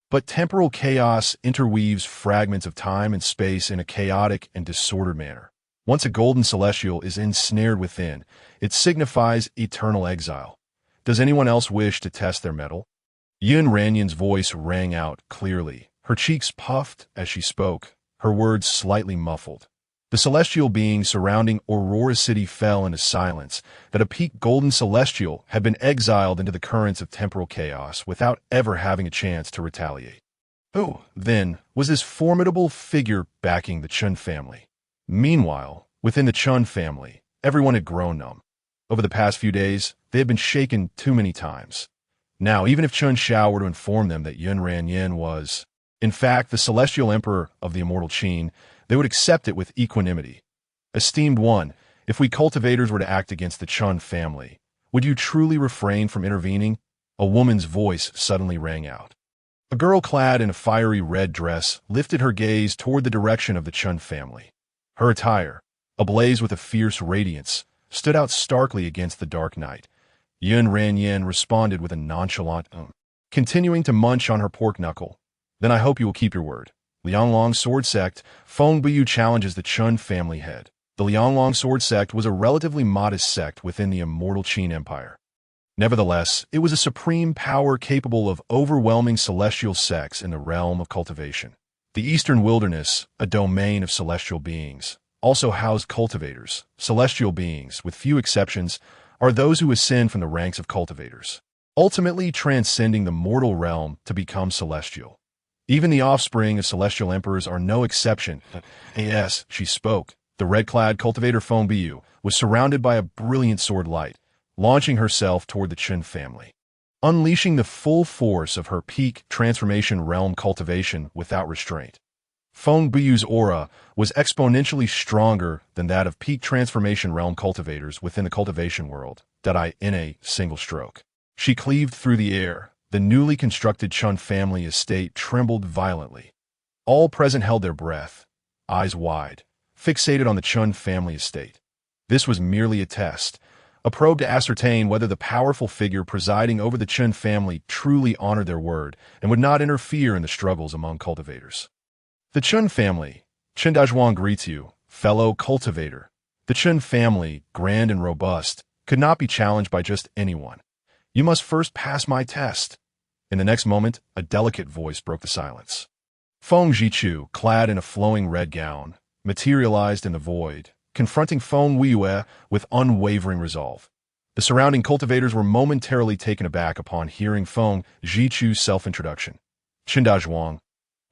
But temporal chaos interweaves fragments of time and space in a chaotic and disordered manner. Once a golden celestial is ensnared within, it signifies eternal exile. Does anyone else wish to test their mettle? Yun Ranyin's voice rang out clearly. Her cheeks puffed as she spoke, her words slightly muffled. The celestial beings surrounding Aurora City fell into silence, that a peak golden celestial had been exiled into the currents of temporal chaos without ever having a chance to retaliate. Who, then, was this formidable figure backing the Chun family? Meanwhile, within the Chun family, everyone had grown numb. Over the past few days, they had been shaken too many times. Now, even if Chun Shao were to inform them that Yun Ranyin was, in fact, the celestial emperor of the immortal Qin, they would accept it with equanimity. Esteemed one, if we cultivators were to act against the Chun family, would you truly refrain from intervening? A woman's voice suddenly rang out. A girl clad in a fiery red dress lifted her gaze toward the direction of the Chun family. Her attire, ablaze with a fierce radiance, stood out starkly against the dark night. Yun Ranyan responded with a nonchalant continuing to munch on her pork knuckle. Then I hope you will keep your word. Lianglong Sword Sect, Feng Buyu challenges the Chun family head. The Lianglong Sword Sect was a relatively modest sect within the immortal Qin Empire. Nevertheless, it was a supreme power capable of overwhelming celestial sects in the realm of cultivation. The Eastern Wilderness, a domain of celestial beings, also housed cultivators. Celestial beings, with few exceptions, are those who ascend from the ranks of cultivators, ultimately transcending the mortal realm to become celestial. Even the offspring of celestial emperors are no exception. Yes, she spoke. The red-clad cultivator Feng Biyu was surrounded by a brilliant sword light, launching herself toward the Chun family, unleashing the full force of her peak transformation realm cultivation without restraint. Feng Biyu's aura was exponentially stronger than that of peak transformation realm cultivators within the cultivation world, in a single stroke. She cleaved through the air. The newly constructed Chun family estate trembled violently. All present held their breath, eyes wide, fixated on the Chun family estate. This was merely a test, a probe to ascertain whether the powerful figure presiding over the Chun family truly honored their word and would not interfere in the struggles among cultivators. The Chun family, Chen Dazhuang greets you, fellow cultivator. The Chun family, grand and robust, could not be challenged by just anyone. You must first pass my test. In the next moment, a delicate voice broke the silence. Feng Zhichu, clad in a flowing red gown, materialized in the void, confronting Feng Weiyue with unwavering resolve. The surrounding cultivators were momentarily taken aback upon hearing Feng Zhichu's self-introduction. Chen Dazhuang.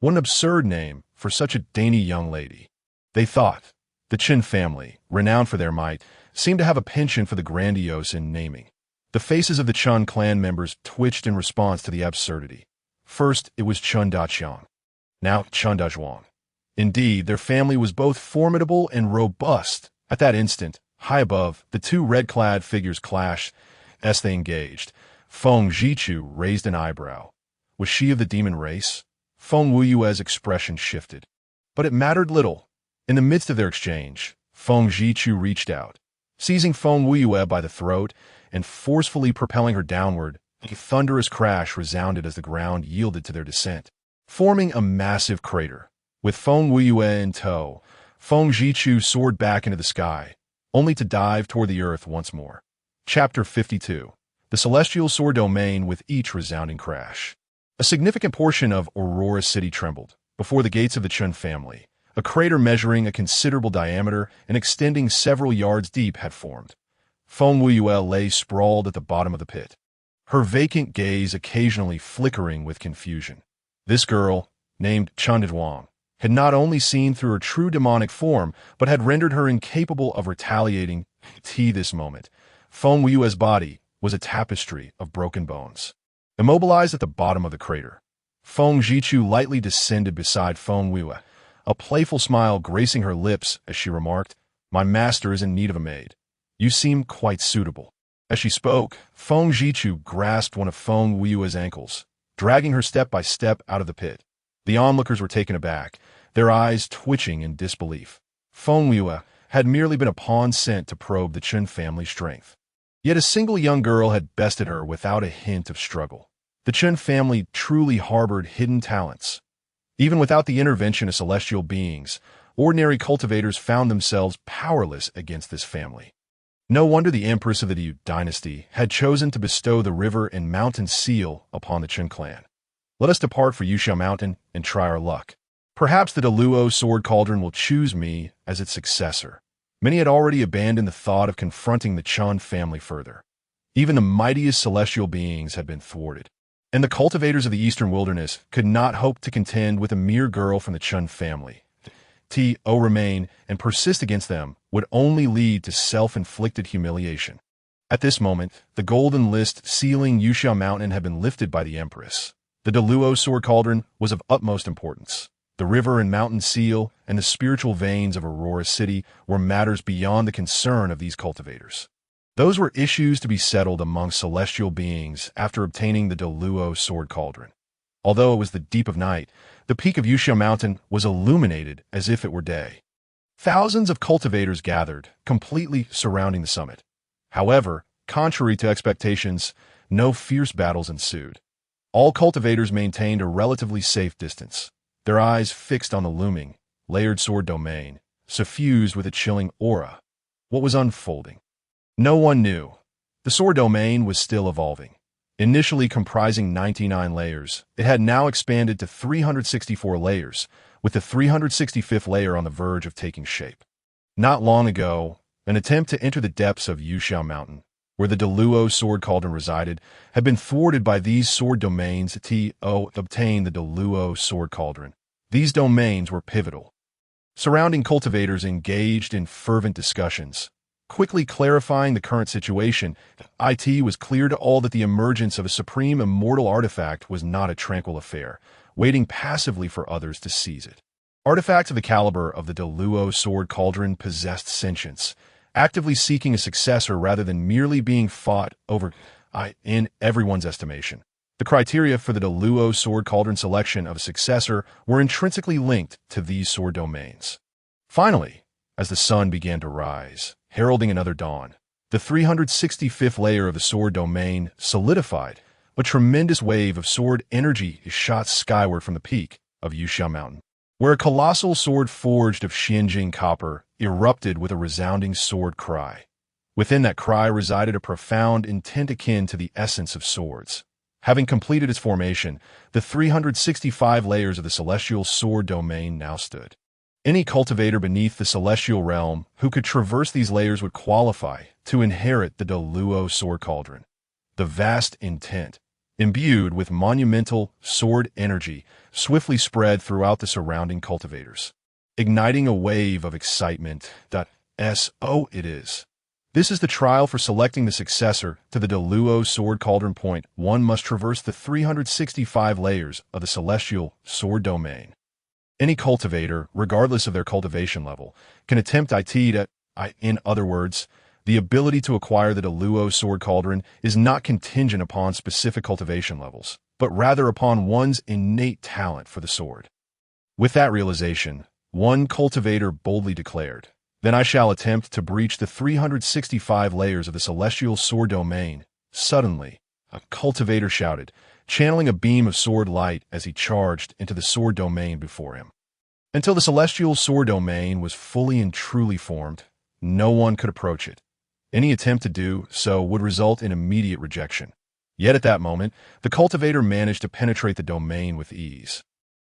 What an absurd name for such a dainty young lady. They thought. The Qin family, renowned for their might, seemed to have a penchant for the grandiose in naming. The faces of the Chun clan members twitched in response to the absurdity. First, it was Chun Daqiang. Now, Chun Dazhuang. Indeed, their family was both formidable and robust. At that instant, high above, the two red-clad figures clashed. As they engaged, Feng Zhichu raised an eyebrow. Was she of the demon race? Feng Weiyue's expression shifted. But it mattered little. In the midst of their exchange, Feng Zhichu reached out. Seizing Feng Weiyue by the throat and forcefully propelling her downward, a thunderous crash resounded as the ground yielded to their descent, forming a massive crater. With Feng Weiyue in tow, Feng Zhichu soared back into the sky, only to dive toward the earth once more. Chapter 52. The Celestial Soar Domain with each resounding crash. A significant portion of Aurora City trembled. Before the gates of the Chun family, a crater measuring a considerable diameter and extending several yards deep had formed. Feng Weiyue lay sprawled at the bottom of the pit, her vacant gaze occasionally flickering with confusion. This girl, named Chen Dazhuang, had not only seen through her true demonic form, but had rendered her incapable of retaliating. This moment, Feng Weiyue's body was a tapestry of broken bones. Immobilized at the bottom of the crater, Feng Zhichu lightly descended beside Feng Weiyue, a playful smile gracing her lips as she remarked, "My master is in need of a maid. You seem quite suitable." As she spoke, Feng Zhichu grasped one of Feng Weiyue's ankles, dragging her step by step out of the pit. The onlookers were taken aback, their eyes twitching in disbelief. Feng Weiyue had merely been a pawn sent to probe the Chun family strength. Yet a single young girl had bested her without a hint of struggle. The Chun family truly harbored hidden talents. Even without the intervention of celestial beings, ordinary cultivators found themselves powerless against this family. No wonder the Empress of the Liu dynasty had chosen to bestow the river and mountain seal upon the Chun clan. Let us depart for Yuxiao Mountain and try our luck. Perhaps the Deluo Sword Cauldron will choose me as its successor. Many had already abandoned the thought of confronting the Chun family further. Even the mightiest celestial beings had been thwarted, and the cultivators of the Eastern Wilderness could not hope to contend with a mere girl from the Chun family. To remain and persist against them would only lead to self-inflicted humiliation. At this moment, the golden list sealing Yuxiao Mountain had been lifted by the Empress. The Deluo Sword Cauldron was of utmost importance. The river and mountain seal and the spiritual veins of Aurora City were matters beyond the concern of these cultivators. Those were issues to be settled among celestial beings after obtaining the Deluo Sword Cauldron. Although it was the deep of night, the peak of Yusha Mountain was illuminated as if it were day. Thousands of cultivators gathered, completely surrounding the summit. However, contrary to expectations, no fierce battles ensued. All cultivators maintained a relatively safe distance, their eyes fixed on the looming, layered sword domain, suffused with a chilling aura. What was unfolding? No one knew. The sword domain was still evolving. Initially comprising 99 layers, it had now expanded to 364 layers, with the 365th layer on the verge of taking shape. Not long ago, an attempt to enter the depths of Yusha Mountain, where the Deluo sword cauldron resided, had been thwarted by these sword domains to obtain the Deluo sword cauldron. These domains were pivotal. Surrounding cultivators engaged in fervent discussions, quickly clarifying the current situation. It was clear to all that the emergence of a supreme immortal artifact was not a tranquil affair, waiting passively for others to seize it. Artifacts of the caliber of the Deluo sword cauldron possessed sentience, actively seeking a successor rather than merely being fought over. In everyone's estimation, the criteria for the Deluo sword cauldron selection of a successor were intrinsically linked to these sword domains. Finally, as the sun began to rise, heralding another dawn, the 365th layer of the sword domain solidified. A tremendous wave of sword energy is shot skyward from the peak of Yusha Mountain, where a colossal sword forged of Xianjing copper erupted with a resounding sword cry. Within that cry resided a profound intent akin to the essence of swords. Having completed its formation, the 365 layers of the celestial sword domain now stood. Any cultivator beneath the celestial realm who could traverse these layers would qualify to inherit the Deluo sword cauldron. The vast intent, imbued with monumental sword energy, swiftly spread throughout the surrounding cultivators, igniting a wave of excitement. It is. This is the trial for selecting the successor to the Deluo sword cauldron. Point 1 must traverse the 365 layers of the celestial sword domain. Any cultivator, regardless of their cultivation level, can attempt in other words, the ability to acquire the Deluo sword cauldron is not contingent upon specific cultivation levels, but rather upon one's innate talent for the sword. With that realization, one cultivator boldly declared, "Then I shall attempt to breach the 365 layers of the celestial sword domain." Suddenly, a cultivator shouted, channeling a beam of sword light as he charged into the sword domain before him. Until the celestial sword domain was fully and truly formed, no one could approach it. Any attempt to do so would result in immediate rejection. Yet at that moment, the cultivator managed to penetrate the domain with ease.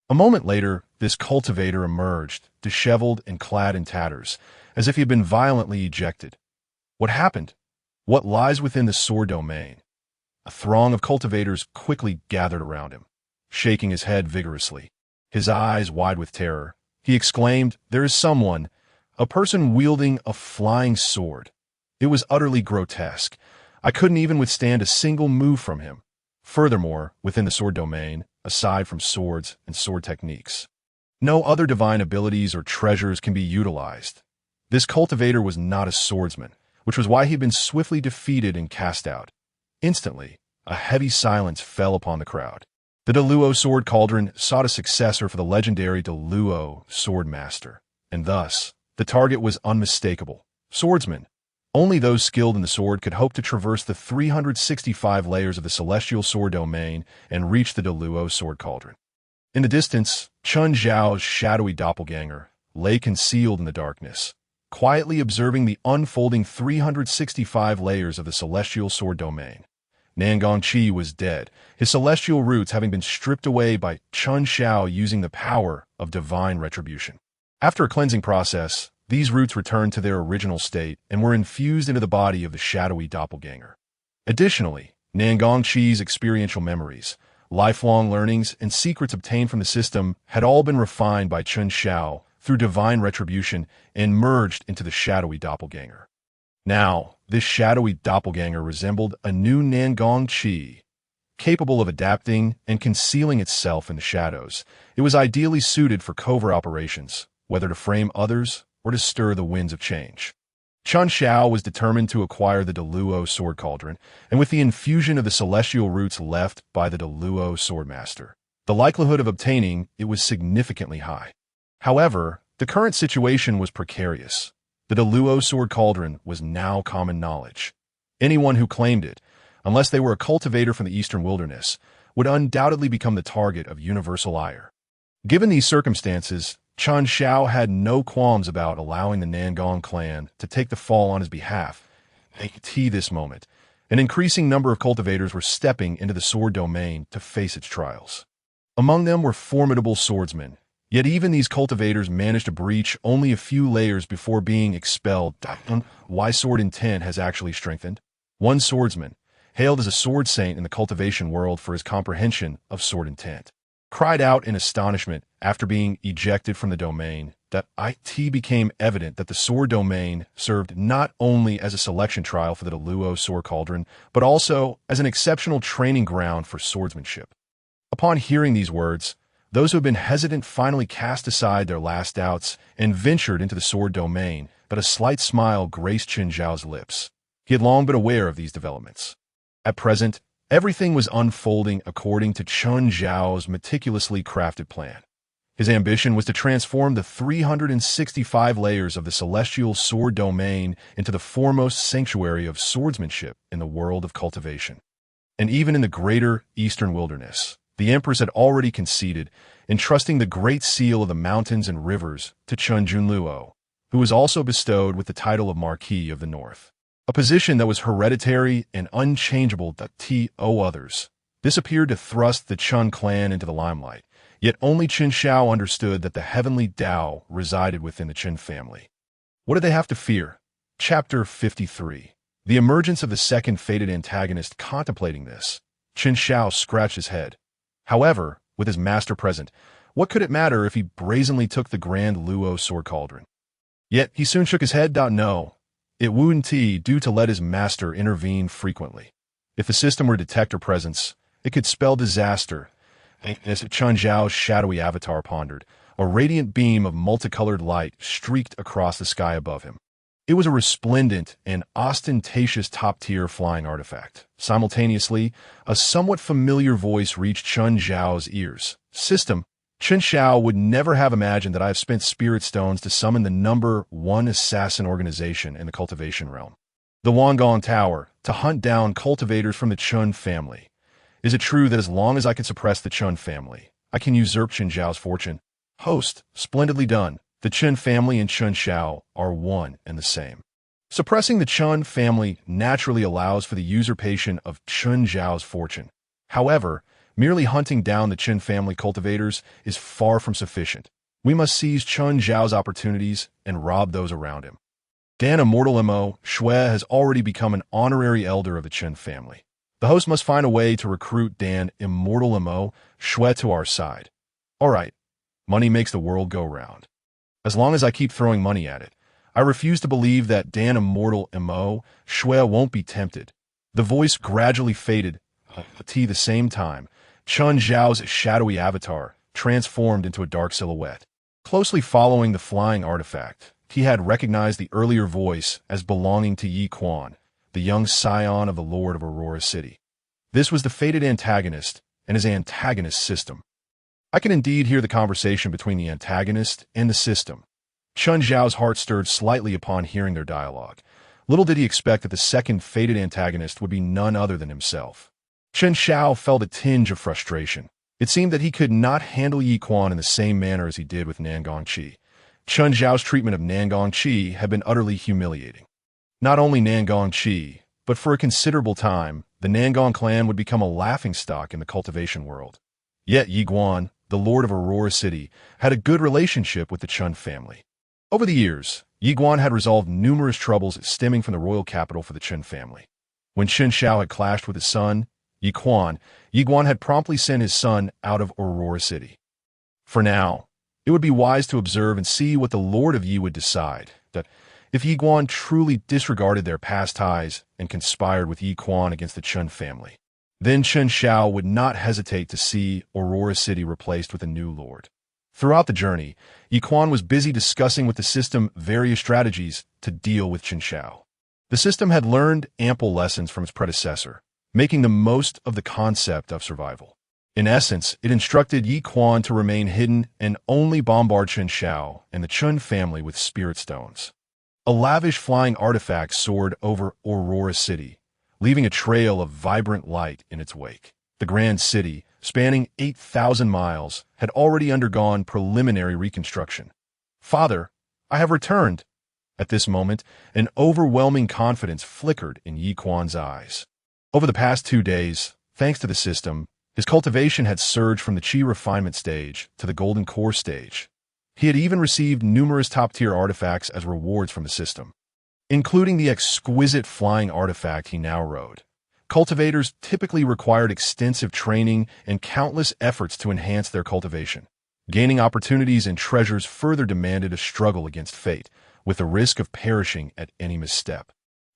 A moment later, this cultivator emerged, disheveled and clad in tatters, as if he had been violently ejected. What happened? What lies within the sword domain? A throng of cultivators quickly gathered around him. Shaking his head vigorously, his eyes wide with terror, he exclaimed, "There is someone, a person wielding a flying sword." It was utterly grotesque. I couldn't even withstand a single move from him. Furthermore, within the sword domain, aside from swords and sword techniques, no other divine abilities or treasures can be utilized. This cultivator was not a swordsman, which was why he had been swiftly defeated and cast out. Instantly, a heavy silence fell upon the crowd. The Deluo sword cauldron sought a successor for the legendary Deluo sword master, and thus, the target was unmistakable: swordsman. Only those skilled in the sword could hope to traverse the 365 layers of the celestial sword domain and reach the Deluo sword cauldron. In the distance, Chun Zhao's shadowy doppelganger lay concealed in the darkness, quietly observing the unfolding 365 layers of the celestial sword domain. Nangongqi was dead, his celestial roots having been stripped away by Chun Zhao using the power of divine retribution. After a cleansing process, these roots returned to their original state and were infused into the body of the shadowy doppelganger. Additionally, Nangongqi's experiential memories, lifelong learnings, and secrets obtained from the system had all been refined by Chun Zhao through divine retribution and merged into the shadowy doppelganger. Now, this shadowy doppelganger resembled a new Nangongqi. Capable of adapting and concealing itself in the shadows, it was ideally suited for covert operations, whether to frame others or to stir the winds of change. Chun Zhao was determined to acquire the Deluo sword cauldron, and with the infusion of the celestial roots left by the Deluo sword master, the likelihood of obtaining it was significantly high. However, the current situation was precarious. The Deluo sword cauldron was now common knowledge. Anyone who claimed it, unless they were a cultivator from the eastern wilderness, would undoubtedly become the target of universal ire. Given these circumstances, Chen Xiao had no qualms about allowing the Nangong clan to take the fall on his behalf. This moment, an increasing number of cultivators were stepping into the sword domain to face its trials. Among them were formidable swordsmen, yet even these cultivators managed to breach only a few layers before being expelled. Why sword intent has actually strengthened? One swordsman, hailed as a sword saint in the cultivation world for his comprehension of sword intent, cried out in astonishment after being ejected from the domain that it became evident that the sword domain served not only as a selection trial for the Deluo sword cauldron, but also as an exceptional training ground for swordsmanship. Upon hearing these words, those who had been hesitant finally cast aside their last doubts and ventured into the sword domain, but a slight smile graced Chen Zhao's lips. He had long been aware of these developments. At present, everything was unfolding according to Chen Zhao's meticulously crafted plan. His ambition was to transform the 365 layers of the celestial sword domain into the foremost sanctuary of swordsmanship in the world of cultivation. And even in the greater eastern wilderness, the Empress had already conceded, entrusting the great seal of the mountains and rivers to Chen Junluo, who was also bestowed with the title of Marquis of the North, a position that was hereditary and unchangeable to others. This appeared to thrust the Chen clan into the limelight, yet only Chen Xiao understood that the Heavenly Dao resided within the Chen family. What did they have to fear? Chapter 53. The emergence of the second fated antagonist. Contemplating this, Chen Xiao scratched his head. However, with his master present, what could it matter if he brazenly took the Grand Luo sword cauldron? Yet he soon shook his head. No, it wouldn't do to let his master intervene frequently. If the system were to detect her presence, it could spell disaster. As Chen Zhao's shadowy avatar pondered, a radiant beam of multicolored light streaked across the sky above him. It was a resplendent and ostentatious top-tier flying artifact. Simultaneously, a somewhat familiar voice reached Chen Zhao's ears. System, Chen Xiao would never have imagined that I have spent spirit stones to summon the number one assassin organization in the cultivation realm, the Wangong Tower, to hunt down cultivators from the Chen family. Is it true that as long as I can suppress the Chen family, I can usurp Chen Zhao's fortune? Host, splendidly done. The Chen family and Chen Xiao are one and the same. Suppressing the Chen family naturally allows for the usurpation of Chen Zhao's fortune. However, merely hunting down the Chen family cultivators is far from sufficient. We must seize Chen Zhao's opportunities and rob those around him. Dan Immortal Mo. Shui has already become an honorary elder of the Chen family. The host must find a way to recruit Dan Immortal Mo. Shui to our side. All right, money makes the world go round. As long as I keep throwing money at it, I refuse to believe that Dan Immortal Mo. Shui won't be tempted. The voice gradually faded. At the same time, Chen Zhao's shadowy avatar transformed into a dark silhouette. Closely following the flying artifact, he had recognized the earlier voice as belonging to Yi Quan, the young scion of the Lord of Aurora City. This was the fated antagonist and his antagonist system. I can indeed hear the conversation between the antagonist and the system. Chen Zhao's heart stirred slightly upon hearing their dialogue. Little did he expect that the second fated antagonist would be none other than himself. Chen Xiao felt a tinge of frustration. It seemed that he could not handle Yi Quan in the same manner as he did with Nangong Qi. Chen Zhao's treatment of Nangong Qi had been utterly humiliating. Not only Nangong Qi, but for a considerable time, the Nangong clan would become a laughingstock in the cultivation world. Yet Yi Guan, the Lord of Aurora City, had a good relationship with the Chen family. Over the years, Yi Guan had resolved numerous troubles stemming from the royal capital for the Chen family. When Chen Xiao had clashed with his son, Yi Guan had promptly sent his son out of Aurora City. For now, it would be wise to observe and see what the Lord of Yi would decide, that if Yi Guan truly disregarded their past ties and conspired with Yi Quan against the Chen family, then Chen Xiao would not hesitate to see Aurora City replaced with a new lord. Throughout the journey, Yi Quan was busy discussing with the system various strategies to deal with Chen Xiao. The system had learned ample lessons from its predecessor, making the most of the concept of survival. In essence, it instructed Yi Quan to remain hidden and only bombard Chen Shao and the Chun family with spirit stones. A lavish flying artifact soared over Aurora City, leaving a trail of vibrant light in its wake. The grand city, spanning 8,000 miles, had already undergone preliminary reconstruction. "Father, I have returned." At this moment, an overwhelming confidence flickered in Yi Quan's eyes. Over the past 2 days, thanks to the system, his cultivation had surged from the Qi refinement stage to the golden core stage. He had even received numerous top-tier artifacts as rewards from the system, including the exquisite flying artifact he now rode. Cultivators typically required extensive training and countless efforts to enhance their cultivation. Gaining opportunities and treasures further demanded a struggle against fate, with the risk of perishing at any misstep.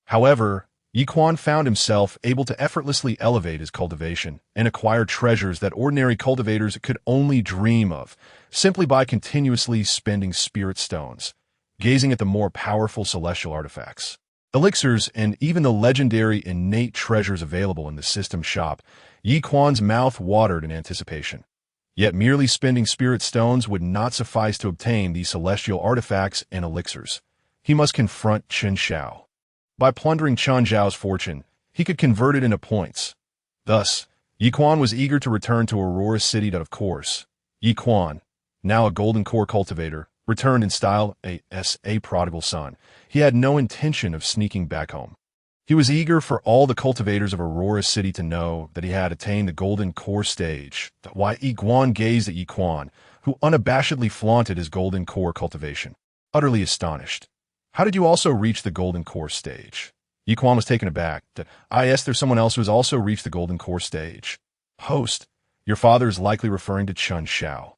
However, Yi Quan found himself able to effortlessly elevate his cultivation and acquire treasures that ordinary cultivators could only dream of, simply by continuously spending spirit stones, gazing at the more powerful celestial artifacts, elixirs, and even the legendary innate treasures available in the system shop. Yi Quan's mouth watered in anticipation. Yet merely spending spirit stones would not suffice to obtain these celestial artifacts and elixirs. He must confront Chen Shao. By plundering Chen Zhao's fortune, he could convert it into points. Thus, Yi Quan was eager to return to Aurora City. Of course, Yi Quan, now a golden core cultivator, returned in style as a prodigal son. He had no intention of sneaking back home. He was eager for all the cultivators of Aurora City to know that he had attained the golden core stage. Why Yi Quan gazed at Yi Quan, who unabashedly flaunted his golden core cultivation, utterly astonished. "How did you also reach the golden core stage?" Yi Quan was taken aback. "Yes, there's someone else who has also reached the golden core stage." "Host, your father is likely referring to Chen Shao.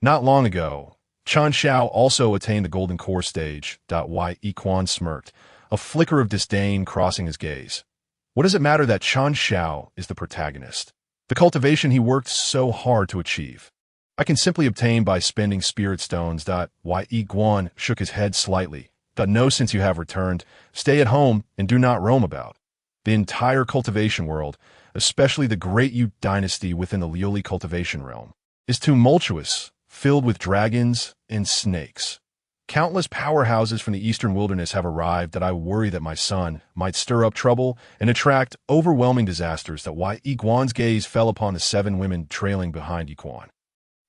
Not long ago, Chen Shao also attained the golden core stage." Yi Quan smirked, a flicker of disdain crossing his gaze. "What does it matter that Chen Shao is the protagonist? The cultivation he worked so hard to achieve, I can simply obtain by spending spirit stones." Yi Quan shook his head slightly. "No, since you have returned, stay at home and do not roam about. The entire cultivation world, especially the Great Yu dynasty within the Liuli cultivation realm, is tumultuous, filled with dragons and snakes. Countless powerhouses from the eastern wilderness have arrived. I worry that my son might stir up trouble and attract overwhelming disasters." Yi Quan's gaze fell upon the 7 women trailing behind Yi Quan.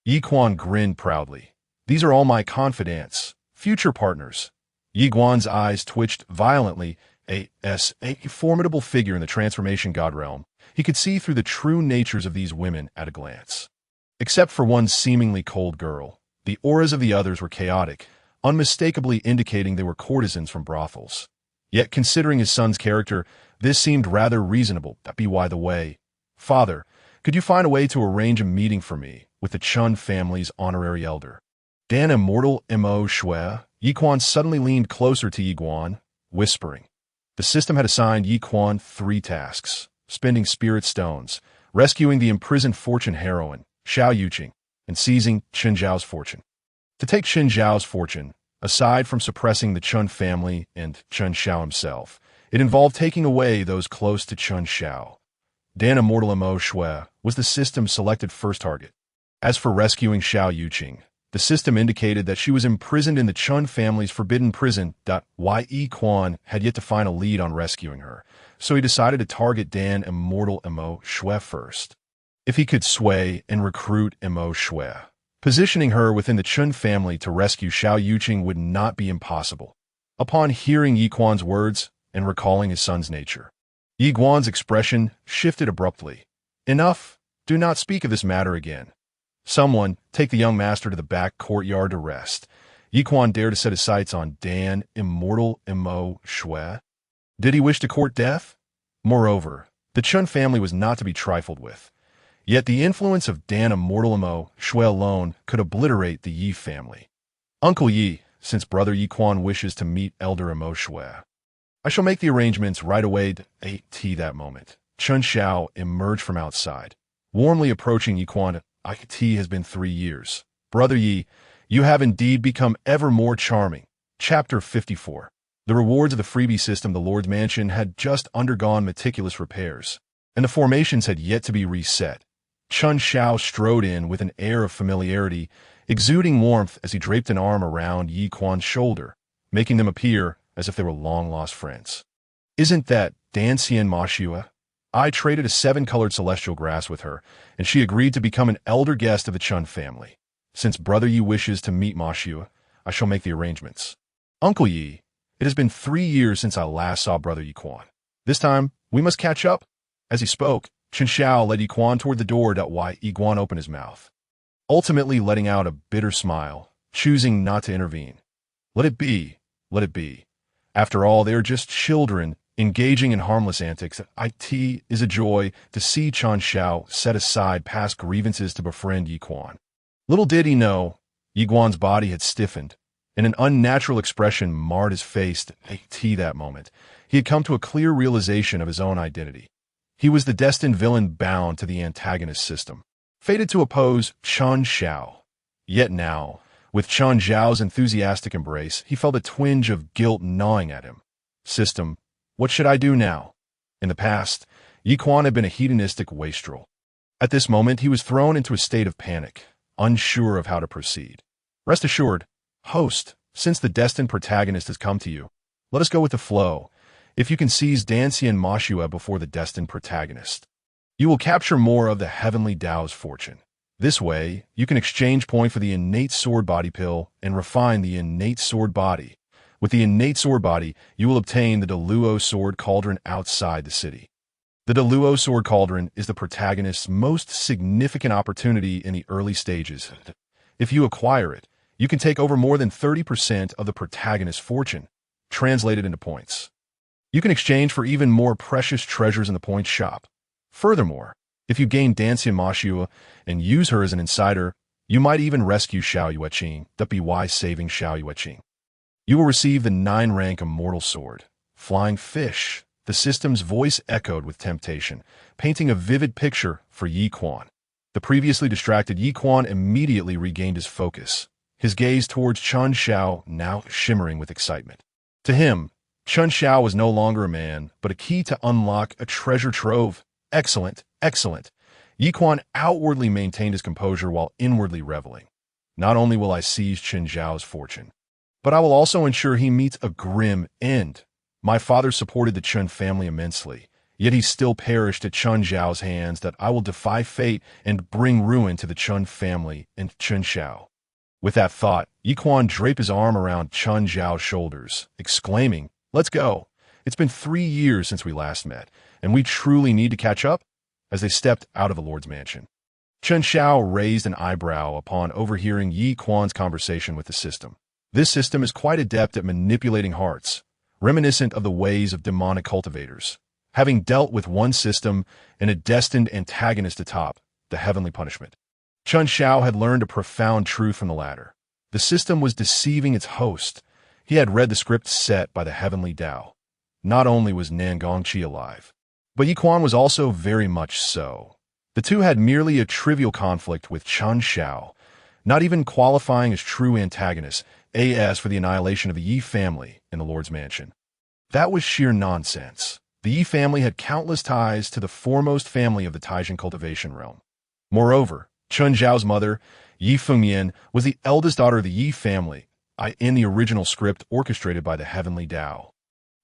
Yi Quan grinned proudly. "These are all my confidants, future partners." Yi Quan's eyes twitched violently. A formidable figure in the transformation god realm, he could see through the true natures of these women at a glance. Except for one seemingly cold girl, the auras of the others were chaotic, unmistakably indicating they were courtesans from brothels. Yet considering his son's character, this seemed rather reasonable. By the way, "Father, could you find a way to arrange a meeting for me with the Chun family's honorary elder, Dan Immortal Mo Shui?" Yi Quan suddenly leaned closer to Yi Quan, whispering. The system had assigned Yi Quan 3 tasks: spending spirit stones, rescuing the imprisoned fortune heroine, Xiao Yuqing, and seizing Chen Zhao's fortune. To take Chen Zhao's fortune, aside from suppressing the Chun family and Chen Shao himself, it involved taking away those close to Chen Shao. Dan Immortal Mo Shui was the system's selected first target. As for rescuing Xiao Yuqing, the system indicated that she was imprisoned in the Chun family's forbidden prison. Yi Quan had yet to find a lead on rescuing her, so he decided to target Dan Immortal Mo Shui first. If he could sway and recruit Mo Shui, positioning her within the Chun family to rescue Xiao Yuqing would not be impossible. Upon hearing Yi Quan's words and recalling his son's nature, Yi Quan's expression shifted abruptly. "Enough. Do not speak of this matter again. Someone, take the young master to the back courtyard to rest." Yi Quan dared to set his sights on Dan Immortal Mo Shui. Did he wish to court death? Moreover, the Chun family was not to be trifled with. Yet the influence of Dan Immortal Mo Shui alone could obliterate the Yi family. "Uncle Yi, since brother Yi Quan wishes to meet elder Mo Shui, I shall make the arrangements right away." That moment, Chen Shao emerged from outside, warmly approaching Yi Quan. "It has been 3 years. Brother Yi, you have indeed become ever more charming." Chapter 54. The rewards of the freebie system. The Lord's mansion had just undergone meticulous repairs, and the formations had yet to be reset. Chun Xiao strode in with an air of familiarity, exuding warmth as he draped an arm around Yi Quan's shoulder, making them appear as if they were long-lost friends. "Isn't that Dancian Mashua? I traded a 7-colored celestial grass with her, and she agreed to become an elder guest of the Chun family. Since Brother Yi wishes to meet Mashua, I shall make the arrangements. Uncle Yi, it has been 3 years since I last saw Brother Yi Quan. This time, we must catch up." As he spoke, Chun Xiao led Yi Quan toward the door. Why Yi Quan opened his mouth, ultimately letting out a bitter smile, choosing not to intervene. Let it be. Let it be. After all, they are just children, engaging in harmless antics. It is a joy to see Chun Xiao set aside past grievances to befriend Yi Quan. Little did he know, Yi Quan's body had stiffened, and an unnatural expression marred his face. That moment, he had come to a clear realization of his own identity. He was the destined villain bound to the antagonist system, fated to oppose Chun Xiao. Yet now, with Chun Xiao's enthusiastic embrace, he felt a twinge of guilt gnawing at him. System, what should I do now? In the past, Yi Quan had been a hedonistic wastrel. At this moment, he was thrown into a state of panic, unsure of how to proceed. Rest assured, host, since the destined protagonist has come to you, let us go with the flow. If you can seize Dancian Mashua before the destined protagonist, you will capture more of the Heavenly Dao's fortune. This way, you can exchange point for the innate sword body pill and refine the innate sword body. With the innate sword body, you will obtain the Deluo sword cauldron outside the city. The Deluo sword cauldron is the protagonist's most significant opportunity in the early stages. If you acquire it, you can take over more than 30% of the protagonist's fortune, translated into points. You can exchange for even more precious treasures in the point shop. Furthermore, if you gain Dancian Mashua and use her as an insider, you might even rescue Xiao Yueqing, by saving Xiao Yueqing. You will receive the 9-rank Immortal Sword, Flying Fish. The system's voice echoed with temptation, painting a vivid picture for Yi Quan. The previously distracted Yi Quan immediately regained his focus, his gaze towards Chun Xiao now shimmering with excitement. To him, Chun Xiao was no longer a man, but a key to unlock a treasure trove. Excellent, excellent. Yi Quan outwardly maintained his composure while inwardly reveling. Not only will I seize Chun Xiao's fortune, but I will also ensure he meets a grim end. My father supported the Chun family immensely, yet he still perished at Chun Xiao's hands. That I will defy fate and bring ruin to the Chun family and Chun Xiao. With that thought, Yi Quan draped his arm around Chun Xiao's shoulders, exclaiming, "Let's go. It's been 3 years since we last met, and we truly need to catch up." As they stepped out of the Lord's mansion, Chun Xiao raised an eyebrow upon overhearing Yi Quan's conversation with the system. This system is quite adept at manipulating hearts, reminiscent of the ways of demonic cultivators. Having dealt with one system and a destined antagonist atop, the heavenly punishment, Chun Xiao had learned a profound truth from the latter. The system was deceiving its host. He had read the script set by the Heavenly Dao. Not only was Nan Gongqi alive, but Yi Quan was also very much so. The two had merely a trivial conflict with Chun Xiao, not even qualifying as true antagonists, as for the annihilation of the Yi family in the Lord's mansion. That was sheer nonsense. The Yi family had countless ties to the foremost family of the Taishan cultivation realm. Moreover, Chun Xiao's mother, Yi Fengyan, was the eldest daughter of the Yi family, in the original script orchestrated by the Heavenly Dao.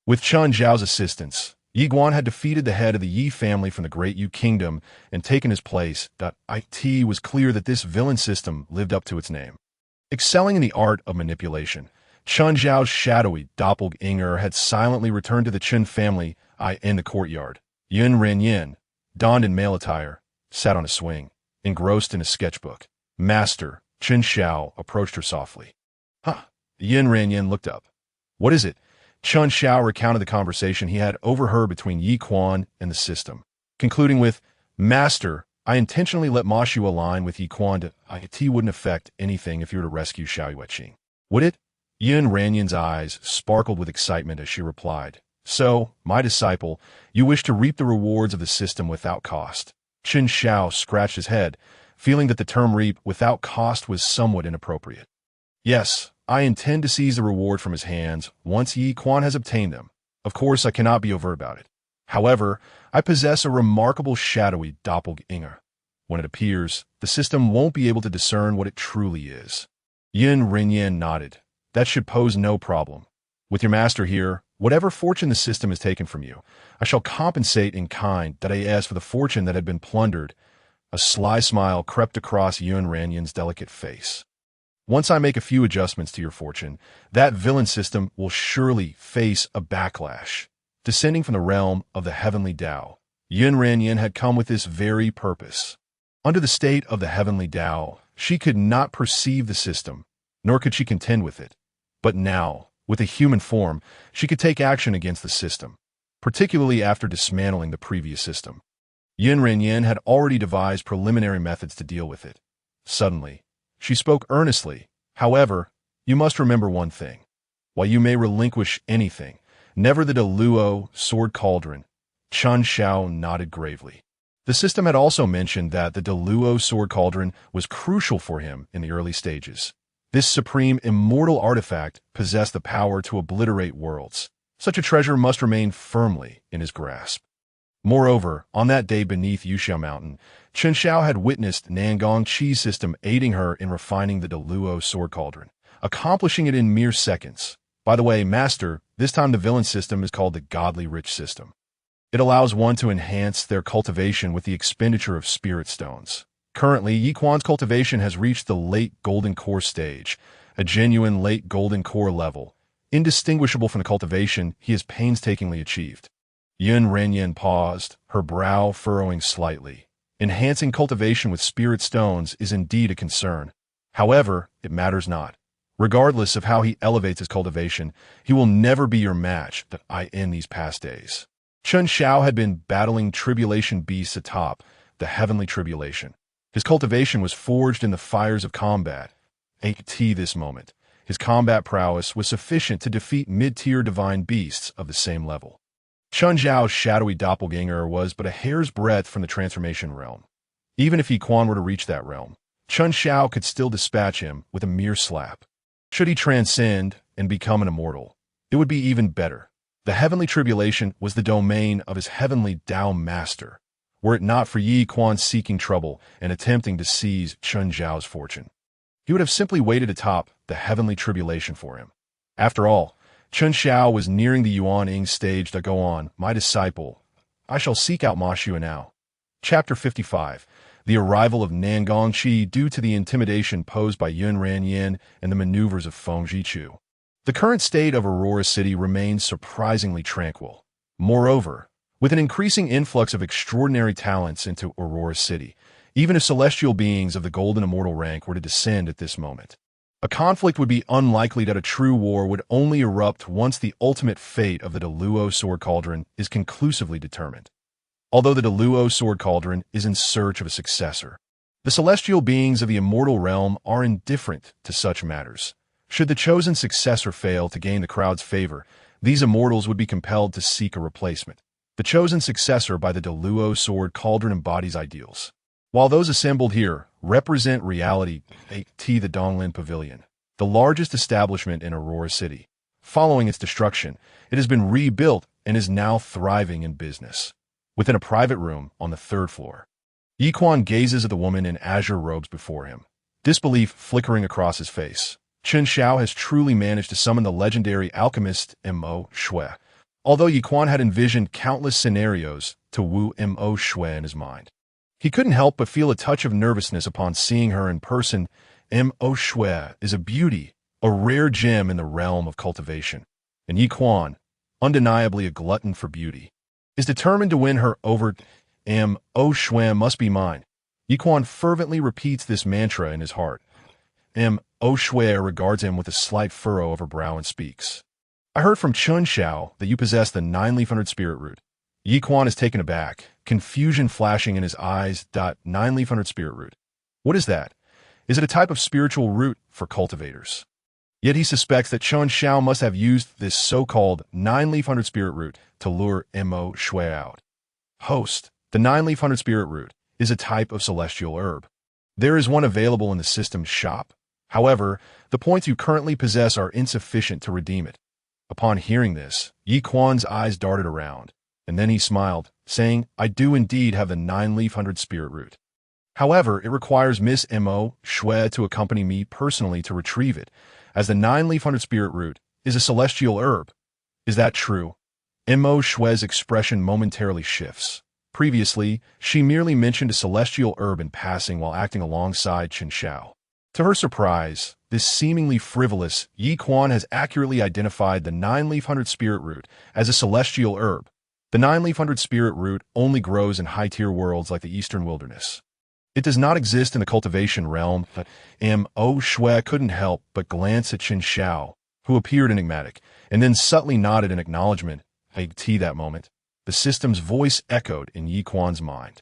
With Chun Xiao's assistance, Yi Quan had defeated the head of the Yi family from the Great Yu Kingdom and taken his place. It was clear that this villain system lived up to its name. Excelling in the art of manipulation, Chun Xiao's shadowy doppelganger had silently returned to the Chun family in the courtyard. Yun Renyin, donned in male attire, sat on a swing, engrossed in a sketchbook. "Master," Chun Xiao approached her softly. Yun Renyin looked up. "What is it?" Chun Xiao recounted the conversation he had overheard between Yi Quan and the system, concluding with, "Master, I intentionally let Mashua align with Yi Quan. It wouldn't affect anything if you were to rescue Xiao Yueqing. Would it?" Yun Ranyin's eyes sparkled with excitement as she replied, "So, my disciple, you wish to reap the rewards of the system without cost." Chun Xiao scratched his head, feeling that the term reap without cost was somewhat inappropriate. "Yes, I intend to seize the reward from his hands once Yi Quan has obtained them. Of course, I cannot be overt about it. However, I possess a remarkable shadowy doppelganger. When it appears, the system won't be able to discern what it truly is. Yin Renyan nodded. That should pose no problem. With your master here, whatever fortune the system has taken from you, I shall compensate in kind that I asked for the fortune that had been plundered. A sly smile crept across Yun Ranyan's delicate face. Once I make a few adjustments to your fortune, that villain system will surely face a backlash. Descending from the realm of the Heavenly Dao, Yun Ranyan had come with this very purpose. Under the state of the Heavenly Dao, she could not perceive the system, nor could she contend with it. But now, with a human form, she could take action against the system, particularly after dismantling the previous system. Yin Renyan had already devised preliminary methods to deal with it. Suddenly, she spoke earnestly. However, you must remember one thing. While you may relinquish anything, never the Deluo sword cauldron. Chun Xiao nodded gravely. The system had also mentioned that the Deluo sword cauldron was crucial for him in the early stages. This supreme immortal artifact possessed the power to obliterate worlds. Such a treasure must remain firmly in his grasp. Moreover, on that day beneath Yuxiao Mountain, Chun Xiao had witnessed Nangong Qi's system aiding her in refining the Deluo sword cauldron, accomplishing it in mere seconds. By the way, Master, this time the villain system is called the Godly Rich system. It allows one to enhance their cultivation with the expenditure of spirit stones. Currently, Yi Quan's cultivation has reached the late golden core stage, a genuine late golden core level, indistinguishable from the cultivation he has painstakingly achieved. Yun Renyan paused, her brow furrowing slightly. Enhancing cultivation with spirit stones is indeed a concern. However, it matters not. Regardless of how he elevates his cultivation, he will never be your match that I in these past days. Chun Xiao had been battling tribulation beasts atop the heavenly tribulation. His cultivation was forged in the fires of combat. At this moment, his combat prowess was sufficient to defeat mid-tier divine beasts of the same level. Chun Zhao's shadowy doppelganger was but a hair's breadth from the transformation realm. Even if Yi Quan were to reach that realm, Chun Xiao could still dispatch him with a mere slap. Should he transcend and become an immortal, it would be even better. The heavenly tribulation was the domain of his Heavenly Dao master, were it not for Yi Quan seeking trouble and attempting to seize Chun Zhao's fortune. He would have simply waited atop the heavenly tribulation for him. After all, Chun Xiao was nearing the Yuan Ying stage to go on, my disciple. I shall seek out Ma Xue now. Chapter 55. The arrival of Nangong Qi due to the intimidation posed by Yun Ranyan and the maneuvers of Feng Zhichu. The current state of Aurora City remains surprisingly tranquil. Moreover, with an increasing influx of extraordinary talents into Aurora City, even if celestial beings of the golden immortal rank were to descend at this moment, a conflict would be unlikely that a true war would only erupt once the ultimate fate of the Deluo sword cauldron is conclusively determined. Although the Deluo sword cauldron is in search of a successor, the celestial beings of the immortal realm are indifferent to such matters. Should the chosen successor fail to gain the crowd's favor, these immortals would be compelled to seek a replacement. The chosen successor by the Deluo sword cauldron embodies ideals, while those assembled here represent reality. The Donglin Pavilion, the largest establishment in Aurora City. Following its destruction, it has been rebuilt and is now thriving in business. Within a private room on the third floor, Yi Quan gazes at the woman in azure robes before him, disbelief flickering across his face. Chun Xiao has truly managed to summon the legendary alchemist Mo Xue. Although Yi Quan had envisioned countless scenarios to woo Mo Xue in his mind, he couldn't help but feel a touch of nervousness upon seeing her in person. Mo Xue is a beauty, a rare gem in the realm of cultivation, and Yi Quan, undeniably a glutton for beauty, is determined to win her over. Mo Xue must be mine. Yi Quan fervently repeats this mantra in his heart. Mo Xue regards him with a slight furrow of her brow and speaks. I heard from Chun Xiao that you possess the 9-leaf-100 spirit root. Yi Quan is taken aback, confusion flashing in his eyes. 9-leaf-100 spirit root. What is that? Is it a type of spiritual root for cultivators? Yet he suspects that Chun Xiao must have used this so-called 9-leaf-100 spirit root to lure Mo Xue out. Host, the 9-leaf-100 spirit root is a type of celestial herb. There is one available in the system's shop. However, the points you currently possess are insufficient to redeem it. Upon hearing this, Yi Quan's eyes darted around, and then he smiled, saying, I do indeed have the 9-leaf-100 spirit root. However, it requires Miss Mo Shui to accompany me personally to retrieve it, as the 9-leaf 100 spirit root is a celestial herb. Is that true? Mo Shui's expression momentarily shifts. Previously, she merely mentioned a celestial herb in passing while acting alongside Chen Xiao. To her surprise, this seemingly frivolous Yi Quan has accurately identified the 9-leaf 100 spirit root as a celestial herb. The 9-leaf 100 spirit root only grows in high-tier worlds like the Eastern Wilderness. It does not exist in the cultivation realm, but Mo Shui couldn't help but glance at Chen Xiao, who appeared enigmatic, and then subtly nodded in acknowledgement. That moment, the system's voice echoed in Yi Quan's mind.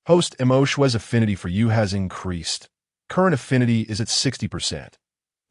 Host Mo Shui's affinity for you has increased. Current affinity is at 60%.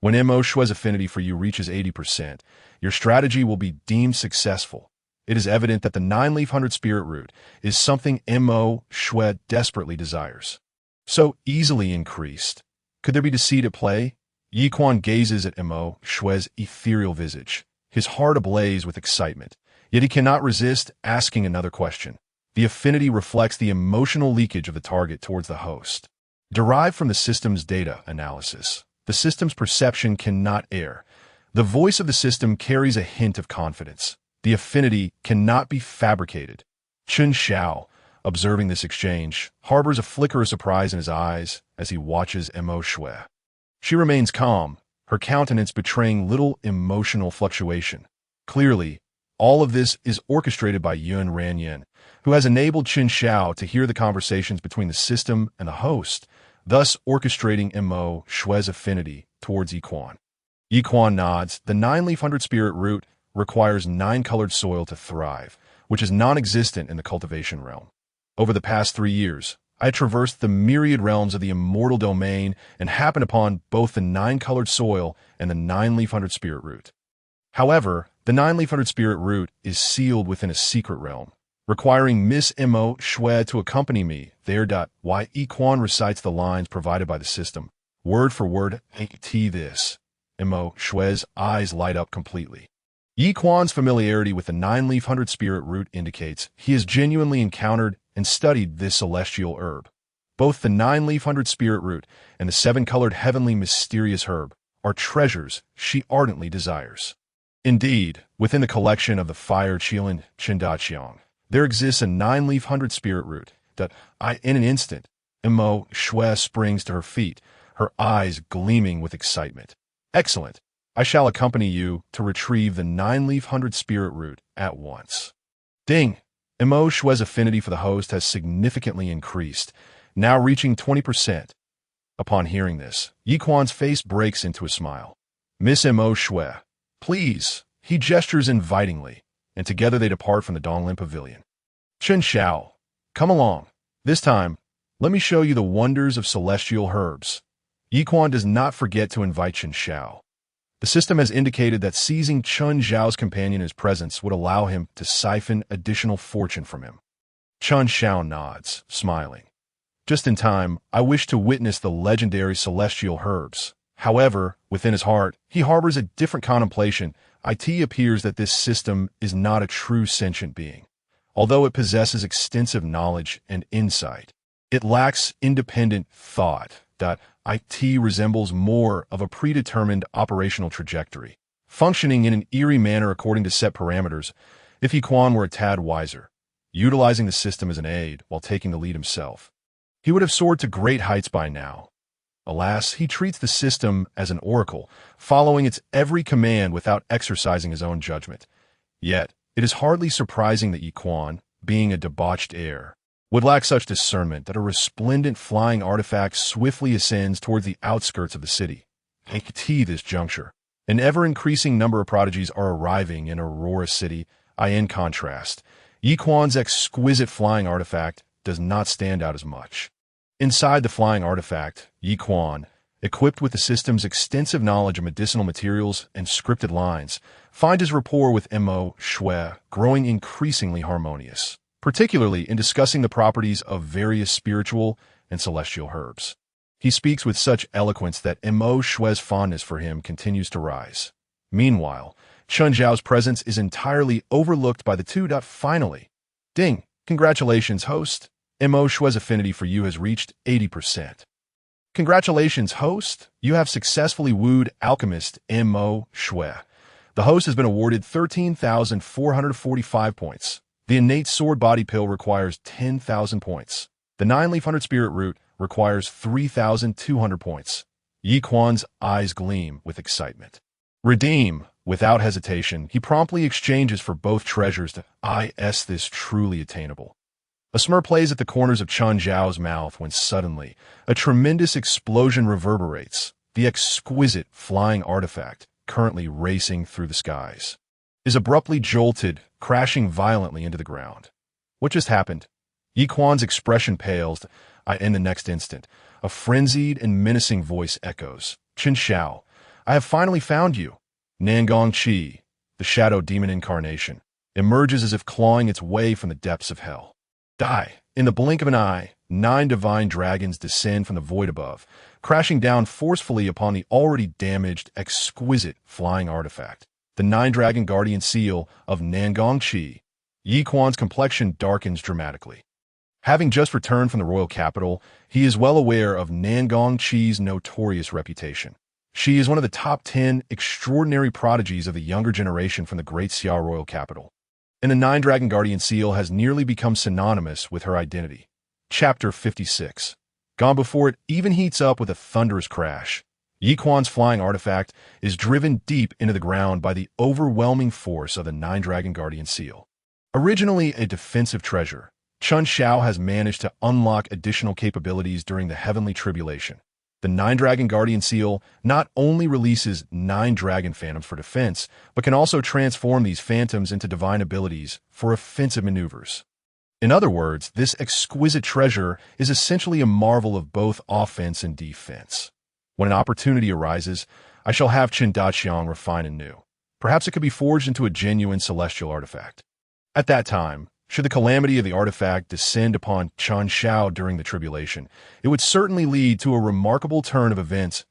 When Mo Shui's affinity for you reaches 80%, your strategy will be deemed successful. It is evident that the 9-leaf 100 spirit root is something Mo Shui desperately desires. So easily increased. Could there be deceit at play? Yi Quan gazes at Mo Shui's ethereal visage, his heart ablaze with excitement. Yet he cannot resist asking another question. The affinity reflects the emotional leakage of the target towards the host. Derived from the system's data analysis, the system's perception cannot err. The voice of the system carries a hint of confidence. The affinity cannot be fabricated. Chen Xiao, observing this exchange, harbors a flicker of surprise in his eyes as he watches Mo Shui. She remains calm, her countenance betraying little emotional fluctuation. Clearly, all of this is orchestrated by Yun Ranyan, who has enabled Chen Xiao to hear the conversations between the system and the host, thus orchestrating Mo Shui's affinity towards Yi Quan. Yi Quan nods. The 9-leaf 100 spirit root requires 9-colored soil to thrive, which is non-existent in the cultivation realm. Over the past 3 years, I traversed the myriad realms of the immortal domain and happened upon both the 9-colored soil and the 9-leaf 100 spirit root. However, the 9-leaf 100 spirit root is sealed within a secret realm, requiring Miss Mo Shui to accompany me there. Why Yi Quan recites the lines provided by the system, word for word. This. Mo Shui's eyes light up completely. Yi Quan's familiarity with the 9-leaf 100 spirit root indicates he has genuinely encountered and studied this celestial herb. Both the 9-leaf 100 spirit root and the 7-colored heavenly mysterious herb are treasures she ardently desires. Indeed, within the collection of the fire Qilin Chendaqiang, there exists a 9-leaf 100 spirit root that in an instant, Mo Shui springs to her feet, her eyes gleaming with excitement. Excellent. I shall accompany you to retrieve the 9-leaf 100 spirit root at once. Ding! Mo Shui's affinity for the host has significantly increased, now reaching 20%. Upon hearing this, Yi Quan's face breaks into a smile. Miss Mo Shui, please, he gestures invitingly, and together they depart from the Donglin Pavilion. Chen Xiao, come along. This time, let me show you the wonders of celestial herbs. Yi Quan does not forget to invite Chen Xiao. The system has indicated that seizing Chen Xiao's companion in his presence would allow him to siphon additional fortune from him. Chen Xiao nods, smiling. Just in time, I wish to witness the legendary celestial herbs. However, within his heart, he harbors a different contemplation. It appears that this system is not a true sentient being. Although it possesses extensive knowledge and insight, it lacks independent thought. It resembles more of a predetermined operational trajectory, functioning in an eerie manner according to set parameters. If Yi Quan were a tad wiser, utilizing the system as an aid while taking the lead himself, he would have soared to great heights by now. Alas, he treats the system as an oracle, following its every command without exercising his own judgment. Yet, it is hardly surprising that Yi Quan, being a debauched heir, would lack such discernment that a resplendent flying artifact swiftly ascends towards the outskirts of the city. At this juncture, an ever-increasing number of prodigies are arriving in Aurora City. In contrast, Yi Quan's exquisite flying artifact does not stand out as much. Inside the flying artifact, Yi Quan, equipped with the system's extensive knowledge of medicinal materials and scripted lines, finds his rapport with Mo Shui growing increasingly harmonious, particularly in discussing the properties of various spiritual and celestial herbs. He speaks with such eloquence that Mo Shui's fondness for him continues to rise. Meanwhile, Chen Zhao's presence is entirely overlooked by the two. Finally, ding! Congratulations, host. Mo Shue's affinity for you has reached 80%. Congratulations, host. You have successfully wooed alchemist Mo Shue. The host has been awarded 13,445 points. The innate sword body pill requires 10,000 points. The 9-leaf 100 spirit root requires 3,200 points. Yi Quan's eyes gleam with excitement. Redeem. Without hesitation, he promptly exchanges for both treasures to this truly attainable. A smirk plays at the corners of Chun Zhao's mouth when suddenly a tremendous explosion reverberates. The exquisite flying artifact, currently racing through the skies, is abruptly jolted, crashing violently into the ground. What just happened? Yi Quan's expression pales. In the next instant, a frenzied and menacing voice echoes. Qin Xiao, I have finally found you. Nangong Qi, the shadow demon incarnation, emerges as if clawing its way from the depths of hell. Die! In the blink of an eye, 9 divine dragons descend from the void above, crashing down forcefully upon the already damaged, exquisite flying artifact, the 9-dragon guardian seal of Nangong Qi. Yi Quan's complexion darkens dramatically. Having just returned from the royal capital, he is well aware of Nangong Qi's notorious reputation. She is one of the top 10 extraordinary prodigies of the younger generation from the great Xia royal capital. And the 9-dragon guardian seal has nearly become synonymous with her identity. Chapter 56. Gone before it even heats up with a thunderous crash. Yi Quan's flying artifact is driven deep into the ground by the overwhelming force of the 9-dragon guardian seal. Originally a defensive treasure, Chun Xiao has managed to unlock additional capabilities during the heavenly tribulation. The 9-dragon guardian seal not only releases 9 dragon phantoms for defense, but can also transform these phantoms into divine abilities for offensive maneuvers. In other words, this exquisite treasure is essentially a marvel of both offense and defense. When an opportunity arises, I shall have Qin Daqiang refine anew. Perhaps it could be forged into a genuine celestial artifact. At that time, should the calamity of the artifact descend upon Chun Xiao during the tribulation, it would certainly lead to a remarkable turn of events.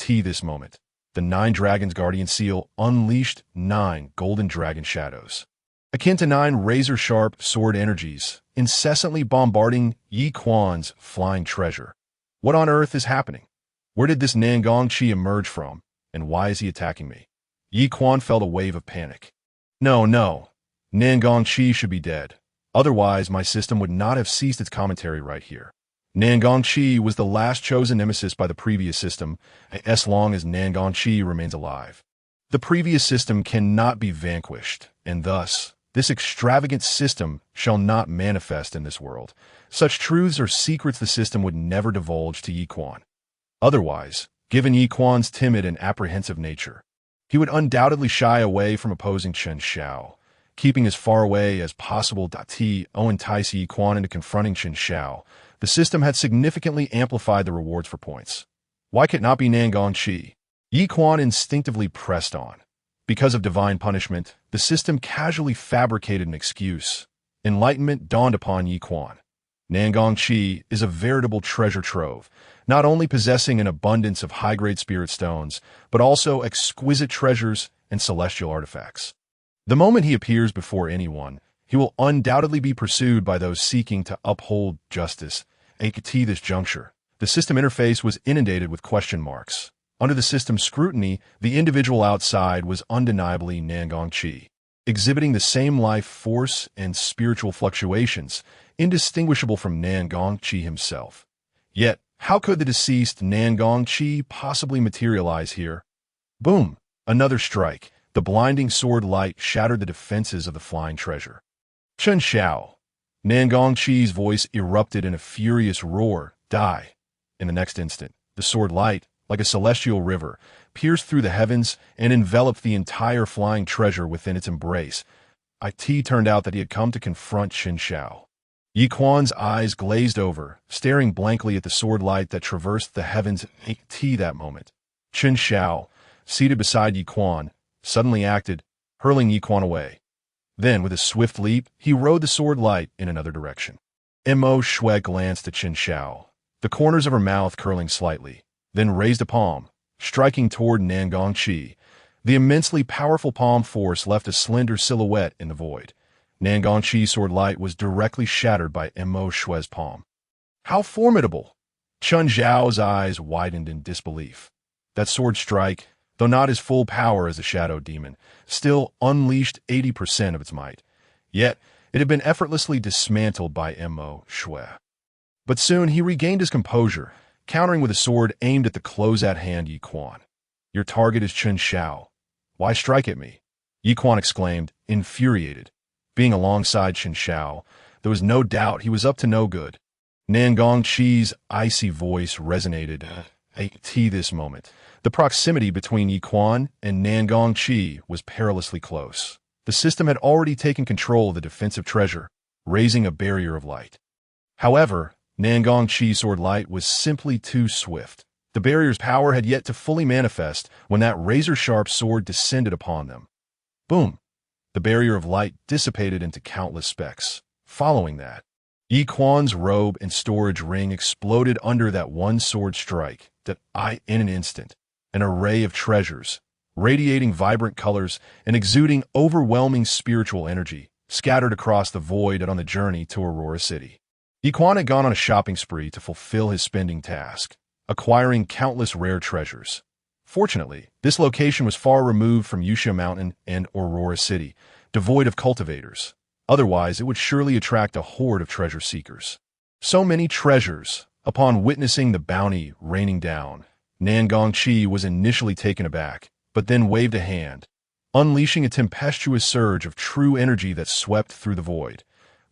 This moment, the 9 dragons guardian seal unleashed 9 golden dragon shadows, akin to 9 razor-sharp sword energies, incessantly bombarding Yi Quan's flying treasure. What on earth is happening? Where did this Nangong Qi emerge from, and why is he attacking me? Yi Quan felt a wave of panic. No. Nangong Qi should be dead. Otherwise, my system would not have ceased its commentary right here. Nangong Qi was the last chosen nemesis by the previous system, as long as Nangong Qi remains alive. The previous system cannot be vanquished, and thus, this extravagant system shall not manifest in this world. Such truths or secrets the system would never divulge to Yi Quan. Otherwise, given Yi Quan's timid and apprehensive nature, he would undoubtedly shy away from opposing Qin Xiao, keeping as far away as possible to entice Yi Quan into confronting Qin Xiao. The system had significantly amplified the rewards for points. Why could it not be Nangong Qi? Yi Quan instinctively pressed on. Because of divine punishment, the system casually fabricated an excuse. Enlightenment dawned upon Yi Quan. Nangong Qi is a veritable treasure trove, not only possessing an abundance of high-grade spirit stones, but also exquisite treasures and celestial artifacts. The moment he appears before anyone, he will undoubtedly be pursued by those seeking to uphold justice. At this juncture, the system interface was inundated with question marks. Under the system's scrutiny, the individual outside was undeniably Nangong Qi, exhibiting the same life force and spiritual fluctuations, indistinguishable from Nangong Qi himself. Yet, how could the deceased Nangong Qi possibly materialize here? Boom! Another strike. The blinding sword light shattered the defenses of the flying treasure. Qin Xiao. Nangong Qi's voice erupted in a furious roar. Die! In the next instant, the sword light, like a celestial river, pierced through the heavens and enveloped the entire flying treasure within its embrace. It turned out that he had come to confront Qin Xiao. Yi Quan's eyes glazed over, staring blankly at the sword light that traversed the heavens. That moment, Qin Xiao, seated beside Yi Quan, suddenly acted, hurling Yi Quan away. Then, with a swift leap, he rode the sword light in another direction. Mo Shui glanced at Qin Xiao, the corners of her mouth curling slightly, then raised a palm, striking toward Nangong Qi. The immensely powerful palm force left a slender silhouette in the void. Nangongqi's sword light was directly shattered by Mo Shue's palm. How formidable! Chun Zhao's eyes widened in disbelief. That sword strike, though not his full power as a shadow demon, still unleashed 80% of its might. Yet, it had been effortlessly dismantled by Mo Shui. But soon he regained his composure, countering with a sword aimed at the close-at-hand Yi Quan. "Your target is Chun Zhao. Why strike at me?" Yi Quan exclaimed, infuriated. Being alongside Chun Zhao, there was no doubt he was up to no good. Nangongqi's icy voice resonated at this moment. The proximity between Yi Quan and Nangongqi was perilously close. The system had already taken control of the defensive treasure, raising a barrier of light. However, Nangongqi's sword light was simply too swift. The barrier's power had yet to fully manifest when that razor-sharp sword descended upon them. Boom! The barrier of light dissipated into countless specks. Following that, Yi Quan's robe and storage ring exploded under that one sword strike in an instant. An array of treasures, radiating vibrant colors and exuding overwhelming spiritual energy, scattered across the void on the journey to Aurora City. Yi Quan had gone on a shopping spree to fulfill his spending task, acquiring countless rare treasures. Fortunately, this location was far removed from Yuxia Mountain and Aurora City, devoid of cultivators. Otherwise, it would surely attract a horde of treasure seekers. So many treasures. Upon witnessing the bounty raining down, Nangongqi was initially taken aback, but then waved a hand, unleashing a tempestuous surge of true energy that swept through the void.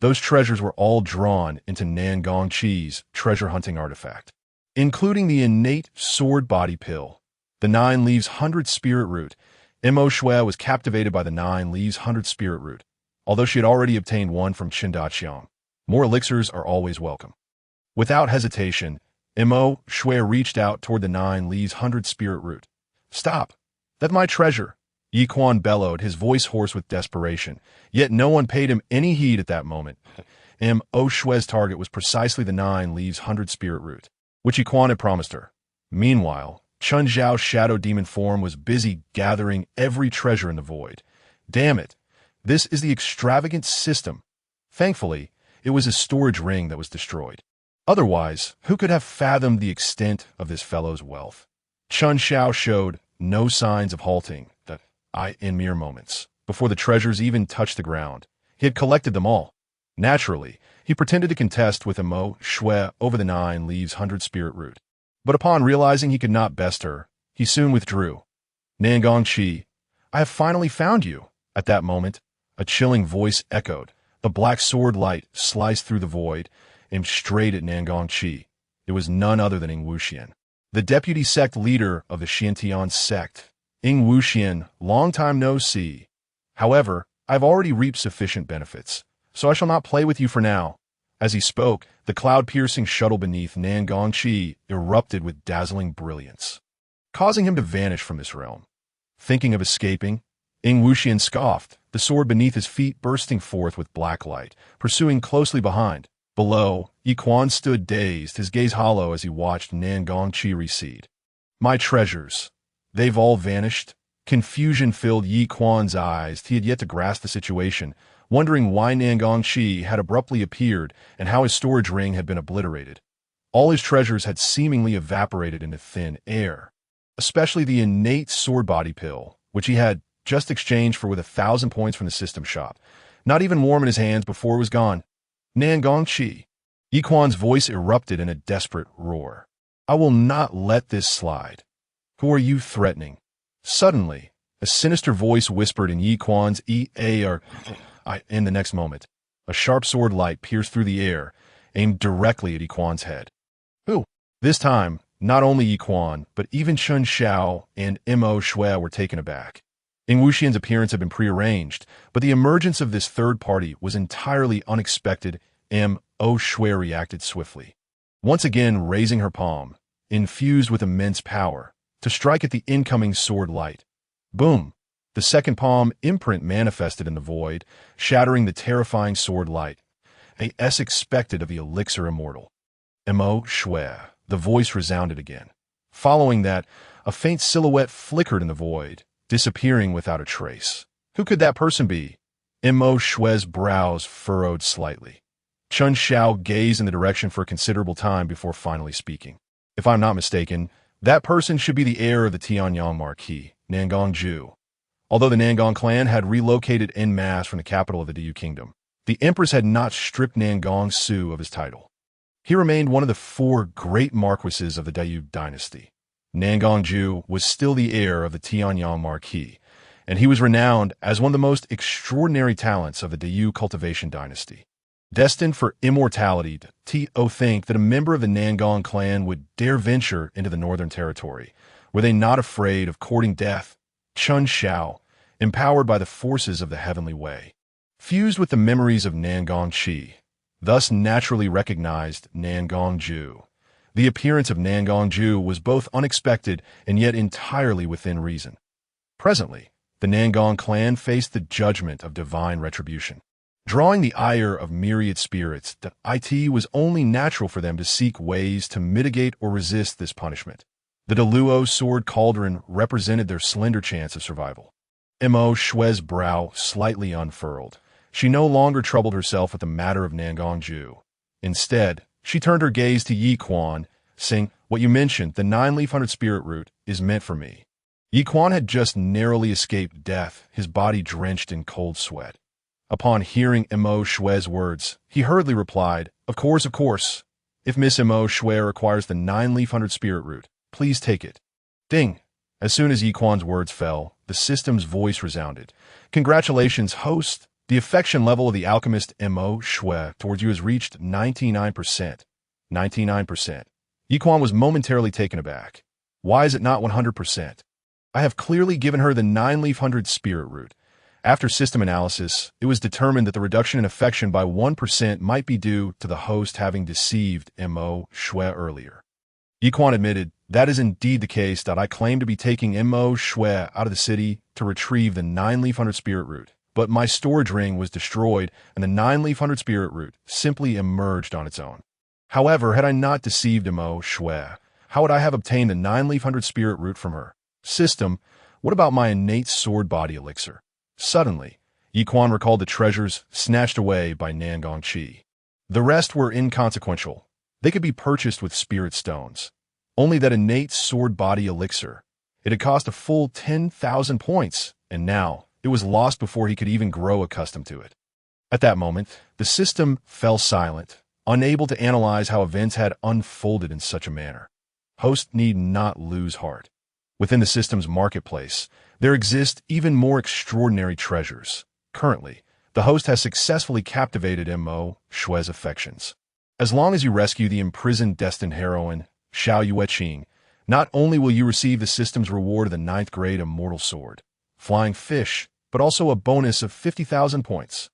Those treasures were all drawn into Nangongqi's treasure-hunting artifact, including the innate sword body pill, the 9 Leaves 100 Spirit Root. Mo Shui was captivated by the 9 Leaves 100 Spirit Root, although she had already obtained one from Qinda Qiang. More elixirs are always welcome. Without hesitation, Mo Shui reached out toward the 9 Leaves 100 Spirit Root. "Stop! That's my treasure!" Yi Quan bellowed, his voice hoarse with desperation, yet no one paid him any heed at that moment. Mo Shui's target was precisely the 9 Leaves 100 Spirit Root, which Yi Quan had promised her. Meanwhile, Chun Zhao's shadow demon form was busy gathering every treasure in the void. Damn it! This is the extravagant system. Thankfully, it was his storage ring that was destroyed. Otherwise, who could have fathomed the extent of this fellow's wealth? Chun Zhao showed no signs of halting in mere moments. Before the treasures even touched the ground, he had collected them all. Naturally, he pretended to contest with Mo Shui over the 9 Leaves 100 Spirit Root. But upon realizing he could not best her, he soon withdrew. "Nangongqi, I have finally found you." At that moment, a chilling voice echoed. The black sword light sliced through the void, aimed straight at Nangongqi. It was none other than Ying Wuxian, the deputy sect leader of the Xiantian sect. "Ying Wuxian, long time no see. However, I've already reaped sufficient benefits, so I shall not play with you for now." As he spoke, the cloud-piercing shuttle beneath Nangongqi erupted with dazzling brilliance, causing him to vanish from this realm. Thinking of escaping, Ying Wuxian scoffed, the sword beneath his feet bursting forth with black light, pursuing closely behind. Below, Yi Quan stood dazed, his gaze hollow as he watched Nangongqi recede. "My treasures. They've all vanished." Confusion filled Yi Quan's eyes. He had yet to grasp the situation, wondering why Nangongqi had abruptly appeared and how his storage ring had been obliterated. All his treasures had seemingly evaporated into thin air, especially the innate sword body pill, which he had just exchanged for with 1,000 points from the system shop. Not even warm in his hands before it was gone. "Nangongqi." Yi Quan's voice erupted in a desperate roar. "I will not let this slide. Who are you threatening?" Suddenly, a sinister voice whispered in Yi Quan's ear. In the next moment, a sharp sword light pierced through the air, aimed directly at Yi Quan's head. Who? This time, not only Yi Quan, but even Chun Zhao and Mo Shui were taken aback. Ying Wuxian's appearance had been prearranged, but the emergence of this third party was entirely unexpected. Mo Shui reacted swiftly, once again raising her palm, infused with immense power, to strike at the incoming sword light. Boom! The second palm imprint manifested in the void, shattering the terrifying sword light, as expected of the elixir immortal. Mo Shui, the voice resounded again. Following that, a faint silhouette flickered in the void, disappearing without a trace. Who could that person be? Mo Shue's brows furrowed slightly. Chen Xiao gazed in the direction for a considerable time before finally speaking. If I'm not mistaken, that person should be the heir of the Tianyang Marquis, Nangong Ju. Although the Nangong clan had relocated en masse from the capital of the Diyu Kingdom, the Empress had not stripped Nangong Su of his title. He remained one of the 4 great marquises of the Diyu dynasty. Nangong Ju was still the heir of the Tianyang Marquis, and he was renowned as one of the most extraordinary talents of the Diyu cultivation dynasty. Destined for immortality, to think that a member of the Nangong clan would dare venture into the northern territory. Were they not afraid of courting death? Chen Xiao, empowered by the forces of the Heavenly Way, fused with the memories of Nangong Qi, thus naturally recognized Nangong Ju. The appearance of Nangong Ju was both unexpected and yet entirely within reason. Presently, the Nangong clan faced the judgment of divine retribution. Drawing the ire of myriad spirits, it was only natural for them to seek ways to mitigate or resist this punishment. The Deluo sword cauldron represented their slender chance of survival. Mo Shue's brow slightly unfurled. She no longer troubled herself with the matter of Nangong Ju. Instead, she turned her gaze to Yi Quan, saying, "What you mentioned, the 9-leaf-100 spirit root, is meant for me." Yi Quan had just narrowly escaped death, his body drenched in cold sweat. Upon hearing Mo Shue's words, he hurriedly replied, Of course. If Miss Mo Shue requires the 9-leaf-100 spirit root, please take it." Ding! As soon as Yi Quan's words fell, the system's voice resounded. "Congratulations, host! The affection level of the alchemist Mo Shue towards you has reached 99%. 99%. Yi Quan was momentarily taken aback. Why is it not 100%? I have clearly given her the 9-leaf-100 spirit root. After system analysis, it was determined that the reduction in affection by 1% might be due to the host having deceived Mo Shue earlier. Yi Quan admitted, "That is indeed the case. I claim to be taking Mo Shue out of the city to retrieve the 9-leaf-100 spirit root, but my storage ring was destroyed and the 9-leaf-100 spirit root simply emerged on its own. However, had I not deceived Mo Shue, how would I have obtained the 9-leaf-100 spirit root from her? System, what about my innate sword body elixir?" Suddenly, Yi Quan recalled the treasures snatched away by Nangong Qi. The rest were inconsequential. They could be purchased with spirit stones. Only that innate sword body elixir. It had cost a full 10,000 points, and now it was lost before he could even grow accustomed to it. At that moment, the system fell silent, unable to analyze how events had unfolded in such a manner. Host need not lose heart. Within the system's marketplace, there exist even more extraordinary treasures. Currently, the host has successfully captivated Mo Shue's affections. As long as you rescue the imprisoned destined heroine, Xiao Yueqing, not only will you receive the system's reward of the 9th grade immortal sword, flying fish, but also a bonus of 50,000 points.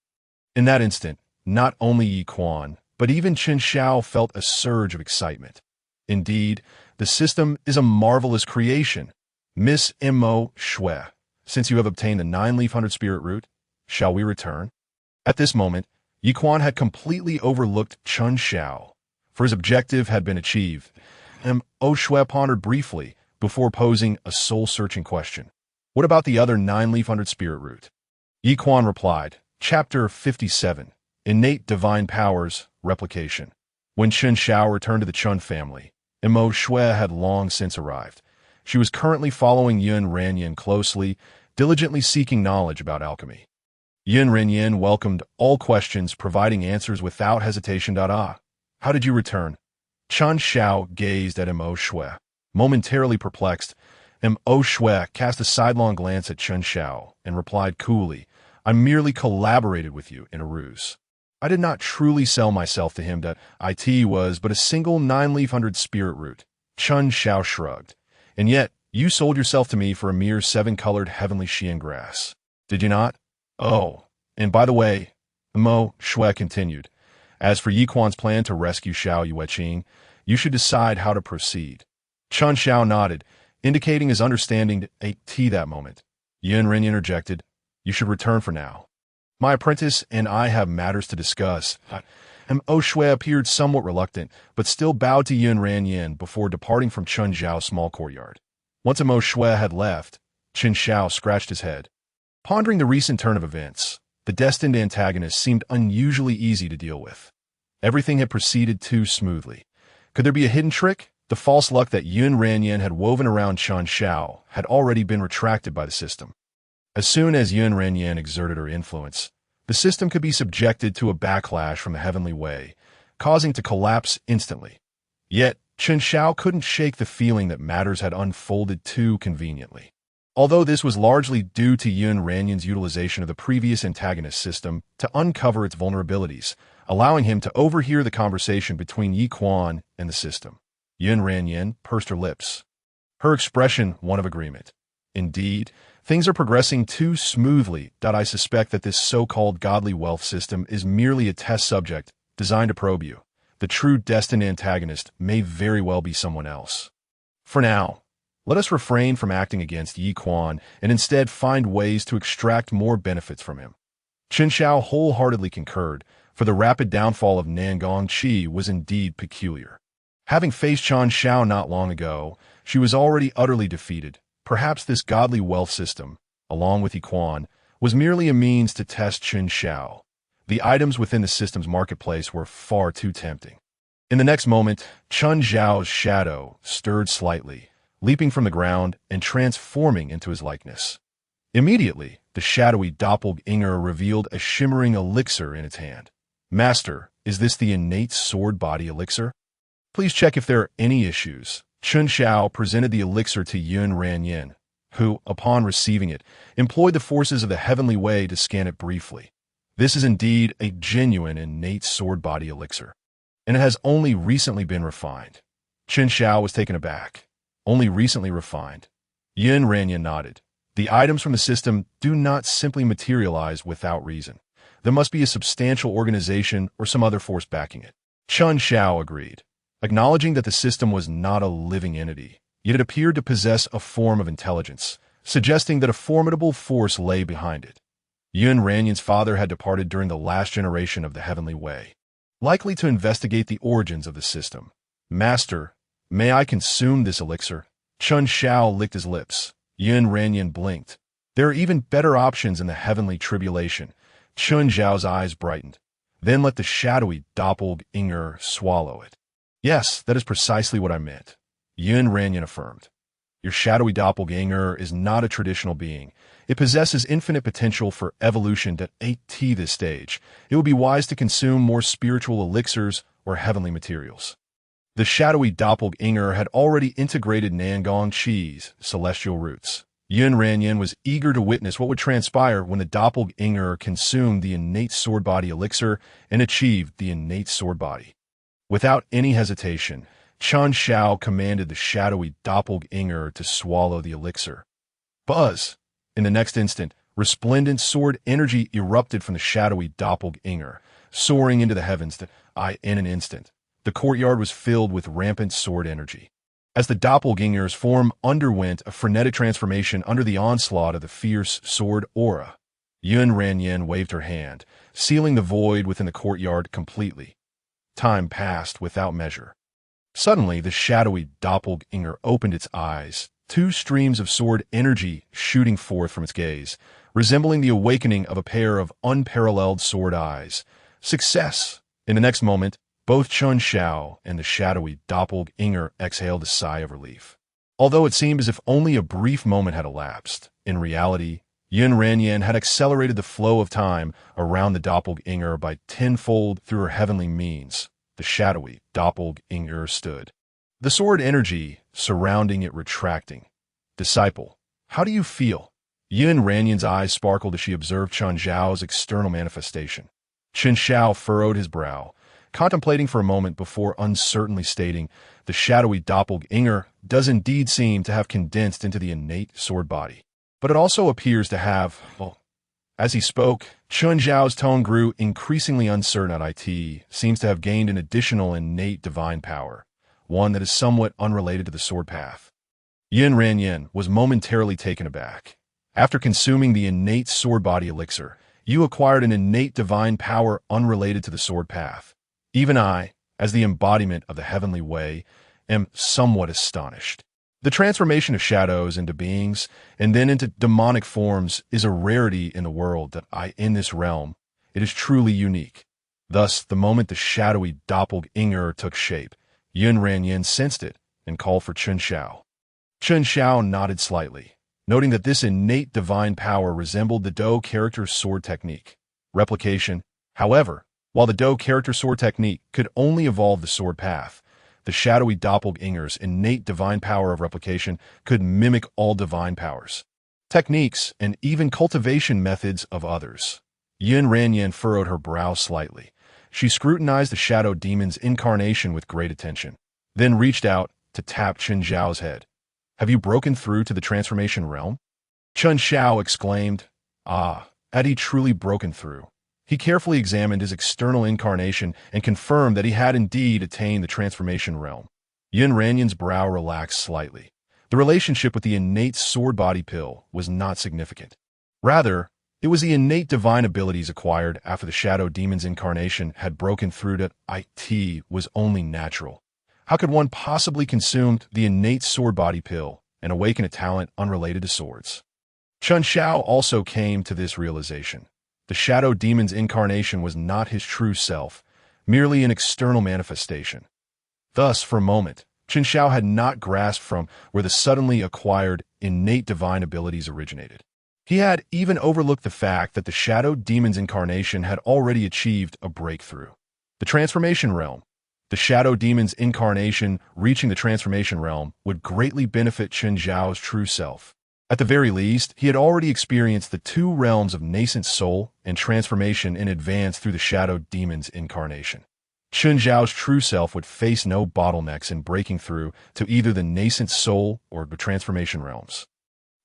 In that instant, not only Yi Quan, but even Chen Xiao felt a surge of excitement. Indeed, the system is a marvelous creation. Miss Mo Shue, since you have obtained the 9-leaf-100 spirit root, shall we return? At this moment, Yi Quan had completely overlooked Chen Xiao, for his objective had been achieved. Mo Shue pondered briefly before posing a soul-searching question. What about the other 9-leaf-100 spirit root? Yi Quan replied, Chapter 57, Innate Divine Powers, Replication. When Chen Xiao returned to the Chun family, Mo Shue had long since arrived. She was currently following Yun Renyin closely, diligently seeking knowledge about alchemy. Yun Renyin welcomed all questions, providing answers without hesitation. How did you return? Chen Xiao gazed at Mo Shue, momentarily perplexed. Mo Shue cast a sidelong glance at Chen Xiao and replied coolly, I merely collaborated with you in a ruse. I did not truly sell myself to him. It was but a single 9-leaf-100 spirit root. Chen Xiao shrugged. And yet, you sold yourself to me for a mere 7-colored heavenly Xian grass. Did you not? Oh, and by the way, Mo Shue continued, as for Yi Quan's plan to rescue Xiao Yueqing, you should decide how to proceed. Chen Xiao nodded, indicating his understanding at that moment. Yun Ren interjected, you should return for now. My apprentice and I have matters to discuss. Mo Shue appeared somewhat reluctant, but still bowed to Yun Renyin before departing from Chen Zhao's small courtyard. Once Mo Shue had left, Chen Xiao scratched his head. Pondering the recent turn of events, the destined antagonist seemed unusually easy to deal with. Everything had proceeded too smoothly. Could there be a hidden trick? The false luck that Yun Ranyan had woven around Chen Xiao had already been retracted by the system. As soon as Yun Ranyan exerted her influence, the system could be subjected to a backlash from the Heavenly Way, causing to collapse instantly. Yet, Chen Xiao couldn't shake the feeling that matters had unfolded too conveniently. Although this was largely due to Yun Ranyan's utilization of the previous antagonist system to uncover its vulnerabilities, allowing him to overhear the conversation between Yi Quan and the system. Yun Ranyan pursed her lips. Her expression one of agreement. Indeed, things are progressing too smoothly that I suspect that this so-called godly wealth system is merely a test subject designed to probe you. The true destined antagonist may very well be someone else. For now, let us refrain from acting against Yi Quan and instead find ways to extract more benefits from him. Chen Xiao wholeheartedly concurred, for the rapid downfall of Nangong Qi was indeed peculiar. Having faced Chen Xiao not long ago, she was already utterly defeated. Perhaps this godly wealth system, along with Yi Quan, was merely a means to test Chen Xiao. The items within the system's marketplace were far too tempting. In the next moment, Chen Xiao's shadow stirred slightly, leaping from the ground and transforming into his likeness. Immediately, the shadowy doppelganger revealed a shimmering elixir in its hand. Master, is this the innate sword body elixir? Please check if there are any issues. Chen Xiao presented the elixir to Yun Ranyan, who, upon receiving it, employed the forces of the Heavenly Way to scan it briefly. This is indeed a genuine innate sword body elixir, and it has only recently been refined. Chen Xiao was taken aback. Only recently refined. Yun Ranyan nodded. The items from the system do not simply materialize without reason. There must be a substantial organization or some other force backing it. Chen Xiao agreed, acknowledging that the system was not a living entity, yet it appeared to possess a form of intelligence, suggesting that a formidable force lay behind it. Yun Ranyan's father had departed during the last generation of the Heavenly Way, likely to investigate the origins of the system. Master, may I consume this elixir? Chen Xiao licked his lips. Yun Ranyan blinked. There are even better options in the heavenly tribulation. Chen Xiao's eyes brightened. Then let the shadowy doppelganger swallow it. Yes, that is precisely what I meant. Yun Ranyan affirmed. Your shadowy doppelganger is not a traditional being. It possesses infinite potential for evolution at 8T this stage. It would be wise to consume more spiritual elixirs or heavenly materials. The shadowy doppelganger had already integrated Nangong Qi's celestial roots. Yun Ranyan was eager to witness what would transpire when the doppelganger consumed the innate sword body elixir and achieved the innate sword body. Without any hesitation, Chen Xiao commanded the shadowy doppelganger to swallow the elixir. Buzz! In the next instant, resplendent sword energy erupted from the shadowy doppelganger, soaring into the heavens in an instant. The courtyard was filled with rampant sword energy. As the doppelganger's form underwent a frenetic transformation under the onslaught of the fierce sword aura, Yun Ranyan waved her hand, sealing the void within the courtyard completely. Time passed without measure. Suddenly, the shadowy doppelganger opened its eyes, two streams of sword energy shooting forth from its gaze, resembling the awakening of a pair of unparalleled sword eyes. Success! In the next moment, both Chen Xiao and the shadowy doppelganger exhaled a sigh of relief. Although it seemed as if only a brief moment had elapsed, in reality, Yun Ranyan had accelerated the flow of time around the doppelganger by tenfold through her heavenly means. The shadowy doppelganger stood, the sword energy surrounding it retracting. Disciple, how do you feel? Yun Ranyan's eyes sparkled as she observed Chen Xiao's external manifestation. Chen Xiao furrowed his brow, contemplating for a moment before uncertainly stating, the shadowy doppelganger does indeed seem to have condensed into the innate sword body. But it also appears to have, As he spoke, Chen Xiao's tone grew increasingly uncertain. It seems to have gained an additional innate divine power, one that is somewhat unrelated to the sword path. Yun Ranyan was momentarily taken aback. After consuming the innate sword body elixir, you acquired an innate divine power unrelated to the sword path. Even I, as the embodiment of the Heavenly Way, am somewhat astonished. The transformation of shadows into beings and then into demonic forms is a rarity in the world in this realm. It is truly unique. Thus, the moment the shadowy doppelganger took shape, Yun Ranyin sensed it and called for Chun Xiao. Chun Xiao nodded slightly, noting that this innate divine power resembled the Dou character's sword technique. Replication. However, while the Dou character sword technique could only evolve the sword path, the shadowy doppelganger's innate divine power of replication could mimic all divine powers, techniques, and even cultivation methods of others. Yin Ranyin furrowed her brow slightly. She scrutinized the shadow demon's incarnation with great attention, then reached out to tap Chun Xiao's head. Have you broken through to the transformation realm? Chun Xiao exclaimed. Ah, had he truly broken through? He carefully examined his external incarnation and confirmed that he had indeed attained the transformation realm. Yin Ranyin's brow relaxed slightly. The relationship with the innate sword body pill was not significant. Rather, it was the innate divine abilities acquired after the shadow demon's incarnation had broken through that it was only natural. How could one possibly consume the innate sword body pill and awaken a talent unrelated to swords? Chun Xiao also came to this realization. The shadow demon's incarnation was not his true self, merely an external manifestation. Thus, for a moment, Chun Xiao had not grasped from where the suddenly acquired innate divine abilities originated. He had even overlooked the fact that the shadow demon's incarnation had already achieved a breakthrough. The transformation realm. The shadow demon's incarnation reaching the transformation realm would greatly benefit Chun Xiao's true self. At the very least, he had already experienced the two realms of nascent soul and transformation in advance through the shadow demon's incarnation. Chun Xiao's true self would face no bottlenecks in breaking through to either the nascent soul or the transformation realms.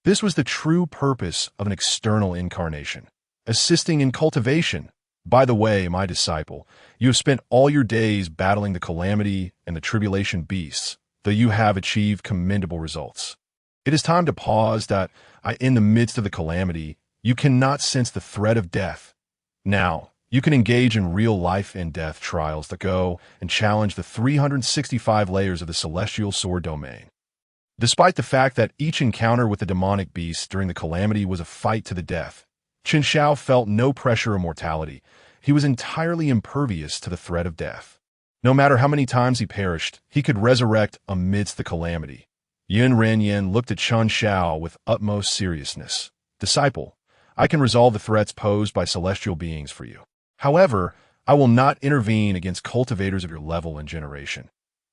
This was the true purpose of an external incarnation, assisting in cultivation. By the way, my disciple, you have spent all your days battling the calamity and the tribulation beasts, though you have achieved commendable results. It is time to pause in the midst of the calamity, you cannot sense the threat of death. Now, you can engage in real life and death trials that go and challenge the 365 layers of the celestial sword domain. Despite the fact that each encounter with the demonic beast during the calamity was a fight to the death, Chun Xiao felt no pressure or mortality. He was entirely impervious to the threat of death. No matter how many times he perished, he could resurrect amidst the calamity. Yin Ranyin looked at Chun Xiao with utmost seriousness. Disciple, I can resolve the threats posed by celestial beings for you. However, I will not intervene against cultivators of your level and generation.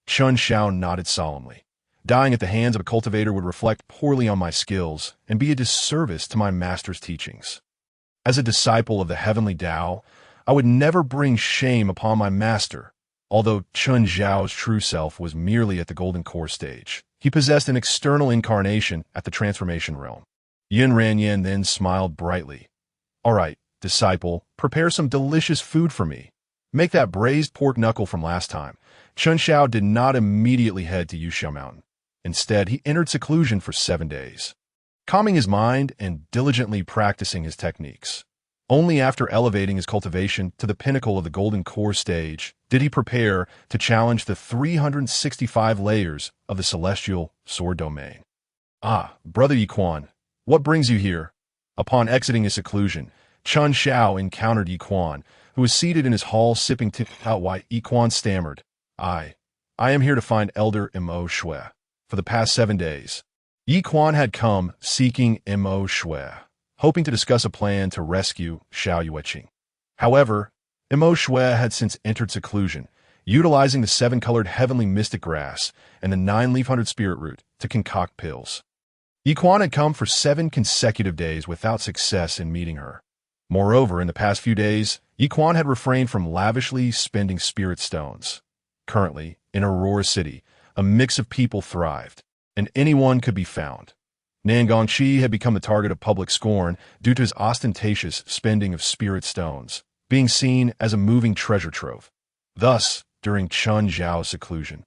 Chun Xiao nodded solemnly. Dying at the hands of a cultivator would reflect poorly on my skills and be a disservice to my master's teachings. As a disciple of the Heavenly Dao, I would never bring shame upon my master. Although Chun Xiao's true self was merely at the golden core stage, he possessed an external incarnation at the transformation realm. Yin Ranyin then smiled brightly. All right, disciple, prepare some delicious food for me. Make that braised pork knuckle from last time. Chun Xiao did not immediately head to Yuxiao Mountain. Instead, he entered seclusion for 7 days, calming his mind and diligently practicing his techniques. Only after elevating his cultivation to the pinnacle of the golden core stage did he prepare to challenge the 365 layers of the celestial sword domain. Ah, Brother Yiquan, what brings you here? Upon exiting his seclusion, Chun Xiao encountered Yiquan, who was seated in his hall sipping tea. Yiquan stammered, I am here to find Elder Mo Shui. For the past 7 days, Yiquan had come seeking Mo Shui, hoping to discuss a plan to rescue Xiao Yueqing. However, Mo Shui had since entered seclusion, utilizing the 7-colored heavenly mystic grass and the 9-leaf-hunted spirit root to concoct pills. Yiquan had come for 7 consecutive days without success in meeting her. Moreover, in the past few days, Yiquan had refrained from lavishly spending spirit stones. Currently, in Aurora City, a mix of people thrived, and anyone could be found. Nangongqi had become the target of public scorn due to his ostentatious spending of spirit stones, being seen as a moving treasure trove. Thus, during Chun Xiao's seclusion,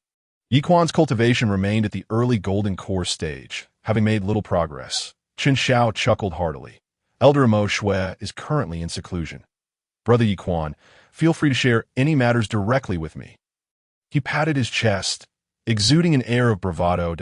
Yiquan's cultivation remained at the early golden core stage, having made little progress. Chun Xiao chuckled heartily. Elder Mo Shui is currently in seclusion. Brother Yiquan, feel free to share any matters directly with me. He patted his chest, exuding an air of bravado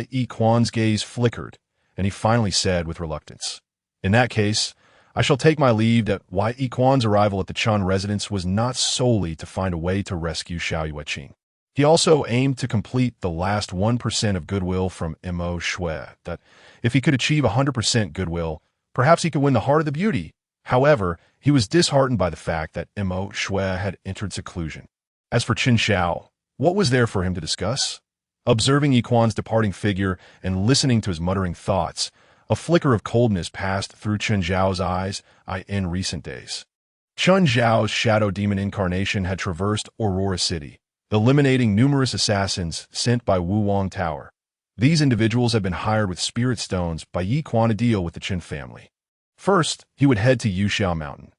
Yi Quan's gaze flickered, and he finally said with reluctance, "In that case, I shall take my leave that Yi Quan's arrival at the Chun residence was not solely to find a way to rescue Xiao Yueqing. He also aimed to complete the last 1% of goodwill from Mo Shui, that if he could achieve 100% goodwill, perhaps he could win the heart of the beauty." However, he was disheartened by the fact that Mo Shui had entered seclusion. As for Qin Xiao, what was there for him to discuss? Observing Yi Quan's departing figure and listening to his muttering thoughts, a flicker of coldness passed through Qin Zhao's eyes in recent days. Qin Zhao's shadow demon incarnation had traversed Aurora City, eliminating numerous assassins sent by Wu Wang Tower. These individuals had been hired with spirit stones by Yi Quan to deal with the Qin family. First, he would head to Yuxiao Mountain.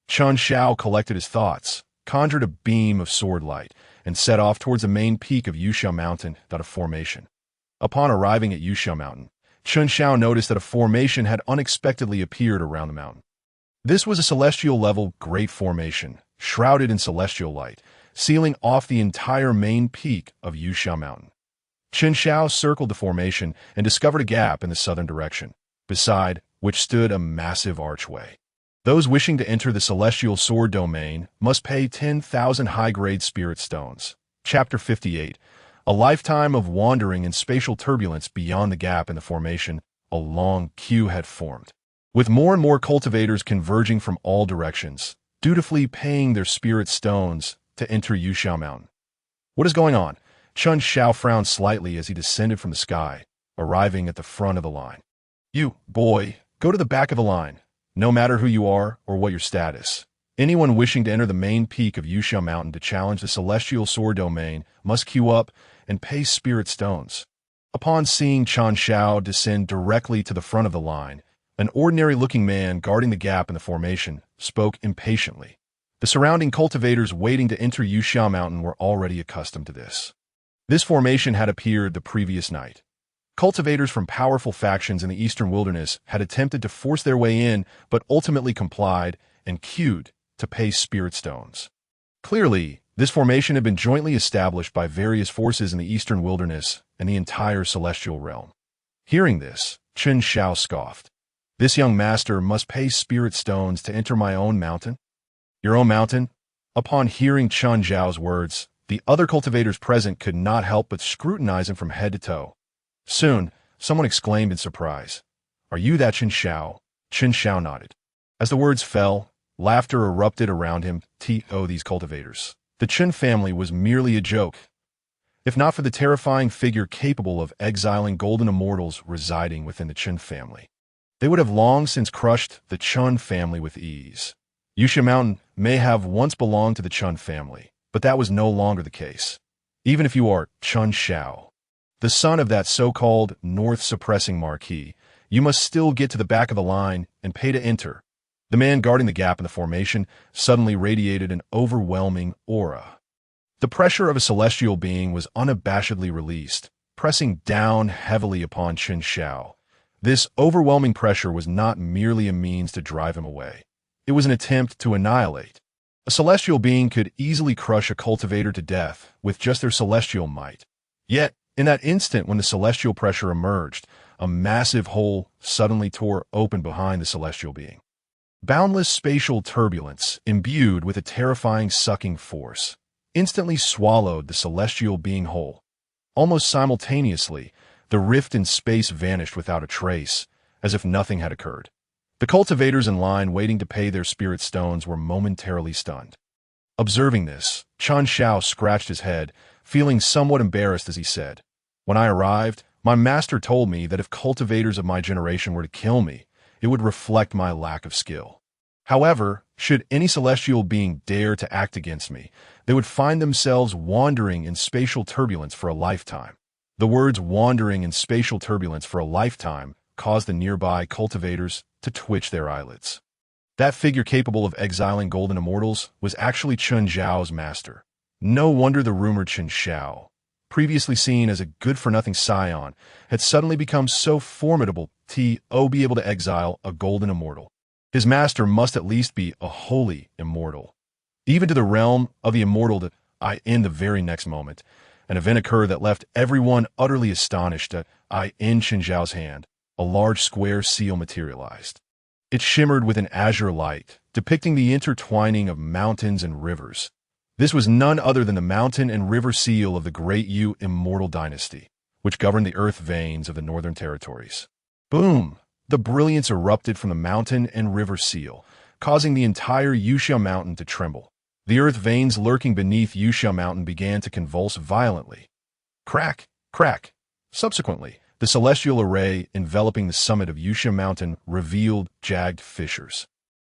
Qin Xiao collected his thoughts, conjured a beam of sword light, and set off towards the main peak of Yuxiao Mountain, a formation. Upon arriving at Yuxiao Mountain, Qin Xiao noticed that a formation had unexpectedly appeared around the mountain. This was a celestial-level great formation, shrouded in celestial light, sealing off the entire main peak of Yuxiao Mountain. Qin Xiao circled the formation and discovered a gap in the southern direction, beside which stood a massive archway. Those wishing to enter the celestial sword domain must pay 10,000 high-grade spirit stones. Chapter 58. A lifetime of wandering in spatial turbulence beyond the gap in the formation, a long queue had formed, with more and more cultivators converging from all directions, dutifully paying their spirit stones to enter Yuxiao Mountain. "What is going on?" Qin Xiao frowned slightly as he descended from the sky, arriving at the front of the line. "You, boy, go to the back of the line, no matter who you are or what your status. Anyone wishing to enter the main peak of Yuxiao Mountain to challenge the celestial sword domain must queue up and pay spirit stones." Upon seeing Qin Xiao descend directly to the front of the line, an ordinary-looking man guarding the gap in the formation spoke impatiently. The surrounding cultivators waiting to enter Yuxiao Mountain were already accustomed to this. This formation had appeared the previous night. Cultivators from powerful factions in the eastern wilderness had attempted to force their way in, but ultimately complied and queued to pay spirit stones. Clearly, this formation had been jointly established by various forces in the eastern wilderness and the entire celestial realm. Hearing this, Qin Xiao scoffed. "This young master must pay spirit stones to enter my own mountain?" "Your own mountain?" Upon hearing Qin Zhao's words, the other cultivators present could not help but scrutinize him from head to toe. Soon, someone exclaimed in surprise, "Are you that Qin Xiao?" Qin Xiao nodded. As the words fell, laughter erupted around him. These cultivators. The Qin family was merely a joke, if not for the terrifying figure capable of exiling golden immortals residing within the Qin family. They would have long since crushed the Qin family with ease. Yuxiao Mountain may have once belonged to the Qin family, but that was no longer the case. Even if you are Qin Xiao, the son of that so-called north-suppressing marquis, you must still get to the back of the line and pay to enter. The man guarding the gap in the formation suddenly radiated an overwhelming aura. The pressure of a celestial being was unabashedly released, pressing down heavily upon Qin Xiao. This overwhelming pressure was not merely a means to drive him away. It was an attempt to annihilate. A celestial being could easily crush a cultivator to death with just their celestial might. Yet, in that instant when the celestial pressure emerged, a massive hole suddenly tore open behind the celestial being. Boundless spatial turbulence, imbued with a terrifying sucking force, instantly swallowed the celestial being whole. Almost simultaneously, the rift in space vanished without a trace, as if nothing had occurred. The cultivators in line waiting to pay their spirit stones were momentarily stunned. Observing this, Qin Xiao scratched his head, feeling somewhat embarrassed as he said, "When I arrived, my master told me that if cultivators of my generation were to kill me, it would reflect my lack of skill. However, should any celestial being dare to act against me, they would find themselves wandering in spatial turbulence for a lifetime." The words "wandering in spatial turbulence for a lifetime" caused the nearby cultivators to twitch their eyelids. That figure capable of exiling golden immortals was actually Qin Zhao's master. No wonder the rumored Qin Xiao, previously seen as a good-for-nothing scion, had suddenly become so formidable to be able to exile a golden immortal. His master must at least be a holy immortal. Even to the realm of the immortal in the very next moment, An event occurred that left everyone utterly astonished. In Chen Zhao's hand, a large square seal materialized. It shimmered with an azure light, depicting the intertwining of mountains and rivers. This was none other than the mountain and river seal of the Great Yu immortal dynasty, which governed the earth veins of the northern territories. Boom! The brilliance erupted from the mountain and river seal, causing the entire Yuxia mountain to tremble. The earth veins lurking beneath Yuxia mountain began to convulse violently. Crack! Crack! Subsequently, the celestial array enveloping the summit of Yuxia mountain revealed jagged fissures.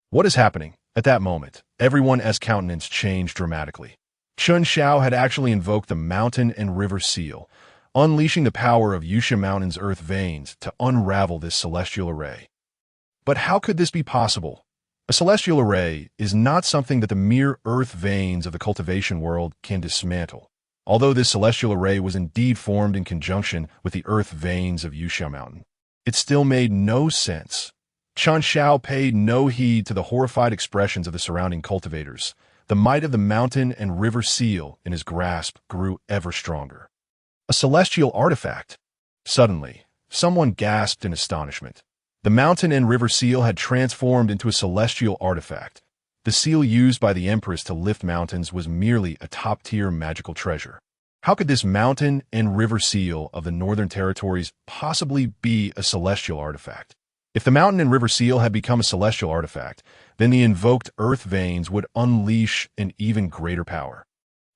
What is happening? At that moment, everyone's countenance changed dramatically. Chen Xiao had actually invoked the mountain and river seal, unleashing the power of Yuxia Mountain's earth veins to unravel this celestial array. But how could this be possible? A celestial array is not something that the mere earth veins of the cultivation world can dismantle. Although this celestial array was indeed formed in conjunction with the earth veins of Yuxia Mountain, it still made no sense. Chen Xiao paid no heed to the horrified expressions of the surrounding cultivators. The might of the mountain and river seal in his grasp grew ever stronger. A celestial artifact. Suddenly, someone gasped in astonishment. The mountain and river seal had transformed into a celestial artifact. The seal used by the Empress to lift mountains was merely a top-tier magical treasure. How could this mountain and river seal of the Northern Territories possibly be a celestial artifact? If the mountain and river seal had become a celestial artifact, then the invoked earth veins would unleash an even greater power.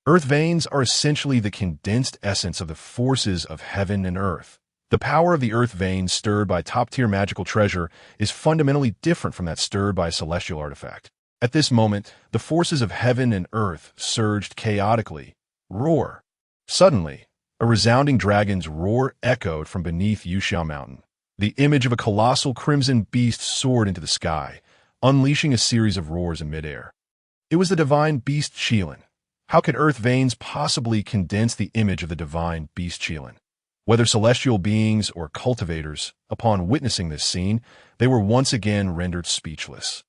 Earth veins are essentially the condensed essence of the forces of heaven and earth. The power of the earth veins stirred by top-tier magical treasure is fundamentally different from that stirred by a celestial artifact. At this moment, the forces of heaven and earth surged chaotically. Roar! Suddenly, a resounding dragon's roar echoed from beneath Yuxia Mountain. The image of a colossal crimson beast soared into the sky, unleashing a series of roars in midair. It was the divine beast Qilin. How could earth veins possibly condense the image of the divine beast Qilin? Whether celestial beings or cultivators, upon witnessing this scene, they were once again rendered speechless.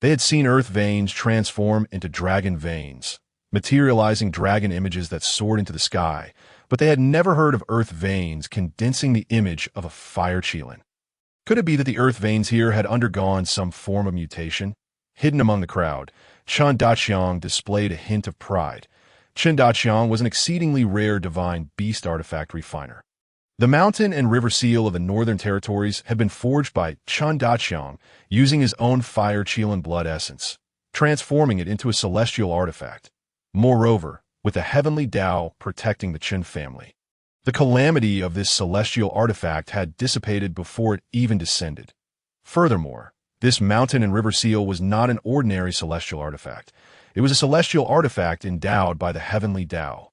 They had seen earth veins transform into dragon veins, materializing dragon images that soared into the sky, but they had never heard of earth veins condensing the image of a fire Qilin. Could it be that the earth veins here had undergone some form of mutation? Hidden among the crowd, Chen Daqiang displayed a hint of pride. Chen Daqiang was an exceedingly rare divine beast artifact refiner. The mountain and river seal of the Northern Territories had been forged by Chen Daqiang using his own fire Qilin blood essence, transforming it into a celestial artifact. Moreover, with the Heavenly Dao protecting the Chen family. The calamity of this celestial artifact had dissipated before it even descended. Furthermore, this mountain and river seal was not an ordinary celestial artifact. It was a celestial artifact endowed by the Heavenly Dao.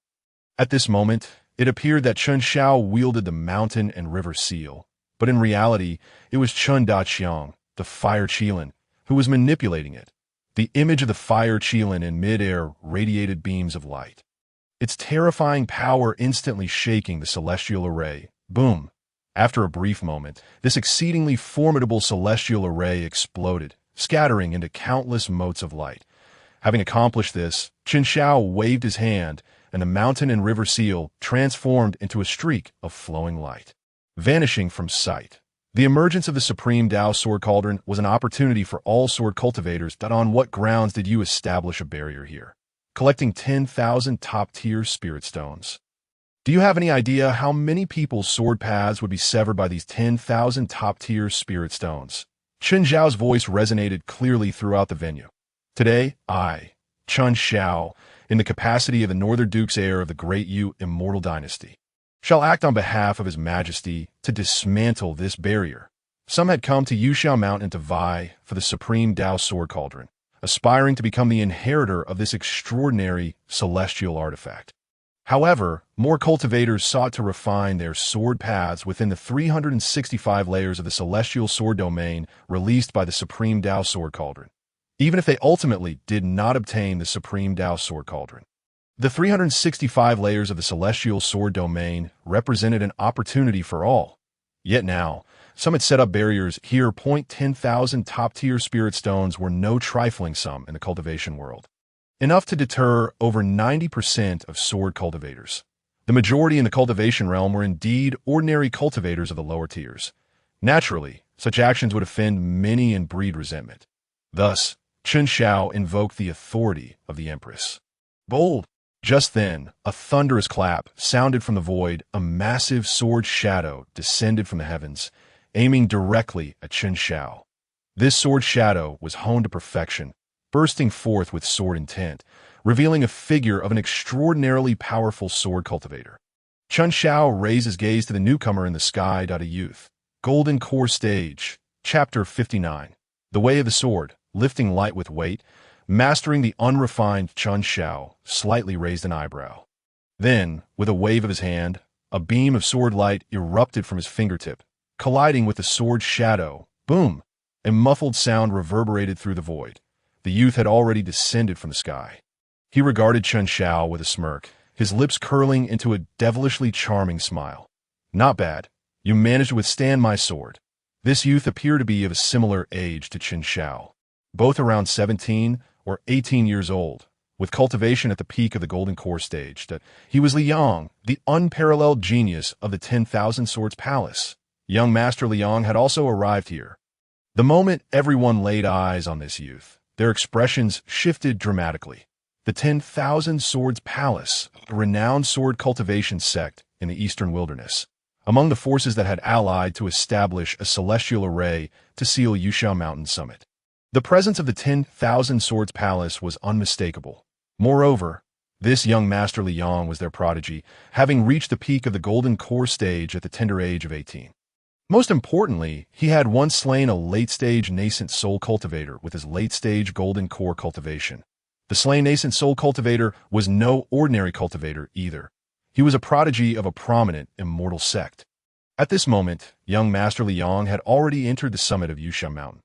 At this moment, it appeared that Chen Xiao wielded the mountain and river seal, but in reality, it was Chen Daqiang, the fire Qilin, who was manipulating it. The image of the fire Qilin in midair radiated beams of light, its terrifying power instantly shaking the celestial array. Boom! After a brief moment, this exceedingly formidable celestial array exploded, scattering into countless motes of light. Having accomplished this, Chen Xiao waved his hand, and the mountain and river seal transformed into a streak of flowing light, vanishing from sight. The emergence of the Supreme Dao Sword Cauldron was an opportunity for all sword cultivators. On what grounds did you establish a barrier here? Collecting 10,000 top-tier spirit stones. Do you have any idea how many people's sword paths would be severed by these 10,000 top-tier spirit stones? Chen Zhao's voice resonated clearly throughout the venue. Today, I, Chen Xiao, in the capacity of the Northern Duke's heir of the Great Yu immortal dynasty, shall act on behalf of His Majesty to dismantle this barrier. Some had come to Yuxia Mountain to vie for the Supreme Dao Sword Cauldron, aspiring to become the inheritor of this extraordinary celestial artifact. However, more cultivators sought to refine their sword paths within the 365 layers of the celestial sword domain released by the Supreme Dao Sword Cauldron, even if they ultimately did not obtain the Supreme Dao Sword Cauldron. The 365 layers of the celestial sword domain represented an opportunity for all. Yet now, some had set up barriers here. 10,000 top-tier spirit stones were no trifling sum in the cultivation world. Enough to deter over 90% of sword cultivators. The majority in the cultivation realm were indeed ordinary cultivators of the lower tiers. Naturally, such actions would offend many and breed resentment. Thus, Chen Xiao invoked the authority of the Empress. Bold! Just then, a thunderous clap sounded from the void. A massive sword shadow descended from the heavens, aiming directly at Chen Xiao. This sword shadow was honed to perfection, bursting forth with sword intent, revealing a figure of an extraordinarily powerful sword cultivator. Chen Xiao raised his gaze to the newcomer in the sky. A youth. Golden Core Stage, Chapter 59. The Way of the Sword, lifting light with weight, mastering the unrefined. Chen Xiao slightly raised an eyebrow. Then, with a wave of his hand, a beam of sword light erupted from his fingertip, colliding with the sword shadow. Boom! A muffled sound reverberated through the void. The youth had already descended from the sky. He regarded Chen Xiao with a smirk, his lips curling into a devilishly charming smile. Not bad. You managed to withstand my sword. This youth appeared to be of a similar age to Chen Xiao, both around 17 or 18 years old, with cultivation at the peak of the Golden Core Stage. He was Liang, the unparalleled genius of the 10,000 Swords Palace. Young Master Liang had also arrived here. The moment everyone laid eyes on this youth, their expressions shifted dramatically. The 10,000 Swords Palace, a renowned sword cultivation sect in the Eastern Wilderness, among the forces that had allied to establish a celestial array to seal Yushao Mountain summit. The presence of the 10,000 Swords Palace was unmistakable. Moreover, this young Master Liang was their prodigy, having reached the peak of the Golden Core Stage at the tender age of 18. Most importantly, he had once slain a late-stage nascent soul cultivator with his late-stage Golden Core cultivation. The slain nascent soul cultivator was no ordinary cultivator either. He was a prodigy of a prominent immortal sect. At this moment, young Master Liang had already entered the summit of Yushao Mountain.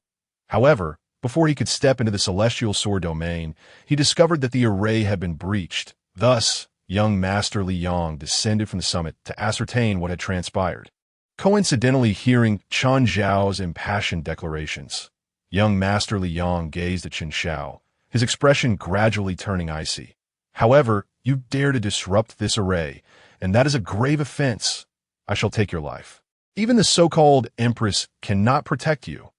However, before he could step into the celestial sword domain, he discovered that the array had been breached. Thus, young Master Liang descended from the summit to ascertain what had transpired. Coincidentally hearing Chen Xiao's impassioned declarations, young Master Liang gazed at Chen Xiao, his expression gradually turning icy. However, you dare to disrupt this array, and that is a grave offense. I shall take your life. Even the so-called Empress cannot protect you.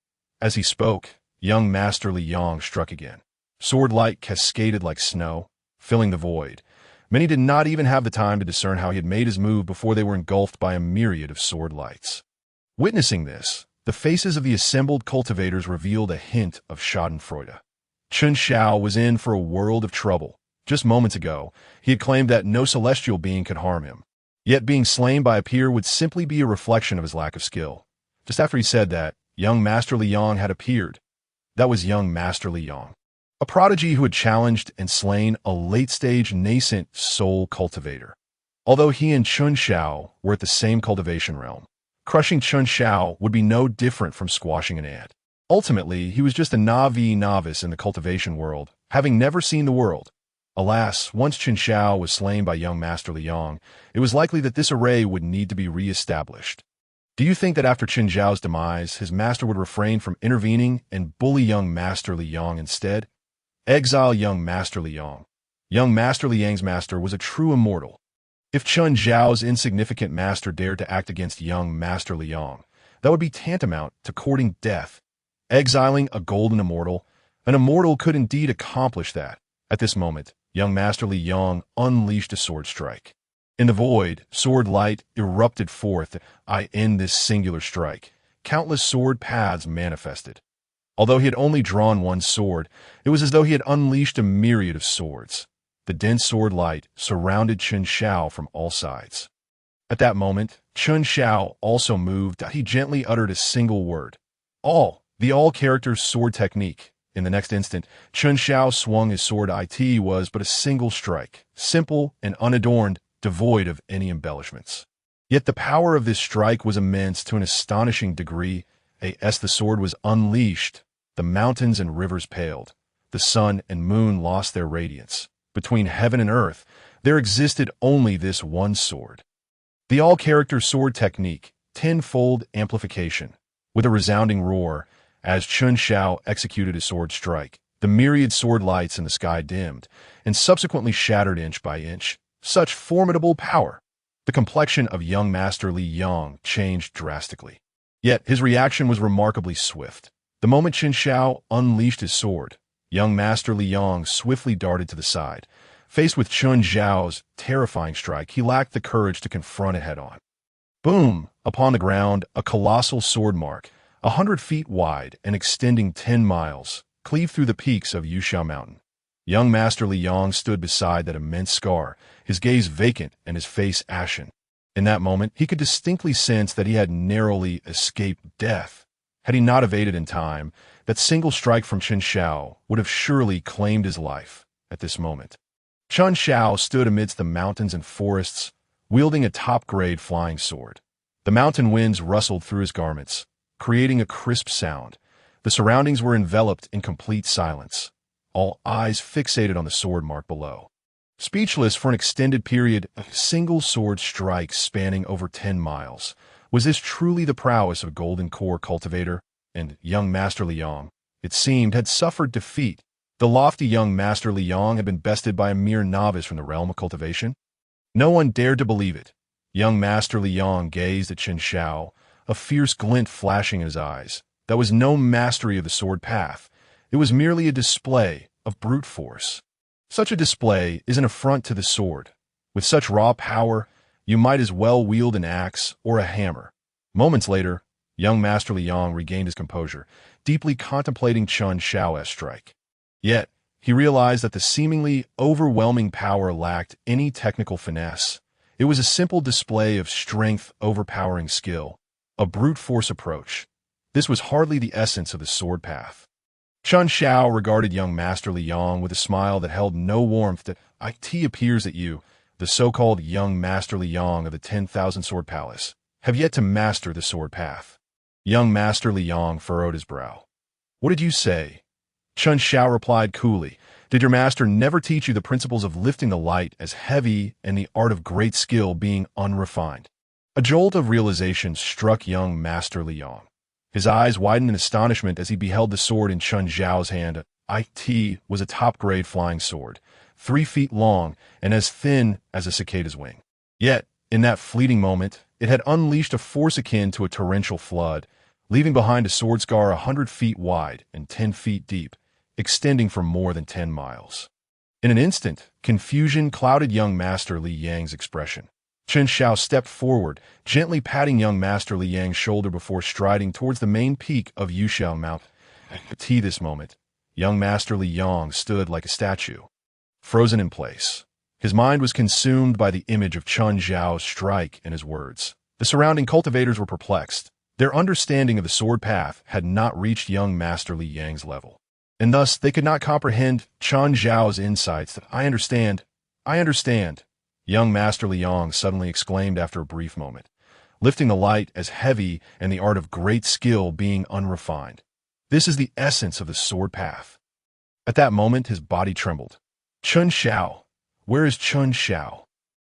As he spoke, young Master Liang struck again. Sword light cascaded like snow, filling the void. Many did not even have the time to discern how he had made his move before they were engulfed by a myriad of sword lights. Witnessing this, the faces of the assembled cultivators revealed a hint of schadenfreude. Chen Xiao was in for a world of trouble. Just moments ago, he had claimed that no celestial being could harm him. Yet being slain by a peer would simply be a reflection of his lack of skill. Just after he said that, young Master Liang had appeared. That was young Master Liang, a prodigy who had challenged and slain a late-stage nascent soul cultivator. Although he and Chen Xiao were at the same cultivation realm, crushing Chen Xiao would be no different from squashing an ant. Ultimately, he was just a novice in the cultivation world, having never seen the world. Alas, once Chen Xiao was slain by young Master Liang, it was likely that this array would need to be re-established. Do you think that after Chen Xiao's demise, his master would refrain from intervening and bully young Master Liang instead? Exile young Master Liang. Young Master Liang's master was a true immortal. If Chen Xiao's insignificant master dared to act against young Master Liang, that would be tantamount to courting death. Exiling a golden immortal, an immortal could indeed accomplish that. At this moment, young Master Liang unleashed a sword strike. In the void, sword light erupted forth. I end this singular strike. Countless sword paths manifested. Although he had only drawn one sword, it was as though he had unleashed a myriad of swords. The dense sword light surrounded Chen Xiao from all sides. At that moment, Chen Xiao also moved. He gently uttered a single word. The all character's sword technique. In the next instant, Chen Xiao swung his sword. It was but a single strike, simple and unadorned, devoid of any embellishments. Yet the power of this strike was immense to an astonishing degree. As the sword was unleashed, the mountains and rivers paled. The sun and moon lost their radiance. Between heaven and earth, there existed only this one sword. The all-character sword technique, tenfold amplification. With a resounding roar, as Chen Xiao executed his sword strike, the myriad sword lights in the sky dimmed, and subsequently shattered inch by inch. Such formidable power! The complexion of young Master Li Yang changed drastically. Yet his reaction was remarkably swift. The moment Qin Shao unleashed his sword, young Master Li Yang swiftly darted to the side. Faced with Qin Zhao's terrifying strike, he lacked the courage to confront it head-on. Boom! Upon the ground, a colossal sword mark, 100 feet wide and extending 10 miles, cleaved through the peaks of Yushao Mountain. Young Master Li Yang stood beside that immense scar, his gaze vacant and his face ashen. In that moment, he could distinctly sense that he had narrowly escaped death. Had he not evaded in time, that single strike from Qin Shao would have surely claimed his life at this moment. Qin Shao stood amidst the mountains and forests, wielding a top-grade flying sword. The mountain winds rustled through his garments, creating a crisp sound. The surroundings were enveloped in complete silence, all eyes fixated on the sword mark below. Speechless for an extended period, a single sword strike spanning over 10 miles. Was this truly the prowess of Golden Core cultivator? And young Master Li Yang, it seemed, had suffered defeat. The lofty young Master Li Yang had been bested by a mere novice from the realm of cultivation. No one dared to believe it. Young Master Li Yang gazed at Qin Shao, a fierce glint flashing in his eyes. That was no mastery of the sword path. It was merely a display of brute force. Such a display is an affront to the sword. With such raw power, you might as well wield an axe or a hammer. Moments later, young Master Li Yang regained his composure, deeply contemplating Qin Shao's strike. Yet, he realized that the seemingly overwhelming power lacked any technical finesse. It was a simple display of strength overpowering skill, a brute force approach. This was hardly the essence of the sword path. Qin Shao regarded young Master Li Yang with a smile that held no warmth. That it appears that you, the so-called young Master Li Yang of the 10,000 Sword Palace, have yet to master the sword path. Young Master Li Yang furrowed his brow. What did you say? Qin Shao replied coolly. Did your master never teach you the principles of lifting the light as heavy and the art of great skill being unrefined? A jolt of realization struck young Master Li Yang. His eyes widened in astonishment as he beheld the sword in Qin Zhao's hand. It was a top-grade flying sword, 3 feet long and as thin as a cicada's wing. Yet, in that fleeting moment, it had unleashed a force akin to a torrential flood, leaving behind a sword scar 100 feet wide and 10 feet deep, extending for more than 10 miles. In an instant, confusion clouded young Master Li Yang's expression. Qin Shao stepped forward, gently patting young Master Li Yang's shoulder before striding towards the main peak of Yushao Mountain. At this moment, young Master Li Yang stood like a statue, frozen in place. His mind was consumed by the image of Qin Zhao's strike and his words. The surrounding cultivators were perplexed. Their understanding of the sword path had not reached young Master Li Yang's level, and thus they could not comprehend Qin Zhao's insights. I understand. Young Master Li Yang suddenly exclaimed after a brief moment, lifting the light as heavy and the art of great skill being unrefined. This is the essence of the sword path. At that moment, his body trembled. Qin Shao. Where is Qin Shao?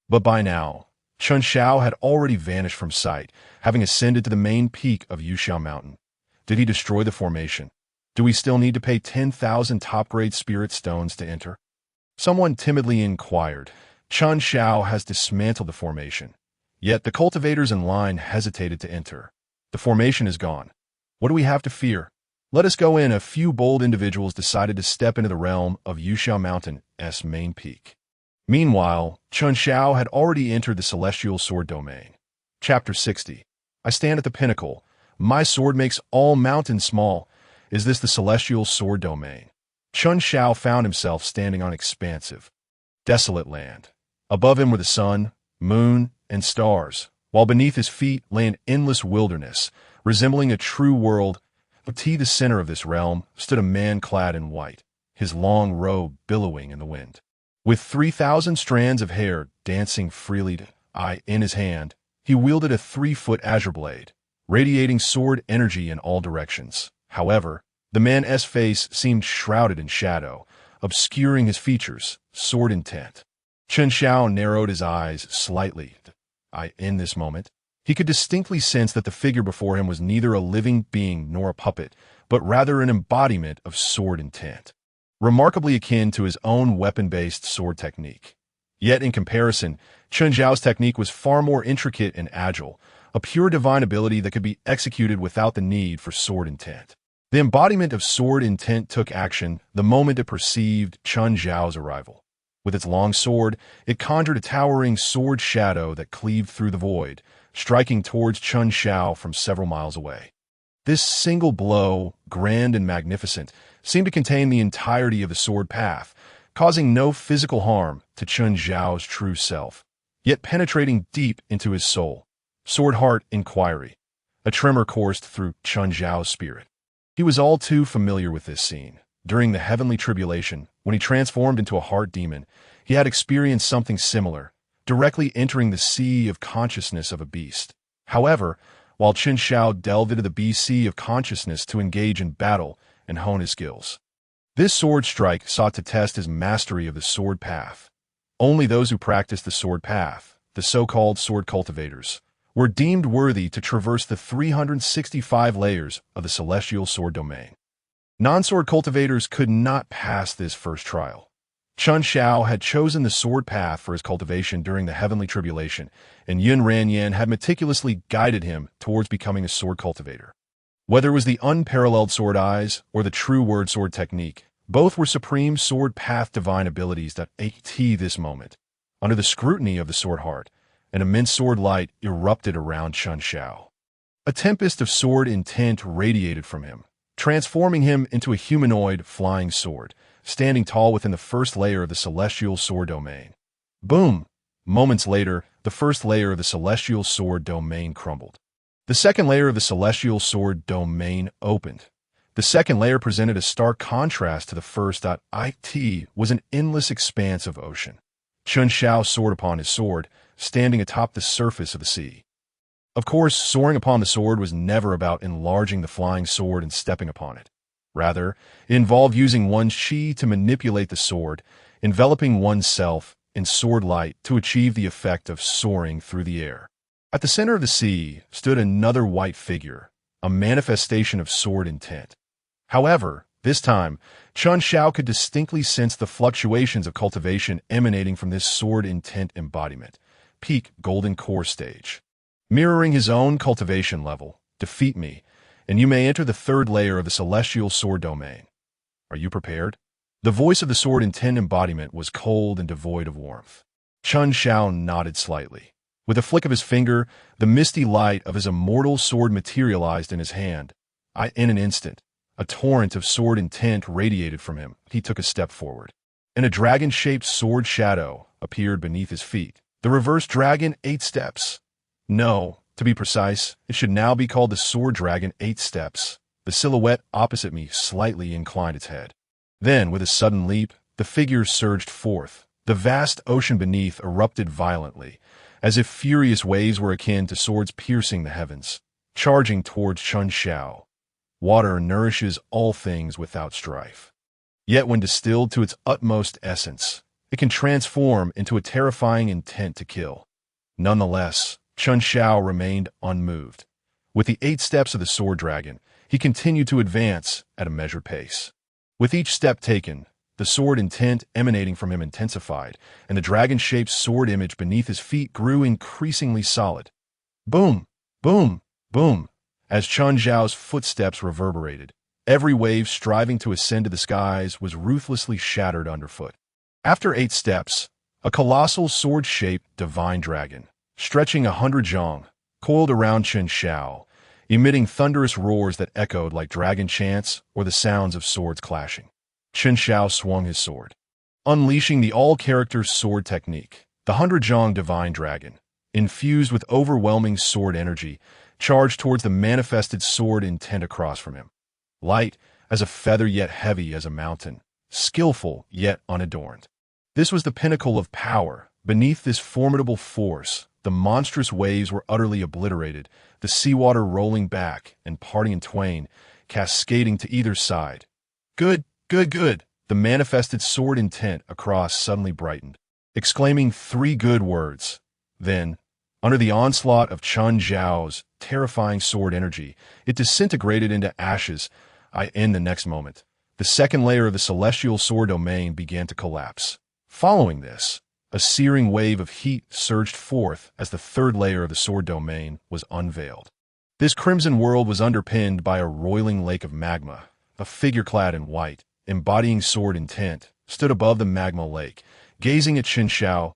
But by now, Qin Shao had already vanished from sight, having ascended to the main peak of Yushao Mountain. Did he destroy the formation? Do we still need to pay 10,000 top-grade spirit stones to enter? Someone timidly inquired. Qin Shao has dismantled the formation, yet the cultivators in line hesitated to enter. The formation is gone. What do we have to fear? Let us go in. A few bold individuals decided to step into the realm of Yushao Mountain's main peak. Meanwhile, Qin Shao had already entered the celestial sword domain. Chapter 60. I stand at the pinnacle. My sword makes all mountains small. Is this the celestial sword domain? Qin Shao found himself standing on expansive, desolate land. Above him were the sun, moon, and stars, while beneath his feet lay an endless wilderness, resembling a true world. At the center of this realm stood a man clad in white, his long robe billowing in the wind. With 3,000 strands of hair dancing freely in his hand, he wielded a 3-foot azure blade, radiating sword energy in all directions. However, the man's face seemed shrouded in shadow, obscuring his features, sword intent. Qin Shao narrowed his eyes slightly. In this moment, he could distinctly sense that the figure before him was neither a living being nor a puppet, but rather an embodiment of sword intent, remarkably akin to his own weapon-based sword technique. Yet in comparison, Chen Zhao's technique was far more intricate and agile, a pure divine ability that could be executed without the need for sword intent. The embodiment of sword intent took action the moment it perceived Chen Zhao's arrival. With its long sword, it conjured a towering sword shadow that cleaved through the void, striking towards Chen Zhao from several miles away. This single blow, grand and magnificent, seemed to contain the entirety of the sword path, causing no physical harm to Chen Zhao's true self, yet penetrating deep into his soul. Sword heart inquiry. A tremor coursed through Chen Zhao's spirit. He was all too familiar with this scene. During the heavenly tribulation, when he transformed into a heart demon, he had experienced something similar, directly entering the sea of consciousness of a beast. However, while Chen Zhao delved into the beast sea of consciousness to engage in battle and hone his skills, this sword strike sought to test his mastery of the sword path. Only those who practiced the sword path, the so-called sword cultivators, were deemed worthy to traverse the 365 layers of the celestial sword domain. Non-sword cultivators could not pass this first trial. Chen Zhao had chosen the sword path for his cultivation during the heavenly tribulation, and Yun Ranyan had meticulously guided him towards becoming a sword cultivator. Whether it was the unparalleled sword eyes or the true word sword technique, both were supreme sword path divine abilities that at this moment. Under the scrutiny of the sword heart, an immense sword light erupted around Chen Zhao. A tempest of sword intent radiated from him, transforming him into a humanoid flying sword, standing tall within the first layer of the celestial sword domain. Boom! Moments later, the first layer of the celestial sword domain crumbled. The second layer of the celestial sword domain opened. The second layer presented a stark contrast to the first. It was an endless expanse of ocean. Chen Zhao soared upon his sword, standing atop the surface of the sea. Of course, soaring upon the sword was never about enlarging the flying sword and stepping upon it. Rather, it involved using one's chi to manipulate the sword, enveloping oneself in sword light to achieve the effect of soaring through the air. At the center of the sea stood another white figure, a manifestation of sword intent. However, this time, Chen Zhao could distinctly sense the fluctuations of cultivation emanating from this sword intent embodiment, peak golden core stage. Mirroring his own cultivation level, defeat me, and you may enter the third layer of the celestial sword domain. Are you prepared? The voice of the sword intent embodiment was cold and devoid of warmth. Chen Zhao nodded slightly. With a flick of his finger, the misty light of his immortal sword materialized in his hand. In an instant, a torrent of sword intent radiated from him. He took a step forward, and a dragon-shaped sword shadow appeared beneath his feet. The reverse dragon 8 steps. No, to be precise, it should now be called the sword dragon 8 steps. The silhouette opposite me slightly inclined its head. Then, with a sudden leap, the figure surged forth. The vast ocean beneath erupted violently, as if furious waves were akin to swords piercing the heavens, charging towards Chen Zhao. Water nourishes all things without strife. Yet when distilled to its utmost essence, it can transform into a terrifying intent to kill. Nonetheless, Chen Zhao remained unmoved. With the 8 steps of the sword dragon, he continued to advance at a measured pace. With each step taken, the sword intent emanating from him intensified, and the dragon-shaped sword image beneath his feet grew increasingly solid. Boom! Boom! Boom! As Chen Zhao's footsteps reverberated, every wave striving to ascend to the skies was ruthlessly shattered underfoot. After 8 steps, a colossal sword-shaped divine dragon, stretching 100 zhang, coiled around Chen Zhao, emitting thunderous roars that echoed like dragon chants or the sounds of swords clashing. Chen Zhao swung his sword, unleashing the all-character sword technique. The 100 zhang divine dragon, infused with overwhelming sword energy, charged towards the manifested sword intent across from him. Light as a feather yet heavy as a mountain, skillful yet unadorned. This was the pinnacle of power. Beneath this formidable force, the monstrous waves were utterly obliterated, the seawater rolling back and parting in twain, cascading to either side. Good, good, good! The manifested sword intent across suddenly brightened, exclaiming 3 good words. Then, under the onslaught of Chen Zhao's terrifying sword energy, it disintegrated into ashes. In the next moment, the second layer of the celestial sword domain began to collapse. Following this, A searing wave of heat surged forth as the third layer of the sword domain was unveiled. This crimson world was underpinned by a roiling lake of magma. A figure clad in white, embodying sword intent, stood above the magma lake, gazing at Chen Xiao.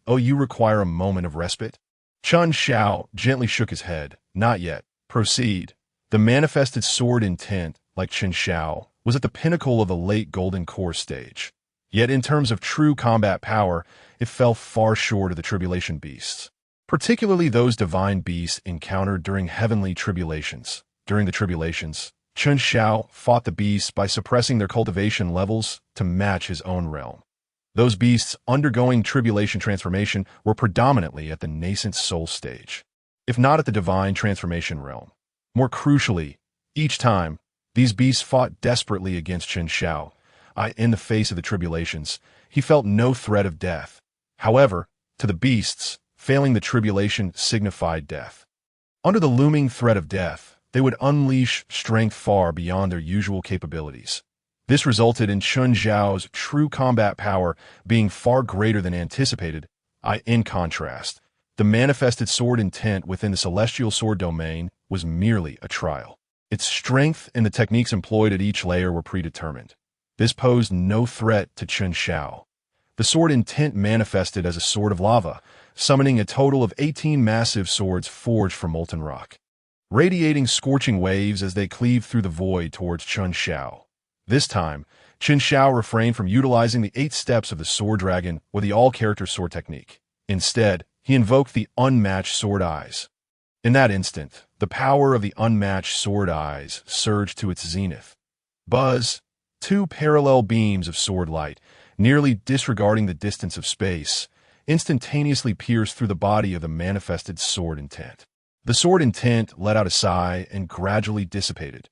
"Oh, you require a moment of respite?" Chen Xiao gently shook his head. "Not yet. Proceed." The manifested sword intent, like Chen Xiao, was at the pinnacle of the late Golden Core stage. Yet in terms of true combat power, it fell far short of the tribulation beasts, particularly those divine beasts encountered during heavenly tribulations. During the tribulations, Chen Xiao fought the beasts by suppressing their cultivation levels to match his own realm. Those beasts undergoing tribulation transformation were predominantly at the nascent soul stage, if not at the divine transformation realm. More crucially, each time, these beasts fought desperately against Chen Xiao. In the face of the tribulations, he felt no threat of death. However, to the beasts, failing the tribulation signified death. Under the looming threat of death, they would unleash strength far beyond their usual capabilities. This resulted in Chen Xiao's true combat power being far greater than anticipated. In contrast, the manifested sword intent within the celestial sword domain was merely a trial. Its strength and the techniques employed at each layer were predetermined. This posed no threat to Chen Xiao. The sword intent manifested as a sword of lava, summoning a total of 18 massive swords forged from molten rock, radiating scorching waves as they cleaved through the void towards Chen Xiao. This time, Chen Xiao refrained from utilizing the 8 steps of the sword dragon or the all-character sword technique. Instead, he invoked the unmatched sword eyes. In that instant, the power of the unmatched sword eyes surged to its zenith. Buzz! 2 parallel beams of sword light, nearly disregarding the distance of space, instantaneously pierced through the body of the manifested sword intent. The sword intent let out a sigh and gradually dissipated.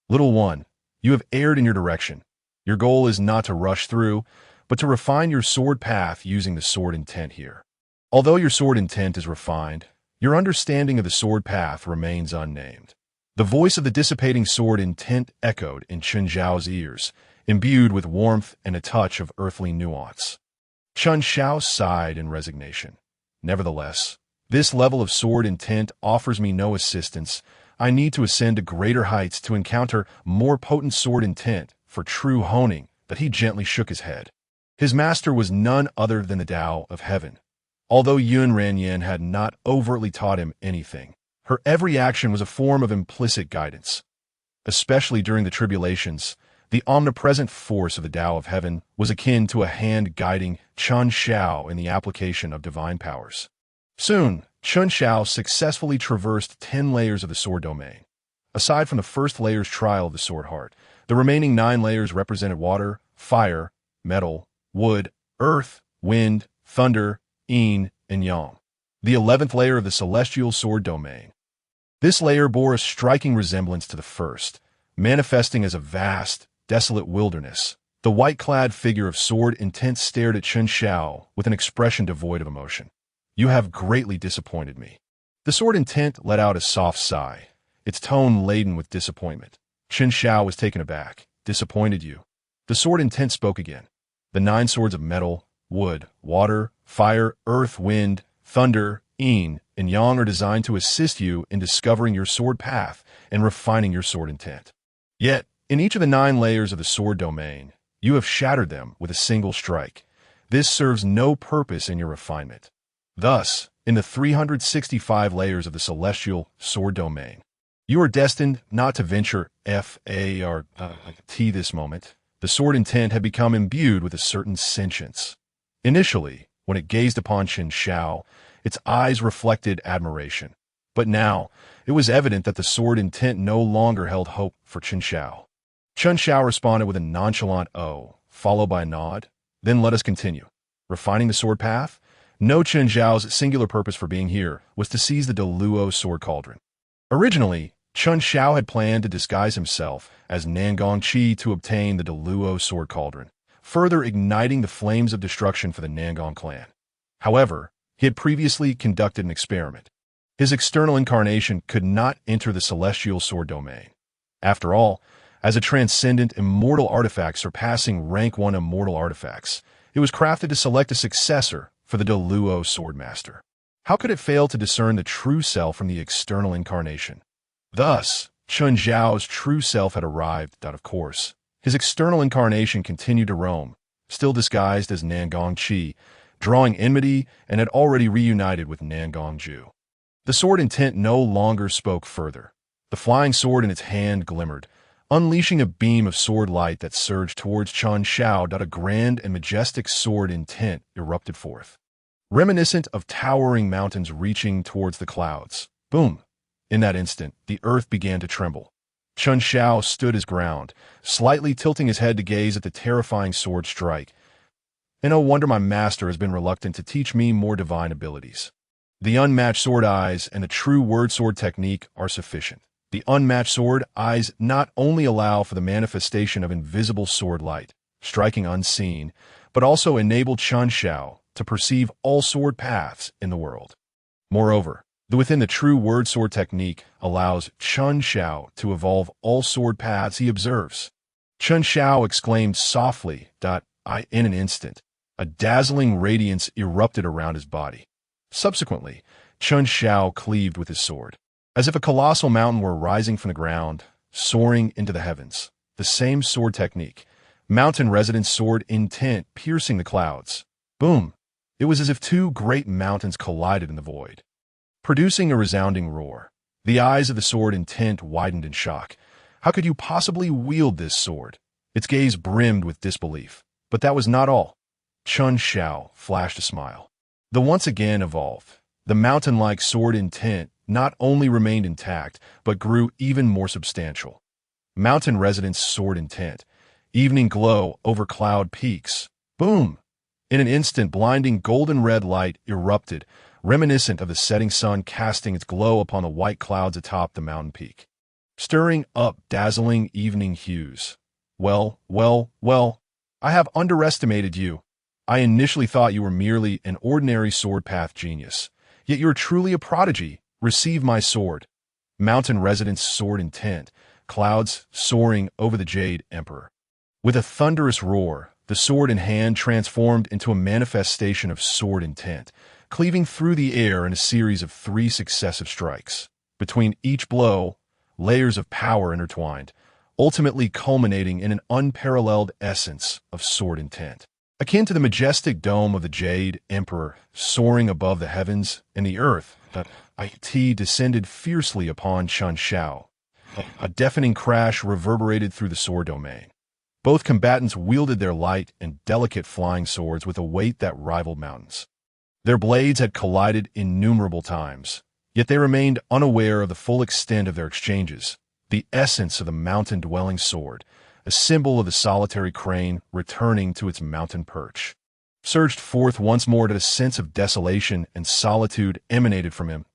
"Little one, you have erred in your direction. Your goal is not to rush through, but to refine your sword path using the sword intent here. Although your sword intent is refined, your understanding of the sword path remains unnamed." The voice of the dissipating sword intent echoed in Chen Xiao's ears, imbued with warmth and a touch of earthly nuance. Chen Xiao sighed in resignation. "Nevertheless, this level of sword intent offers me no assistance. I need to ascend to greater heights to encounter more potent sword intent for true honing." But he gently shook his head. His master was none other than the Dao of Heaven. Although Yun Ranyan had not overtly taught him anything, her every action was a form of implicit guidance. Especially during the tribulations, the omnipresent force of the Tao of Heaven was akin to a hand guiding Chen Xiao in the application of divine powers. Soon, Chen Xiao successfully traversed 10 layers of the sword domain. Aside from the first layer's trial of the sword heart, the remaining 9 layers represented water, fire, metal, wood, earth, wind, thunder, yin, and yang. The 11th layer of the celestial sword domain. This layer bore a striking resemblance to the first, manifesting as a vast, desolate wilderness. The white-clad figure of sword intent stared at Chen Xiao with an expression devoid of emotion. "You have greatly disappointed me." The sword intent let out a soft sigh, its tone laden with disappointment. Chen Xiao was taken aback. "Disappointed you?" The sword intent spoke again. "The 9 swords of metal, wood, water, fire, earth, wind, thunder, yin, and yang are designed to assist you in discovering your sword path and refining your sword intent. Yet, in each of the 9 layers of the sword domain, you have shattered them with a single strike. This serves no purpose in your refinement. Thus, in the 365 layers of the celestial sword domain, you are destined not to venture this moment. The sword intent had become imbued with a certain sentience. Initially, when it gazed upon Chen Xiao, its eyes reflected admiration. But now, it was evident that the sword intent no longer held hope for Chen Xiao. Chen Xiao responded with a nonchalant "oh," followed by a nod. "Then let us continue. Refining the sword path?" No, Chen Xiao's singular purpose for being here was to seize the Deluo sword cauldron. Originally, Chen Xiao had planned to disguise himself as Nangong Qi to obtain the Deluo sword cauldron, further igniting the flames of destruction for the Nangong clan. However, he had previously conducted an experiment. His external incarnation could not enter the celestial sword domain. After all, as a transcendent immortal artifact surpassing rank 1 immortal artifacts, It was crafted to select a successor for the Deluo Swordmaster. How could it fail to discern the true self from the external incarnation? Thus, Chun Zhao's true self had arrived, of course. His external incarnation continued to roam, still disguised as Nangong Qi, drawing enmity and had already reunited with Nangong Ju. The sword intent no longer spoke further. The flying sword in its hand glimmered, unleashing a beam of sword light that surged towards Chun Zhao. A grand and majestic sword intent erupted forth, reminiscent of towering mountains reaching towards the clouds. Boom! In that instant, the earth began to tremble. Chun Zhao stood his ground, slightly tilting his head to gaze at the terrifying sword strike. And no wonder my master has been reluctant to teach me more divine abilities. The unmatched sword eyes and the true word sword technique are sufficient. The unmatched sword eyes not only allow for the manifestation of invisible sword light, striking unseen, but also enable Chun Zhao to perceive all sword paths in the world. Moreover, within the true word sword technique allows Chun Zhao to evolve all sword paths he observes. Chun Zhao exclaimed softly, in an instant, a dazzling radiance erupted around his body. Subsequently, Chun Zhao cleaved with his sword, as if a colossal mountain were rising from the ground, soaring into the heavens. The same sword technique, mountain residence sword intent piercing the clouds. Boom! It was as if two great mountains collided in the void, producing a resounding roar. The eyes of the sword intent widened in shock. How could you possibly wield this sword? Its gaze brimmed with disbelief. But that was not all. Chun Zhao flashed a smile. The once again evolved, the mountain-like sword intent not only remained intact, but grew even more substantial. Mountain residence sword intent, evening glow over cloud peaks. Boom! In an instant, blinding golden red light erupted, reminiscent of the setting sun casting its glow upon the white clouds atop the mountain peak, stirring up dazzling evening hues. Well, I have underestimated you. I initially thought you were merely an ordinary sword path genius, yet you're truly a prodigy. Receive my sword. Mountain residence sword intent, clouds soaring over the Jade Emperor. With a thunderous roar, the sword in hand transformed into a manifestation of sword intent, cleaving through the air in a series of 3 successive strikes. Between each blow, layers of power intertwined, ultimately culminating in an unparalleled essence of sword intent. Akin to the majestic dome of the Jade Emperor soaring above the heavens and the earth, it descended fiercely upon Chun Zhao. A deafening crash reverberated through the sword domain. Both combatants wielded their light and delicate flying swords with a weight that rivaled mountains. Their blades had collided innumerable times, yet they remained unaware of the full extent of their exchanges. The essence of the mountain-dwelling sword, a symbol of the solitary crane returning to its mountain perch, surged forth once more that a sense of desolation and solitude emanated from him.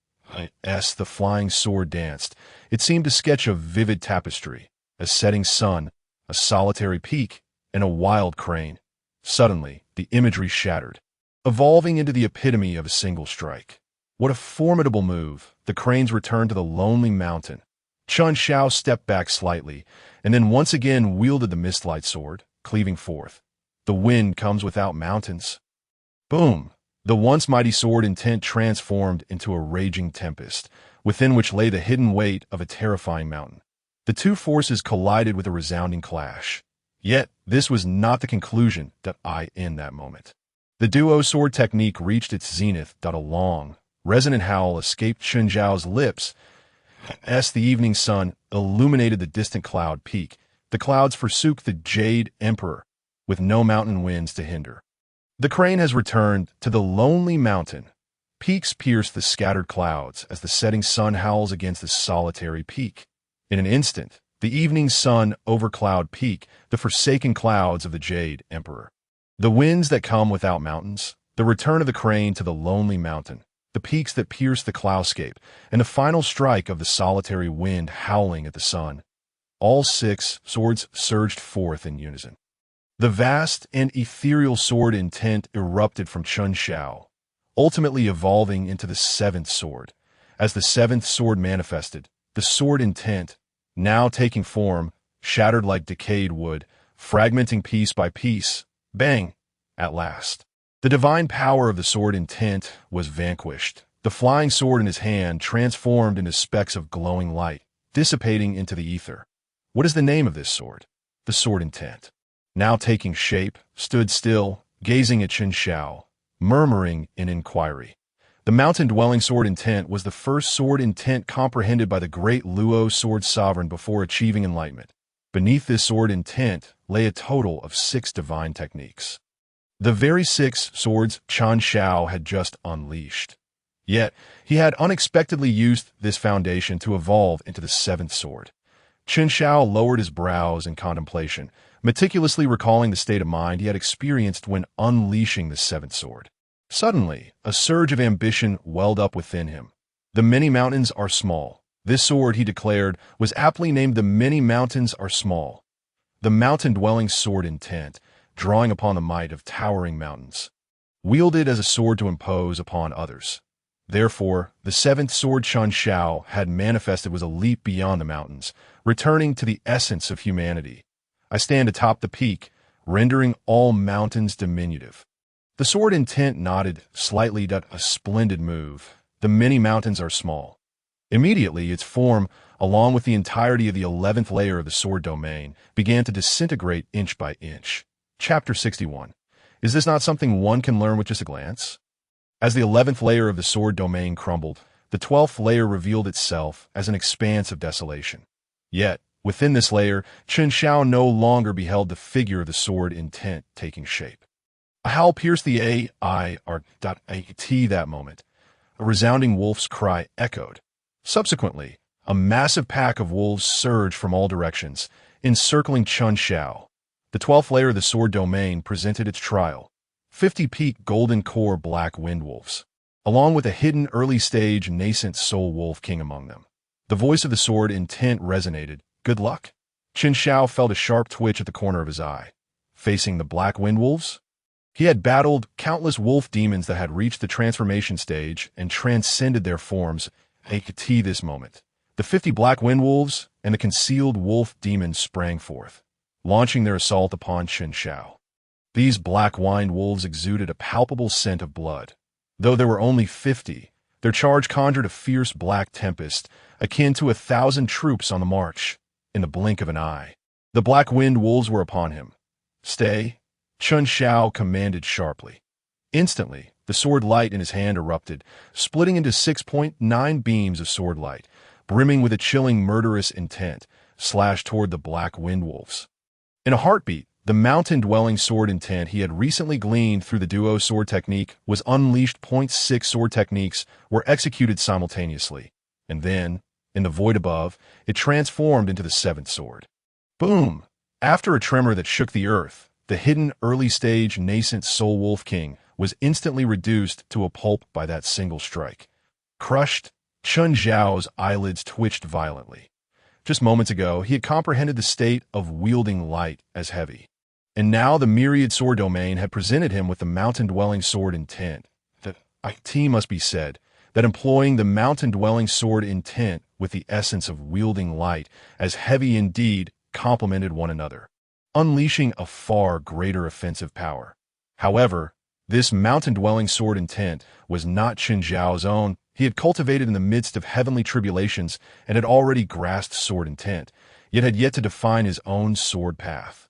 As the flying sword danced, it seemed to sketch a vivid tapestry, a setting sun, a solitary peak, and a wild crane. Suddenly, the imagery shattered, evolving into the epitome of a single strike. What a formidable move! The cranes returned to the lonely mountain. Chun Zhao stepped back slightly, and then once again wielded the mistlight sword, cleaving forth. The wind comes without mountains. Boom! The once mighty sword intent transformed into a raging tempest, within which lay the hidden weight of a terrifying mountain. The two forces collided with a resounding clash. Yet, this was not the conclusion in that moment. The duo sword technique reached its zenith. A long, resonant howl escaped Chun Zhao's lips as the evening sun illuminated the distant cloud peak. The clouds forsook the Jade Emperor, with no mountain winds to hinder. The crane has returned to the lonely mountain. Peaks pierce the scattered clouds as the setting sun howls against the solitary peak. In an instant, the evening sun over cloud peak, the forsaken clouds of the Jade Emperor. The winds that come without mountains, the return of the crane to the lonely mountain, the peaks that pierce the cloudscape, and the final strike of the solitary wind howling at the sun. All 6 swords surged forth in unison. The vast and ethereal sword intent erupted from Chun Zhao, ultimately evolving into the 7th sword. As the 7th sword manifested, the sword intent, now taking form, shattered like decayed wood, fragmenting piece by piece. Bang! At last, the divine power of the sword intent was vanquished. The flying sword in his hand transformed into specks of glowing light, dissipating into the ether. What is the name of this sword? The sword intent. Now taking shape, stood still, gazing at Chen Xiao, murmuring in inquiry. The mountain-dwelling sword intent was the first sword intent comprehended by the great Luo sword sovereign before achieving enlightenment. Beneath this sword intent lay a total of 6 divine techniques. The very 6 swords Chen Xiao had just unleashed. Yet, he had unexpectedly used this foundation to evolve into the 7th sword. Chen Xiao lowered his brows in contemplation, meticulously recalling the state of mind he had experienced when unleashing the 7th sword. Suddenly, a surge of ambition welled up within him. The many mountains are small. This sword, he declared, was aptly named the many mountains are small. The mountain-dwelling sword intent, drawing upon the might of towering mountains, wielded as a sword to impose upon others. Therefore, the 7th sword Chen Xiao had manifested was a leap beyond the mountains, returning to the essence of humanity. I stand atop the peak, rendering all mountains diminutive. The sword intent nodded slightly. A splendid move. The many mountains are small. Immediately, its form, along with the entirety of the 11th layer of the sword domain, began to disintegrate inch by inch. Chapter 61. Is this not something one can learn with just a glance? As the 11th layer of the sword domain crumbled, the 12th layer revealed itself as an expanse of desolation. Yet, within this layer, Chen Xiao no longer beheld the figure of the sword intent taking shape. A howl pierced the A.I.R.A.T. that moment. A resounding wolf's cry echoed. Subsequently, a massive pack of wolves surged from all directions, encircling Chen Xiao. The 12th layer of the sword domain presented its trial. 50-peak golden core black wind wolves, along with a hidden early-stage nascent soul wolf king among them. The voice of the sword intent resonated. Good luck? Chen Xiao felt a sharp twitch at the corner of his eye. Facing the black wind wolves? He had battled countless wolf demons that had reached the transformation stage and transcended their forms. This moment, the 50 black wind wolves and the concealed wolf demons sprang forth, launching their assault upon Chen Xiao. These black-wined wolves exuded a palpable scent of blood. Though there were only 50, their charge conjured a fierce black tempest, akin to 1,000 troops on the march. In the blink of an eye, the black wind wolves were upon him. Stay, Chen Xiao commanded sharply. Instantly, the sword light in his hand erupted, splitting into 6.9 beams of sword light, brimming with a chilling murderous intent, slashed toward the black wind wolves. In a heartbeat, the mountain-dwelling sword intent he had recently gleaned through the duo sword technique was unleashed. 6 sword techniques were executed simultaneously, and then, in the void above, it transformed into the 7th sword. Boom! After a tremor that shook the earth, the hidden early-stage nascent soul wolf king was instantly reduced to a pulp by that single strike. Crushed, Chen Xiao's eyelids twitched violently. Just moments ago, he had comprehended the state of wielding light as heavy. And now the myriad sword domain had presented him with the mountain-dwelling sword intent. The IT must be said that employing the mountain-dwelling sword intent with the essence of wielding light as heavy indeed complemented one another, unleashing a far greater offensive power. However, this mountain-dwelling sword intent was not Chen Xiao's own. He had cultivated in the midst of heavenly tribulations and had already grasped sword intent, yet had yet to define his own sword path.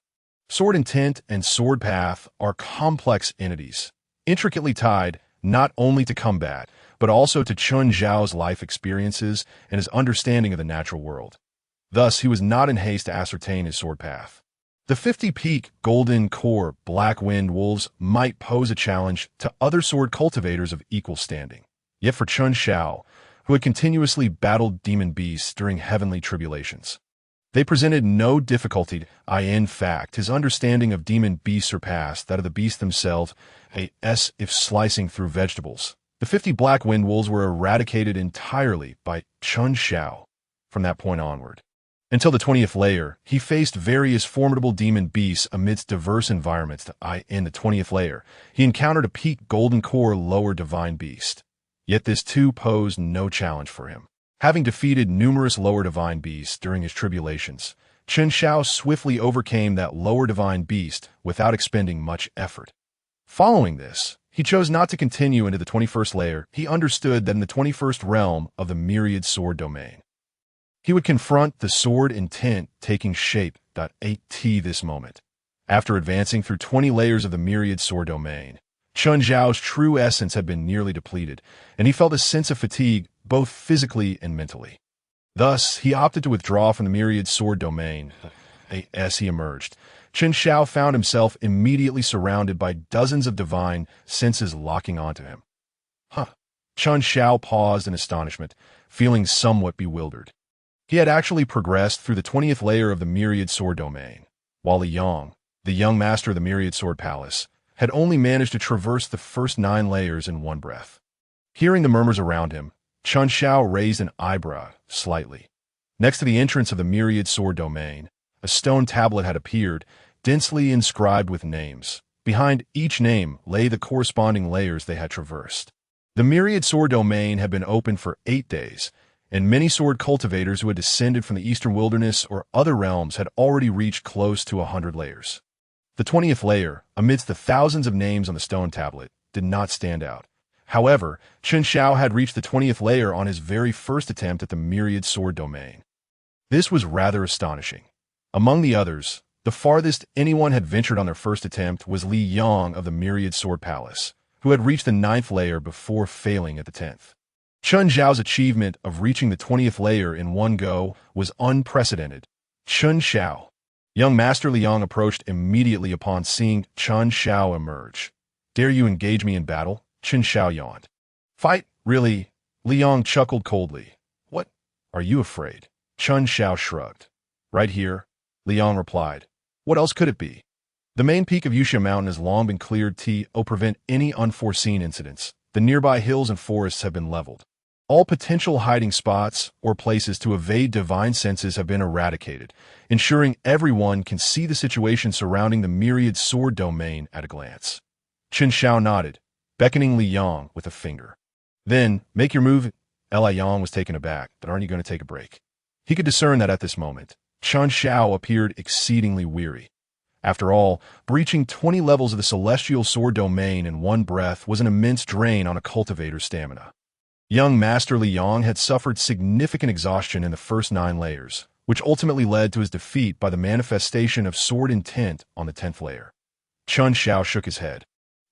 Sword intent and sword path are complex entities, intricately tied not only to combat, but also to Chen Xiao's life experiences and his understanding of the natural world. Thus, he was not in haste to ascertain his sword path. The 50-peak golden core black wind wolves might pose a challenge to other sword cultivators of equal standing. Yet for Chen Xiao, who had continuously battled demon beasts during heavenly tribulations, they presented no difficulty. In fact, his understanding of demon beasts surpassed that of the beasts themselves, as if slicing through vegetables. The 50 black wind wolves were eradicated entirely by Chen Xiao. From that point onward, until the 20th layer, he faced various formidable demon beasts amidst diverse environments. In the 20th layer, he encountered a peak golden core lower divine beast. Yet this too posed no challenge for him. Having defeated numerous lower divine beasts during his tribulations, Chen Xiao swiftly overcame that lower divine beast without expending much effort. Following this, he chose not to continue into the 21st layer. He understood that in the 21st realm of the myriad sword domain, he would confront the sword intent taking shape. At this moment. After advancing through 20 layers of the myriad sword domain, Chun Zhao's true essence had been nearly depleted, and he felt a sense of fatigue both physically and mentally. Thus, he opted to withdraw from the myriad sword domain. As he emerged, Chen Xiao found himself immediately surrounded by dozens of divine senses locking onto him. Chun Xiao paused in astonishment, feeling somewhat bewildered. He had actually progressed through the 20th layer of the myriad sword domain, while Li Yang, the young master of the myriad sword palace, had only managed to traverse the first 9 layers in one breath. Hearing the murmurs around him, Chun Xiao raised an eyebrow slightly. Next to the entrance of the myriad sword domain, a stone tablet had appeared, densely inscribed with names. Behind each name lay the corresponding layers they had traversed. The myriad sword domain had been open for 8 days, and many sword cultivators who had descended from the eastern wilderness or other realms had already reached close to 100 layers. The 20th layer, amidst the thousands of names on the stone tablet, did not stand out. However, Chen Xiao had reached the 20th layer on his very first attempt at the myriad sword domain. This was rather astonishing. Among the others, the farthest anyone had ventured on their first attempt was Li Yang of the myriad sword palace, who had reached the 9th layer before failing at the 10th. Chun Zhao's achievement of reaching the 20th layer in one go was unprecedented. Chun Xiao. Young Master Liang approached immediately upon seeing Chun Xiao emerge. "Dare you engage me in battle?" Chun Xiao yawned. "Fight? Really?" Liang chuckled coldly. "What? Are you afraid?" Chun Xiao shrugged. "Right here," Liang replied. "What else could it be? The main peak of Yusha Mountain has long been cleared to prevent any unforeseen incidents. The nearby hills and forests have been leveled. All potential hiding spots or places to evade divine senses have been eradicated, ensuring everyone can see the situation surrounding the myriad sword domain at a glance." Chen Xiao nodded, beckoning Li Yang with a finger. "Then, make your move." Li Yang was taken aback. "But aren't you going to take a break?" He could discern that at this moment, Chen Xiao appeared exceedingly weary. After all, breaching 20 levels of the celestial sword domain in one breath was an immense drain on a cultivator's stamina. Young Master Li Yang had suffered significant exhaustion in the first 9 layers, which ultimately led to his defeat by the manifestation of sword intent on the 10th layer. Chun Xiao shook his head,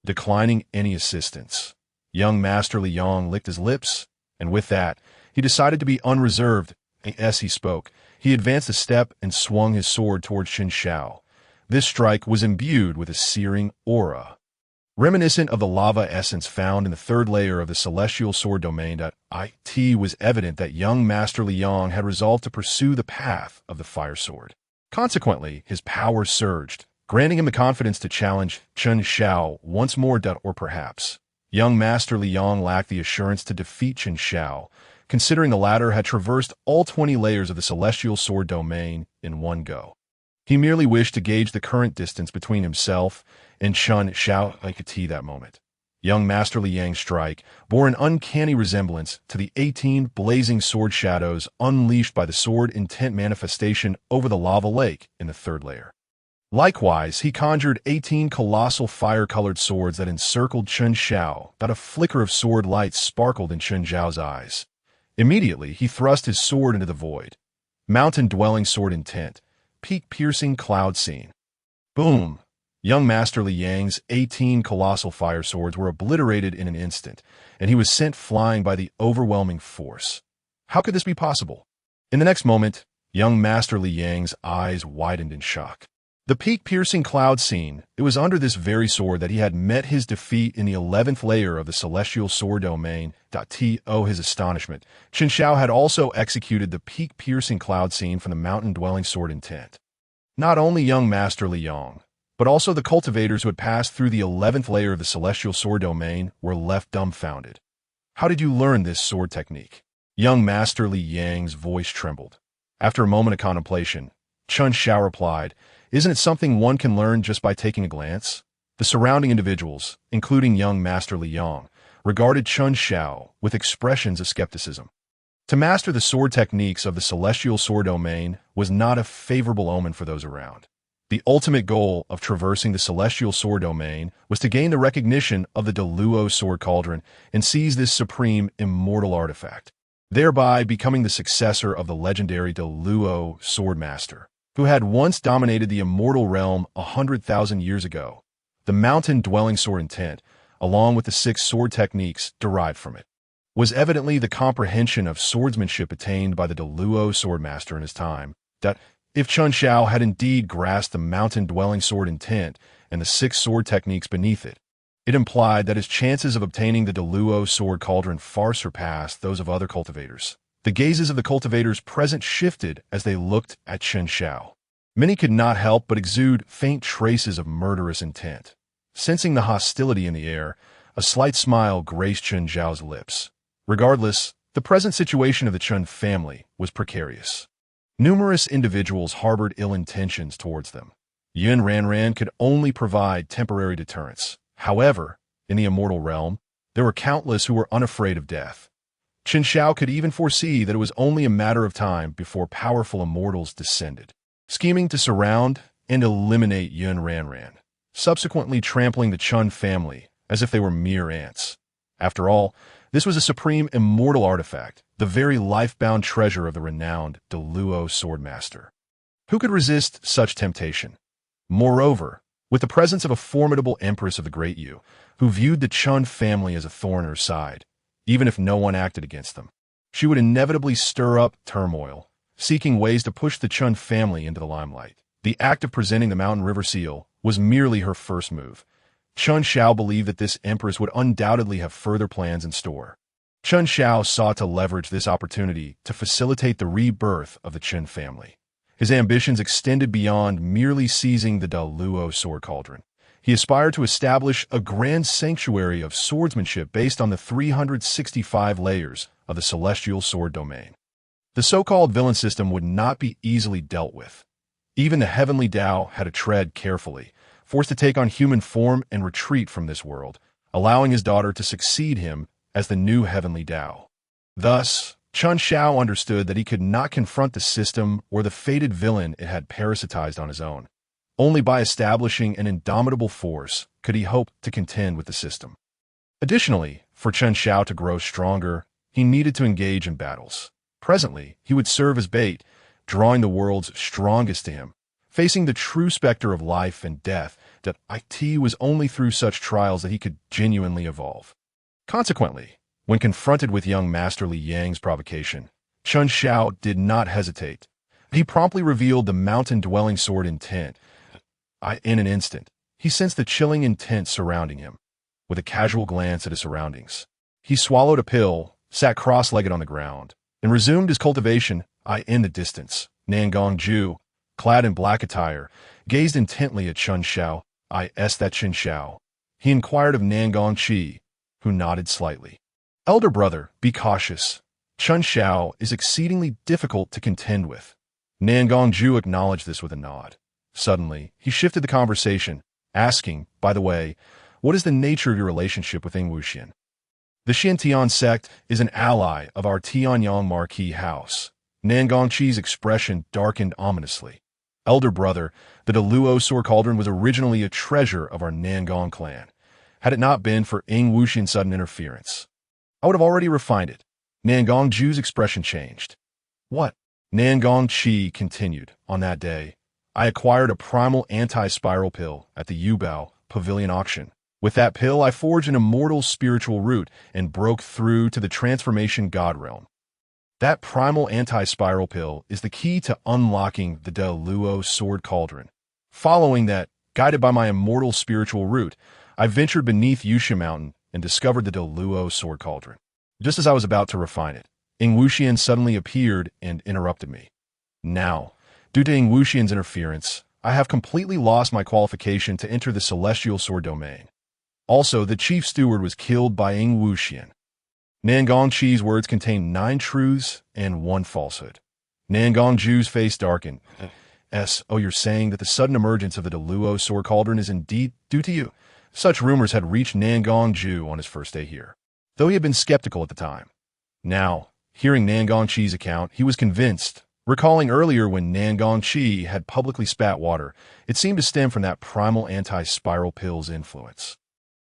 declining any assistance. Young Master Li Yang licked his lips, and with that, he decided to be unreserved. As he spoke, he advanced a step and swung his sword towards Chun Xiao. This strike was imbued with a searing aura, reminiscent of the lava essence found in the 3rd layer of the celestial sword domain. It was evident that young Master Li Yang had resolved to pursue the path of the fire sword. Consequently, his power surged, granting him the confidence to challenge Chun Xiao once more. Or perhaps, young Master Li Yang lacked the assurance to defeat Chun Xiao, considering the latter had traversed all 20 layers of the celestial sword domain in one go. He merely wished to gauge the current distance between himself and Chun Xiao at that moment. Young Master Li Yang's strike bore an uncanny resemblance to the 18 blazing sword shadows unleashed by the sword intent manifestation over the lava lake in the 3rd layer. Likewise, he conjured 18 colossal fire-colored swords that encircled Chun Xiao. A flicker of sword light sparkled in Chun Xiao's eyes. Immediately, he thrust his sword into the void. Mountain-dwelling sword intent. Peak-piercing cloud scene. Boom! Young Master Li Yang's 18 colossal fire swords were obliterated in an instant, and he was sent flying by the overwhelming force. How could this be possible? In the next moment, young Master Li Yang's eyes widened in shock. The peak-piercing cloud scene, it was under this very sword that he had met his defeat in the 11th layer of the celestial sword domain. To his astonishment, Chen Xiao had also executed the peak-piercing cloud scene from the mountain-dwelling sword intent. Not only young Master Li Yang, but also the cultivators who had passed through the 11th layer of the celestial sword domain were left dumbfounded. "How did you learn this sword technique?" Young Master Li Yang's voice trembled. After a moment of contemplation, Chun Xiao replied, "Isn't it something one can learn just by taking a glance?" The surrounding individuals, including young Master Li Yang, regarded Chun Xiao with expressions of skepticism. To master the sword techniques of the celestial sword domain was not a favorable omen for those around. The ultimate goal of traversing the celestial sword domain was to gain the recognition of the Deluo sword cauldron and seize this supreme immortal artifact, thereby becoming the successor of the legendary Deluo swordmaster, who had once dominated the immortal realm 100,000 years ago. The mountain-dwelling sword intent, along with the 6 sword techniques derived from it, was evidently the comprehension of swordsmanship attained by the Deluo swordmaster in his time, that if Chun Xiao had indeed grasped the mountain-dwelling sword intent and the 6 sword techniques beneath it, it implied that his chances of obtaining the Deluo sword cauldron far surpassed those of other cultivators. The gazes of the cultivators present shifted as they looked at Chun Xiao. Many could not help but exude faint traces of murderous intent. Sensing the hostility in the air, a slight smile graced Chun Xiao's lips. Regardless, the present situation of the Chun family was precarious. Numerous individuals harbored ill intentions towards them. Yun Ranran could only provide temporary deterrence. However, in the immortal realm, there were countless who were unafraid of death. Chun Xiao could even foresee that it was only a matter of time before powerful immortals descended, scheming to surround and eliminate Yun Ranran, subsequently trampling the Chun family as if they were mere ants. After all, this was a supreme immortal artifact, the very life-bound treasure of the renowned Deluo swordmaster. Who could resist such temptation? Moreover, with the presence of a formidable empress of the Great Yu, who viewed the Chun family as a thorn in her side, even if no one acted against them, she would inevitably stir up turmoil, seeking ways to push the Chun family into the limelight. The act of presenting the Mountain River Seal was merely her first move. Chun Xiao believed that this empress would undoubtedly have further plans in store. Chun Xiao sought to leverage this opportunity to facilitate the rebirth of the Chun family. His ambitions extended beyond merely seizing the Deluo sword cauldron. He aspired to establish a grand sanctuary of swordsmanship based on the 365 layers of the celestial sword domain. The so-called villain system would not be easily dealt with. Even the Heavenly Dao had to tread carefully, forced to take on human form and retreat from this world, allowing his daughter to succeed him as the new Heavenly Dao. Thus, Chun Xiao understood that he could not confront the system or the fated villain it had parasitized on his own. Only by establishing an indomitable force could he hope to contend with the system. Additionally, for Chun Xiao to grow stronger, he needed to engage in battles. Presently, he would serve as bait, drawing the world's strongest to him, facing the true specter of life and death that it was only through such trials that he could genuinely evolve. Consequently, when confronted with young Master Li Yang's provocation, Chun Xiao did not hesitate. He promptly revealed the mountain-dwelling sword intent. In an instant, he sensed the chilling intent surrounding him. With a casual glance at his surroundings, he swallowed a pill, sat cross-legged on the ground, and resumed his cultivation. In the distance, Nangong Ju, clad in black attire, gazed intently at Chun Xiao. That Chun Xiao. He inquired of Nangong Chi, who nodded slightly. Elder brother, be cautious. Chun Xiao is exceedingly difficult to contend with. Nangong Ju acknowledged this with a nod. Suddenly, he shifted the conversation, asking, by the way, what is the nature of your relationship with Ing Wuxian? The Xintian sect is an ally of our Tianyang Marquis house. Nangong Chi's expression darkened ominously. Elder brother, the Deluo sword cauldron was originally a treasure of our Nangong clan. Had it not been for Ing Wuxian's sudden interference, I would have already refined it. Nangong Ju's expression changed. What? Nangong Chi continued. On that day, I acquired a primal anti-spiral pill at the Yubao Pavilion auction. With that pill, I forged an immortal spiritual root and broke through to the transformation god realm. That primal anti-spiral pill is the key to unlocking the Deluo sword cauldron. Following that, guided by my immortal spiritual root, I ventured beneath Yusha Mountain and discovered the Deluo sword cauldron. Just as I was about to refine it, Ing Wuxian suddenly appeared and interrupted me. Now, due to Ing Wuxian's interference, I have completely lost my qualification to enter the celestial sword domain. Also, the chief steward was killed by Ing Wuxian. Nangong Chi's words contained 9 truths and 1 falsehood. Nangong Ju's face darkened. Oh, you're saying that the sudden emergence of the Deluo sword cauldron is indeed due to you? Such rumors had reached Nangong Ju on his first day here, though he had been skeptical at the time. Now, hearing Nangong Chi's account, he was convinced. Recalling earlier when Nangong Chi had publicly spat water, it seemed to stem from that primal anti-spiral pill's influence.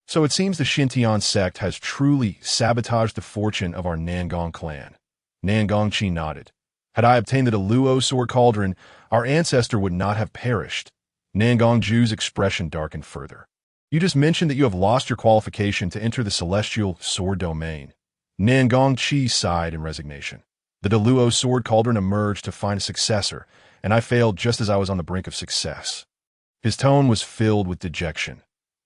So it seems the Xintian sect has truly sabotaged the fortune of our Nangong clan. Nangong Chi nodded. Had I obtained the Deluo sword cauldron, our ancestor would not have perished. Nangong Ju's expression darkened further. You just mentioned that you have lost your qualification to enter the celestial sword domain. Nangong Chi sighed in resignation. The Deluo sword cauldron emerged to find a successor, and I failed just as I was on the brink of success. His tone was filled with dejection.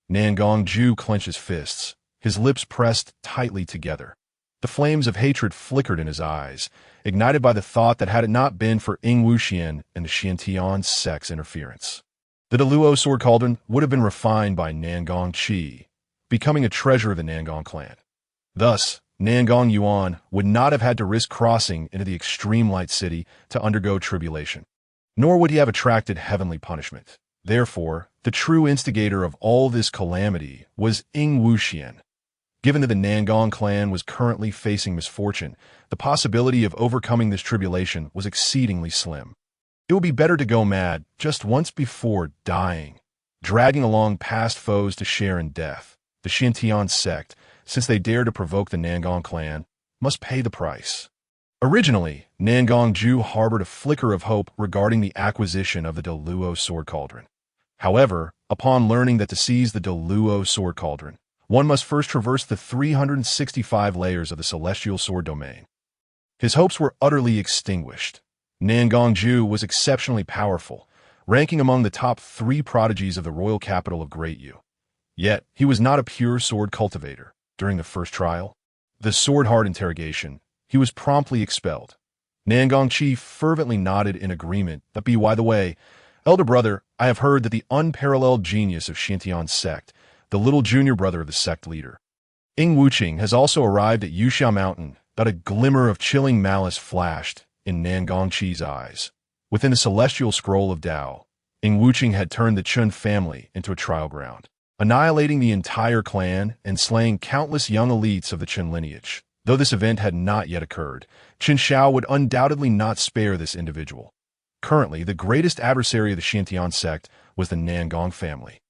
Nangong Ju clenched his fists, his lips pressed tightly together. The flames of hatred flickered in his eyes, ignited by the thought that had it not been for Ying Wuxian and the Xintian sect's interference, the Deluo sword cauldron would have been refined by Nangong Chi, becoming a treasure of the Nangong clan. Thus, Nangong Yuan would not have had to risk crossing into the extreme light city to undergo tribulation. Nor would he have attracted heavenly punishment. Therefore, the true instigator of all this calamity was Ying Wuxian. Given that the Nangong clan was currently facing misfortune, the possibility of overcoming this tribulation was exceedingly slim. It would be better to go mad just once before dying, dragging along past foes to share in death. The Xintian sect, since they dared to provoke the Nangong clan, must pay the price. Originally, Nangong Ju harbored a flicker of hope regarding the acquisition of the Deluo sword cauldron. However, upon learning that to seize the Deluo sword cauldron, one must first traverse the 365 layers of the celestial sword domain. His hopes were utterly extinguished. Nangong Ju was exceptionally powerful, ranking among the top 3 prodigies of the royal capital of Great Yu. Yet, he was not a pure sword cultivator. During the first trial, the sword-hard interrogation, he was promptly expelled. Nangong Chi fervently nodded in agreement that, by the way, elder brother, I have heard that the unparalleled genius of Xintian sect, the little junior brother of the sect leader, Ying Wuqing, has also arrived at Yuxia Mountain. That a glimmer of chilling malice flashed in Nangong Chi's eyes. Within the celestial scroll of Dao, Ying Wuqing had turned the Chun family into a trial ground, annihilating the entire clan and slaying countless young elites of the Chun lineage. Though this event had not yet occurred, Qin Shao would undoubtedly not spare this individual. Currently, the greatest adversary of the Xintian sect was the Nangong family.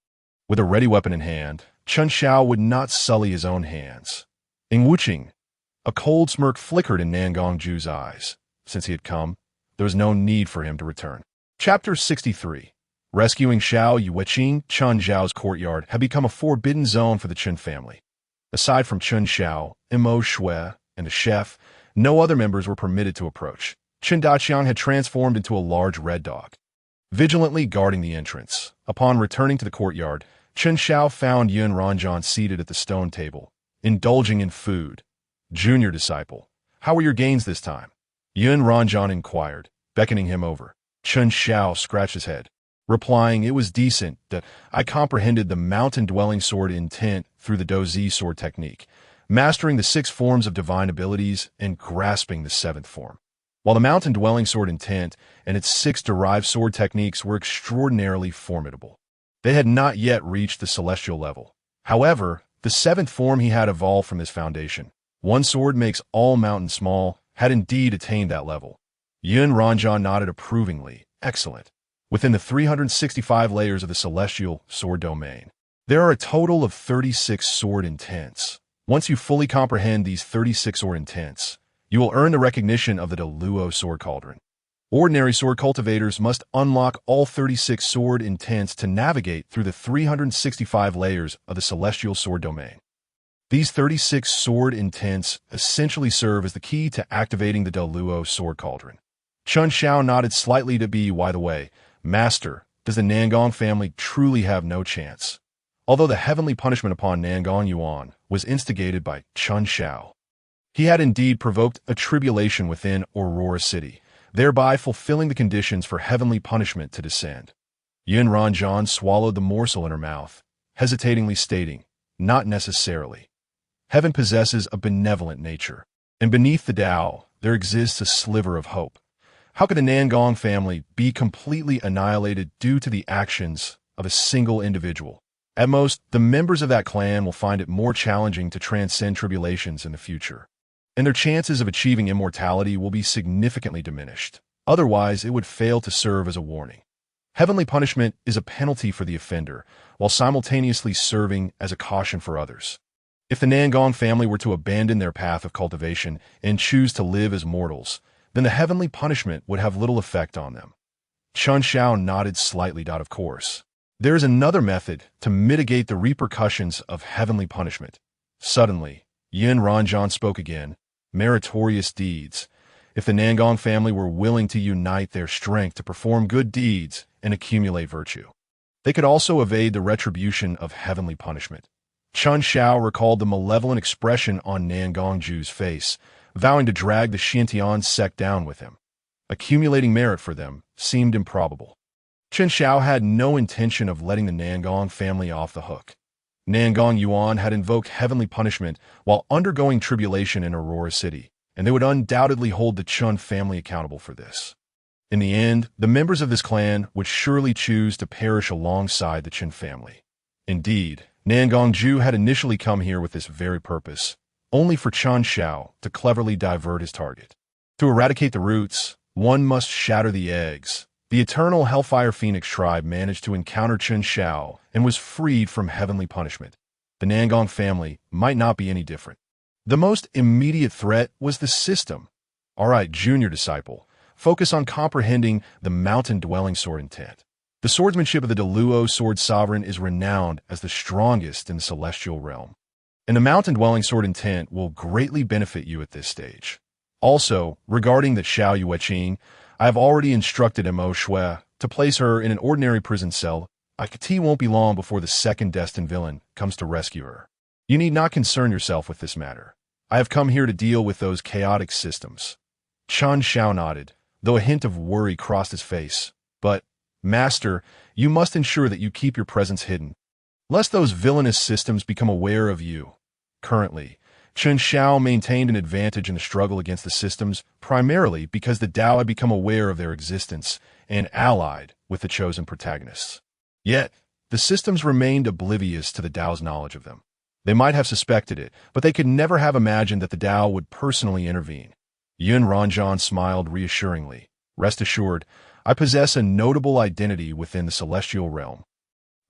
With a ready weapon in hand, Qin Shao would not sully his own hands. Ying Wuqing, a cold smirk flickered in Nangong Ju's eyes. Since he had come, there was no need for him to return. Chapter 63. Rescuing Xiao Yueqing, Chun Zhao's courtyard had become a forbidden zone for the Qin family. Aside from Chun Xiao, Imo Shui, and the chef, no other members were permitted to approach. Qin Daqiang had transformed into a large red dog, vigilantly guarding the entrance. Upon returning to the courtyard, Qin Xiao found Yun Ranjan seated at the stone table, indulging in food. Junior disciple, how were your gains this time? Yun Ranjan inquired, beckoning him over. Qin Xiao scratched his head, replying, it was decent, that I comprehended the mountain-dwelling sword intent through the Dozi sword technique, mastering the 6 forms of divine abilities and grasping the 7th form. While the mountain-dwelling sword intent and its 6 derived sword techniques were extraordinarily formidable, they had not yet reached the celestial level. However, the 7th form he had evolved from this foundation, one sword makes all mountains small, had indeed attained that level. Yun Ranjan nodded approvingly. Excellent. Within the 365 layers of the celestial sword domain, there are a total of 36 sword intents. Once you fully comprehend these 36 sword intents, you will earn the recognition of the Deluo sword cauldron. Ordinary sword cultivators must unlock all 36 sword intents to navigate through the 365 layers of the celestial sword domain. These 36 sword intents essentially serve as the key to activating the Deluo sword cauldron. Qin Shao nodded slightly to by the way, Master, does the Nangong family truly have no chance? Although the heavenly punishment upon Nangong Yuan was instigated by Qin Shao, he had indeed provoked a tribulation within Aurora City, thereby fulfilling the conditions for heavenly punishment to descend. Yun Ranjan swallowed the morsel in her mouth, hesitatingly stating, not necessarily. Heaven possesses a benevolent nature, and beneath the Tao, there exists a sliver of hope. How could the Nangong family be completely annihilated due to the actions of a single individual? At most, the members of that clan will find it more challenging to transcend tribulations in the future, and their chances of achieving immortality will be significantly diminished. Otherwise, it would fail to serve as a warning. Heavenly punishment is a penalty for the offender, while simultaneously serving as a caution for others. If the Nangong family were to abandon their path of cultivation and choose to live as mortals, then the heavenly punishment would have little effect on them. Chun Shao nodded slightly. Of course. There is another method to mitigate the repercussions of heavenly punishment. Suddenly, Yin Ranjan spoke again. Meritorious deeds. If the Nangong family were willing to unite their strength to perform good deeds and accumulate virtue, they could also evade the retribution of heavenly punishment. Chun Shao recalled the malevolent expression on Nangong Ju's face, vowing to drag the Xintian sect down with him. Accumulating merit for them seemed improbable. Chun Shao had no intention of letting the Nangong family off the hook. Nangong Yuan had invoked heavenly punishment while undergoing tribulation in Aurora City, and they would undoubtedly hold the Chun family accountable for this. In the end, the members of this clan would surely choose to perish alongside the Chun family. Indeed, Nangong Ju had initially come here with this very purpose, only for Chun Shao to cleverly divert his target. To eradicate the roots, one must shatter the eggs. The eternal Hellfire Phoenix tribe managed to encounter Chun Shao and was freed from heavenly punishment. The Nangong family might not be any different. The most immediate threat was the system. All right, junior disciple, focus on comprehending the mountain-dwelling sword intent. The swordsmanship of the Deluo sword sovereign is renowned as the strongest in the celestial realm, and the mountain-dwelling sword intent will greatly benefit you at this stage. Also, regarding the Xiao Yueqing, I have already instructed Mo Shui to place her in an ordinary prison cell. It won't be long before the second destined villain comes to rescue her. You need not concern yourself with this matter. I have come here to deal with those chaotic systems. Chun Shao nodded, though a hint of worry crossed his face. But, Master, you must ensure that you keep your presence hidden, lest those villainous systems become aware of you. Currently, Chun Shao maintained an advantage in the struggle against the systems, primarily because the Dao had become aware of their existence and allied with the chosen protagonists. Yet, the systems remained oblivious to the Dao's knowledge of them. They might have suspected it, but they could never have imagined that the Dao would personally intervene. Yun Ranjan smiled reassuringly. Rest assured, I possess a notable identity within the celestial realm.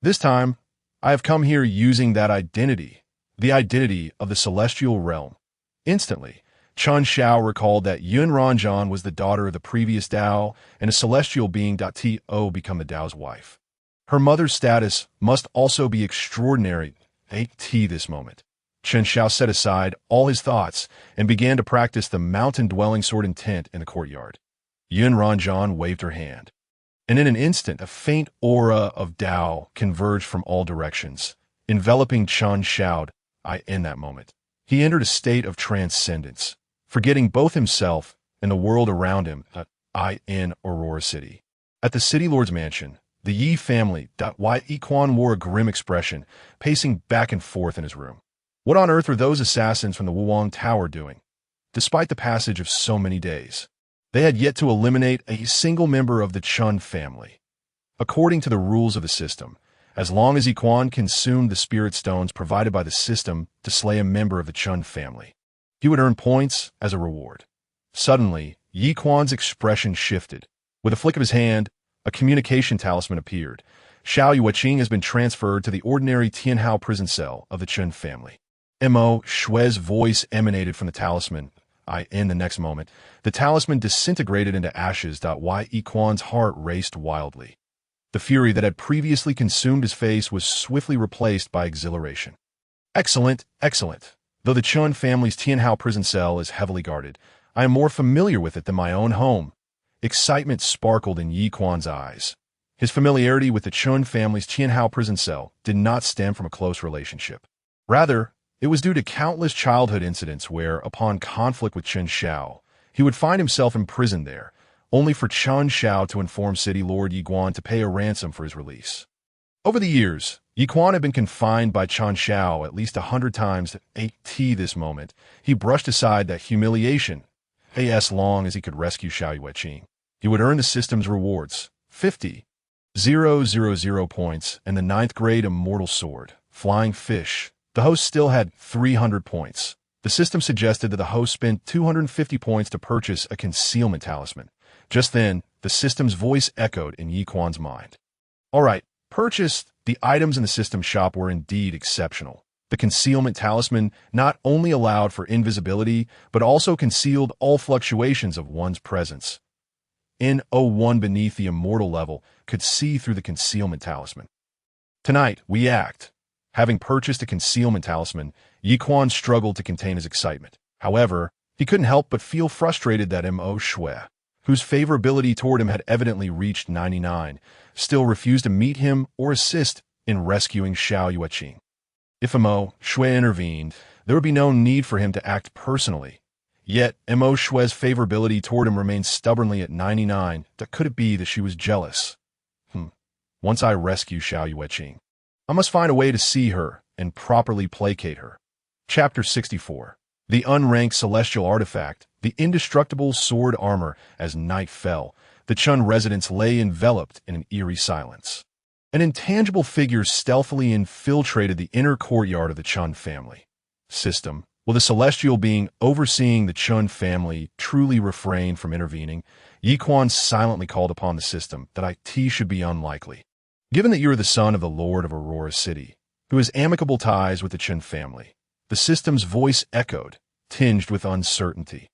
This time, I have come here using that identity, the identity of the celestial realm. Instantly, Chun Shao recalled that Yun Ranjan was the daughter of the previous Dao and a celestial being. To become the Dao's wife. Her mother's status must also be extraordinary at this moment. Chun Shao set aside all his thoughts and began to practice the mountain-dwelling sword intent in the courtyard. Yun Ranjan waved her hand, and in an instant a faint aura of Dao converged from all directions, enveloping Chun Shao. In that moment, he entered a state of transcendence, forgetting both himself and the world around him. In Aurora City. At the City Lord's mansion, the Yi family. Yi Quan wore a grim expression, pacing back and forth in his room. What on earth were those assassins from the Wuwang Tower doing? Despite the passage of so many days, they had yet to eliminate a single member of the Chun family. According to the rules of the system, as long as Yi Quan consumed the spirit stones provided by the system to slay a member of the Chun family, he would earn points as a reward. Suddenly, Yi Quan's expression shifted. With a flick of his hand, a communication talisman appeared. Xiao Yueqing has been transferred to the ordinary Tianhao prison cell of the Chun family. Mo Shui's voice emanated from the talisman. In the next moment, the talisman disintegrated into ashes. Yi Quan's heart raced wildly. The fury that had previously consumed his face was swiftly replaced by exhilaration. Excellent, excellent. Though the Chun family's Tianhao prison cell is heavily guarded, I am more familiar with it than my own home. Excitement sparkled in Yi Quan's eyes. His familiarity with the Chun family's Tianhao prison cell did not stem from a close relationship. Rather, it was due to countless childhood incidents where, upon conflict with Chun Shao, he would find himself imprisoned there, only for Chun Shao to inform City Lord Yi Quan to pay a ransom for his release. Over the years, Yi Quan had been confined by Chun Shao at least 100 times. At this moment, he brushed aside that humiliation. As long as he could rescue Xiao Yueqing, he would earn the system's rewards, 50,000 points, and the 9th grade Immortal Sword, Flying Fish. The host still had 300 points. The system suggested that the host spend 250 points to purchase a concealment talisman, Just then, the system's voice echoed in Yi Quan's mind. All right, purchased. The items in the system shop were indeed exceptional. The concealment talisman not only allowed for invisibility, but also concealed all fluctuations of one's presence. N01 beneath the immortal level could see through the concealment talisman. Tonight, we act. Having purchased a concealment talisman, Yi Quan struggled to contain his excitement. However, he couldn't help but feel frustrated that Mo Shui, whose favorability toward him had evidently reached 99, still refused to meet him or assist in rescuing Xiao Yueqing. If Mo Shui intervened, there would be no need for him to act personally. Yet, Mo Shui's favorability toward him remained stubbornly at 99. Could it be that she was jealous? Once I rescue Xiao Yueqing, I must find a way to see her and properly placate her. Chapter 64. The unranked celestial artifact, the indestructible sword armor. As night fell, the Chun residence lay enveloped in an eerie silence. An intangible figure stealthily infiltrated the inner courtyard of the Chun family. System. Will the celestial being overseeing the Chun family truly refrain from intervening? Yi Quan silently called upon the system that it should be unlikely. Given that you are the son of the Lord of Aurora City, who has amicable ties with the Chun family, the system's voice echoed, tinged with uncertainty.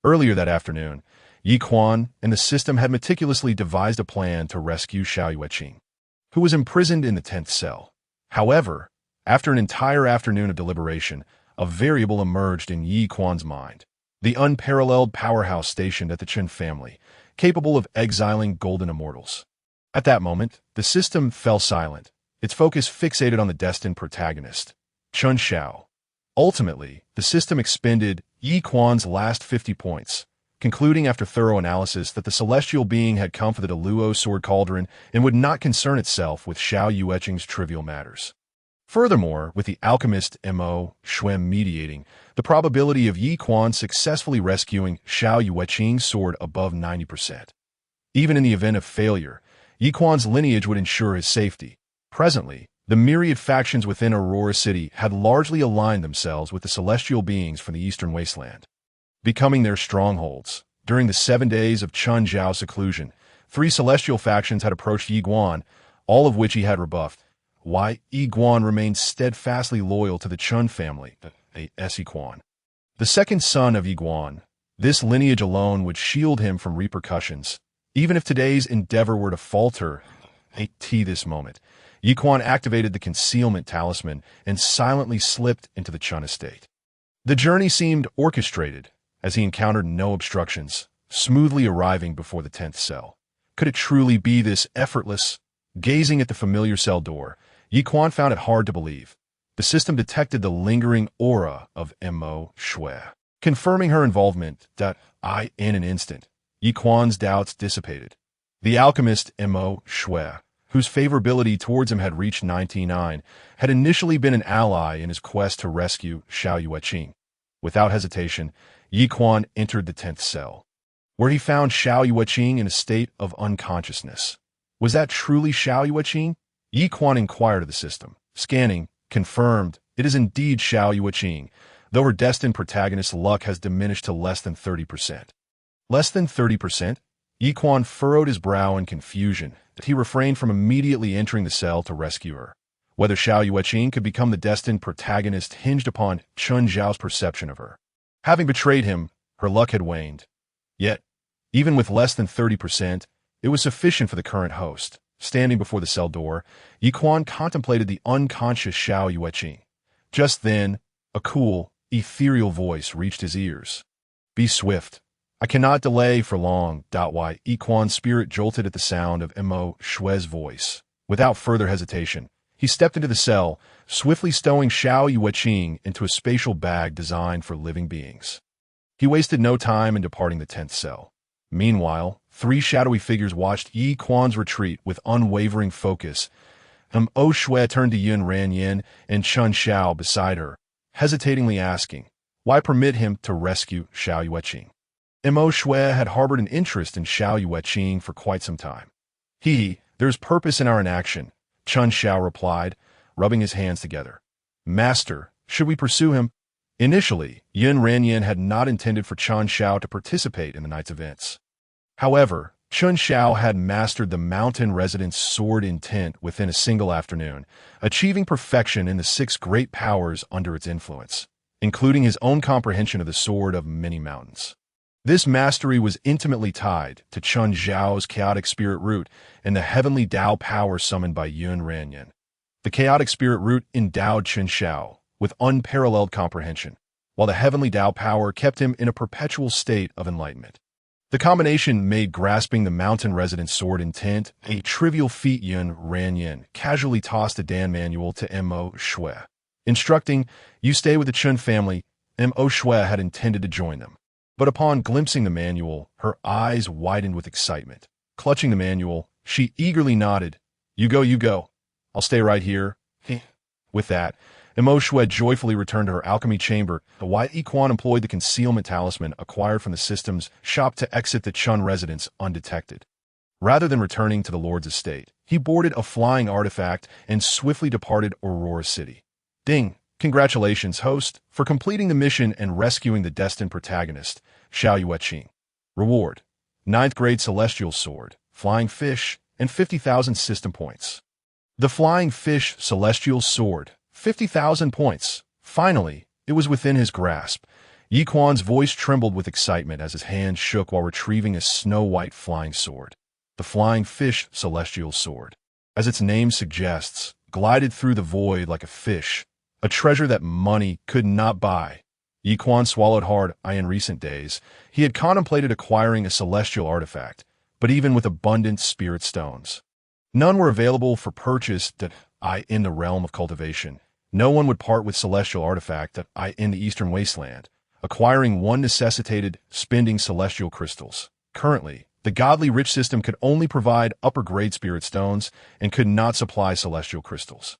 Earlier that afternoon, Yi Quan and the system had meticulously devised a plan to rescue Xiao Yueqing, who was imprisoned in the 10th cell. However, after an entire afternoon of deliberation, a variable emerged in Yi Quan's mind. The unparalleled powerhouse stationed at the Chun family, capable of exiling golden immortals. At that moment, the system fell silent, its focus fixated on the destined protagonist, Chun Xiao. Ultimately, the system expended Yi Quan's last 50 points, concluding after thorough analysis that the celestial being had come for the Deluo sword cauldron and would not concern itself with Xiao Yueqing's trivial matters. Furthermore, with the alchemist Mo Shui mediating, the probability of Yi Quan successfully rescuing Xiao Yueqing's sword above 90%. Even in the event of failure, Yi Quan's lineage would ensure his safety. Presently, the myriad factions within Aurora City had largely aligned themselves with the celestial beings from the Eastern Wasteland, becoming their strongholds. During the 7 days of Chun Zhao's seclusion, 3 celestial factions had approached Yi Guan, all of which he had rebuffed. Why, Yi Guan remained steadfastly loyal to the Chun family, Yi Quan. The second son of Yi Guan, this lineage alone would shield him from repercussions. Even if today's endeavor were to falter, this moment, Yi Quan activated the concealment talisman and silently slipped into the Chun estate. The journey seemed orchestrated, as he encountered no obstructions, smoothly arriving before the 10th cell. Could it truly be this effortless? Gazing at the familiar cell door, Yi Quan found it hard to believe. The system detected the lingering aura of Mo Shui, confirming her involvement. In an instant, Yi Quan's doubts dissipated. The alchemist Mo Shui, whose favorability towards him had reached 99, had initially been an ally in his quest to rescue Xiao Yueqing. Without hesitation, Yi Quan entered the 10th cell, where he found Xiao Yueqing in a state of unconsciousness. Was that truly Xiao Yueqing? Yi Quan inquired of the system. Scanning confirmed it is indeed Xiao Yueqing, though her destined protagonist's luck has diminished to less than 30%. Less than 30%? Yi Quan furrowed his brow in confusion, that he refrained from immediately entering the cell to rescue her. Whether Xiao Yueqing could become the destined protagonist hinged upon Chun Zhao's perception of her. Having betrayed him, her luck had waned. Yet, even with less than 30%, it was sufficient for the current host. Standing before the cell door, Yi Quan contemplated the unconscious Xiao Yueqing. Just then, a cool, ethereal voice reached his ears. Be swift. I cannot delay for long. Yi Quan's spirit jolted at the sound of Mo Shui's voice. Without further hesitation, he stepped into the cell, swiftly stowing Xiao Yueqing into a spatial bag designed for living beings. He wasted no time in departing the 10th cell. Meanwhile, 3 shadowy figures watched Yi Quan's retreat with unwavering focus. Mo Shui turned to Yun Ranyin and Chun Xiao beside her, hesitatingly asking, why permit him to rescue Xiao Yueqing? Mo Shui had harbored an interest in Xiao Yueqing for quite some time. There's purpose in our inaction, Chun Xiao replied, rubbing his hands together. Master, should we pursue him? Initially, Yun Ranyin had not intended for Chun Xiao to participate in the night's events. However, Chun Xiao had mastered the mountain resident's sword intent within a single afternoon, achieving perfection in the 6 great powers under its influence, including his own comprehension of the sword of many mountains. This mastery was intimately tied to Chun Xiao's chaotic spirit root and the heavenly Dao power summoned by Yun Ranyin. The chaotic spirit root endowed Chun Xiao with unparalleled comprehension, while the heavenly Dao power kept him in a perpetual state of enlightenment. The combination made grasping the mountain resident's sword intent a trivial feat. Yun Ranyin casually tossed a Dan manual to Mo Shui, instructing, "You stay with the Chun family." Mo Shui had intended to join them, but upon glimpsing the manual, her eyes widened with excitement. Clutching the manual, she eagerly nodded, "You go, you go. I'll stay right here." With that, Mo Shui joyfully returned to her alchemy chamber. The Yi Quan employed the concealment talisman acquired from the system's shop to exit the Chun residence undetected. Rather than returning to the Lord's estate, he boarded a flying artifact and swiftly departed Aurora City. Ding! Congratulations, host, for completing the mission and rescuing the destined protagonist, Xiao Yueqing. Reward: 9th grade celestial sword, flying fish, and 50,000 system points. The flying fish celestial sword, 50,000 points. Finally, it was within his grasp. Yi Quan's voice trembled with excitement as his hand shook while retrieving a snow-white flying sword. The flying fish celestial sword, as its name suggests, glided through the void like a fish, a treasure that money could not buy. Yi Quan swallowed hard. In recent days, he had contemplated acquiring a celestial artifact, but even with abundant spirit stones, none were available for purchase in the realm of cultivation. No one would part with celestial artifact in the eastern wasteland. Acquiring one necessitated spending celestial crystals. Currently, the godly rich system could only provide upper-grade spirit stones and could not supply celestial crystals.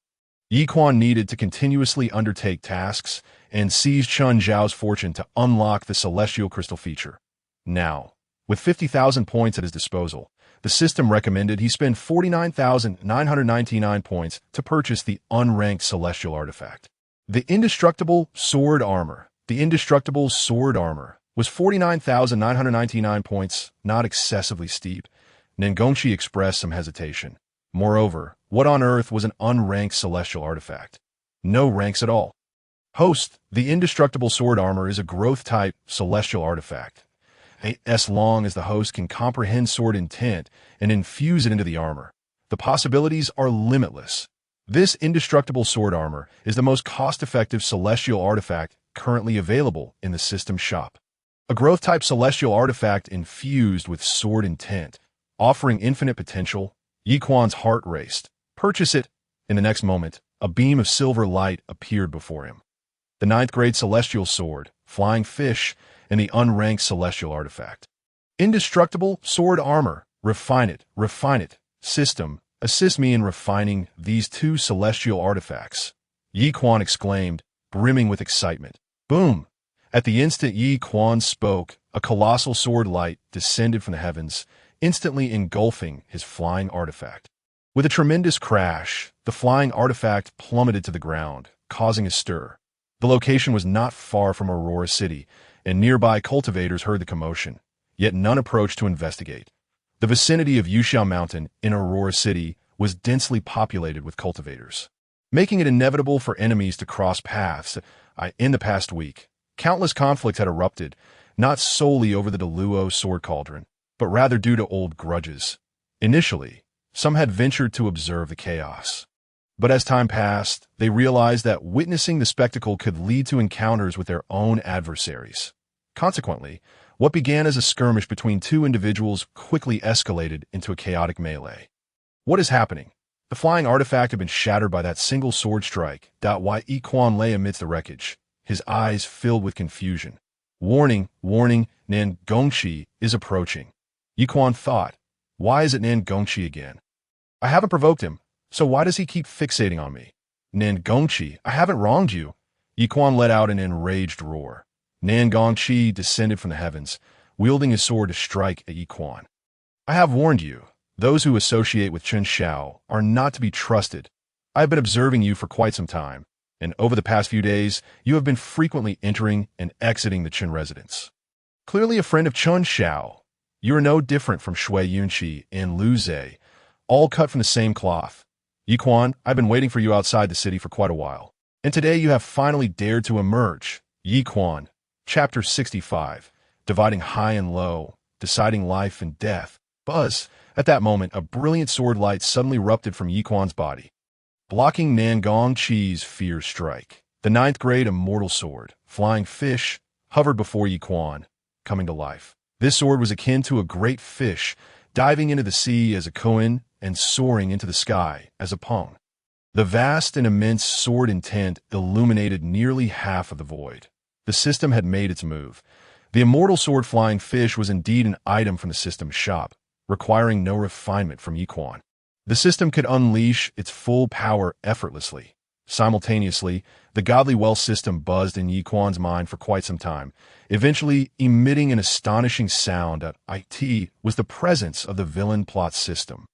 Yi Quan needed to continuously undertake tasks and seize Chun Zhao's fortune to unlock the celestial crystal feature. Now, with 50,000 points at his disposal, the system recommended he spend 49,999 points to purchase the unranked celestial artifact. The indestructible sword armor. The indestructible sword armor was 49,999 points, not excessively steep. Nengongqi expressed some hesitation. Moreover, what on earth was an unranked celestial artifact? No ranks at all. Host, the indestructible sword armor is a growth-type celestial artifact. As long as the host can comprehend sword intent and infuse it into the armor, the possibilities are limitless. This indestructible sword armor is the most cost-effective celestial artifact currently available in the system shop. A growth-type celestial artifact infused with sword intent, offering infinite potential. Yi Quan's heart raced. Purchase it. In the next moment, a beam of silver light appeared before him. The 9th grade celestial sword, flying fish, and the unranked celestial artifact. Indestructible sword armor. Refine it. Refine it. System, assist me in refining these 2 celestial artifacts. Yi Quan exclaimed, brimming with excitement. Boom! At the instant Yi Quan spoke, a colossal sword light descended from the heavens, instantly engulfing his flying artifact. With a tremendous crash, the flying artifact plummeted to the ground, causing a stir. The location was not far from Aurora City, and nearby cultivators heard the commotion, yet none approached to investigate. The vicinity of Yuxiao Mountain in Aurora City was densely populated with cultivators, making it inevitable for enemies to cross paths. In the past week, countless conflicts had erupted, not solely over the Deluo sword cauldron, but rather due to old grudges. Initially, some had ventured to observe the chaos. But as time passed, they realized that witnessing the spectacle could lead to encounters with their own adversaries. Consequently, what began as a skirmish between 2 individuals quickly escalated into a chaotic melee. What is happening? The flying artifact had been shattered by that single sword strike. Yi Quan lay amidst the wreckage, his eyes filled with confusion. Warning, warning, Nengongqi is approaching. Yi Quan thought, why is it Nengongqi again? I haven't provoked him. So why does he keep fixating on me? Nengongqi, I haven't wronged you. Yi Quan let out an enraged roar. Nengongqi descended from the heavens, wielding his sword to strike at Yi Quan. I have warned you. Those who associate with Chun Xiao are not to be trusted. I have been observing you for quite some time, and over the past few days, you have been frequently entering and exiting the Chun residence. Clearly a friend of Chun Xiao. You are no different from Shui Yunqi and Lu Zhe, all cut from the same cloth. Yi Quan, I've been waiting for you outside the city for quite a while. And today you have finally dared to emerge. Yi Quan, Chapter 65, Dividing High and Low, Deciding Life and Death. Buzz. At that moment, a brilliant sword light suddenly erupted from Yi Quan's body, blocking Nangong Chi's fierce strike. The ninth grade immortal sword, Flying Fish, hovered before Yi Quan, coming to life. This sword was akin to a great fish, diving into the sea as a koan and soaring into the sky as a peng. The vast and immense sword intent illuminated nearly half of the void. The system had made its move. The immortal sword Flying Fish was indeed an item from the system's shop, requiring no refinement from Yi Quan. The system could unleash its full power effortlessly. Simultaneously, the godly well system buzzed in Yi Quan's mind for quite some time, eventually emitting an astonishing sound that it was the presence of the villain plot system.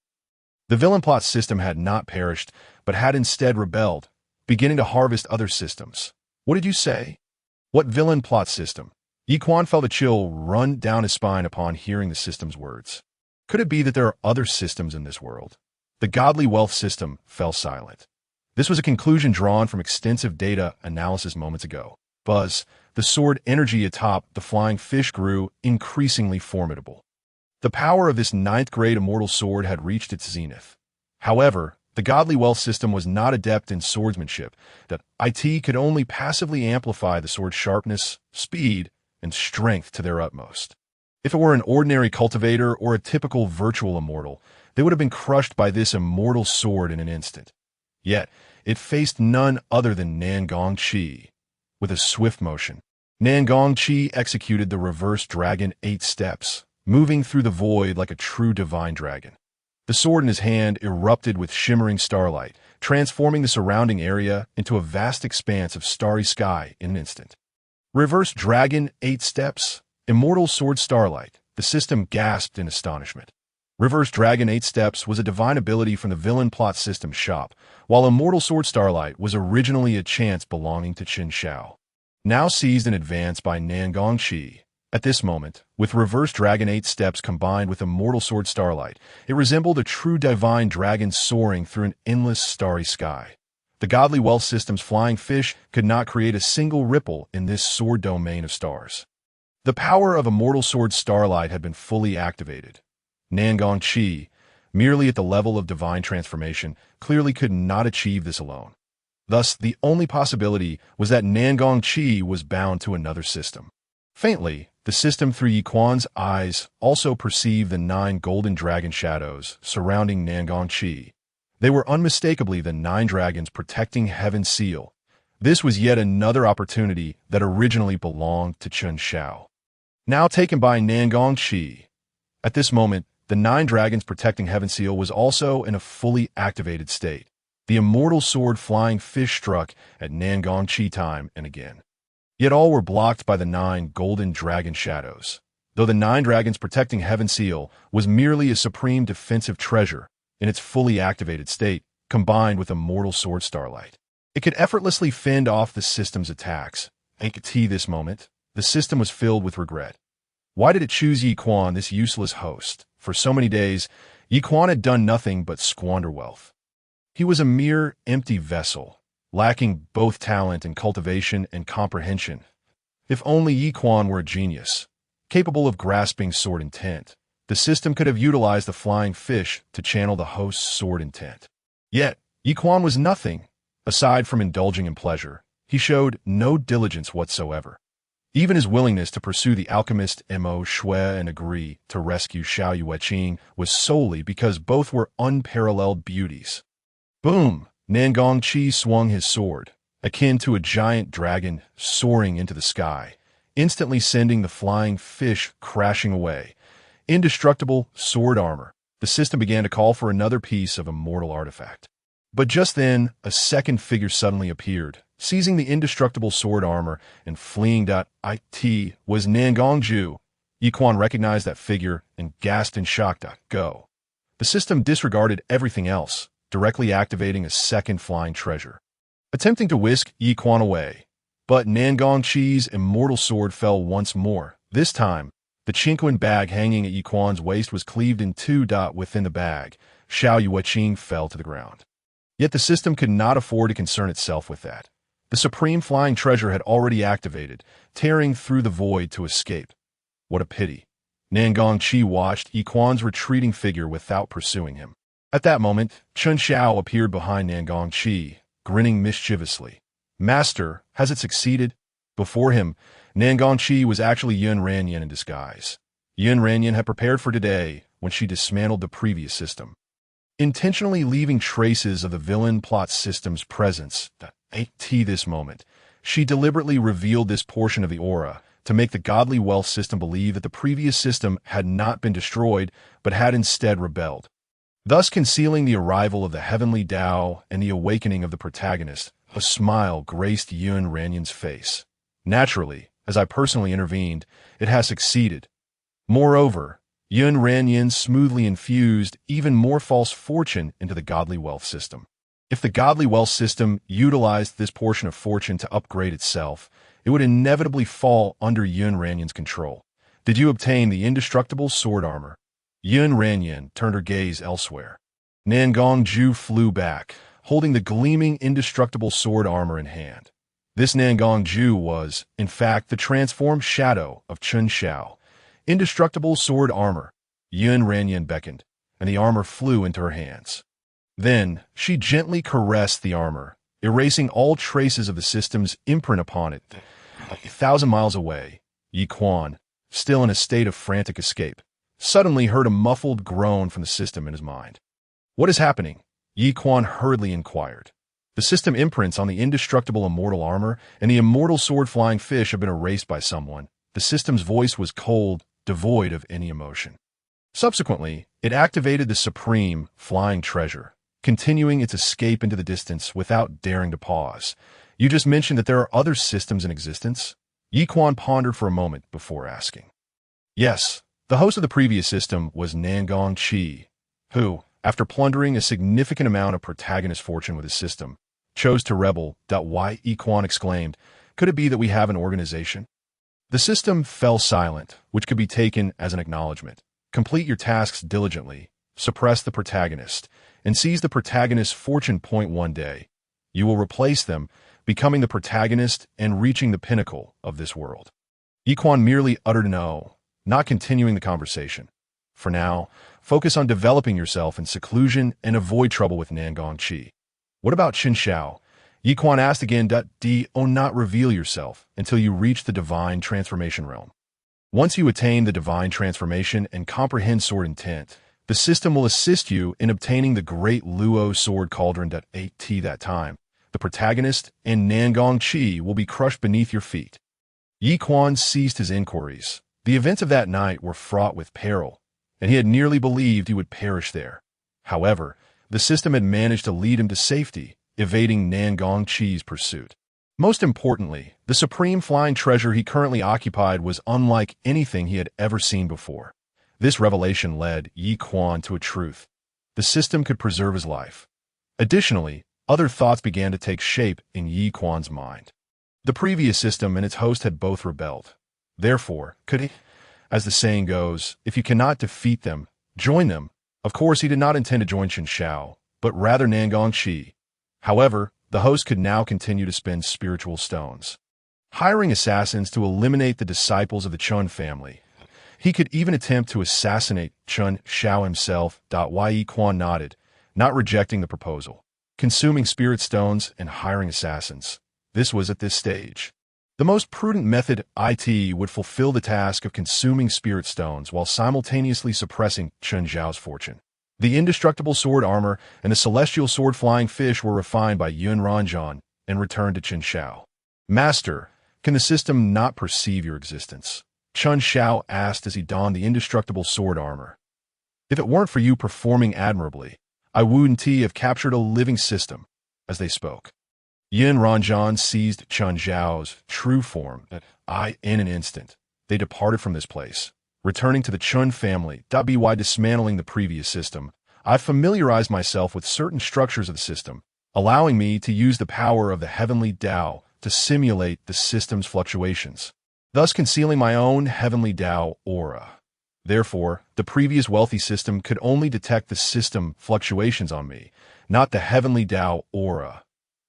The villain plot system had not perished, but had instead rebelled, beginning to harvest other systems. What did you say? What villain plot system? Yi Quan felt a chill run down his spine upon hearing the system's words. Could it be that there are other systems in this world? The godly wealth system fell silent. This was a conclusion drawn from extensive data analysis moments ago. Buzz, the sword energy atop the Flying Fish grew increasingly formidable. The power of this ninth-grade immortal sword had reached its zenith. However, the godly wealth system was not adept in swordsmanship, that it could only passively amplify the sword's sharpness, speed, and strength to their utmost. If it were an ordinary cultivator or a typical virtual immortal, they would have been crushed by this immortal sword in an instant. Yet, it faced none other than Nangong Chi. With a swift motion, Nangong Chi executed the reverse dragon 8 steps, moving through the void like a true divine dragon. The sword in his hand erupted with shimmering starlight, transforming the surrounding area into a vast expanse of starry sky in an instant. Reverse dragon 8 steps, immortal sword starlight. The system gasped in astonishment. Reverse Dragon 8 Steps was a divine ability from the villain plot system shop, while Immortal Sword Starlight was originally a chance belonging to Qin Shao. Now seized in advance by Nangong Chi. At this moment, with Reverse Dragon 8 Steps combined with Immortal Sword Starlight, it resembled a true divine dragon soaring through an endless starry sky. The godly wealth system's Flying Fish could not create a single ripple in this sword domain of stars. The power of Immortal Sword Starlight had been fully activated. Nangong Chi, merely at the level of divine transformation, clearly could not achieve this alone. Thus, the only possibility was that Nangong Chi was bound to another system. Faintly, the system through Yi Quan's eyes also perceived the 9 golden dragon shadows surrounding Nangong Chi. They were unmistakably the 9 dragons protecting Heaven's seal. This was yet another opportunity that originally belonged to Qin Shao, now taken by Nangong Chi. At this moment, the 9 dragons protecting Heaven's seal was also in a fully activated state. The immortal sword Flying Fish struck at Nangong Chi time and again. Yet all were blocked by the 9 golden dragon shadows. Though the 9 dragons protecting Heaven's seal was merely a supreme defensive treasure in its fully activated state, combined with immortal sword starlight, it could effortlessly fend off the system's attacks. At this moment, the system was filled with regret. Why did it choose Yi Quan, this useless host? For so many days, Yi Quan had done nothing but squander wealth. He was a mere empty vessel, lacking both talent and cultivation and comprehension. If only Yi Quan were a genius, capable of grasping sword intent, the system could have utilized the Flying Fish to channel the host's sword intent. Yet, Yi Quan was nothing. Aside from indulging in pleasure, he showed no diligence whatsoever. Even his willingness to pursue the alchemist Mo Shui and agree to rescue Xiao Yueqing was solely because both were unparalleled beauties. Boom! Nangong Chi swung his sword, akin to a giant dragon soaring into the sky, instantly sending the Flying Fish crashing away. Indestructible sword armor. The system began to call for another piece of immortal artifact. But just then, a second figure suddenly appeared, seizing the indestructible sword armor and fleeing. It was Nangong Ju. Yi Quan recognized that figure and gasped in shock. Go. The system disregarded everything else, directly activating a second flying treasure, attempting to whisk Yi Quan away. But Nangong Chi's immortal sword fell once more, this time The chinquin bag hanging at Yi Quan's waist was cleaved in two. Within the bag, Xiao Yueqing fell to the ground. Yet the system could not afford to concern itself with that. The supreme flying treasure had already activated, tearing through the void to escape. What a pity. Nangong Qi watched Yi Quan's retreating figure without pursuing him. At that moment, Chun Xiao appeared behind Nangong Qi, grinning mischievously. Master, has it succeeded? Before him, Nangong Qi was actually Yun Ranyan in disguise. Yun Ranyan had prepared for today when she dismantled the previous system, intentionally leaving traces of the villain plot system's presence. At this moment, she deliberately revealed this portion of the aura to make the godly wealth system believe that the previous system had not been destroyed but had instead rebelled, thus concealing the arrival of the Heavenly Dao and the awakening of the protagonist. A smile graced Yun Ranyan's face. Naturally, as I personally intervened, it has succeeded. Moreover, Yun Ranyan smoothly infused even more false fortune into the godly wealth system. If the godly wealth system utilized this portion of fortune to upgrade itself, it would inevitably fall under Yun Ranyan's control. Did you obtain the indestructible sword armor? Yun Ranyan turned her gaze elsewhere. Nangong Ju flew back, holding the gleaming indestructible sword armor in hand. This Nangong Ju was, in fact, the transformed shadow of Chun Xiao. Indestructible sword armor. Yun Ranyan beckoned, and the armor flew into her hands. Then, she gently caressed the armor, erasing all traces of the system's imprint upon it. 1,000 miles away, Yi Quan, still in a state of frantic escape, suddenly heard a muffled groan from the system in his mind. What is happening? Yi Quan hurriedly inquired. The system imprints on the indestructible immortal armor and the immortal sword-flying fish have been erased by someone. The system's voice was cold, devoid of any emotion. Subsequently, it activated the supreme flying treasure, continuing its escape into the distance without daring to pause. You just mentioned that there are other systems in existence? Yi Quan pondered for a moment before asking. Yes, the host of the previous system was Nangong Qi, who, after plundering a significant amount of protagonist fortune with his system, chose to rebel. Why? Yi Quan exclaimed. Could it be that we have an organization? The system fell silent, which could be taken as an acknowledgement. Complete your tasks diligently, suppress the protagonist, and seize the protagonist's fortune point one day. You will replace them, becoming the protagonist and reaching the pinnacle of this world. Yi Quan merely uttered no, not continuing the conversation. For now, focus on developing yourself in seclusion and avoid trouble with Nangong Qi. What about Qin Xiao? Yi Quan asked again. Do not reveal yourself until you reach the divine transformation realm. Once you attain the divine transformation and comprehend sword intent, the system will assist you in obtaining the great Luo sword cauldron. At that time, the protagonist and Nangong Qi will be crushed beneath your feet. Yi Quan ceased his inquiries. The events of that night were fraught with peril, and he had nearly believed he would perish there. However, the system had managed to lead him to safety, evading Nangong Qi's pursuit. Most importantly, the supreme flying treasure he currently occupied was unlike anything he had ever seen before. This revelation led Yi Quan to a truth. The system could preserve his life. Additionally, other thoughts began to take shape in Yi Quan's mind. The previous system and its host had both rebelled. Therefore, could he? As the saying goes, if you cannot defeat them, join them. Of course, he did not intend to join Qin Xiao, but rather Nangong Qi. However, the host could now continue to spend spiritual stones, hiring assassins to eliminate the disciples of the Chun family. He could even attempt to assassinate Chun Xiao himself. Yi Quan nodded, not rejecting the proposal. Consuming spirit stones and hiring assassins. This was at this stage. The most prudent method. It would fulfill the task of consuming spirit stones while simultaneously suppressing Chun Xiao's fortune. The indestructible sword armor and the celestial sword flying fish were refined by Yun Ranjan and returned to Qin Xiao. Master, can the system not perceive your existence? Chun Xiao asked as he donned the indestructible sword armor. If it weren't for you performing admirably, I wouldn't have captured a living system. As they spoke, Yun Ranjan seized Chun Xiao's true form. In an instant, they departed from this place, returning to the Chun family. By dismantling the previous system, I familiarized myself with certain structures of the system, allowing me to use the power of the Heavenly Dao to simulate the system's fluctuations. thus concealing my own Heavenly Dao aura. Therefore, the previous wealthy system could only detect the system fluctuations on me, not the Heavenly Dao aura.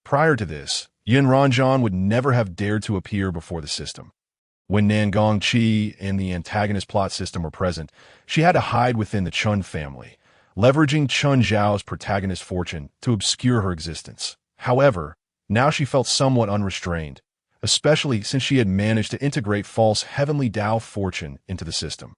Prior to this, Yin Ranjan would never have dared to appear before the system. When Nangong Qi and the antagonist plot system were present, she had to hide within the Chun family, leveraging Chun Zhao's protagonist fortune to obscure her existence. However, now she felt somewhat unrestrained, especially since she had managed to integrate false Heavenly Dao fortune into the system.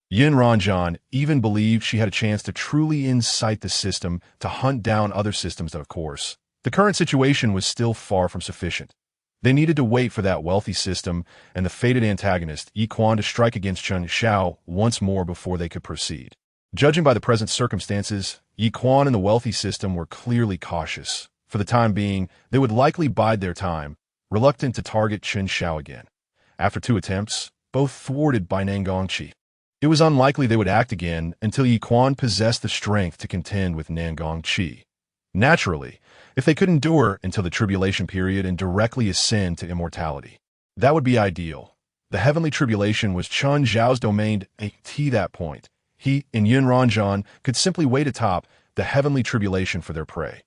Yin Ranjan even believed she had a chance to truly incite the system to hunt down other systems, of course. The current situation was still far from sufficient. They needed to wait for that wealthy system and the fated antagonist, Yi Quan, to strike against Chen Xiao once more before they could proceed. Judging by the present circumstances, Yi Quan and the wealthy system were clearly cautious. For the time being, they would likely bide their time, reluctant to target Chen Xiao again. After 2 attempts, both thwarted by Nangong Qi, it was unlikely they would act again until Yi Quan possessed the strength to contend with Nangong Qi. Naturally, if they could endure until the tribulation period and directly ascend to immortality, that would be ideal. The heavenly tribulation was Chun Zhao's domain at that point. He and Yin Ranjan could simply wait atop the heavenly tribulation for their prey.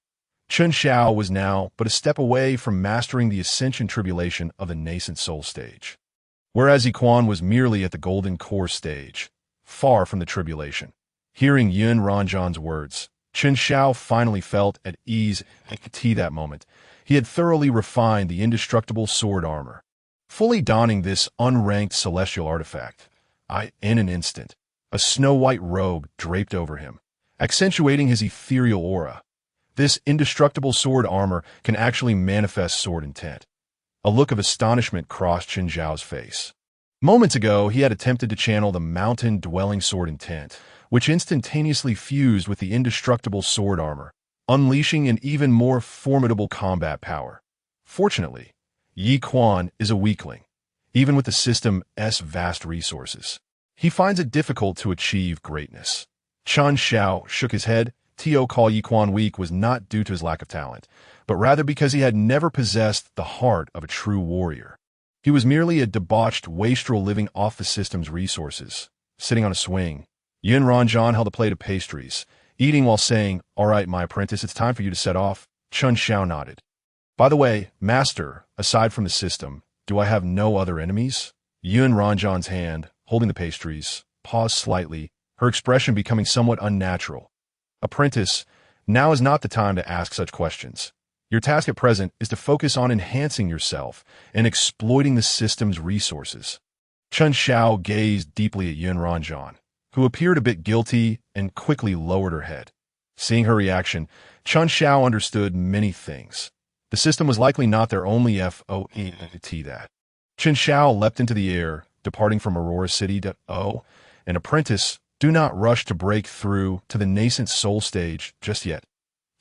Chen Xiao was now but a step away from mastering the ascension tribulation of the nascent soul stage, whereas Yi Quan was merely at the golden core stage, far from the tribulation. Hearing Yin Ranjan's words, Chen Xiao finally felt at ease at that moment. He had thoroughly refined the indestructible sword armor, fully donning this unranked celestial artifact. In an instant, a snow-white robe draped over him, accentuating his ethereal aura. This indestructible sword armor can actually manifest sword intent. A look of astonishment crossed Chen Zhao's face. Moments ago, he had attempted to channel the mountain-dwelling sword intent, which instantaneously fused with the indestructible sword armor, unleashing an even more formidable combat power. Fortunately, Yi Quan is a weakling, even with the system's vast resources. He finds it difficult to achieve greatness. Chen Xiao shook his head. To call Yi Quan weak was not due to his lack of talent, but rather because he had never possessed the heart of a true warrior. He was merely a debauched wastrel living off the system's resources. Sitting on a swing, Yin Ranjan held a plate of pastries, eating while saying, "All right, my apprentice, it's time for you to set off." Chen Xiao nodded. "By the way, master, aside from the system, do I have no other enemies?" Yin Ranjan's hand, holding the pastries, paused slightly, her expression becoming somewhat unnatural. "Apprentice, now is not the time to ask such questions. Your task at present is to focus on enhancing yourself and exploiting the system's resources." Chen Xiao gazed deeply at Yin Ranjan, who appeared a bit guilty and quickly lowered her head. Seeing her reaction, Chen Xiao understood many things. The system was likely not their only FOE that. Chen Xiao leapt into the air, departing from Aurora City. An apprentice, do not rush to break through to the nascent soul stage just yet.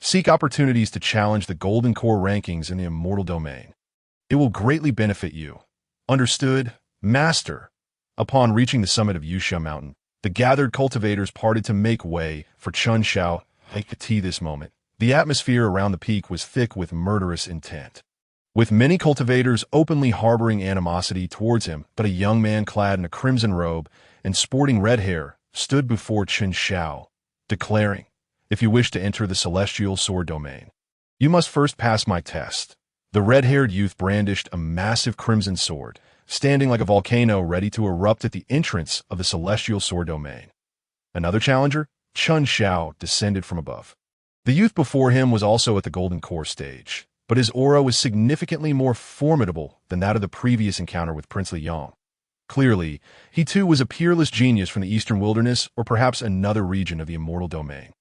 Seek opportunities to challenge the golden core rankings in the immortal domain. It will greatly benefit you. Understood, master? Upon reaching the summit of Yusha Mountain, the gathered cultivators parted to make way for Chen Xiao. This moment, the atmosphere around the peak was thick with murderous intent, with many cultivators openly harboring animosity towards him. But a young man clad in a crimson robe and sporting red hair stood before Chen Xiao, declaring, "If you wish to enter the celestial sword domain, you must first pass my test." The red-haired youth brandished a massive crimson sword, standing like a volcano ready to erupt at the entrance of the celestial sword domain. Another challenger, Chen Xiao, descended from above. The youth before him was also at the golden core stage, but his aura was significantly more formidable than that of the previous encounter with Princely Yang. Clearly, he too was a peerless genius from the eastern wilderness or perhaps another region of the immortal domain.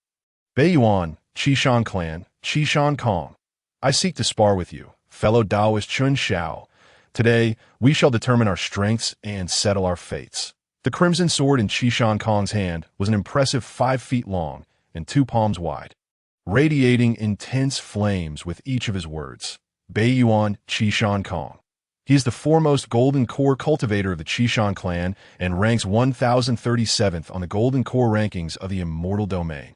"Beiyuan, Qishan clan, Qishan Kong, I seek to spar with you, fellow Taoist Chen Xiao. Today, we shall determine our strengths and settle our fates." The crimson sword in Qishan Kong's hand was an impressive 5 feet long and 2 palms wide, radiating intense flames with each of his words. Beiyuan Qishan Kong. He is the foremost golden core cultivator of the Qishan clan and ranks 1037th on the golden core rankings of the immortal domain.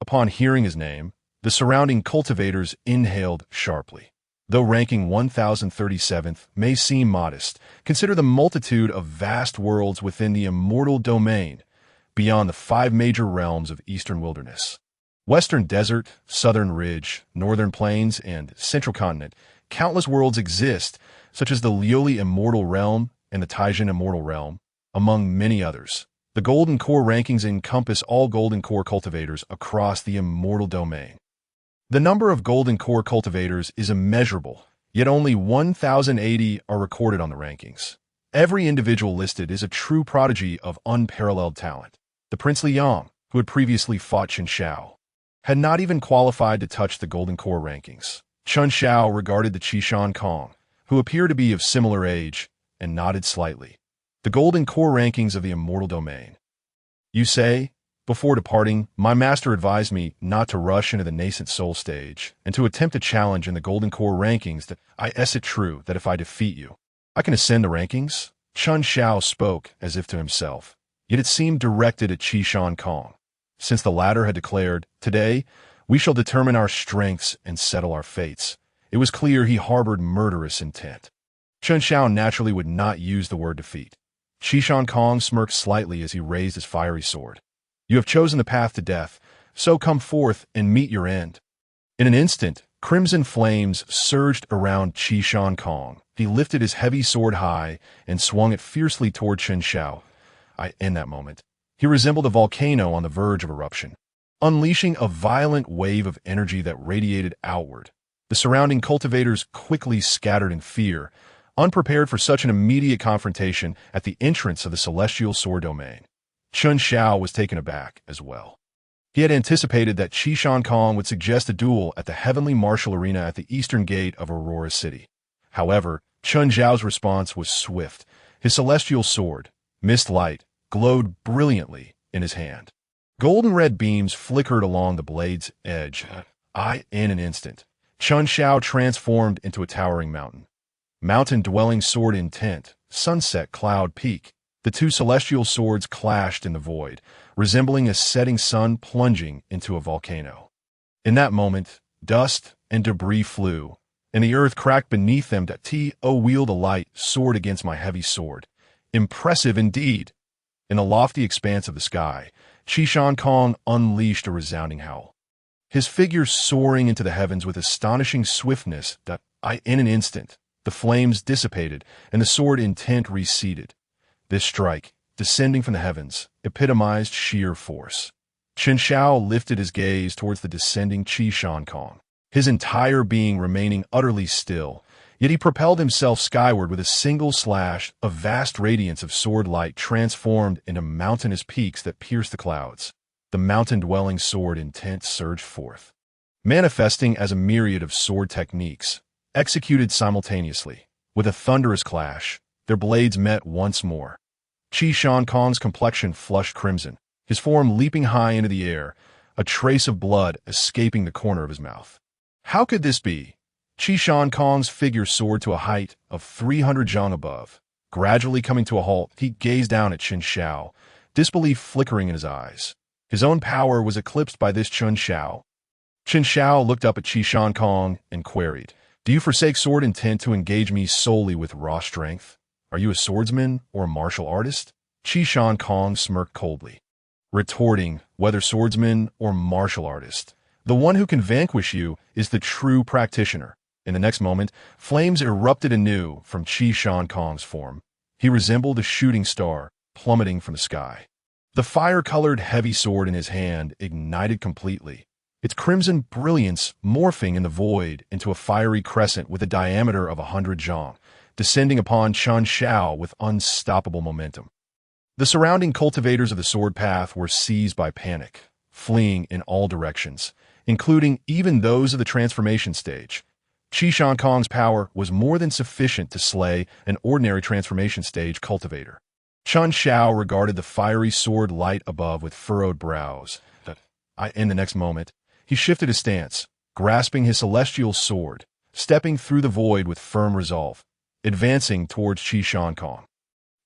Upon hearing his name, the surrounding cultivators inhaled sharply. Though ranking 1037th may seem modest, consider the multitude of vast worlds within the immortal domain, beyond the 5 major realms of Eastern Wilderness. Western Desert, Southern Ridge, Northern Plains, and Central Continent. Countless worlds exist, such as the Lioli Immortal Realm and the Taijin Immortal Realm, among many others. The Golden Core rankings encompass all Golden Core cultivators across the immortal domain. The number of Golden Core cultivators is immeasurable, yet only 1,080 are recorded on the rankings. Every individual listed is a true prodigy of unparalleled talent. The princely Yang, who had previously fought Chen Xiao, had not even qualified to touch the Golden Core rankings. Chen Xiao regarded the Qishan Kong, who appeared to be of similar age, and nodded slightly. The Golden Core rankings of the immortal domain. You say, before departing, my master advised me not to rush into the nascent soul stage and to attempt a challenge in the Golden Core rankings. That is it true that if I defeat you, I can ascend the rankings? Chen Xiao spoke as if to himself, yet it seemed directed at Qishan Kong, since the latter had declared, "Today, we shall determine our strengths and settle our fates." It was clear he harbored murderous intent. Chen Xiao naturally would not use the word defeat. Qishan Kong smirked slightly as he raised his fiery sword. "You have chosen the path to death, so come forth and meet your end." In an instant, crimson flames surged around Qishan Kong. He lifted his heavy sword high and swung it fiercely toward Chen Xiao. In that moment, he resembled a volcano on the verge of eruption, unleashing a violent wave of energy that radiated outward. The surrounding cultivators quickly scattered in fear, unprepared for such an immediate confrontation at the entrance of the celestial sword domain. Chen Xiao was taken aback as well. He had anticipated that Qishan Kong would suggest a duel at the Heavenly Martial Arena at the eastern gate of Aurora City. However, Chen Xiao's response was swift. His celestial sword, Mist Light, glowed brilliantly in his hand. Golden red beams flickered along the blade's edge. In an instant, Chen Xiao transformed into a towering mountain-dwelling sword intent, Sunset Cloud Peak. The two celestial swords clashed in the void, resembling a setting sun plunging into a volcano. In that moment, dust and debris flew, and the earth cracked beneath them. Wield a light sword against my heavy sword. Impressive indeed. In the lofty expanse of the sky, Qishan Kong unleashed a resounding howl, his figure soaring into the heavens with astonishing swiftness. In an instant, the flames dissipated and the sword intent receded. This strike, descending from the heavens, epitomized sheer force. Chen Xiao lifted his gaze towards the descending Qishan Kong, his entire being remaining utterly still, yet he propelled himself skyward with a single slash. A vast radiance of sword light transformed into mountainous peaks that pierced the clouds. The mountain-dwelling sword intent surged forth, manifesting as a myriad of sword techniques, executed simultaneously. With a thunderous clash, their blades met once more. Qishan Kong's complexion flushed crimson, his form leaping high into the air, a trace of blood escaping the corner of his mouth. How could this be? Qishan Kong's figure soared to a height of 300 zhang above. Gradually coming to a halt, he gazed down at Chen Xiao, disbelief flickering in his eyes. His own power was eclipsed by this Chen Xiao. Chen Xiao looked up at Qishan Kong and queried, "Do you forsake sword intent to engage me solely with raw strength? Are you a swordsman or a martial artist?" Qishan Kong smirked coldly, retorting, "Whether swordsman or martial artist, the one who can vanquish you is the true practitioner." In the next moment, flames erupted anew from Qishan Kong's form. He resembled a shooting star plummeting from the sky. The fire-colored heavy sword in his hand ignited completely, its crimson brilliance morphing in the void into a fiery crescent with a diameter of 100 zhang, descending upon Chen Xiao with unstoppable momentum. The surrounding cultivators of the sword path were seized by panic, fleeing in all directions, including even those of the transformation stage. Qishan Kong's power was more than sufficient to slay an ordinary transformation stage cultivator. Chen Xiao regarded the fiery sword light above with furrowed brows. In the next moment, he shifted his stance, grasping his celestial sword, stepping through the void with firm resolve, advancing towards Qishan Kong.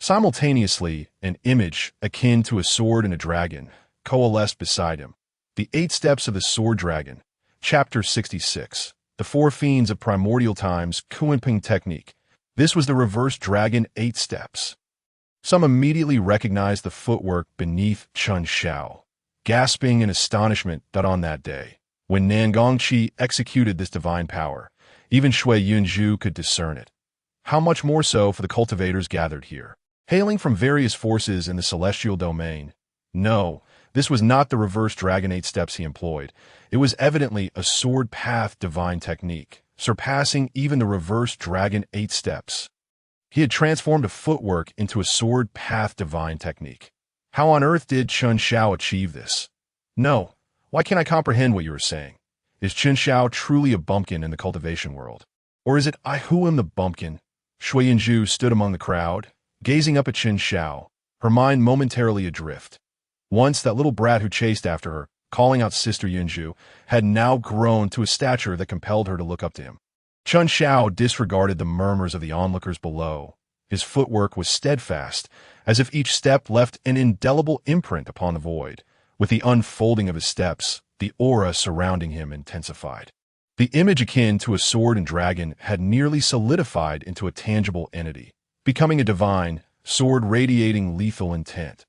Simultaneously, an image akin to a sword and a dragon coalesced beside him. The 8 Steps of the Sword Dragon, Chapter 66. The four fiends of primordial times, Kunping technique. This was the reverse dragon 8 steps. Some immediately recognized the footwork beneath Chun Xiao, gasping in astonishment that on that day, when Nangongqi executed this divine power, even Shui Yunzhu could discern it. How much more so for the cultivators gathered here, hailing from various forces in the celestial domain. No, this was not the reverse dragon 8 steps he employed. It was evidently a sword path divine technique, surpassing even the reverse dragon 8 steps. He had transformed a footwork into a sword path divine technique. How on earth did Chun Xiao achieve this? No, why can't I comprehend what you are saying? Is Chun Xiao truly a bumpkin in the cultivation world? Or is it I who am the bumpkin? Shui Yunzhu stood among the crowd, gazing up at Chun Xiao, her mind momentarily adrift. Once that little brat who chased after her, calling out Sister Yunzhu, had now grown to a stature that compelled her to look up to him. Chun Xiao disregarded the murmurs of the onlookers below. His footwork was steadfast, as if each step left an indelible imprint upon the void. With the unfolding of his steps, the aura surrounding him intensified. The image akin to a sword and dragon had nearly solidified into a tangible entity, becoming a divine sword radiating lethal intent.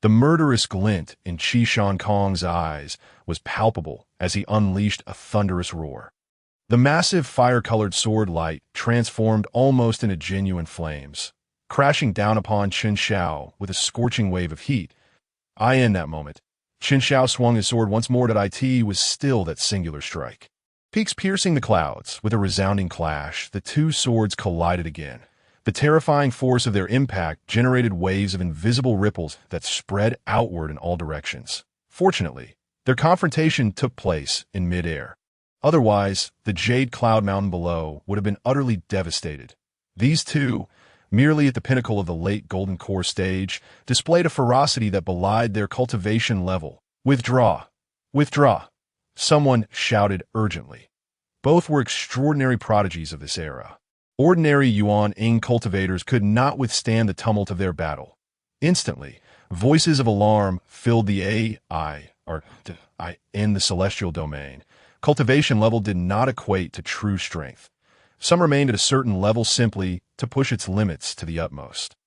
The murderous glint in Qi Shan Kong's eyes was palpable as he unleashed a thunderous roar. The massive fire-colored sword light transformed almost into genuine flames, crashing down upon Chun Xiao with a scorching wave of heat. In that moment, Chun Xiao swung his sword once more. It was still that singular strike. Peaks piercing the clouds, with a resounding clash, the two swords collided again. The terrifying force of their impact generated waves of invisible ripples that spread outward in all directions. Fortunately, their confrontation took place in mid-air. Otherwise, the Jade Cloud Mountain below would have been utterly devastated. These two, merely at the pinnacle of the late Golden Core stage, displayed a ferocity that belied their cultivation level. Withdraw! Withdraw! Someone shouted urgently. Both were extraordinary prodigies of this era. Ordinary Yuan-Ing cultivators could not withstand the tumult of their battle. Instantly, voices of alarm filled the in the celestial domain. Cultivation level did not equate to true strength. Some remained at a certain level simply to push its limits to the utmost.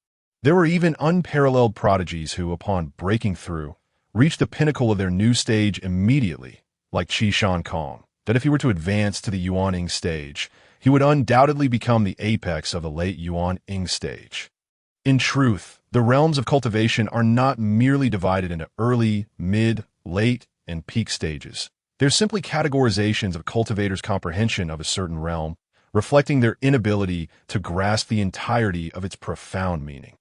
There were even unparalleled prodigies who, upon breaking through, reached the pinnacle of their new stage immediately, like Qi Shan Kong, that if he were to advance to the Yuan-Ing stage, he would undoubtedly become the apex of the late Yuan-Ing stage. In truth, the realms of cultivation are not merely divided into early, mid, late, and peak stages. They're simply categorizations of cultivators' comprehension of a certain realm, reflecting their inability to grasp the entirety of its profound meaning.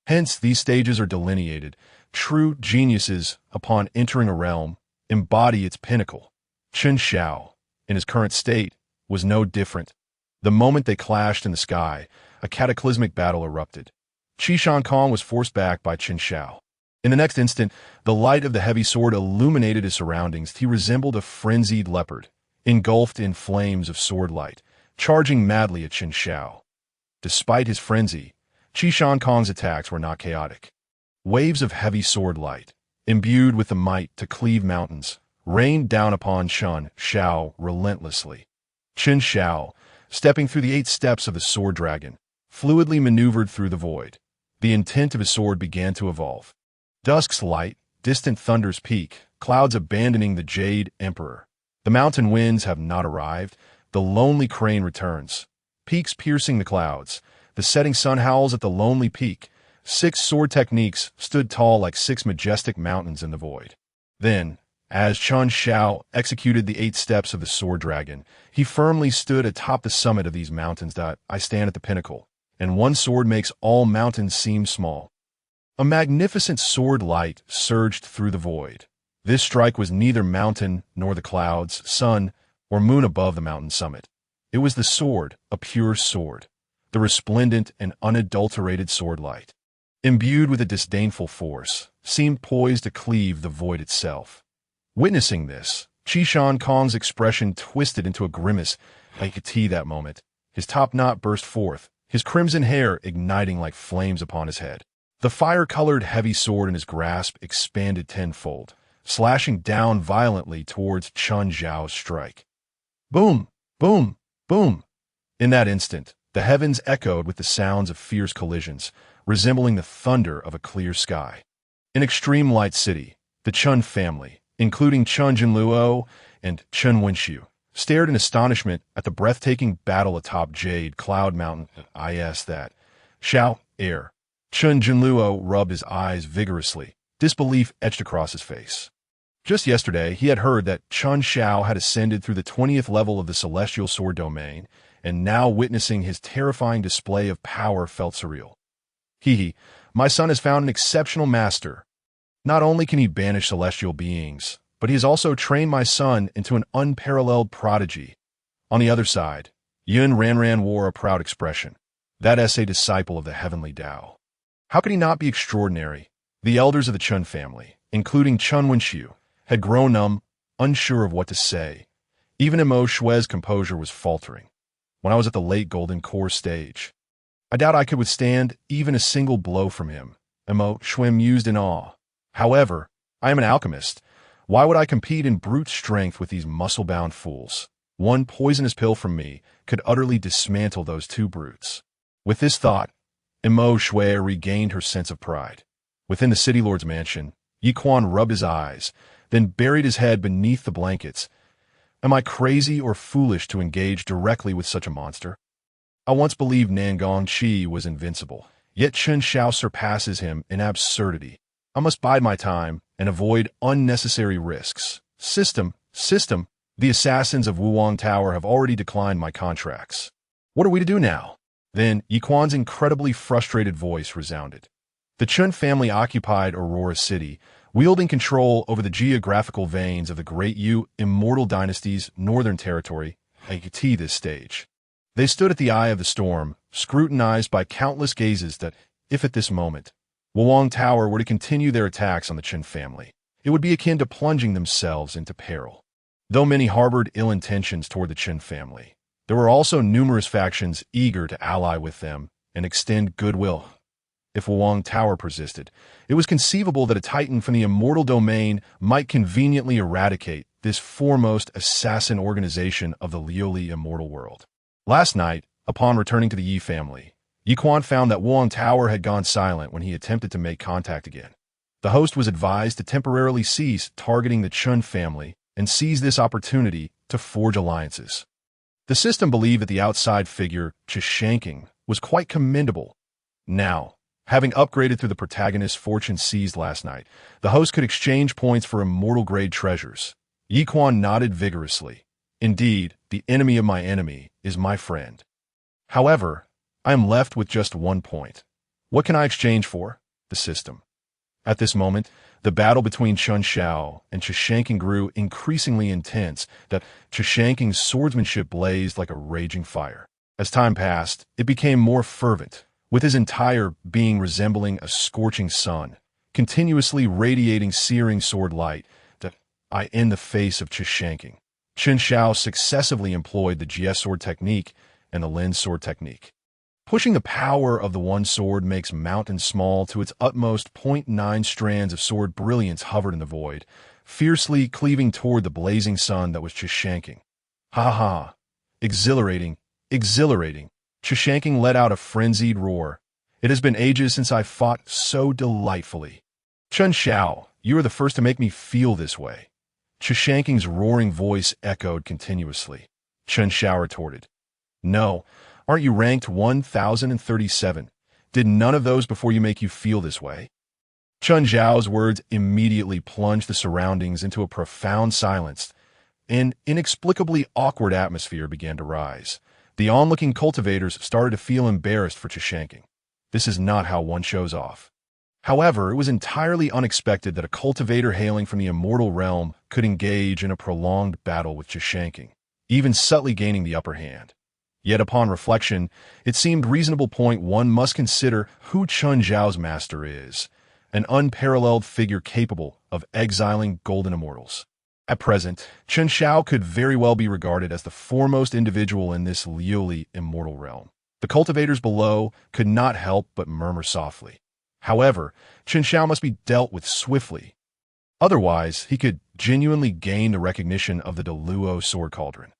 Hence, these stages are delineated. True geniuses, upon entering a realm, embody its pinnacle. Chun Xiao, in his current state, was no different. The moment they clashed in the sky, a cataclysmic battle erupted. Qi Shan Kong was forced back by Chun Xiao. In the next instant, the light of the heavy sword illuminated his surroundings. He resembled a frenzied leopard, engulfed in flames of sword light, charging madly at Chun Xiao. Despite his frenzy, Qi Shan Kong's attacks were not chaotic. Waves of heavy sword light, imbued with the might to cleave mountains, rained down upon Chun Xiao relentlessly. Chun Xiao, stepping through the 8 steps of the sword dragon, fluidly maneuvered through the void. The intent of his sword began to evolve. Dusk's light, distant thunder's peak, clouds abandoning the Jade Emperor. The mountain winds have not arrived. The lonely crane returns. Peaks piercing the clouds. The setting sun howls at the lonely peak. 6 sword techniques stood tall like 6 majestic mountains in the void. Then, as Chun Xiao executed the 8 steps of the sword dragon, he firmly stood atop the summit of these mountains. I stand at the pinnacle, and one sword makes all mountains seem small. A magnificent sword light surged through the void. This strike was neither mountain nor the clouds, sun, or moon above the mountain summit. It was the sword, a pure sword, the resplendent and unadulterated sword light, imbued with a disdainful force, seemed poised to cleave the void itself. Witnessing this, Qi Shan Kong's expression twisted into a grimace. I could see that moment. His top knot burst forth, his crimson hair igniting like flames upon his head. The fire-colored heavy sword in his grasp expanded tenfold, slashing down violently towards Chun Xiao's strike. Boom! Boom! Boom! In that instant, the heavens echoed with the sounds of fierce collisions, resembling the thunder of a clear sky. In Extreme Light City, the Chun family, including Chun Jinluo and Chun Wenxiu, stared in astonishment at the breathtaking battle atop Jade Cloud Mountain. That Shao air. Chun Jinluo rubbed his eyes vigorously, disbelief etched across his face. Just yesterday, he had heard that Chun Shao had ascended through the 20th level of the Celestial Sword domain, and now witnessing his terrifying display of power felt surreal. My son has found an exceptional master. Not only can he banish celestial beings, but he has also trained my son into an unparalleled prodigy. On the other side, Yun Ranran wore a proud expression. That is a disciple of the Heavenly Dao. How could he not be extraordinary? The elders of the Chun family, including Chun Wenxiu, had grown numb, unsure of what to say. Even Imo Shui's composure was faltering. When I was at the late Golden Core stage, I doubt I could withstand even a single blow from him, Imo Shui mused in awe. However, I am an alchemist. Why would I compete in brute strength with these muscle-bound fools? One poisonous pill from me could utterly dismantle those two brutes. With this thought, Imo Shui regained her sense of pride. Within the city lord's mansion, Yi Quan rubbed his eyes, then buried his head beneath the blankets. Am I crazy or foolish to engage directly with such a monster? I once believed Nangong Qi was invincible, yet Chun Shao surpasses him in absurdity. I must bide my time and avoid unnecessary risks. System, the assassins of Wuwang Tower have already declined my contracts. What are we to do now? Then Yi Quan's incredibly frustrated voice resounded. The Chun family occupied Aurora City, wielding control over the geographical veins of the Great Yu Immortal Dynasty's northern territory at this stage. They stood at the eye of the storm, scrutinized by countless gazes that, if at this moment, Wuwang Tower were to continue their attacks on the Chun family, it would be akin to plunging themselves into peril. Though many harbored ill intentions toward the Chun family, there were also numerous factions eager to ally with them and extend goodwill. If Wuwang Tower persisted, it was conceivable that a titan from the immortal domain might conveniently eradicate this foremost assassin organization of the Liuli immortal world. Last night, upon returning to the Yi family, Yi Quan found that Wuwang Tower had gone silent when he attempted to make contact again. The host was advised to temporarily cease targeting the Chun family and seize this opportunity to forge alliances. The system believed that the outside figure, Chishanking, was quite commendable. Now, having upgraded through the protagonist's fortune seized last night, the host could exchange points for immortal-grade treasures. Yi Quan nodded vigorously. Indeed, the enemy of my enemy is my friend. However, I am left with just 1 point. What can I exchange for? The system. At this moment, the battle between Chun Shao and Chishanking grew increasingly intense, that Chishanking's swordsmanship blazed like a raging fire. As time passed, it became more fervent, with his entire being resembling a scorching sun, continuously radiating searing sword light that I in the face of Chishanking. Chun Shao successively employed the Jie sword technique and the Lin sword technique. Pushing the power of the one sword makes mountain small to its utmost. 0.9 strands of sword brilliance hovered in the void, fiercely cleaving toward the blazing sun that was Chishanking. Ha ha! Exhilarating, exhilarating. Chishanking let out a frenzied roar. It has been ages since I fought so delightfully. Chun Shao, you are the first to make me feel this way. Chishanking's roaring voice echoed continuously. Chun Shao retorted. No, aren't you ranked 1037? Did none of those before you make you feel this way? Chun Zhao's words immediately plunged the surroundings into a profound silence. An inexplicably awkward atmosphere began to rise. The onlooking cultivators started to feel embarrassed for Chishanking. This is not how one shows off. However, it was entirely unexpected that a cultivator hailing from the immortal realm could engage in a prolonged battle with Chishanking, even subtly gaining the upper hand. Yet upon reflection, it seemed reasonable point one must consider who Chun Zhao's master is, an unparalleled figure capable of exiling golden immortals. At present, Chun Shao could very well be regarded as the foremost individual in this Liuli immortal realm. The cultivators below could not help but murmur softly. However, Chun Shao must be dealt with swiftly. Otherwise, he could genuinely gain the recognition of the Deluo sword cauldron.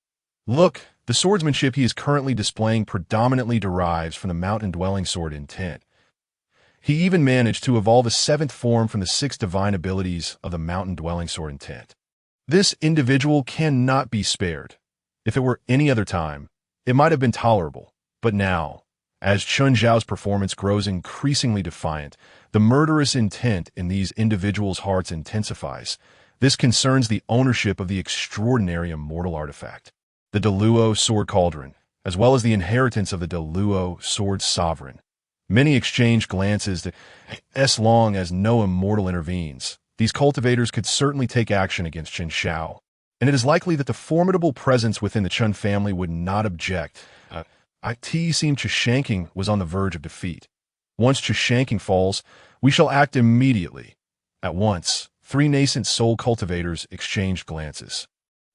Look, the swordsmanship he is currently displaying predominantly derives from the mountain-dwelling sword intent. He even managed to evolve a seventh form from the 6 divine abilities of the mountain-dwelling sword intent. This individual cannot be spared. If it were any other time, it might have been tolerable. But now, as Chun Zhao's performance grows increasingly defiant, the murderous intent in these individuals' hearts intensifies. This concerns the ownership of the extraordinary immortal artifact, the Deluo Sword Cauldron, as well as the inheritance of the Deluo Sword Sovereign. Many exchange glances as long as no immortal intervenes. These cultivators could certainly take action against Chen Xiao, and it is likely that the formidable presence within the Chun family would not object. It seemed Chishanking was on the verge of defeat. Once Chishanking falls, we shall act immediately. At once, 3 nascent soul cultivators exchanged glances.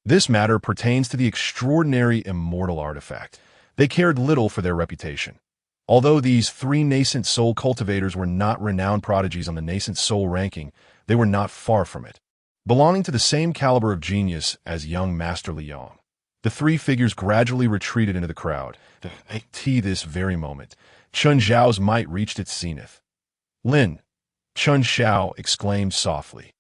This matter pertains to the extraordinary immortal artifact. They cared little for their reputation. Although these 3 nascent soul cultivators were not renowned prodigies on the nascent soul ranking, they were not far from it. Belonging to the same caliber of genius as young Master Liang, the 3 figures gradually retreated into the crowd. At this very moment, Chun Zhao's might reached its zenith. Lin, Chun Xiao exclaimed softly.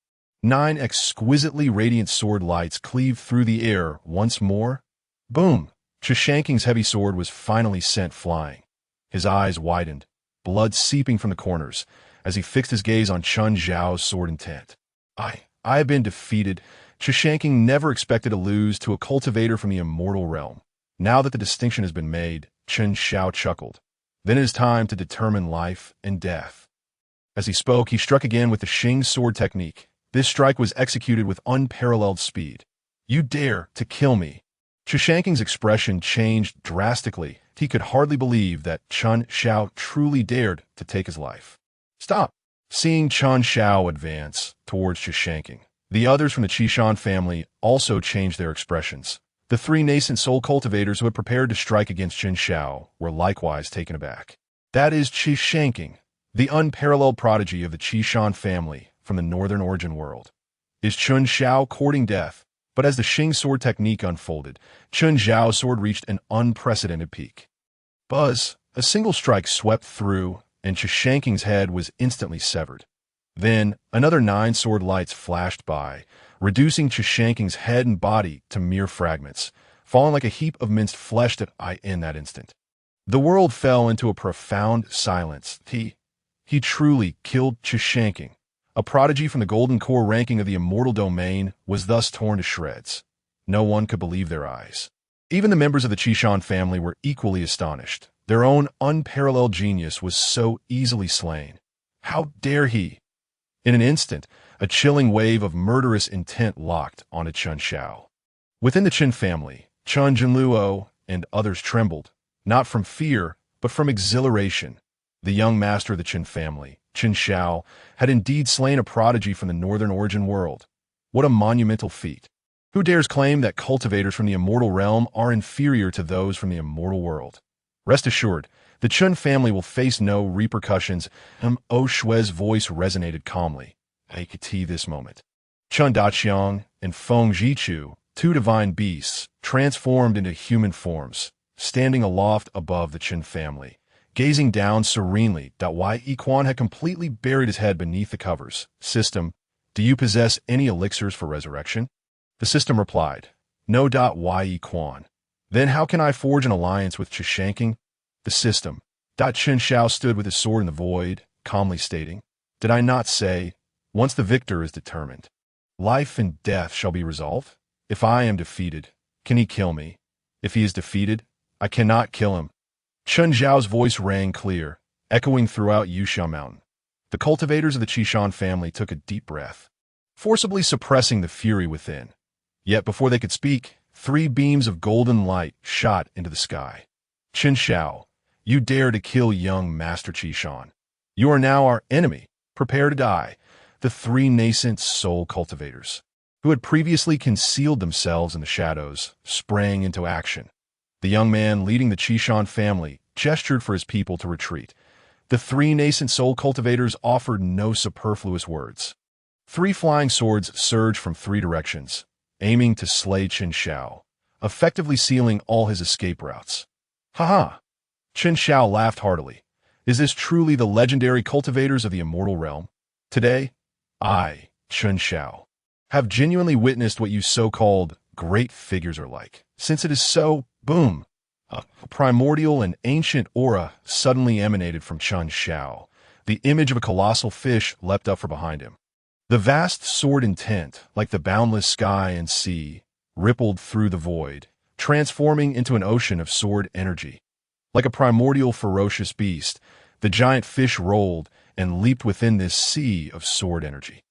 9 exquisitely radiant sword lights cleaved through the air once more. Boom! Chishanking's heavy sword was finally sent flying. His eyes widened, blood seeping from the corners, as he fixed his gaze on Chun Zhao's sword intent. I have been defeated. Chishanking never expected to lose to a cultivator from the immortal realm. Now that the distinction has been made, Chun Xiao chuckled. Then it is time to determine life and death. As he spoke, he struck again with the Xing sword technique. This strike was executed with unparalleled speed. You dare to kill me. Chishanking's expression changed drastically. He could hardly believe that Chun Xiao truly dared to take his life. Stop! Seeing Chun Xiao advance towards Chishanking, the others from the Qishan family also changed their expressions. The 3 nascent soul cultivators who had prepared to strike against Chun Xiao were likewise taken aback. That is Chishanking, the unparalleled prodigy of the Qishan family from the northern origin world. Is Chun Xiao courting death? But as the Xing sword technique unfolded, Chun Zhao's sword reached an unprecedented peak. Buzz! A single strike swept through, and Chishanking's head was instantly severed. Then, another 9 sword lights flashed by, reducing Chishanking's head and body to mere fragments, falling like a heap of minced flesh in that instant. The world fell into a profound silence. He truly killed Chishanking. A prodigy from the golden core ranking of the immortal domain was thus torn to shreds. No one could believe their eyes. Even the members of the Qishan family were equally astonished. Their own unparalleled genius was so easily slain. How dare he? In an instant, a chilling wave of murderous intent locked onto Chun Xiao. Within the Qin family, Chun Jinluo and others trembled, not from fear, but from exhilaration. The young master of the Qin family, Qin Xiao, had indeed slain a prodigy from the northern origin world. What a monumental feat! Who dares claim that cultivators from the immortal realm are inferior to those from the immortal world? Rest assured, the Chun family will face no repercussions. O Shui's voice resonated calmly. I could see this moment. Chun Daqiang and Feng Zhichu, 2 divine beasts, transformed into human forms, standing aloft above the Qin family, gazing down serenely. Yi Quan had completely buried his head beneath the covers. System, do you possess any elixirs for resurrection? The system replied, No. Yi Quan. Then how can I forge an alliance with Chishanking? The system. Qin Xiao stood with his sword in the void, calmly stating, Did I not say, once the victor is determined, life and death shall be resolved? If I am defeated, can he kill me? If he is defeated, I cannot kill him. Chun Zhao's voice rang clear, echoing throughout Yusha Mountain. The cultivators of the Qishan family took a deep breath, forcibly suppressing the fury within. Yet before they could speak, 3 beams of golden light shot into the sky. Qin Xiao, you dare to kill young Master Qishan. You are now our enemy. Prepare to die. The 3 nascent soul cultivators, who had previously concealed themselves in the shadows, sprang into action. The young man leading the Qishan family gestured for his people to retreat. The 3 nascent soul cultivators offered no superfluous words. 3 flying swords surged from 3 directions, aiming to slay Qin Xiao. effectively sealing all his escape routes. Haha! Chen Xiao laughed heartily. Is this truly the legendary cultivators of the immortal realm? Today, I, Chen Xiao, have genuinely witnessed what you so-called great figures are like. Since it is so, boom, a primordial and ancient aura suddenly emanated from Chen Xiao. The image of a colossal fish leapt up from behind him. The vast sword intent, like the boundless sky and sea, rippled through the void, transforming into an ocean of sword energy. Like a primordial ferocious beast, the giant fish rolled and leaped within this sea of sword energy.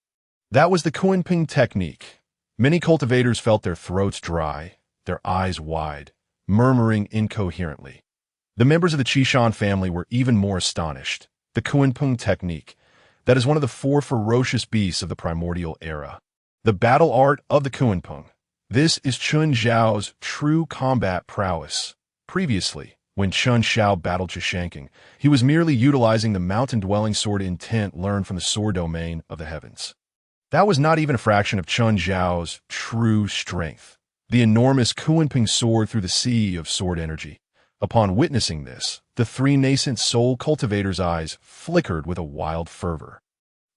That was the Kunping technique. Many cultivators felt their throats dry, their eyes wide, murmuring incoherently. The members of the Qishan family were even more astonished. The Kunping technique, that is one of the 4 ferocious beasts of the primordial era. The battle art of the Kunping. This is Chen Xiao's true combat prowess. Previously, when Chen Xiao battled Chishanking, he was merely utilizing the mountain-dwelling sword intent learned from the sword domain of the heavens. That was not even a fraction of Chen Xiao's true strength, the enormous Kunping sword through the sea of sword energy. Upon witnessing this, the 3 nascent soul cultivators' eyes flickered with a wild fervor.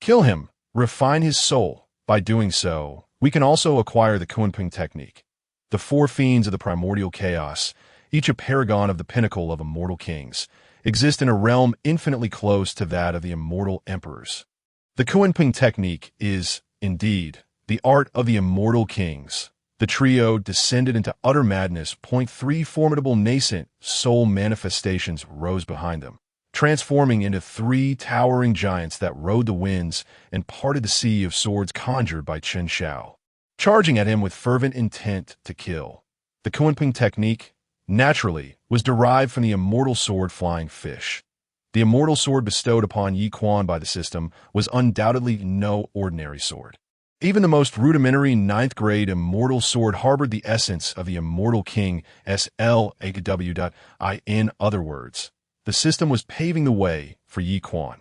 Kill him, refine his soul. By doing so, we can also acquire the Kunping technique. The 4 fiends of the primordial chaos, each a paragon of the pinnacle of immortal kings, exist in a realm infinitely close to that of the immortal emperors. The Kunping technique is, indeed, the art of the immortal kings. The trio descended into utter madness. 3 formidable nascent soul manifestations rose behind them, transforming into 3 towering giants that rode the winds and parted the sea of swords conjured by Chen Xiao, charging at him with fervent intent to kill. The Kunping technique, naturally, was derived from the immortal sword Flying Fish. The immortal sword bestowed upon Yi Quan by the system was undoubtedly no ordinary sword. Even the most rudimentary 9th-grade immortal sword harbored the essence of the immortal king SLAW. In other words, the system was paving the way for Yi Quan,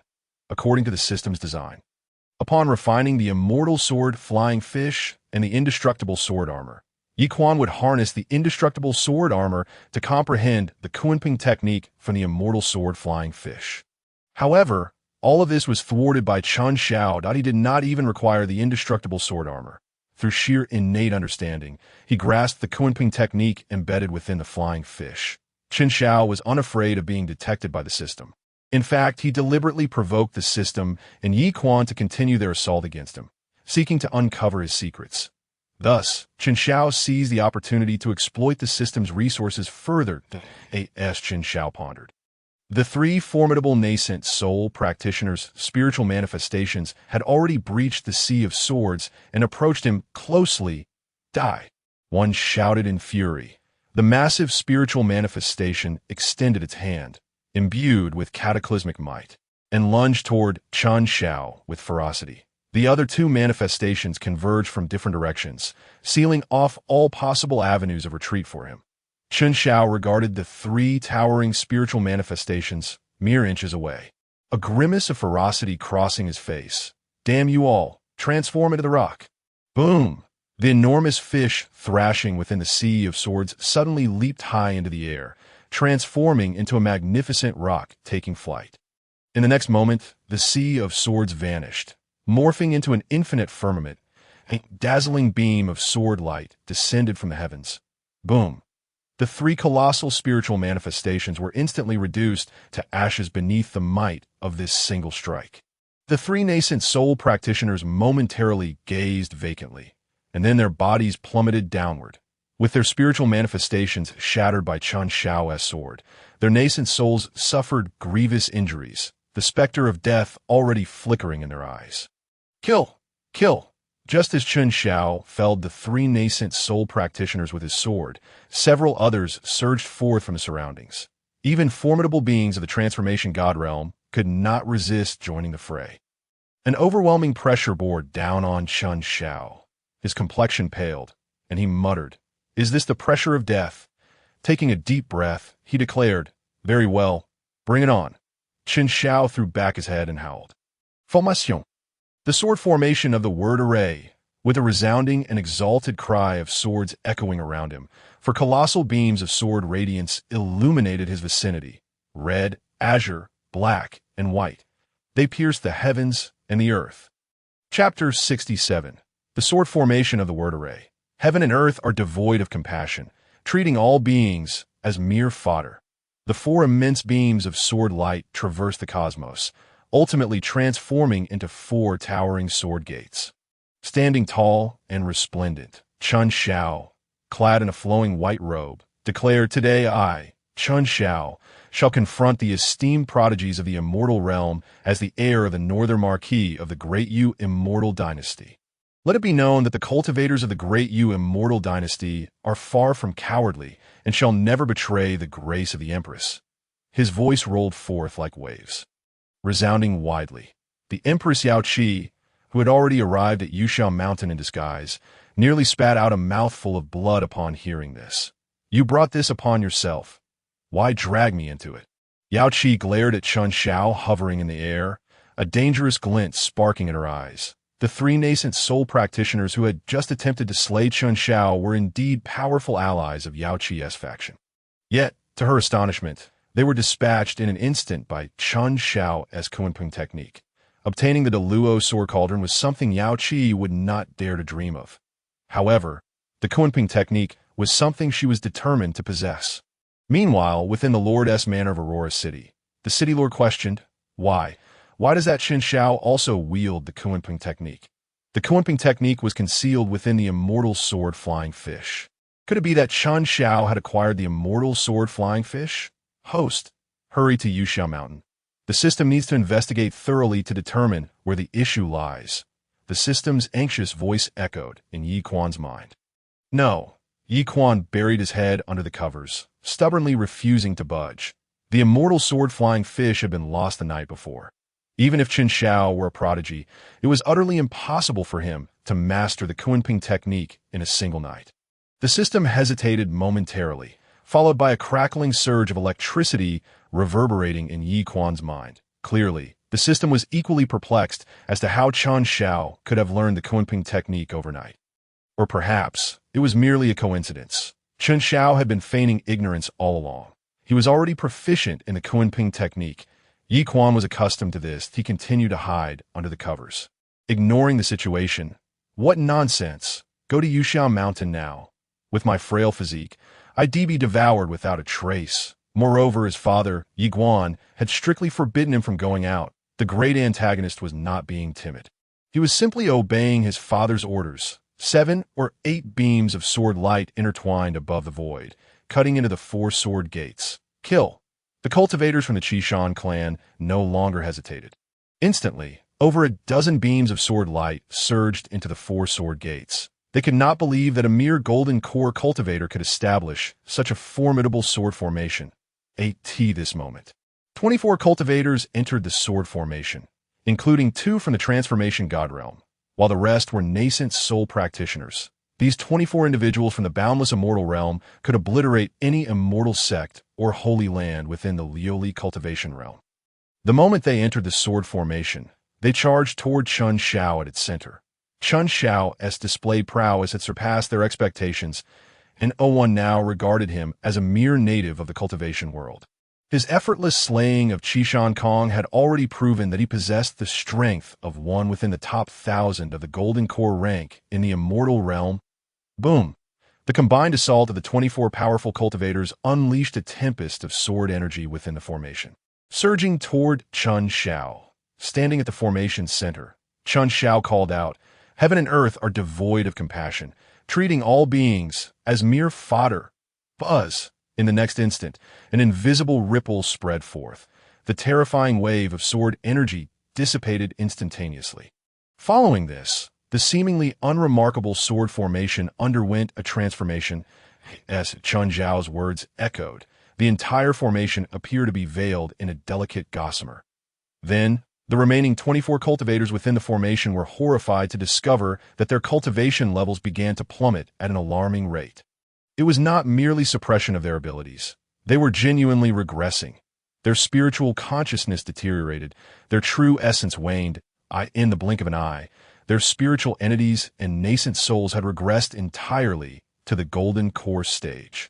according to the system's design. Upon refining the immortal sword Flying Fish and the indestructible sword armor, Yi Quan would harness the indestructible sword armor to comprehend the Kunping technique from the immortal sword Flying Fish. However, all of this was thwarted by Chen Xiao. He did not even require the indestructible sword armor. Through sheer innate understanding, he grasped the Kunping technique embedded within the Flying Fish. Chen Xiao was unafraid of being detected by the system. In fact, he deliberately provoked the system and Yi Quan to continue their assault against him, seeking to uncover his secrets. Thus, Chen Xiao seized the opportunity to exploit the system's resources further. Chen Xiao pondered. The 3 formidable nascent soul practitioners' spiritual manifestations had already breached the sea of swords and approached him closely. Die! One shouted in fury. The massive spiritual manifestation extended its hand, imbued with cataclysmic might, and lunged toward Chen Xiao with ferocity. The other 2 manifestations converged from different directions, sealing off all possible avenues of retreat for him. Chen Xiao regarded the 3 towering spiritual manifestations mere inches away, a grimace of ferocity crossing his face. Damn you all, transform into the rock. Boom! The enormous fish thrashing within the sea of swords suddenly leaped high into the air, transforming into a magnificent rock taking flight. In the next moment, the sea of swords vanished, morphing into an infinite firmament. A dazzling beam of sword light descended from the heavens. Boom! The 3 colossal spiritual manifestations were instantly reduced to ashes beneath the might of this single strike. The 3 nascent soul practitioners momentarily gazed vacantly, and then their bodies plummeted downward. With their spiritual manifestations shattered by Chen Xiao's sword, their nascent souls suffered grievous injuries, the specter of death already flickering in their eyes. Kill! Kill! Just as Chen Xiao felled the 3 nascent soul practitioners with his sword, several others surged forth from the surroundings. Even formidable beings of the transformation god realm could not resist joining the fray. An overwhelming pressure bore down on Chen Xiao. His complexion paled, and he muttered, "Is this the pressure of death?" Taking a deep breath, he declared, "Very well, bring it on." Chen Xiao threw back his head and howled. Formation. The sword formation of the word array, with a resounding and exalted cry of swords echoing around him, for colossal beams of sword radiance illuminated his vicinity, red, azure, black, and white. They pierced the heavens and the earth. Chapter 67. The Sword Formation of the Word Array. Heaven and earth are devoid of compassion, treating all beings as mere fodder. The four immense beams of sword light traverse the cosmos, ultimately transforming into four towering sword gates. Standing tall and resplendent, Chun Shao, clad in a flowing white robe, declared, "Today I, Chun Shao, shall confront the esteemed prodigies of the immortal realm as the heir of the Northern Marquis of the Great Yu Immortal Dynasty. Let it be known that the cultivators of the Great Yu Immortal Dynasty are far from cowardly and shall never betray the grace of the Empress." His voice rolled forth like waves, resounding widely. The Empress Yao Qi, who had already arrived at Yushao Mountain in disguise, nearly spat out a mouthful of blood upon hearing this. "You brought this upon yourself. Why drag me into it?" Yao Qi glared at Chun Shao hovering in the air, a dangerous glint sparking in her eyes. The three nascent soul practitioners who had just attempted to slay Chun Shao were indeed powerful allies of Yao Qi's faction. Yet, to her astonishment, they were dispatched in an instant by Chun Shao's Kunping technique. Obtaining the Deluo sword cauldron was something Yao Qi would not dare to dream of. However, the Kunping technique was something she was determined to possess. Meanwhile, within the Lord's manor of Aurora City, the city lord questioned, "Why? Why does that Qin Shao also wield the Kunping technique?" The Kunping technique was concealed within the immortal sword Flying Fish. Could it be that Chun Shao had acquired the immortal sword Flying Fish? Host, hurry to Yushao Mountain. The system needs to investigate thoroughly to determine where the issue lies. The system's anxious voice echoed in Yi Quan's mind. No. Yi Quan buried his head under the covers, stubbornly refusing to budge. The immortal sword Flying Fish had been lost the night before. Even if Qin Shao were a prodigy, it was utterly impossible for him to master the Kunping technique in a single night. The system hesitated momentarily, followed by a crackling surge of electricity reverberating in Yi Quan's mind. Clearly, the system was equally perplexed as to how Chun Shao could have learned the Kunping technique overnight. Or perhaps it was merely a coincidence. Chun Shao had been feigning ignorance all along. He was already proficient in the Kunping technique. Yi Quan was accustomed to this. He continued to hide under the covers, ignoring the situation. What nonsense! Go to Yushao Mountain now. With my frail physique, I'd be devoured without a trace. Moreover, his father, Yi Guan, had strictly forbidden him from going out. The great antagonist was not being timid. He was simply obeying his father's orders. 7 or 8 beams of sword light intertwined above the void, cutting into the 4 sword gates. Kill! The cultivators from the Qishan clan no longer hesitated. Instantly, over a dozen beams of sword light surged into the 4 sword gates. They could not believe that a mere golden core cultivator could establish such a formidable sword formation. This moment. 24 cultivators entered the sword formation, including 2 from the transformation god realm, while the rest were nascent soul practitioners. These 24 individuals from the boundless immortal realm could obliterate any immortal sect or holy land within the Lioli cultivation realm. The moment they entered the sword formation, they charged toward Chun Shao at its center. Chun Shao's displayed prowess had surpassed their expectations, and Owen now regarded him as a mere native of the cultivation world. His effortless slaying of Qishan Kong had already proven that he possessed the strength of one within the top 1,000 of the golden core rank in the immortal realm. Boom! The combined assault of the 24 powerful cultivators unleashed a tempest of sword energy within the formation. Surging toward Chun Shao, standing at the formation's center, Chun Shao called out, "Heaven and earth are devoid of compassion, treating all beings as mere fodder." Buzz! In the next instant, an invisible ripple spread forth. The terrifying wave of sword energy dissipated instantaneously. Following this, the seemingly unremarkable sword formation underwent a transformation. As Chun Zhao's words echoed, the entire formation appeared to be veiled in a delicate gossamer. Then, the remaining 24 cultivators within the formation were horrified to discover that their cultivation levels began to plummet at an alarming rate. It was not merely suppression of their abilities. They were genuinely regressing. Their spiritual consciousness deteriorated. Their true essence waned. In the blink of an eye, Their spiritual entities and nascent souls had regressed entirely to the golden core stage.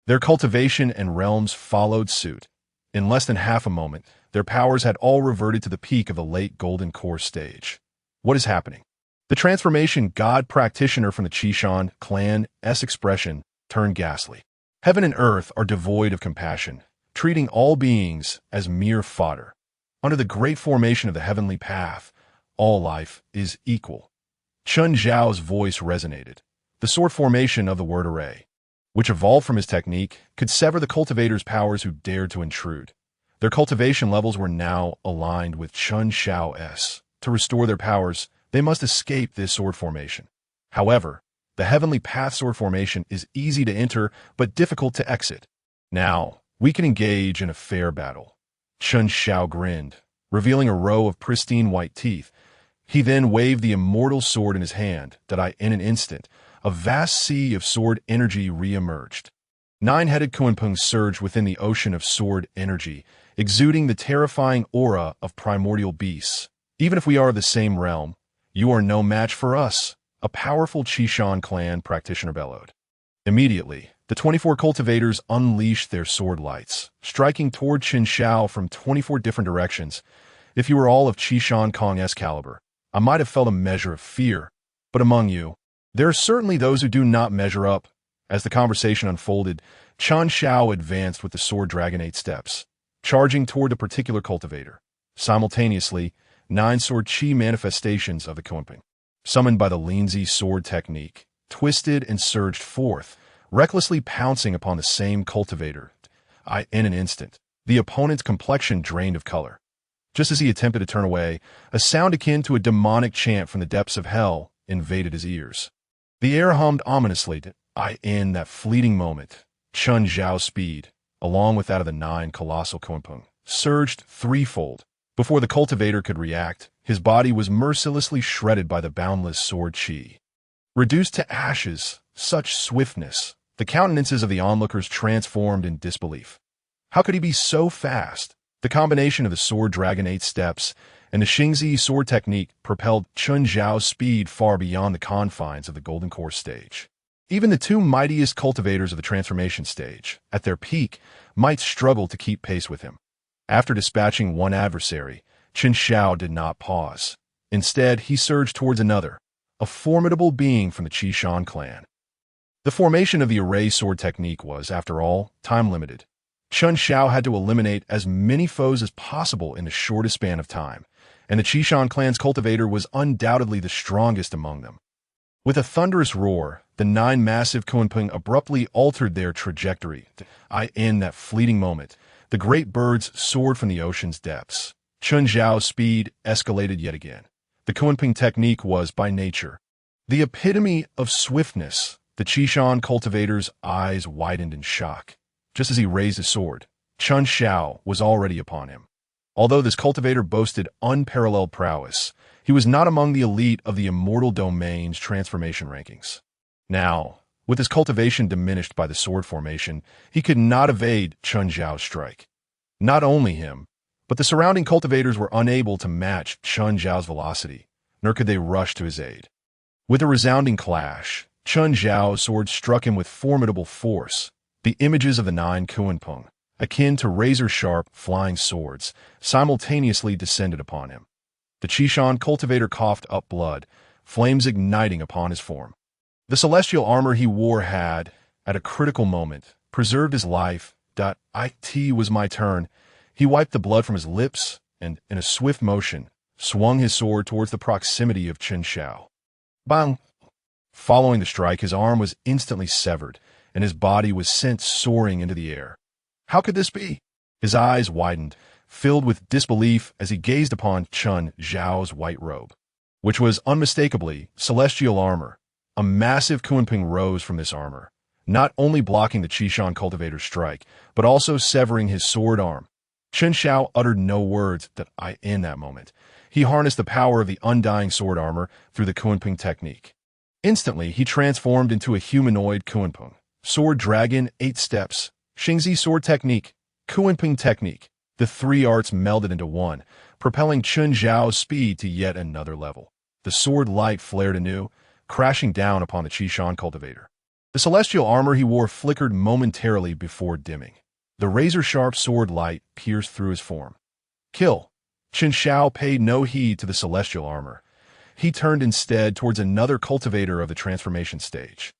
Their cultivation and realms followed suit. In less than half a moment, their powers had all reverted to the peak of the late golden core stage. What is happening? The transformation god practitioner from the Qishan clan's expression turned ghastly. Heaven and earth are devoid of compassion, treating all beings as mere fodder. Under the great formation of the heavenly path, all life is equal. Chun Zhao's voice resonated. The sword formation of the word array, which evolved from his technique, could sever the cultivator's powers who dared to intrude. Their cultivation levels were now aligned with Chun Zhao's. To restore their powers, they must escape this sword formation. However, the heavenly path sword formation is easy to enter but difficult to exit. Now, we can engage in a fair battle. Chun Zhao grinned, revealing a row of pristine white teeth. He then waved the immortal sword in his hand that in an instant, a vast sea of sword energy re-emerged. Nine-headed Kunpeng surged within the ocean of sword energy, exuding the terrifying aura of primordial beasts. Even if we are of the same realm, you are no match for us, a powerful Qishan clan practitioner bellowed. Immediately, the 24 cultivators unleashed their sword lights, striking toward Qin Shao from 24 different directions. If you were all of Qishan Kong's caliber, I might have felt a measure of fear, but among you, there are certainly those who do not measure up. As the conversation unfolded, Chun Shao advanced with the sword dragon 8 steps, charging toward a particular cultivator. Simultaneously, 9 sword chi manifestations of the Kunpeng, summoned by the Linzi sword technique, twisted and surged forth, recklessly pouncing upon the same cultivator. In an instant, the opponent's complexion drained of color. Just as he attempted to turn away, a sound akin to a demonic chant from the depths of hell invaded his ears. The air hummed ominously. In that fleeting moment, Chun Zhao's speed, along with that of the 9 colossal Kunpeng, surged threefold. Before the cultivator could react, his body was mercilessly shredded by the boundless sword chi. Reduced to ashes, such swiftness, the countenances of the onlookers transformed in disbelief. How could he be so fast? The combination of the sword dragon 8 steps and the Xingzi sword technique propelled Chun Zhao's speed far beyond the confines of the Golden Core stage. Even the 2 mightiest cultivators of the transformation stage, at their peak, might struggle to keep pace with him. After dispatching one adversary, Qin Shao did not pause. Instead, he surged towards another, a formidable being from the Qishan clan. The formation of the array sword technique was, after all, time-limited. Chun Shao had to eliminate as many foes as possible in the shortest span of time, and the Qishan clan's cultivator was undoubtedly the strongest among them. With a thunderous roar, the 9 massive Kunpeng abruptly altered their trajectory. In that fleeting moment, the great birds soared from the ocean's depths. Chun Zhao's speed escalated yet again. The Kunpeng technique was, by nature, the epitome of swiftness. The Qishan cultivator's eyes widened in shock. Just as he raised his sword, Chun Shao was already upon him. Although this cultivator boasted unparalleled prowess, he was not among the elite of the immortal domain's transformation rankings. Now, with his cultivation diminished by the sword formation, he could not evade Chun Zhao's strike. Not only him, but the surrounding cultivators were unable to match Chun Zhao's velocity, nor could they rush to his aid. With a resounding clash, Chun Zhao's sword struck him with formidable force. The images of the 9 Kunpeng, akin to razor-sharp flying swords, simultaneously descended upon him. The Qishan cultivator coughed up blood, flames igniting upon his form. The celestial armor he wore had, at a critical moment, preserved his life. It was my turn. He wiped the blood from his lips and, in a swift motion, swung his sword towards the proximity of Qin Shao. Bang! Following the strike, his arm was instantly severed, and his body was sent soaring into the air. How could this be? His eyes widened, filled with disbelief as he gazed upon Chun Zhao's white robe, which was unmistakably celestial armor. A massive Kunpeng rose from this armor, not only blocking the Qishan cultivator's strike, but also severing his sword arm. Qin Shao uttered no words in that moment. He harnessed the power of the undying sword armor through the Kunpeng technique. Instantly, he transformed into a humanoid Kunpeng. Sword Dragon 8 steps, Xingzi sword technique, Kunpeng technique. The 3 arts melded into one, propelling Chun Zhao's speed to yet another level. the sword light flared anew, crashing down upon the Qishan cultivator. The celestial armor he wore flickered momentarily before dimming. The razor-sharp sword light pierced through his form. Kill! Chen Xiao paid no heed to the celestial armor. He turned instead towards another cultivator of the transformation stage.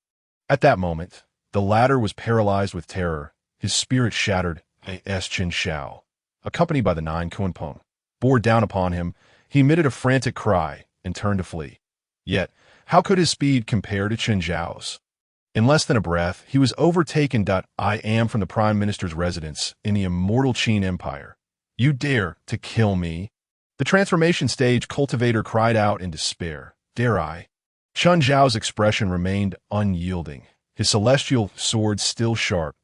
At that moment, the latter was paralyzed with terror, his spirit shattered as Chen Xiao, accompanied by the 9 Kunpeng, bore down upon him. He emitted a frantic cry and turned to flee. Yet, how could his speed compare to Chen Xiao's? In less than a breath, he was overtaken. I am from the Prime Minister's residence in the immortal Qin Empire. You dare to kill me? The transformation stage cultivator cried out in despair. Dare I? Chen Zhao's expression remained unyielding, his celestial sword still sharp.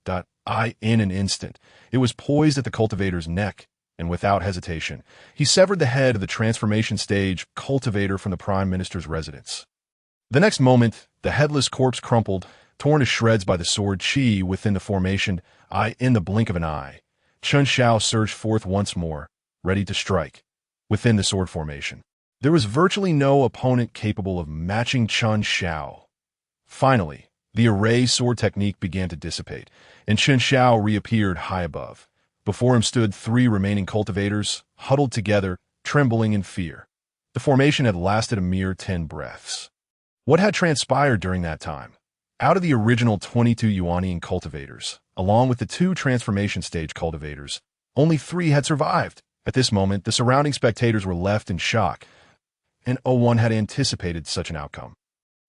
In an instant, it was poised at the cultivator's neck, and without hesitation, he severed the head of the transformation stage cultivator from the Prime Minister's residence. The next moment, the headless corpse crumpled, torn to shreds by the sword chi within the formation. In the blink of an eye, Chen Xiao surged forth once more, ready to strike. Within the sword formation, there was virtually no opponent capable of matching Chen Xiao. Finally, the array sword technique began to dissipate, and Chen Xiao reappeared high above. Before him stood 3 remaining cultivators, huddled together, trembling in fear. The formation had lasted a mere 10 breaths. What had transpired during that time? Out of the original 22 Yuanian cultivators, along with the 2 transformation stage cultivators, only 3 had survived. At this moment, the surrounding spectators were left in shock, and one had anticipated such an outcome.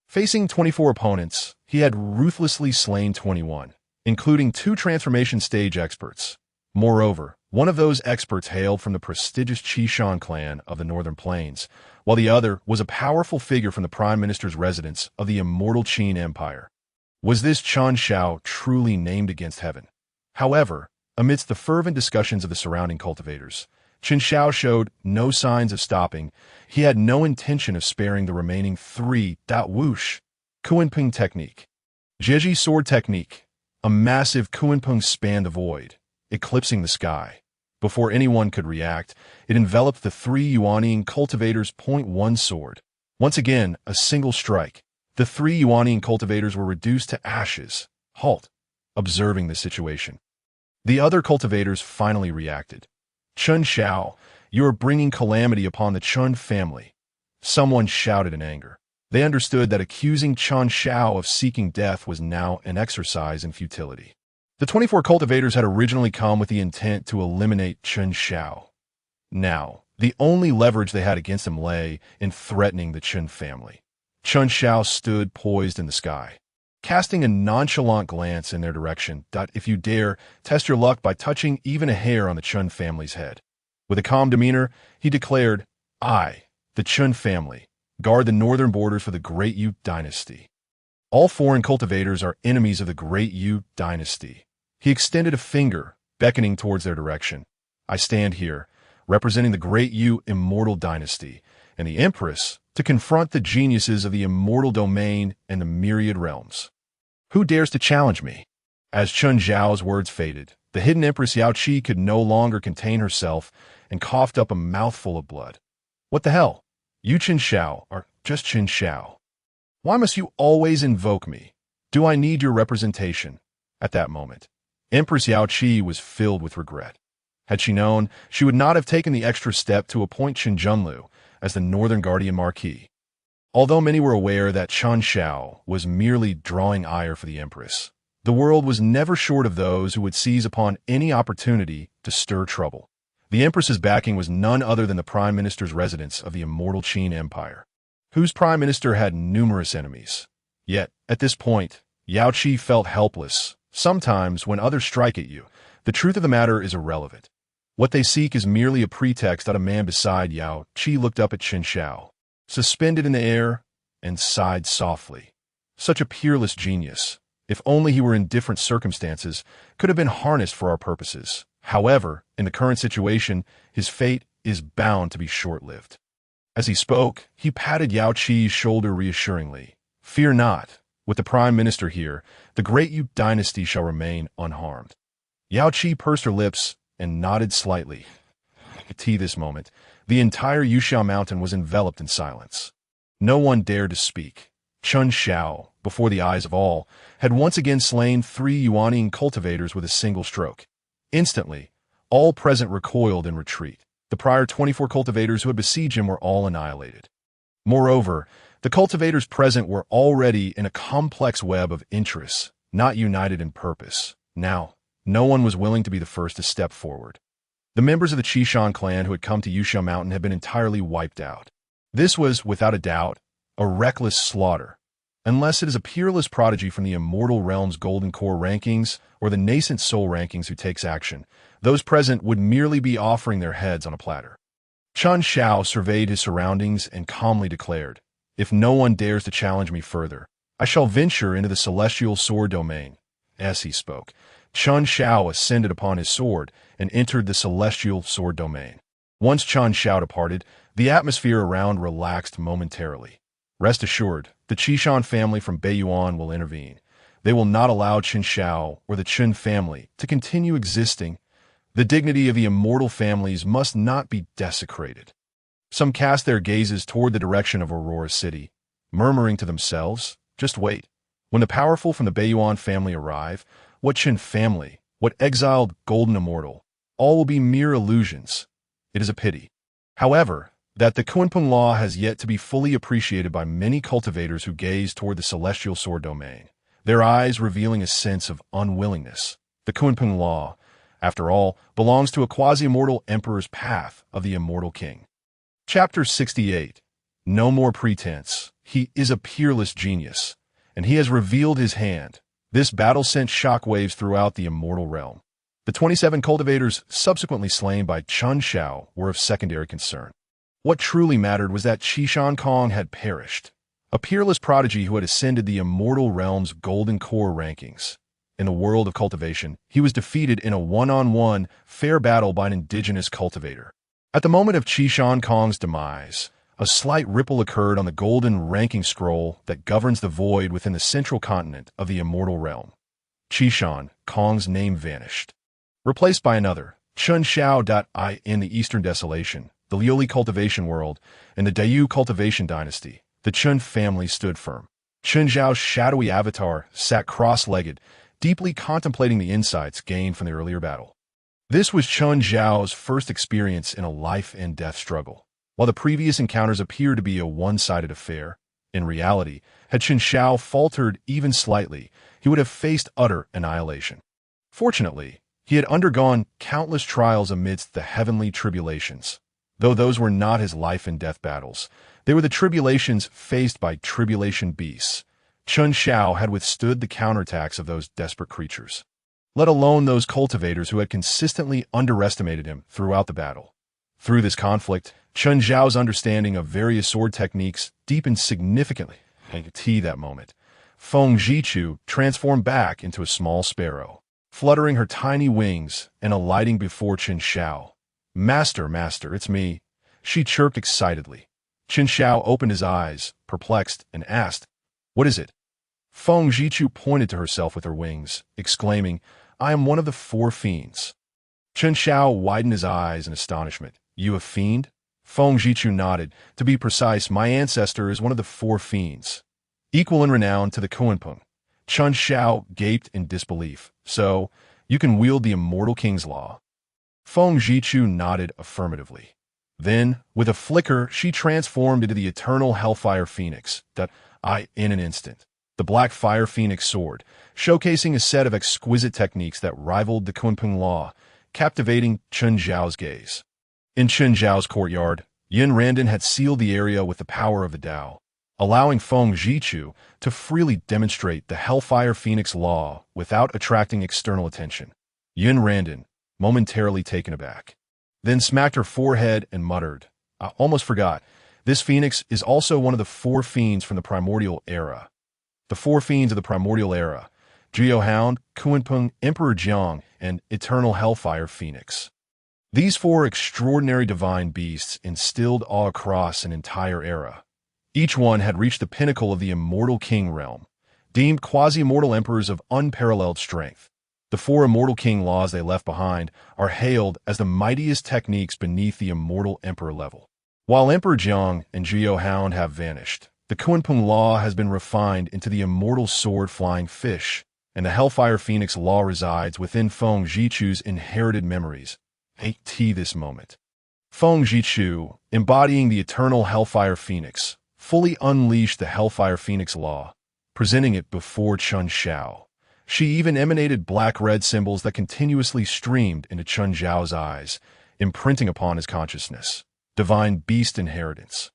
Facing 24 opponents, he had ruthlessly slain 21, including 2 transformation stage experts. Moreover, one of those experts hailed from the prestigious Qishan clan of the Northern Plains, while the other was a powerful figure from the Prime Minister's residence of the immortal Qin Empire. Was this Chen Xiao truly named against heaven? However, amidst the fervent discussions of the surrounding cultivators, Chen Xiao showed no signs of stopping. He had no intention of sparing the remaining 3. Whoosh! Kunpeng technique. Zheji sword technique. A massive Kunpeng spanned the void, eclipsing the sky. Before anyone could react, it enveloped the 3 Yuanian cultivators' .1 sword. Once again, a single strike. The 3 Yuanian cultivators were reduced to ashes. Halt! Observing the situation, the other cultivators finally reacted. Chen Xiao, you are bringing calamity upon the Chen family. Someone shouted in anger. They understood that accusing Chen Xiao of seeking death was now an exercise in futility. The 24 cultivators had originally come with the intent to eliminate Chen Xiao. Now, the only leverage they had against him lay in threatening the Chen family. Chen Xiao stood poised in the sky, casting a nonchalant glance in their direction. If you dare, test your luck by touching even a hair on the Chen family's head. With a calm demeanor, he declared, I, the Chen family, guard the northern borders for the Great Yu dynasty. All foreign cultivators are enemies of the Great Yu dynasty. He extended a finger, beckoning towards their direction. I stand here, representing the Great Yu immortal dynasty, and the Empress, to confront the geniuses of the immortal domain and the myriad realms. Who dares to challenge me? As Chen Zhao's words faded, the hidden Empress Yao Qi could no longer contain herself and coughed up a mouthful of blood. What the hell? You Chen Xiao are just Chen Xiao. Why must you always invoke me? Do I need your representation? At that moment, Empress Yao Qi was filled with regret. Had she known, she would not have taken the extra step to appoint Chen Junlu as the Northern Guardian Marquis. Although many were aware that Chen Xiao was merely drawing ire for the Empress, the world was never short of those who would seize upon any opportunity to stir trouble. The Empress's backing was none other than the Prime Minister's residence of the immortal Qin Empire, whose Prime Minister had numerous enemies. Yet, at this point, Yao Qi felt helpless. Sometimes, when others strike at you, the truth of the matter is irrelevant. What they seek is merely a pretext. A man beside Yao Qi looked up at Chen Xiao, suspended in the air, and sighed softly. Such a peerless genius, if only he were in different circumstances, could have been harnessed for our purposes. However, in the current situation, his fate is bound to be short-lived. As he spoke, he patted Yao Qi's shoulder reassuringly. Fear not. With the Prime Minister here, the Great Yu dynasty shall remain unharmed. Yao Qi pursed her lips and nodded slightly. At this moment, the entire Yuxiao mountain was enveloped in silence. No one dared to speak. Chun Xiao, before the eyes of all, had once again slain 3 Yuanning cultivators with a single stroke. Instantly, all present recoiled in retreat. The prior 24 cultivators who had besieged him were all annihilated. Moreover, the cultivators present were already in a complex web of interests, not united in purpose. Now, no one was willing to be the first to step forward. The members of the Qishan clan who had come to Yuxiao Mountain had been entirely wiped out. This was, without a doubt, a reckless slaughter. Unless it is a peerless prodigy from the Immortal Realm's Golden Core rankings or the nascent Soul rankings who takes action, those present would merely be offering their heads on a platter. Chun Xiao surveyed his surroundings and calmly declared, "If no one dares to challenge me further, I shall venture into the Celestial Sword domain." As he spoke, Chun Xiao ascended upon his sword and entered the Celestial Sword domain. Once Chun Xiao departed, the atmosphere around relaxed momentarily. Rest assured, the Qishan family from Beiyuan will intervene. They will not allow Qin Xiao or the Qin family to continue existing. The dignity of the immortal families must not be desecrated. Some cast their gazes toward the direction of Aurora City, murmuring to themselves, "Just wait. When the powerful from the Beiyuan family arrive, what Qin family, what exiled golden immortal, all will be mere illusions." It is a pity, however, that the Kunpeng law has yet to be fully appreciated by many cultivators who gaze toward the Celestial Sword domain, their eyes revealing a sense of unwillingness. The Kunpeng law, after all, belongs to a quasi-immortal emperor's path of the immortal king. Chapter 68. No more pretense. He is a peerless genius, and he has revealed his hand. This battle sent shockwaves throughout the immortal realm. The 27 cultivators subsequently slain by Chun Xiao were of secondary concern. What truly mattered was that Qishan Kong had perished, a peerless prodigy who had ascended the immortal realm's Golden Core rankings. In the world of cultivation, he was defeated in a one-on-one fair battle by an indigenous cultivator. At the moment of Qishan Kong's demise, a slight ripple occurred on the golden ranking scroll that governs the void within the central continent of the immortal realm. Qishan Kong's name vanished, replaced by another, Chun Xiao. In the Eastern Desolation, the Liuli cultivation world, and the Dayu cultivation dynasty, the Chun family stood firm. Chun Zhao's shadowy avatar sat cross-legged, deeply contemplating the insights gained from the earlier battle. This was Chun Zhao's first experience in a life-and-death struggle. While the previous encounters appeared to be a one-sided affair, in reality, had Chun Xiao faltered even slightly, he would have faced utter annihilation. Fortunately, he had undergone countless trials amidst the heavenly tribulations. Though those were not his life-and-death battles, they were the tribulations faced by tribulation beasts. Chun Xiao had withstood the counterattacks of those desperate creatures, let alone those cultivators who had consistently underestimated him throughout the battle. Through this conflict, Chun Zhao's understanding of various sword techniques deepened significantly. At that moment, Feng Zhichu transformed back into a small sparrow, fluttering her tiny wings and alighting before Chun Xiao. "Master, master, it's me," she chirped excitedly. Chun Xiao opened his eyes, perplexed, and asked, "What is it?" Feng Zhichu pointed to herself with her wings, exclaiming, "I am one of the 4 fiends." Chun Xiao widened his eyes in astonishment. "You a fiend?" Feng Zhichu nodded. "To be precise, my ancestor is one of the 4 fiends, equal in renown to the Kunpeng." Chun Xiao gaped in disbelief. "So, you can wield the immortal king's law?" Feng Zhichu nodded affirmatively. Then, with a flicker, she transformed into the eternal Hellfire Phoenix, in an instant. The Black Fire Phoenix sword, showcasing a set of exquisite techniques that rivaled the Kunpeng law, captivating Chun Zhao's gaze. In Chun Zhao's courtyard, Yin Randan had sealed the area with the power of the Dao, allowing Feng Zhichu to freely demonstrate the Hellfire Phoenix law without attracting external attention. Yin Randan, momentarily taken aback, then smacked her forehead and muttered, "I almost forgot. This phoenix is also one of the 4 fiends from the primordial era." The 4 fiends of the primordial era: Jiao Hound, Kunpeng, Emperor Jiang, and Eternal Hellfire Phoenix. These 4 extraordinary divine beasts instilled awe across an entire era. Each one had reached the pinnacle of the immortal king realm, deemed quasi-immortal emperors of unparalleled strength. The 4 immortal king laws they left behind are hailed as the mightiest techniques beneath the immortal emperor level. While Emperor Jiang and Jiao Hound have vanished, The Kunpeng Law has been refined into the immortal sword flying fish, and the Hellfire Phoenix Law resides within Feng Zhichu's inherited memories. This moment. Feng Zhichu, embodying the eternal Hellfire Phoenix, fully unleashed the Hellfire Phoenix Law, presenting it before Chun Xiao. She even emanated black-red symbols that continuously streamed into Chun Xiao's eyes, imprinting upon his consciousness. Divine beast inheritance.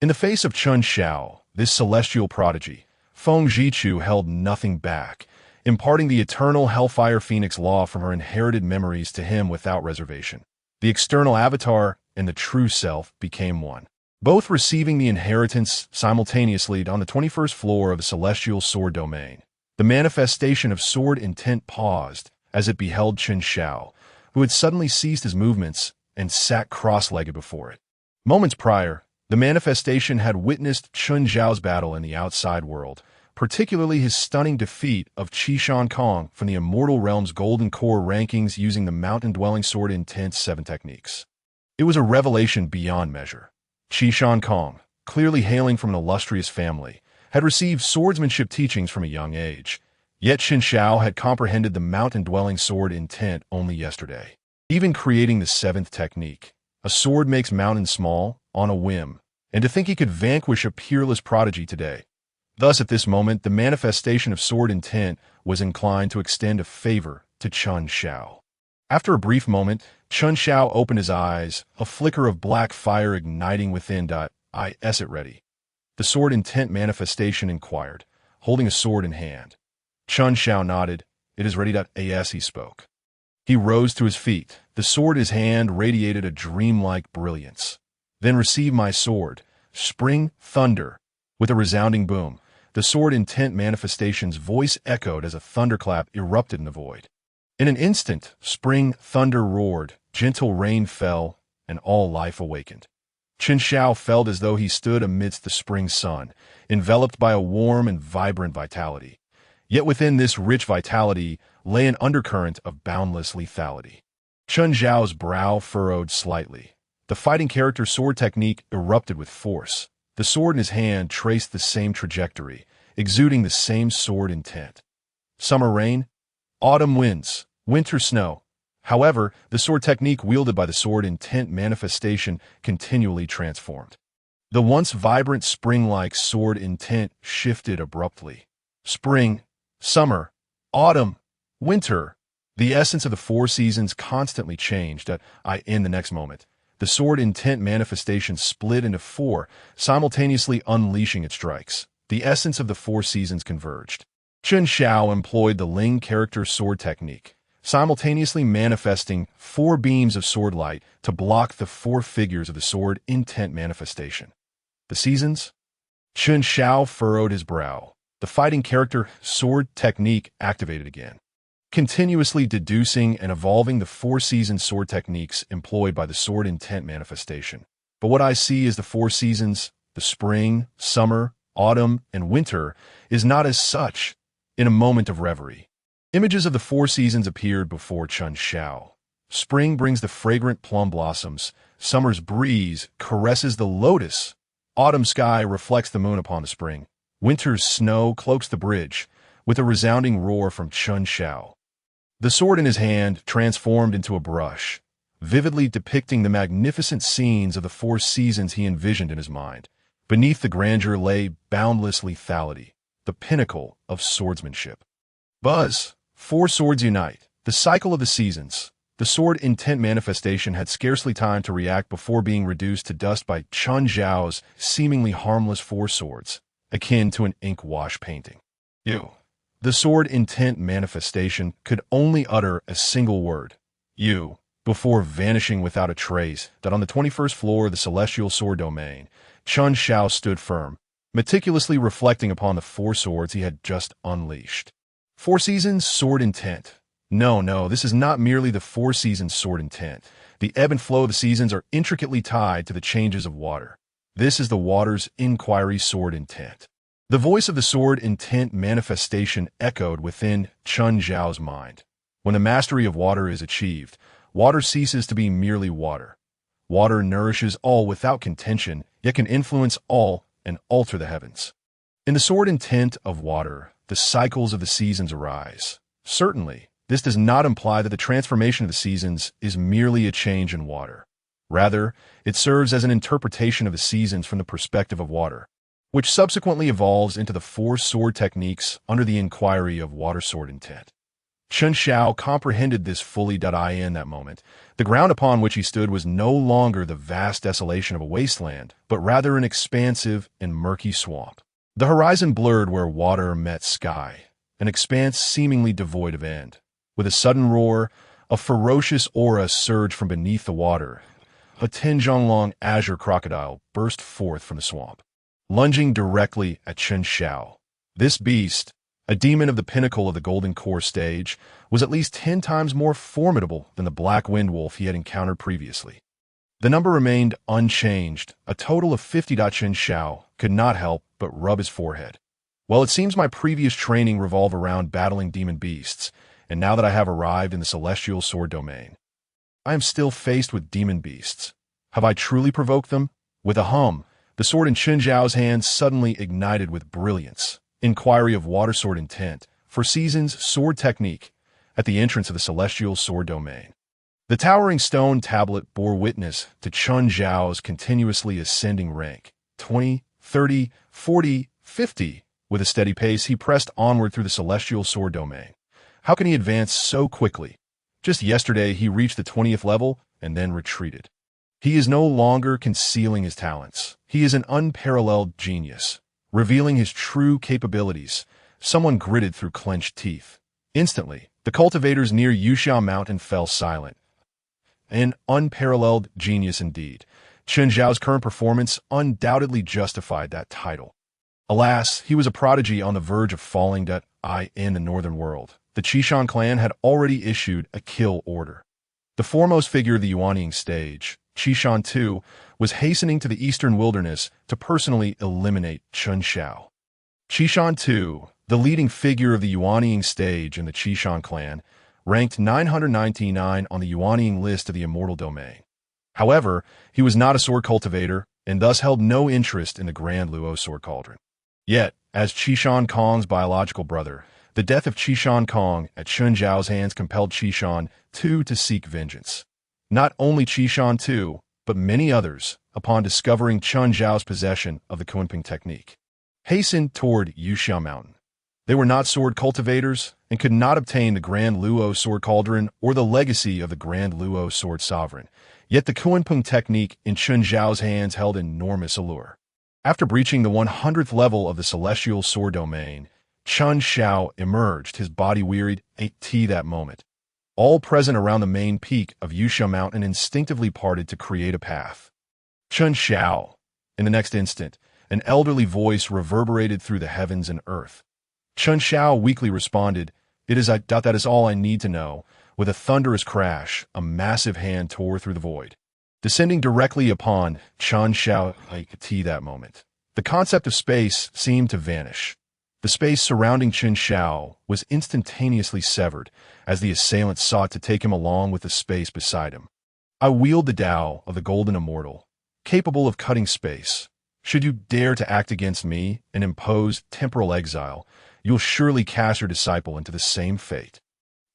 In the face of Chun Xiao, this celestial prodigy, Feng Zhichu held nothing back, imparting the eternal Hellfire Phoenix Law from her inherited memories to him without reservation. The external avatar and the true self became one, both receiving the inheritance simultaneously on the 21st floor of the celestial sword domain. The manifestation of sword intent paused as it beheld Chun Xiao, who had suddenly ceased his movements and sat cross-legged before it. Moments prior, the manifestation had witnessed Chun Xiao's battle in the outside world, particularly his stunning defeat of Qi Shan Kong from the Immortal Realm's Golden Core rankings using the Mountain-Dwelling Sword Intense 7 techniques. It was a revelation beyond measure. Qi Shan Kong, clearly hailing from an illustrious family, had received swordsmanship teachings from a young age, yet Chun Xiao had comprehended the Mountain-Dwelling Sword intent only yesterday, even creating the 7th technique. A sword makes mountains small, on a whim, and to think he could vanquish a peerless prodigy today. Thus, at this moment, the manifestation of sword intent was inclined to extend a favor to Chun Xiao. After a brief moment, Chun Xiao opened his eyes, a flicker of black fire igniting within. Is it ready? The sword intent manifestation inquired, holding a sword in hand. Chun Xiao nodded. It is ready. As he spoke. He rose to his feet. The sword in his hand radiated a dreamlike brilliance. Then receive my sword. Spring thunder. With a resounding boom, the sword intent manifestation's voice echoed as a thunderclap erupted in the void. In an instant, spring thunder roared, gentle rain fell, and all life awakened. Chun Xiao felt as though he stood amidst the spring sun, enveloped by a warm and vibrant vitality. Yet within this rich vitality lay an undercurrent of boundless lethality. Chun Xiao's brow furrowed slightly. The fighting character sword technique erupted with force. The sword in his hand traced the same trajectory, exuding the same sword intent. Summer rain, autumn winds, winter snow. However, the sword technique wielded by the sword intent manifestation continually transformed. The once vibrant spring-like sword intent shifted abruptly. Spring, summer, autumn, winter. The essence of the 4 seasons constantly changed. In the next moment, the sword intent manifestation split into 4, simultaneously unleashing its strikes. The essence of the 4 seasons converged. Chun Xiao employed the Ling character sword technique, simultaneously manifesting 4 beams of sword light to block the 4 figures of the sword intent manifestation. The seasons? Chun Xiao furrowed his brow. The fighting character sword technique activated again, continuously deducing and evolving the 4 season sword techniques employed by the sword intent manifestation. But what I see as the 4 seasons, the spring, summer, autumn, and winter, is not as such. In a moment of reverie, images of the 4 seasons appeared before Chun Xiao. Spring brings the fragrant plum blossoms, summer's breeze caresses the lotus, autumn sky reflects the moon upon the spring, winter's snow cloaks the bridge, with a resounding roar from Chun Xiao. The sword in his hand transformed into a brush, vividly depicting the magnificent scenes of the 4 seasons he envisioned in his mind. Beneath the grandeur lay boundless lethality, the pinnacle of swordsmanship. Buzz! 4 swords unite. The cycle of the seasons. The sword intent manifestation had scarcely time to react before being reduced to dust by Chun Xiao's seemingly harmless 4 swords, akin to an ink wash painting. You. The sword intent manifestation could only utter a single word, you, before vanishing without a trace. That on the 21st floor of the celestial sword domain, Chun Xiao stood firm, meticulously reflecting upon the 4 swords he had just unleashed. 4 seasons sword intent. No, this is not merely the 4 seasons sword intent. The ebb and flow of the seasons are intricately tied to the changes of water. This is the water's inquiry sword intent. The voice of the sword intent manifestation echoed within Chun Xiao's mind. When the mastery of water is achieved, water ceases to be merely water. Water nourishes all without contention, yet can influence all and alter the heavens. In the sword intent of water, the cycles of the seasons arise. Certainly, this does not imply that the transformation of the seasons is merely a change in water. Rather, it serves as an interpretation of the seasons from the perspective of water, which subsequently evolves into the four sword techniques under the inquiry of water sword intent. Chen Xiao comprehended this fully. In that moment, the ground upon which he stood was no longer the vast desolation of a wasteland, but rather an expansive and murky swamp. The horizon blurred where water met sky, an expanse seemingly devoid of end. With a sudden roar, a ferocious aura surged from beneath the water. A 10-zhonglong azure crocodile burst forth from the swamp, lunging directly at Chen Xiao. This beast, a demon of the pinnacle of the Golden Core stage, was at least 10 times more formidable than the black wind wolf he had encountered previously. The number remained unchanged, a total of 50. Chen Xiao could not help but rub his forehead. Well, it seems my previous training revolved around battling demon beasts, and now that I have arrived in the celestial sword domain, I am still faced with demon beasts. Have I truly provoked them? With a hum, the sword in Chen Xiao's hand suddenly ignited with brilliance. Inquiry of water sword intent for seasons sword technique at the entrance of the celestial sword domain. The towering stone tablet bore witness to Chen Xiao's continuously ascending rank. 20, 30, 40, 50. With a steady pace, he pressed onward through the celestial sword domain. How can he advance so quickly? Just yesterday, he reached the 20th level and then retreated. He is no longer concealing his talents. He is an unparalleled genius, revealing his true capabilities. Someone gritted through clenched teeth. Instantly, the cultivators near Yuxiao Mountain fell silent. An unparalleled genius indeed. Chen Zhao's current performance undoubtedly justified that title. Alas, he was a prodigy on the verge of falling. In the northern world, the Qishan clan had already issued a kill order. The foremost figure of the Yuanying stage, Qishan II, was hastening to the eastern wilderness to personally eliminate Chen Xiao. Qishan II, the leading figure of the Yuanying stage in the Qishan clan, ranked 999 on the Yuanying list of the immortal domain. However, he was not a sword cultivator and thus held no interest in the Grand Luo sword cauldron. Yet, as Qishan Kong's biological brother, the death of Qishan Kong at Chen Zhao's hands compelled Qishan II to seek vengeance. Not only Qishan II, but many others, upon discovering Chen Zhao's possession of the Kunping technique, hastened toward Yuxiao Mountain. They were not sword cultivators and could not obtain the Grand Luo sword cauldron or the legacy of the Grand Luo sword sovereign. Yet the Kunping technique in Chen Zhao's hands held enormous allure. After breaching the 100th level of the celestial sword domain, Chen Xiao emerged, his body wearied, that moment. All present around the main peak of Yuxiao Mountain instinctively parted to create a path. Chen Xiao. In the next instant, an elderly voice reverberated through the heavens and earth. Chen Xiao weakly responded, that is all I need to know." With a thunderous crash, a massive hand tore through the void, descending directly upon Chen Xiao that moment. The concept of space seemed to vanish. The space surrounding Chen Xiao was instantaneously severed as the assailant sought to take him along with the space beside him. "I wield the Dao of the Golden Immortal, capable of cutting space. Should you dare to act against me and impose temporal exile, you'll surely cast your disciple into the same fate."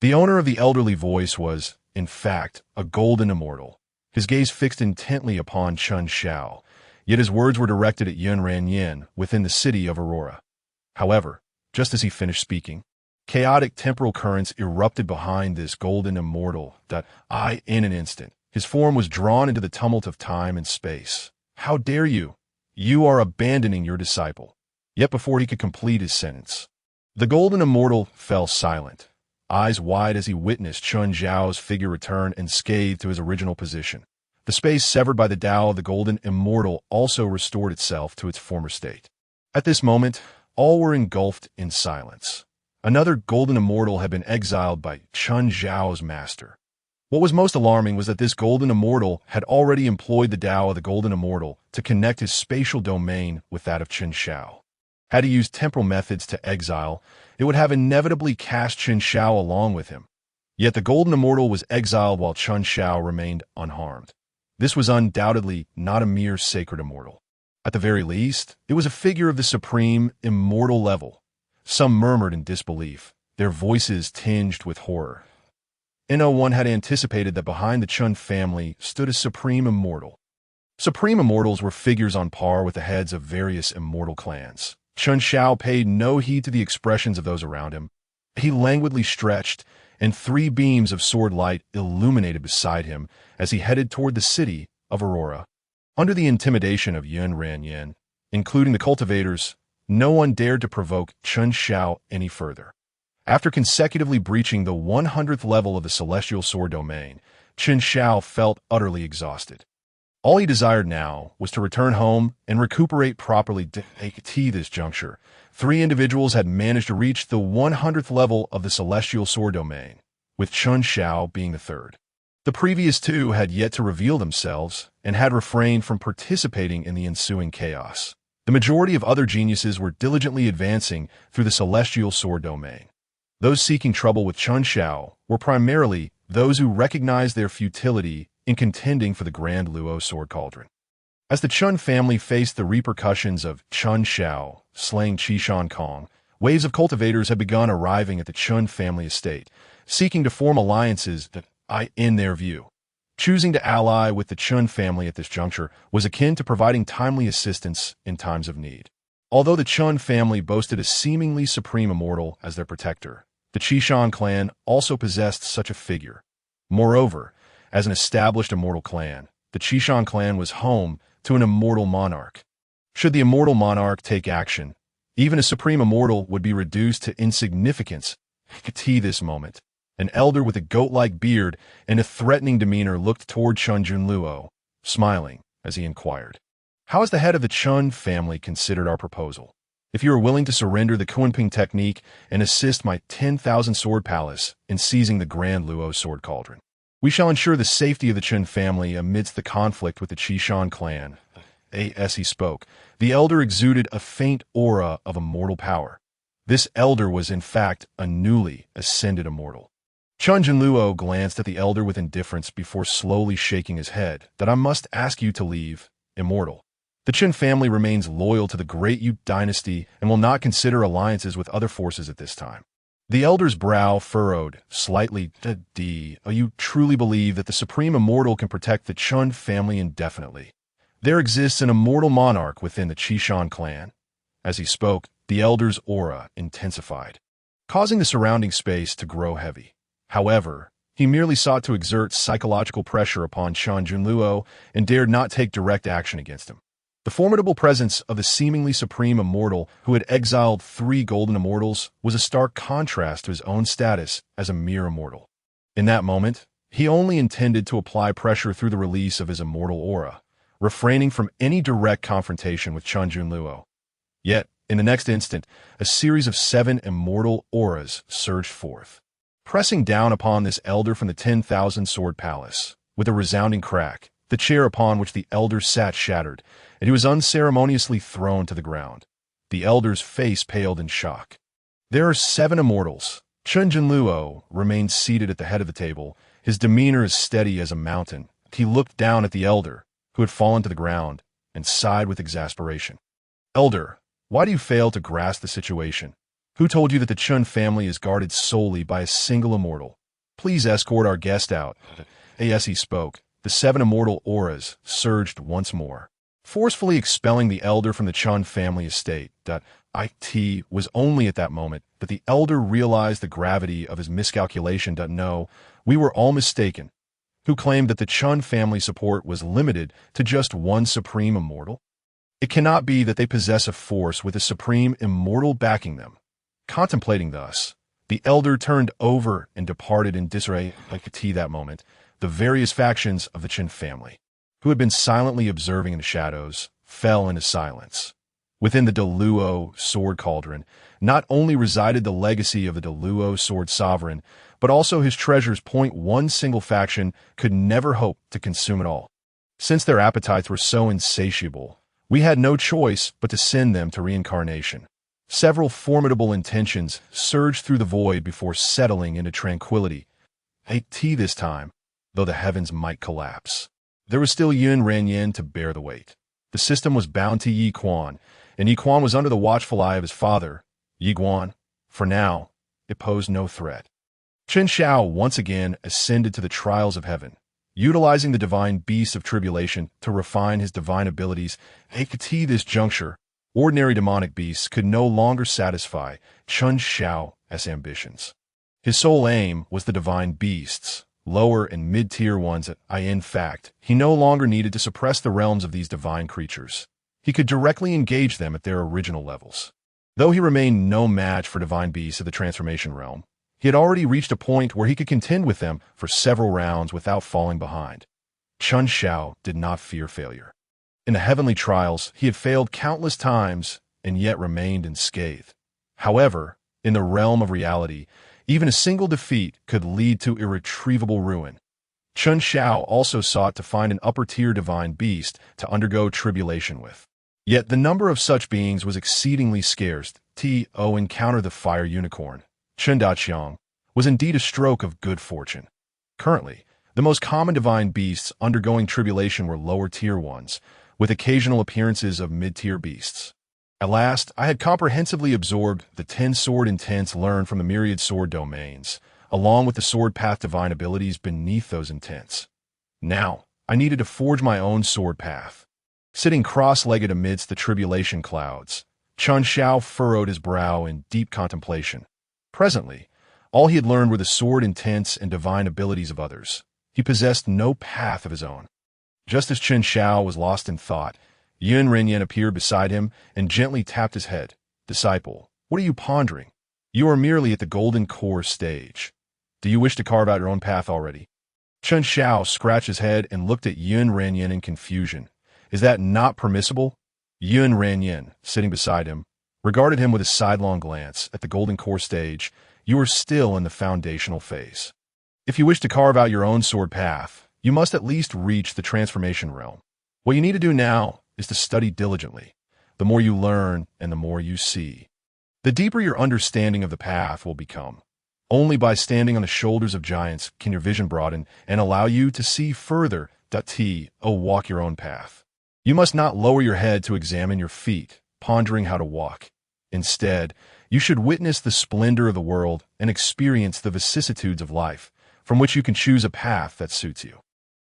The owner of the elderly voice was, in fact, a golden immortal, his gaze fixed intently upon Chen Xiao, yet his words were directed at Yun Ranyin within the city of Aurora. However, just as he finished speaking, chaotic temporal currents erupted behind this golden immortal. In an instant, his form was drawn into the tumult of time and space. "How dare you? You are abandoning your disciple." Yet before he could complete his sentence, the golden immortal fell silent, eyes wide as he witnessed Chen Zhao's figure return and scathe to his original position. The space severed by the Dao of the Golden Immortal also restored itself to its former state. At this moment, all were engulfed in silence. Another Golden Immortal had been exiled by Chen Zhao's master. What was most alarming was that this Golden Immortal had already employed the Dao of the Golden Immortal to connect his spatial domain with that of Chen Xiao. Had he used temporal methods to exile, it would have inevitably cast Chen Xiao along with him. Yet the Golden Immortal was exiled while Chen Xiao remained unharmed. This was undoubtedly not a mere sacred immortal. At the very least, it was a figure of the supreme, immortal level. Some murmured in disbelief, their voices tinged with horror. No one had anticipated that behind the Chun family stood a supreme immortal. Supreme immortals were figures on par with the heads of various immortal clans. Chun Shao paid no heed to the expressions of those around him. He languidly stretched, and 3 beams of sword light illuminated beside him as he headed toward the city of Aurora. Under the intimidation of Yun Ranyan, including the cultivators, no one dared to provoke Chun Shao any further. After consecutively breaching the 100th level of the Celestial Sword Domain, Chun Shao felt utterly exhausted. All he desired now was to return home and recuperate properly. At this juncture, 3 individuals had managed to reach the 100th level of the Celestial Sword Domain, with Chun Shao being the 3rd. The previous 2 had yet to reveal themselves and had refrained from participating in the ensuing chaos. The majority of other geniuses were diligently advancing through the Celestial Sword Domain. Those seeking trouble with Chun Shao were primarily those who recognized their futility in contending for the Grand Luo Sword Cauldron. As the Chun family faced the repercussions of Chun Shao slaying Qishan Kong, waves of cultivators had begun arriving at the Chun family estate, seeking to form alliances that, in their view, choosing to ally with the Chun family at this juncture was akin to providing timely assistance in times of need. Although the Chun family boasted a seemingly supreme immortal as their protector, the Qishan clan also possessed such a figure. Moreover, as an established immortal clan, the Qishan clan was home to an immortal monarch. Should the immortal monarch take action, even a supreme immortal would be reduced to insignificance. At this moment, an elder with a goat-like beard and a threatening demeanor looked toward Chun Junluo, smiling as he inquired, "How has the head of the Chun family considered our proposal? If you are willing to surrender the Kunping technique and assist my 10,000 sword palace in seizing the Grand Luo Sword Cauldron, we shall ensure the safety of the Chun family amidst the conflict with the Qishan clan." As he spoke, the elder exuded a faint aura of immortal power. This elder was in fact a newly ascended immortal. Chun Junluo glanced at the elder with indifference before slowly shaking his head. "That I must ask you to leave, immortal. The Chun family remains loyal to the Great Yu dynasty and will not consider alliances with other forces at this time." The elder's brow furrowed slightly. "You truly believe that the supreme immortal can protect the Chun family indefinitely? There exists an immortal monarch within the Qishan clan." As he spoke, the elder's aura intensified, causing the surrounding space to grow heavy. However, he merely sought to exert psychological pressure upon Chun Junluo and dared not take direct action against him. The formidable presence of the seemingly supreme immortal who had exiled 3 golden immortals was a stark contrast to his own status as a mere immortal. In that moment, he only intended to apply pressure through the release of his immortal aura, refraining from any direct confrontation with Chun Junluo. Yet, in the next instant, a series of 7 immortal auras surged forth, pressing down upon this elder from the 10,000 Sword Palace. With a resounding crack, the chair upon which the elder sat shattered, and he was unceremoniously thrown to the ground. The elder's face paled in shock. There are 7 immortals. Chun Junluo remained seated at the head of the table, his demeanor as steady as a mountain. He looked down at the elder, who had fallen to the ground, and sighed with exasperation. "Elder, why do you fail to grasp the situation? Who told you that the Chun family is guarded solely by a single immortal? Please escort our guest out." As he spoke, the 7 immortal auras surged once more, forcefully expelling the elder from the Chun family estate. It was only at that moment that the elder realized the gravity of his miscalculation. "No, we were all mistaken. Who claimed that the Chun family support was limited to just one supreme immortal? It cannot be that they possess a force with a supreme immortal backing them." Contemplating thus, the elder turned over and departed in disarray. That moment, the various factions of the Chun family, who had been silently observing in the shadows, fell into silence. Within the Deluo Sword Cauldron, not only resided the legacy of the Deluo Sword Sovereign, but also his treasures. One single faction could never hope to consume it all. Since their appetites were so insatiable, we had no choice but to send them to reincarnation. Several formidable intentions surged through the void before settling into tranquility. This time, though the heavens might collapse, there was still Yun Ranyan to bear the weight. The system was bound to Yi Quan, and Yi Quan was under the watchful eye of his father, Yi Guan. For now, it posed no threat. Chen Xiao once again ascended to the trials of heaven, utilizing the divine beast of tribulation to refine his divine abilities. At this juncture, ordinary demonic beasts could no longer satisfy Chen Xiao's ambitions. His sole aim was the divine beasts, lower and mid-tier ones. In fact, he no longer needed to suppress the realms of these divine creatures. He could directly engage them at their original levels. Though he remained no match for divine beasts of the transformation realm, he had already reached a point where he could contend with them for several rounds without falling behind. Chen Xiao did not fear failure. In the heavenly trials, he had failed countless times and yet remained unscathed. However, in the realm of reality, even a single defeat could lead to irretrievable ruin. Chen Xiao also sought to find an upper-tier divine beast to undergo tribulation with. Yet the number of such beings was exceedingly scarce. To encounter the fire unicorn, Chen Daqiang, was indeed a stroke of good fortune. Currently, the most common divine beasts undergoing tribulation were lower-tier ones, with occasional appearances of mid-tier beasts. At last, I had comprehensively absorbed the 10 sword intents learned from the myriad sword domains, along with the sword path divine abilities beneath those intents. Now, I needed to forge my own sword path. Sitting cross-legged amidst the tribulation clouds, Chen Xiao furrowed his brow in deep contemplation. Presently, all he had learned were the sword intents and divine abilities of others. He possessed no path of his own. Just as Chen Xiao was lost in thought, Yun Renyan appeared beside him and gently tapped his head. Disciple, what are you pondering? You are merely at the golden core stage. Do you wish to carve out your own path already? Chen Xiao scratched his head and looked at Yun Renyan in confusion. Is that not permissible? Yun Renyan, sitting beside him, regarded him with a sidelong glance. At the golden core stage, you are still in the foundational phase. If you wish to carve out your own sword path, you must at least reach the transformation realm. What you need to do now is to study diligently. The more you learn and the more you see, the deeper your understanding of the path will become. Only by standing on the shoulders of giants can your vision broaden and allow you to see further. Walk your own path. You must not lower your head to examine your feet, pondering how to walk. Instead, you should witness the splendor of the world and experience the vicissitudes of life, from which you can choose a path that suits you.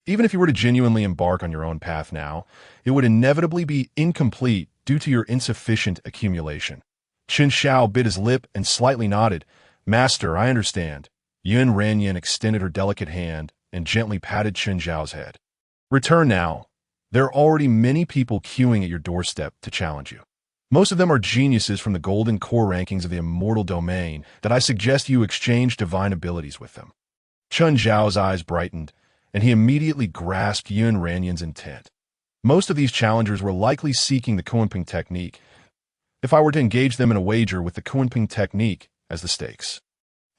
Even if you were to genuinely embark on your own path now, it would inevitably be incomplete due to your insufficient accumulation. Chen Xiao bit his lip and slightly nodded. Master, I understand. Yun Renyan extended her delicate hand and gently patted Chen Xiao's head. Return now. There are already many people queuing at your doorstep to challenge you. Most of them are geniuses from the golden core rankings of the immortal domain that I suggest you exchange divine abilities with them. Chen Xiao's eyes brightened, and he immediately grasped Yun Renyan's intent. Most of these challengers were likely seeking the Kunping technique. If I were to engage them in a wager with the Kunping technique as the stakes.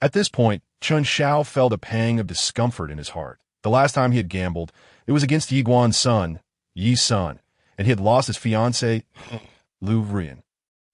At this point, Chen Xiao felt a pang of discomfort in his heart. The last time he had gambled, it was against Yi Guan's son, Yi Sun, and he had lost his fiancée, Lu Rian.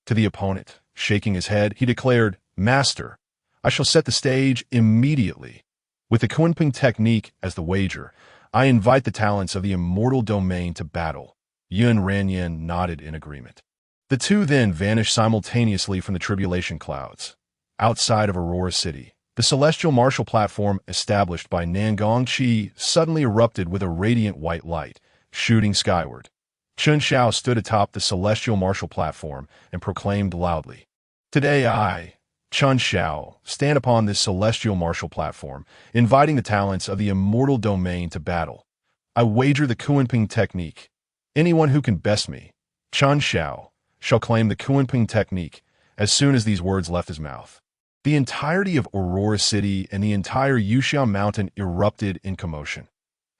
To the opponent, shaking his head, he declared, Master, I shall set the stage immediately. With the Kunping technique as the wager, I invite the talents of the immortal domain to battle. Yun Renyan nodded in agreement. The two then vanished simultaneously from the tribulation clouds. Outside of Aurora City, the celestial martial platform established by Nangong Qi suddenly erupted with a radiant white light, shooting skyward. Chen Xiao stood atop the celestial martial platform and proclaimed loudly, Today I, Chen Xiao, stand upon this celestial martial platform, inviting the talents of the immortal domain to battle. I wager the Kunping technique. Anyone who can best me, Chen Xiao, shall claim the Kunping technique. As soon as these words left his mouth, the entirety of Aurora City and the entire Yuxiao Mountain erupted in commotion.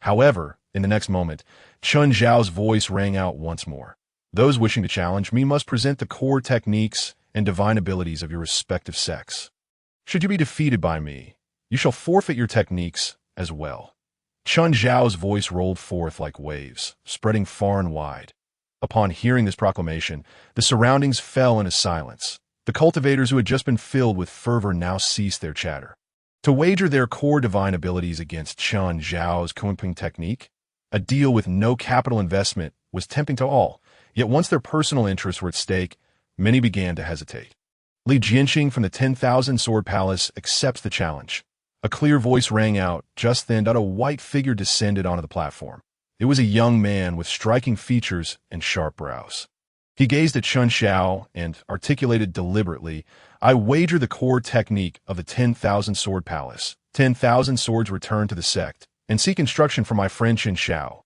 However, in the next moment, Chen Xiao's voice rang out once more. Those wishing to challenge me must present the core techniques and divine abilities of your respective sex. Should you be defeated by me, you shall forfeit your techniques as well. Chen Xiao's voice rolled forth like waves, spreading far and wide. Upon hearing this proclamation, the surroundings fell into silence. The cultivators who had just been filled with fervor now ceased their chatter. To wager their core divine abilities against Chen Xiao's Kunping technique, a deal with no capital investment, was tempting to all, Yet once their personal interests were at stake, many began to hesitate. Li Jianxing from the 10,000 Sword Palace accepts the challenge. A clear voice rang out just then. A white figure descended onto the platform. It was a young man with striking features and sharp brows. He gazed at Chen Xiao and articulated deliberately, "I wager the core technique of the 10,000 Sword Palace. 10,000 swords return to the sect, and seek instruction from my friend Chen Xiao."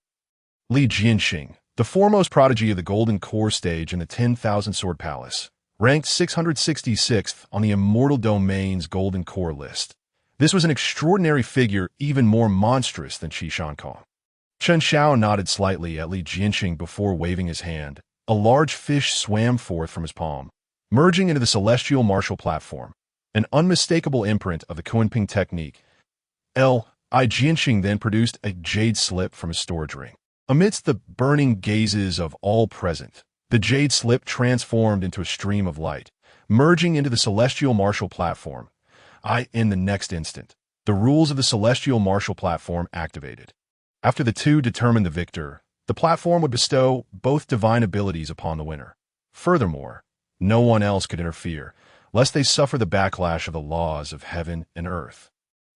Li Jianxing, the foremost prodigy of the Golden Core stage in the 10,000 Sword Palace, ranked 666th on the Immortal Domain's Golden Core list. This was an extraordinary figure, even more monstrous than Qi Shankong. Chen Xiao nodded slightly at Li Jianxing before waving his hand. A large fish swam forth from his palm, merging into the celestial martial platform, an unmistakable imprint of the Kunping technique. Li Jianxing then produced a jade slip from his storage ring. Amidst the burning gazes of all present, the jade slip transformed into a stream of light, merging into the celestial martial platform. In the next instant, the rules of the celestial martial platform activated. After the two determined the victor, the platform would bestow both divine abilities upon the winner. Furthermore, no one else could interfere, lest they suffer the backlash of the laws of heaven and earth.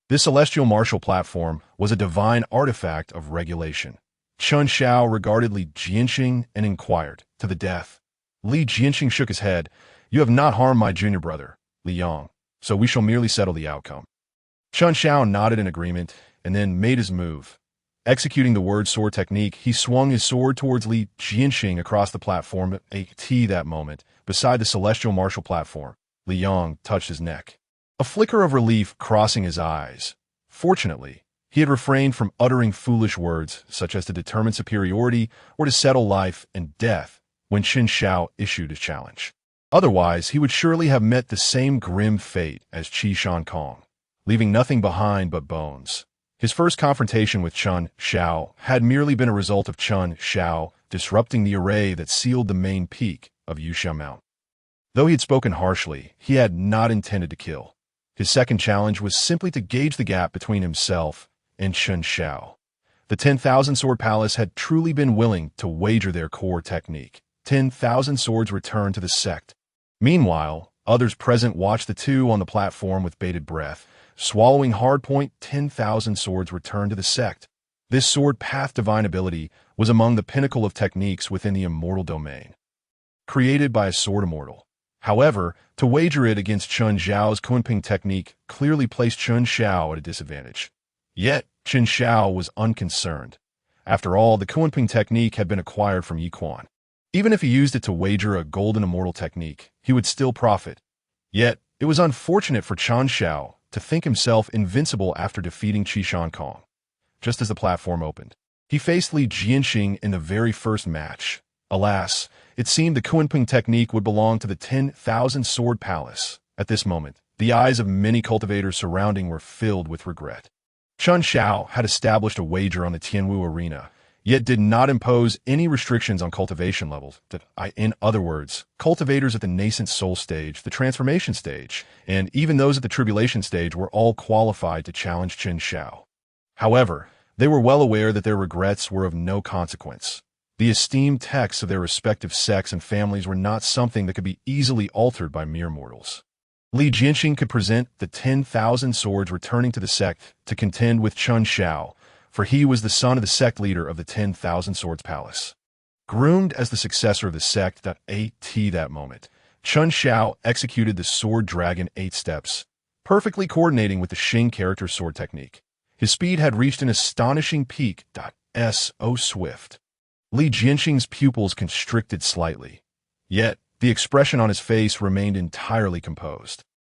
This celestial martial platform was a divine artifact of regulation. Chen Xiao regarded Li Jianxing and inquired, "To the death?" Li Jianxing shook his head. "You have not harmed my junior brother, Li Yang, so we shall merely settle the outcome." Chen Xiao nodded in agreement and then made his move. Executing the word sword technique, he swung his sword towards Li Jianxing across the platform. That moment, beside the celestial martial platform, Li Yang touched his neck. A flicker of relief crossing his eyes. Fortunately, he had refrained from uttering foolish words, such as to determine superiority or to settle life and death, when Chen Xiao issued his challenge. Otherwise, he would surely have met the same grim fate as Qi Shankong, leaving nothing behind but bones. His first confrontation with Chen Xiao had merely been a result of Chen Xiao disrupting the array that sealed the main peak of Yusha Mount. Though he had spoken harshly, he had not intended to kill. His second challenge was simply to gauge the gap between himself and Chen Xiao. The 10,000 Sword Palace had truly been willing to wager their core technique. 10,000 swords returned to the sect. Meanwhile, others present watched the two on the platform with bated breath. Swallowing hard point, 10,000 swords returned to the sect. This sword path divine ability was among the pinnacle of techniques within the immortal domain, created by a sword immortal. However, to wager it against Chen Xiao's Kunping technique clearly placed Chen Xiao at a disadvantage. Yet, Chen Xiao was unconcerned. After all, the Kunping technique had been acquired from Yi Quan. Even if he used it to wager a golden immortal technique, he would still profit. Yet, it was unfortunate for Chen Xiao to think himself invincible after defeating Qi Shankong. Just as the platform opened, he faced Li Jianxing in the very first match. Alas, it seemed the Kunping technique would belong to the 10,000 Sword Palace. At this moment, the eyes of many cultivators surrounding were filled with regret. Chen Xiao had established a wager on the Tianwu arena, yet did not impose any restrictions on cultivation levels. In other words, cultivators at the nascent soul stage, the transformation stage, and even those at the tribulation stage were all qualified to challenge Chen Xiao. However, they were well aware that their regrets were of no consequence. The esteemed texts of their respective sects and families were not something that could be easily altered by mere mortals. Li Jianxing could present the 10,000 swords returning to the sect to contend with Chen Xiao, for he was the son of the sect leader of the 10,000 Swords Palace. Groomed as the successor of the sect, that moment, Chen Xiao executed the Sword Dragon 8 steps, perfectly coordinating with the Xing character sword technique. His speed had reached an astonishing peak. So swift. Li Jianxing's pupils constricted slightly. Yet, the expression on his face remained entirely composed.